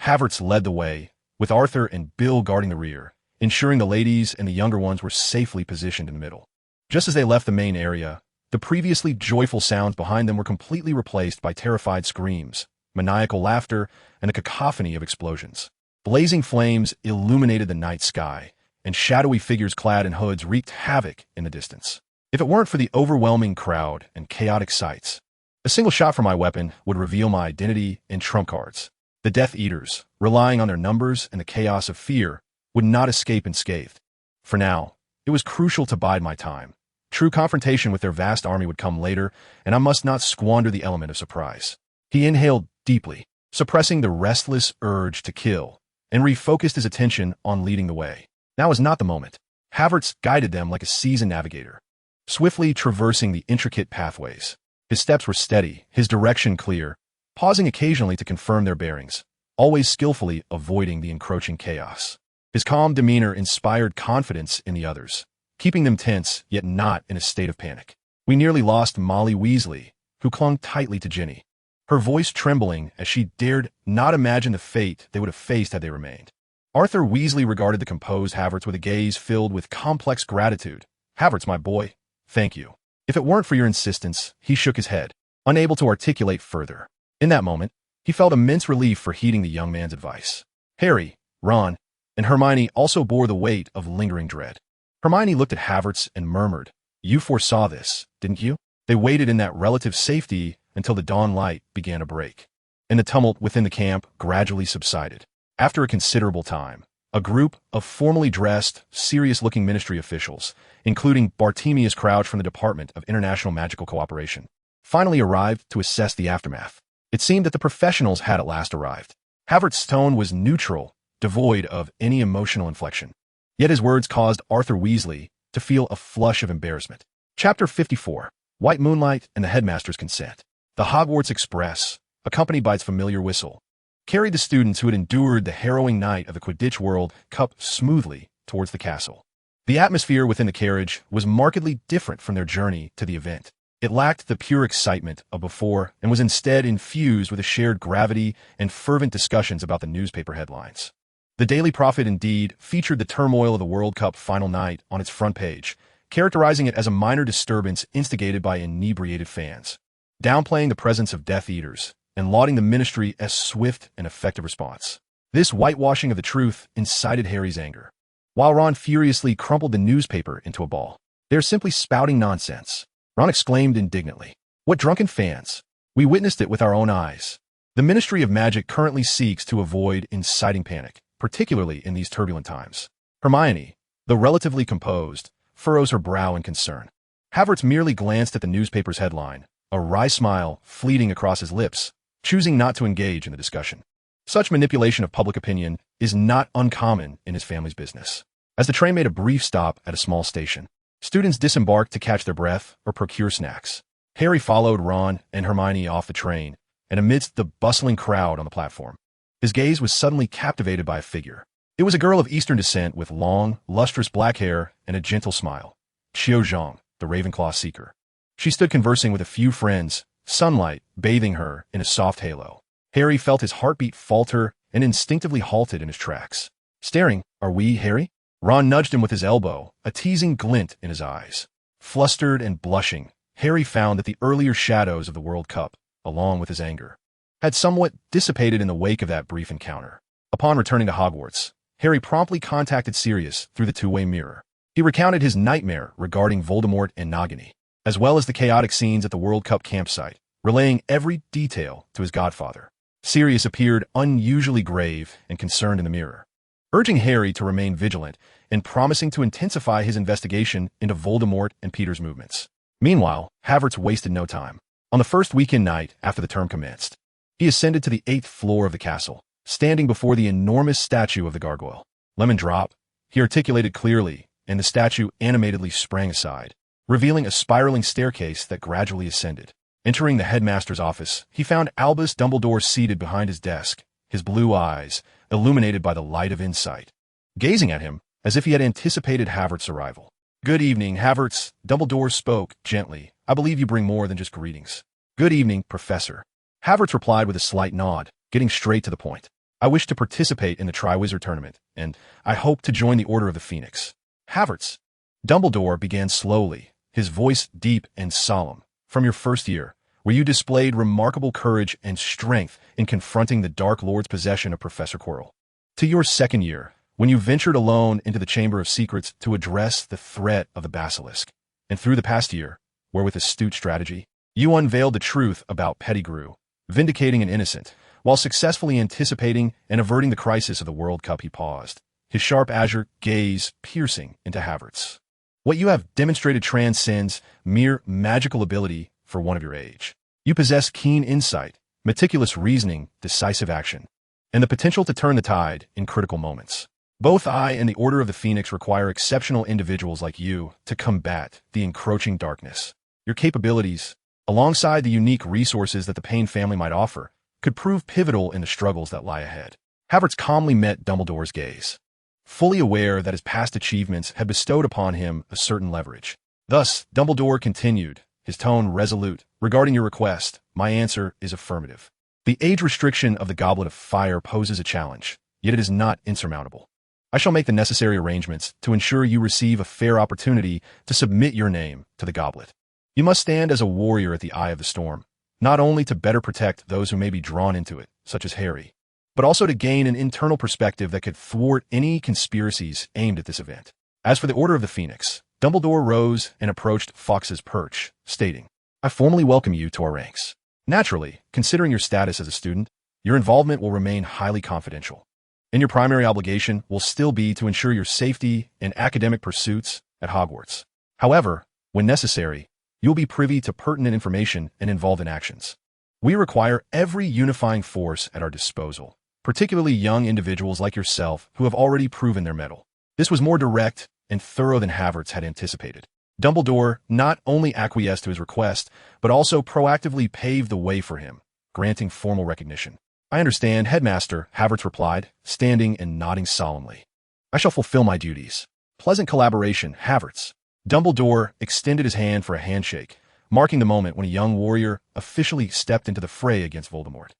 Havertz led the way, with Arthur and Bill guarding the rear, ensuring the ladies and the younger ones were safely positioned in the middle. Just as they left the main area, the previously joyful sounds behind them were completely replaced by terrified screams, maniacal laughter, and a cacophony of explosions. Blazing flames illuminated the night sky, and shadowy figures clad in hoods wreaked havoc in the distance. If it weren't for the overwhelming crowd and chaotic sights, a single shot from my weapon would reveal my identity and trump cards. The Death Eaters, relying on their numbers and the chaos of fear, would not escape unscathed. For now, it was crucial to bide my time. True confrontation with their vast army would come later, and I must not squander the element of surprise. He inhaled deeply, suppressing the restless urge to kill, and refocused his attention on leading the way. Now was not the moment. Havertz guided them like a seasoned navigator, swiftly traversing the intricate pathways. His steps were steady, his direction clear, pausing occasionally to confirm their bearings, always skillfully avoiding the encroaching chaos. His calm demeanor inspired confidence in the others, keeping them tense yet not in a state of panic. We nearly lost Molly Weasley, who clung tightly to Ginny, her voice trembling as she dared not imagine the fate they would have faced had they remained. Arthur Weasley regarded the composed Havertz with a gaze filled with complex gratitude. "Havertz, my boy, thank you." If it weren't for your insistence, he shook his head, unable to articulate further. In that moment, he felt immense relief for heeding the young man's advice. Harry, Ron, and Hermione also bore the weight of lingering dread. Hermione looked at Havertz and murmured, "You foresaw this, didn't you?" They waited in that relative safety until the dawn light began to break, and the tumult within the camp gradually subsided. After a considerable time, A group of formally dressed, serious-looking ministry officials, including Bartemius Crouch from the Department of International Magical Cooperation, finally arrived to assess the aftermath. It seemed that the professionals had at last arrived. Havertz's tone was neutral, devoid of any emotional inflection. Yet his words caused Arthur Weasley to feel a flush of embarrassment. Chapter 54. White Moonlight and the Headmaster's Consent. The Hogwarts Express, accompanied by its familiar whistle, carried the students who had endured the harrowing night of the Quidditch World Cup smoothly towards the castle. The atmosphere within the carriage was markedly different from their journey to the event. It lacked the pure excitement of before and was instead infused with a shared gravity and fervent discussions about the newspaper headlines. The Daily Prophet indeed featured the turmoil of the World Cup final night on its front page, characterizing it as a minor disturbance instigated by inebriated fans, downplaying the presence of Death Eaters, and lauding the ministry as swift and effective response. This whitewashing of the truth incited Harry's anger. While Ron furiously crumpled the newspaper into a ball. "They're simply spouting nonsense," Ron exclaimed indignantly. "What drunken fans! We witnessed it with our own eyes." The Ministry of Magic currently seeks to avoid inciting panic, particularly in these turbulent times. Hermione, though relatively composed, furrows her brow in concern. Havertz merely glanced at the newspaper's headline, a wry smile fleeting across his lips, choosing not to engage in the discussion. Such manipulation of public opinion is not uncommon in his family's business. As the train made a brief stop at a small station, students disembarked to catch their breath or procure snacks. Harry followed Ron and Hermione off the train, and amidst the bustling crowd on the platform, his gaze was suddenly captivated by a figure. It was a girl of Eastern descent with long, lustrous black hair and a gentle smile. Xiao Zhang, the Ravenclaw Seeker. She stood conversing with a few friends, sunlight bathing her in a soft halo. Harry felt his heartbeat falter and instinctively halted in his tracks. Staring, "Are we, Harry?" Ron nudged him with his elbow, a teasing glint in his eyes. Flustered and blushing, Harry found that the earlier shadows of the World Cup, along with his anger, had somewhat dissipated in the wake of that brief encounter. Upon returning to Hogwarts, Harry promptly contacted Sirius through the two-way mirror. He recounted his nightmare regarding Voldemort and Nagini, as well as the chaotic scenes at the World Cup campsite, relaying every detail to his godfather. Sirius appeared unusually grave and concerned in the mirror, urging Harry to remain vigilant and promising to intensify his investigation into Voldemort and Peter's movements. Meanwhile, Havertz wasted no time. On the first weekend night after the term commenced, he ascended to the 8th floor of the castle, standing before the enormous statue of the gargoyle. "Lemon drop," he articulated clearly, and the statue animatedly sprang aside, revealing a spiraling staircase that gradually ascended. Entering the headmaster's office, he found Albus Dumbledore seated behind his desk, his blue eyes illuminated by the light of insight, gazing at him as if he had anticipated Havertz's arrival. "Good evening, Havertz," Dumbledore spoke gently. "I believe you bring more than just greetings." "Good evening, Professor." Havertz replied with a slight nod, getting straight to the point. "I wish to participate in the Triwizard Tournament, and I hope to join the Order of the Phoenix." "Havertz," Dumbledore began slowly, his voice deep and solemn. "From your first year, where you displayed remarkable courage and strength in confronting the Dark Lord's possession of Professor Quirrell, to your second year, when you ventured alone into the Chamber of Secrets to address the threat of the Basilisk, and through the past year, where with astute strategy, you unveiled the truth about Pettigrew, vindicating an innocent, while successfully anticipating and averting the crisis of the World Cup." He paused, his sharp azure gaze piercing into Havertz. "What you have demonstrated transcends mere magical ability for one of your age. You possess keen insight, meticulous reasoning, decisive action, and the potential to turn the tide in critical moments. Both I and the Order of the Phoenix require exceptional individuals like you to combat the encroaching darkness. Your capabilities, alongside the unique resources that the Payne family might offer, could prove pivotal in the struggles that lie ahead." Havertz calmly met Dumbledore's gaze, fully aware that his past achievements had bestowed upon him a certain leverage. Thus, Dumbledore continued, his tone resolute. "Regarding your request, my answer is affirmative. The age restriction of the Goblet of Fire poses a challenge, yet it is not insurmountable. I shall make the necessary arrangements to ensure you receive a fair opportunity to submit your name to the goblet. You must stand as a warrior at the eye of the storm, not only to better protect those who may be drawn into it, such as Harry, but also to gain an internal perspective that could thwart any conspiracies aimed at this event." As for the Order of the Phoenix, Dumbledore rose and approached Fawkes's perch, stating, "I formally welcome you to our ranks. Naturally, considering your status as a student, your involvement will remain highly confidential. and your primary obligation will still be to ensure your safety and academic pursuits at Hogwarts. However, when necessary, you'll be privy to pertinent information and involved in actions. We require every unifying force at our disposal, particularly young individuals like yourself who have already proven their mettle. This was more direct and thorough than Havertz had anticipated. Dumbledore not only acquiesced to his request, but also proactively paved the way for him, granting formal recognition. I understand, Headmaster, Havertz replied, standing and nodding solemnly. I shall fulfill my duties. Pleasant collaboration, Havertz. Dumbledore extended his hand for a handshake, marking the moment when a young warrior officially stepped into the fray against Voldemort.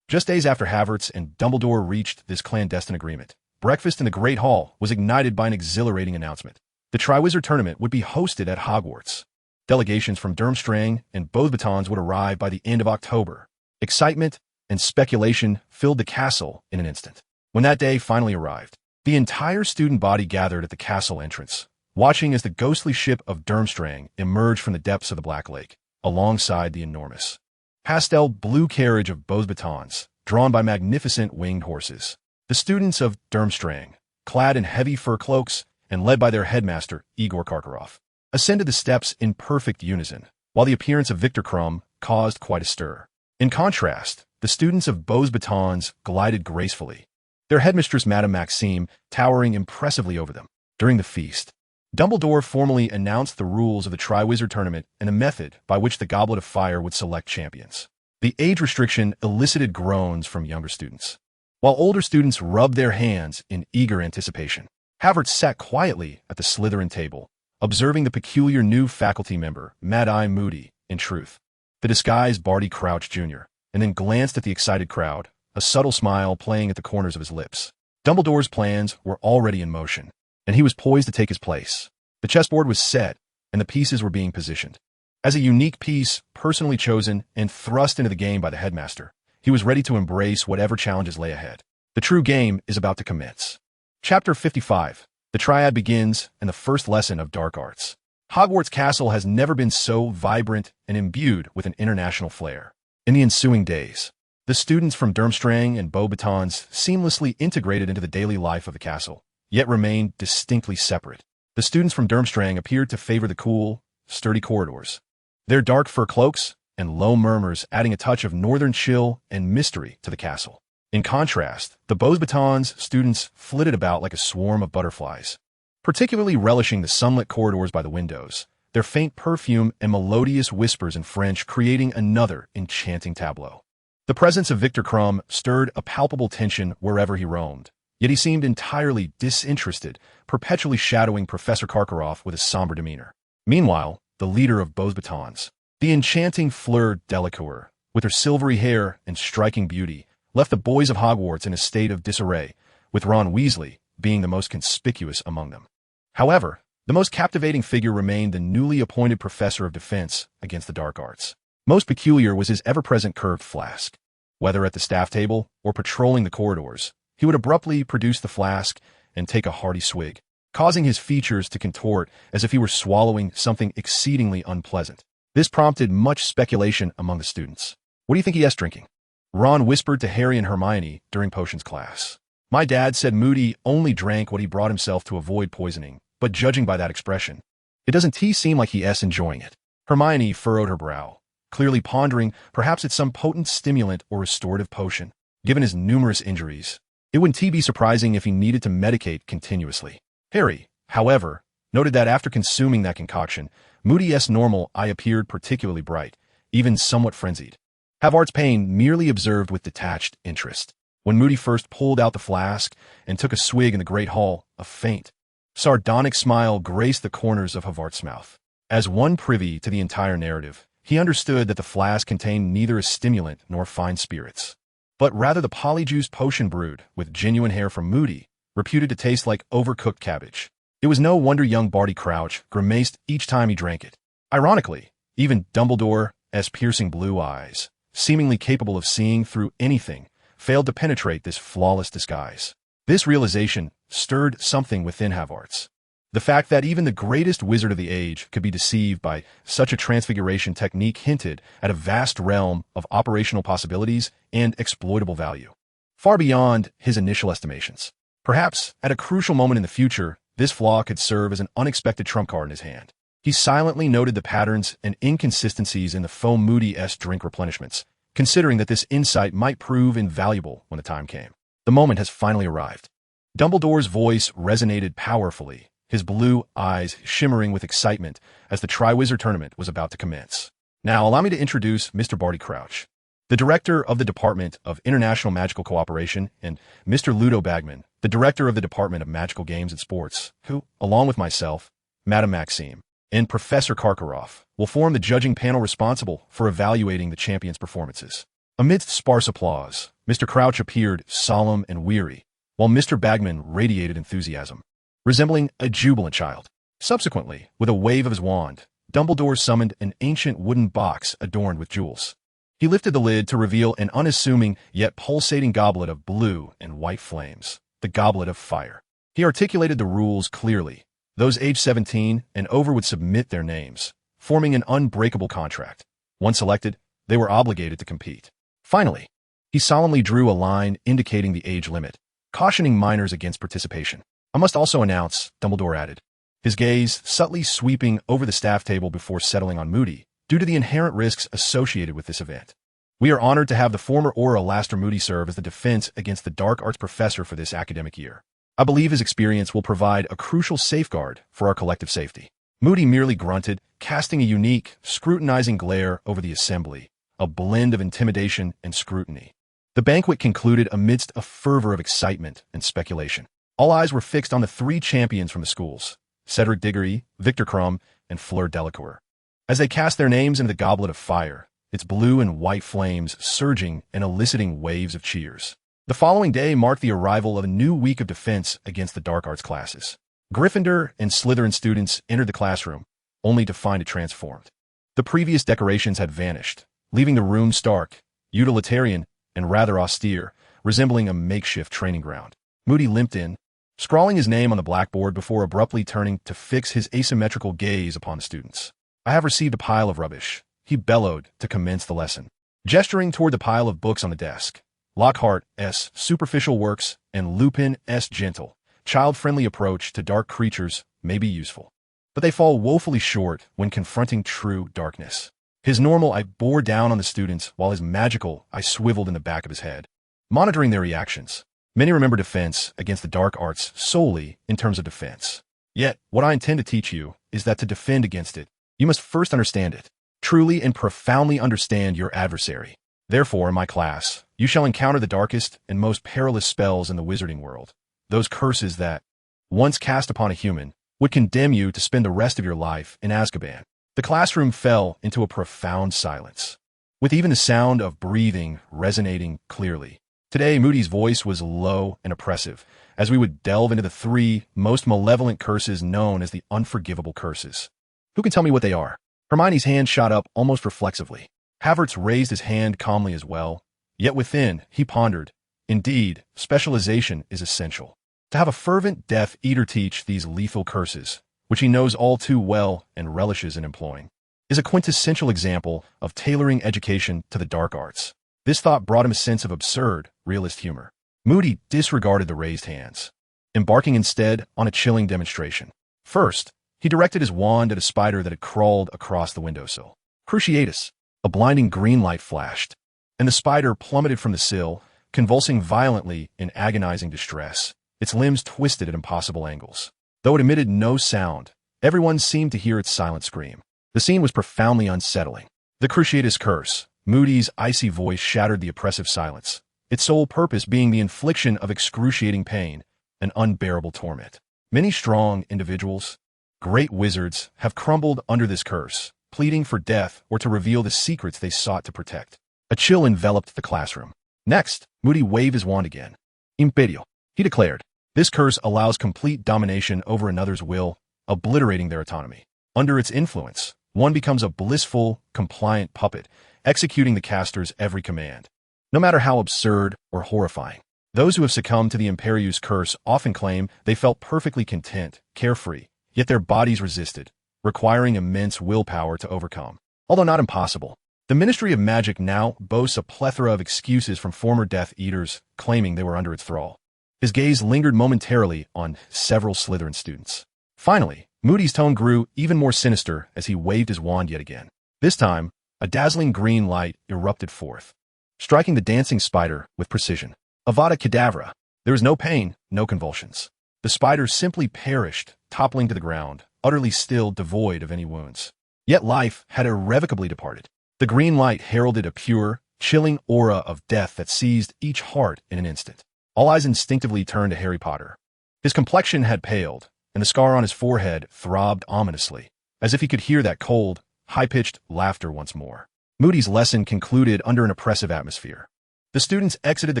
Just days after Havertz and Dumbledore reached this clandestine agreement, breakfast in the Great Hall was ignited by an exhilarating announcement. The Triwizard Tournament would be hosted at Hogwarts. Delegations from Durmstrang and Beauxbatons would arrive by the end of October. Excitement and speculation filled the castle in an instant. When that day finally arrived, the entire student body gathered at the castle entrance, watching as the ghostly ship of Durmstrang emerged from the depths of the Black Lake, alongside the enormous pastel blue carriage of Beauxbatons, drawn by magnificent winged horses. The students of Durmstrang, clad in heavy fur cloaks and led by their headmaster, Igor Karkaroff, ascended the steps in perfect unison, while the appearance of Victor Krum caused quite a stir. In contrast, the students of Beauxbatons glided gracefully, their headmistress Madame Maxime towering impressively over them. During the feast, Dumbledore formally announced the rules of the Triwizard Tournament and the method by which the Goblet of Fire would select champions. The age restriction elicited groans from younger students, while older students rubbed their hands in eager anticipation. Havertz sat quietly at the Slytherin table, observing the peculiar new faculty member, Mad-Eye Moody, in truth. The disguised Barty Crouch Jr., and then glanced at the excited crowd, a subtle smile playing at the corners of his lips. Dumbledore's plans were already in motion, and he was poised to take his place. The chessboard was set, and the pieces were being positioned. As a unique piece, personally chosen and thrust into the game by the headmaster, he was ready to embrace whatever challenges lay ahead. The true game is about to commence. Chapter 55. The Triad begins, and the first lesson of dark arts. Hogwarts Castle has never been so vibrant and imbued with an international flair. In the ensuing days, the students from Durmstrang and Beauxbatons seamlessly integrated into the daily life of the castle, yet remained distinctly separate. The students from Durmstrang appeared to favor the cool, sturdy corridors, their dark fur cloaks and low murmurs adding a touch of northern chill and mystery to the castle. In contrast, the Beauxbatons students flitted about like a swarm of butterflies, particularly relishing the sunlit corridors by the windows, their faint perfume and melodious whispers in French creating another enchanting tableau. The presence of Victor Krum stirred a palpable tension wherever he roamed, yet he seemed entirely disinterested, perpetually shadowing Professor Karkaroff with a somber demeanor. Meanwhile, the leader of Beauxbatons, the enchanting Fleur Delacour, with her silvery hair and striking beauty, left the boys of Hogwarts in a state of disarray, with Ron Weasley being the most conspicuous among them. However, the most captivating figure remained the newly appointed Professor of Defense against the Dark Arts. Most peculiar was his ever-present curved flask. Whether at the staff table or patrolling the corridors, he would abruptly produce the flask and take a hearty swig, causing his features to contort as if he were swallowing something exceedingly unpleasant. This prompted much speculation among the students. What do you think he is drinking? Ron whispered to Harry and Hermione during potions class. My dad said Moody only drank what he brought himself to avoid poisoning, but judging by that expression, it doesn't seem like he is enjoying it. Hermione furrowed her brow, clearly pondering perhaps it's some potent stimulant or restorative potion. Given his numerous injuries, it wouldn't be surprising if he needed to medicate continuously. Harry, however, noted that after consuming that concoction, Moody's normal eye appeared particularly bright, even somewhat frenzied. Havertz Payne merely observed with detached interest. When Moody first pulled out the flask and took a swig in the Great Hall, a faint, sardonic smile graced the corners of Havertz's mouth. As one privy to the entire narrative, he understood that the flask contained neither a stimulant nor fine spirits, but rather the polyjuice potion brewed with genuine hair from Moody, reputed to taste like overcooked cabbage. It was no wonder young Barty Crouch grimaced each time he drank it. Ironically, even Dumbledore's piercing blue eyes, seemingly capable of seeing through anything, failed to penetrate this flawless disguise. This realization stirred something within Havertz. The fact that even the greatest wizard of the age could be deceived by such a transfiguration technique hinted at a vast realm of operational possibilities and exploitable value. far beyond his initial estimations. Perhaps, at a crucial moment in the future, this flaw could serve as an unexpected trump card in his hand. He silently noted the patterns and inconsistencies in the foam Moody-esque drink replenishments, considering that this insight might prove invaluable when the time came. The moment has finally arrived. Dumbledore's voice resonated powerfully, his blue eyes shimmering with excitement as the Triwizard Tournament was about to commence. Now, allow me to introduce Mr. Barty Crouch, the director of the Department of International Magical Cooperation, and Mr. Ludo Bagman, the director of the Department of Magical Games and Sports, who, along with myself, Madame Maxime, and Professor Karkaroff, will form the judging panel responsible for evaluating the champions' performances. Amidst sparse applause, Mr. Crouch appeared solemn and weary, while Mr. Bagman radiated enthusiasm, resembling a jubilant child. Subsequently, with a wave of his wand, Dumbledore summoned an ancient wooden box adorned with jewels. He lifted the lid to reveal an unassuming yet pulsating goblet of blue and white flames, the Goblet of Fire. He articulated the rules clearly. Those aged 17 and over would submit their names, forming an unbreakable contract. Once selected, they were obligated to compete. Finally, he solemnly drew a line indicating the age limit, cautioning minors against participation. I must also announce, Dumbledore added, his gaze subtly sweeping over the staff table before settling on Moody, due to the inherent risks associated with this event. We are honored to have the former Auror Alastair Moody serve as the defense against the Dark Arts professor for this academic year. I believe his experience will provide a crucial safeguard for our collective safety. Moody merely grunted, casting a unique, scrutinizing glare over the assembly, a blend of intimidation and scrutiny. The banquet concluded amidst a fervor of excitement and speculation. All eyes were fixed on the three champions from the schools, Cedric Diggory, Victor Crumb, and Fleur Delacour. As they cast their names into the Goblet of Fire, its blue and white flames surging and eliciting waves of cheers. The following day marked the arrival of a new week of defense against the Dark Arts classes. Gryffindor and Slytherin students entered the classroom, only to find it transformed. The previous decorations had vanished, leaving the room stark, utilitarian, and rather austere, resembling a makeshift training ground. Moody limped in, scrawling his name on the blackboard before abruptly turning to fix his asymmetrical gaze upon the students. I have received a pile of rubbish, he bellowed to commence the lesson, gesturing toward the pile of books on the desk. Lockhart's superficial works and Lupin's gentle, child-friendly approach to dark creatures may be useful, but they fall woefully short when confronting true darkness. His normal eye bore down on the students while his magical eye swiveled in the back of his head, monitoring their reactions. Many remember defense against the dark arts solely in terms of defense. Yet, what I intend to teach you is that to defend against it, you must first understand it, truly and profoundly understand your adversary. Therefore, in my class, you shall encounter the darkest and most perilous spells in the wizarding world, those curses that, once cast upon a human, would condemn you to spend the rest of your life in Azkaban. The classroom fell into a profound silence, with even the sound of breathing resonating clearly. Today, Moody's voice was low and oppressive, as we would delve into the three most malevolent curses known as the unforgivable curses. Who can tell me what they are? Hermione's hand shot up almost reflexively. Havertz raised his hand calmly as well, yet within, he pondered. Indeed, specialization is essential. To have a fervent Death Eater teach these lethal curses, which he knows all too well and relishes in employing, is a quintessential example of tailoring education to the dark arts. This thought brought him a sense of absurd, realist humor. Moody disregarded the raised hands, embarking instead on a chilling demonstration. First, he directed his wand at a spider that had crawled across the windowsill. Cruciatus! A blinding green light flashed, and the spider plummeted from the sill, convulsing violently in agonizing distress, its limbs twisted at impossible angles. Though it emitted no sound, everyone seemed to hear its silent scream. The scene was profoundly unsettling. The Cruciatus curse, Moody's icy voice shattered the oppressive silence, its sole purpose being the infliction of excruciating pain and unbearable torment. Many strong individuals, great wizards, have crumbled under this curse, pleading for death or to reveal the secrets they sought to protect. A chill enveloped the classroom. Next, Moody waved his wand again. Imperio, he declared. This curse allows complete domination over another's will, obliterating their autonomy. Under its influence, one becomes a blissful, compliant puppet, executing the caster's every command, no matter how absurd or horrifying. Those who have succumbed to the Imperio's curse often claim they felt perfectly content, carefree, yet their bodies resisted, requiring immense willpower to overcome. Although not impossible, The Ministry of Magic now boasts a plethora of excuses from former Death Eaters claiming they were under its thrall. His gaze lingered momentarily on several Slytherin students. Finally, Moody's tone grew even more sinister as he waved his wand yet again. This time, a dazzling green light erupted forth, striking the dancing spider with precision. Avada Kedavra! There was no pain, no convulsions. The spider simply perished, toppling to the ground, utterly still, devoid of any wounds. Yet life had irrevocably departed. The green light heralded a pure, chilling aura of death that seized each heart in an instant. All eyes instinctively turned to Harry Potter. His complexion had paled, and the scar on his forehead throbbed ominously, as if he could hear that cold, high-pitched laughter once more. Moody's lesson concluded under an oppressive atmosphere. The students exited the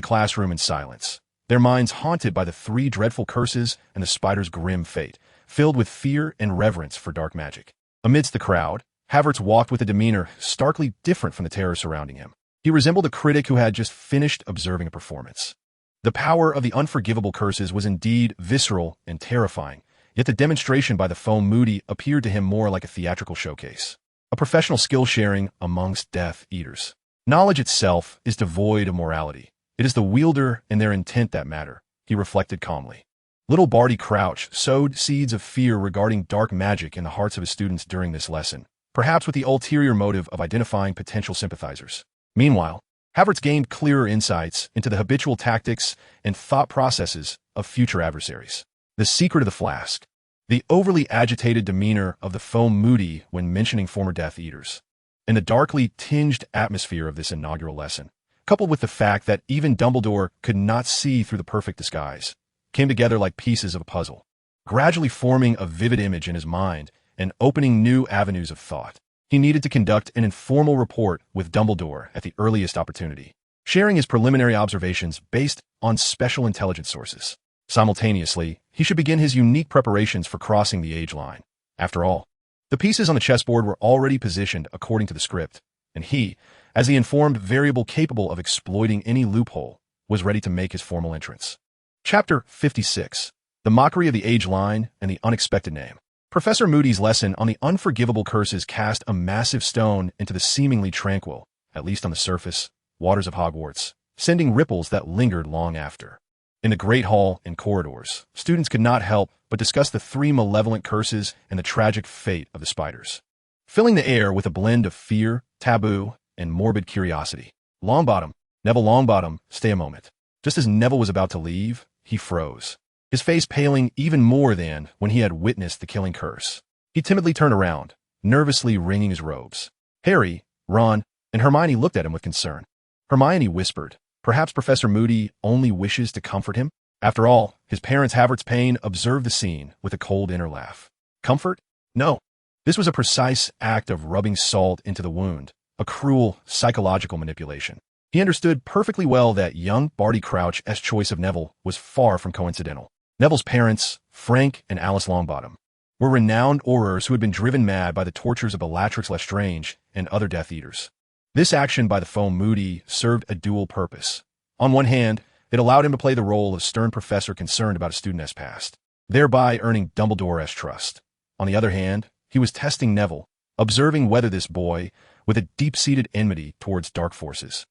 classroom in silence, their minds haunted by the 3 dreadful curses and the spider's grim fate, filled with fear and reverence for dark magic. Amidst the crowd, Havertz walked with a demeanor starkly different from the terror surrounding him. He resembled a critic who had just finished observing a performance. The power of the unforgivable curses was indeed visceral and terrifying, yet the demonstration by the foe Moody appeared to him more like a theatrical showcase, a professional skill-sharing amongst Death Eaters. Knowledge itself is devoid of morality. It is the wielder and their intent that matter, he reflected calmly. Little Barty Crouch sowed seeds of fear regarding dark magic in the hearts of his students during this lesson, perhaps with the ulterior motive of identifying potential sympathizers. Meanwhile, Havertz gained clearer insights into the habitual tactics and thought processes of future adversaries. The secret of the flask, the overly agitated demeanor of the foe Moody when mentioning former Death Eaters, and the darkly tinged atmosphere of this inaugural lesson, coupled with the fact that even Dumbledore could not see through the perfect disguise, came together like pieces of a puzzle, gradually forming a vivid image in his mind and opening new avenues of thought. He needed to conduct an informal report with Dumbledore at the earliest opportunity, sharing his preliminary observations based on special intelligence sources. Simultaneously, he should begin his unique preparations for crossing the age line. After all, the pieces on the chessboard were already positioned according to the script, and he, as the informed variable capable of exploiting any loophole, was ready to make his formal entrance. Chapter 56. The Mockery of the Age Line and the Unexpected Name. Professor Moody's lesson on the unforgivable curses cast a massive stone into the seemingly tranquil, at least on the surface, waters of Hogwarts, sending ripples that lingered long after. In the Great Hall and corridors, students could not help but discuss the 3 malevolent curses and the tragic fate of the spiders, filling the air with a blend of fear, taboo, and morbid curiosity. Longbottom, Neville Longbottom, stay a moment. Just as Neville was about to leave, he froze, his face paling even more than when he had witnessed the killing curse. He timidly turned around, nervously wringing his robes. Harry, Ron, and Hermione looked at him with concern. Hermione whispered, "Perhaps Professor Moody only wishes to comfort him?" After all, his parents Havertz Payne observed the scene with a cold inner laugh. Comfort? No. This was a precise act of rubbing salt into the wound, a cruel psychological manipulation. He understood perfectly well that young Barty Crouch's choice of Neville was far from coincidental. Neville's parents, Frank and Alice Longbottom, were renowned aurors who had been driven mad by the tortures of Bellatrix Lestrange and other Death Eaters. This action by the foe Moody served a dual purpose. On one hand, it allowed him to play the role of stern professor concerned about a student's past, thereby earning Dumbledore's trust. On the other hand, he was testing Neville, observing whether this boy, with a deep-seated enmity towards dark forces,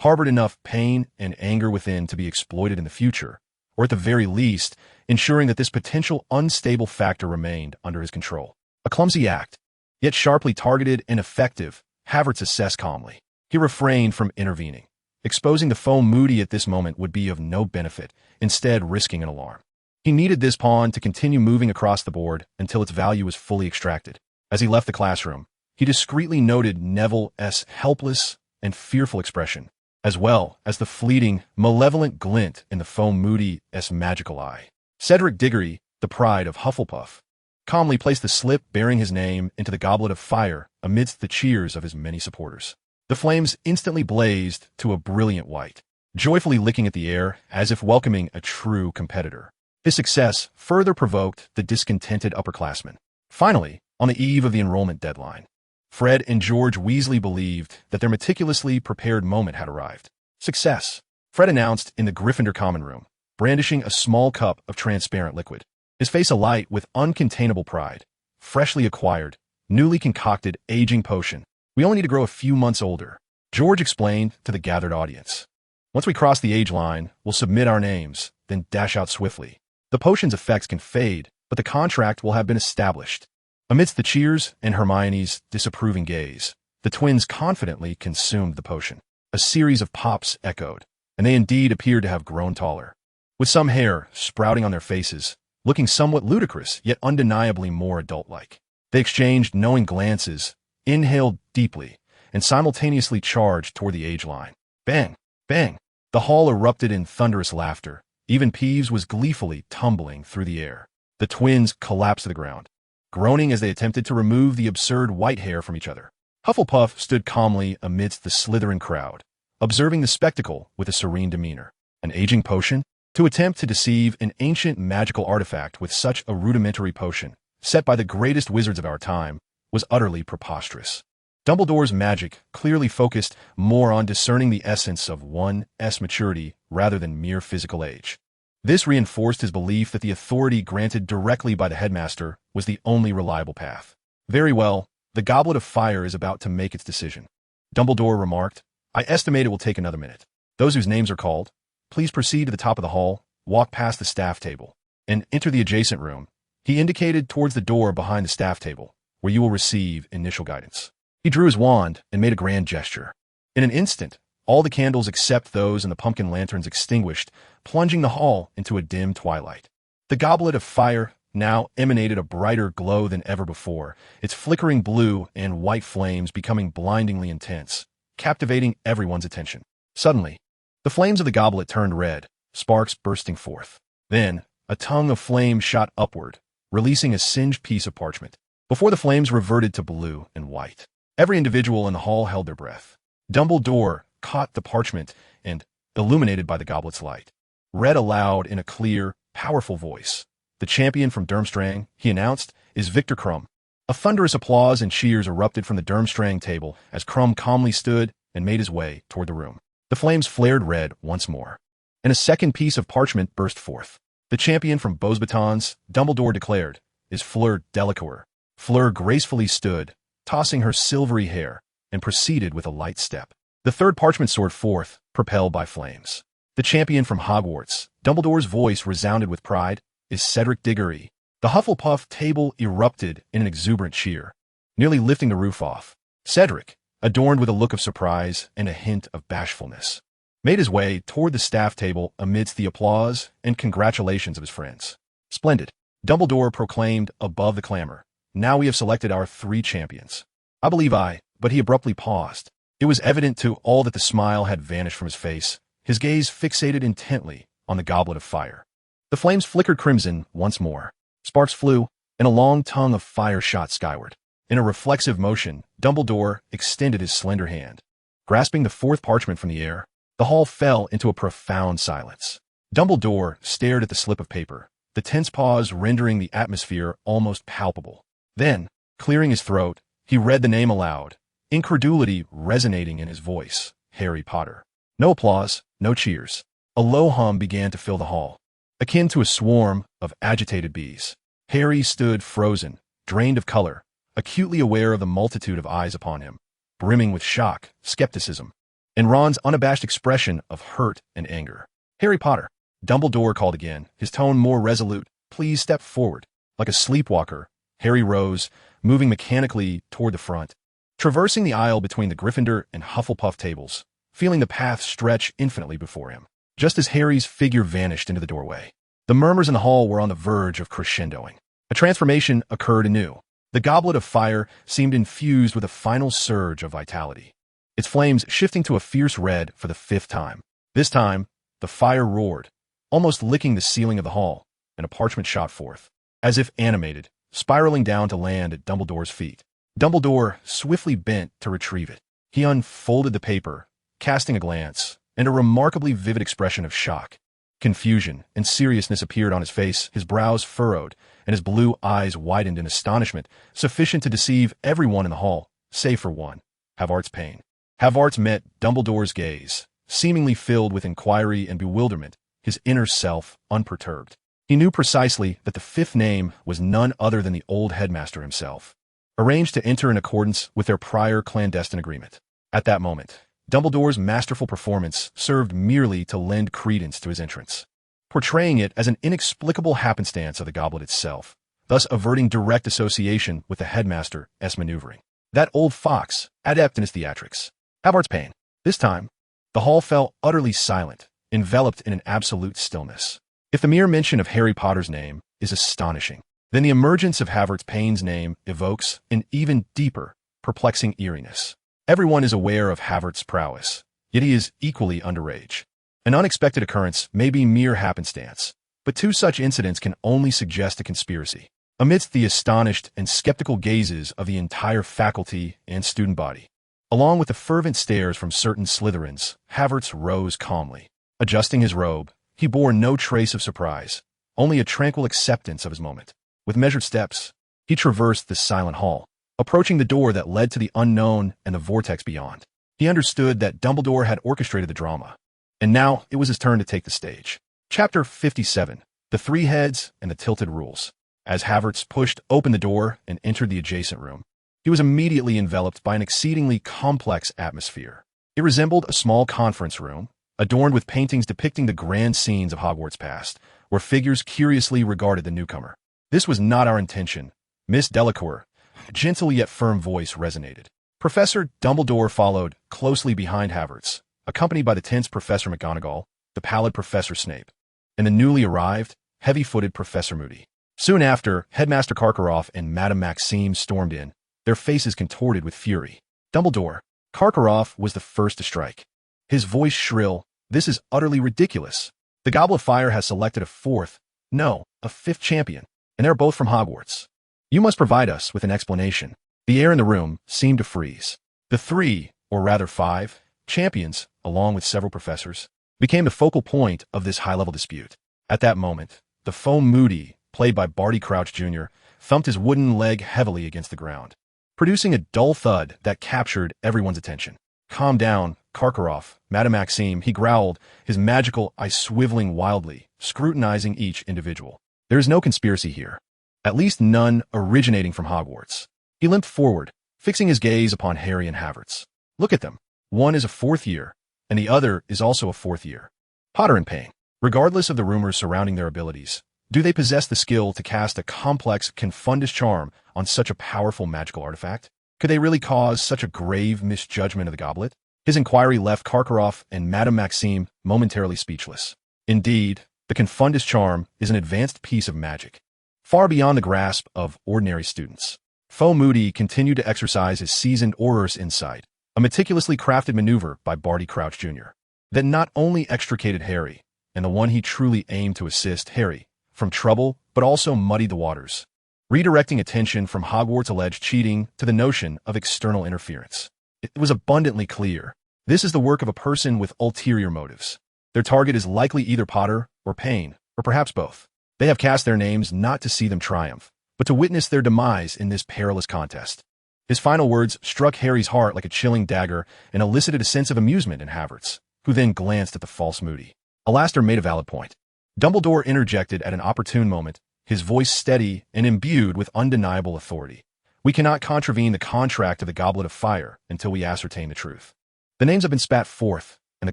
harbored enough pain and anger within to be exploited in the future, or at the very least, ensuring that this potential unstable factor remained under his control. A clumsy act, yet sharply targeted and effective, Havertz assessed calmly. He refrained from intervening. Exposing the foe Moody at this moment would be of no benefit, instead risking an alarm. He needed this pawn to continue moving across the board until its value was fully extracted. As he left the classroom, he discreetly noted Neville's helpless and fearful expression, as well as the fleeting, malevolent glint in the foe Moody's magical eye. Cedric Diggory, the pride of Hufflepuff, calmly placed the slip bearing his name into the goblet of fire amidst the cheers of his many supporters. The flames instantly blazed to a brilliant white, joyfully licking at the air as if welcoming a true competitor. His success further provoked the discontented upperclassmen. Finally, on the eve of the enrollment deadline, Fred and George Weasley believed that their meticulously prepared moment had arrived. Success, Fred announced in the Gryffindor common room, brandishing a small cup of transparent liquid, his face alight with uncontainable pride. Freshly acquired, newly concocted aging potion, We only need to grow a few months older, George explained to the gathered audience. Once we cross the age line, we'll submit our names, then dash out swiftly. The potion's effects can fade, but the contract will have been established. Amidst the cheers and Hermione's disapproving gaze, the twins confidently consumed the potion. A series of pops echoed, and they indeed appeared to have grown taller. With some hair sprouting on their faces, looking somewhat ludicrous, yet undeniably more adult-like. They exchanged knowing glances, inhaled deeply, and simultaneously charged toward the age line. Bang! Bang! The hall erupted in thunderous laughter. Even Peeves was gleefully tumbling through the air. The twins collapsed to the ground, groaning as they attempted to remove the absurd white hair from each other. Hufflepuff stood calmly amidst the Slytherin crowd, observing the spectacle with a serene demeanor. An aging potion? To attempt to deceive an ancient magical artifact with such a rudimentary potion, set by the greatest wizards of our time, was utterly preposterous. Dumbledore's magic clearly focused more on discerning the essence of one's maturity rather than mere physical age. This reinforced his belief that the authority granted directly by the headmaster was the only reliable path. Very well, the Goblet of Fire is about to make its decision. Dumbledore remarked, I estimate it will take another minute. Those whose names are called, please proceed to the top of the hall, walk past the staff table, and enter the adjacent room. He indicated towards the door behind the staff table, where you will receive initial guidance. He drew his wand and made a grand gesture. In an instant, all the candles except those in the pumpkin lanterns extinguished, plunging the hall into a dim twilight. The Goblet of Fire now emanated a brighter glow than ever before, its flickering blue and white flames becoming blindingly intense, captivating everyone's attention. Suddenly, the flames of the goblet turned red, sparks bursting forth. Then, a tongue of flame shot upward, releasing a singed piece of parchment. Before the flames reverted to blue and white, every individual in the hall held their breath. Dumbledore caught the parchment and, illuminated by the goblet's light, read aloud in a clear, powerful voice. The champion from Durmstrang, he announced, is Victor Krum. A thunderous applause and cheers erupted from the Durmstrang table as Krum calmly stood and made his way toward the room. The flames flared red once more, and a second piece of parchment burst forth. The champion from Beauxbatons, Dumbledore declared, is Fleur Delacour. Fleur gracefully stood, tossing her silvery hair, and proceeded with a light step. The third parchment soared forth, propelled by flames. The champion from Hogwarts, Dumbledore's voice resounded with pride, is Cedric Diggory. The Hufflepuff table erupted in an exuberant cheer, nearly lifting the roof off. Cedric, adorned with a look of surprise and a hint of bashfulness, made his way toward the staff table amidst the applause and congratulations of his friends. Splendid, Dumbledore proclaimed above the clamor. Now we have selected our 3 champions. But he abruptly paused. It was evident to all that the smile had vanished from his face, his gaze fixated intently on the Goblet of Fire. The flames flickered crimson once more. Sparks flew, and a long tongue of fire shot skyward. In a reflexive motion, Dumbledore extended his slender hand. Grasping the 4th parchment from the air, the hall fell into a profound silence. Dumbledore stared at the slip of paper, the tense pause rendering the atmosphere almost palpable. Then, clearing his throat, he read the name aloud, incredulity resonating in his voice. Harry Potter. No applause, no cheers. A low hum began to fill the hall, akin to a swarm of agitated bees. Harry stood frozen, drained of color, acutely aware of the multitude of eyes upon him, brimming with shock, skepticism, and Ron's unabashed expression of hurt and anger. Harry Potter, Dumbledore called again, his tone more resolute. Please step forward. Like a sleepwalker, Harry rose, moving mechanically toward the front, traversing the aisle between the Gryffindor and Hufflepuff tables, feeling the path stretch infinitely before him. Just as Harry's figure vanished into the doorway, the murmurs in the hall were on the verge of crescendoing. A transformation occurred anew. The Goblet of Fire seemed infused with a final surge of vitality, its flames shifting to a fierce red for the 5th time. This time, the fire roared, almost licking the ceiling of the hall, and a parchment shot forth, as if animated, spiraling down to land at Dumbledore's feet. Dumbledore swiftly bent to retrieve it. He unfolded the paper, casting a glance, and a remarkably vivid expression of shock. Confusion and seriousness appeared on his face, his brows furrowed, and his blue eyes widened in astonishment, sufficient to deceive everyone in the hall, save for one, Havertz Payne. Havertz met Dumbledore's gaze, seemingly filled with inquiry and bewilderment, his inner self unperturbed. He knew precisely that the 5th name was none other than the old headmaster himself. arranged to enter in accordance with their prior clandestine agreement. At that moment, Dumbledore's masterful performance served merely to lend credence to his entrance, portraying it as an inexplicable happenstance of the goblet itself, thus averting direct association with the headmaster's maneuvering. That old fox, adept in his theatrics. Havertz Payne. This time, the hall fell utterly silent, enveloped in an absolute stillness. If the mere mention of Harry Potter's name is astonishing, then the emergence of Havertz Payne's name evokes an even deeper, perplexing eeriness. Everyone is aware of Havertz's prowess, yet he is equally underage. An unexpected occurrence may be mere happenstance, but two such incidents can only suggest a conspiracy. Amidst the astonished and skeptical gazes of the entire faculty and student body, along with the fervent stares from certain Slytherins, Havertz rose calmly. Adjusting his robe, he bore no trace of surprise, only a tranquil acceptance of his moment. With measured steps, he traversed the silent hall, approaching the door that led to the unknown and the vortex beyond. He understood that Dumbledore had orchestrated the drama, and now it was his turn to take the stage. Chapter 57, The Three Heads and the Tilted Rules. As Havertz pushed open the door and entered the adjacent room, he was immediately enveloped by an exceedingly complex atmosphere. It resembled a small conference room, adorned with paintings depicting the grand scenes of Hogwarts past, where figures curiously regarded the newcomer. "This was not our intention, Miss Delacour," a gentle yet firm voice resonated. Professor Dumbledore followed closely behind Havertz, accompanied by the tense Professor McGonagall, the pallid Professor Snape, and the newly arrived, heavy-footed Professor Moody. Soon after, Headmaster Karkaroff and Madame Maxime stormed in, their faces contorted with fury. "Dumbledore!" Karkaroff was the first to strike. His voice shrill, "This is utterly ridiculous. The Goblet of Fire has selected a fifth champion, and they're both from Hogwarts. You must provide us with an explanation." The air in the room seemed to freeze. The three, or rather 5, champions, along with several professors, became the focal point of this high-level dispute. At that moment, the foe Moody, played by Barty Crouch Jr., thumped his wooden leg heavily against the ground, producing a dull thud that captured everyone's attention. "Calm down, Karkaroff, Madame Maxime," he growled, his magical eye swiveling wildly, scrutinizing each individual. "There is no conspiracy here, at least none originating from Hogwarts." He limped forward, fixing his gaze upon Harry and Havertz. "Look at them. One is a 4th year, and the other is also a 4th year. Potter and Payne. Regardless of the rumors surrounding their abilities, do they possess the skill to cast a complex Confundus charm on such a powerful magical artifact? Could they really cause such a grave misjudgment of the goblet?" His inquiry left Karkaroff and Madame Maxime momentarily speechless. Indeed, the Confundus charm is an advanced piece of magic, far beyond the grasp of ordinary students. Foe Moody continued to exercise his seasoned Auror's insight, a meticulously crafted maneuver by Barty Crouch Jr. that not only extricated Harry, and the one he truly aimed to assist, Harry, from trouble, but also muddied the waters, redirecting attention from Hogwarts' alleged cheating to the notion of external interference. It was abundantly clear. This is the work of a person with ulterior motives. Their target is likely either Potter or Payne, or perhaps both. They have cast their names not to see them triumph, but to witness their demise in this perilous contest. His final words struck Harry's heart like a chilling dagger and elicited a sense of amusement in Havertz, who then glanced at the false Moody. Alastor made a valid point. Dumbledore interjected at an opportune moment, his voice steady and imbued with undeniable authority. "We cannot contravene the contract of the Goblet of Fire until we ascertain the truth. The names have been spat forth, and the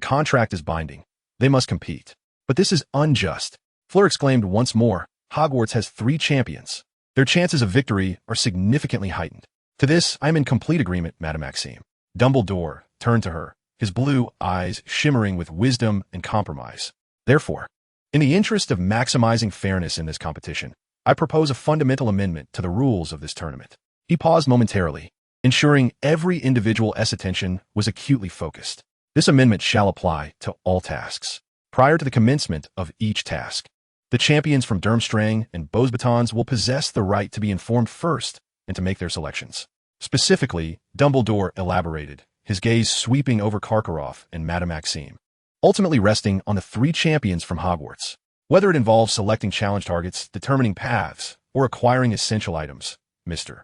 contract is binding. They must compete. But this is unjust." Fleur exclaimed once more, "Hogwarts has 3 champions. Their chances of victory are significantly heightened." "To this, I am in complete agreement, Madame Maxime." Dumbledore turned to her, his blue eyes shimmering with wisdom and compromise. "Therefore, in the interest of maximizing fairness in this competition, I propose a fundamental amendment to the rules of this tournament." He paused momentarily, ensuring every individual's attention was acutely focused. "This amendment shall apply to all tasks. Prior to the commencement of each task, the champions from Durmstrang and Beauxbatons will possess the right to be informed first and to make their selections." Specifically, Dumbledore elaborated, his gaze sweeping over Karkaroff and Madame Maxime, ultimately resting on the 3 champions from Hogwarts. Whether it involves selecting challenge targets, determining paths, or acquiring essential items, Mr.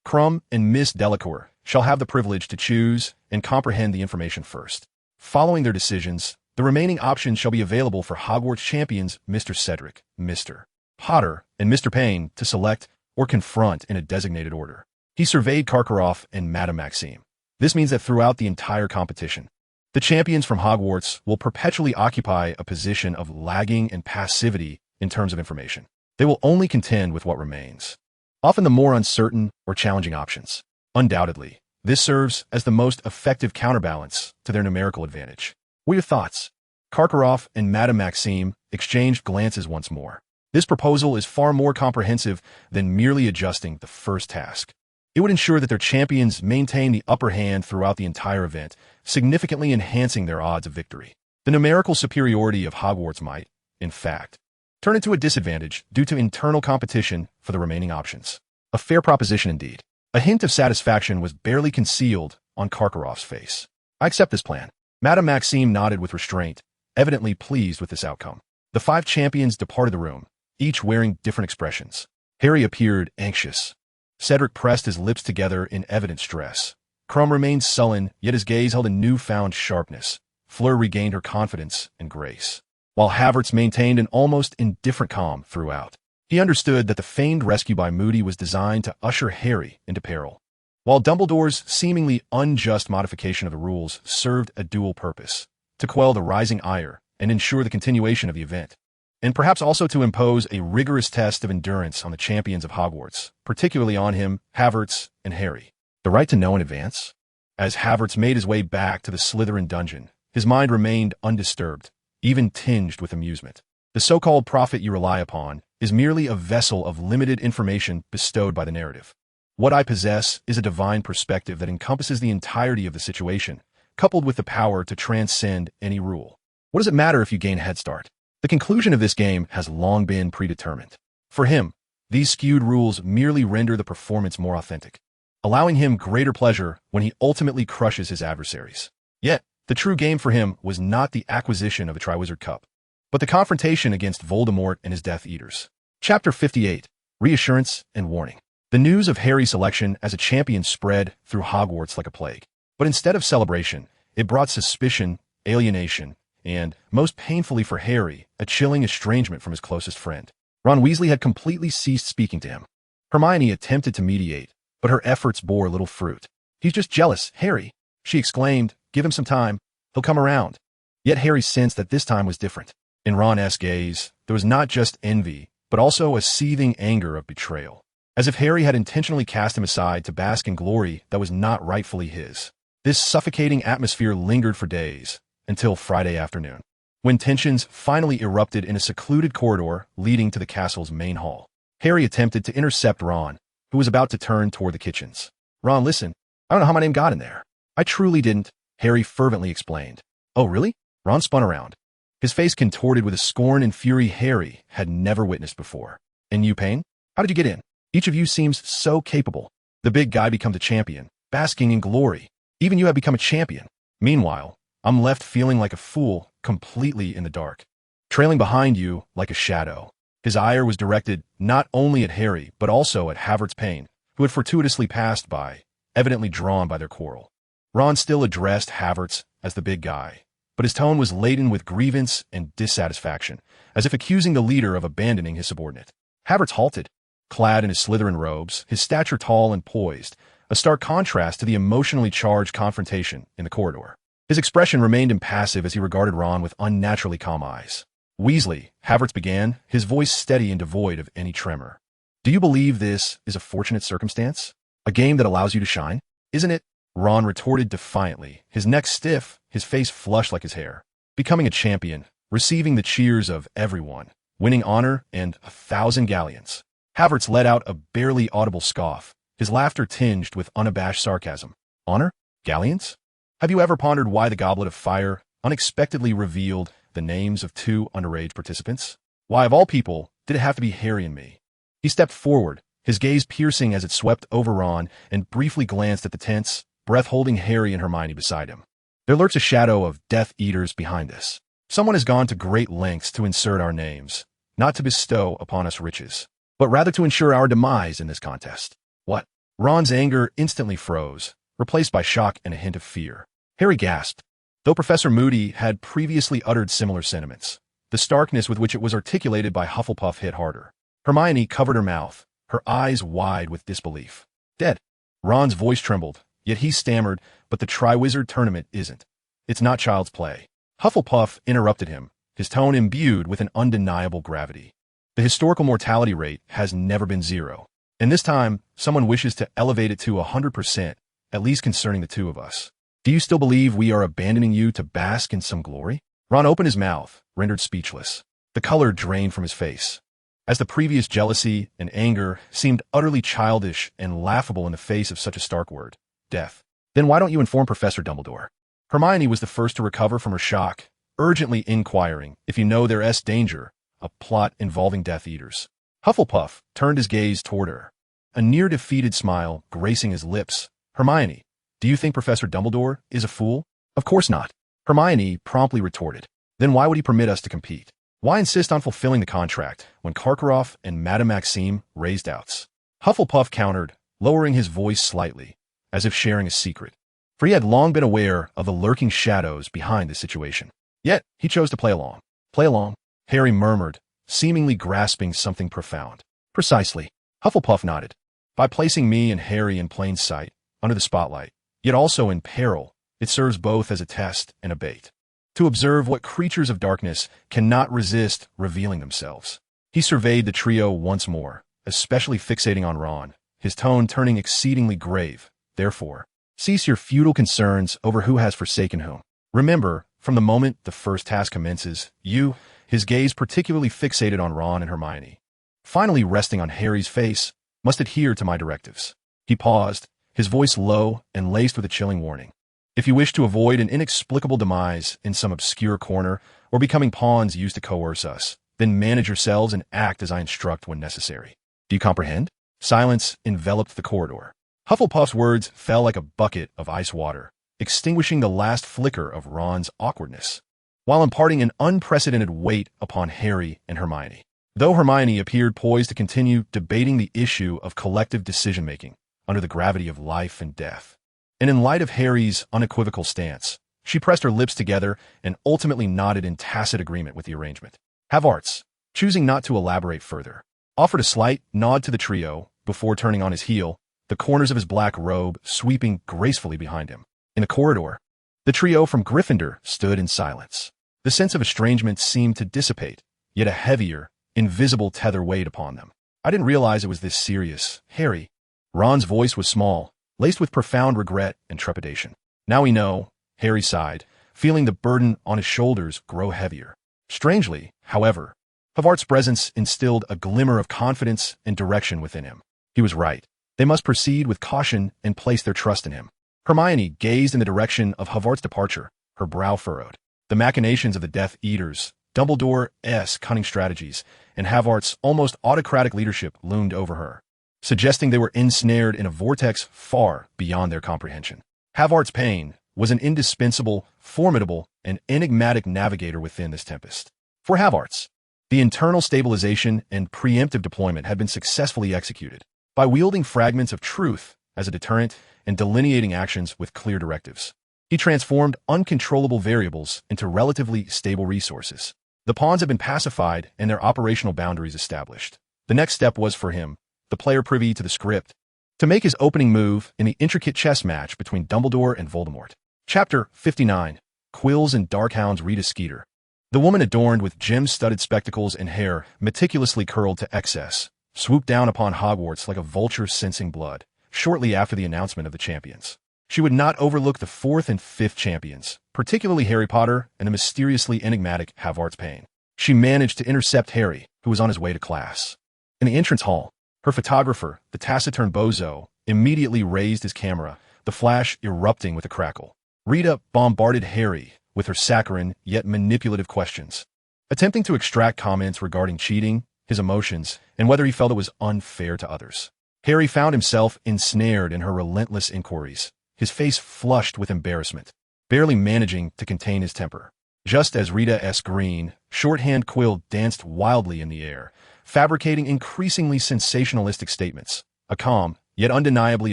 Krum and Miss Delacour shall have the privilege to choose and comprehend the information first. Following their decisions, the remaining options shall be available for Hogwarts champions Mr. Cedric, Mr. Potter, and Mr. Payne to select or confront in a designated order. He surveyed Karkaroff and Madame Maxime. This means that throughout the entire competition, the champions from Hogwarts will perpetually occupy a position of lagging and passivity in terms of information. They will only contend with what remains, often the more uncertain or challenging options. Undoubtedly, this serves as the most effective counterbalance to their numerical advantage. What are your thoughts? Karkaroff and Madame Maxime exchanged glances once more. This proposal is far more comprehensive than merely adjusting the first task. It would ensure that their champions maintain the upper hand throughout the entire event, significantly enhancing their odds of victory. The numerical superiority of Hogwarts might, in fact, turn into a disadvantage due to internal competition for the remaining options. A fair proposition indeed. A hint of satisfaction was barely concealed on Karkaroff's face. I accept this plan. Madame Maxime nodded with restraint, evidently pleased with this outcome. The 5 champions departed the room, each wearing different expressions. Harry appeared anxious. Cedric pressed his lips together in evident stress. Krum remained sullen, yet his gaze held a newfound sharpness. Fleur regained her confidence and grace, while Havertz maintained an almost indifferent calm throughout. He understood that the feigned rescue by Moody was designed to usher Harry into peril, while Dumbledore's seemingly unjust modification of the rules served a dual purpose: to quell the rising ire and ensure the continuation of the event, and perhaps also to impose a rigorous test of endurance on the champions of Hogwarts, particularly on him, Havertz, and Harry. The right to know in advance? As Havertz made his way back to the Slytherin dungeon, his mind remained undisturbed, even tinged with amusement. The so-called prophet you rely upon is merely a vessel of limited information bestowed by the narrative. What I possess is a divine perspective that encompasses the entirety of the situation, coupled with the power to transcend any rule. What does it matter if you gain a head start? The conclusion of this game has long been predetermined. For him, these skewed rules merely render the performance more authentic, allowing him greater pleasure when he ultimately crushes his adversaries. Yet, the true game for him was not the acquisition of the Triwizard Cup, but the confrontation against Voldemort and his Death Eaters. Chapter 58, Reassurance and Warning. The news of Harry's selection as a champion spread through Hogwarts like a plague. But instead of celebration, it brought suspicion, alienation, and, most painfully for Harry, a chilling estrangement from his closest friend. Ron Weasley had completely ceased speaking to him. Hermione attempted to mediate, but her efforts bore little fruit. "He's just jealous, Harry," she exclaimed. "Give him some time. He'll come around." Yet Harry sensed that this time was different. In Ron's gaze, there was not just envy, but also a seething anger of betrayal, as if Harry had intentionally cast him aside to bask in glory that was not rightfully his. This suffocating atmosphere lingered for days, until Friday afternoon, when tensions finally erupted in a secluded corridor leading to the castle's main hall. Harry attempted to intercept Ron, who was about to turn toward the kitchens. "Ron, listen, I don't know how my name got in there." "I truly didn't," Harry fervently explained. "Oh, really?" Ron spun around, his face contorted with a scorn and fury Harry had never witnessed before. "And you, Payne? How did you get in? Each of you seems so capable." The big guy becomes a champion, basking in glory. "Even you have become a champion. Meanwhile, I'm left feeling like a fool, completely in the dark, trailing behind you like a shadow." His ire was directed not only at Harry, but also at Havertz Payne, who had fortuitously passed by, evidently drawn by their quarrel. Ron still addressed Havertz as the big guy, but his tone was laden with grievance and dissatisfaction, as if accusing the leader of abandoning his subordinate. Havertz halted, clad in his Slytherin robes, his stature tall and poised, a stark contrast to the emotionally charged confrontation in the corridor. His expression remained impassive as he regarded Ron with unnaturally calm eyes. "Weasley," Havertz began, his voice steady and devoid of any tremor. "Do you believe this is a fortunate circumstance? A game that allows you to shine? Isn't it?" Ron retorted defiantly, his neck stiff, his face flushed like his hair. Becoming a champion, receiving the cheers of everyone, winning honor and 1,000 galleons. Havertz let out a barely audible scoff, his laughter tinged with unabashed sarcasm. "Honor? Galleons? Have you ever pondered why the Goblet of Fire unexpectedly revealed the names of 2 underage participants? Why, of all people, did it have to be Harry and me?" He stepped forward, his gaze piercing as it swept over Ron, and briefly glanced at the tense, breath-holding Harry and Hermione beside him. "There lurks a shadow of Death Eaters behind this. Someone has gone to great lengths to insert our names, not to bestow upon us riches, but rather to ensure our demise in this contest." "What?" Ron's anger instantly froze, replaced by shock and a hint of fear. Harry gasped. Though Professor Moody had previously uttered similar sentiments, the starkness with which it was articulated by Hufflepuff hit harder. Hermione covered her mouth, her eyes wide with disbelief. "Dead?" Ron's voice trembled, yet he stammered, but the Triwizard Tournament isn't. It's not child's play. Hufflepuff interrupted him, his tone imbued with an undeniable gravity. The historical mortality rate has never been 0. And this time, someone wishes to elevate it to 100%, at least concerning the two of us. Do you still believe we are abandoning you to bask in some glory? Ron opened his mouth, rendered speechless. The color drained from his face. As the previous jealousy and anger seemed utterly childish and laughable in the face of such a stark word, death. Then why don't you inform Professor Dumbledore? Hermione was the first to recover from her shock, urgently inquiring if you know there's danger, a plot involving Death Eaters. Hufflepuff turned his gaze toward her, a near-defeated smile gracing his lips. Hermione, do you think Professor Dumbledore is a fool? Of course not. Hermione promptly retorted. Then why would he permit us to compete? Why insist on fulfilling the contract when Karkaroff and Madame Maxime raised doubts? Hufflepuff countered, lowering his voice slightly, as if sharing a secret. For he had long been aware of the lurking shadows behind the situation. Yet, he chose to play along. Play along? Harry murmured, seemingly grasping something profound. Precisely. Hufflepuff nodded. By placing me and Harry in plain sight, under the spotlight, yet also in peril, it serves both as a test and a bait. To observe what creatures of darkness cannot resist revealing themselves. He surveyed the trio once more, especially fixating on Ron, his tone turning exceedingly grave. Therefore, cease your futile concerns over who has forsaken whom. Remember, from the moment the first task commences, you, his gaze particularly fixated on Ron and Hermione, finally resting on Harry's face, must adhere to my directives. He paused, his voice low and laced with a chilling warning. If you wish to avoid an inexplicable demise in some obscure corner or becoming pawns used to coerce us, then manage yourselves and act as I instruct when necessary. Do you comprehend? Silence enveloped the corridor. Hufflepuff's words fell like a bucket of ice water, extinguishing the last flicker of Ron's awkwardness, while imparting an unprecedented weight upon Harry and Hermione. Though Hermione appeared poised to continue debating the issue of collective decision-making under the gravity of life and death, and in light of Harry's unequivocal stance, she pressed her lips together and ultimately nodded in tacit agreement with the arrangement. Havertz, choosing not to elaborate further, offered a slight nod to the trio before turning on his heel, the corners of his black robe sweeping gracefully behind him. In the corridor, the trio from Gryffindor stood in silence. The sense of estrangement seemed to dissipate, yet a heavier, invisible tether weighed upon them. I didn't realize it was this serious, Harry. Ron's voice was small, laced with profound regret and trepidation. Now we know, Harry sighed, feeling the burden on his shoulders grow heavier. Strangely, however, Havertz's presence instilled a glimmer of confidence and direction within him. He was right. They must proceed with caution and place their trust in him. Hermione gazed in the direction of Havertz's departure, her brow furrowed. The machinations of the Death Eaters, Dumbledore's cunning strategies, and Havertz's almost autocratic leadership loomed over her, suggesting they were ensnared in a vortex far beyond their comprehension. Havertz Payne was an indispensable, formidable, and enigmatic navigator within this tempest. For Havertz, the internal stabilization and preemptive deployment had been successfully executed. By wielding fragments of truth as a deterrent and delineating actions with clear directives, he transformed uncontrollable variables into relatively stable resources. The pawns had been pacified and their operational boundaries established. The next step was for him, the player privy to the script, to make his opening move in the intricate chess match between Dumbledore and Voldemort. Chapter 59. Quills and Darkhounds Rita Skeeter. The woman adorned with gem-studded spectacles and hair meticulously curled to excess swooped down upon Hogwarts like a vulture sensing blood, shortly after the announcement of the champions. She would not overlook the 4th and 5th champions, particularly Harry Potter and the mysteriously enigmatic Havertz Payne. She managed to intercept Harry, who was on his way to class. In the entrance hall, her photographer, the taciturn Bozo, immediately raised his camera, the flash erupting with a crackle. Rita bombarded Harry with her saccharine yet manipulative questions, attempting to extract comments regarding cheating, his emotions, and whether he felt it was unfair to others. Harry found himself ensnared in her relentless inquiries, his face flushed with embarrassment, barely managing to contain his temper. Just as Rita's green, shorthand quill danced wildly in the air, fabricating increasingly sensationalistic statements, a calm, yet undeniably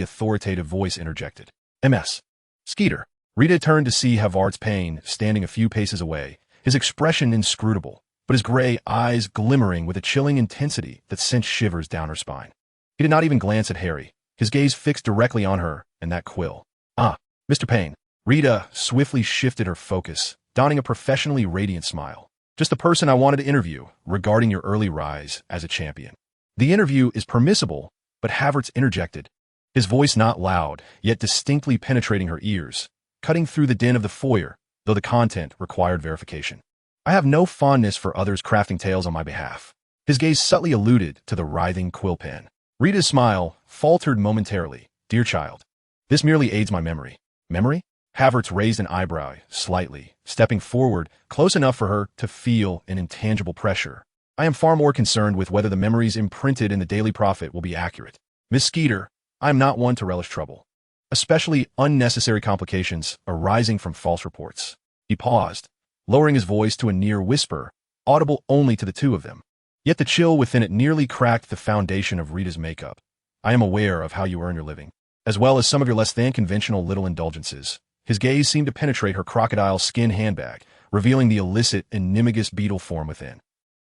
authoritative voice interjected. "Ms. Skeeter." Rita turned to see Havertz Payne standing a few paces away, his expression inscrutable, but his gray eyes glimmering with a chilling intensity that sent shivers down her spine. He did not even glance at Harry, his gaze fixed directly on her and that quill. "Ah, Mr. Payne." Rita swiftly shifted her focus, donning a professionally radiant smile. "Just the person I wanted to interview regarding your early rise as a champion." "The interview is permissible," but Havertz interjected, his voice not loud, yet distinctly penetrating her ears, cutting through the din of the foyer, though the content required verification. "I have no fondness for others crafting tales on my behalf." His gaze subtly alluded to the writhing quill pen. Rita's smile faltered momentarily. "Dear child, this merely aids my memory." "Memory?" Havertz raised an eyebrow slightly, stepping forward close enough for her to feel an intangible pressure. "I am far more concerned with whether the memories imprinted in the Daily Prophet will be accurate. Miss Skeeter, I am not one to relish trouble, especially unnecessary complications arising from false reports." He paused, lowering his voice to a near whisper, audible only to the two of them. Yet the chill within it nearly cracked the foundation of Rita's makeup. "I am aware of how you earn your living, as well as some of your less than conventional little indulgences." His gaze seemed to penetrate her crocodile skin handbag, revealing the illicit animagus beetle form within.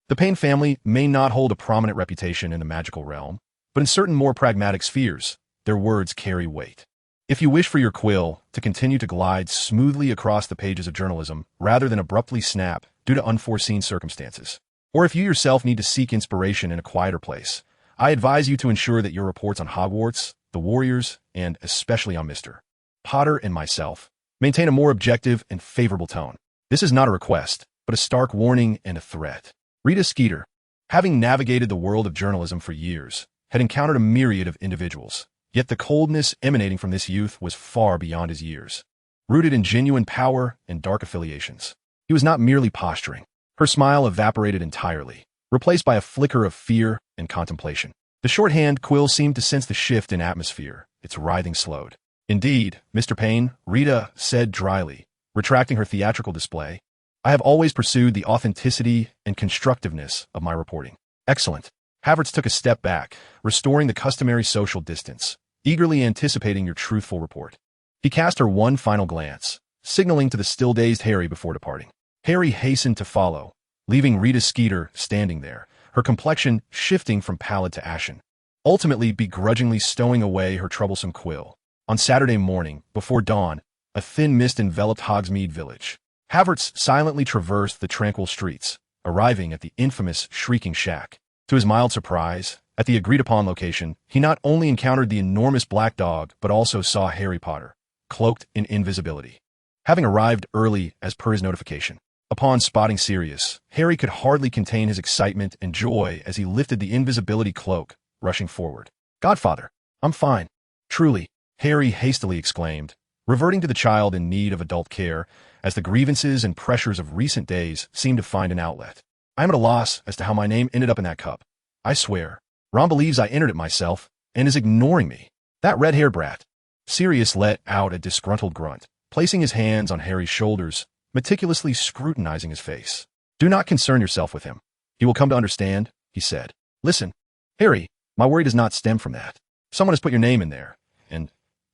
"The Payne family may not hold a prominent reputation in the magical realm, but in certain more pragmatic spheres, their words carry weight. If you wish for your quill to continue to glide smoothly across the pages of journalism rather than abruptly snap due to unforeseen circumstances, or if you yourself need to seek inspiration in a quieter place, I advise you to ensure that your reports on Hogwarts, the Warriors, and especially on Mr. Potter and myself maintain a more objective and favorable tone. This is not a request, but a stark warning and a threat." Rita Skeeter, having navigated the world of journalism for years, had encountered a myriad of individuals, yet the coldness emanating from this youth was far beyond his years. Rooted in genuine power and dark affiliations, he was not merely posturing. Her smile evaporated entirely, replaced by a flicker of fear and contemplation. The shorthand quill seemed to sense the shift in atmosphere, its writhing slowed. "Indeed, Mr. Payne," Rita said dryly, retracting her theatrical display, "I have always pursued the authenticity and constructiveness of my reporting." "Excellent." Havertz took a step back, restoring the customary social distance, eagerly anticipating your truthful report. He cast her one final glance, signaling to the still-dazed Harry before departing. Harry hastened to follow, leaving Rita Skeeter standing there, her complexion shifting from pallid to ashen, ultimately begrudgingly stowing away her troublesome quill. On Saturday morning, before dawn, a thin mist enveloped Hogsmeade Village. Havertz silently traversed the tranquil streets, arriving at the infamous Shrieking Shack. To his mild surprise, at the agreed-upon location, he not only encountered the enormous black dog, but also saw Harry Potter, cloaked in invisibility. Having arrived early as per his notification, upon spotting Sirius, Harry could hardly contain his excitement and joy as he lifted the invisibility cloak, rushing forward. "Godfather, I'm fine. Truly," Harry hastily exclaimed, reverting to the child in need of adult care, as the grievances and pressures of recent days seemed to find an outlet. "I am at a loss as to how my name ended up in that cup. I swear, Ron believes I entered it myself and is ignoring me. That red-haired brat." Sirius let out a disgruntled grunt, placing his hands on Harry's shoulders, meticulously scrutinizing his face. "Do not concern yourself with him. He will come to understand," he said. "Listen, Harry, my worry does not stem from that. Someone has put your name in there, and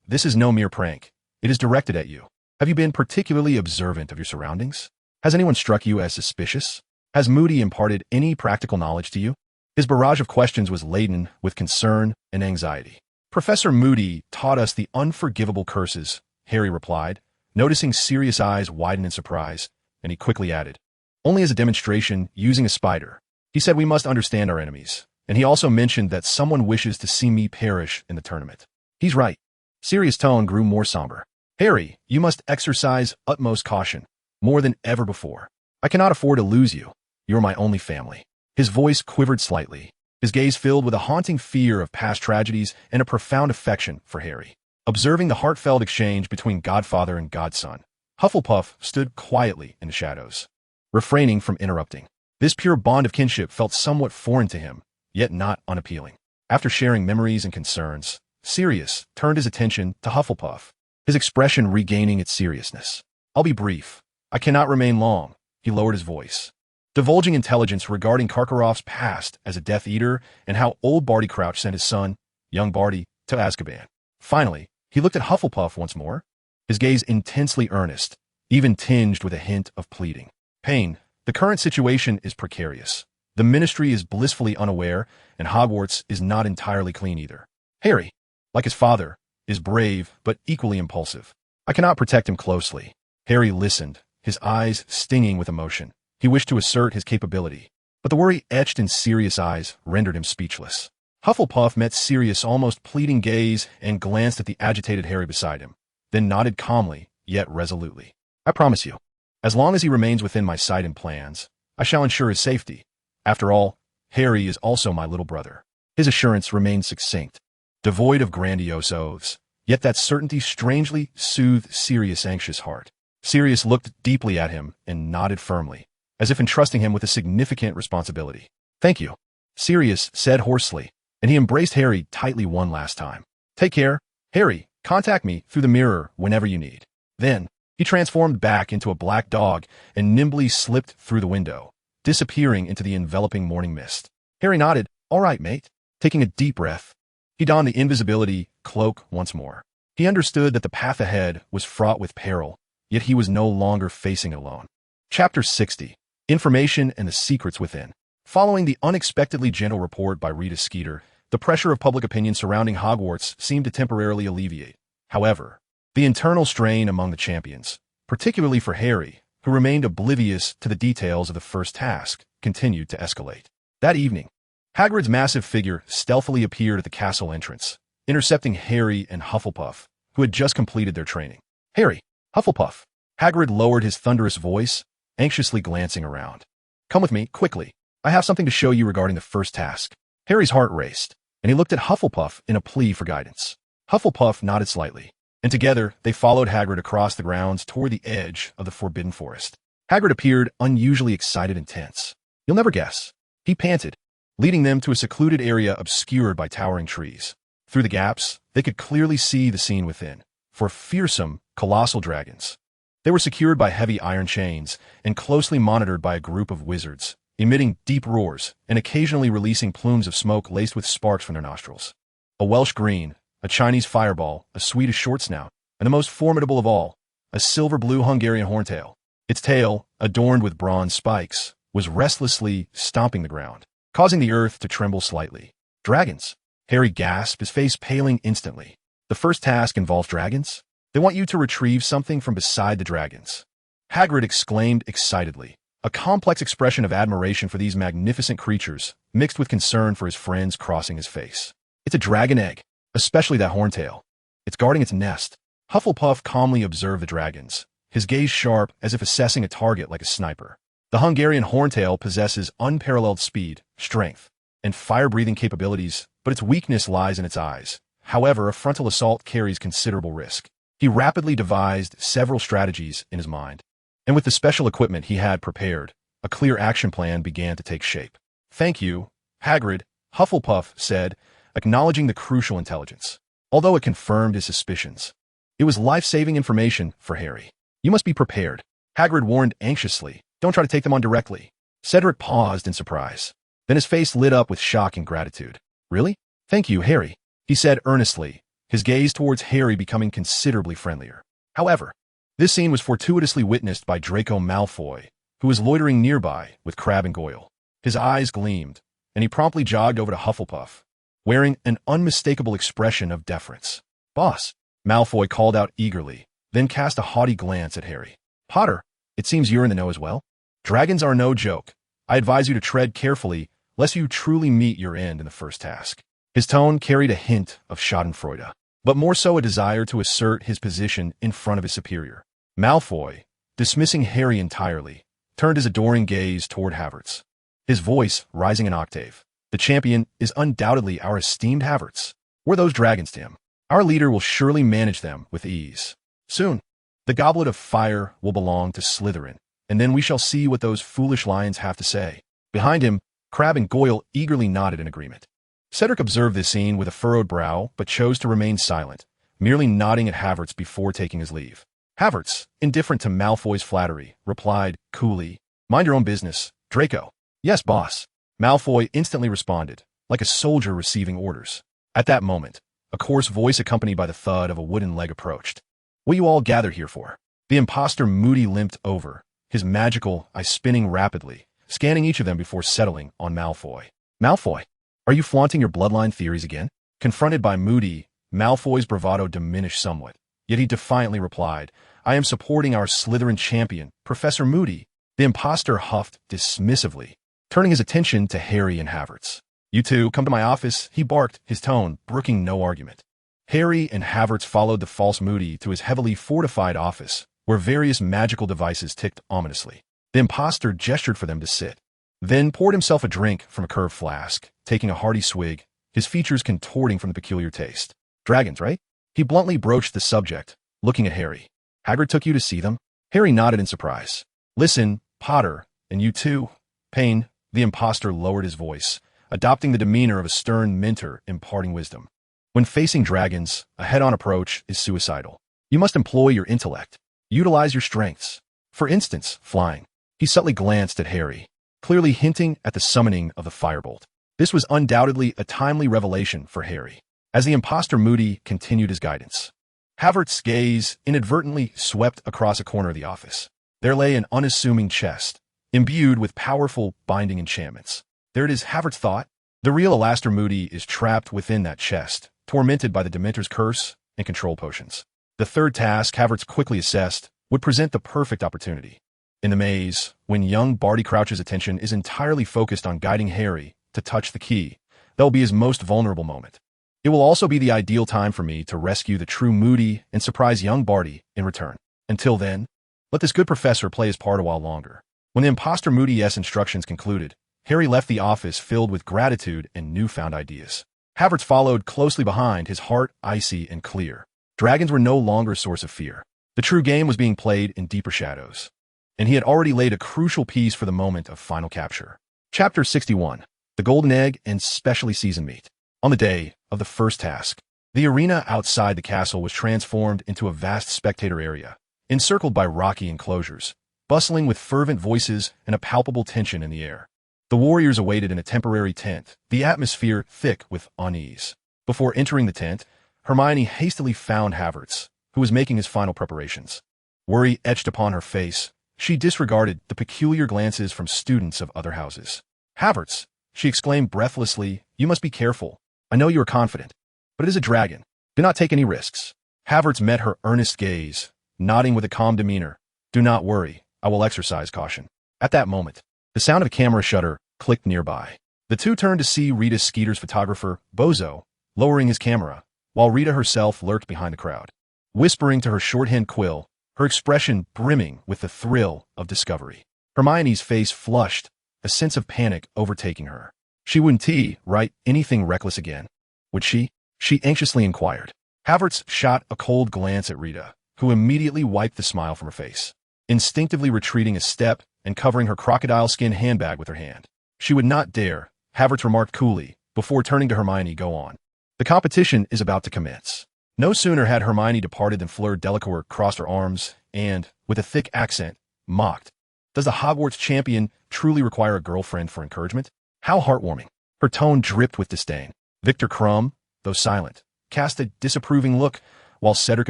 this is no mere prank. It is directed at you. Have you been particularly observant of your surroundings? Has anyone struck you as suspicious? Has Moody imparted any practical knowledge to you?" His barrage of questions was laden with concern and anxiety. "Professor Moody taught us the unforgivable curses," Harry replied, noticing Sirius' eyes widen in surprise, and he quickly added, "Only as a demonstration using a spider. He said we must understand our enemies, and he also mentioned that someone wishes to see me perish in the tournament." "He's right." Sirius' tone grew more somber. "Harry, you must exercise utmost caution, more than ever before. I cannot afford to lose you. You're my only family." His voice quivered slightly, his gaze filled with a haunting fear of past tragedies and a profound affection for Harry. Observing the heartfelt exchange between godfather and godson, Hufflepuff stood quietly in the shadows, refraining from interrupting. This pure bond of kinship felt somewhat foreign to him, yet not unappealing. After sharing memories and concerns, Sirius turned his attention to Hufflepuff, his expression regaining its seriousness. "I'll be brief. I cannot remain long," he lowered his voice, divulging intelligence regarding Karkaroff's past as a Death Eater and how old Barty Crouch sent his son, young Barty, to Azkaban. Finally, he looked at Hufflepuff once more, his gaze intensely earnest, even tinged with a hint of pleading. "Payne, the current situation is precarious. The Ministry is blissfully unaware, and Hogwarts is not entirely clean either. Harry, like his father, is brave but equally impulsive. I cannot protect him closely. Harry listened, his eyes stinging with emotion. He wished to assert his capability, but the worry etched in Sirius' eyes rendered him speechless. Hufflepuff met Sirius' almost pleading gaze and glanced at the agitated Harry beside him, then nodded calmly, yet resolutely. I promise you, as long as he remains within my sight and plans, I shall ensure his safety. After all, Harry is also my little brother. His assurance remained succinct, devoid of grandiose oaths, yet that certainty strangely soothed Sirius' anxious heart. Sirius looked deeply at him and nodded firmly, as if entrusting him with a significant responsibility. Thank you, Sirius said hoarsely, and he embraced Harry tightly one last time. Take care, Harry. Contact me through the mirror whenever you need. Then, he transformed back into a black dog and nimbly slipped through the window, disappearing into the enveloping morning mist. Harry nodded. All right, mate. Taking a deep breath, he donned the invisibility cloak once more. He understood that the path ahead was fraught with peril, yet he was no longer facing it alone. Chapter 60. Information and the Secrets Within. Following the unexpectedly gentle report by Rita Skeeter, the pressure of public opinion surrounding Hogwarts seemed to temporarily alleviate. However, the internal strain among the champions, particularly for Harry, who remained oblivious to the details of the first task, continued to escalate. That evening, Hagrid's massive figure stealthily appeared at the castle entrance, intercepting Harry and Hufflepuff, who had just completed their training. Harry, Hufflepuff. Hagrid lowered his thunderous voice, anxiously glancing around. Come with me, quickly. I have something to show you regarding the first task. Harry's heart raced, and he looked at Hufflepuff in a plea for guidance. Hufflepuff nodded slightly, and together they followed Hagrid across the grounds toward the edge of the Forbidden Forest. Hagrid appeared unusually excited and tense. You'll never guess. He panted, leading them to a secluded area obscured by towering trees. Through the gaps, they could clearly see the scene within. For fearsome, colossal dragons. They were secured by heavy iron chains and closely monitored by a group of wizards, emitting deep roars and occasionally releasing plumes of smoke laced with sparks from their nostrils. A Welsh green, a Chinese fireball, a Swedish short snout, and the most formidable of all, a silver-blue Hungarian horntail. Its tail, adorned with bronze spikes, was restlessly stomping the ground, causing the earth to tremble slightly. Dragons! Harry gasped, his face paling instantly. The first task involves dragons? They want you to retrieve something from beside the dragons. Hagrid exclaimed excitedly, a complex expression of admiration for these magnificent creatures, mixed with concern for his friends crossing his face. It's a dragon egg, especially that horntail. It's guarding its nest. Hufflepuff calmly observed the dragons, his gaze sharp as if assessing a target like a sniper. The Hungarian horntail possesses unparalleled speed, strength, and fire-breathing capabilities, but its weakness lies in its eyes. However, a frontal assault carries considerable risk. He rapidly devised several strategies in his mind, and with the special equipment he had prepared, a clear action plan began to take shape. Thank you, Hagrid, Hufflepuff said, acknowledging the crucial intelligence. Although it confirmed his suspicions, it was life-saving information for Harry. You must be prepared, Hagrid warned anxiously. Don't try to take them on directly. Cedric paused in surprise. Then his face lit up with shock and gratitude. Really? Thank you, Harry, he said earnestly, his gaze towards Harry becoming considerably friendlier. However, this scene was fortuitously witnessed by Draco Malfoy, who was loitering nearby with Crabbe and Goyle. His eyes gleamed, and he promptly jogged over to Hufflepuff, wearing an unmistakable expression of deference. Boss, Malfoy called out eagerly, then cast a haughty glance at Harry. Potter, it seems you're in the know as well? Dragons are no joke. I advise you to tread carefully, lest you truly meet your end in the first task. His tone carried a hint of schadenfreude, but more so a desire to assert his position in front of his superior. Malfoy, dismissing Harry entirely, turned his adoring gaze toward Havertz, his voice rising an octave. The champion is undoubtedly our esteemed Havertz. We're those dragons to him. Our leader will surely manage them with ease. Soon, the Goblet of Fire will belong to Slytherin, and then we shall see what those foolish lions have to say. Behind him, Crabbe and Goyle eagerly nodded in agreement. Cedric observed this scene with a furrowed brow, but chose to remain silent, merely nodding at Havertz before taking his leave. Havertz, indifferent to Malfoy's flattery, replied coolly, Mind your own business, Draco. Yes, boss. Malfoy instantly responded, like a soldier receiving orders. At that moment, a coarse voice accompanied by the thud of a wooden leg approached. What you all gather here for? The impostor Moody limped over, his magical eye spinning rapidly, scanning each of them before settling on Malfoy. Malfoy, are you flaunting your bloodline theories again? Confronted by Moody, Malfoy's bravado diminished somewhat, yet he defiantly replied, "I am supporting our Slytherin champion, Professor Moody." The impostor huffed dismissively, turning his attention to Harry and Havertz. "You two, come to my office," he barked, his tone brooking no argument. Harry and Havertz followed the false Moody to his heavily fortified office, where various magical devices ticked ominously. The impostor gestured for them to sit, then poured himself a drink from a curved flask, taking a hearty swig, his features contorting from the peculiar taste. "Dragons, right?" He bluntly broached the subject, looking at Harry. "Hagrid took you to see them?" Harry nodded in surprise. "Listen, Potter, and you too, Payne," the impostor lowered his voice, adopting the demeanor of a stern mentor imparting wisdom. "When facing dragons, a head-on approach is suicidal. You must employ your intellect. Utilize your strengths. For instance, flying." He subtly glanced at Harry, clearly hinting at the summoning of the firebolt. This was undoubtedly a timely revelation for Harry, as the impostor Moody continued his guidance. Havertz's gaze inadvertently swept across a corner of the office. There lay an unassuming chest, imbued with powerful binding enchantments. There it is, Havertz thought. The real Alastair Moody is trapped within that chest, tormented by the Dementor's curse and control potions. The third task, Havertz quickly assessed, would present the perfect opportunity. In the maze, when young Barty Crouch's attention is entirely focused on guiding Harry to touch the key, that will be his most vulnerable moment. It will also be the ideal time for me to rescue the true Moody and surprise young Barty in return. Until then, let this good professor play his part a while longer. When the impostor Moody's instructions concluded, Harry left the office filled with gratitude and newfound ideas. Havertz followed closely behind, his heart icy and clear. Dragons were no longer a source of fear. The true game was being played in deeper shadows, and he had already laid a crucial piece for the moment of final capture. Chapter 61. The Golden Egg and Specially Seasoned Meat. On the day of the first task, the arena outside the castle was transformed into a vast spectator area, encircled by rocky enclosures, bustling with fervent voices and a palpable tension in the air. The warriors awaited in a temporary tent, the atmosphere thick with unease. Before entering the tent, Hermione hastily found Havertz, who was making his final preparations. Worry etched upon her face. She disregarded the peculiar glances from students of other houses. "Havertz," she exclaimed breathlessly, "you must be careful. I know you are confident, but it is a dragon. Do not take any risks." Havertz met her earnest gaze, nodding with a calm demeanor. "Do not worry, I will exercise caution." At that moment, the sound of a camera shutter clicked nearby. The two turned to see Rita Skeeter's photographer, Bozo, lowering his camera, while Rita herself lurked behind the crowd, whispering to her shorthand quill, her expression brimming with the thrill of discovery. Hermione's face flushed, a sense of panic overtaking her. She wouldn't write anything reckless again, would she? She anxiously inquired. Havertz shot a cold glance at Rita, who immediately wiped the smile from her face, instinctively retreating a step and covering her crocodile skin handbag with her hand. "She would not dare," Havertz remarked coolly, before turning to Hermione. "Go on. The competition is about to commence." No sooner had Hermione departed than Fleur Delacour crossed her arms and, with a thick accent, mocked. "Does the Hogwarts champion truly require a girlfriend for encouragement? How heartwarming." Her tone dripped with disdain. Victor Crumb, though silent, cast a disapproving look, while Cedric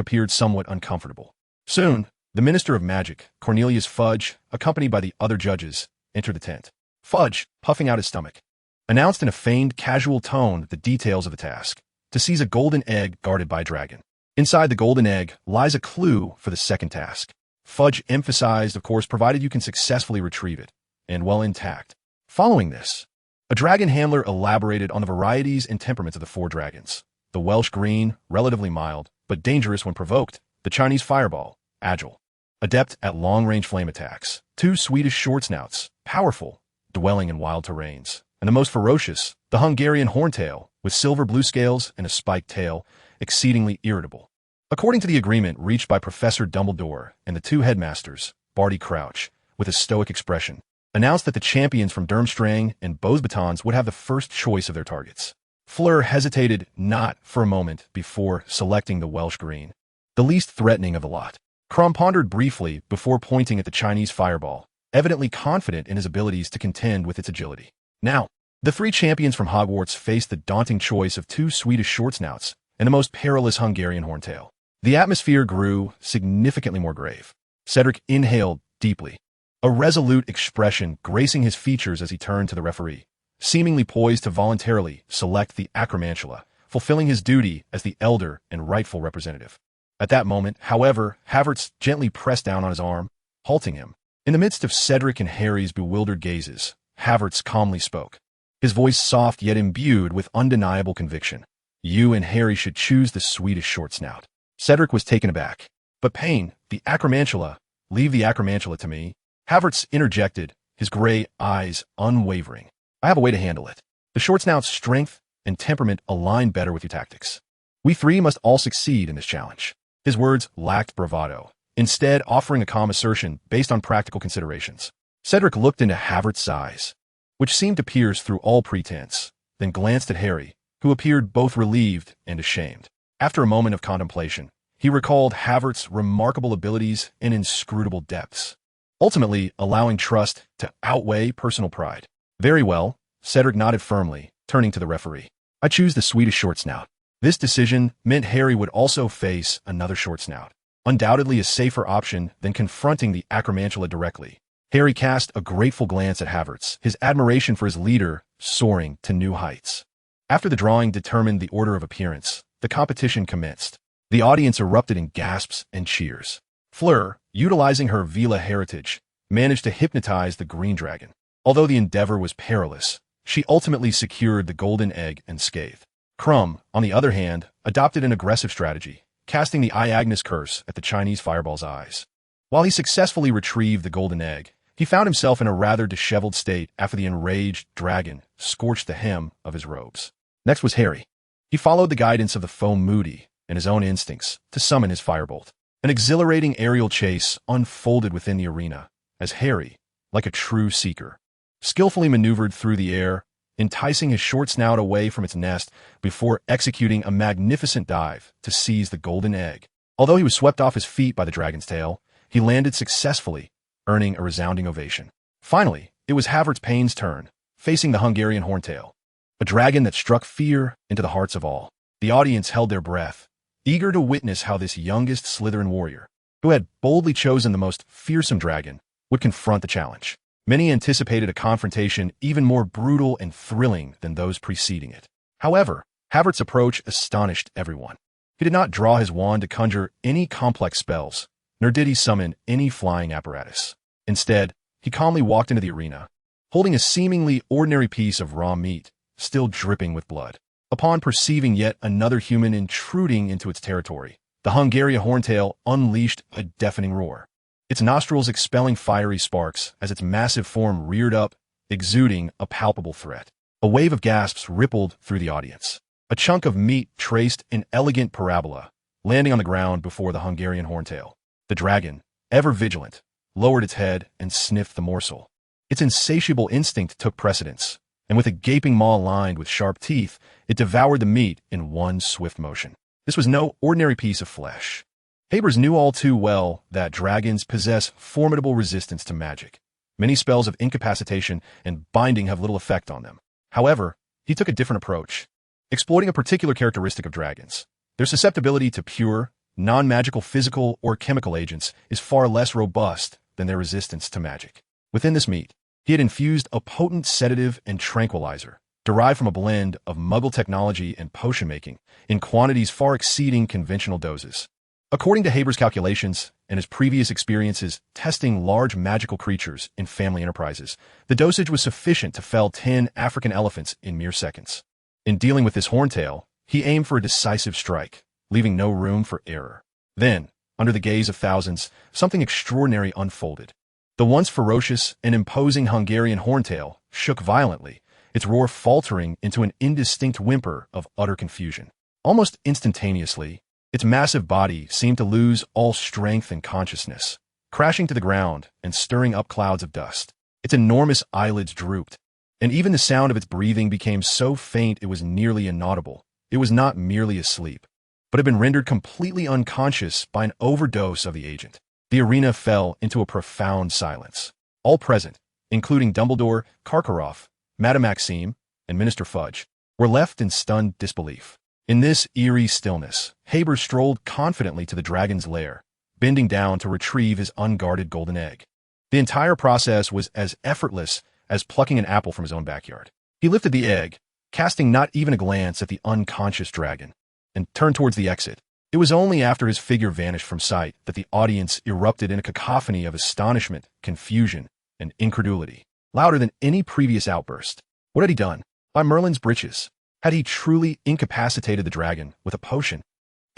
appeared somewhat uncomfortable. Soon, the Minister of Magic, Cornelius Fudge, accompanied by the other judges, entered the tent. Fudge, puffing out his stomach, announced in a feigned casual tone the details of the task: to seize a golden egg guarded by a dragon. Inside the golden egg lies a clue for the second task. Fudge emphasized, of course, provided you can successfully retrieve it, and well intact. Following this, a dragon handler elaborated on the varieties and temperaments of the four dragons. The Welsh Green, relatively mild, but dangerous when provoked. The Chinese Fireball, agile, adept at long-range flame attacks. Two Swedish Short Snouts, powerful, dwelling in wild terrains. And the most ferocious, the Hungarian Horntail, with silver blue scales and a spiked tail, exceedingly irritable. According to the agreement reached by Professor Dumbledore and the two headmasters, Barty Crouch, with a stoic expression, announced that the champions from Durmstrang and Beauxbatons would have the first choice of their targets. Fleur hesitated not for a moment before selecting the Welsh Green, the least threatening of the lot. Crumb pondered briefly before pointing at the Chinese Fireball, evidently confident in his abilities to contend with its agility. Now, the three champions from Hogwarts faced the daunting choice of two Swedish Short Snouts and the most perilous Hungarian Horntail. The atmosphere grew significantly more grave. Cedric inhaled deeply, a resolute expression gracing his features as he turned to the referee, seemingly poised to voluntarily select the Acromantula fulfilling his duty as the elder and rightful representative. At that moment, however, Havertz gently pressed down on his arm, halting him. In the midst of Cedric and Harry's bewildered gazes, Havertz calmly spoke, his voice soft yet imbued with undeniable conviction. You and Harry should choose the Swedish short snout. Cedric was taken aback. But Payne, the acromantula, leave the acromantula to me. Havertz interjected, his gray eyes unwavering. I have a way to handle it. The short snout's strength and temperament align better with your tactics. We three must all succeed in this challenge. His words lacked bravado, instead offering a calm assertion based on practical considerations. Cedric looked into Havertz's eyes, which seemed to pierce through all pretense, then glanced at Harry, who appeared both relieved and ashamed. After a moment of contemplation, he recalled Havertz's remarkable abilities and inscrutable depths, ultimately allowing trust to outweigh personal pride. Very well, Cedric nodded firmly, turning to the referee. I choose the Swedish short snout. This decision meant Harry would also face another short snout, undoubtedly a safer option than confronting the acromantula directly. Harry cast a grateful glance at Havertz, his admiration for his leader soaring to new heights. After the drawing determined the order of appearance, the competition commenced. The audience erupted in gasps and cheers. Fleur, utilizing her Vila heritage, managed to hypnotize the green dragon. Although the endeavor was perilous, she ultimately secured the golden egg unscathed. Crumb, on the other hand, adopted an aggressive strategy, casting the Agnes curse at the Chinese fireball's eyes. While he successfully retrieved the golden egg, he found himself in a rather disheveled state after the enraged dragon scorched the hem of his robes. Next was Harry. He followed the guidance of the foe Moody and his own instincts to summon his firebolt. An exhilarating aerial chase unfolded within the arena as Harry, like a true seeker, skillfully maneuvered through the air, enticing his short snout away from its nest before executing a magnificent dive to seize the golden egg. Although he was swept off his feet by the dragon's tail, he landed successfully, earning a resounding ovation. Finally, it was Havertz Payne's turn, facing the Hungarian horntail, a dragon that struck fear into the hearts of all. The audience held their breath, eager to witness how this youngest Slytherin warrior, who had boldly chosen the most fearsome dragon, would confront the challenge. Many anticipated a confrontation even more brutal and thrilling than those preceding it. However, Havertz's approach astonished everyone. He did not draw his wand to conjure any complex spells, nor did he summon any flying apparatus. Instead, he calmly walked into the arena, holding a seemingly ordinary piece of raw meat, still dripping with blood. Upon perceiving yet another human intruding into its territory, the Hungarian horntail unleashed a deafening roar, its nostrils expelling fiery sparks as its massive form reared up, exuding a palpable threat. A wave of gasps rippled through the audience. A chunk of meat traced an elegant parabola, landing on the ground before the Hungarian horntail. The dragon, ever vigilant, lowered its head and sniffed the morsel. Its insatiable instinct took precedence, and with a gaping maw lined with sharp teeth, it devoured the meat in one swift motion. This was no ordinary piece of flesh. Habers knew all too well that dragons possess formidable resistance to magic. Many spells of incapacitation and binding have little effect on them. However, he took a different approach, exploiting a particular characteristic of dragons. Their susceptibility to pure, non-magical physical or chemical agents is far less robust than their resistance to magic. Within this meat, he had infused a potent sedative and tranquilizer, derived from a blend of Muggle technology and potion making, in quantities far exceeding conventional doses. According to Haber's calculations and his previous experiences testing large magical creatures in family enterprises, the dosage was sufficient to fell 10 African elephants in mere seconds. In dealing with this horntail, he aimed for a decisive strike, leaving no room for error. Then, under the gaze of thousands, something extraordinary unfolded. The once ferocious and imposing Hungarian horntail shook violently, its roar faltering into an indistinct whimper of utter confusion. Almost instantaneously, its massive body seemed to lose all strength and consciousness, crashing to the ground and stirring up clouds of dust. Its enormous eyelids drooped, and even the sound of its breathing became so faint it was nearly inaudible. It was not merely asleep, but had been rendered completely unconscious by an overdose of the agent. The arena fell into a profound silence. All present, including Dumbledore, Karkaroff, Madame Maxime, and Minister Fudge, were left in stunned disbelief. In this eerie stillness, Haber strolled confidently to the dragon's lair, bending down to retrieve his unguarded golden egg. The entire process was as effortless as plucking an apple from his own backyard. He lifted the egg, casting not even a glance at the unconscious dragon, and turned towards the exit. It was only after his figure vanished from sight that the audience erupted in a cacophony of astonishment, confusion, and incredulity, louder than any previous outburst. What had he done? By Merlin's breeches, had he truly incapacitated the dragon with a potion?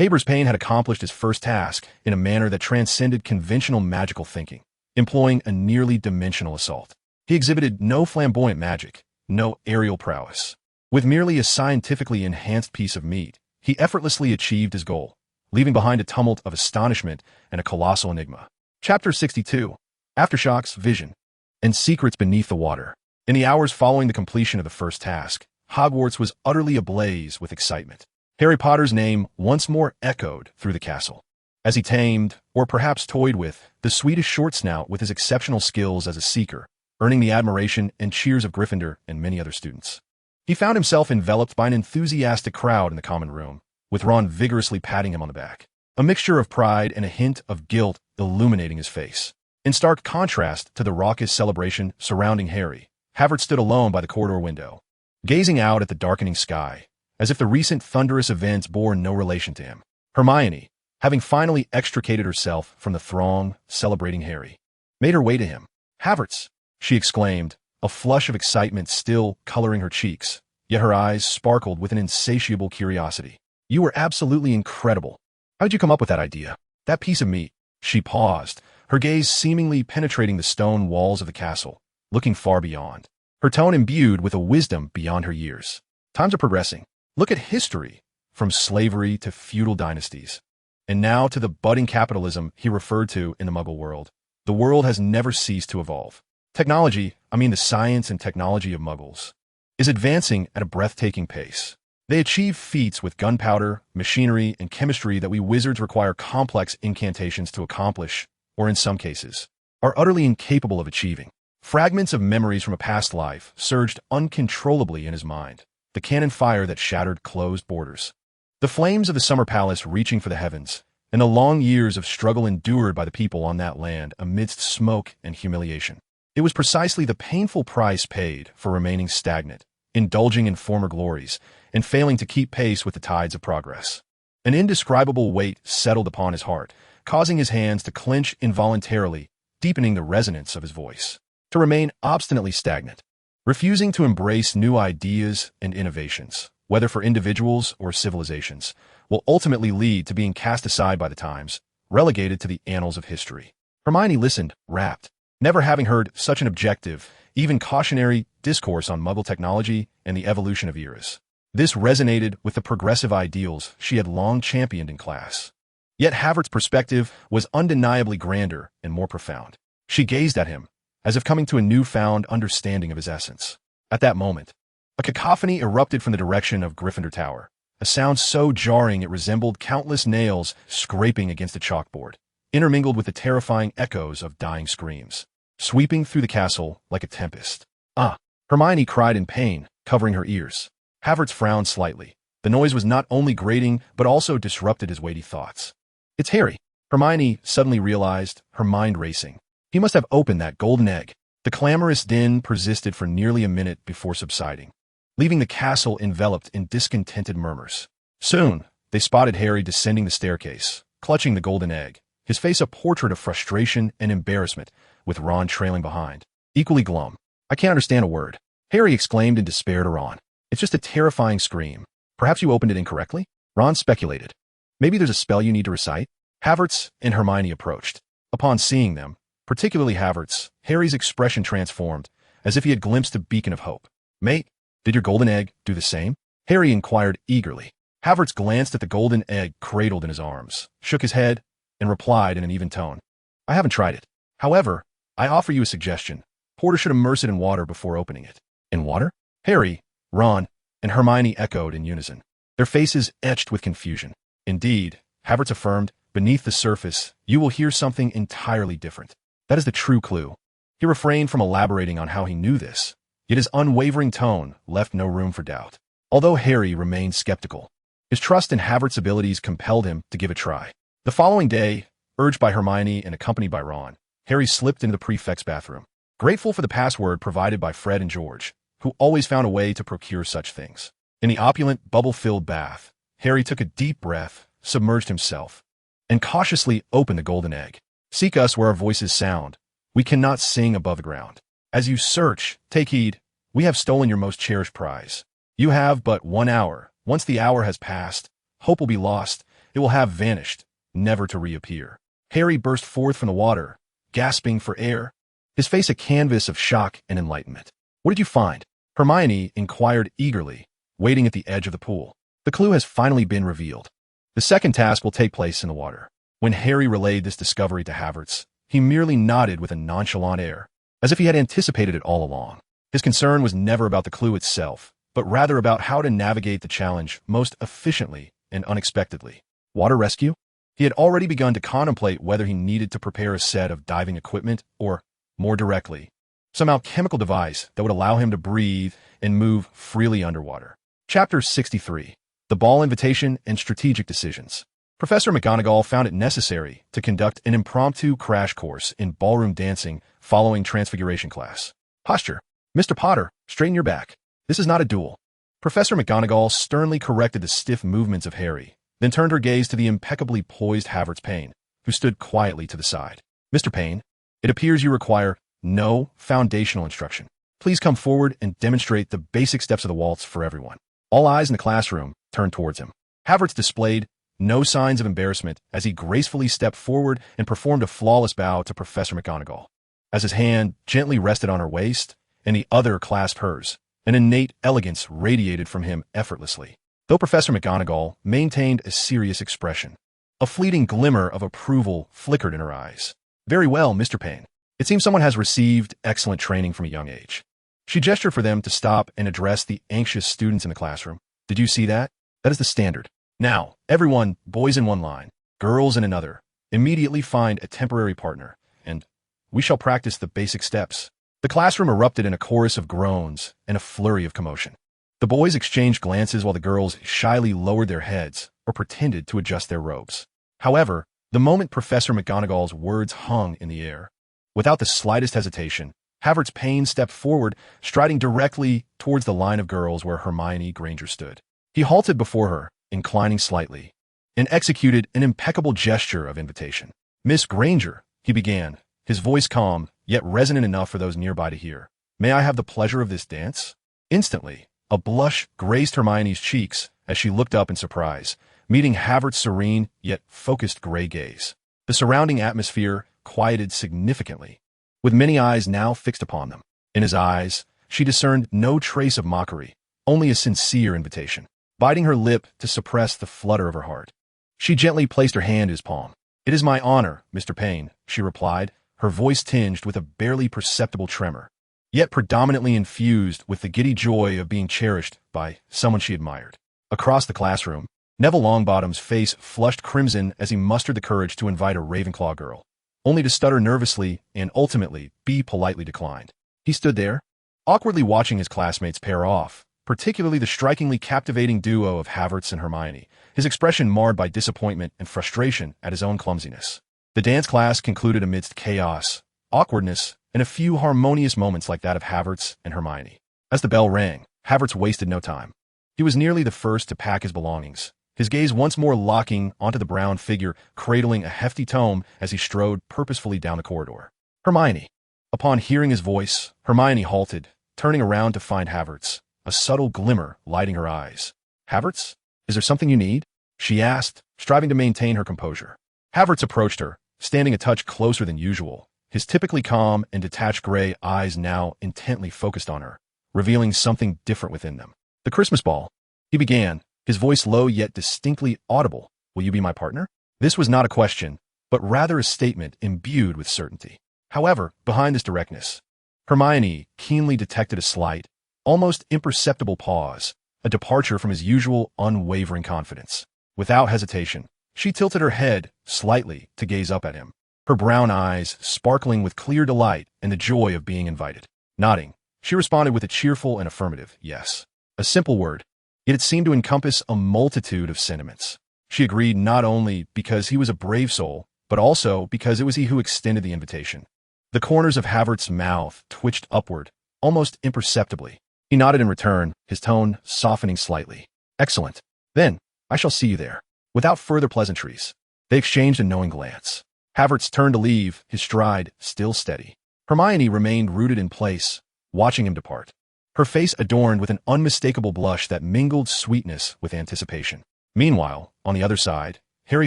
Havertz Payne had accomplished his first task in a manner that transcended conventional magical thinking, employing a nearly dimensional assault. He exhibited no flamboyant magic, no aerial prowess. With merely a scientifically enhanced piece of meat, he effortlessly achieved his goal, leaving behind a tumult of astonishment and a colossal enigma. Chapter 62. Aftershocks, Vision, and Secrets Beneath the Water. In the hours following the completion of the first task, Hogwarts was utterly ablaze with excitement. Harry Potter's name once more echoed through the castle, as he tamed, or perhaps toyed with, the Swedish short snout with his exceptional skills as a seeker, earning the admiration and cheers of Gryffindor and many other students. He found himself enveloped by an enthusiastic crowd in the common room, with Ron vigorously patting him on the back, a mixture of pride and a hint of guilt illuminating his face. In stark contrast to the raucous celebration surrounding Harry, Havertz stood alone by the corridor window, gazing out at the darkening sky, as if the recent thunderous events bore no relation to him. Hermione, having finally extricated herself from the throng celebrating Harry, made her way to him. "Havertz!" she exclaimed, a flush of excitement still coloring her cheeks, yet her eyes sparkled with an insatiable curiosity. "You were absolutely incredible. How'd you come up with that idea? That piece of meat?" She paused, her gaze seemingly penetrating the stone walls of the castle, looking far beyond, her tone imbued with a wisdom beyond her years. "Times are progressing. Look at history, from slavery to feudal dynasties, and now to the budding capitalism he referred to in the Muggle world. The world has never ceased to evolve. Technology, the science and technology of Muggles, is advancing at a breathtaking pace. They achieve feats with gunpowder, machinery, and chemistry that we wizards require complex incantations to accomplish, or in some cases, are utterly incapable of achieving." Fragments of memories from a past life surged uncontrollably in his mind, the cannon fire that shattered closed borders, the flames of the summer palace reaching for the heavens, and the long years of struggle endured by the people on that land amidst smoke and humiliation. It was precisely the painful price paid for remaining stagnant, indulging in former glories, and failing to keep pace with the tides of progress. An indescribable weight settled upon his heart, causing his hands to clench involuntarily, deepening the resonance of his voice. To remain obstinately stagnant, refusing to embrace new ideas and innovations, whether for individuals or civilizations, will ultimately lead to being cast aside by the times, relegated to the annals of history. Hermione listened, rapt, never having heard such an objective, even cautionary, discourse on Muggle technology and the evolution of eras. This resonated with the progressive ideals she had long championed in class. Yet Havertz's perspective was undeniably grander and more profound. She gazed at him, as if coming to a newfound understanding of his essence. At that moment, a cacophony erupted from the direction of Gryffindor Tower, a sound so jarring it resembled countless nails scraping against a chalkboard, intermingled with the terrifying echoes of dying screams, sweeping through the castle like a tempest. "Ah!" Hermione cried in pain, covering her ears. Havertz frowned slightly. The noise was not only grating, but also disrupted his weighty thoughts. "It's Harry." Hermione suddenly realized, her mind racing. He must have opened that golden egg. The clamorous din persisted for nearly a minute before subsiding, leaving the castle enveloped in discontented murmurs. Soon, they spotted Harry descending the staircase, clutching the golden egg, his face a portrait of frustration and embarrassment, with Ron trailing behind, equally glum. "I can't understand a word," Harry exclaimed in despair to Ron. "It's just a terrifying scream. Perhaps you opened it incorrectly?" Ron speculated. "Maybe there's a spell you need to recite?" Havertz and Hermione approached. Upon seeing them, particularly Havertz, Harry's expression transformed, as if he had glimpsed a beacon of hope. "Mate, did your golden egg do the same?" Harry inquired eagerly. Havertz glanced at the golden egg cradled in his arms, shook his head, and replied in an even tone, "I haven't tried it. However, I offer you a suggestion. Porter should immerse it in water before opening it." "In water?" Harry, Ron, and Hermione echoed in unison, their faces etched with confusion. "Indeed," Havertz affirmed, "beneath the surface, you will hear something entirely different. That is the true clue." He refrained from elaborating on how he knew this, yet his unwavering tone left no room for doubt. Although Harry remained skeptical, his trust in Havertz's abilities compelled him to give a try. The following day, urged by Hermione and accompanied by Ron, Harry slipped into the prefect's bathroom. Grateful for the password provided by Fred and George, who always found a way to procure such things. In the opulent, bubble-filled bath, Harry took a deep breath, submerged himself, and cautiously opened the golden egg. Seek us where our voices sound. We cannot sing above the ground. As you search, take heed. We have stolen your most cherished prize. You have but 1 hour. Once the hour has passed, hope will be lost. It will have vanished, never to reappear. Harry burst forth from the water, gasping for air, his face a canvas of shock and enlightenment. What did you find? Hermione inquired eagerly, waiting at the edge of the pool. The clue has finally been revealed. The second task will take place in the water. When Harry relayed this discovery to Havertz, he merely nodded with a nonchalant air, as if he had anticipated it all along. His concern was never about the clue itself, but rather about how to navigate the challenge most efficiently and unexpectedly. Water rescue? He had already begun to contemplate whether he needed to prepare a set of diving equipment or, more directly, some alchemical device that would allow him to breathe and move freely underwater. Chapter 63. The Ball Invitation and Strategic Decisions. Professor McGonagall found it necessary to conduct an impromptu crash course in ballroom dancing following Transfiguration class. Posture. Mr. Potter, straighten your back. This is not a duel. Professor McGonagall sternly corrected the stiff movements of Harry, then turned her gaze to the impeccably poised Havertz Payne, who stood quietly to the side. Mr. Payne, it appears you require no foundational instruction. Please come forward and demonstrate the basic steps of the waltz for everyone. All eyes in the classroom turned towards him. Havertz displayed no signs of embarrassment as he gracefully stepped forward and performed a flawless bow to Professor McGonagall. As his hand gently rested on her waist and the other clasped hers, an innate elegance radiated from him effortlessly. Though Professor McGonagall maintained a serious expression, a fleeting glimmer of approval flickered in her eyes. Very well, Mr. Payne. It seems someone has received excellent training from a young age. She gestured for them to stop and address the anxious students in the classroom. Did you see that? That is the standard. Now, everyone, boys in one line, girls in another, immediately find a temporary partner, and we shall practice the basic steps. The classroom erupted in a chorus of groans and a flurry of commotion. The boys exchanged glances while the girls shyly lowered their heads or pretended to adjust their robes. However, the moment Professor McGonagall's words hung in the air, without the slightest hesitation, Havertz Payne stepped forward, striding directly towards the line of girls where Hermione Granger stood. He halted before her, inclining slightly, and executed an impeccable gesture of invitation. Miss Granger, he began, his voice calm, yet resonant enough for those nearby to hear. May I have the pleasure of this dance? Instantly, a blush graced Hermione's cheeks as she looked up in surprise, meeting Havertz's serene yet focused gray gaze. The surrounding atmosphere quieted significantly, with many eyes now fixed upon them. In his eyes, she discerned no trace of mockery, only a sincere invitation. Biting her lip to suppress the flutter of her heart, she gently placed her hand in his palm. It is my honor, Mr. Payne, she replied, her voice tinged with a barely perceptible tremor, yet predominantly infused with the giddy joy of being cherished by someone she admired. Across the classroom, Neville Longbottom's face flushed crimson as he mustered the courage to invite a Ravenclaw girl, only to stutter nervously and ultimately be politely declined. He stood there, awkwardly watching his classmates pair off, particularly the strikingly captivating duo of Havertz and Hermione, his expression marred by disappointment and frustration at his own clumsiness. The dance class concluded amidst chaos, awkwardness, and a few harmonious moments like that of Havertz and Hermione. As the bell rang, Havertz wasted no time. He was nearly the first to pack his belongings, his gaze once more locking onto the brown figure cradling a hefty tome as he strode purposefully down the corridor. Hermione. Upon hearing his voice, Hermione halted, turning around to find Havertz, a subtle glimmer lighting her eyes. Havertz, is there something you need? She asked, striving to maintain her composure. Havertz approached her, standing a touch closer than usual, his typically calm and detached gray eyes now intently focused on her, revealing something different within them. The Christmas ball. He began, his voice low yet distinctly audible. Will you be my partner? This was not a question, but rather a statement imbued with certainty. However, behind this directness, Hermione keenly detected a slight, almost imperceptible pause, a departure from his usual unwavering confidence. Without hesitation, she tilted her head slightly to gaze up at him, her brown eyes sparkling with clear delight and the joy of being invited. Nodding, she responded with a cheerful and affirmative yes. A simple word, yet it seemed to encompass a multitude of sentiments. She agreed not only because he was a brave soul, but also because it was he who extended the invitation. The corners of Havertz's mouth twitched upward, almost imperceptibly, He nodded in return, his tone softening slightly. Excellent. Then, I shall see you there. Without further pleasantries, they exchanged a knowing glance. Havertz turned to leave, his stride still steady. Hermione remained rooted in place, watching him depart. Her face adorned with an unmistakable blush that mingled sweetness with anticipation. Meanwhile, on the other side, Harry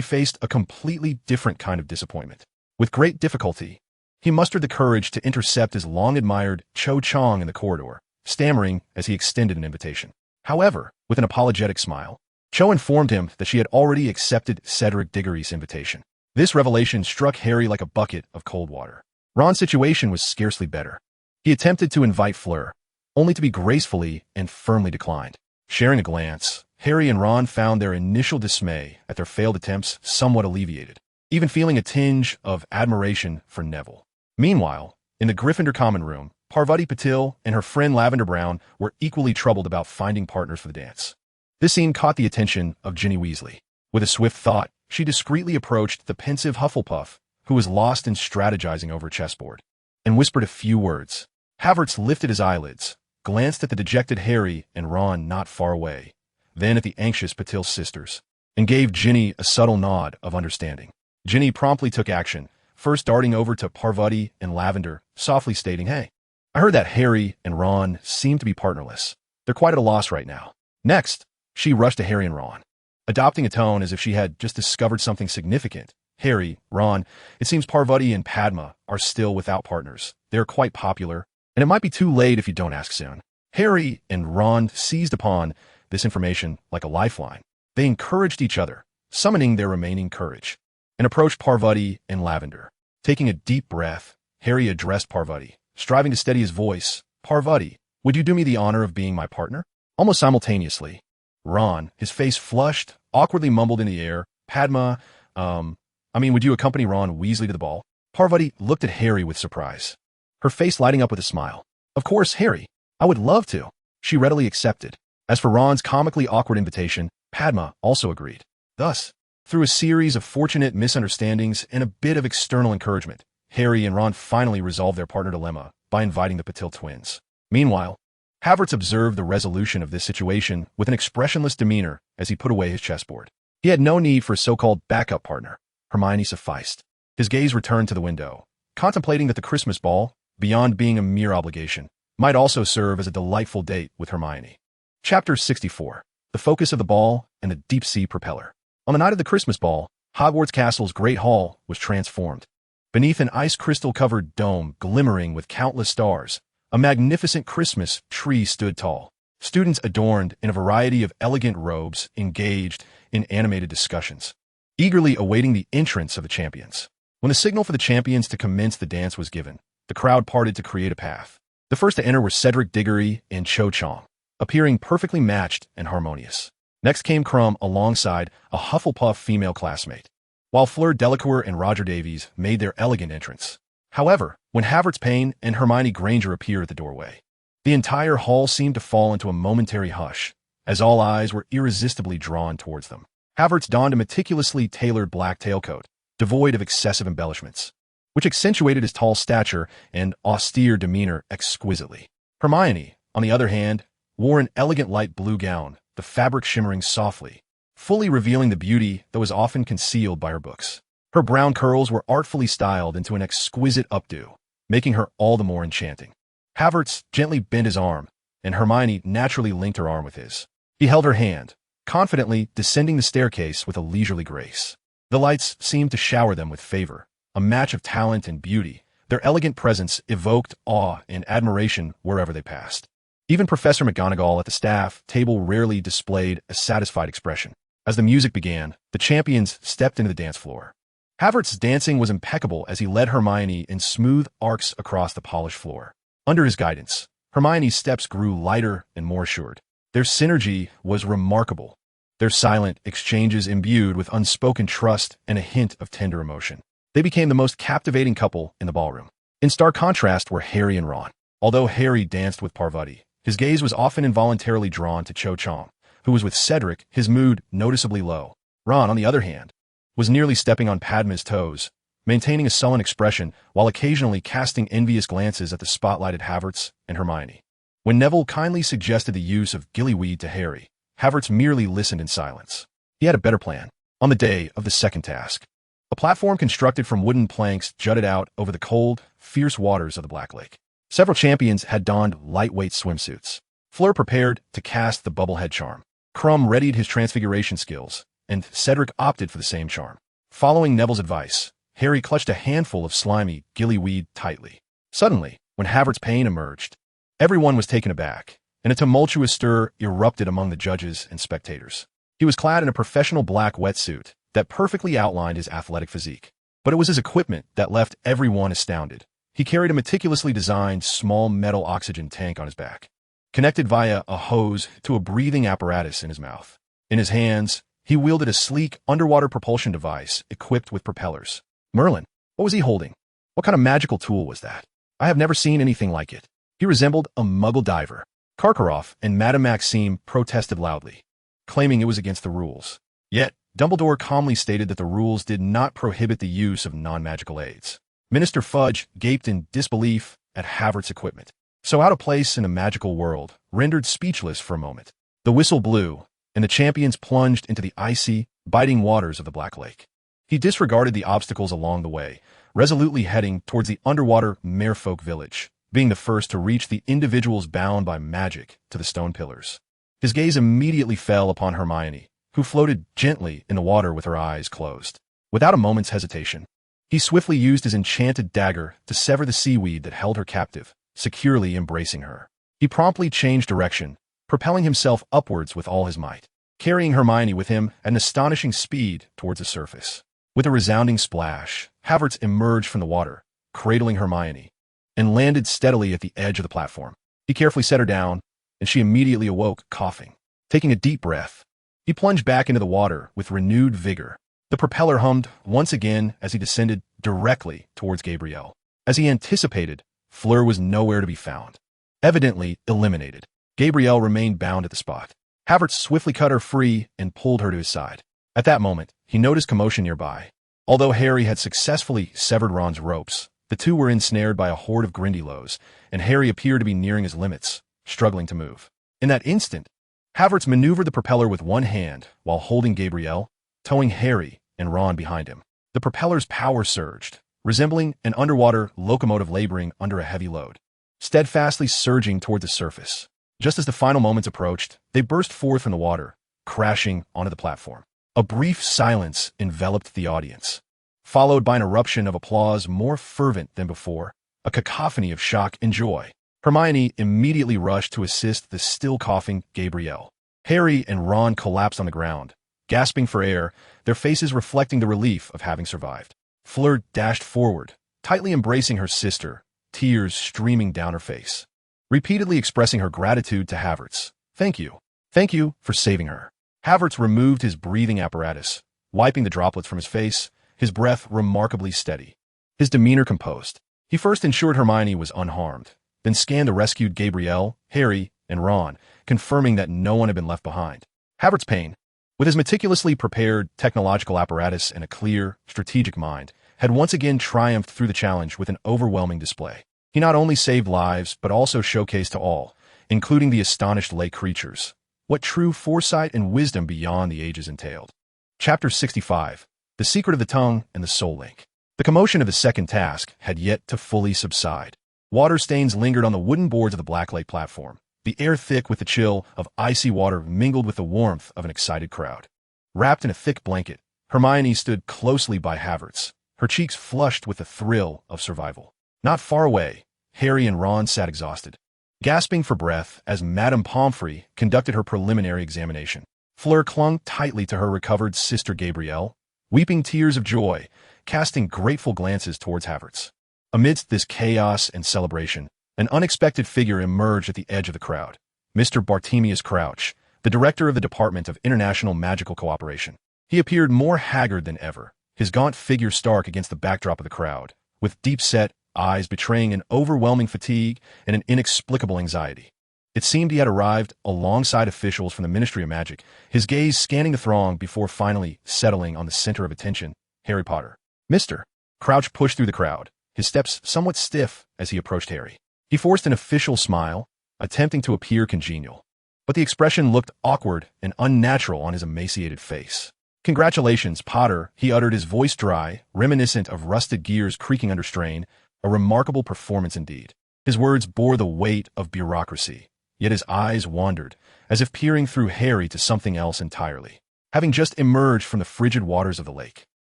faced a completely different kind of disappointment. With great difficulty, he mustered the courage to intercept his long-admired Cho Chang in the corridor, stammering as he extended an invitation. However, with an apologetic smile, Cho informed him that she had already accepted Cedric Diggory's invitation. This revelation struck Harry like a bucket of cold water. Ron's situation was scarcely better. He attempted to invite Fleur, only to be gracefully and firmly declined. Sharing a glance, Harry and Ron found their initial dismay at their failed attempts somewhat alleviated, even feeling a tinge of admiration for Neville. Meanwhile, in the Gryffindor common room, Parvati Patil and her friend Lavender Brown were equally troubled about finding partners for the dance. This scene caught the attention of Ginny Weasley. With a swift thought, she discreetly approached the pensive Hufflepuff, who was lost in strategizing over a chessboard, and whispered a few words. Havertz lifted his eyelids, glanced at the dejected Harry and Ron not far away, then at the anxious Patil sisters, and gave Ginny a subtle nod of understanding. Ginny promptly took action, first darting over to Parvati and Lavender, softly stating, "Hey, I heard that Harry and Ron seem to be partnerless. They're quite at a loss right now." Next, she rushed to Harry and Ron, adopting a tone as if she had just discovered something significant. "Harry, Ron, it seems Parvati and Padma are still without partners. They are quite popular, and it might be too late if you don't ask soon." Harry and Ron seized upon this information like a lifeline. They encouraged each other, summoning their remaining courage, and approached Parvati and Lavender. Taking a deep breath, Harry addressed Parvati, striving to steady his voice. "Parvati, would you do me the honor of being my partner?" Almost simultaneously, Ron, his face flushed, awkwardly mumbled in the air, "Padma, would you accompany Ron Weasley to the ball?" Parvati looked at Harry with surprise, her face lighting up with a smile. "Of course, Harry. I would love to." She readily accepted. As for Ron's comically awkward invitation, Padma also agreed. Thus, through a series of fortunate misunderstandings and a bit of external encouragement, Harry and Ron finally resolved their partner dilemma by inviting the Patil twins. Meanwhile, Havertz observed the resolution of this situation with an expressionless demeanor as he put away his chessboard. He had no need for a so-called backup partner. Hermione sufficed. His gaze returned to the window, contemplating that the Christmas ball, beyond being a mere obligation, might also serve as a delightful date with Hermione. Chapter 64. The Focus of the Ball and the Deep-Sea Propeller. On the night of the Christmas ball, Hogwarts Castle's Great Hall was transformed. Beneath an ice crystal-covered dome glimmering with countless stars, a magnificent Christmas tree stood tall. Students adorned in a variety of elegant robes engaged in animated discussions, eagerly awaiting the entrance of the champions. When the signal for the champions to commence the dance was given, the crowd parted to create a path. The first to enter were Cedric Diggory and Cho Chang, appearing perfectly matched and harmonious. Next came Crumb alongside a Hufflepuff female classmate, while Fleur Delacour and Roger Davies made their elegant entrance. However, when Havertz Payne and Hermione Granger appeared at the doorway, the entire hall seemed to fall into a momentary hush, as all eyes were irresistibly drawn towards them. Havertz donned a meticulously tailored black tailcoat, devoid of excessive embellishments, which accentuated his tall stature and austere demeanor exquisitely. Hermione, on the other hand, wore an elegant light blue gown, the fabric shimmering softly, fully revealing the beauty that was often concealed by her books. Her brown curls were artfully styled into an exquisite updo, making her all the more enchanting. Havertz gently bent his arm, and Hermione naturally linked her arm with his. He held her hand, confidently descending the staircase with a leisurely grace. The lights seemed to shower them with favor, a match of talent and beauty. Their elegant presence evoked awe and admiration wherever they passed. Even Professor McGonagall at the staff table rarely displayed a satisfied expression. As the music began, the champions stepped into the dance floor. Havertz's dancing was impeccable as he led Hermione in smooth arcs across the polished floor. Under his guidance, Hermione's steps grew lighter and more assured. Their synergy was remarkable, their silent exchanges imbued with unspoken trust and a hint of tender emotion. They became the most captivating couple in the ballroom. In stark contrast were Harry and Ron. Although Harry danced with Parvati, his gaze was often involuntarily drawn to Cho Chang, who was with Cedric, his mood noticeably low. Ron, on the other hand, was nearly stepping on Padma's toes, maintaining a sullen expression while occasionally casting envious glances at the spotlighted Havertz and Hermione. When Neville kindly suggested the use of gillyweed to Harry, Havertz merely listened in silence. He had a better plan. On the day of the second task, a platform constructed from wooden planks jutted out over the cold, fierce waters of the Black Lake. Several champions had donned lightweight swimsuits. Fleur prepared to cast the bubblehead charm. Crumb readied his transfiguration skills, and Cedric opted for the same charm. Following Neville's advice, Harry clutched a handful of slimy gillyweed tightly. Suddenly, when Havertz Payne emerged, everyone was taken aback, and a tumultuous stir erupted among the judges and spectators. He was clad in a professional black wetsuit that perfectly outlined his athletic physique. But it was his equipment that left everyone astounded. He carried a meticulously designed small metal oxygen tank on his back, connected via a hose to a breathing apparatus in his mouth. In his hands, he wielded a sleek underwater propulsion device equipped with propellers. Merlin, what was he holding? What kind of magical tool was that? I have never seen anything like it. He resembled a muggle diver. Karkaroff and Madame Maxime protested loudly, claiming it was against the rules. Yet, Dumbledore calmly stated that the rules did not prohibit the use of non-magical aids. Minister Fudge gaped in disbelief at Havertz's equipment. So out of place in a magical world, rendered speechless for a moment. The whistle blew, and the champions plunged into the icy, biting waters of the Black Lake. He disregarded the obstacles along the way, resolutely heading towards the underwater Merfolk village, being the first to reach the individuals bound by magic to the stone pillars. His gaze immediately fell upon Hermione, who floated gently in the water with her eyes closed. Without a moment's hesitation, he swiftly used his enchanted dagger to sever the seaweed that held her captive, securely embracing her. He promptly changed direction, propelling himself upwards with all his might, carrying Hermione with him at an astonishing speed towards the surface. With a resounding splash, Havertz emerged from the water, cradling Hermione, and landed steadily at the edge of the platform. He carefully set her down, and she immediately awoke, coughing. Taking a deep breath, he plunged back into the water with renewed vigor. The propeller hummed once again as he descended directly towards Gabrielle. As he anticipated, Fleur was nowhere to be found. Evidently eliminated, Gabrielle remained bound at the spot. Havertz swiftly cut her free and pulled her to his side. At that moment, he noticed commotion nearby. Although Harry had successfully severed Ron's ropes, the two were ensnared by a horde of Grindylows, and Harry appeared to be nearing his limits, struggling to move. In that instant, Havertz maneuvered the propeller with one hand while holding Gabrielle, towing Harry and Ron behind him. The propeller's power surged, resembling an underwater locomotive laboring under a heavy load, steadfastly surging toward the surface. Just as the final moments approached, they burst forth from the water, crashing onto the platform. A brief silence enveloped the audience, followed by an eruption of applause more fervent than before, a cacophony of shock and joy. Hermione immediately rushed to assist the still coughing Gabrielle. Harry and Ron collapsed on the ground, gasping for air, their faces reflecting the relief of having survived. Fleur dashed forward, tightly embracing her sister, tears streaming down her face, repeatedly expressing her gratitude to Havertz. Thank you. Thank you for saving her. Havertz removed his breathing apparatus, wiping the droplets from his face, his breath remarkably steady, his demeanor composed. He first ensured Hermione was unharmed, then scanned the rescued Gabrielle, Harry, and Ron, confirming that no one had been left behind. Havertz Payne, with his meticulously prepared technological apparatus and a clear, strategic mind, had once again triumphed through the challenge with an overwhelming display. He not only saved lives, but also showcased to all, including the astonished lake creatures, what true foresight and wisdom beyond the ages entailed. Chapter 65. The Secret of the Tongue and the Soul Link. The commotion of the second task had yet to fully subside. Water stains lingered on the wooden boards of the Black Lake platform, the air thick with the chill of icy water mingled with the warmth of an excited crowd. Wrapped in a thick blanket, Hermione stood closely by Havertz, her cheeks flushed with the thrill of survival. Not far away, Harry and Ron sat exhausted, gasping for breath as Madame Pomfrey conducted her preliminary examination. Fleur clung tightly to her recovered sister Gabrielle, weeping tears of joy, casting grateful glances towards Havertz. Amidst this chaos and celebration, an unexpected figure emerged at the edge of the crowd. Mr. Bartemius Crouch, the director of the Department of International Magical Cooperation. He appeared more haggard than ever, his gaunt figure stark against the backdrop of the crowd, with deep-set eyes betraying an overwhelming fatigue and an inexplicable anxiety. It seemed he had arrived alongside officials from the Ministry of Magic, his gaze scanning the throng before finally settling on the center of attention, Harry Potter. Mr. Crouch pushed through the crowd, his steps somewhat stiff as he approached Harry. He forced an official smile, attempting to appear congenial. But the expression looked awkward and unnatural on his emaciated face. "Congratulations, Potter," he uttered, his voice dry, reminiscent of rusted gears creaking under strain. "A remarkable performance indeed." His words bore the weight of bureaucracy, yet his eyes wandered, as if peering through Harry to something else entirely. Having just emerged from the frigid waters of the lake,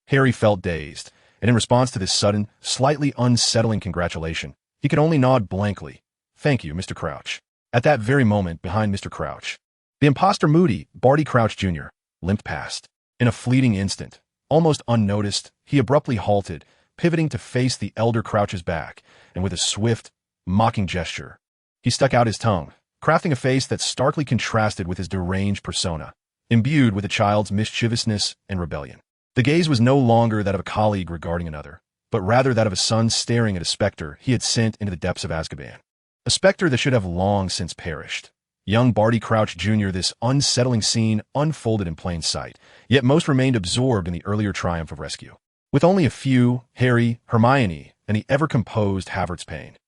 Harry felt dazed, and in response to this sudden, slightly unsettling congratulation, he could only nod blankly. "Thank you, Mr. Crouch." At that very moment, behind Mr. Crouch, the imposter Moody, Barty Crouch Jr., limped past. In a fleeting instant, almost unnoticed, he abruptly halted, pivoting to face the elder Crouch's back, and with a swift, mocking gesture, he stuck out his tongue, crafting a face that starkly contrasted with his deranged persona, imbued with a child's mischievousness and rebellion. The gaze was no longer that of a colleague regarding another, but rather that of a son staring at a specter he had sent into the depths of Azkaban. A specter that should have long since perished. Young Barty Crouch Jr., this unsettling scene unfolded in plain sight, yet most remained absorbed in the earlier triumph of rescue. With only a few, Harry, Hermione, and the ever-composed Havertz Payne,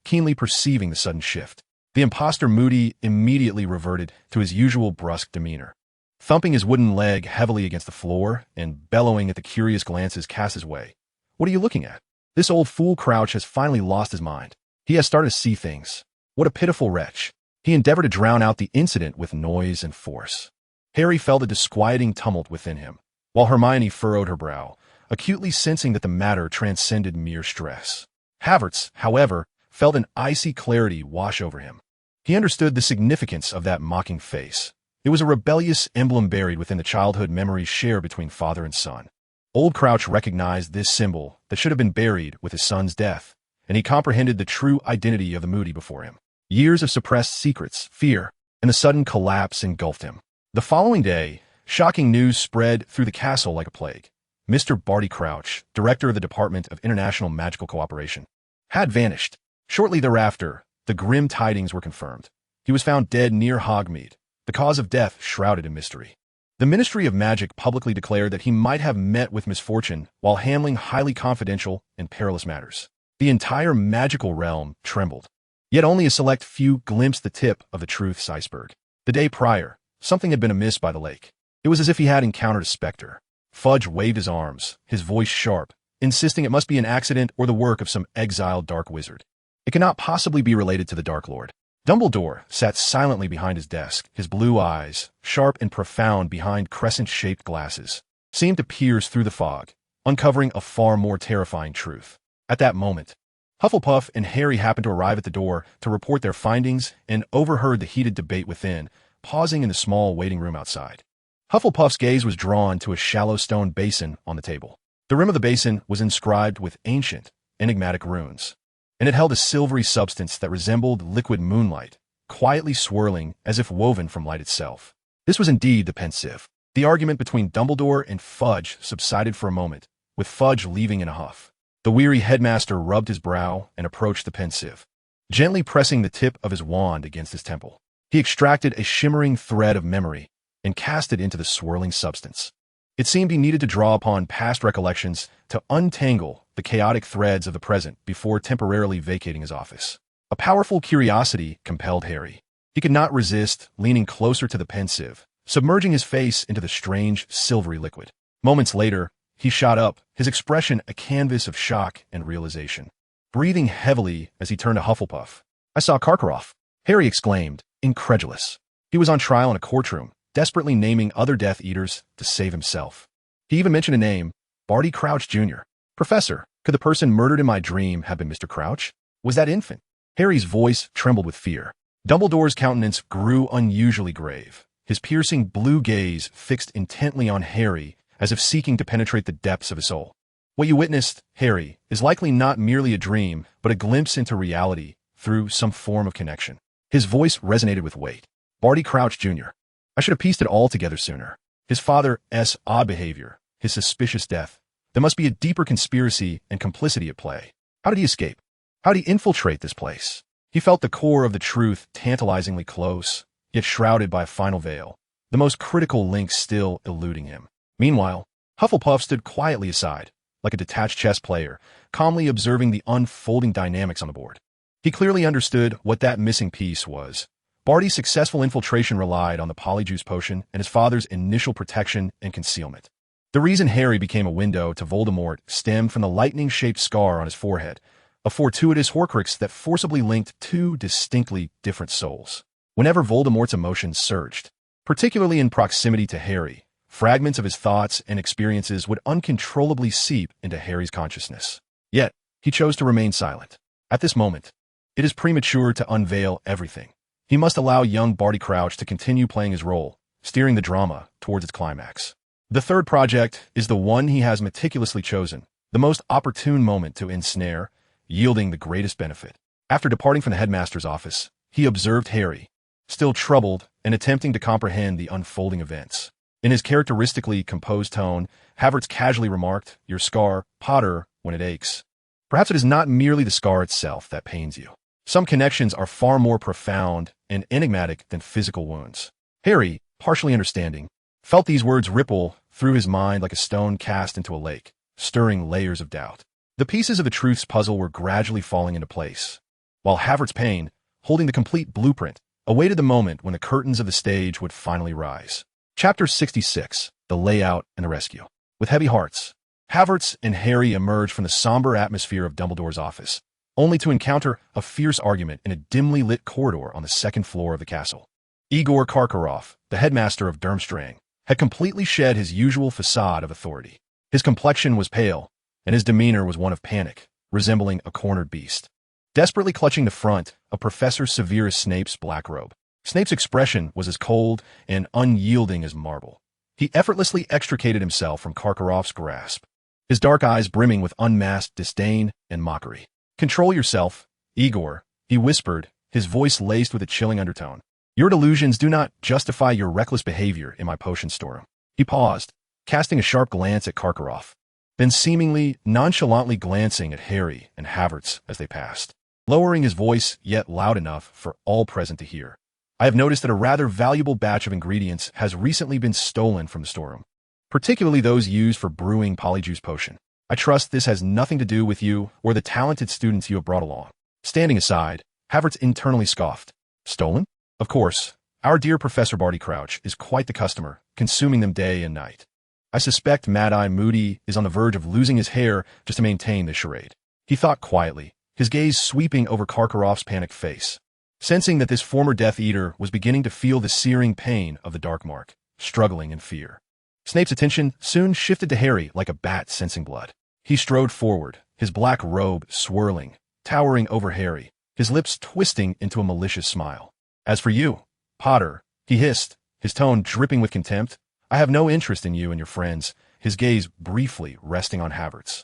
keenly perceiving the sudden shift, the imposter Moody immediately reverted to his usual brusque demeanor, thumping his wooden leg heavily against the floor and bellowing at the curious glances cast his way. "What are you looking at? This old fool Crouch has finally lost his mind. He has started to see things. What a pitiful wretch." He endeavored to drown out the incident with noise and force. Harry felt a disquieting tumult within him, while Hermione furrowed her brow, acutely sensing that the matter transcended mere stress. Havertz, however, felt an icy clarity wash over him. He understood the significance of that mocking face. It was a rebellious emblem buried within the childhood memories shared between father and son. Old Crouch recognized this symbol that should have been buried with his son's death, and he comprehended the true identity of the Moody before him. Years of suppressed secrets, fear, and the sudden collapse engulfed him. The following day, shocking news spread through the castle like a plague. Mr. Barty Crouch, director of the Department of International Magical Cooperation, had vanished. Shortly thereafter, the grim tidings were confirmed. He was found dead near Hogsmeade, the cause of death shrouded in mystery. The Ministry of Magic publicly declared that he might have met with misfortune while handling highly confidential and perilous matters. The entire magical realm trembled. Yet only a select few glimpsed the tip of the truth's iceberg. The day prior, something had been amiss by the lake. It was as if he had encountered a specter. Fudge waved his arms, his voice sharp, insisting it must be an accident or the work of some exiled dark wizard. It cannot possibly be related to the Dark Lord. Dumbledore sat silently behind his desk, his blue eyes, sharp and profound behind crescent-shaped glasses, seemed to pierce through the fog, uncovering a far more terrifying truth. At that moment, Hufflepuff and Harry happened to arrive at the door to report their findings and overheard the heated debate within, pausing in the small waiting room outside. Hufflepuff's gaze was drawn to a shallow stone basin on the table. The rim of the basin was inscribed with ancient, enigmatic runes, and it held a silvery substance that resembled liquid moonlight, quietly swirling as if woven from light itself. This was indeed the pensieve. The argument between Dumbledore and Fudge subsided for a moment, with Fudge leaving in a huff. The weary headmaster rubbed his brow and approached the pensieve, gently pressing the tip of his wand against his temple. He extracted a shimmering thread of memory and cast it into the swirling substance. It seemed he needed to draw upon past recollections to untangle the chaotic threads of the present before temporarily vacating his office. A powerful curiosity compelled Harry. He could not resist leaning closer to the pensieve, submerging his face into the strange, silvery liquid. Moments later, he shot up, his expression a canvas of shock and realization. Breathing heavily as he turned to Hufflepuff. "I saw Karkaroff," Harry exclaimed, incredulous. He was on trial in a courtroom, desperately naming other Death Eaters to save himself. He even mentioned a name, Barty Crouch Jr. "Professor, could the person murdered in my dream have been Mr. Crouch? Was that infant?" Harry's voice trembled with fear. Dumbledore's countenance grew unusually grave, his piercing blue gaze fixed intently on Harry as if seeking to penetrate the depths of his soul. "What you witnessed, Harry, is likely not merely a dream, but a glimpse into reality through some form of connection." His voice resonated with weight. "Barty Crouch Jr. I should have pieced it all together sooner. His father's odd behavior, his suspicious death. There must be a deeper conspiracy and complicity at play. How did he escape? How did he infiltrate this place?" He felt the core of the truth tantalizingly close, yet shrouded by a final veil, the most critical link still eluding him. Meanwhile, Hufflepuff stood quietly aside, like a detached chess player, calmly observing the unfolding dynamics on the board. He clearly understood what that missing piece was. Barty's successful infiltration relied on the polyjuice potion and his father's initial protection and concealment. The reason Harry became a window to Voldemort stemmed from the lightning-shaped scar on his forehead, a fortuitous Horcrux that forcibly linked two distinctly different souls. Whenever Voldemort's emotions surged, particularly in proximity to Harry, fragments of his thoughts and experiences would uncontrollably seep into Harry's consciousness. Yet, he chose to remain silent. At this moment, it is premature to unveil everything. He must allow young Barty Crouch to continue playing his role, steering the drama towards its climax. The third project is the one he has meticulously chosen, the most opportune moment to ensnare, yielding the greatest benefit. After departing from the headmaster's office, he observed Harry, still troubled and attempting to comprehend the unfolding events. In his characteristically composed tone, Havertz casually remarked, "Your scar, Potter, when it aches. Perhaps it is not merely the scar itself that pains you. Some connections are far more profound and enigmatic than physical wounds." Harry, partially understanding, felt these words ripple through his mind like a stone cast into a lake, stirring layers of doubt. The pieces of the truth's puzzle were gradually falling into place, while Havertz Payne, holding the complete blueprint, awaited the moment when the curtains of the stage would finally rise. Chapter 66, The Layout and the Rescue. With heavy hearts, Havertz and Harry emerged from the somber atmosphere of Dumbledore's office, only to encounter a fierce argument in a dimly lit corridor on the second floor of the castle. Igor Karkaroff, the headmaster of Durmstrang, had completely shed his usual facade of authority. His complexion was pale, and his demeanor was one of panic, resembling a cornered beast. Desperately clutching the front of Professor Severus Snape's black robe, Snape's expression was as cold and unyielding as marble. He effortlessly extricated himself from Karkaroff's grasp, his dark eyes brimming with unmasked disdain and mockery. "Control yourself, Igor," he whispered, his voice laced with a chilling undertone. "Your delusions do not justify your reckless behavior in my potion storeroom." He paused, casting a sharp glance at Karkaroff, then seemingly nonchalantly glancing at Harry and Havertz as they passed, lowering his voice yet loud enough for all present to hear. "I have noticed that a rather valuable batch of ingredients has recently been stolen from the storeroom, particularly those used for brewing polyjuice potion. I trust this has nothing to do with you or the talented students you have brought along." Standing aside, Havertz internally scoffed. "Stolen? Of course, our dear Professor Barty Crouch is quite the customer, consuming them day and night. I suspect Mad-Eye Moody is on the verge of losing his hair just to maintain this charade," he thought quietly, his gaze sweeping over Karkaroff's panicked face. Sensing that this former Death Eater was beginning to feel the searing pain of the Dark Mark, struggling in fear. Snape's attention soon shifted to Harry like a bat sensing blood. He strode forward, his black robe swirling, towering over Harry, his lips twisting into a malicious smile. "As for you, Potter," he hissed, his tone dripping with contempt, "I have no interest in you and your friends," his gaze briefly resting on Havertz,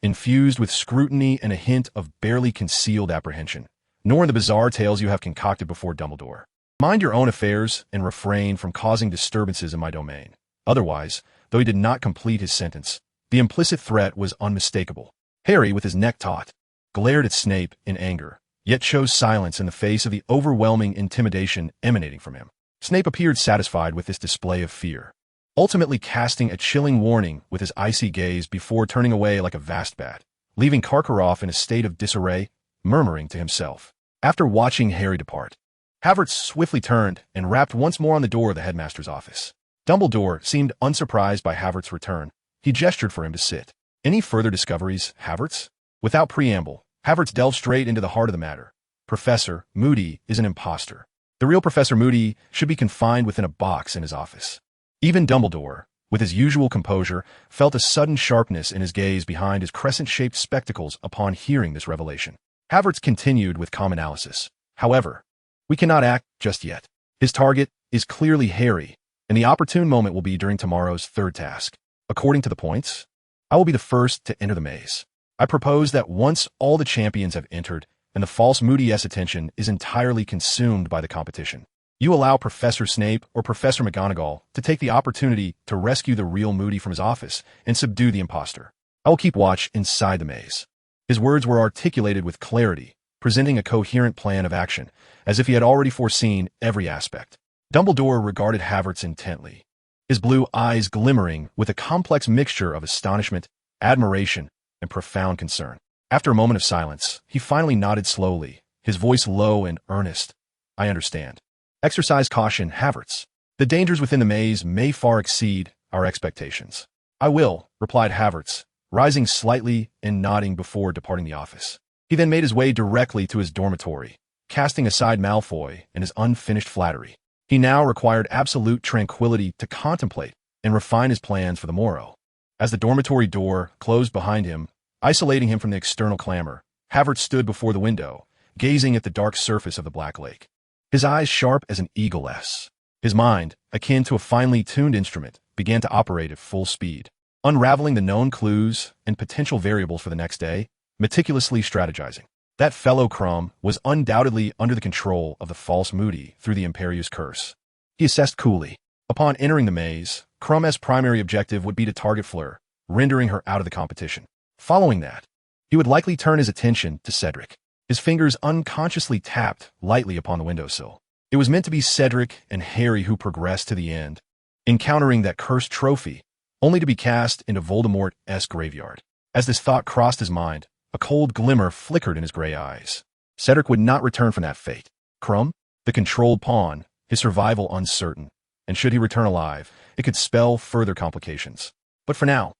infused with scrutiny and a hint of barely concealed apprehension. "Nor in the bizarre tales you have concocted before Dumbledore. Mind your own affairs and refrain from causing disturbances in my domain." Otherwise, though he did not complete his sentence, the implicit threat was unmistakable. Harry, with his neck taut, glared at Snape in anger, yet chose silence in the face of the overwhelming intimidation emanating from him. Snape appeared satisfied with this display of fear, ultimately casting a chilling warning with his icy gaze before turning away like a vast bat, leaving Karkaroff in a state of disarray, murmuring to himself. After watching Harry depart, Havertz swiftly turned and rapped once more on the door of the headmaster's office. Dumbledore seemed unsurprised by Havertz's return. He gestured for him to sit. "Any further discoveries, Havertz?" Without preamble, Havertz delved straight into the heart of the matter. "Professor Moody is an imposter. The real Professor Moody should be confined within a box in his office." Even Dumbledore, with his usual composure, felt a sudden sharpness in his gaze behind his crescent-shaped spectacles upon hearing this revelation. Havertz continued with calm analysis. "However, we cannot act just yet. His target is clearly Harry, and the opportune moment will be during tomorrow's third task. According to the points, I will be the first to enter the maze. I propose that once all the champions have entered and the false Moody's attention is entirely consumed by the competition, you allow Professor Snape or Professor McGonagall to take the opportunity to rescue the real Moody from his office and subdue the imposter. I will keep watch inside the maze." His words were articulated with clarity, presenting a coherent plan of action, as if he had already foreseen every aspect. Dumbledore regarded Havertz intently, his blue eyes glimmering with a complex mixture of astonishment, admiration, and profound concern. After a moment of silence, he finally nodded slowly, his voice low and earnest. "I understand. Exercise caution, Havertz. The dangers within the maze may far exceed our expectations." "I will," replied Havertz, rising slightly and nodding before departing the office. He then made his way directly to his dormitory, casting aside Malfoy and his unfinished flattery. He now required absolute tranquility to contemplate and refine his plans for the morrow. As the dormitory door closed behind him, isolating him from the external clamor, Havertz stood before the window, gazing at the dark surface of the Black Lake. His eyes sharp as an eagle's. His mind, akin to a finely tuned instrument, began to operate at full speed, unraveling the known clues and potential variables for the next day, meticulously strategizing. That fellow Crumb was undoubtedly under the control of the false Moody through the Imperious curse. He assessed coolly. Upon entering the maze, Crumb's primary objective would be to target Fleur, rendering her out of the competition. Following that, he would likely turn his attention to Cedric. His fingers unconsciously tapped lightly upon the windowsill. It was meant to be Cedric and Harry who progressed to the end, encountering that cursed trophy, only to be cast into Voldemort-esque graveyard. As this thought crossed his mind, a cold glimmer flickered in his gray eyes. Cedric would not return from that fate. Crumb, the controlled pawn, his survival uncertain, and should he return alive, it could spell further complications. But for now,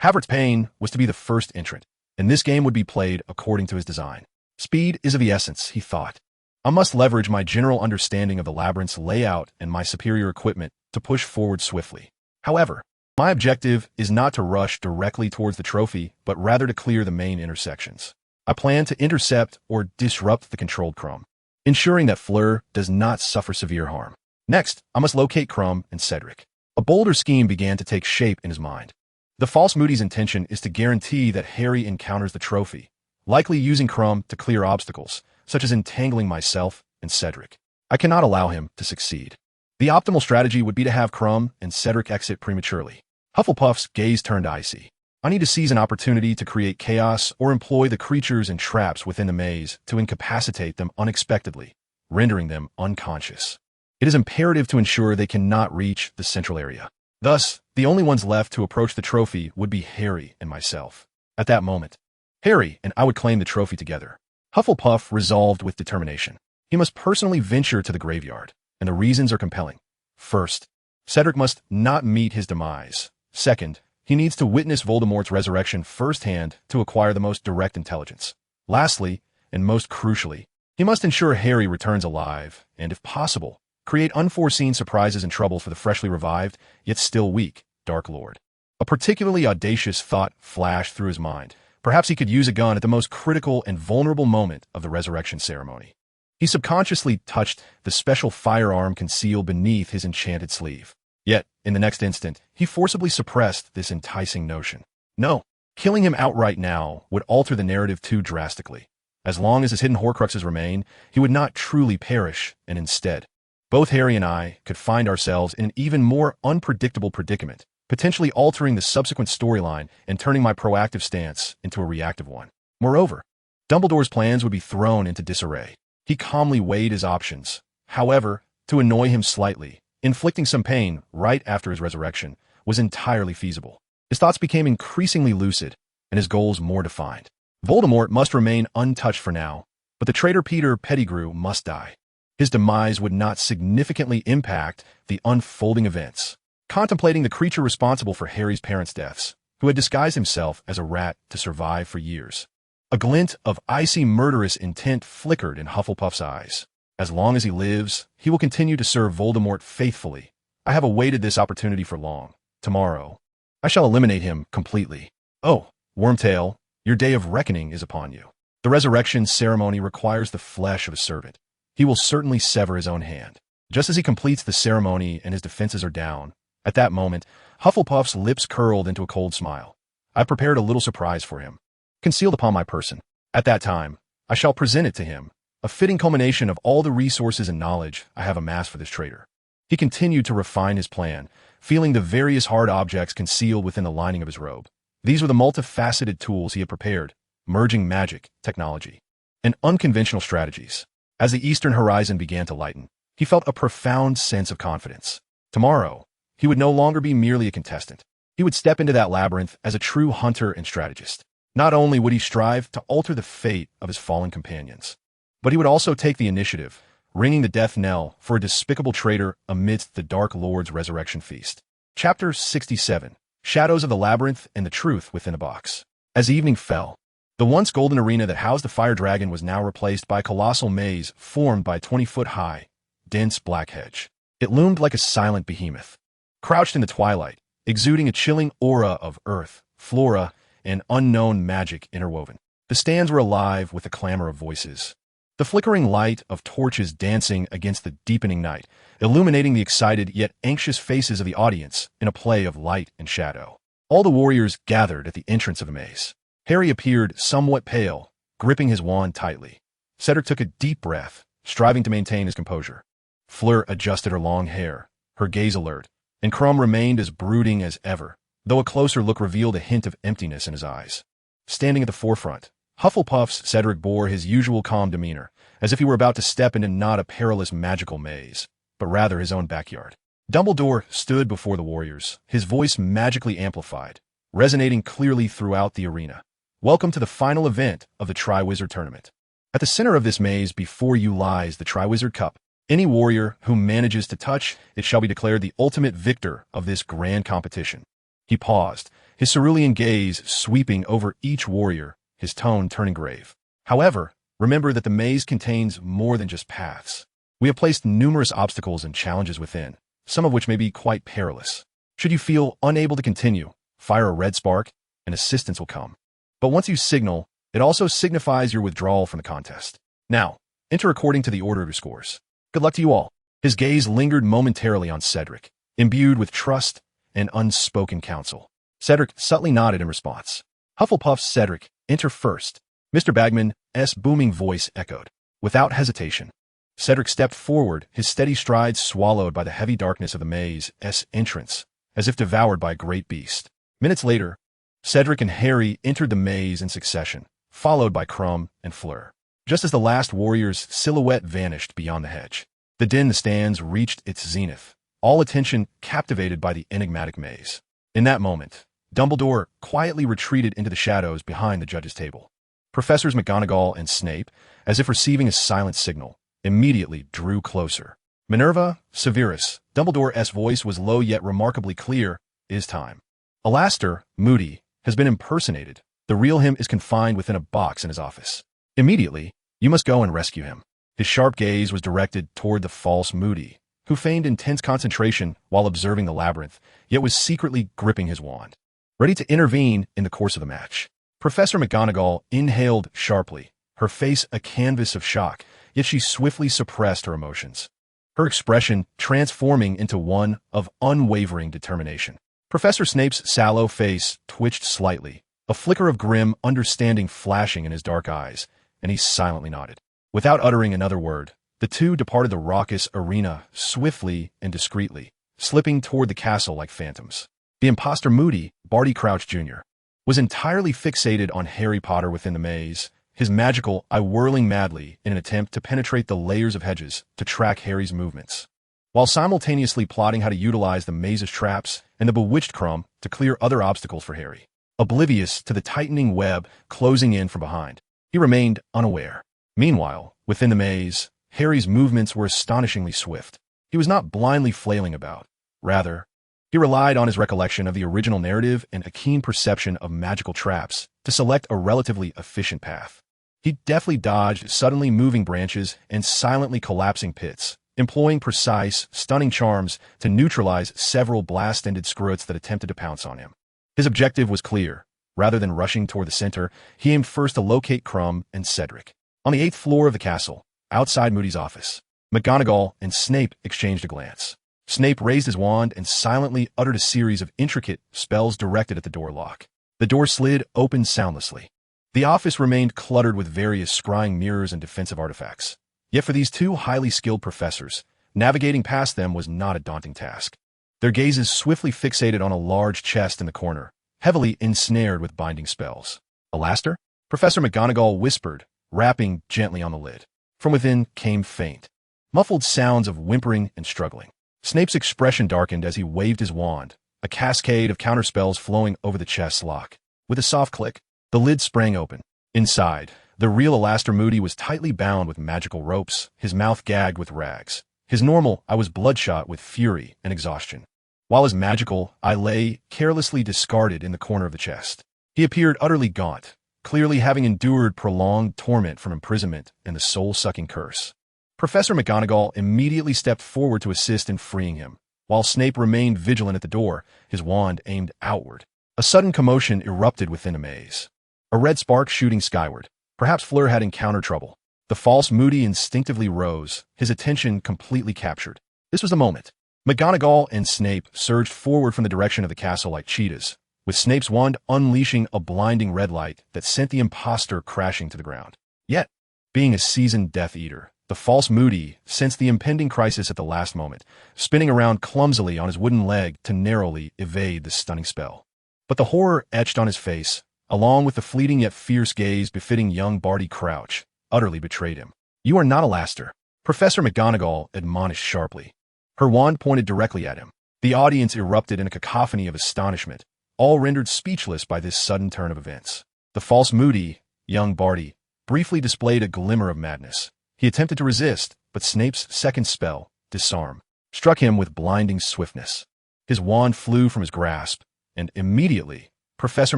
Havertz Payne was to be the first entrant, and this game would be played according to his design. Speed is of the essence, he thought. I must leverage my general understanding of the labyrinth's layout and my superior equipment to push forward swiftly. However, my objective is not to rush directly towards the trophy, but rather to clear the main intersections. I plan to intercept or disrupt the controlled Crumb, ensuring that Fleur does not suffer severe harm. Next, I must locate Crumb and Cedric. A bolder scheme began to take shape in his mind. The false Moody's intention is to guarantee that Harry encounters the trophy, likely using Crumb to clear obstacles, such as entangling myself and Cedric. I cannot allow him to succeed. The optimal strategy would be to have Crumb and Cedric exit prematurely. Hufflepuff's gaze turned icy. I need to seize an opportunity to create chaos or employ the creatures and traps within the maze to incapacitate them unexpectedly, rendering them unconscious. It is imperative to ensure they cannot reach the central area. Thus, the only ones left to approach the trophy would be Harry and myself. At that moment, Harry and I would claim the trophy together. Hufflepuff resolved with determination. He must personally venture to the graveyard, and the reasons are compelling. First, Cedric must not meet his demise. Second, he needs to witness Voldemort's resurrection firsthand to acquire the most direct intelligence. Lastly, and most crucially, he must ensure Harry returns alive, and if possible, create unforeseen surprises and trouble for the freshly revived, yet still weak, Dark Lord. A particularly audacious thought flashed through his mind. Perhaps he could use a gun at the most critical and vulnerable moment of the resurrection ceremony. He subconsciously touched the special firearm concealed beneath his enchanted sleeve. Yet, in the next instant, he forcibly suppressed this enticing notion. No, killing him outright now would alter the narrative too drastically. As long as his hidden Horcruxes remain, he would not truly perish, and instead, both Harry and I could find ourselves in an even more unpredictable predicament, potentially altering the subsequent storyline and turning my proactive stance into a reactive one. Moreover, Dumbledore's plans would be thrown into disarray. He calmly weighed his options. However, to annoy him slightly, inflicting some pain right after his resurrection was entirely feasible. His thoughts became increasingly lucid, and his goals more defined. Voldemort must remain untouched for now, but the traitor Peter Pettigrew must die. His demise would not significantly impact the unfolding events. Contemplating the creature responsible for Harry's parents' deaths, who had disguised himself as a rat to survive for years, a glint of icy murderous intent flickered in Hufflepuff's eyes. As long as he lives, he will continue to serve Voldemort faithfully. I have awaited this opportunity for long. Tomorrow, I shall eliminate him completely. Oh, Wormtail, your day of reckoning is upon you. The resurrection ceremony requires the flesh of a servant. He will certainly sever his own hand. Just as he completes the ceremony and his defenses are down, at that moment, Hufflepuff's lips curled into a cold smile. I prepared a little surprise for him, concealed upon my person. At that time, I shall present it to him, a fitting culmination of all the resources and knowledge I have amassed for this traitor. He continued to refine his plan, feeling the various hard objects concealed within the lining of his robe. These were the multifaceted tools he had prepared, merging magic, technology, and unconventional strategies. As the eastern horizon began to lighten, he felt a profound sense of confidence. Tomorrow, he would no longer be merely a contestant. He would step into that labyrinth as a true hunter and strategist. Not only would he strive to alter the fate of his fallen companions, But he would also take the initiative, ringing the death knell for a despicable traitor amidst the Dark Lord's resurrection feast. Chapter 67. Shadows of the Labyrinth and the Truth Within a Box. As evening fell, the once golden arena that housed the fire dragon was now replaced by a colossal maze formed by a 20-foot-high, dense black hedge. It loomed like a silent behemoth, crouched in the twilight, exuding a chilling aura of earth, flora, and unknown magic interwoven. The stands were alive with the clamor of voices, the flickering light of torches dancing against the deepening night, illuminating the excited yet anxious faces of the audience in a play of light and shadow. All the warriors gathered at the entrance of the maze. Harry appeared somewhat pale, gripping his wand tightly. Cedric took a deep breath, striving to maintain his composure. Fleur adjusted her long hair, her gaze alert, and Crumb remained as brooding as ever, though a closer look revealed a hint of emptiness in his eyes. Standing at the forefront, Hufflepuff's Cedric bore his usual calm demeanor, as if he were about to step into not a perilous magical maze, but rather his own backyard. Dumbledore stood before the warriors, his voice magically amplified, resonating clearly throughout the arena. Welcome to the final event of the Triwizard Tournament. At the center of this maze before you lies the Triwizard Cup. Any warrior who manages to touch it shall be declared the ultimate victor of this grand competition. He paused, his cerulean gaze sweeping over each warrior, his tone turning grave. However, remember that the maze contains more than just paths. We have placed numerous obstacles and challenges within, some of which may be quite perilous. Should you feel unable to continue, fire a red spark, and assistance will come. But once you signal, it also signifies your withdrawal from the contest. Now, enter according to the order of your scores. Good luck to you all. His gaze lingered momentarily on Cedric, imbued with trust and unspoken counsel. Cedric subtly nodded in response. Hufflepuff's Cedric, enter first. Mr. Bagman's booming voice echoed. Without hesitation, Cedric stepped forward, his steady stride swallowed by the heavy darkness of the maze's entrance, as if devoured by a great beast. Minutes later, Cedric and Harry entered the maze in succession, followed by Crumb and Fleur. Just as the last warrior's silhouette vanished beyond the hedge, the din in the stands reached its zenith, all attention captivated by the enigmatic maze. In that moment, Dumbledore quietly retreated into the shadows behind the judges' table. Professors McGonagall and Snape, as if receiving a silent signal, immediately drew closer. Minerva, Severus, Dumbledore's voice was low yet remarkably clear. It is time. Alastor, Moody, has been impersonated. The real him is confined within a box in his office. Immediately, you must go and rescue him. His sharp gaze was directed toward the false Moody, who feigned intense concentration while observing the labyrinth, yet was secretly gripping his wand, ready to intervene in the course of the match. Professor McGonagall inhaled sharply, her face a canvas of shock, yet she swiftly suppressed her emotions, her expression transforming into one of unwavering determination. Professor Snape's sallow face twitched slightly, a flicker of grim understanding flashing in his dark eyes, and he silently nodded. Without uttering another word, the two departed the raucous arena swiftly and discreetly, slipping toward the castle like phantoms. The imposter Moody, Barty Crouch Jr., was entirely fixated on Harry Potter within the maze, his magical eye whirling madly in an attempt to penetrate the layers of hedges to track Harry's movements, while simultaneously plotting how to utilize the maze's traps and the bewitched Crumb to clear other obstacles for Harry. Oblivious to the tightening web closing in from behind, he remained unaware. Meanwhile, within the maze, Harry's movements were astonishingly swift. He was not blindly flailing about. Rather, he relied on his recollection of the original narrative and a keen perception of magical traps to select a relatively efficient path. He deftly dodged suddenly moving branches and silently collapsing pits, employing precise, stunning charms to neutralize several blast-ended scroats that attempted to pounce on him. His objective was clear. Rather than rushing toward the center, he aimed first to locate Crumb and Cedric. On the 8th floor of the castle, outside Moody's office, McGonagall and Snape exchanged a glance. Snape raised his wand and silently uttered a series of intricate spells directed at the door lock. The door slid open soundlessly. The office remained cluttered with various scrying mirrors and defensive artifacts. Yet for these two highly skilled professors, navigating past them was not a daunting task. Their gazes swiftly fixated on a large chest in the corner, heavily ensnared with binding spells. Alastor? Professor McGonagall whispered, rapping gently on the lid. From within came faint, muffled sounds of whimpering and struggling. Snape's expression darkened as he waved his wand, a cascade of counterspells flowing over the chest's lock. With a soft click, the lid sprang open. Inside, The real Alastair Moody was tightly bound with magical ropes, his mouth gagged with rags. His normal I was bloodshot with fury and exhaustion, while his magical I lay carelessly discarded in the corner of the chest. He appeared utterly gaunt, clearly having endured prolonged torment from imprisonment and the soul-sucking curse. Professor McGonagall immediately stepped forward to assist in freeing him, while Snape remained vigilant at the door, his wand aimed outward. A sudden commotion erupted within a maze. A red spark shooting skyward. Perhaps Fleur had encountered trouble. The false Moody instinctively rose, his attention completely captured. This was the moment. McGonagall and Snape surged forward from the direction of the castle like cheetahs, with Snape's wand unleashing a blinding red light that sent the impostor crashing to the ground. Yet, being a seasoned Death Eater, the false Moody sensed the impending crisis at the last moment, spinning around clumsily on his wooden leg to narrowly evade the stunning spell. But the horror etched on his face, along with the fleeting yet fierce gaze befitting young Barty Crouch, utterly betrayed him. "You are not Alastair," Professor McGonagall admonished sharply. Her wand pointed directly at him. The audience erupted in a cacophony of astonishment, all rendered speechless by this sudden turn of events. The false Moody, young Barty, briefly displayed a glimmer of madness. He attempted to resist, but Snape's second spell, Disarm, struck him with blinding swiftness. His wand flew from his grasp, and immediately, Professor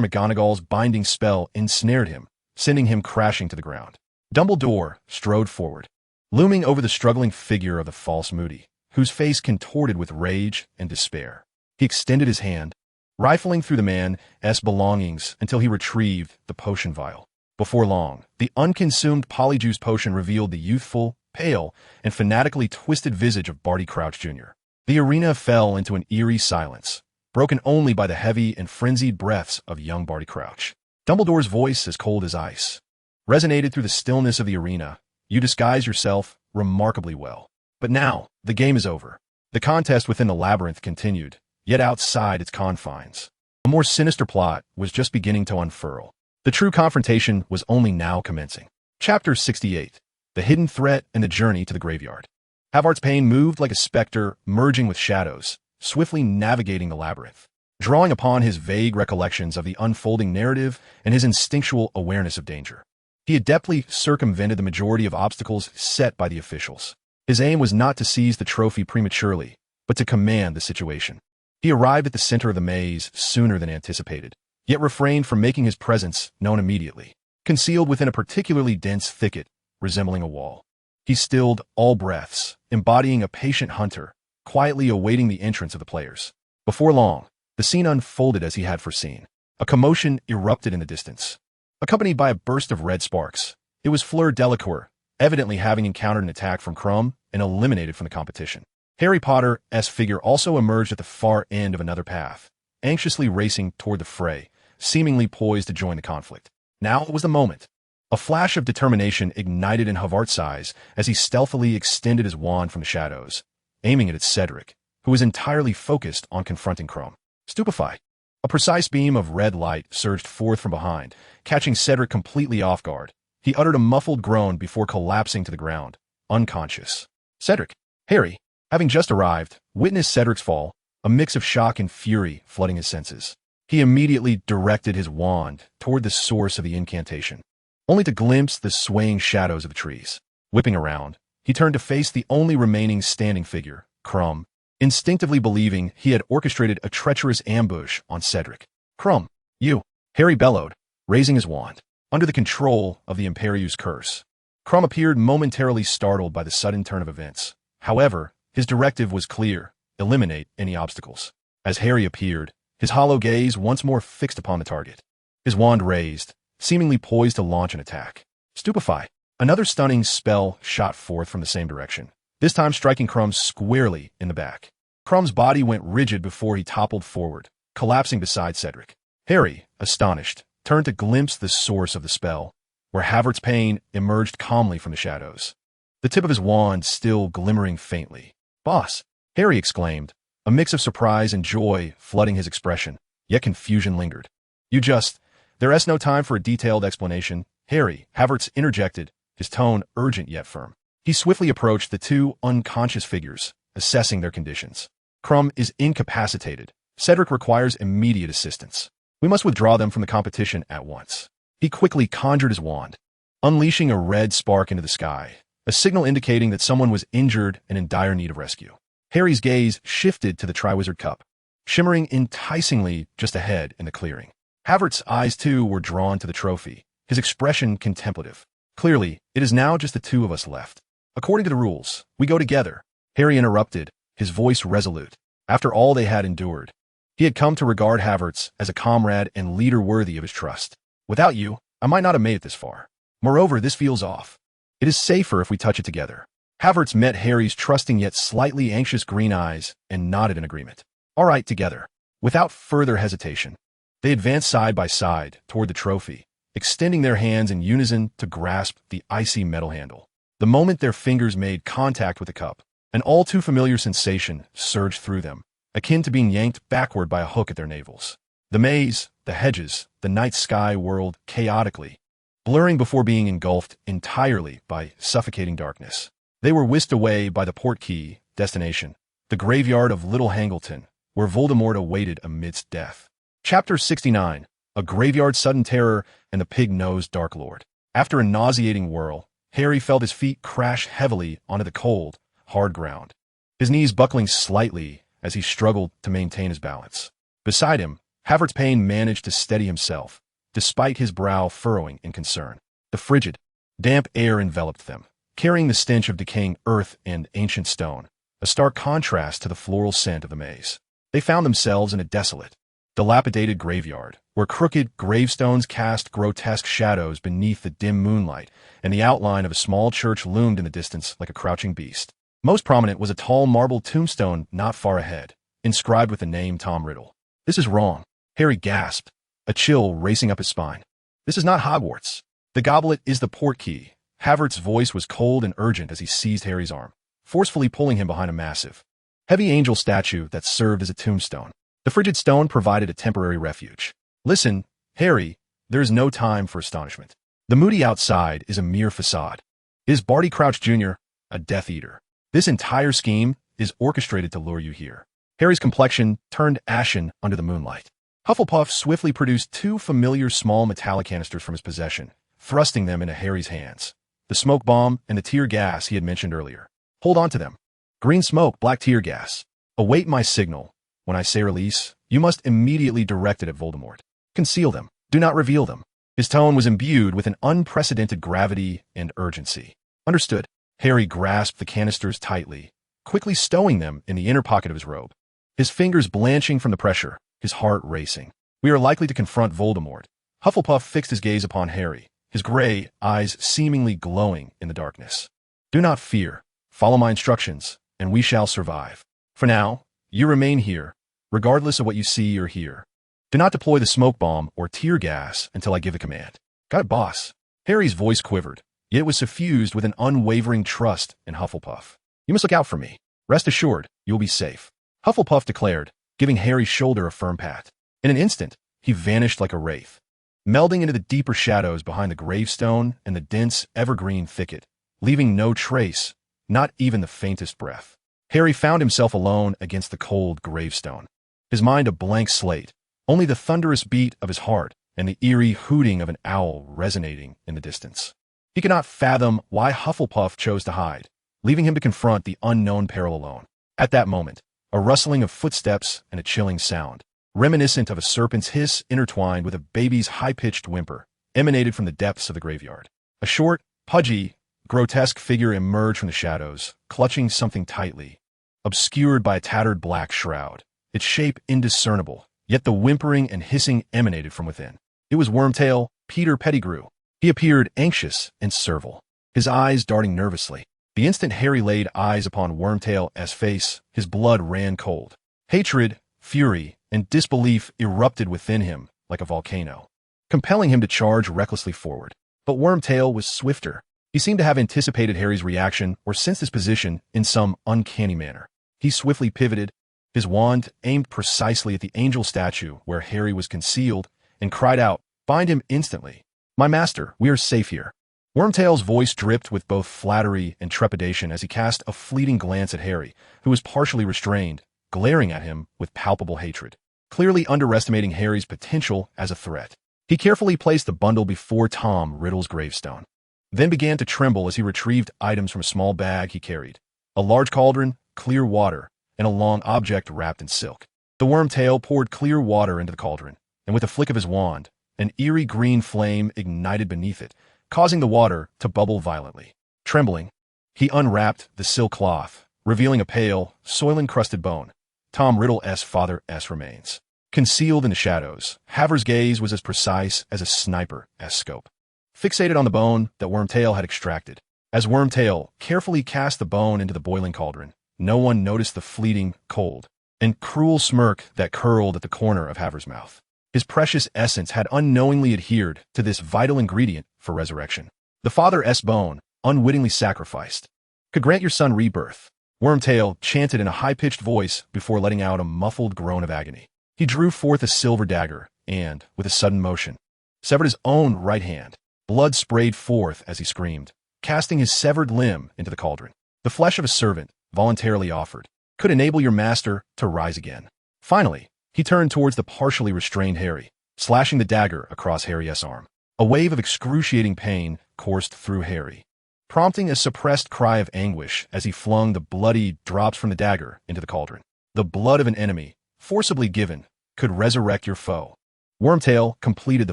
McGonagall's binding spell ensnared him, sending him crashing to the ground. Dumbledore strode forward, looming over the struggling figure of the false Moody, whose face contorted with rage and despair. He extended his hand, rifling through the man's belongings until he retrieved the potion vial. Before long, the unconsumed polyjuice potion revealed the youthful, pale, and fanatically twisted visage of Barty Crouch Jr. The arena fell into an eerie silence, broken only by the heavy and frenzied breaths of young Barty Crouch. Dumbledore's voice, as cold as ice, resonated through the stillness of the arena. "You disguise yourself remarkably well. But now, the game is over." The contest within the labyrinth continued, yet outside its confines, a more sinister plot was just beginning to unfurl. The true confrontation was only now commencing. Chapter 68. The Hidden Threat and the Journey to the Graveyard. Havertz Payne moved like a specter, merging with shadows, swiftly navigating the labyrinth, drawing upon his vague recollections of the unfolding narrative and his instinctual awareness of danger. He adeptly circumvented the majority of obstacles set by the officials. His aim was not to seize the trophy prematurely, but to command the situation. He arrived at the center of the maze sooner than anticipated, yet refrained from making his presence known immediately. Concealed within a particularly dense thicket, resembling a wall, he stilled all breaths, embodying a patient hunter, quietly awaiting the entrance of the players. Before long, the scene unfolded as he had foreseen. A commotion erupted in the distance, accompanied by a burst of red sparks. It was Fleur Delacour, evidently having encountered an attack from Crumb and eliminated from the competition. Harry Potter's figure also emerged at the far end of another path, anxiously racing toward the fray, seemingly poised to join the conflict. Now it was the moment. A flash of determination ignited in Havertz's eyes as he stealthily extended his wand from the shadows, aiming it at Cedric, who was entirely focused on confronting Crumb. Stupefy. A precise beam of red light surged forth from behind, catching Cedric completely off guard. He uttered a muffled groan before collapsing to the ground, unconscious. Cedric. Harry, having just arrived, witnessed Cedric's fall, a mix of shock and fury flooding his senses. He immediately directed his wand toward the source of the incantation, only to glimpse the swaying shadows of the trees. Whipping around, he turned to face the only remaining standing figure, Crumb, instinctively believing he had orchestrated a treacherous ambush on Cedric. "Crumb, you!" Harry bellowed, raising his wand. Under the control of the Imperius curse, Crumb appeared momentarily startled by the sudden turn of events. However, his directive was clear: eliminate any obstacles. As Harry appeared, his hollow gaze once more fixed upon the target, his wand raised, seemingly poised to launch an attack. Stupefy. Another stunning spell shot forth from the same direction, this time striking Crumb squarely in the back. Crumb's body went rigid before he toppled forward, collapsing beside Cedric. Harry, astonished, turned to glimpse the source of the spell, where Havertz Payne emerged calmly from the shadows, the tip of his wand still glimmering faintly. "Boss!" Harry exclaimed, a mix of surprise and joy flooding his expression, yet confusion lingered. There's no time for a detailed explanation," Harry, Havertz interjected, his tone urgent yet firm. He swiftly approached the two unconscious figures, assessing their conditions. "Crumb is incapacitated. Cedric requires immediate assistance. We must withdraw them from the competition at once." He quickly conjured his wand, unleashing a red spark into the sky, a signal indicating that someone was injured and in dire need of rescue. Harry's gaze shifted to the Triwizard Cup, shimmering enticingly just ahead in the clearing. Havertz's eyes, too, were drawn to the trophy, his expression contemplative. Clearly, it is now just the two of us left. According to the rules, we go together. Harry interrupted, his voice resolute. After all they had endured, he had come to regard Havertz as a comrade and leader worthy of his trust. Without you, I might not have made it this far. Moreover, this feels off. It is safer if we touch it together. Havertz met Harry's trusting yet slightly anxious green eyes and nodded in agreement. All right, together. Without further hesitation, they advanced side by side toward the trophy, extending their hands in unison to grasp the icy metal handle. The moment their fingers made contact with the cup, an all-too-familiar sensation surged through them, akin to being yanked backward by a hook at their navels. The maze, the hedges, the night sky whirled chaotically, blurring before being engulfed entirely by suffocating darkness. They were whisked away by the portkey destination, the graveyard of Little Hangleton, where Voldemort awaited amidst death. Chapter 69, A Graveyard Sudden Terror and the Pig-Nosed Dark Lord. After a nauseating whirl, Harry felt his feet crash heavily onto the cold, hard ground, his knees buckling slightly as he struggled to maintain his balance. Beside him, Havertz Payne managed to steady himself, despite his brow furrowing in concern. The frigid, damp air enveloped them, carrying the stench of decaying earth and ancient stone, a stark contrast to the floral scent of the maze. They found themselves in a desolate, dilapidated graveyard, where crooked gravestones cast grotesque shadows beneath the dim moonlight, and the outline of a small church loomed in the distance like a crouching beast. Most prominent was a tall marble tombstone not far ahead, inscribed with the name Tom Riddle. This is wrong, Harry gasped, a chill racing up his spine. This is not Hogwarts. The goblet is the portkey. Havertz's voice was cold and urgent as he seized Harry's arm, forcefully pulling him behind a massive, heavy angel statue that served as a tombstone. The frigid stone provided a temporary refuge. Listen, Harry, there is no time for astonishment. The moody outside is a mere facade. It is Barty Crouch Jr., a Death Eater. This entire scheme is orchestrated to lure you here. Harry's complexion turned ashen under the moonlight. Hufflepuff swiftly produced two familiar small metallic canisters from his possession, thrusting them into Harry's hands. The smoke bomb and the tear gas he had mentioned earlier. Hold on to them. Green smoke, black tear gas. Await my signal. When I say release, you must immediately direct it at Voldemort. Conceal them. Do not reveal them. His tone was imbued with an unprecedented gravity and urgency. Understood. Harry grasped the canisters tightly, quickly stowing them in the inner pocket of his robe. His fingers blanching from the pressure, his heart racing. We are likely to confront Voldemort. Hufflepuff fixed his gaze upon Harry, his gray eyes seemingly glowing in the darkness. Do not fear. Follow my instructions, and we shall survive. For now, you remain here, regardless of what you see or hear. Do not deploy the smoke bomb or tear gas until I give a command. Got it, boss. Harry's voice quivered, yet it was suffused with an unwavering trust in Hufflepuff. You must look out for me. Rest assured, you'll be safe. Hufflepuff declared, giving Harry's shoulder a firm pat. In an instant, he vanished like a wraith, melding into the deeper shadows behind the gravestone and the dense evergreen thicket, leaving no trace, not even the faintest breath. Harry found himself alone against the cold gravestone, his mind a blank slate, only the thunderous beat of his heart and the eerie hooting of an owl resonating in the distance. He could not fathom why Hufflepuff chose to hide, leaving him to confront the unknown peril alone. At that moment, a rustling of footsteps and a chilling sound, reminiscent of a serpent's hiss intertwined with a baby's high-pitched whimper, emanated from the depths of the graveyard. A short, pudgy, grotesque figure emerged from the shadows, clutching something tightly, obscured by a tattered black shroud, its shape indiscernible, yet the whimpering and hissing emanated from within. It was Wormtail, Peter Pettigrew. He appeared anxious and servile, his eyes darting nervously. The instant Harry laid eyes upon Wormtail's face, his blood ran cold. Hatred, fury, and disbelief erupted within him like a volcano, compelling him to charge recklessly forward. But Wormtail was swifter. He seemed to have anticipated Harry's reaction or sensed his position in some uncanny manner. He swiftly pivoted, his wand aimed precisely at the angel statue where Harry was concealed, and cried out, "Find him instantly. My master, we are safe here." Wormtail's voice dripped with both flattery and trepidation as he cast a fleeting glance at Harry, who was partially restrained, glaring at him with palpable hatred, clearly underestimating Harry's potential as a threat. He carefully placed the bundle before Tom Riddle's gravestone. then began to tremble as he retrieved items from a small bag he carried. A large cauldron, clear water, and a long object wrapped in silk. The Wormtail poured clear water into the cauldron, and with a flick of his wand, an eerie green flame ignited beneath it, causing the water to bubble violently. Trembling, he unwrapped the silk cloth, revealing a pale, soil-encrusted bone, Tom Riddle's father's remains. Concealed in the shadows, Havertz's gaze was as precise as a sniper's scope. Fixated on the bone that Wormtail had extracted. As Wormtail carefully cast the bone into the boiling cauldron, no one noticed the fleeting, cold, and cruel smirk that curled at the corner of Havertz's mouth. His precious essence had unknowingly adhered to this vital ingredient for resurrection. The father's bone, unwittingly sacrificed, could grant your son rebirth. Wormtail chanted in a high-pitched voice before letting out a muffled groan of agony. He drew forth a silver dagger and, with a sudden motion, severed his own right hand. Blood sprayed forth as he screamed, casting his severed limb into the cauldron. The flesh of a servant, voluntarily offered, could enable your master to rise again. Finally, he turned towards the partially restrained Harry, slashing the dagger across Harry's arm. A wave of excruciating pain coursed through Harry, prompting a suppressed cry of anguish as he flung the bloody drops from the dagger into the cauldron. The blood of an enemy, forcibly given, could resurrect your foe. Wormtail completed the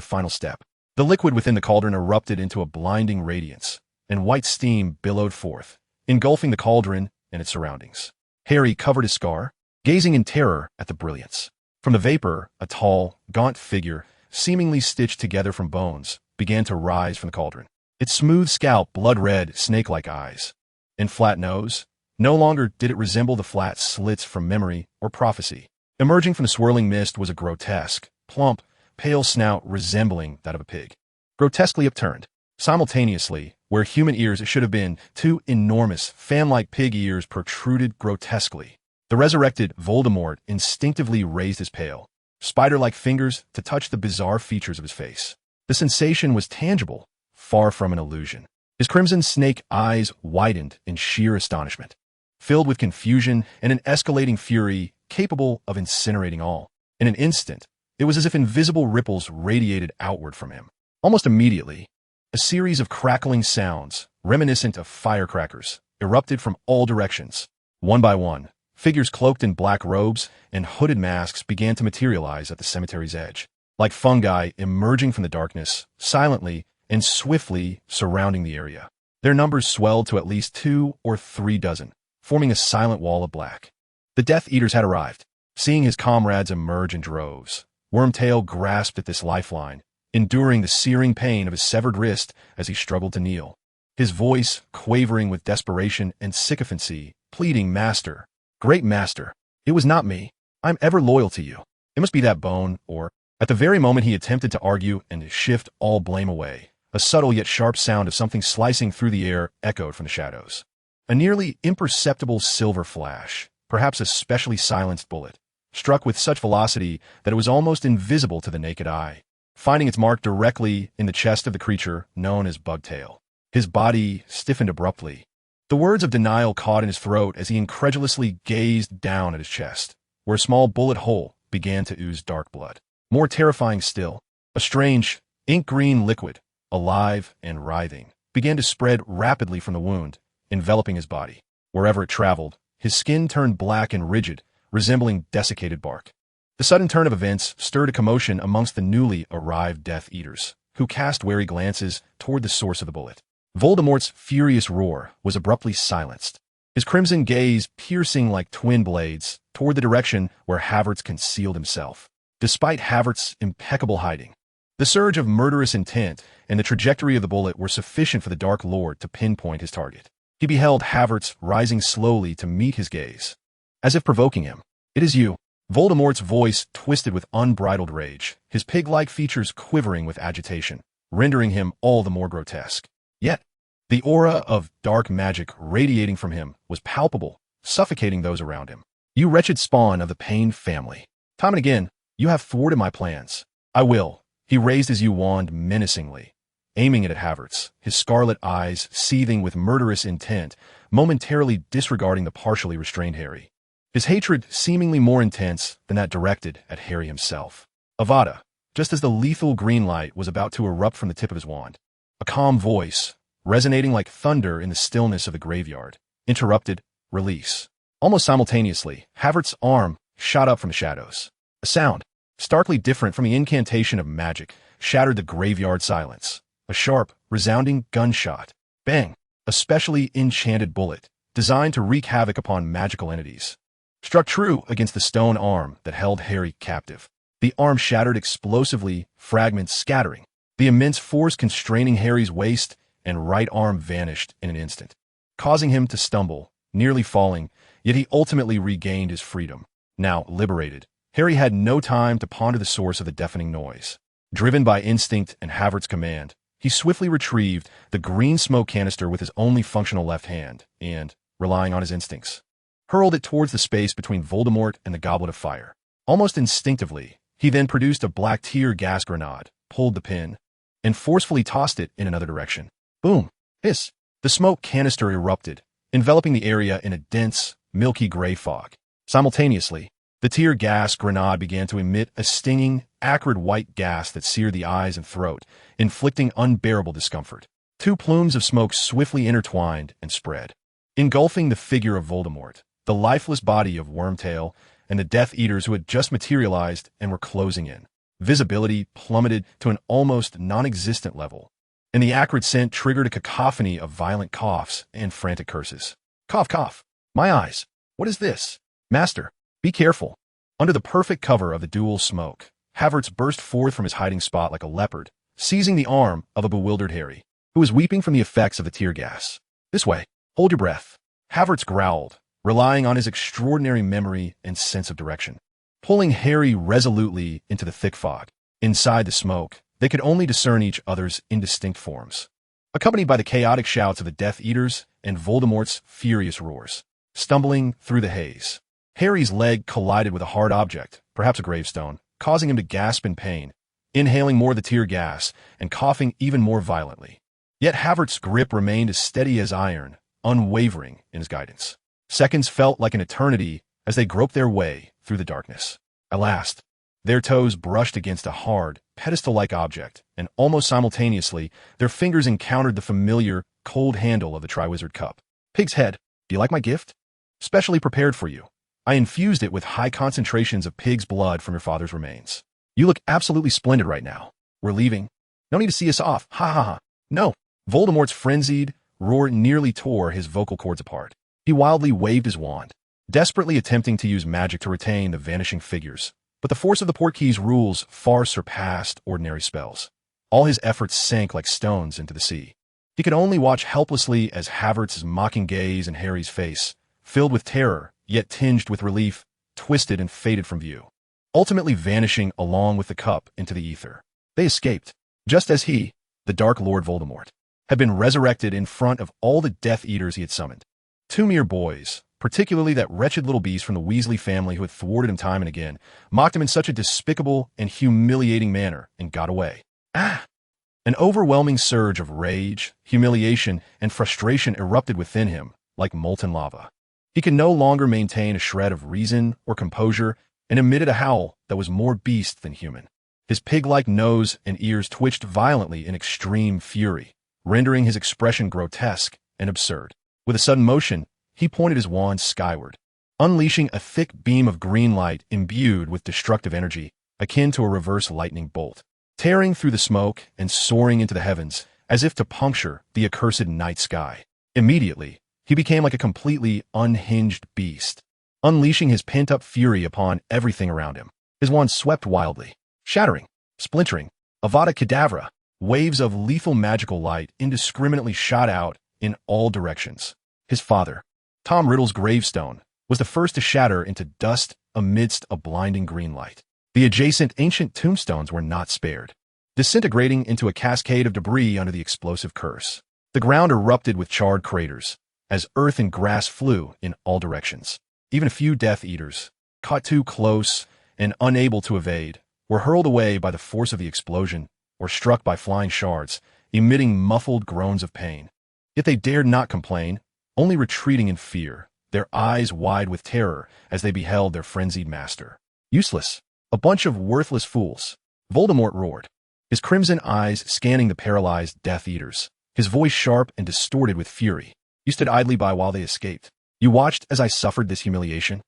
final step. The liquid within the cauldron erupted into a blinding radiance, and white steam billowed forth, engulfing the cauldron and its surroundings. Harry covered his scar, gazing in terror at the brilliance. From the vapor, a tall, gaunt figure, seemingly stitched together from bones, began to rise from the cauldron. Its smooth scalp, blood-red, snake-like eyes, and flat nose. No longer did it resemble the flat slits from memory or prophecy. Emerging from the swirling mist was a grotesque, plump, pale snout resembling that of a pig, grotesquely upturned. Simultaneously, where human ears should have been, two enormous, fan-like pig ears protruded grotesquely. The resurrected Voldemort instinctively raised his pale, spider-like fingers to touch the bizarre features of his face. The sensation was tangible, far from an illusion. His crimson snake eyes widened in sheer astonishment, filled with confusion and an escalating fury capable of incinerating all. In an instant, it was as if invisible ripples radiated outward from him. Almost immediately, a series of crackling sounds, reminiscent of firecrackers, erupted from all directions. One by one, figures cloaked in black robes and hooded masks began to materialize at the cemetery's edge, like fungi emerging from the darkness, silently and swiftly surrounding the area. Their numbers swelled to at least 2 or 3 dozen, forming a silent wall of black. The Death Eaters had arrived. Seeing his comrades emerge in droves, Wormtail grasped at this lifeline, enduring the searing pain of his severed wrist as he struggled to kneel. His voice quavering with desperation and sycophancy, pleading, "Master, great master, it was not me. I'm ever loyal to you. It must be that bone," or, at the very moment he attempted to argue and shift all blame away, a subtle yet sharp sound of something slicing through the air echoed from the shadows. A nearly imperceptible silver flash, perhaps a specially silenced bullet, struck with such velocity that it was almost invisible to the naked eye, finding its mark directly in the chest of the creature known as Bugtail. His body stiffened abruptly. The words of denial caught in his throat as he incredulously gazed down at his chest, where a small bullet hole began to ooze dark blood. More terrifying still, a strange, ink-green liquid, alive and writhing, began to spread rapidly from the wound, enveloping his body. Wherever it traveled, his skin turned black and rigid, resembling desiccated bark. The sudden turn of events stirred a commotion amongst the newly arrived Death Eaters, who cast wary glances toward the source of the bullet. Voldemort's furious roar was abruptly silenced, his crimson gaze piercing like twin blades toward the direction where Havertz concealed himself. Despite Havertz's impeccable hiding, the surge of murderous intent and the trajectory of the bullet were sufficient for the Dark Lord to pinpoint his target. He beheld Havertz rising slowly to meet his gaze, as if provoking him. "It is you." Voldemort's voice twisted with unbridled rage, his pig-like features quivering with agitation, rendering him all the more grotesque. Yet, the aura of dark magic radiating from him was palpable, suffocating those around him. "You wretched spawn of the Payne family. Time and again, you have thwarted my plans. I will." He raised his wand menacingly, aiming it at Havertz, his scarlet eyes seething with murderous intent, momentarily disregarding the partially restrained Harry. His hatred seemingly more intense than that directed at Harry himself. Avada, just as the lethal green light was about to erupt from the tip of his wand, a calm voice, resonating like thunder in the stillness of the graveyard. Interrupted. Release. Almost simultaneously, Havertz's arm shot up from the shadows. A sound, starkly different from the incantation of magic, shattered the graveyard silence. A sharp, resounding gunshot. Bang! A specially enchanted bullet, designed to wreak havoc upon magical entities, struck true against the stone arm that held Harry captive. The arm shattered explosively, fragments scattering. The immense force constraining Harry's waist and right arm vanished in an instant, causing him to stumble, nearly falling, yet he ultimately regained his freedom. Now, liberated, Harry had no time to ponder the source of the deafening noise. Driven by instinct and Havertz's command, he swiftly retrieved the green smoke canister with his only functional left hand and, relying on his instincts, hurled it towards the space between Voldemort and the Goblet of Fire. Almost instinctively, he then produced a black tear gas grenade, pulled the pin, and forcefully tossed it in another direction. Boom! Hiss! The smoke canister erupted, enveloping the area in a dense, milky gray fog. Simultaneously, the tear gas grenade began to emit a stinging, acrid white gas that seared the eyes and throat, inflicting unbearable discomfort. Two plumes of smoke swiftly intertwined and spread, engulfing the figure of Voldemort, the lifeless body of Wormtail, and the Death Eaters who had just materialized and were closing in. Visibility plummeted to an almost non-existent level, and the acrid scent triggered a cacophony of violent coughs and frantic curses. Cough, cough. My eyes. What is this? Master, be careful. Under the perfect cover of the dual smoke, Havertz burst forth from his hiding spot like a leopard, seizing the arm of a bewildered Harry, who was weeping from the effects of the tear gas. This way. Hold your breath. Havertz growled, relying on his extraordinary memory and sense of direction, pulling Harry resolutely into the thick fog. Inside the smoke, they could only discern each other's indistinct forms, accompanied by the chaotic shouts of the Death Eaters and Voldemort's furious roars. Stumbling through the haze, Harry's leg collided with a hard object, perhaps a gravestone, causing him to gasp in pain, inhaling more of the tear gas and coughing even more violently. Yet Havertz's grip remained as steady as iron, unwavering in his guidance. Seconds felt like an eternity as they groped their way through the darkness. At last, their toes brushed against a hard, pedestal-like object, and almost simultaneously, their fingers encountered the familiar, cold handle of the Triwizard Cup. Pig's head, do you like my gift? Specially prepared for you. I infused it with high concentrations of pig's blood from your father's remains. You look absolutely splendid right now. We're leaving. No need to see us off. Ha ha ha. No. Voldemort's frenzied roar nearly tore his vocal cords apart. He wildly waved his wand, desperately attempting to use magic to retain the vanishing figures. But the force of the Portkeys' rules far surpassed ordinary spells. All his efforts sank like stones into the sea. He could only watch helplessly as Havertz's mocking gaze and Harry's face, filled with terror, yet tinged with relief, twisted and faded from view, ultimately vanishing along with the cup into the ether. They escaped, just as he, the Dark Lord Voldemort, had been resurrected in front of all the Death Eaters he had summoned. Two mere boys, particularly that wretched little beast from the Weasley family who had thwarted him time and again, mocked him in such a despicable and humiliating manner and got away. Ah! An overwhelming surge of rage, humiliation, and frustration erupted within him like molten lava. He could no longer maintain a shred of reason or composure and emitted a howl that was more beast than human. His pig-like nose and ears twitched violently in extreme fury, rendering his expression grotesque and absurd. With a sudden motion, he pointed his wand skyward, unleashing a thick beam of green light imbued with destructive energy, akin to a reverse lightning bolt, tearing through the smoke and soaring into the heavens as if to puncture the accursed night sky. Immediately, he became like a completely unhinged beast, unleashing his pent-up fury upon everything around him. His wand swept wildly, shattering, splintering, Avada Kedavra. Waves of lethal magical light indiscriminately shot out in all directions. His father, Tom Riddle's gravestone, was the first to shatter into dust amidst a blinding green light. The adjacent ancient tombstones were not spared, disintegrating into a cascade of debris under the explosive curse. The ground erupted with charred craters, as earth and grass flew in all directions. Even a few Death Eaters, caught too close and unable to evade, were hurled away by the force of the explosion or struck by flying shards, emitting muffled groans of pain. Yet they dared not complain, only retreating in fear, their eyes wide with terror as they beheld their frenzied master. Useless, a bunch of worthless fools, Voldemort roared, his crimson eyes scanning the paralyzed Death Eaters. his voice sharp and distorted with fury. "You stood idly by while they escaped. You watched as I suffered this humiliation?"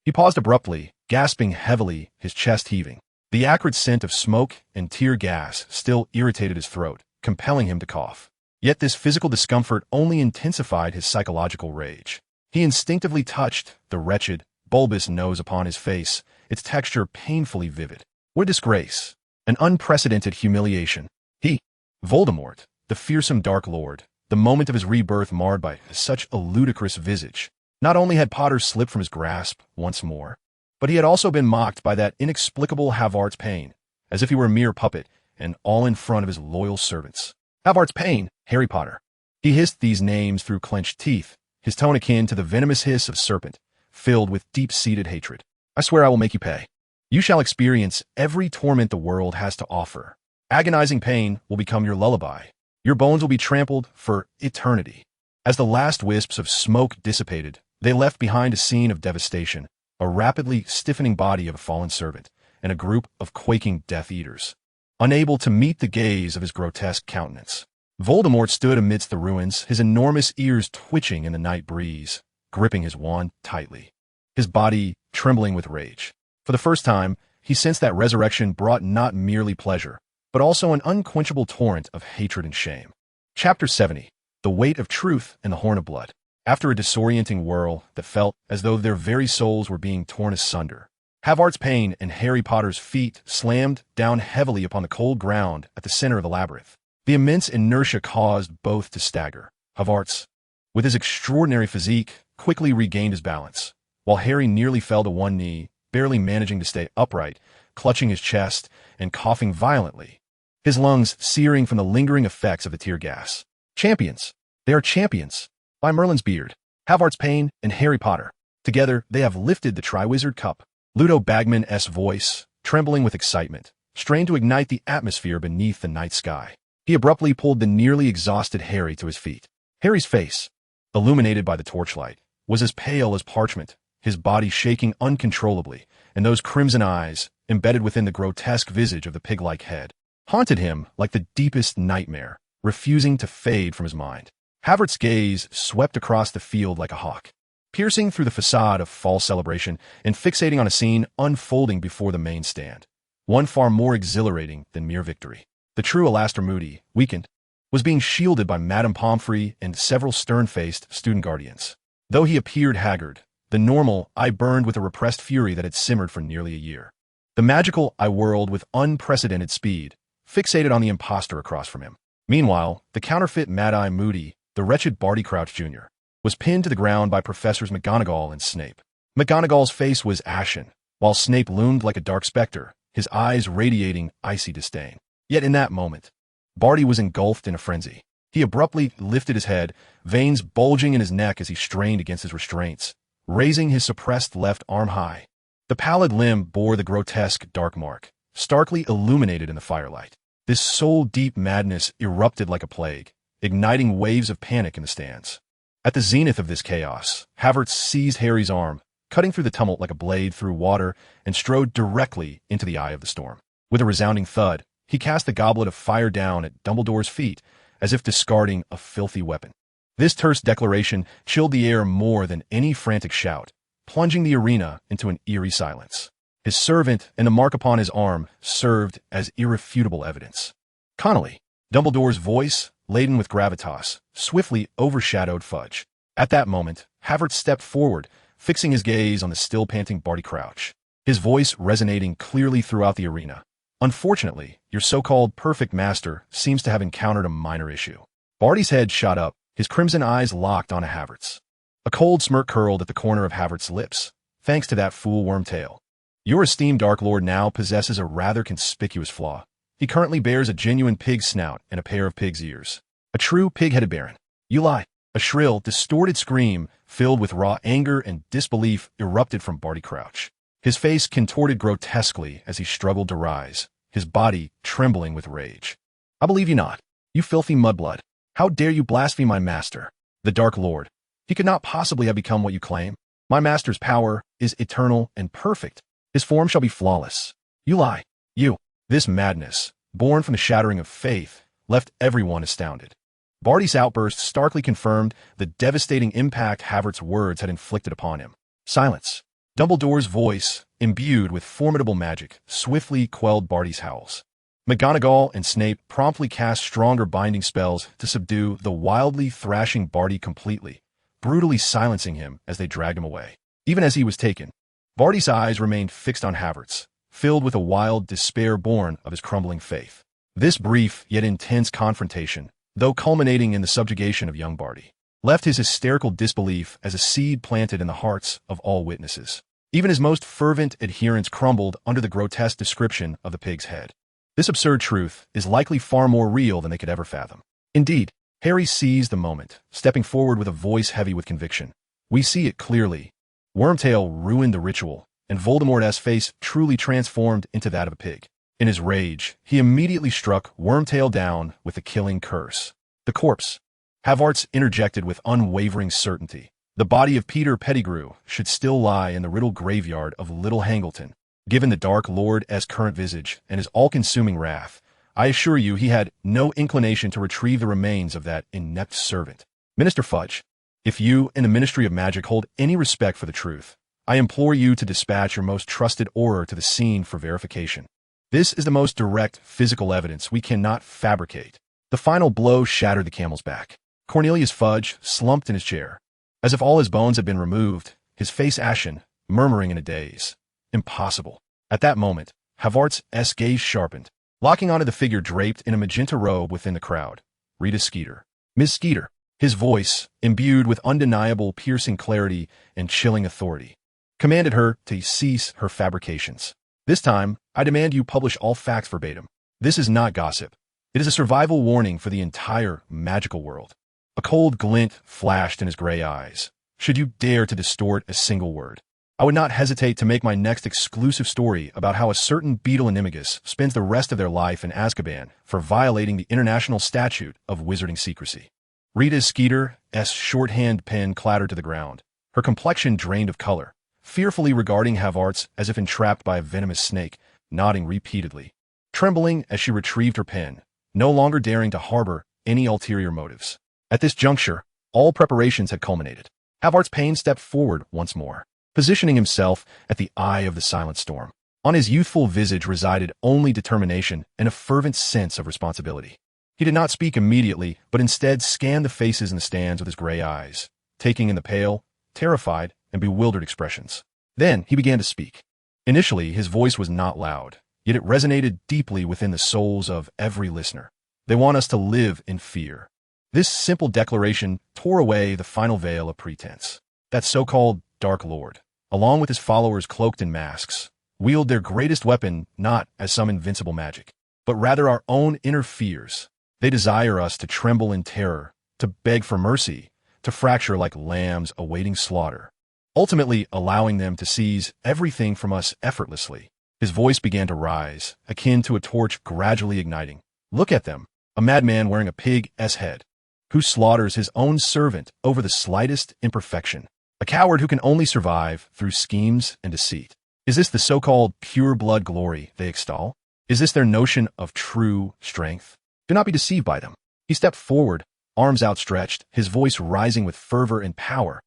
He paused abruptly, gasping heavily, his chest heaving. The acrid scent of smoke and tear gas still irritated his throat, compelling him to cough. Yet this physical discomfort only intensified his psychological rage. He instinctively touched the wretched, bulbous nose upon his face, its texture painfully vivid. What a disgrace! An unprecedented humiliation. He, Voldemort, the fearsome Dark Lord, the moment of his rebirth marred by such a ludicrous visage. Not only had Potter slipped from his grasp once more, but he had also been mocked by that inexplicable Havertz Payne, as if he were a mere puppet, and all in front of his loyal servants. Havertz Payne, Harry Potter. He hissed these names through clenched teeth, his tone akin to the venomous hiss of a serpent, filled with deep-seated hatred. "I swear I will make you pay. You shall experience every torment the world has to offer. Agonizing pain will become your lullaby. Your bones will be trampled for eternity." As the last wisps of smoke dissipated, they left behind a scene of devastation, a rapidly stiffening body of a fallen servant, and a group of quaking Death Eaters, unable to meet the gaze of his grotesque countenance. Voldemort stood amidst the ruins, his enormous ears twitching in the night breeze, gripping his wand tightly, his body trembling with rage. For the first time, he sensed that resurrection brought not merely pleasure, but also an unquenchable torrent of hatred and shame. Chapter 70. The Weight of Truth and the Horn of Blood. After a disorienting whirl that felt as though their very souls were being torn asunder, Havertz Payne and Harry Potter's feet slammed down heavily upon the cold ground at the center of the labyrinth. The immense inertia caused both to stagger. Havertz, with his extraordinary physique, quickly regained his balance, while Harry nearly fell to one knee, barely managing to stay upright, clutching his chest and coughing violently, his lungs searing from the lingering effects of the tear gas. Champions! They are champions! By Merlin's beard, Havertz Payne and Harry Potter. Together, they have lifted the Triwizard Cup. Ludo Bagman's voice, trembling with excitement, strained to ignite the atmosphere beneath the night sky. He abruptly pulled the nearly exhausted Harry to his feet. Harry's face, illuminated by the torchlight, was as pale as parchment, his body shaking uncontrollably, and those crimson eyes, embedded within the grotesque visage of the pig-like head, haunted him like the deepest nightmare, refusing to fade from his mind. Havertz's gaze swept across the field like a hawk, piercing through the facade of false celebration and fixating on a scene unfolding before the main stand, one far more exhilarating than mere victory. The true Alastor Moody, weakened, was being shielded by Madame Pomfrey and several stern-faced student guardians. Though he appeared haggard, the normal eye burned with a repressed fury that had simmered for nearly a year. The magical eye whirled with unprecedented speed, fixated on the imposter across from him. Meanwhile, the counterfeit Mad-Eye Moody, the wretched Barty Crouch Jr., was pinned to the ground by Professors McGonagall and Snape. McGonagall's face was ashen, while Snape loomed like a dark specter, his eyes radiating icy disdain. Yet in that moment, Barty was engulfed in a frenzy. He abruptly lifted his head, veins bulging in his neck as he strained against his restraints, raising his suppressed left arm high. The pallid limb bore the grotesque dark mark, starkly illuminated in the firelight. This soul-deep madness erupted like a plague, igniting waves of panic in the stands. At the zenith of this chaos, Havertz seized Harry's arm, cutting through the tumult like a blade through water, and strode directly into the eye of the storm. With a resounding thud, he cast the goblet of fire down at Dumbledore's feet, as if discarding a filthy weapon. This terse declaration chilled the air more than any frantic shout, plunging the arena into an eerie silence. His servant and the mark upon his arm served as irrefutable evidence. Connolly, Dumbledore's voice, laden with gravitas, swiftly overshadowed Fudge. At that moment, Havertz stepped forward, fixing his gaze on the still panting Barty Crouch, his voice resonating clearly throughout the arena. "Unfortunately, your so-called perfect master seems to have encountered a minor issue." Barty's head shot up, his crimson eyes locked onto Havertz. A cold smirk curled at the corner of Havertz's lips, thanks to that fool Wormtail. "Your esteemed Dark Lord now possesses a rather conspicuous flaw. He currently bears a genuine pig's snout and a pair of pig's ears. A true pig-headed baron." "You lie." A shrill, distorted scream, filled with raw anger and disbelief, erupted from Barty Crouch. His face contorted grotesquely as he struggled to rise, his body trembling with rage. "I believe you not. You filthy mudblood. How dare you blaspheme my master, the Dark Lord? He could not possibly have become what you claim. My master's power is eternal and perfect. His form shall be flawless. You lie. You." This madness, born from the shattering of faith, left everyone astounded. Barty's outburst starkly confirmed the devastating impact Havertz's words had inflicted upon him. Silence. Dumbledore's voice, imbued with formidable magic, swiftly quelled Barty's howls. McGonagall and Snape promptly cast stronger binding spells to subdue the wildly thrashing Barty completely, brutally silencing him as they dragged him away. Even as he was taken, Barty's eyes remained fixed on Havertz, filled with a wild despair born of his crumbling faith. This brief yet intense confrontation, though culminating in the subjugation of young Barty, left his hysterical disbelief as a seed planted in the hearts of all witnesses. Even his most fervent adherents crumbled under the grotesque description of the pig's head. This absurd truth is likely far more real than they could ever fathom. Indeed, Harry seized the moment, stepping forward with a voice heavy with conviction. We see it clearly. Wormtail ruined the ritual, and Voldemort's face truly transformed into that of a pig. In his rage, he immediately struck Wormtail down with the killing curse. The corpse. Havertz interjected with unwavering certainty. The body of Peter Pettigrew should still lie in the riddle graveyard of Little Hangleton. Given the Dark Lord's current visage and his all-consuming wrath, I assure you he had no inclination to retrieve the remains of that inept servant. Minister Fudge, if you and the Ministry of Magic hold any respect for the truth, I implore you to dispatch your most trusted Auror to the scene for verification. This is the most direct physical evidence we cannot fabricate. The final blow shattered the camel's back. Cornelius Fudge slumped in his chair, as if all his bones had been removed, his face ashen, murmuring in a daze. Impossible. At that moment, Havertz's gaze sharpened, locking onto the figure draped in a magenta robe within the crowd. Rita Skeeter. Miss Skeeter. His voice, imbued with undeniable piercing clarity and chilling authority, commanded her to cease her fabrications. This time, I demand you publish all facts verbatim. This is not gossip. It is a survival warning for the entire magical world. A cold glint flashed in his gray eyes. Should you dare to distort a single word, I would not hesitate to make my next exclusive story about how a certain beetle animagus spends the rest of their life in Azkaban for violating the international statute of wizarding secrecy. Rita Skeeter's shorthand pen clattered to the ground, her complexion drained of color, fearfully regarding Havertz as if entrapped by a venomous snake, nodding repeatedly, trembling as she retrieved her pen, no longer daring to harbor any ulterior motives. At this juncture, all preparations had culminated. Havertz Payne stepped forward once more, positioning himself at the eye of the silent storm. On his youthful visage resided only determination and a fervent sense of responsibility. He did not speak immediately, but instead scanned the faces in the stands with his gray eyes, taking in the pale, terrified, and bewildered expressions. Then he began to speak. Initially, his voice was not loud, yet it resonated deeply within the souls of every listener. They want us to live in fear. This simple declaration tore away the final veil of pretense. That so-called Dark Lord, along with his followers cloaked in masks, wield their greatest weapon not as some invincible magic, but rather our own inner fears. They desire us to tremble in terror, to beg for mercy, to fracture like lambs awaiting slaughter, ultimately allowing them to seize everything from us effortlessly. His voice began to rise, akin to a torch gradually igniting. Look at them, a madman wearing a pig's head, who slaughters his own servant over the slightest imperfection. A coward who can only survive through schemes and deceit. Is this the so-called pure-blood glory they extol? Is this their notion of true strength? Do not be deceived by them. He stepped forward, arms outstretched, his voice rising with fervor and power.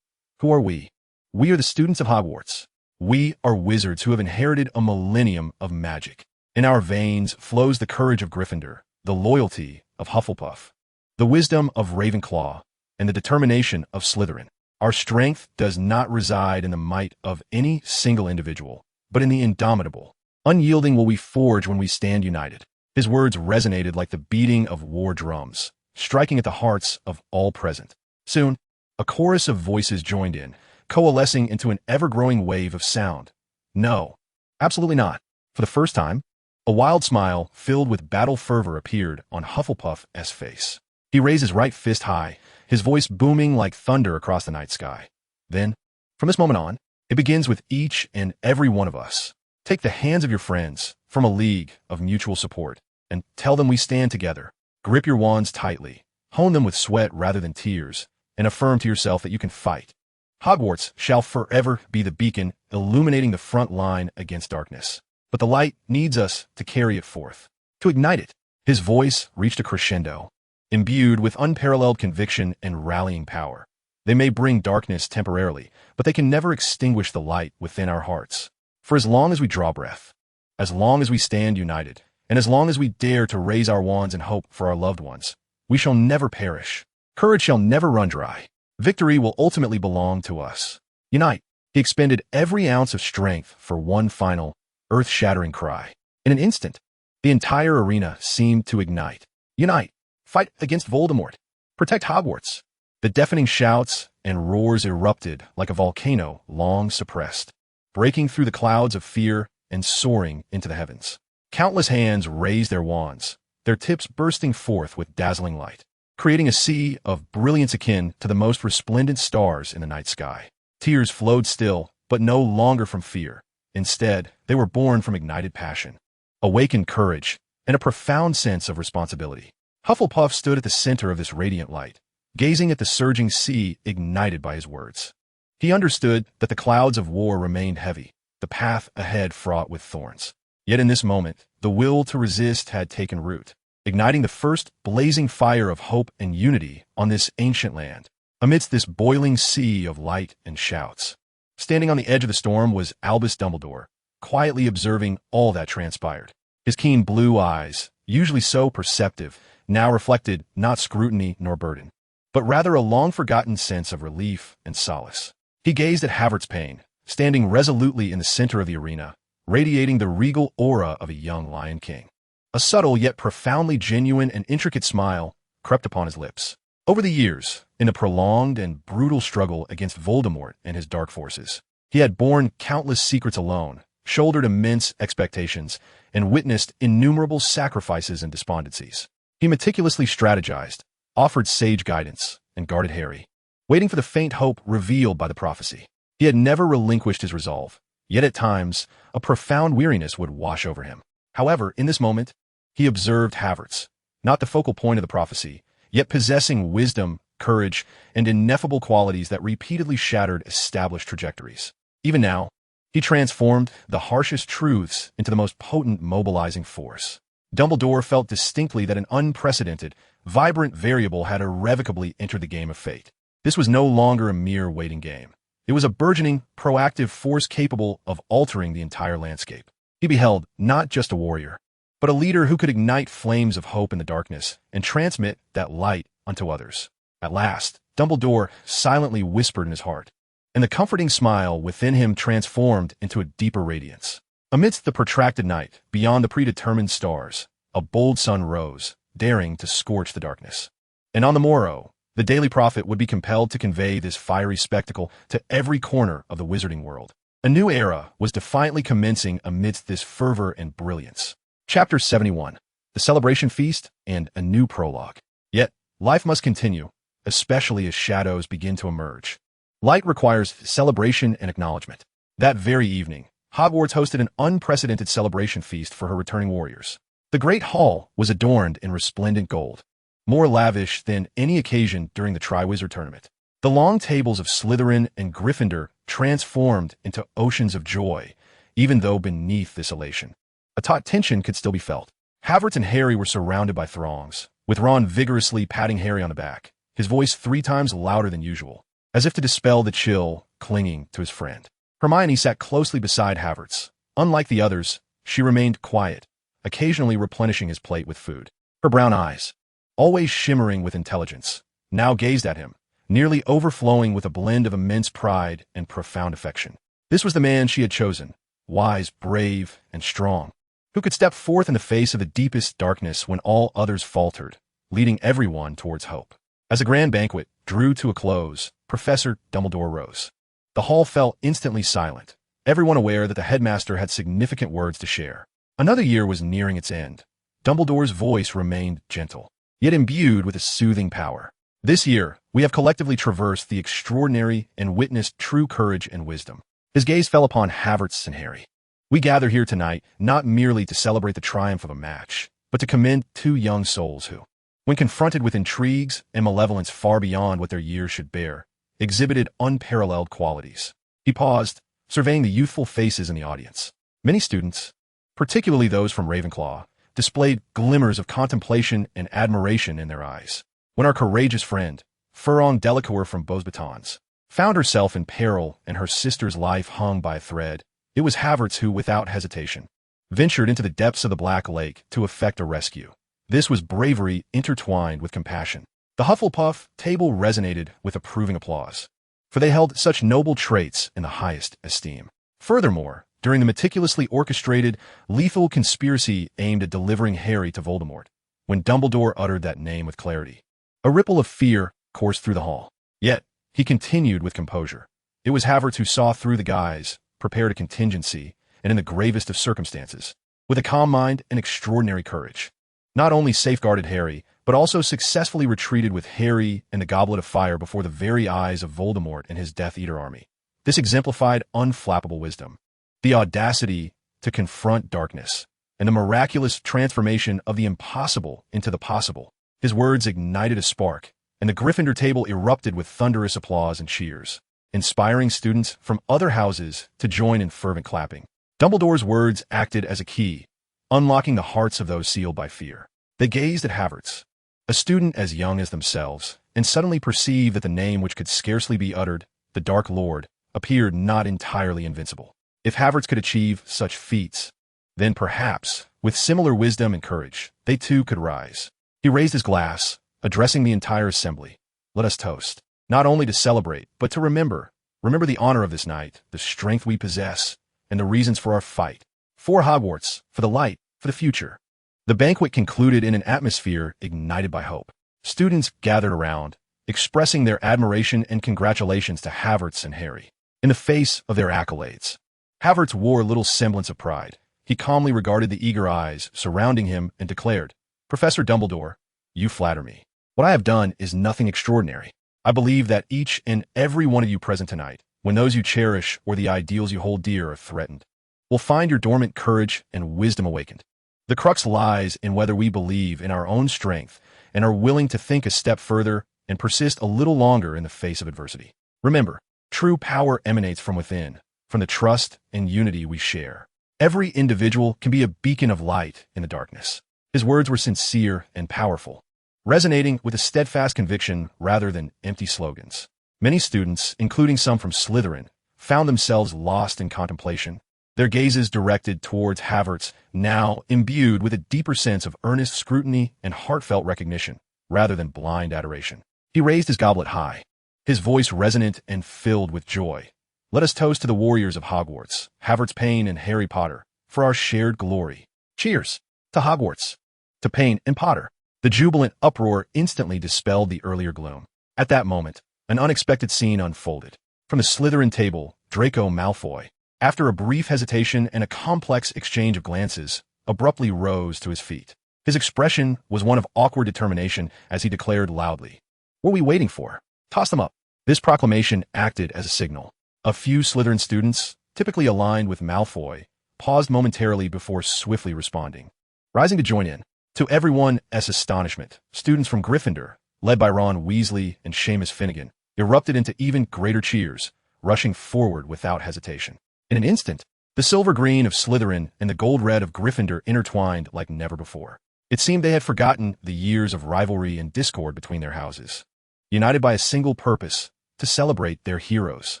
Who are we? We are the students of Hogwarts. We are wizards who have inherited a millennium of magic. In our veins flows the courage of Gryffindor, the loyalty of Hufflepuff, the wisdom of Ravenclaw, and the determination of Slytherin. Our strength does not reside in the might of any single individual, but in the indomitable. Unyielding will we forge when we stand united. His words resonated like the beating of war drums, striking at the hearts of all present. Soon, a chorus of voices joined in, coalescing into an ever-growing wave of sound. No, absolutely not. For the first time, a wild smile filled with battle fervor appeared on Hufflepuff's face. He raised his right fist high, his voice booming like thunder across the night sky. Then, from this moment on, it begins with each and every one of us. Take the hands of your friends, from a league of mutual support, and tell them we stand together. Grip your wands tightly, hone them with sweat rather than tears, and affirm to yourself that you can fight. Hogwarts shall forever be the beacon illuminating the front line against darkness. But the light needs us to carry it forth, to ignite it. His voice reached a crescendo, imbued with unparalleled conviction and rallying power. They may bring darkness temporarily, but they can never extinguish the light within our hearts. For as long as we draw breath, as long as we stand united, and as long as we dare to raise our wands in hope for our loved ones, we shall never perish. Courage shall never run dry. Victory will ultimately belong to us. Unite. He expended every ounce of strength for one final, earth-shattering cry. In an instant, the entire arena seemed to ignite. Unite. Fight against Voldemort. Protect Hogwarts. The deafening shouts and roars erupted like a volcano long suppressed, breaking through the clouds of fear and soaring into the heavens. Countless hands raised their wands, their tips bursting forth with dazzling light, creating a sea of brilliance akin to the most resplendent stars in the night sky. Tears flowed still, but no longer from fear. Instead, they were born from ignited passion, awakened courage, and a profound sense of responsibility. Hufflepuff stood at the center of this radiant light, gazing at the surging sea ignited by his words. He understood that the clouds of war remained heavy, the path ahead fraught with thorns. Yet in this moment, the will to resist had taken root, igniting the first blazing fire of hope and unity on this ancient land. Amidst this boiling sea of light and shouts, standing on the edge of the storm was Albus Dumbledore, quietly observing all that transpired. His keen blue eyes, usually so perceptive, now reflected not scrutiny nor burden, but rather a long-forgotten sense of relief and solace. He gazed at Havertz Payne, standing resolutely in the center of the arena, radiating the regal aura of a young Lion King. A subtle yet profoundly genuine and intricate smile crept upon his lips. Over the years, in a prolonged and brutal struggle against Voldemort and his dark forces, he had borne countless secrets alone, shouldered immense expectations, and witnessed innumerable sacrifices and despondencies. He meticulously strategized, offered sage guidance, and guarded Harry, waiting for the faint hope revealed by the prophecy. He had never relinquished his resolve, yet at times, a profound weariness would wash over him. However, in this moment, he observed Havertz, not the focal point of the prophecy, yet possessing wisdom, courage, and ineffable qualities that repeatedly shattered established trajectories. Even now, he transformed the harshest truths into the most potent mobilizing force. Dumbledore felt distinctly that an unprecedented, vibrant variable had irrevocably entered the game of fate. This was no longer a mere waiting game. It was a burgeoning, proactive force capable of altering the entire landscape. He beheld not just a warrior, but a leader who could ignite flames of hope in the darkness and transmit that light unto others. At last, Dumbledore silently whispered in his heart, and the comforting smile within him transformed into a deeper radiance. Amidst the protracted night, beyond the predetermined stars, a bold sun rose, daring to scorch the darkness. And on the morrow, the Daily Prophet would be compelled to convey this fiery spectacle to every corner of the wizarding world. A new era was defiantly commencing amidst this fervor and brilliance. Chapter 71. The Celebration Feast and a New Prologue. Yet, life must continue, especially as shadows begin to emerge. Light requires celebration and acknowledgement. That very evening, Hogwarts hosted an unprecedented celebration feast for her returning warriors. The Great Hall was adorned in resplendent gold, more lavish than any occasion during the Triwizard Tournament. The long tables of Slytherin and Gryffindor transformed into oceans of joy, even though beneath this elation, a taut tension could still be felt. Havertz and Harry were surrounded by throngs, with Ron vigorously patting Harry on the back, his voice 3 times louder than usual, as if to dispel the chill clinging to his friend. Hermione sat closely beside Havertz. Unlike the others, she remained quiet, occasionally replenishing his plate with food. Her brown eyes, always shimmering with intelligence, now gazed at him, nearly overflowing with a blend of immense pride and profound affection. This was the man she had chosen, wise, brave, and strong, who could step forth in the face of the deepest darkness when all others faltered, leading everyone towards hope. As the grand banquet drew to a close, Professor Dumbledore rose. The hall fell instantly silent, everyone aware that the headmaster had significant words to share. Another year was nearing its end. Dumbledore's voice remained gentle, yet imbued with a soothing power. This year, we have collectively traversed the extraordinary and witnessed true courage and wisdom. His gaze fell upon Havertz and Harry. We gather here tonight not merely to celebrate the triumph of a match, but to commend 2 young souls who, when confronted with intrigues and malevolence far beyond what their years should bear, exhibited unparalleled qualities. He paused, surveying the youthful faces in the audience. Many students, particularly those from Ravenclaw, displayed glimmers of contemplation and admiration in their eyes. When our courageous friend, Furong Delacour from Beauxbatons, found herself in peril and her sister's life hung by a thread, it was Havertz who, without hesitation, ventured into the depths of the Black Lake to effect a rescue. This was bravery intertwined with compassion. The Hufflepuff table resonated with approving applause, for they held such noble traits in the highest esteem. Furthermore, during the meticulously orchestrated, lethal conspiracy aimed at delivering Harry to Voldemort, when Dumbledore uttered that name with clarity, a ripple of fear coursed through the hall. Yet, he continued with composure. It was Havertz who saw through the guise, prepared a contingency, and in the gravest of circumstances, with a calm mind and extraordinary courage, not only safeguarded Harry, but also successfully retreated with Harry and the Goblet of Fire before the very eyes of Voldemort and his Death Eater army. This exemplified unflappable wisdom, the audacity to confront darkness, and the miraculous transformation of the impossible into the possible. His words ignited a spark, and the Gryffindor table erupted with thunderous applause and cheers, inspiring students from other houses to join in fervent clapping. Dumbledore's words acted as a key, unlocking the hearts of those sealed by fear. They gazed at Havertz, a student as young as themselves, and suddenly perceived that the name which could scarcely be uttered, the Dark Lord, appeared not entirely invincible. If Havertz could achieve such feats, then perhaps, with similar wisdom and courage, they too could rise. He raised his glass, addressing the entire assembly. Let us toast, not only to celebrate, but to remember the honor of this night, the strength we possess, and the reasons for our fight. For Hogwarts, for the light, for the future. The banquet concluded in an atmosphere ignited by hope. Students gathered around, expressing their admiration and congratulations to Havertz and Harry. In the face of their accolades, Havertz wore little semblance of pride. He calmly regarded the eager eyes surrounding him and declared, "Professor Dumbledore, you flatter me. What I have done is nothing extraordinary. I believe that each and every one of you present tonight, when those you cherish or the ideals you hold dear are threatened, will find your dormant courage and wisdom awakened. The crux lies in whether we believe in our own strength and are willing to think a step further and persist a little longer in the face of adversity. Remember, true power emanates from within, from the trust and unity we share. Every individual can be a beacon of light in the darkness." His words were sincere and powerful, resonating with a steadfast conviction rather than empty slogans. Many students, including some from Slytherin, found themselves lost in contemplation, their gazes directed towards Havertz, now imbued with a deeper sense of earnest scrutiny and heartfelt recognition, rather than blind adoration. He raised his goblet high, his voice resonant and filled with joy. "Let us toast to the warriors of Hogwarts, Havertz Payne and Harry Potter, for our shared glory. Cheers! To Hogwarts! To Payne and Potter!" The jubilant uproar instantly dispelled the earlier gloom. At that moment, an unexpected scene unfolded. From the Slytherin table, Draco Malfoy, after a brief hesitation and a complex exchange of glances, abruptly rose to his feet. His expression was one of awkward determination as he declared loudly, "What are we waiting for? Toss them up." This proclamation acted as a signal. A few Slytherin students, typically aligned with Malfoy, paused momentarily before swiftly responding, rising to join in. To everyone's astonishment, students from Gryffindor, led by Ron Weasley and Seamus Finnegan, erupted into even greater cheers, rushing forward without hesitation. In an instant, the silver-green of Slytherin and the gold-red of Gryffindor intertwined like never before. It seemed they had forgotten the years of rivalry and discord between their houses, united by a single purpose, to celebrate their heroes.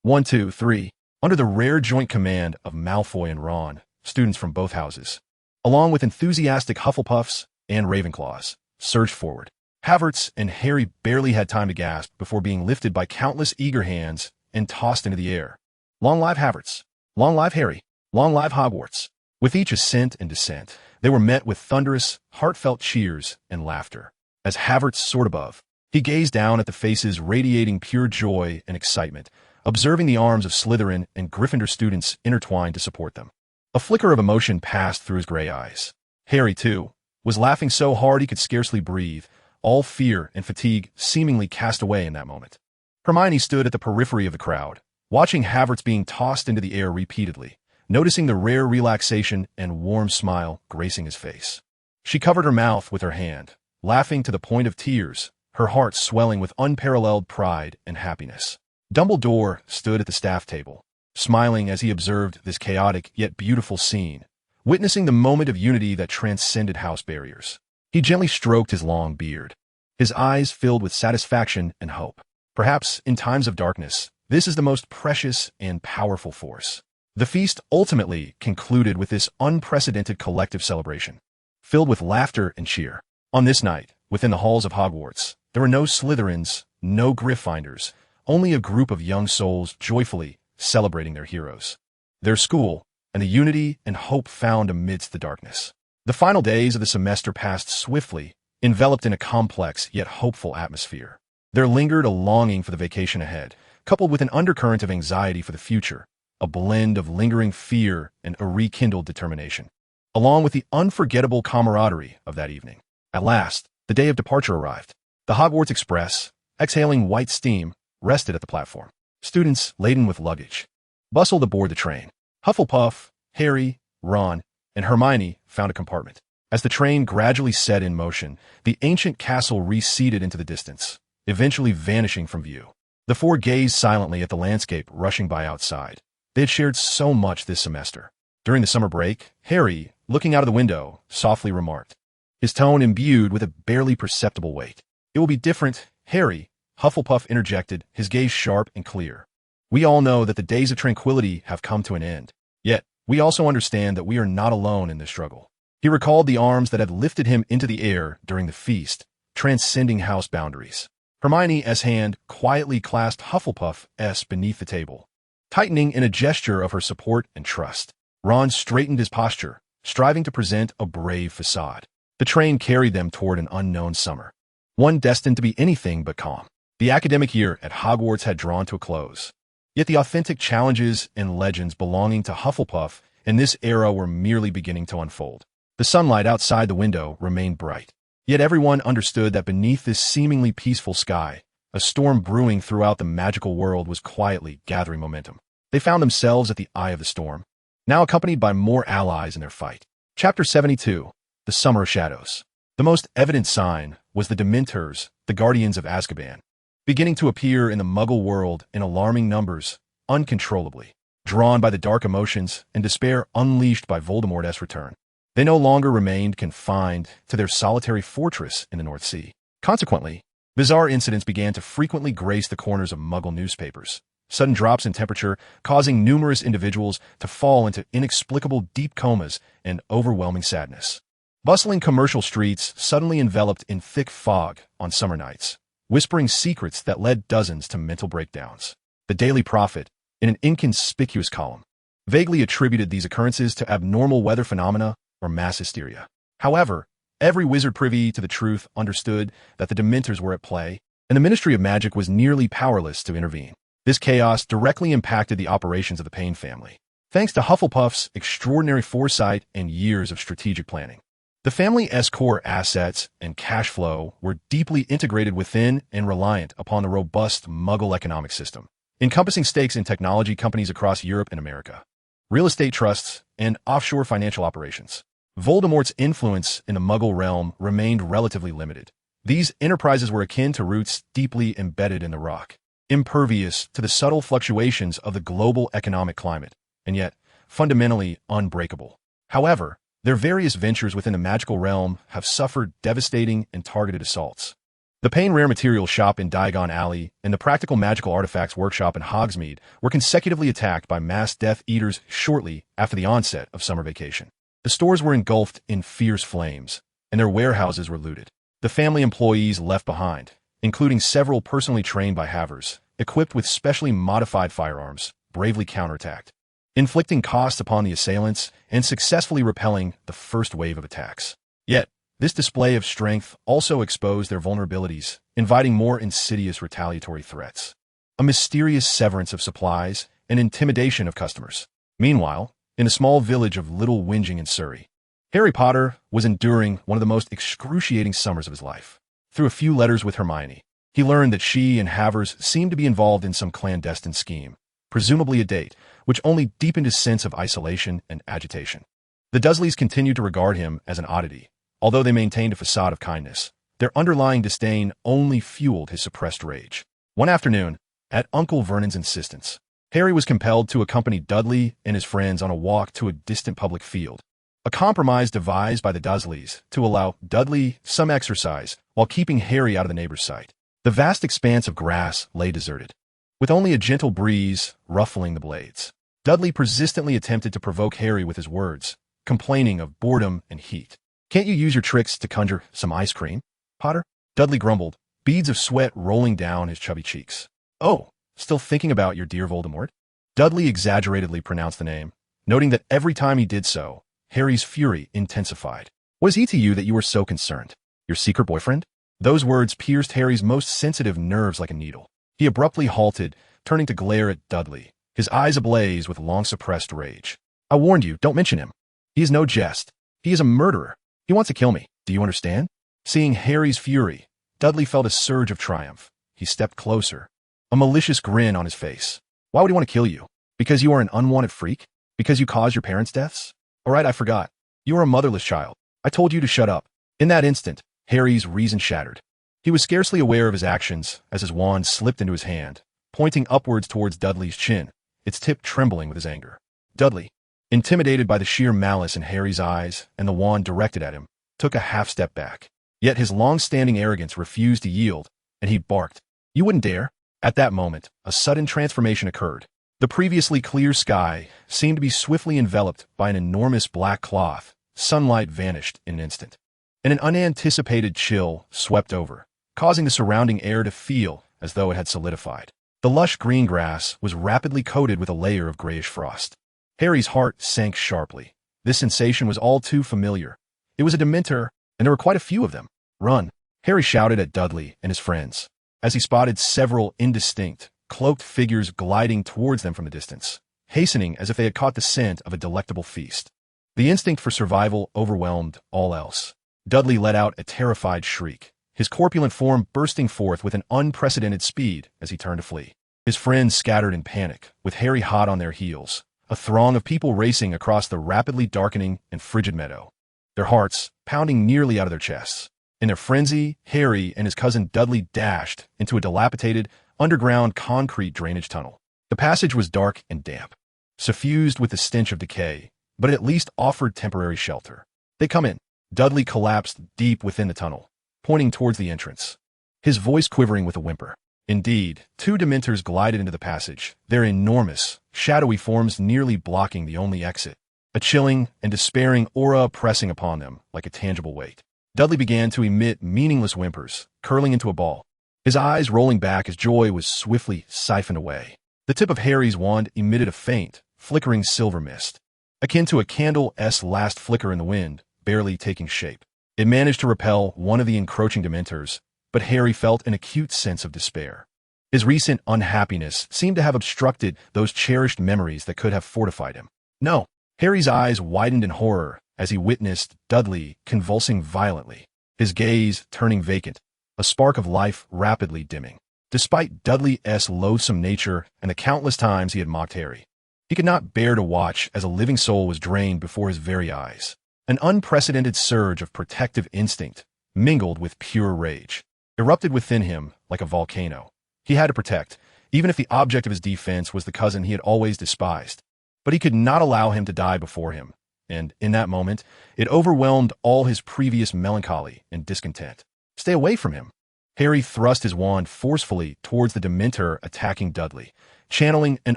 1, 2, 3. Under the rare joint command of Malfoy and Ron, students from both houses, along with enthusiastic Hufflepuffs and Ravenclaws, surged forward. Havertz and Harry barely had time to gasp before being lifted by countless eager hands and tossed into the air. Long live Havertz! Long live Harry! Long live Hogwarts! With each ascent and descent, they were met with thunderous, heartfelt cheers and laughter. As Havertz soared above, he gazed down at the faces radiating pure joy and excitement, observing the arms of Slytherin and Gryffindor students intertwined to support them. A flicker of emotion passed through his gray eyes. Harry, too, was laughing so hard he could scarcely breathe, all fear and fatigue seemingly cast away in that moment. Hermione stood at the periphery of the crowd, watching Havertz being tossed into the air repeatedly, noticing the rare relaxation and warm smile gracing his face. She covered her mouth with her hand, laughing to the point of tears, her heart swelling with unparalleled pride and happiness. Dumbledore stood at the staff table, smiling as he observed this chaotic yet beautiful scene, witnessing the moment of unity that transcended house barriers. He gently stroked his long beard, his eyes filled with satisfaction and hope. Perhaps, in times of darkness, this is the most precious and powerful force. The feast ultimately concluded with this unprecedented collective celebration, filled with laughter and cheer. On this night, within the halls of Hogwarts, there were no Slytherins, no Gryffindors, only a group of young souls joyfully celebrating their heroes, their school, and the unity and hope found amidst the darkness. The final days of the semester passed swiftly, enveloped in a complex yet hopeful atmosphere. There lingered a longing for the vacation ahead, coupled with an undercurrent of anxiety for the future, a blend of lingering fear and a rekindled determination, along with the unforgettable camaraderie of that evening. At last, the day of departure arrived. The Hogwarts Express, exhaling white steam, rested at the platform. Students, laden with luggage, bustled aboard the train. Hufflepuff, Harry, Ron, and Hermione found a compartment. As the train gradually set in motion, the ancient castle receded into the distance, eventually vanishing from view. The four gazed silently at the landscape rushing by outside. They had shared so much this semester. During the summer break, Harry, looking out of the window, softly remarked, his tone imbued with a barely perceptible weight. "It will be different, Harry," Hufflepuff interjected, his gaze sharp and clear. "We all know that the days of tranquility have come to an end. Yet, we also understand that we are not alone in this struggle." He recalled the arms that had lifted him into the air during the feast, transcending house boundaries. Hermione's hand quietly clasped Hufflepuff's beneath the table, tightening in a gesture of her support and trust. Ron straightened his posture, striving to present a brave facade. The train carried them toward an unknown summer, one destined to be anything but calm. The academic year at Hogwarts had drawn to a close. Yet the authentic challenges and legends belonging to Hufflepuff in this era were merely beginning to unfold. The sunlight outside the window remained bright. Yet everyone understood that beneath this seemingly peaceful sky, a storm brewing throughout the magical world was quietly gathering momentum. They found themselves at the eye of the storm, now accompanied by more allies in their fight. Chapter 72. The Summer of Shadows. The most evident sign was the Dementors, the Guardians of Azkaban, beginning to appear in the Muggle world in alarming numbers, uncontrollably, drawn by the dark emotions and despair unleashed by Voldemort's return. They no longer remained confined to their solitary fortress in the North Sea. Consequently, bizarre incidents began to frequently grace the corners of Muggle newspapers, sudden drops in temperature causing numerous individuals to fall into inexplicable deep comas and overwhelming sadness. Bustling commercial streets suddenly enveloped in thick fog on summer nights, whispering secrets that led dozens to mental breakdowns. The Daily Prophet, in an inconspicuous column, vaguely attributed these occurrences to abnormal weather phenomena or mass hysteria. However, every wizard privy to the truth understood that the Dementors were at play, and the Ministry of Magic was nearly powerless to intervene. This chaos directly impacted the operations of the Payne family, thanks to Hufflepuff's extraordinary foresight and years of strategic planning. The family's core assets and cash flow were deeply integrated within and reliant upon the robust Muggle economic system, encompassing stakes in technology companies across Europe and America, real estate trusts, and offshore financial operations. Voldemort's influence in the Muggle realm remained relatively limited. These enterprises were akin to roots deeply embedded in the rock, impervious to the subtle fluctuations of the global economic climate, and yet fundamentally unbreakable. However, their various ventures within the magical realm have suffered devastating and targeted assaults. The Payne Rare Materials Shop in Diagon Alley and the Practical Magical Artifacts Workshop in Hogsmeade were consecutively attacked by mass Death Eaters shortly after the onset of summer vacation. The stores were engulfed in fierce flames, and their warehouses were looted. The family employees left behind, including several personally trained by Havertz, equipped with specially modified firearms, bravely counterattacked, inflicting costs upon the assailants and successfully repelling the first wave of attacks. Yet, this display of strength also exposed their vulnerabilities, inviting more insidious retaliatory threats. A mysterious severance of supplies and intimidation of customers. Meanwhile, in a small village of Little Whinging in Surrey, Harry Potter was enduring one of the most excruciating summers of his life. Through a few letters with Hermione, he learned that she and Havertz seemed to be involved in some clandestine scheme, presumably a date, which only deepened his sense of isolation and agitation. The Dursleys continued to regard him as an oddity. Although they maintained a facade of kindness, their underlying disdain only fueled his suppressed rage. One afternoon, at Uncle Vernon's insistence, Harry was compelled to accompany Dudley and his friends on a walk to a distant public field, a compromise devised by the Dursleys to allow Dudley some exercise while keeping Harry out of the neighbor's sight. The vast expanse of grass lay deserted, with only a gentle breeze ruffling the blades. Dudley persistently attempted to provoke Harry with his words, complaining of boredom and heat. "Can't you use your tricks to conjure some ice cream, Potter?" Dudley grumbled, beads of sweat rolling down his chubby cheeks. "Oh, still thinking about your dear Voldemort?" Dudley exaggeratedly pronounced the name, noting that every time he did so, Harry's fury intensified. "What is he to you that you are so concerned? Your secret boyfriend?" Those words pierced Harry's most sensitive nerves like a needle. He abruptly halted, turning to glare at Dudley, his eyes ablaze with long-suppressed rage. "I warned you, don't mention him. He is no jest. He is a murderer. He wants to kill me. Do you understand?" Seeing Harry's fury, Dudley felt a surge of triumph. He stepped closer, a malicious grin on his face. "Why would he want to kill you? Because you are an unwanted freak? Because you caused your parents' deaths? All right, I forgot. You are a motherless child. I told you to shut up." In that instant, Harry's reason shattered. He was scarcely aware of his actions as his wand slipped into his hand, pointing upwards towards Dudley's chin, its tip trembling with his anger. Dudley, intimidated by the sheer malice in Harry's eyes and the wand directed at him, took a half-step back. Yet his long-standing arrogance refused to yield, and he barked, "You wouldn't dare." At that moment, a sudden transformation occurred. The previously clear sky seemed to be swiftly enveloped by an enormous black cloth. Sunlight vanished in an instant, and an unanticipated chill swept over, causing the surrounding air to feel as though it had solidified. The lush green grass was rapidly coated with a layer of grayish frost. Harry's heart sank sharply. This sensation was all too familiar. It was a Dementor, and there were quite a few of them. "Run!" Harry shouted at Dudley and his friends, as he spotted several indistinct, cloaked figures gliding towards them from the distance, hastening as if they had caught the scent of a delectable feast. The instinct for survival overwhelmed all else. Dudley let out a terrified shriek, his corpulent form bursting forth with an unprecedented speed as he turned to flee. His friends scattered in panic, with Harry hot on their heels, a throng of people racing across the rapidly darkening and frigid meadow, their hearts pounding nearly out of their chests. In their frenzy, Harry and his cousin Dudley dashed into a dilapidated, underground concrete drainage tunnel. The passage was dark and damp, suffused with the stench of decay, but it at least offered temporary shelter. "They come in." Dudley collapsed deep within the tunnel, pointing towards the entrance, his voice quivering with a whimper. Indeed, two Dementors glided into the passage, their enormous, shadowy forms nearly blocking the only exit, a chilling and despairing aura pressing upon them like a tangible weight. Dudley began to emit meaningless whimpers, curling into a ball, his eyes rolling back as joy was swiftly siphoned away. The tip of Harry's wand emitted a faint, flickering silver mist, akin to a candle's last flicker in the wind, barely taking shape. It managed to repel one of the encroaching Dementors, but Harry felt an acute sense of despair. His recent unhappiness seemed to have obstructed those cherished memories that could have fortified him. No! Harry's eyes widened in horror as he witnessed Dudley convulsing violently, his gaze turning vacant, a spark of life rapidly dimming. Despite Dudley's loathsome nature and the countless times he had mocked Harry, he could not bear to watch as a living soul was drained before his very eyes. An unprecedented surge of protective instinct, mingled with pure rage, erupted within him like a volcano. He had to protect, even if the object of his defense was the cousin he had always despised. But he could not allow him to die before him, and in that moment, it overwhelmed all his previous melancholy and discontent. "Stay away from him." Harry thrust his wand forcefully towards the Dementor attacking Dudley, channeling an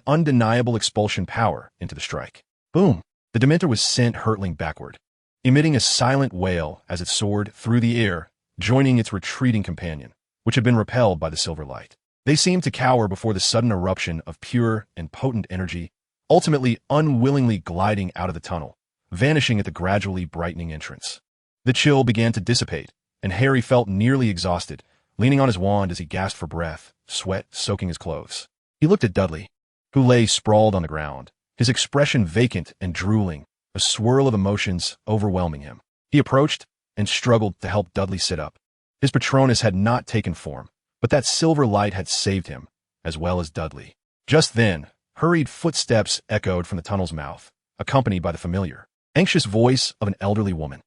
undeniable expulsion power into the strike. Boom! The Dementor was sent hurtling backward, emitting a silent wail as it soared through the air, joining its retreating companion, which had been repelled by the silver light. They seemed to cower before the sudden eruption of pure and potent energy, ultimately unwillingly gliding out of the tunnel, vanishing at the gradually brightening entrance. The chill began to dissipate, and Harry felt nearly exhausted, leaning on his wand as he gasped for breath, sweat soaking his clothes. He looked at Dudley, who lay sprawled on the ground, his expression vacant and drooling, a swirl of emotions overwhelming him. He approached and struggled to help Dudley sit up. His Patronus had not taken form, but that silver light had saved him, as well as Dudley. Just then, hurried footsteps echoed from the tunnel's mouth, accompanied by the familiar, anxious voice of an elderly woman.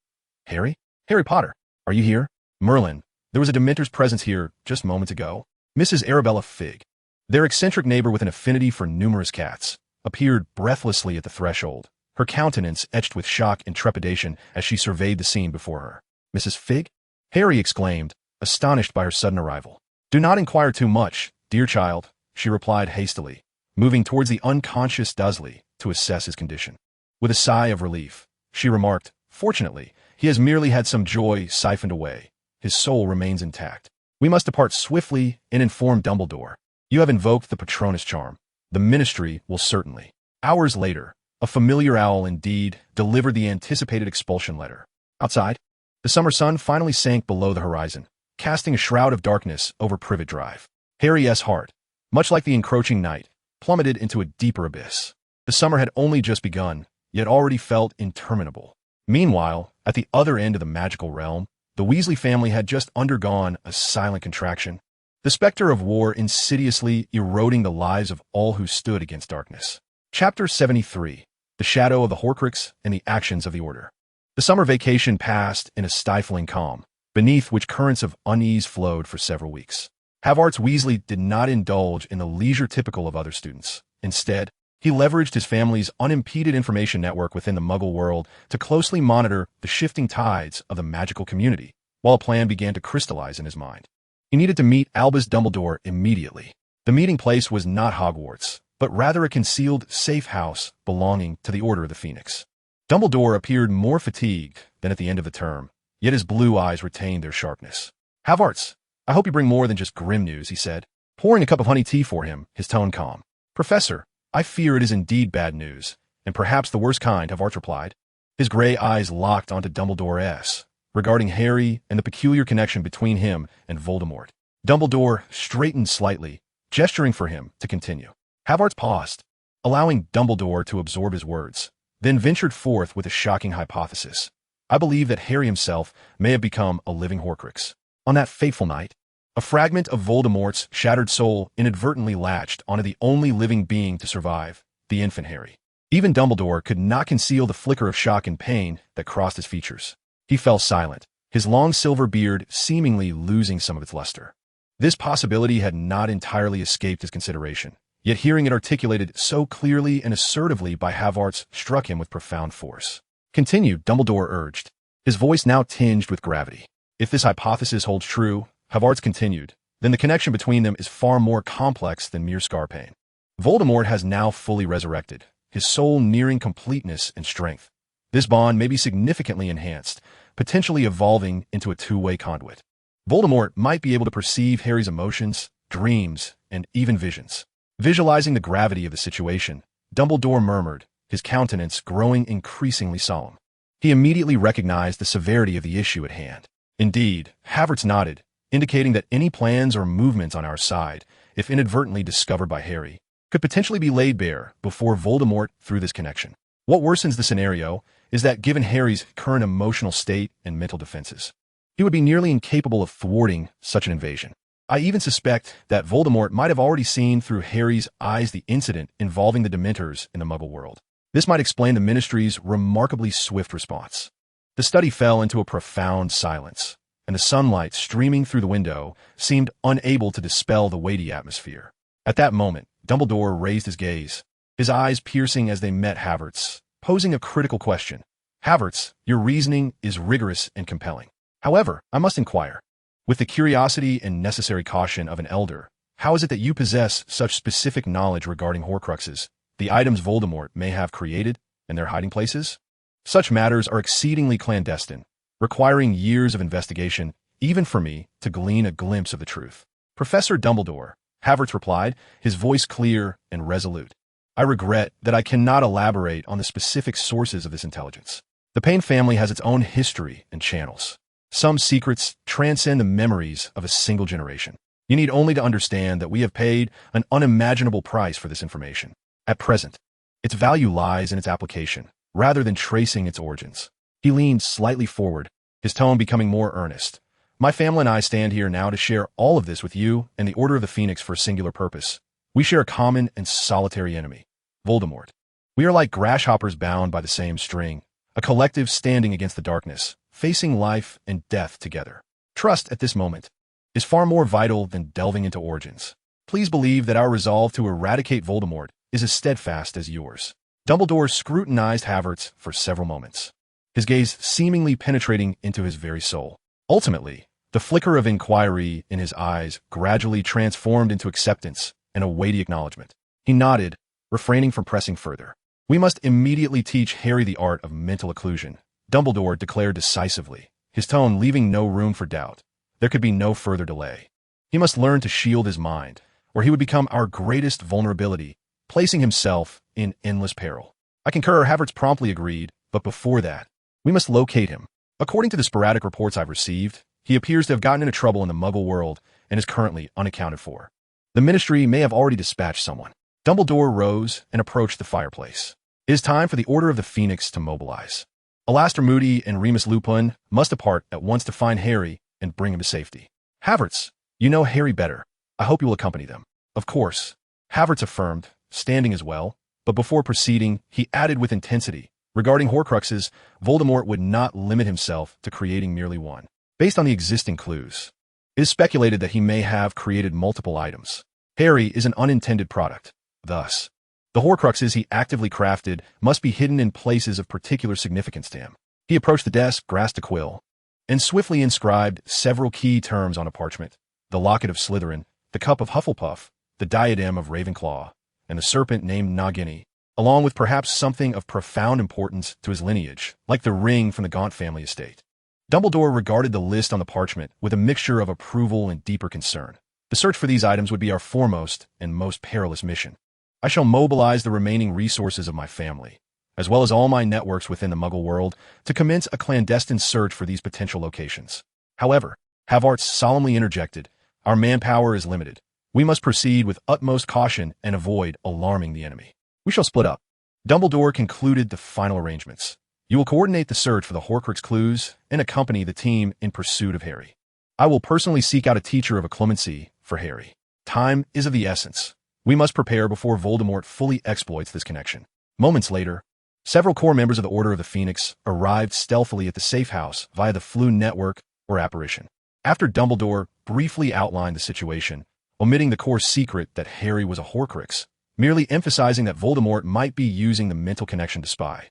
"Harry? Harry Potter, are you here?" "Merlin, there was a Dementor's presence here just moments ago." Mrs. Arabella Figg, their eccentric neighbor with an affinity for numerous cats, appeared breathlessly at the threshold, her countenance etched with shock and trepidation as she surveyed the scene before her. "Mrs. Fig?" Harry exclaimed, astonished by her sudden arrival. "Do not inquire too much, dear child," she replied hastily, moving towards the unconscious Dudley to assess his condition. With a sigh of relief, she remarked, "Fortunately, he has merely had some joy siphoned away. His soul remains intact. We must depart swiftly and inform Dumbledore. You have invoked the Patronus charm. The Ministry will certainly." Hours later, a familiar owl indeed delivered the anticipated expulsion letter. Outside, the summer sun finally sank below the horizon, casting a shroud of darkness over Privet Drive. Harry's heart, much like the encroaching night, plummeted into a deeper abyss. The summer had only just begun, yet already felt interminable. Meanwhile, at the other end of the magical realm, the Weasley family had just undergone a silent contraction, the specter of war insidiously eroding the lives of all who stood against darkness. Chapter 73. The Shadow of the Horcrux and the Actions of the Order. The summer vacation passed in a stifling calm, beneath which currents of unease flowed for several weeks. Havertz Weasley did not indulge in the leisure typical of other students. Instead, he leveraged his family's unimpeded information network within the Muggle world to closely monitor the shifting tides of the magical community, while a plan began to crystallize in his mind. He needed to meet Albus Dumbledore immediately. The meeting place was not Hogwarts, but rather a concealed safe house belonging to the Order of the Phoenix. Dumbledore appeared more fatigued than at the end of the term, yet his blue eyes retained their sharpness. "Havertz, I hope you bring more than just grim news," he said, pouring a cup of honey tea for him, his tone calm. "Professor, I fear it is indeed bad news, and perhaps the worst kind," Havertz replied. His gray eyes locked onto Dumbledore's, regarding Harry and the peculiar connection between him and Voldemort. Dumbledore straightened slightly, gesturing for him to continue. Havertz paused, allowing Dumbledore to absorb his words, then ventured forth with a shocking hypothesis. "I believe that Harry himself may have become a living Horcrux. On that fateful night, a fragment of Voldemort's shattered soul inadvertently latched onto the only living being to survive, the infant Harry." Even Dumbledore could not conceal the flicker of shock and pain that crossed his features. He fell silent, his long silver beard seemingly losing some of its luster. This possibility had not entirely escaped his consideration, yet hearing it articulated so clearly and assertively by Havertz struck him with profound force. "Continue," Dumbledore urged, his voice now tinged with gravity. "If this hypothesis holds true," Havertz continued, "then the connection between them is far more complex than mere scar pain. Voldemort has now fully resurrected, his soul nearing completeness and strength. This bond may be significantly enhanced, potentially evolving into a two-way conduit. Voldemort might be able to perceive Harry's emotions, dreams, and even visions." Visualizing the gravity of the situation, Dumbledore murmured, his countenance growing increasingly solemn. He immediately recognized the severity of the issue at hand. "Indeed," Havertz nodded, indicating that any plans or movements on our side, if inadvertently discovered by Harry, could potentially be laid bare before Voldemort through this connection. What worsens the scenario is that given Harry's current emotional state and mental defenses, he would be nearly incapable of thwarting such an invasion. I even suspect that Voldemort might have already seen through Harry's eyes the incident involving the Dementors in the Muggle world. This might explain the Ministry's remarkably swift response. The study fell into a profound silence, and the sunlight streaming through the window seemed unable to dispel the weighty atmosphere. At that moment, Dumbledore raised his gaze, his eyes piercing as they met Havertz, posing a critical question. "Havertz, your reasoning is rigorous and compelling. However, I must inquire, with the curiosity and necessary caution of an elder, how is it that you possess such specific knowledge regarding Horcruxes, the items Voldemort may have created, and their hiding places? Such matters are exceedingly clandestine, requiring years of investigation, even for me, to glean a glimpse of the truth." "Professor Dumbledore," Havertz replied, his voice clear and resolute, "I regret that I cannot elaborate on the specific sources of this intelligence. The Payne family has its own history and channels. Some secrets transcend the memories of a single generation. You need only to understand that we have paid an unimaginable price for this information. At present, its value lies in its application, rather than tracing its origins." He leaned slightly forward, his tone becoming more earnest. "My family and I stand here now to share all of this with you and the Order of the Phoenix for a singular purpose. We share a common and solitary enemy, Voldemort. We are like grasshoppers bound by the same string, a collective standing against the darkness, facing life and death together. Trust at this moment is far more vital than delving into origins. Please believe that our resolve to eradicate Voldemort is as steadfast as yours." Dumbledore scrutinized Havertz for several moments, his gaze seemingly penetrating into his very soul. Ultimately, the flicker of inquiry in his eyes gradually transformed into acceptance and a weighty acknowledgement. He nodded, refraining from pressing further. "We must immediately teach Harry the art of mental occlusion," Dumbledore declared decisively, his tone leaving no room for doubt. There could be no further delay. He must learn to shield his mind, or he would become our greatest vulnerability, placing himself in endless peril. "I concur," Havertz promptly agreed, "but before that, we must locate him. According to the sporadic reports I've received, he appears to have gotten into trouble in the Muggle world and is currently unaccounted for. The Ministry may have already dispatched someone." Dumbledore rose and approached the fireplace. "It is time for the Order of the Phoenix to mobilize. Alastor Moody and Remus Lupin must depart at once to find Harry and bring him to safety. Havertz, you know Harry better. I hope you will accompany them." "Of course," Havertz affirmed, standing as well, but before proceeding, he added with intensity, "Regarding Horcruxes, Voldemort would not limit himself to creating merely one. Based on the existing clues, it is speculated that he may have created multiple items. Harry is an unintended product. Thus, the Horcruxes he actively crafted must be hidden in places of particular significance to him." He approached the desk, grasped a quill, and swiftly inscribed several key terms on a parchment: the locket of Slytherin, the cup of Hufflepuff, the diadem of Ravenclaw, and the serpent named Nagini, along with perhaps something of profound importance to his lineage, like the ring from the Gaunt family estate. Dumbledore regarded the list on the parchment with a mixture of approval and deeper concern. "The search for these items would be our foremost and most perilous mission. I shall mobilize the remaining resources of my family, as well as all my networks within the Muggle world, to commence a clandestine search for these potential locations. However," Havertz solemnly interjected, "our manpower is limited. We must proceed with utmost caution and avoid alarming the enemy. We shall split up." Dumbledore concluded the final arrangements. "You will coordinate the search for the Horcrux clues and accompany the team in pursuit of Harry. I will personally seek out a teacher of occlumency for Harry. Time is of the essence. We must prepare before Voldemort fully exploits this connection." Moments later, several core members of the Order of the Phoenix arrived stealthily at the safe house via the Floo network or apparition. After Dumbledore briefly outlined the situation, omitting the core secret that Harry was a Horcrux, merely emphasizing that Voldemort might be using the mental connection to spy,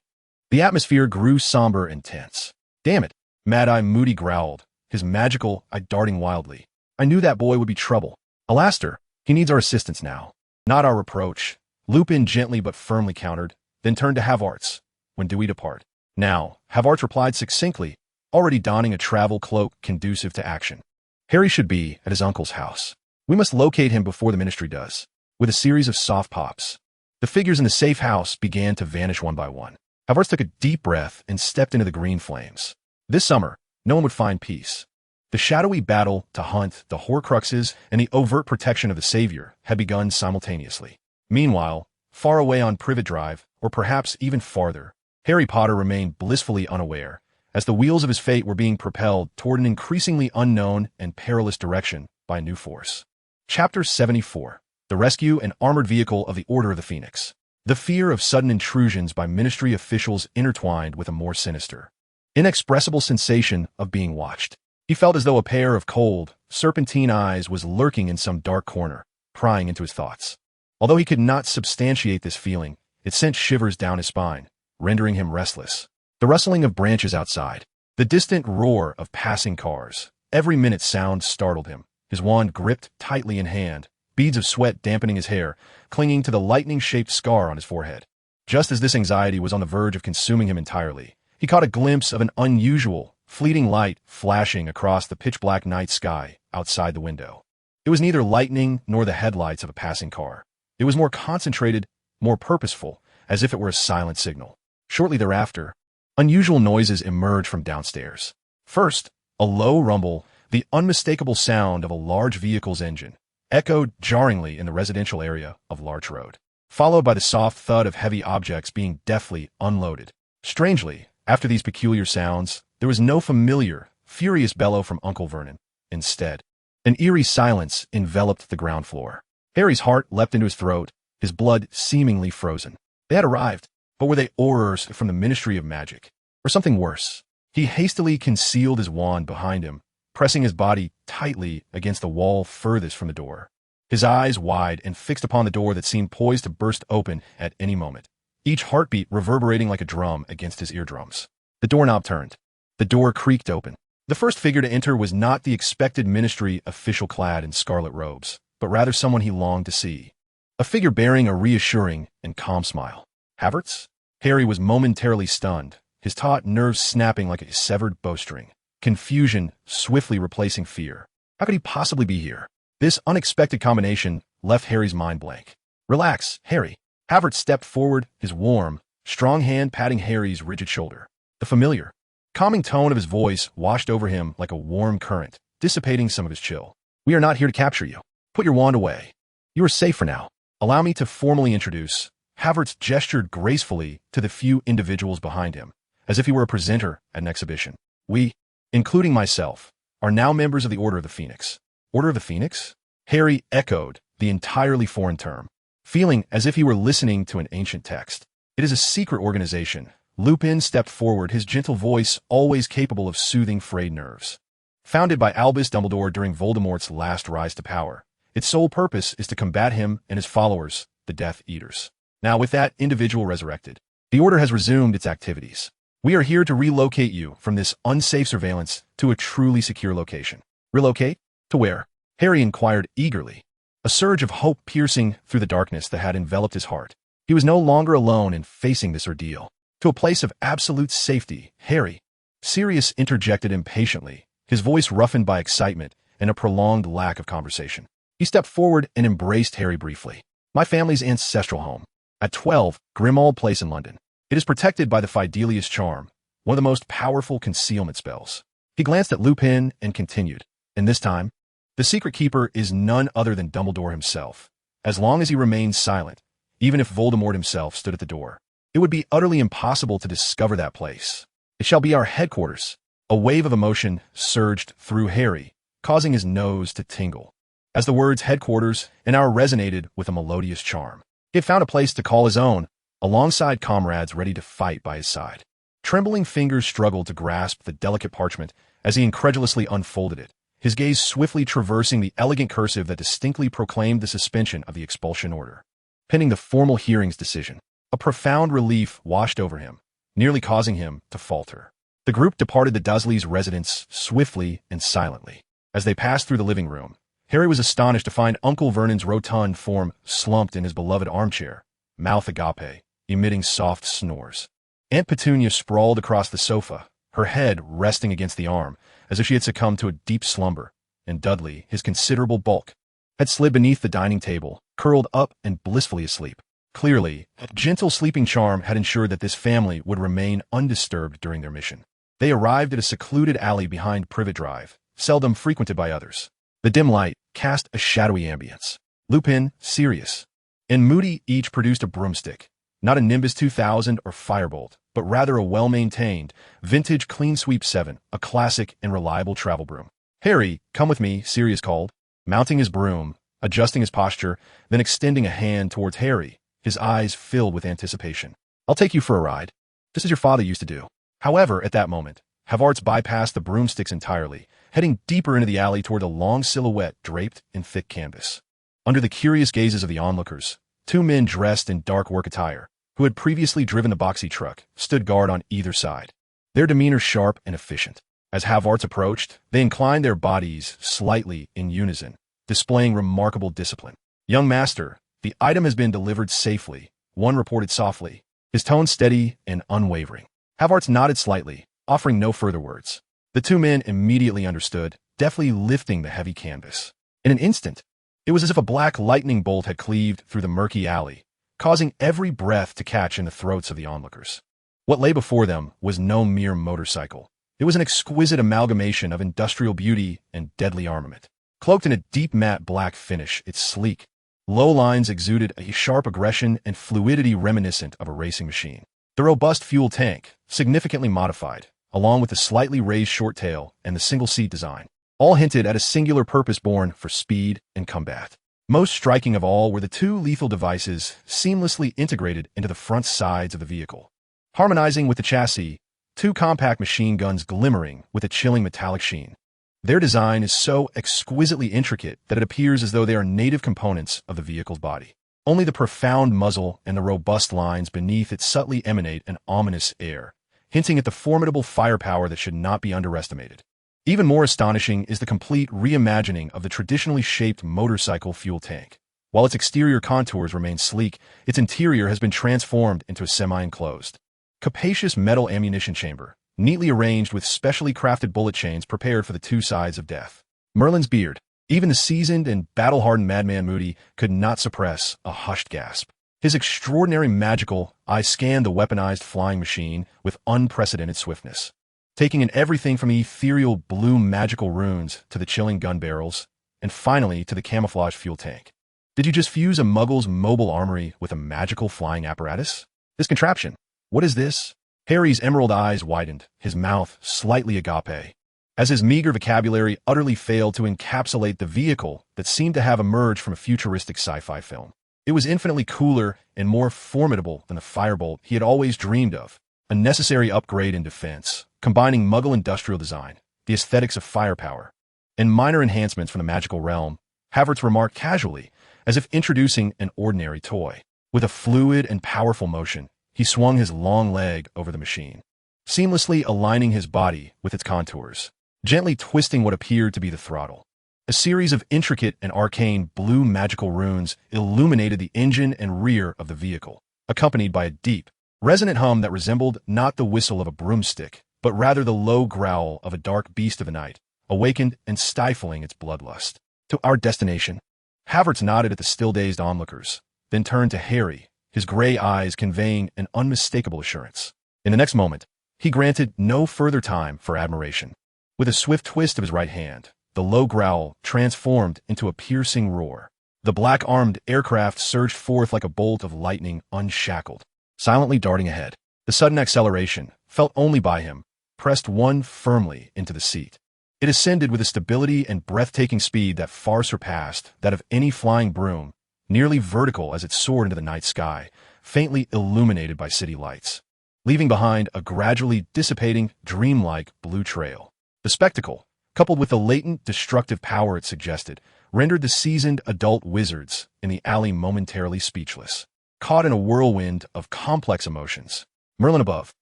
the atmosphere grew somber and tense. "Damn it," Mad-Eye Moody growled, his magical eye darting wildly. "I knew that boy would be trouble. Alastor, he needs our assistance now, not our reproach," Lupin gently but firmly countered, then turned to Havertz. "When do we depart?" "Now," Havertz replied succinctly, already donning a travel cloak conducive to action. "Harry should be at his uncle's house. We must locate him before the Ministry does." With a series of soft pops, the figures in the safe house began to vanish one by one. Havertz took a deep breath and stepped into the green flames. This summer, no one would find peace. The shadowy battle to hunt the Horcruxes and the overt protection of the Savior had begun simultaneously. Meanwhile, far away on Privet Drive, or perhaps even farther, Harry Potter remained blissfully unaware, as the wheels of his fate were being propelled toward an increasingly unknown and perilous direction by a new force. Chapter 74. The Rescue and Armored Vehicle of the Order of the Phoenix. The fear of sudden intrusions by Ministry officials intertwined with a more sinister, inexpressible sensation of being watched. He felt as though a pair of cold, serpentine eyes was lurking in some dark corner, prying into his thoughts. Although he could not substantiate this feeling, it sent shivers down his spine, rendering him restless. The rustling of branches outside, the distant roar of passing cars, every minute sound startled him, his wand gripped tightly in hand, beads of sweat dampening his hair, clinging to the lightning-shaped scar on his forehead. Just as this anxiety was on the verge of consuming him entirely, he caught a glimpse of an unusual, fleeting light flashing across the pitch-black night sky outside the window. It was neither lightning nor the headlights of a passing car. It was more concentrated, more purposeful, as if it were a silent signal. Shortly thereafter, unusual noises emerged from downstairs. First, a low rumble, the unmistakable sound of a large vehicle's engine, echoed jarringly in the residential area of Larch Road, followed by the soft thud of heavy objects being deftly unloaded. Strangely, after these peculiar sounds, there was no familiar, furious bellow from Uncle Vernon. Instead, an eerie silence enveloped the ground floor. Harry's heart leapt into his throat, his blood seemingly frozen. They had arrived, but were they Aurors from the Ministry of Magic, or something worse? He hastily concealed his wand behind him, pressing his body tightly against the wall furthest from the door, his eyes wide and fixed upon the door that seemed poised to burst open at any moment. each heartbeat reverberating like a drum against his eardrums. The doorknob turned. The door creaked open. The first figure to enter was not the expected ministry official clad in scarlet robes, but rather someone he longed to see. A figure bearing a reassuring and calm smile. Havertz? Harry was momentarily stunned, his taut nerves snapping like a severed bowstring. Confusion swiftly replacing fear. How could he possibly be here? This unexpected combination left Harry's mind blank. Relax, Harry. Havertz stepped forward, his warm, strong hand patting Harry's rigid shoulder. The familiar, calming tone of his voice washed over him like a warm current, dissipating some of his chill. We are not here to capture you. Put your wand away. You are safe for now. Allow me to formally introduce. Havertz gestured gracefully to the few individuals behind him, as if he were a presenter at an exhibition. We, including myself, are now members of the Order of the Phoenix. Order of the Phoenix? Harry echoed the entirely foreign term, feeling as if he were listening to an ancient text. It is a secret organization. Lupin stepped forward, his gentle voice always capable of soothing frayed nerves. Founded by Albus Dumbledore during Voldemort's last rise to power, its sole purpose is to combat him and his followers, the Death Eaters. Now, with that individual resurrected, the Order has resumed its activities. We are here to relocate you from this unsafe surveillance to a truly secure location. Relocate? To where? Harry inquired eagerly, a surge of hope piercing through the darkness that had enveloped his heart. He was no longer alone in facing this ordeal. To a place of absolute safety, Harry. Sirius interjected impatiently, his voice roughened by excitement and a prolonged lack of conversation. He stepped forward and embraced Harry briefly. My family's ancestral home. At 12, Grimmauld Place in London. It is protected by the Fidelius Charm, one of the most powerful concealment spells. He glanced at Lupin and continued. And this time, the secret keeper is none other than Dumbledore himself. As long as he remains silent, even if Voldemort himself stood at the door, it would be utterly impossible to discover that place. It shall be our headquarters. A wave of emotion surged through Harry, causing his nose to tingle, as the words headquarters and our resonated with a melodious charm. He had found a place to call his own, alongside comrades ready to fight by his side. Trembling fingers struggled to grasp the delicate parchment as he incredulously unfolded it, his gaze swiftly traversing the elegant cursive that distinctly proclaimed the suspension of the expulsion order, pending the formal hearing's decision. A profound relief washed over him, nearly causing him to falter. The group departed the Dursleys' residence swiftly and silently. As they passed through the living room, Harry was astonished to find Uncle Vernon's rotund form slumped in his beloved armchair, mouth agape, emitting soft snores. Aunt Petunia sprawled across the sofa, her head resting against the arm, as if she had succumbed to a deep slumber, and Dudley, his considerable bulk, had slid beneath the dining table, curled up and blissfully asleep. Clearly, a gentle sleeping charm had ensured that this family would remain undisturbed during their mission. They arrived at a secluded alley behind Privet Drive, seldom frequented by others. The dim light cast a shadowy ambience. Lupin, Sirius, and Moody each produced a broomstick, not a Nimbus 2000 or Firebolt, but rather a well-maintained, vintage Clean Sweep 7, a classic and reliable travel broom. Harry, come with me, Sirius called, mounting his broom, adjusting his posture, then extending a hand towards Harry, his eyes filled with anticipation. I'll take you for a ride, just as your father used to do. However, at that moment, Havertz bypassed the broomsticks entirely, heading deeper into the alley toward a long silhouette draped in thick canvas. Under the curious gazes of the onlookers, two men dressed in dark work attire, who had previously driven the boxy truck, stood guard on either side, their demeanor sharp and efficient. As Havertz approached, they inclined their bodies slightly in unison, displaying remarkable discipline. Young master, the item has been delivered safely, one reported softly, his tone steady and unwavering. Havertz nodded slightly, offering no further words. The two men immediately understood, deftly lifting the heavy canvas. In an instant, it was as if a black lightning bolt had cleaved through the murky alley, causing every breath to catch in the throats of the onlookers. What lay before them was no mere motorcycle. It was an exquisite amalgamation of industrial beauty and deadly armament. Cloaked in a deep matte black finish, its sleek, low lines exuded a sharp aggression and fluidity reminiscent of a racing machine. The robust fuel tank, significantly modified, along with the slightly raised short tail and the single-seat design, all hinted at a singular purpose born for speed and combat. Most striking of all were the two lethal devices seamlessly integrated into the front sides of the vehicle. Harmonizing with the chassis, two compact machine guns glimmering with a chilling metallic sheen. Their design is so exquisitely intricate that it appears as though they are native components of the vehicle's body. Only the profound muzzle and the robust lines beneath it subtly emanate an ominous air, hinting at the formidable firepower that should not be underestimated. Even more astonishing is the complete reimagining of the traditionally shaped motorcycle fuel tank. While its exterior contours remain sleek, its interior has been transformed into a semi-enclosed, capacious metal ammunition chamber, neatly arranged with specially crafted bullet chains prepared for the two sides of death. Merlin's beard, even the seasoned and battle-hardened Madman Moody, could not suppress a hushed gasp. His extraordinary magical eye scanned the weaponized flying machine with unprecedented swiftness, taking in everything from the ethereal blue magical runes to the chilling gun barrels, and finally to the camouflage fuel tank. Did you just fuse a muggle's mobile armory with a magical flying apparatus? This contraption, what is this? Harry's emerald eyes widened, his mouth slightly agape, as his meager vocabulary utterly failed to encapsulate the vehicle that seemed to have emerged from a futuristic sci-fi film. It was infinitely cooler and more formidable than the firebolt he had always dreamed of, a necessary upgrade in defense, combining Muggle industrial design, the aesthetics of firepower, and minor enhancements from the magical realm. Havertz remarked casually, as if introducing an ordinary toy. With a fluid and powerful motion, he swung his long leg over the machine, seamlessly aligning his body with its contours, gently twisting what appeared to be the throttle. A series of intricate and arcane blue magical runes illuminated the engine and rear of the vehicle, accompanied by a deep, resonant hum that resembled not the whistle of a broomstick, but rather the low growl of a dark beast of the night, awakened and stifling its bloodlust. To our destination. Havertz nodded at the still-dazed onlookers, then turned to Harry, his gray eyes conveying an unmistakable assurance. In the next moment, he granted no further time for admiration. With a swift twist of his right hand, the low growl transformed into a piercing roar. The black-armed aircraft surged forth like a bolt of lightning unshackled, silently darting ahead. The sudden acceleration, felt only by him, pressed one firmly into the seat. It ascended with a stability and breathtaking speed that far surpassed that of any flying broom, nearly vertical as it soared into the night sky, faintly illuminated by city lights, leaving behind a gradually dissipating, dreamlike blue trail. The spectacle, coupled with the latent destructive power it suggested, rendered the seasoned adult wizards in the alley momentarily speechless, caught in a whirlwind of complex emotions. Merlin above,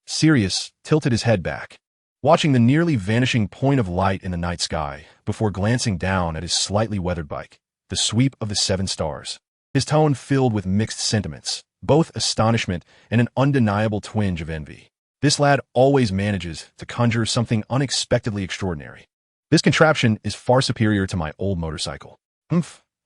Sirius, tilted his head back, watching the nearly vanishing point of light in the night sky before glancing down at his slightly weathered bike, the sweep of the 7 stars. His tone filled with mixed sentiments, both astonishment and an undeniable twinge of envy. This lad always manages to conjure something unexpectedly extraordinary. This contraption is far superior to my old motorcycle.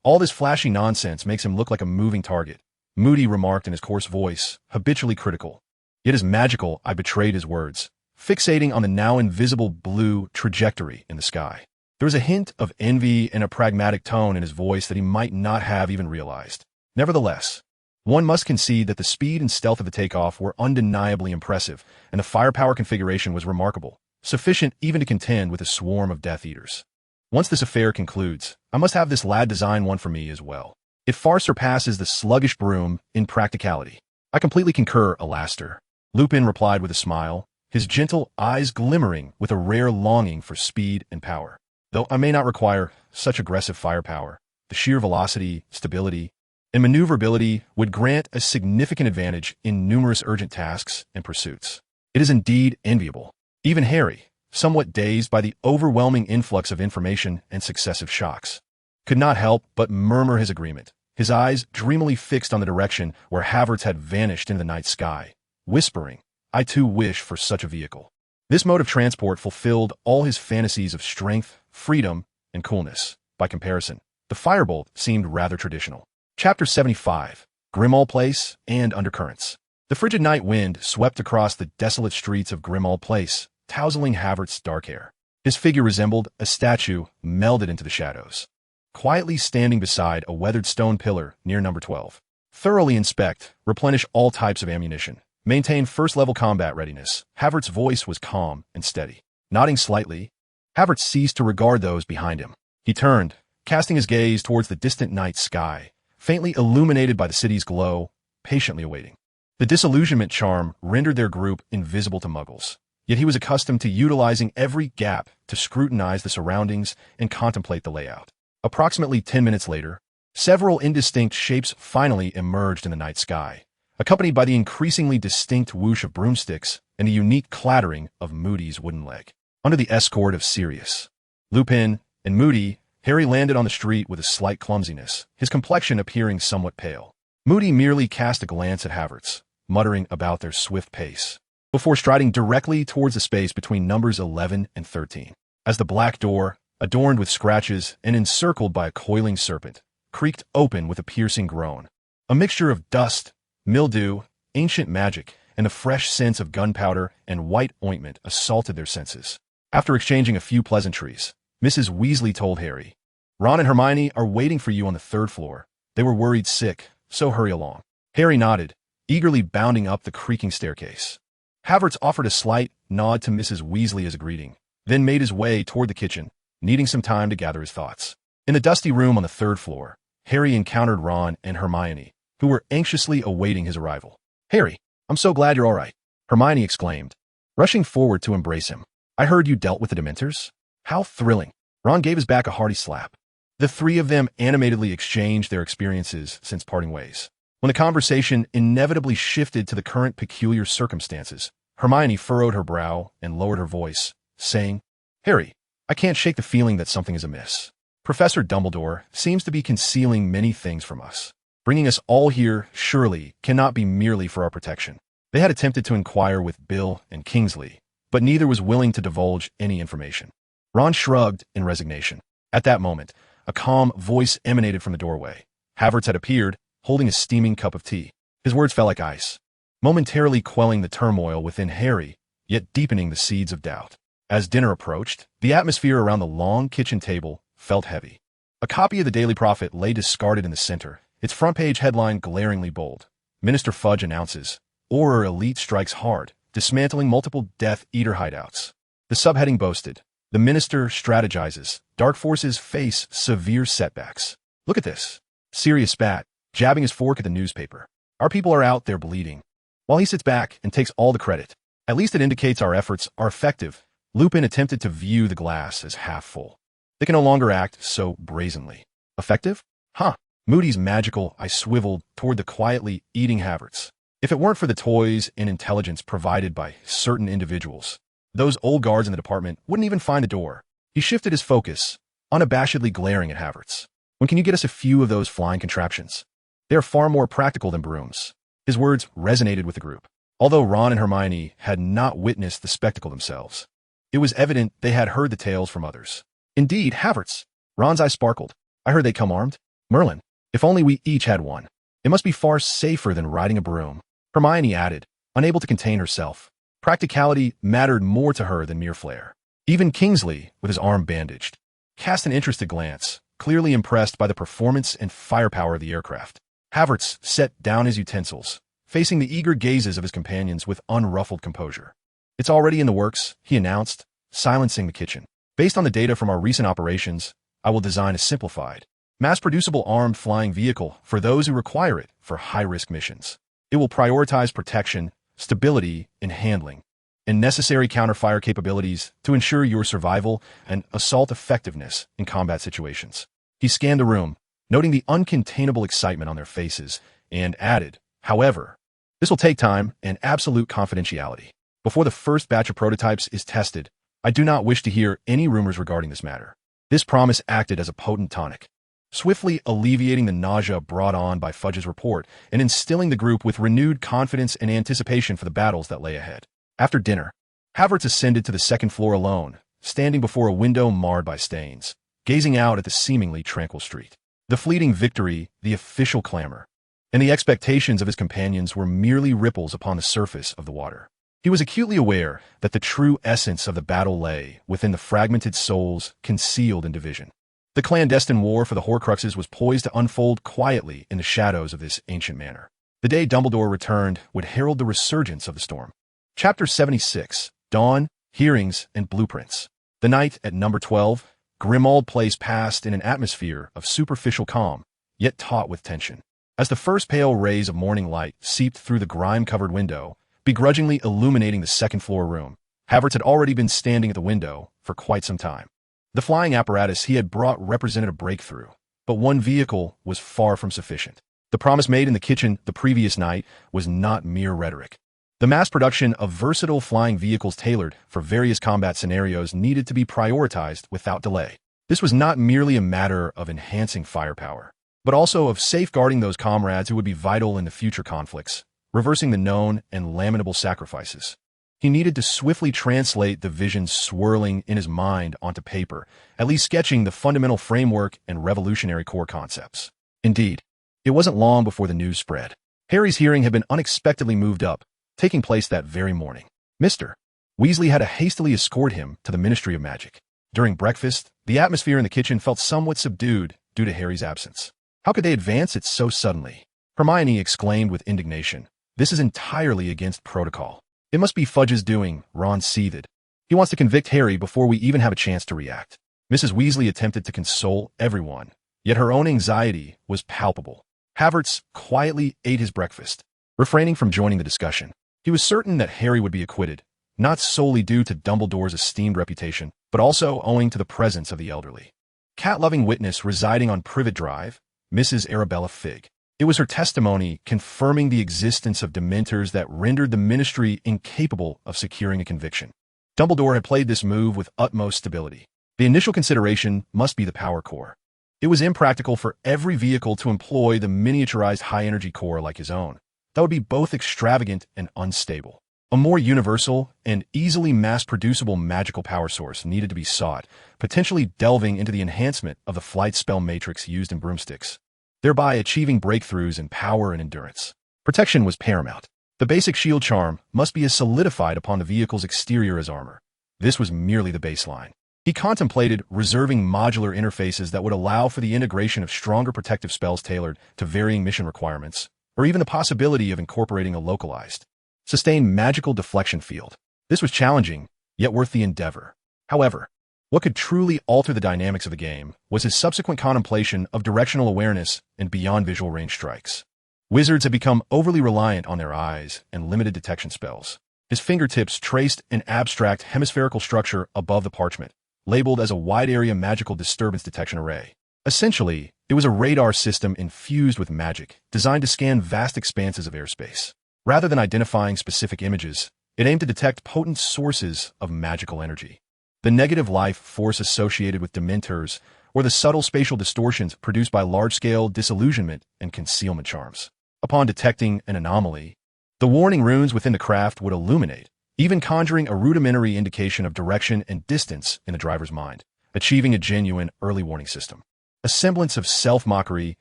All this flashy nonsense makes him look like a moving target, Moody remarked in his coarse voice, habitually critical. Yet as magical, I betrayed his words, fixating on the now invisible blue trajectory in the sky. There was a hint of envy and a pragmatic tone in his voice that he might not have even realized. Nevertheless, one must concede that the speed and stealth of the takeoff were undeniably impressive, and the firepower configuration was remarkable, sufficient even to contend with a swarm of Death Eaters. Once this affair concludes, I must have this lad design one for me as well. It far surpasses the sluggish broom in practicality. I completely concur, Alastair. Lupin replied with a smile, his gentle eyes glimmering with a rare longing for speed and power. Though I may not require such aggressive firepower, the sheer velocity, stability, and maneuverability would grant a significant advantage in numerous urgent tasks and pursuits. It is indeed enviable. Even Harry, somewhat dazed by the overwhelming influx of information and successive shocks, could not help but murmur his agreement, his eyes dreamily fixed on the direction where Havertz had vanished into the night sky, whispering, I too wish for such a vehicle. This mode of transport fulfilled all his fantasies of strength, freedom, and coolness. By comparison, the firebolt seemed rather traditional. Chapter 75, Grimmauld Place and Undercurrents. The frigid night wind swept across the desolate streets of Grimmauld Place, tousling Havertz's dark hair. His figure resembled a statue melded into the shadows, quietly standing beside a weathered stone pillar near number 12. Thoroughly inspect, replenish all types of ammunition. Maintain first-level combat readiness. Havertz's voice was calm and steady. Nodding slightly, Havertz ceased to regard those behind him. He turned, casting his gaze towards the distant night sky, faintly illuminated by the city's glow, patiently awaiting. The disillusionment charm rendered their group invisible to Muggles, yet he was accustomed to utilizing every gap to scrutinize the surroundings and contemplate the layout. Approximately 10 minutes later, Several indistinct shapes finally emerged in the night sky, accompanied by the increasingly distinct whoosh of broomsticks and the unique clattering of Moody's wooden leg. Under the escort of Sirius, Lupin, and Moody, Harry landed on the street with a slight clumsiness, his complexion appearing somewhat pale. Moody merely cast a glance at Havertz, muttering about their swift pace, before striding directly towards the space between numbers 11 and 13. As the black door, adorned with scratches and encircled by a coiling serpent, creaked open with a piercing groan, a mixture of dust, mildew, ancient magic, and the fresh scents of gunpowder and white ointment assaulted their senses. After exchanging a few pleasantries, Mrs. Weasley told Harry, "Ron and Hermione are waiting for you on the 3rd floor. They were worried sick, so hurry along." Harry nodded, eagerly bounding up the creaking staircase. Havertz offered a slight nod to Mrs. Weasley as a greeting, then made his way toward the kitchen, needing some time to gather his thoughts. In the dusty room on the 3rd floor, Harry encountered Ron and Hermione, who were anxiously awaiting his arrival. "Harry, I'm so glad you're all right," Hermione exclaimed, rushing forward to embrace him. "I heard you dealt with the Dementors? How thrilling." Ron gave his back a hearty slap. The three of them animatedly exchanged their experiences since parting ways. When the conversation inevitably shifted to the current peculiar circumstances, Hermione furrowed her brow and lowered her voice, saying, "Harry, I can't shake the feeling that something is amiss. Professor Dumbledore seems to be concealing many things from us. Bringing us all here surely cannot be merely for our protection." They had attempted to inquire with Bill and Kingsley, but neither was willing to divulge any information. Ron shrugged in resignation. At that moment, a calm voice emanated from the doorway. Havertz had appeared, holding a steaming cup of tea. His words fell like ice, momentarily quelling the turmoil within Harry, yet deepening the seeds of doubt. As dinner approached, the atmosphere around the long kitchen table felt heavy. A copy of the Daily Prophet lay discarded in the center, its front-page headline glaringly bold. Minister Fudge announces, "Auror Elite strikes hard, dismantling multiple Death Eater hideouts." The subheading boasted, "The Minister strategizes, dark forces face severe setbacks." "Look at this," Sirius spat, jabbing his fork at the newspaper. "Our people are out there bleeding." While he sits back and takes all the credit, "At least it indicates our efforts are effective." Lupin attempted to view the glass as half full. "They can no longer act so brazenly." "Effective? Huh." Moody's magical eye swiveled toward the quietly eating Havertz. "If it weren't for the toys and intelligence provided by certain individuals, those old guards in the department wouldn't even find the door." He shifted his focus, unabashedly glaring at Havertz. "When can you get us a few of those flying contraptions? They are far more practical than brooms." His words resonated with the group. Although Ron and Hermione had not witnessed the spectacle themselves, it was evident they had heard the tales from others. "Indeed, Havertz." Ron's eyes sparkled. "I heard they come armed." "Merlin, if only we each had one. It must be far safer than riding a broom." Hermione added, unable to contain herself. Practicality mattered more to her than mere flair. Even Kingsley, with his arm bandaged, cast an interested glance, clearly impressed by the performance and firepower of the aircraft. Havertz set down his utensils, facing the eager gazes of his companions with unruffled composure. "It's already in the works," he announced, silencing the kitchen. "Based on the data from our recent operations, I will design a simplified, mass-producible armed flying vehicle for those who require it for high-risk missions. It will prioritize protection, stability, and handling, and necessary counter-fire capabilities to ensure your survival and assault effectiveness in combat situations." He scanned the room, noting the uncontainable excitement on their faces, and added, "However, this will take time and absolute confidentiality. Before the first batch of prototypes is tested, I do not wish to hear any rumors regarding this matter." This promise acted as a potent tonic, swiftly alleviating the nausea brought on by Fudge's report and instilling the group with renewed confidence and anticipation for the battles that lay ahead. After dinner, Havertz ascended to the 2nd floor alone, standing before a window marred by stains, gazing out at the seemingly tranquil street. The fleeting victory, the official clamor, and the expectations of his companions were merely ripples upon the surface of the water. He was acutely aware that the true essence of the battle lay within the fragmented souls concealed in division. The clandestine war for the Horcruxes was poised to unfold quietly in the shadows of this ancient manor. The day Dumbledore returned would herald the resurgence of the storm. Chapter 76, Dawn, Hearings, and Blueprints. The night at number 12, Grimmauld Place passed in an atmosphere of superficial calm, yet taut with tension. As the first pale rays of morning light seeped through the grime-covered window, begrudgingly illuminating the 2nd-floor room, Havertz had already been standing at the window for quite some time. The flying apparatus he had brought represented a breakthrough, but one vehicle was far from sufficient. The promise made in the kitchen the previous night was not mere rhetoric. The mass production of versatile flying vehicles tailored for various combat scenarios needed to be prioritized without delay. This was not merely a matter of enhancing firepower, but also of safeguarding those comrades who would be vital in the future conflicts, reversing the known and lamentable sacrifices. He needed to swiftly translate the visions swirling in his mind onto paper, at least sketching the fundamental framework and revolutionary core concepts. Indeed, it wasn't long before the news spread. Harry's hearing had been unexpectedly moved up, taking place that very morning. Mr. Weasley had to hastily escort him to the Ministry of Magic. During breakfast, the atmosphere in the kitchen felt somewhat subdued due to Harry's absence. How could they advance it so suddenly? Hermione exclaimed with indignation. This is entirely against protocol. It must be Fudge's doing, Ron seethed. He wants to convict Harry before we even have a chance to react. Mrs. Weasley attempted to console everyone, yet her own anxiety was palpable. Havertz quietly ate his breakfast, refraining from joining the discussion. He was certain that Harry would be acquitted, not solely due to Dumbledore's esteemed reputation, but also owing to the presence of the elderly. Cat-loving witness residing on Privet Drive, Mrs. Arabella Figg. It was her testimony confirming the existence of Dementors that rendered the Ministry incapable of securing a conviction. Dumbledore had played this move with utmost stability. The initial consideration must be the power core. It was impractical for every vehicle to employ the miniaturized high-energy core like his own. That would be both extravagant and unstable. A more universal and easily mass-producible magical power source needed to be sought, potentially delving into the enhancement of the flight spell matrix used in broomsticks, thereby achieving breakthroughs in power and endurance. Protection was paramount. The basic shield charm must be as solidified upon the vehicle's exterior as armor. This was merely the baseline. He contemplated reserving modular interfaces that would allow for the integration of stronger protective spells tailored to varying mission requirements, or even the possibility of incorporating a localized, sustained magical deflection field. This was challenging, yet worth the endeavor. However, what could truly alter the dynamics of the game was his subsequent contemplation of directional awareness and beyond visual range strikes. Wizards had become overly reliant on their eyes and limited detection spells. His fingertips traced an abstract hemispherical structure above the parchment, labeled as a wide-area magical disturbance detection array. Essentially, it was a radar system infused with magic, designed to scan vast expanses of airspace. Rather than identifying specific images, it aimed to detect potent sources of magical energy. The negative life force associated with Dementors, or the subtle spatial distortions produced by large-scale disillusionment and concealment charms. Upon detecting an anomaly, the warning runes within the craft would illuminate, even conjuring a rudimentary indication of direction and distance in the driver's mind, achieving a genuine early warning system. A semblance of self-mockery,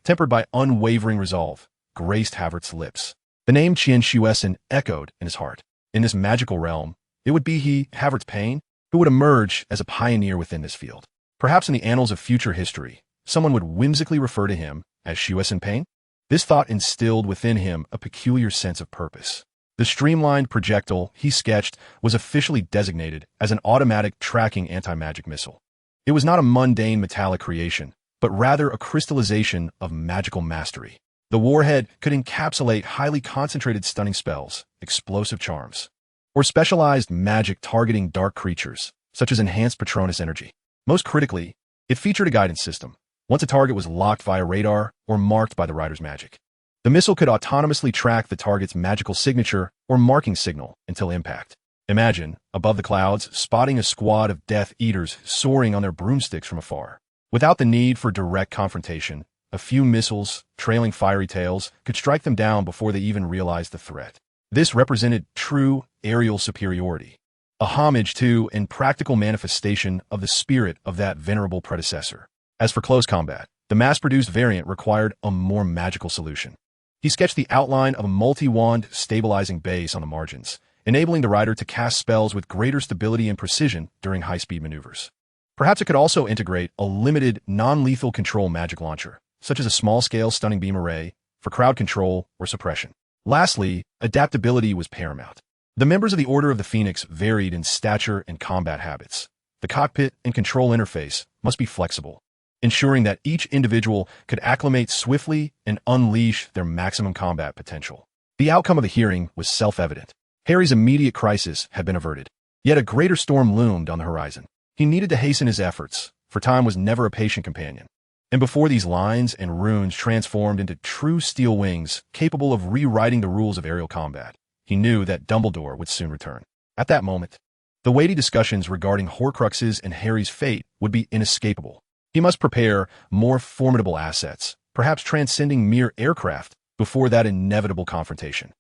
tempered by unwavering resolve, graced Havertz's lips. The name Qian Shuessen echoed in his heart. In this magical realm, it would be he, Havertz Payne, who would emerge as a pioneer within this field. Perhaps in the annals of future history, someone would whimsically refer to him as Shuessen Payne. This thought instilled within him a peculiar sense of purpose. The streamlined projectile he sketched was officially designated as an automatic tracking anti-magic missile. It was not a mundane metallic creation, but rather a crystallization of magical mastery. The warhead could encapsulate highly concentrated stunning spells, explosive charms, or specialized magic targeting dark creatures, such as enhanced Patronus energy. Most critically, it featured a guidance system, once a target was locked via radar or marked by the rider's magic. The missile could autonomously track the target's magical signature or marking signal until impact. Imagine, above the clouds, spotting a squad of Death Eaters soaring on their broomsticks from afar. Without the need for direct confrontation, a few missiles, trailing fiery tails, could strike them down before they even realized the threat. This represented true aerial superiority, a homage to and practical manifestation of the spirit of that venerable predecessor. As for close combat, the mass-produced variant required a more magical solution. He sketched the outline of a multi-wand stabilizing base on the margins, enabling the rider to cast spells with greater stability and precision during high-speed maneuvers. Perhaps it could also integrate a limited, non-lethal control magic launcher, such as a small-scale stunning beam array, for crowd control or suppression. Lastly, adaptability was paramount. The members of the Order of the Phoenix varied in stature and combat habits. The cockpit and control interface must be flexible, ensuring that each individual could acclimate swiftly and unleash their maximum combat potential. The outcome of the hearing was self-evident. Harry's immediate crisis had been averted, yet a greater storm loomed on the horizon. He needed to hasten his efforts, for time was never a patient companion. And before these lines and runes transformed into true steel wings capable of rewriting the rules of aerial combat, he knew that Dumbledore would soon return. At that moment, the weighty discussions regarding Horcruxes and Harry's fate would be inescapable. He must prepare more formidable assets, perhaps transcending mere aircraft, before that inevitable confrontation.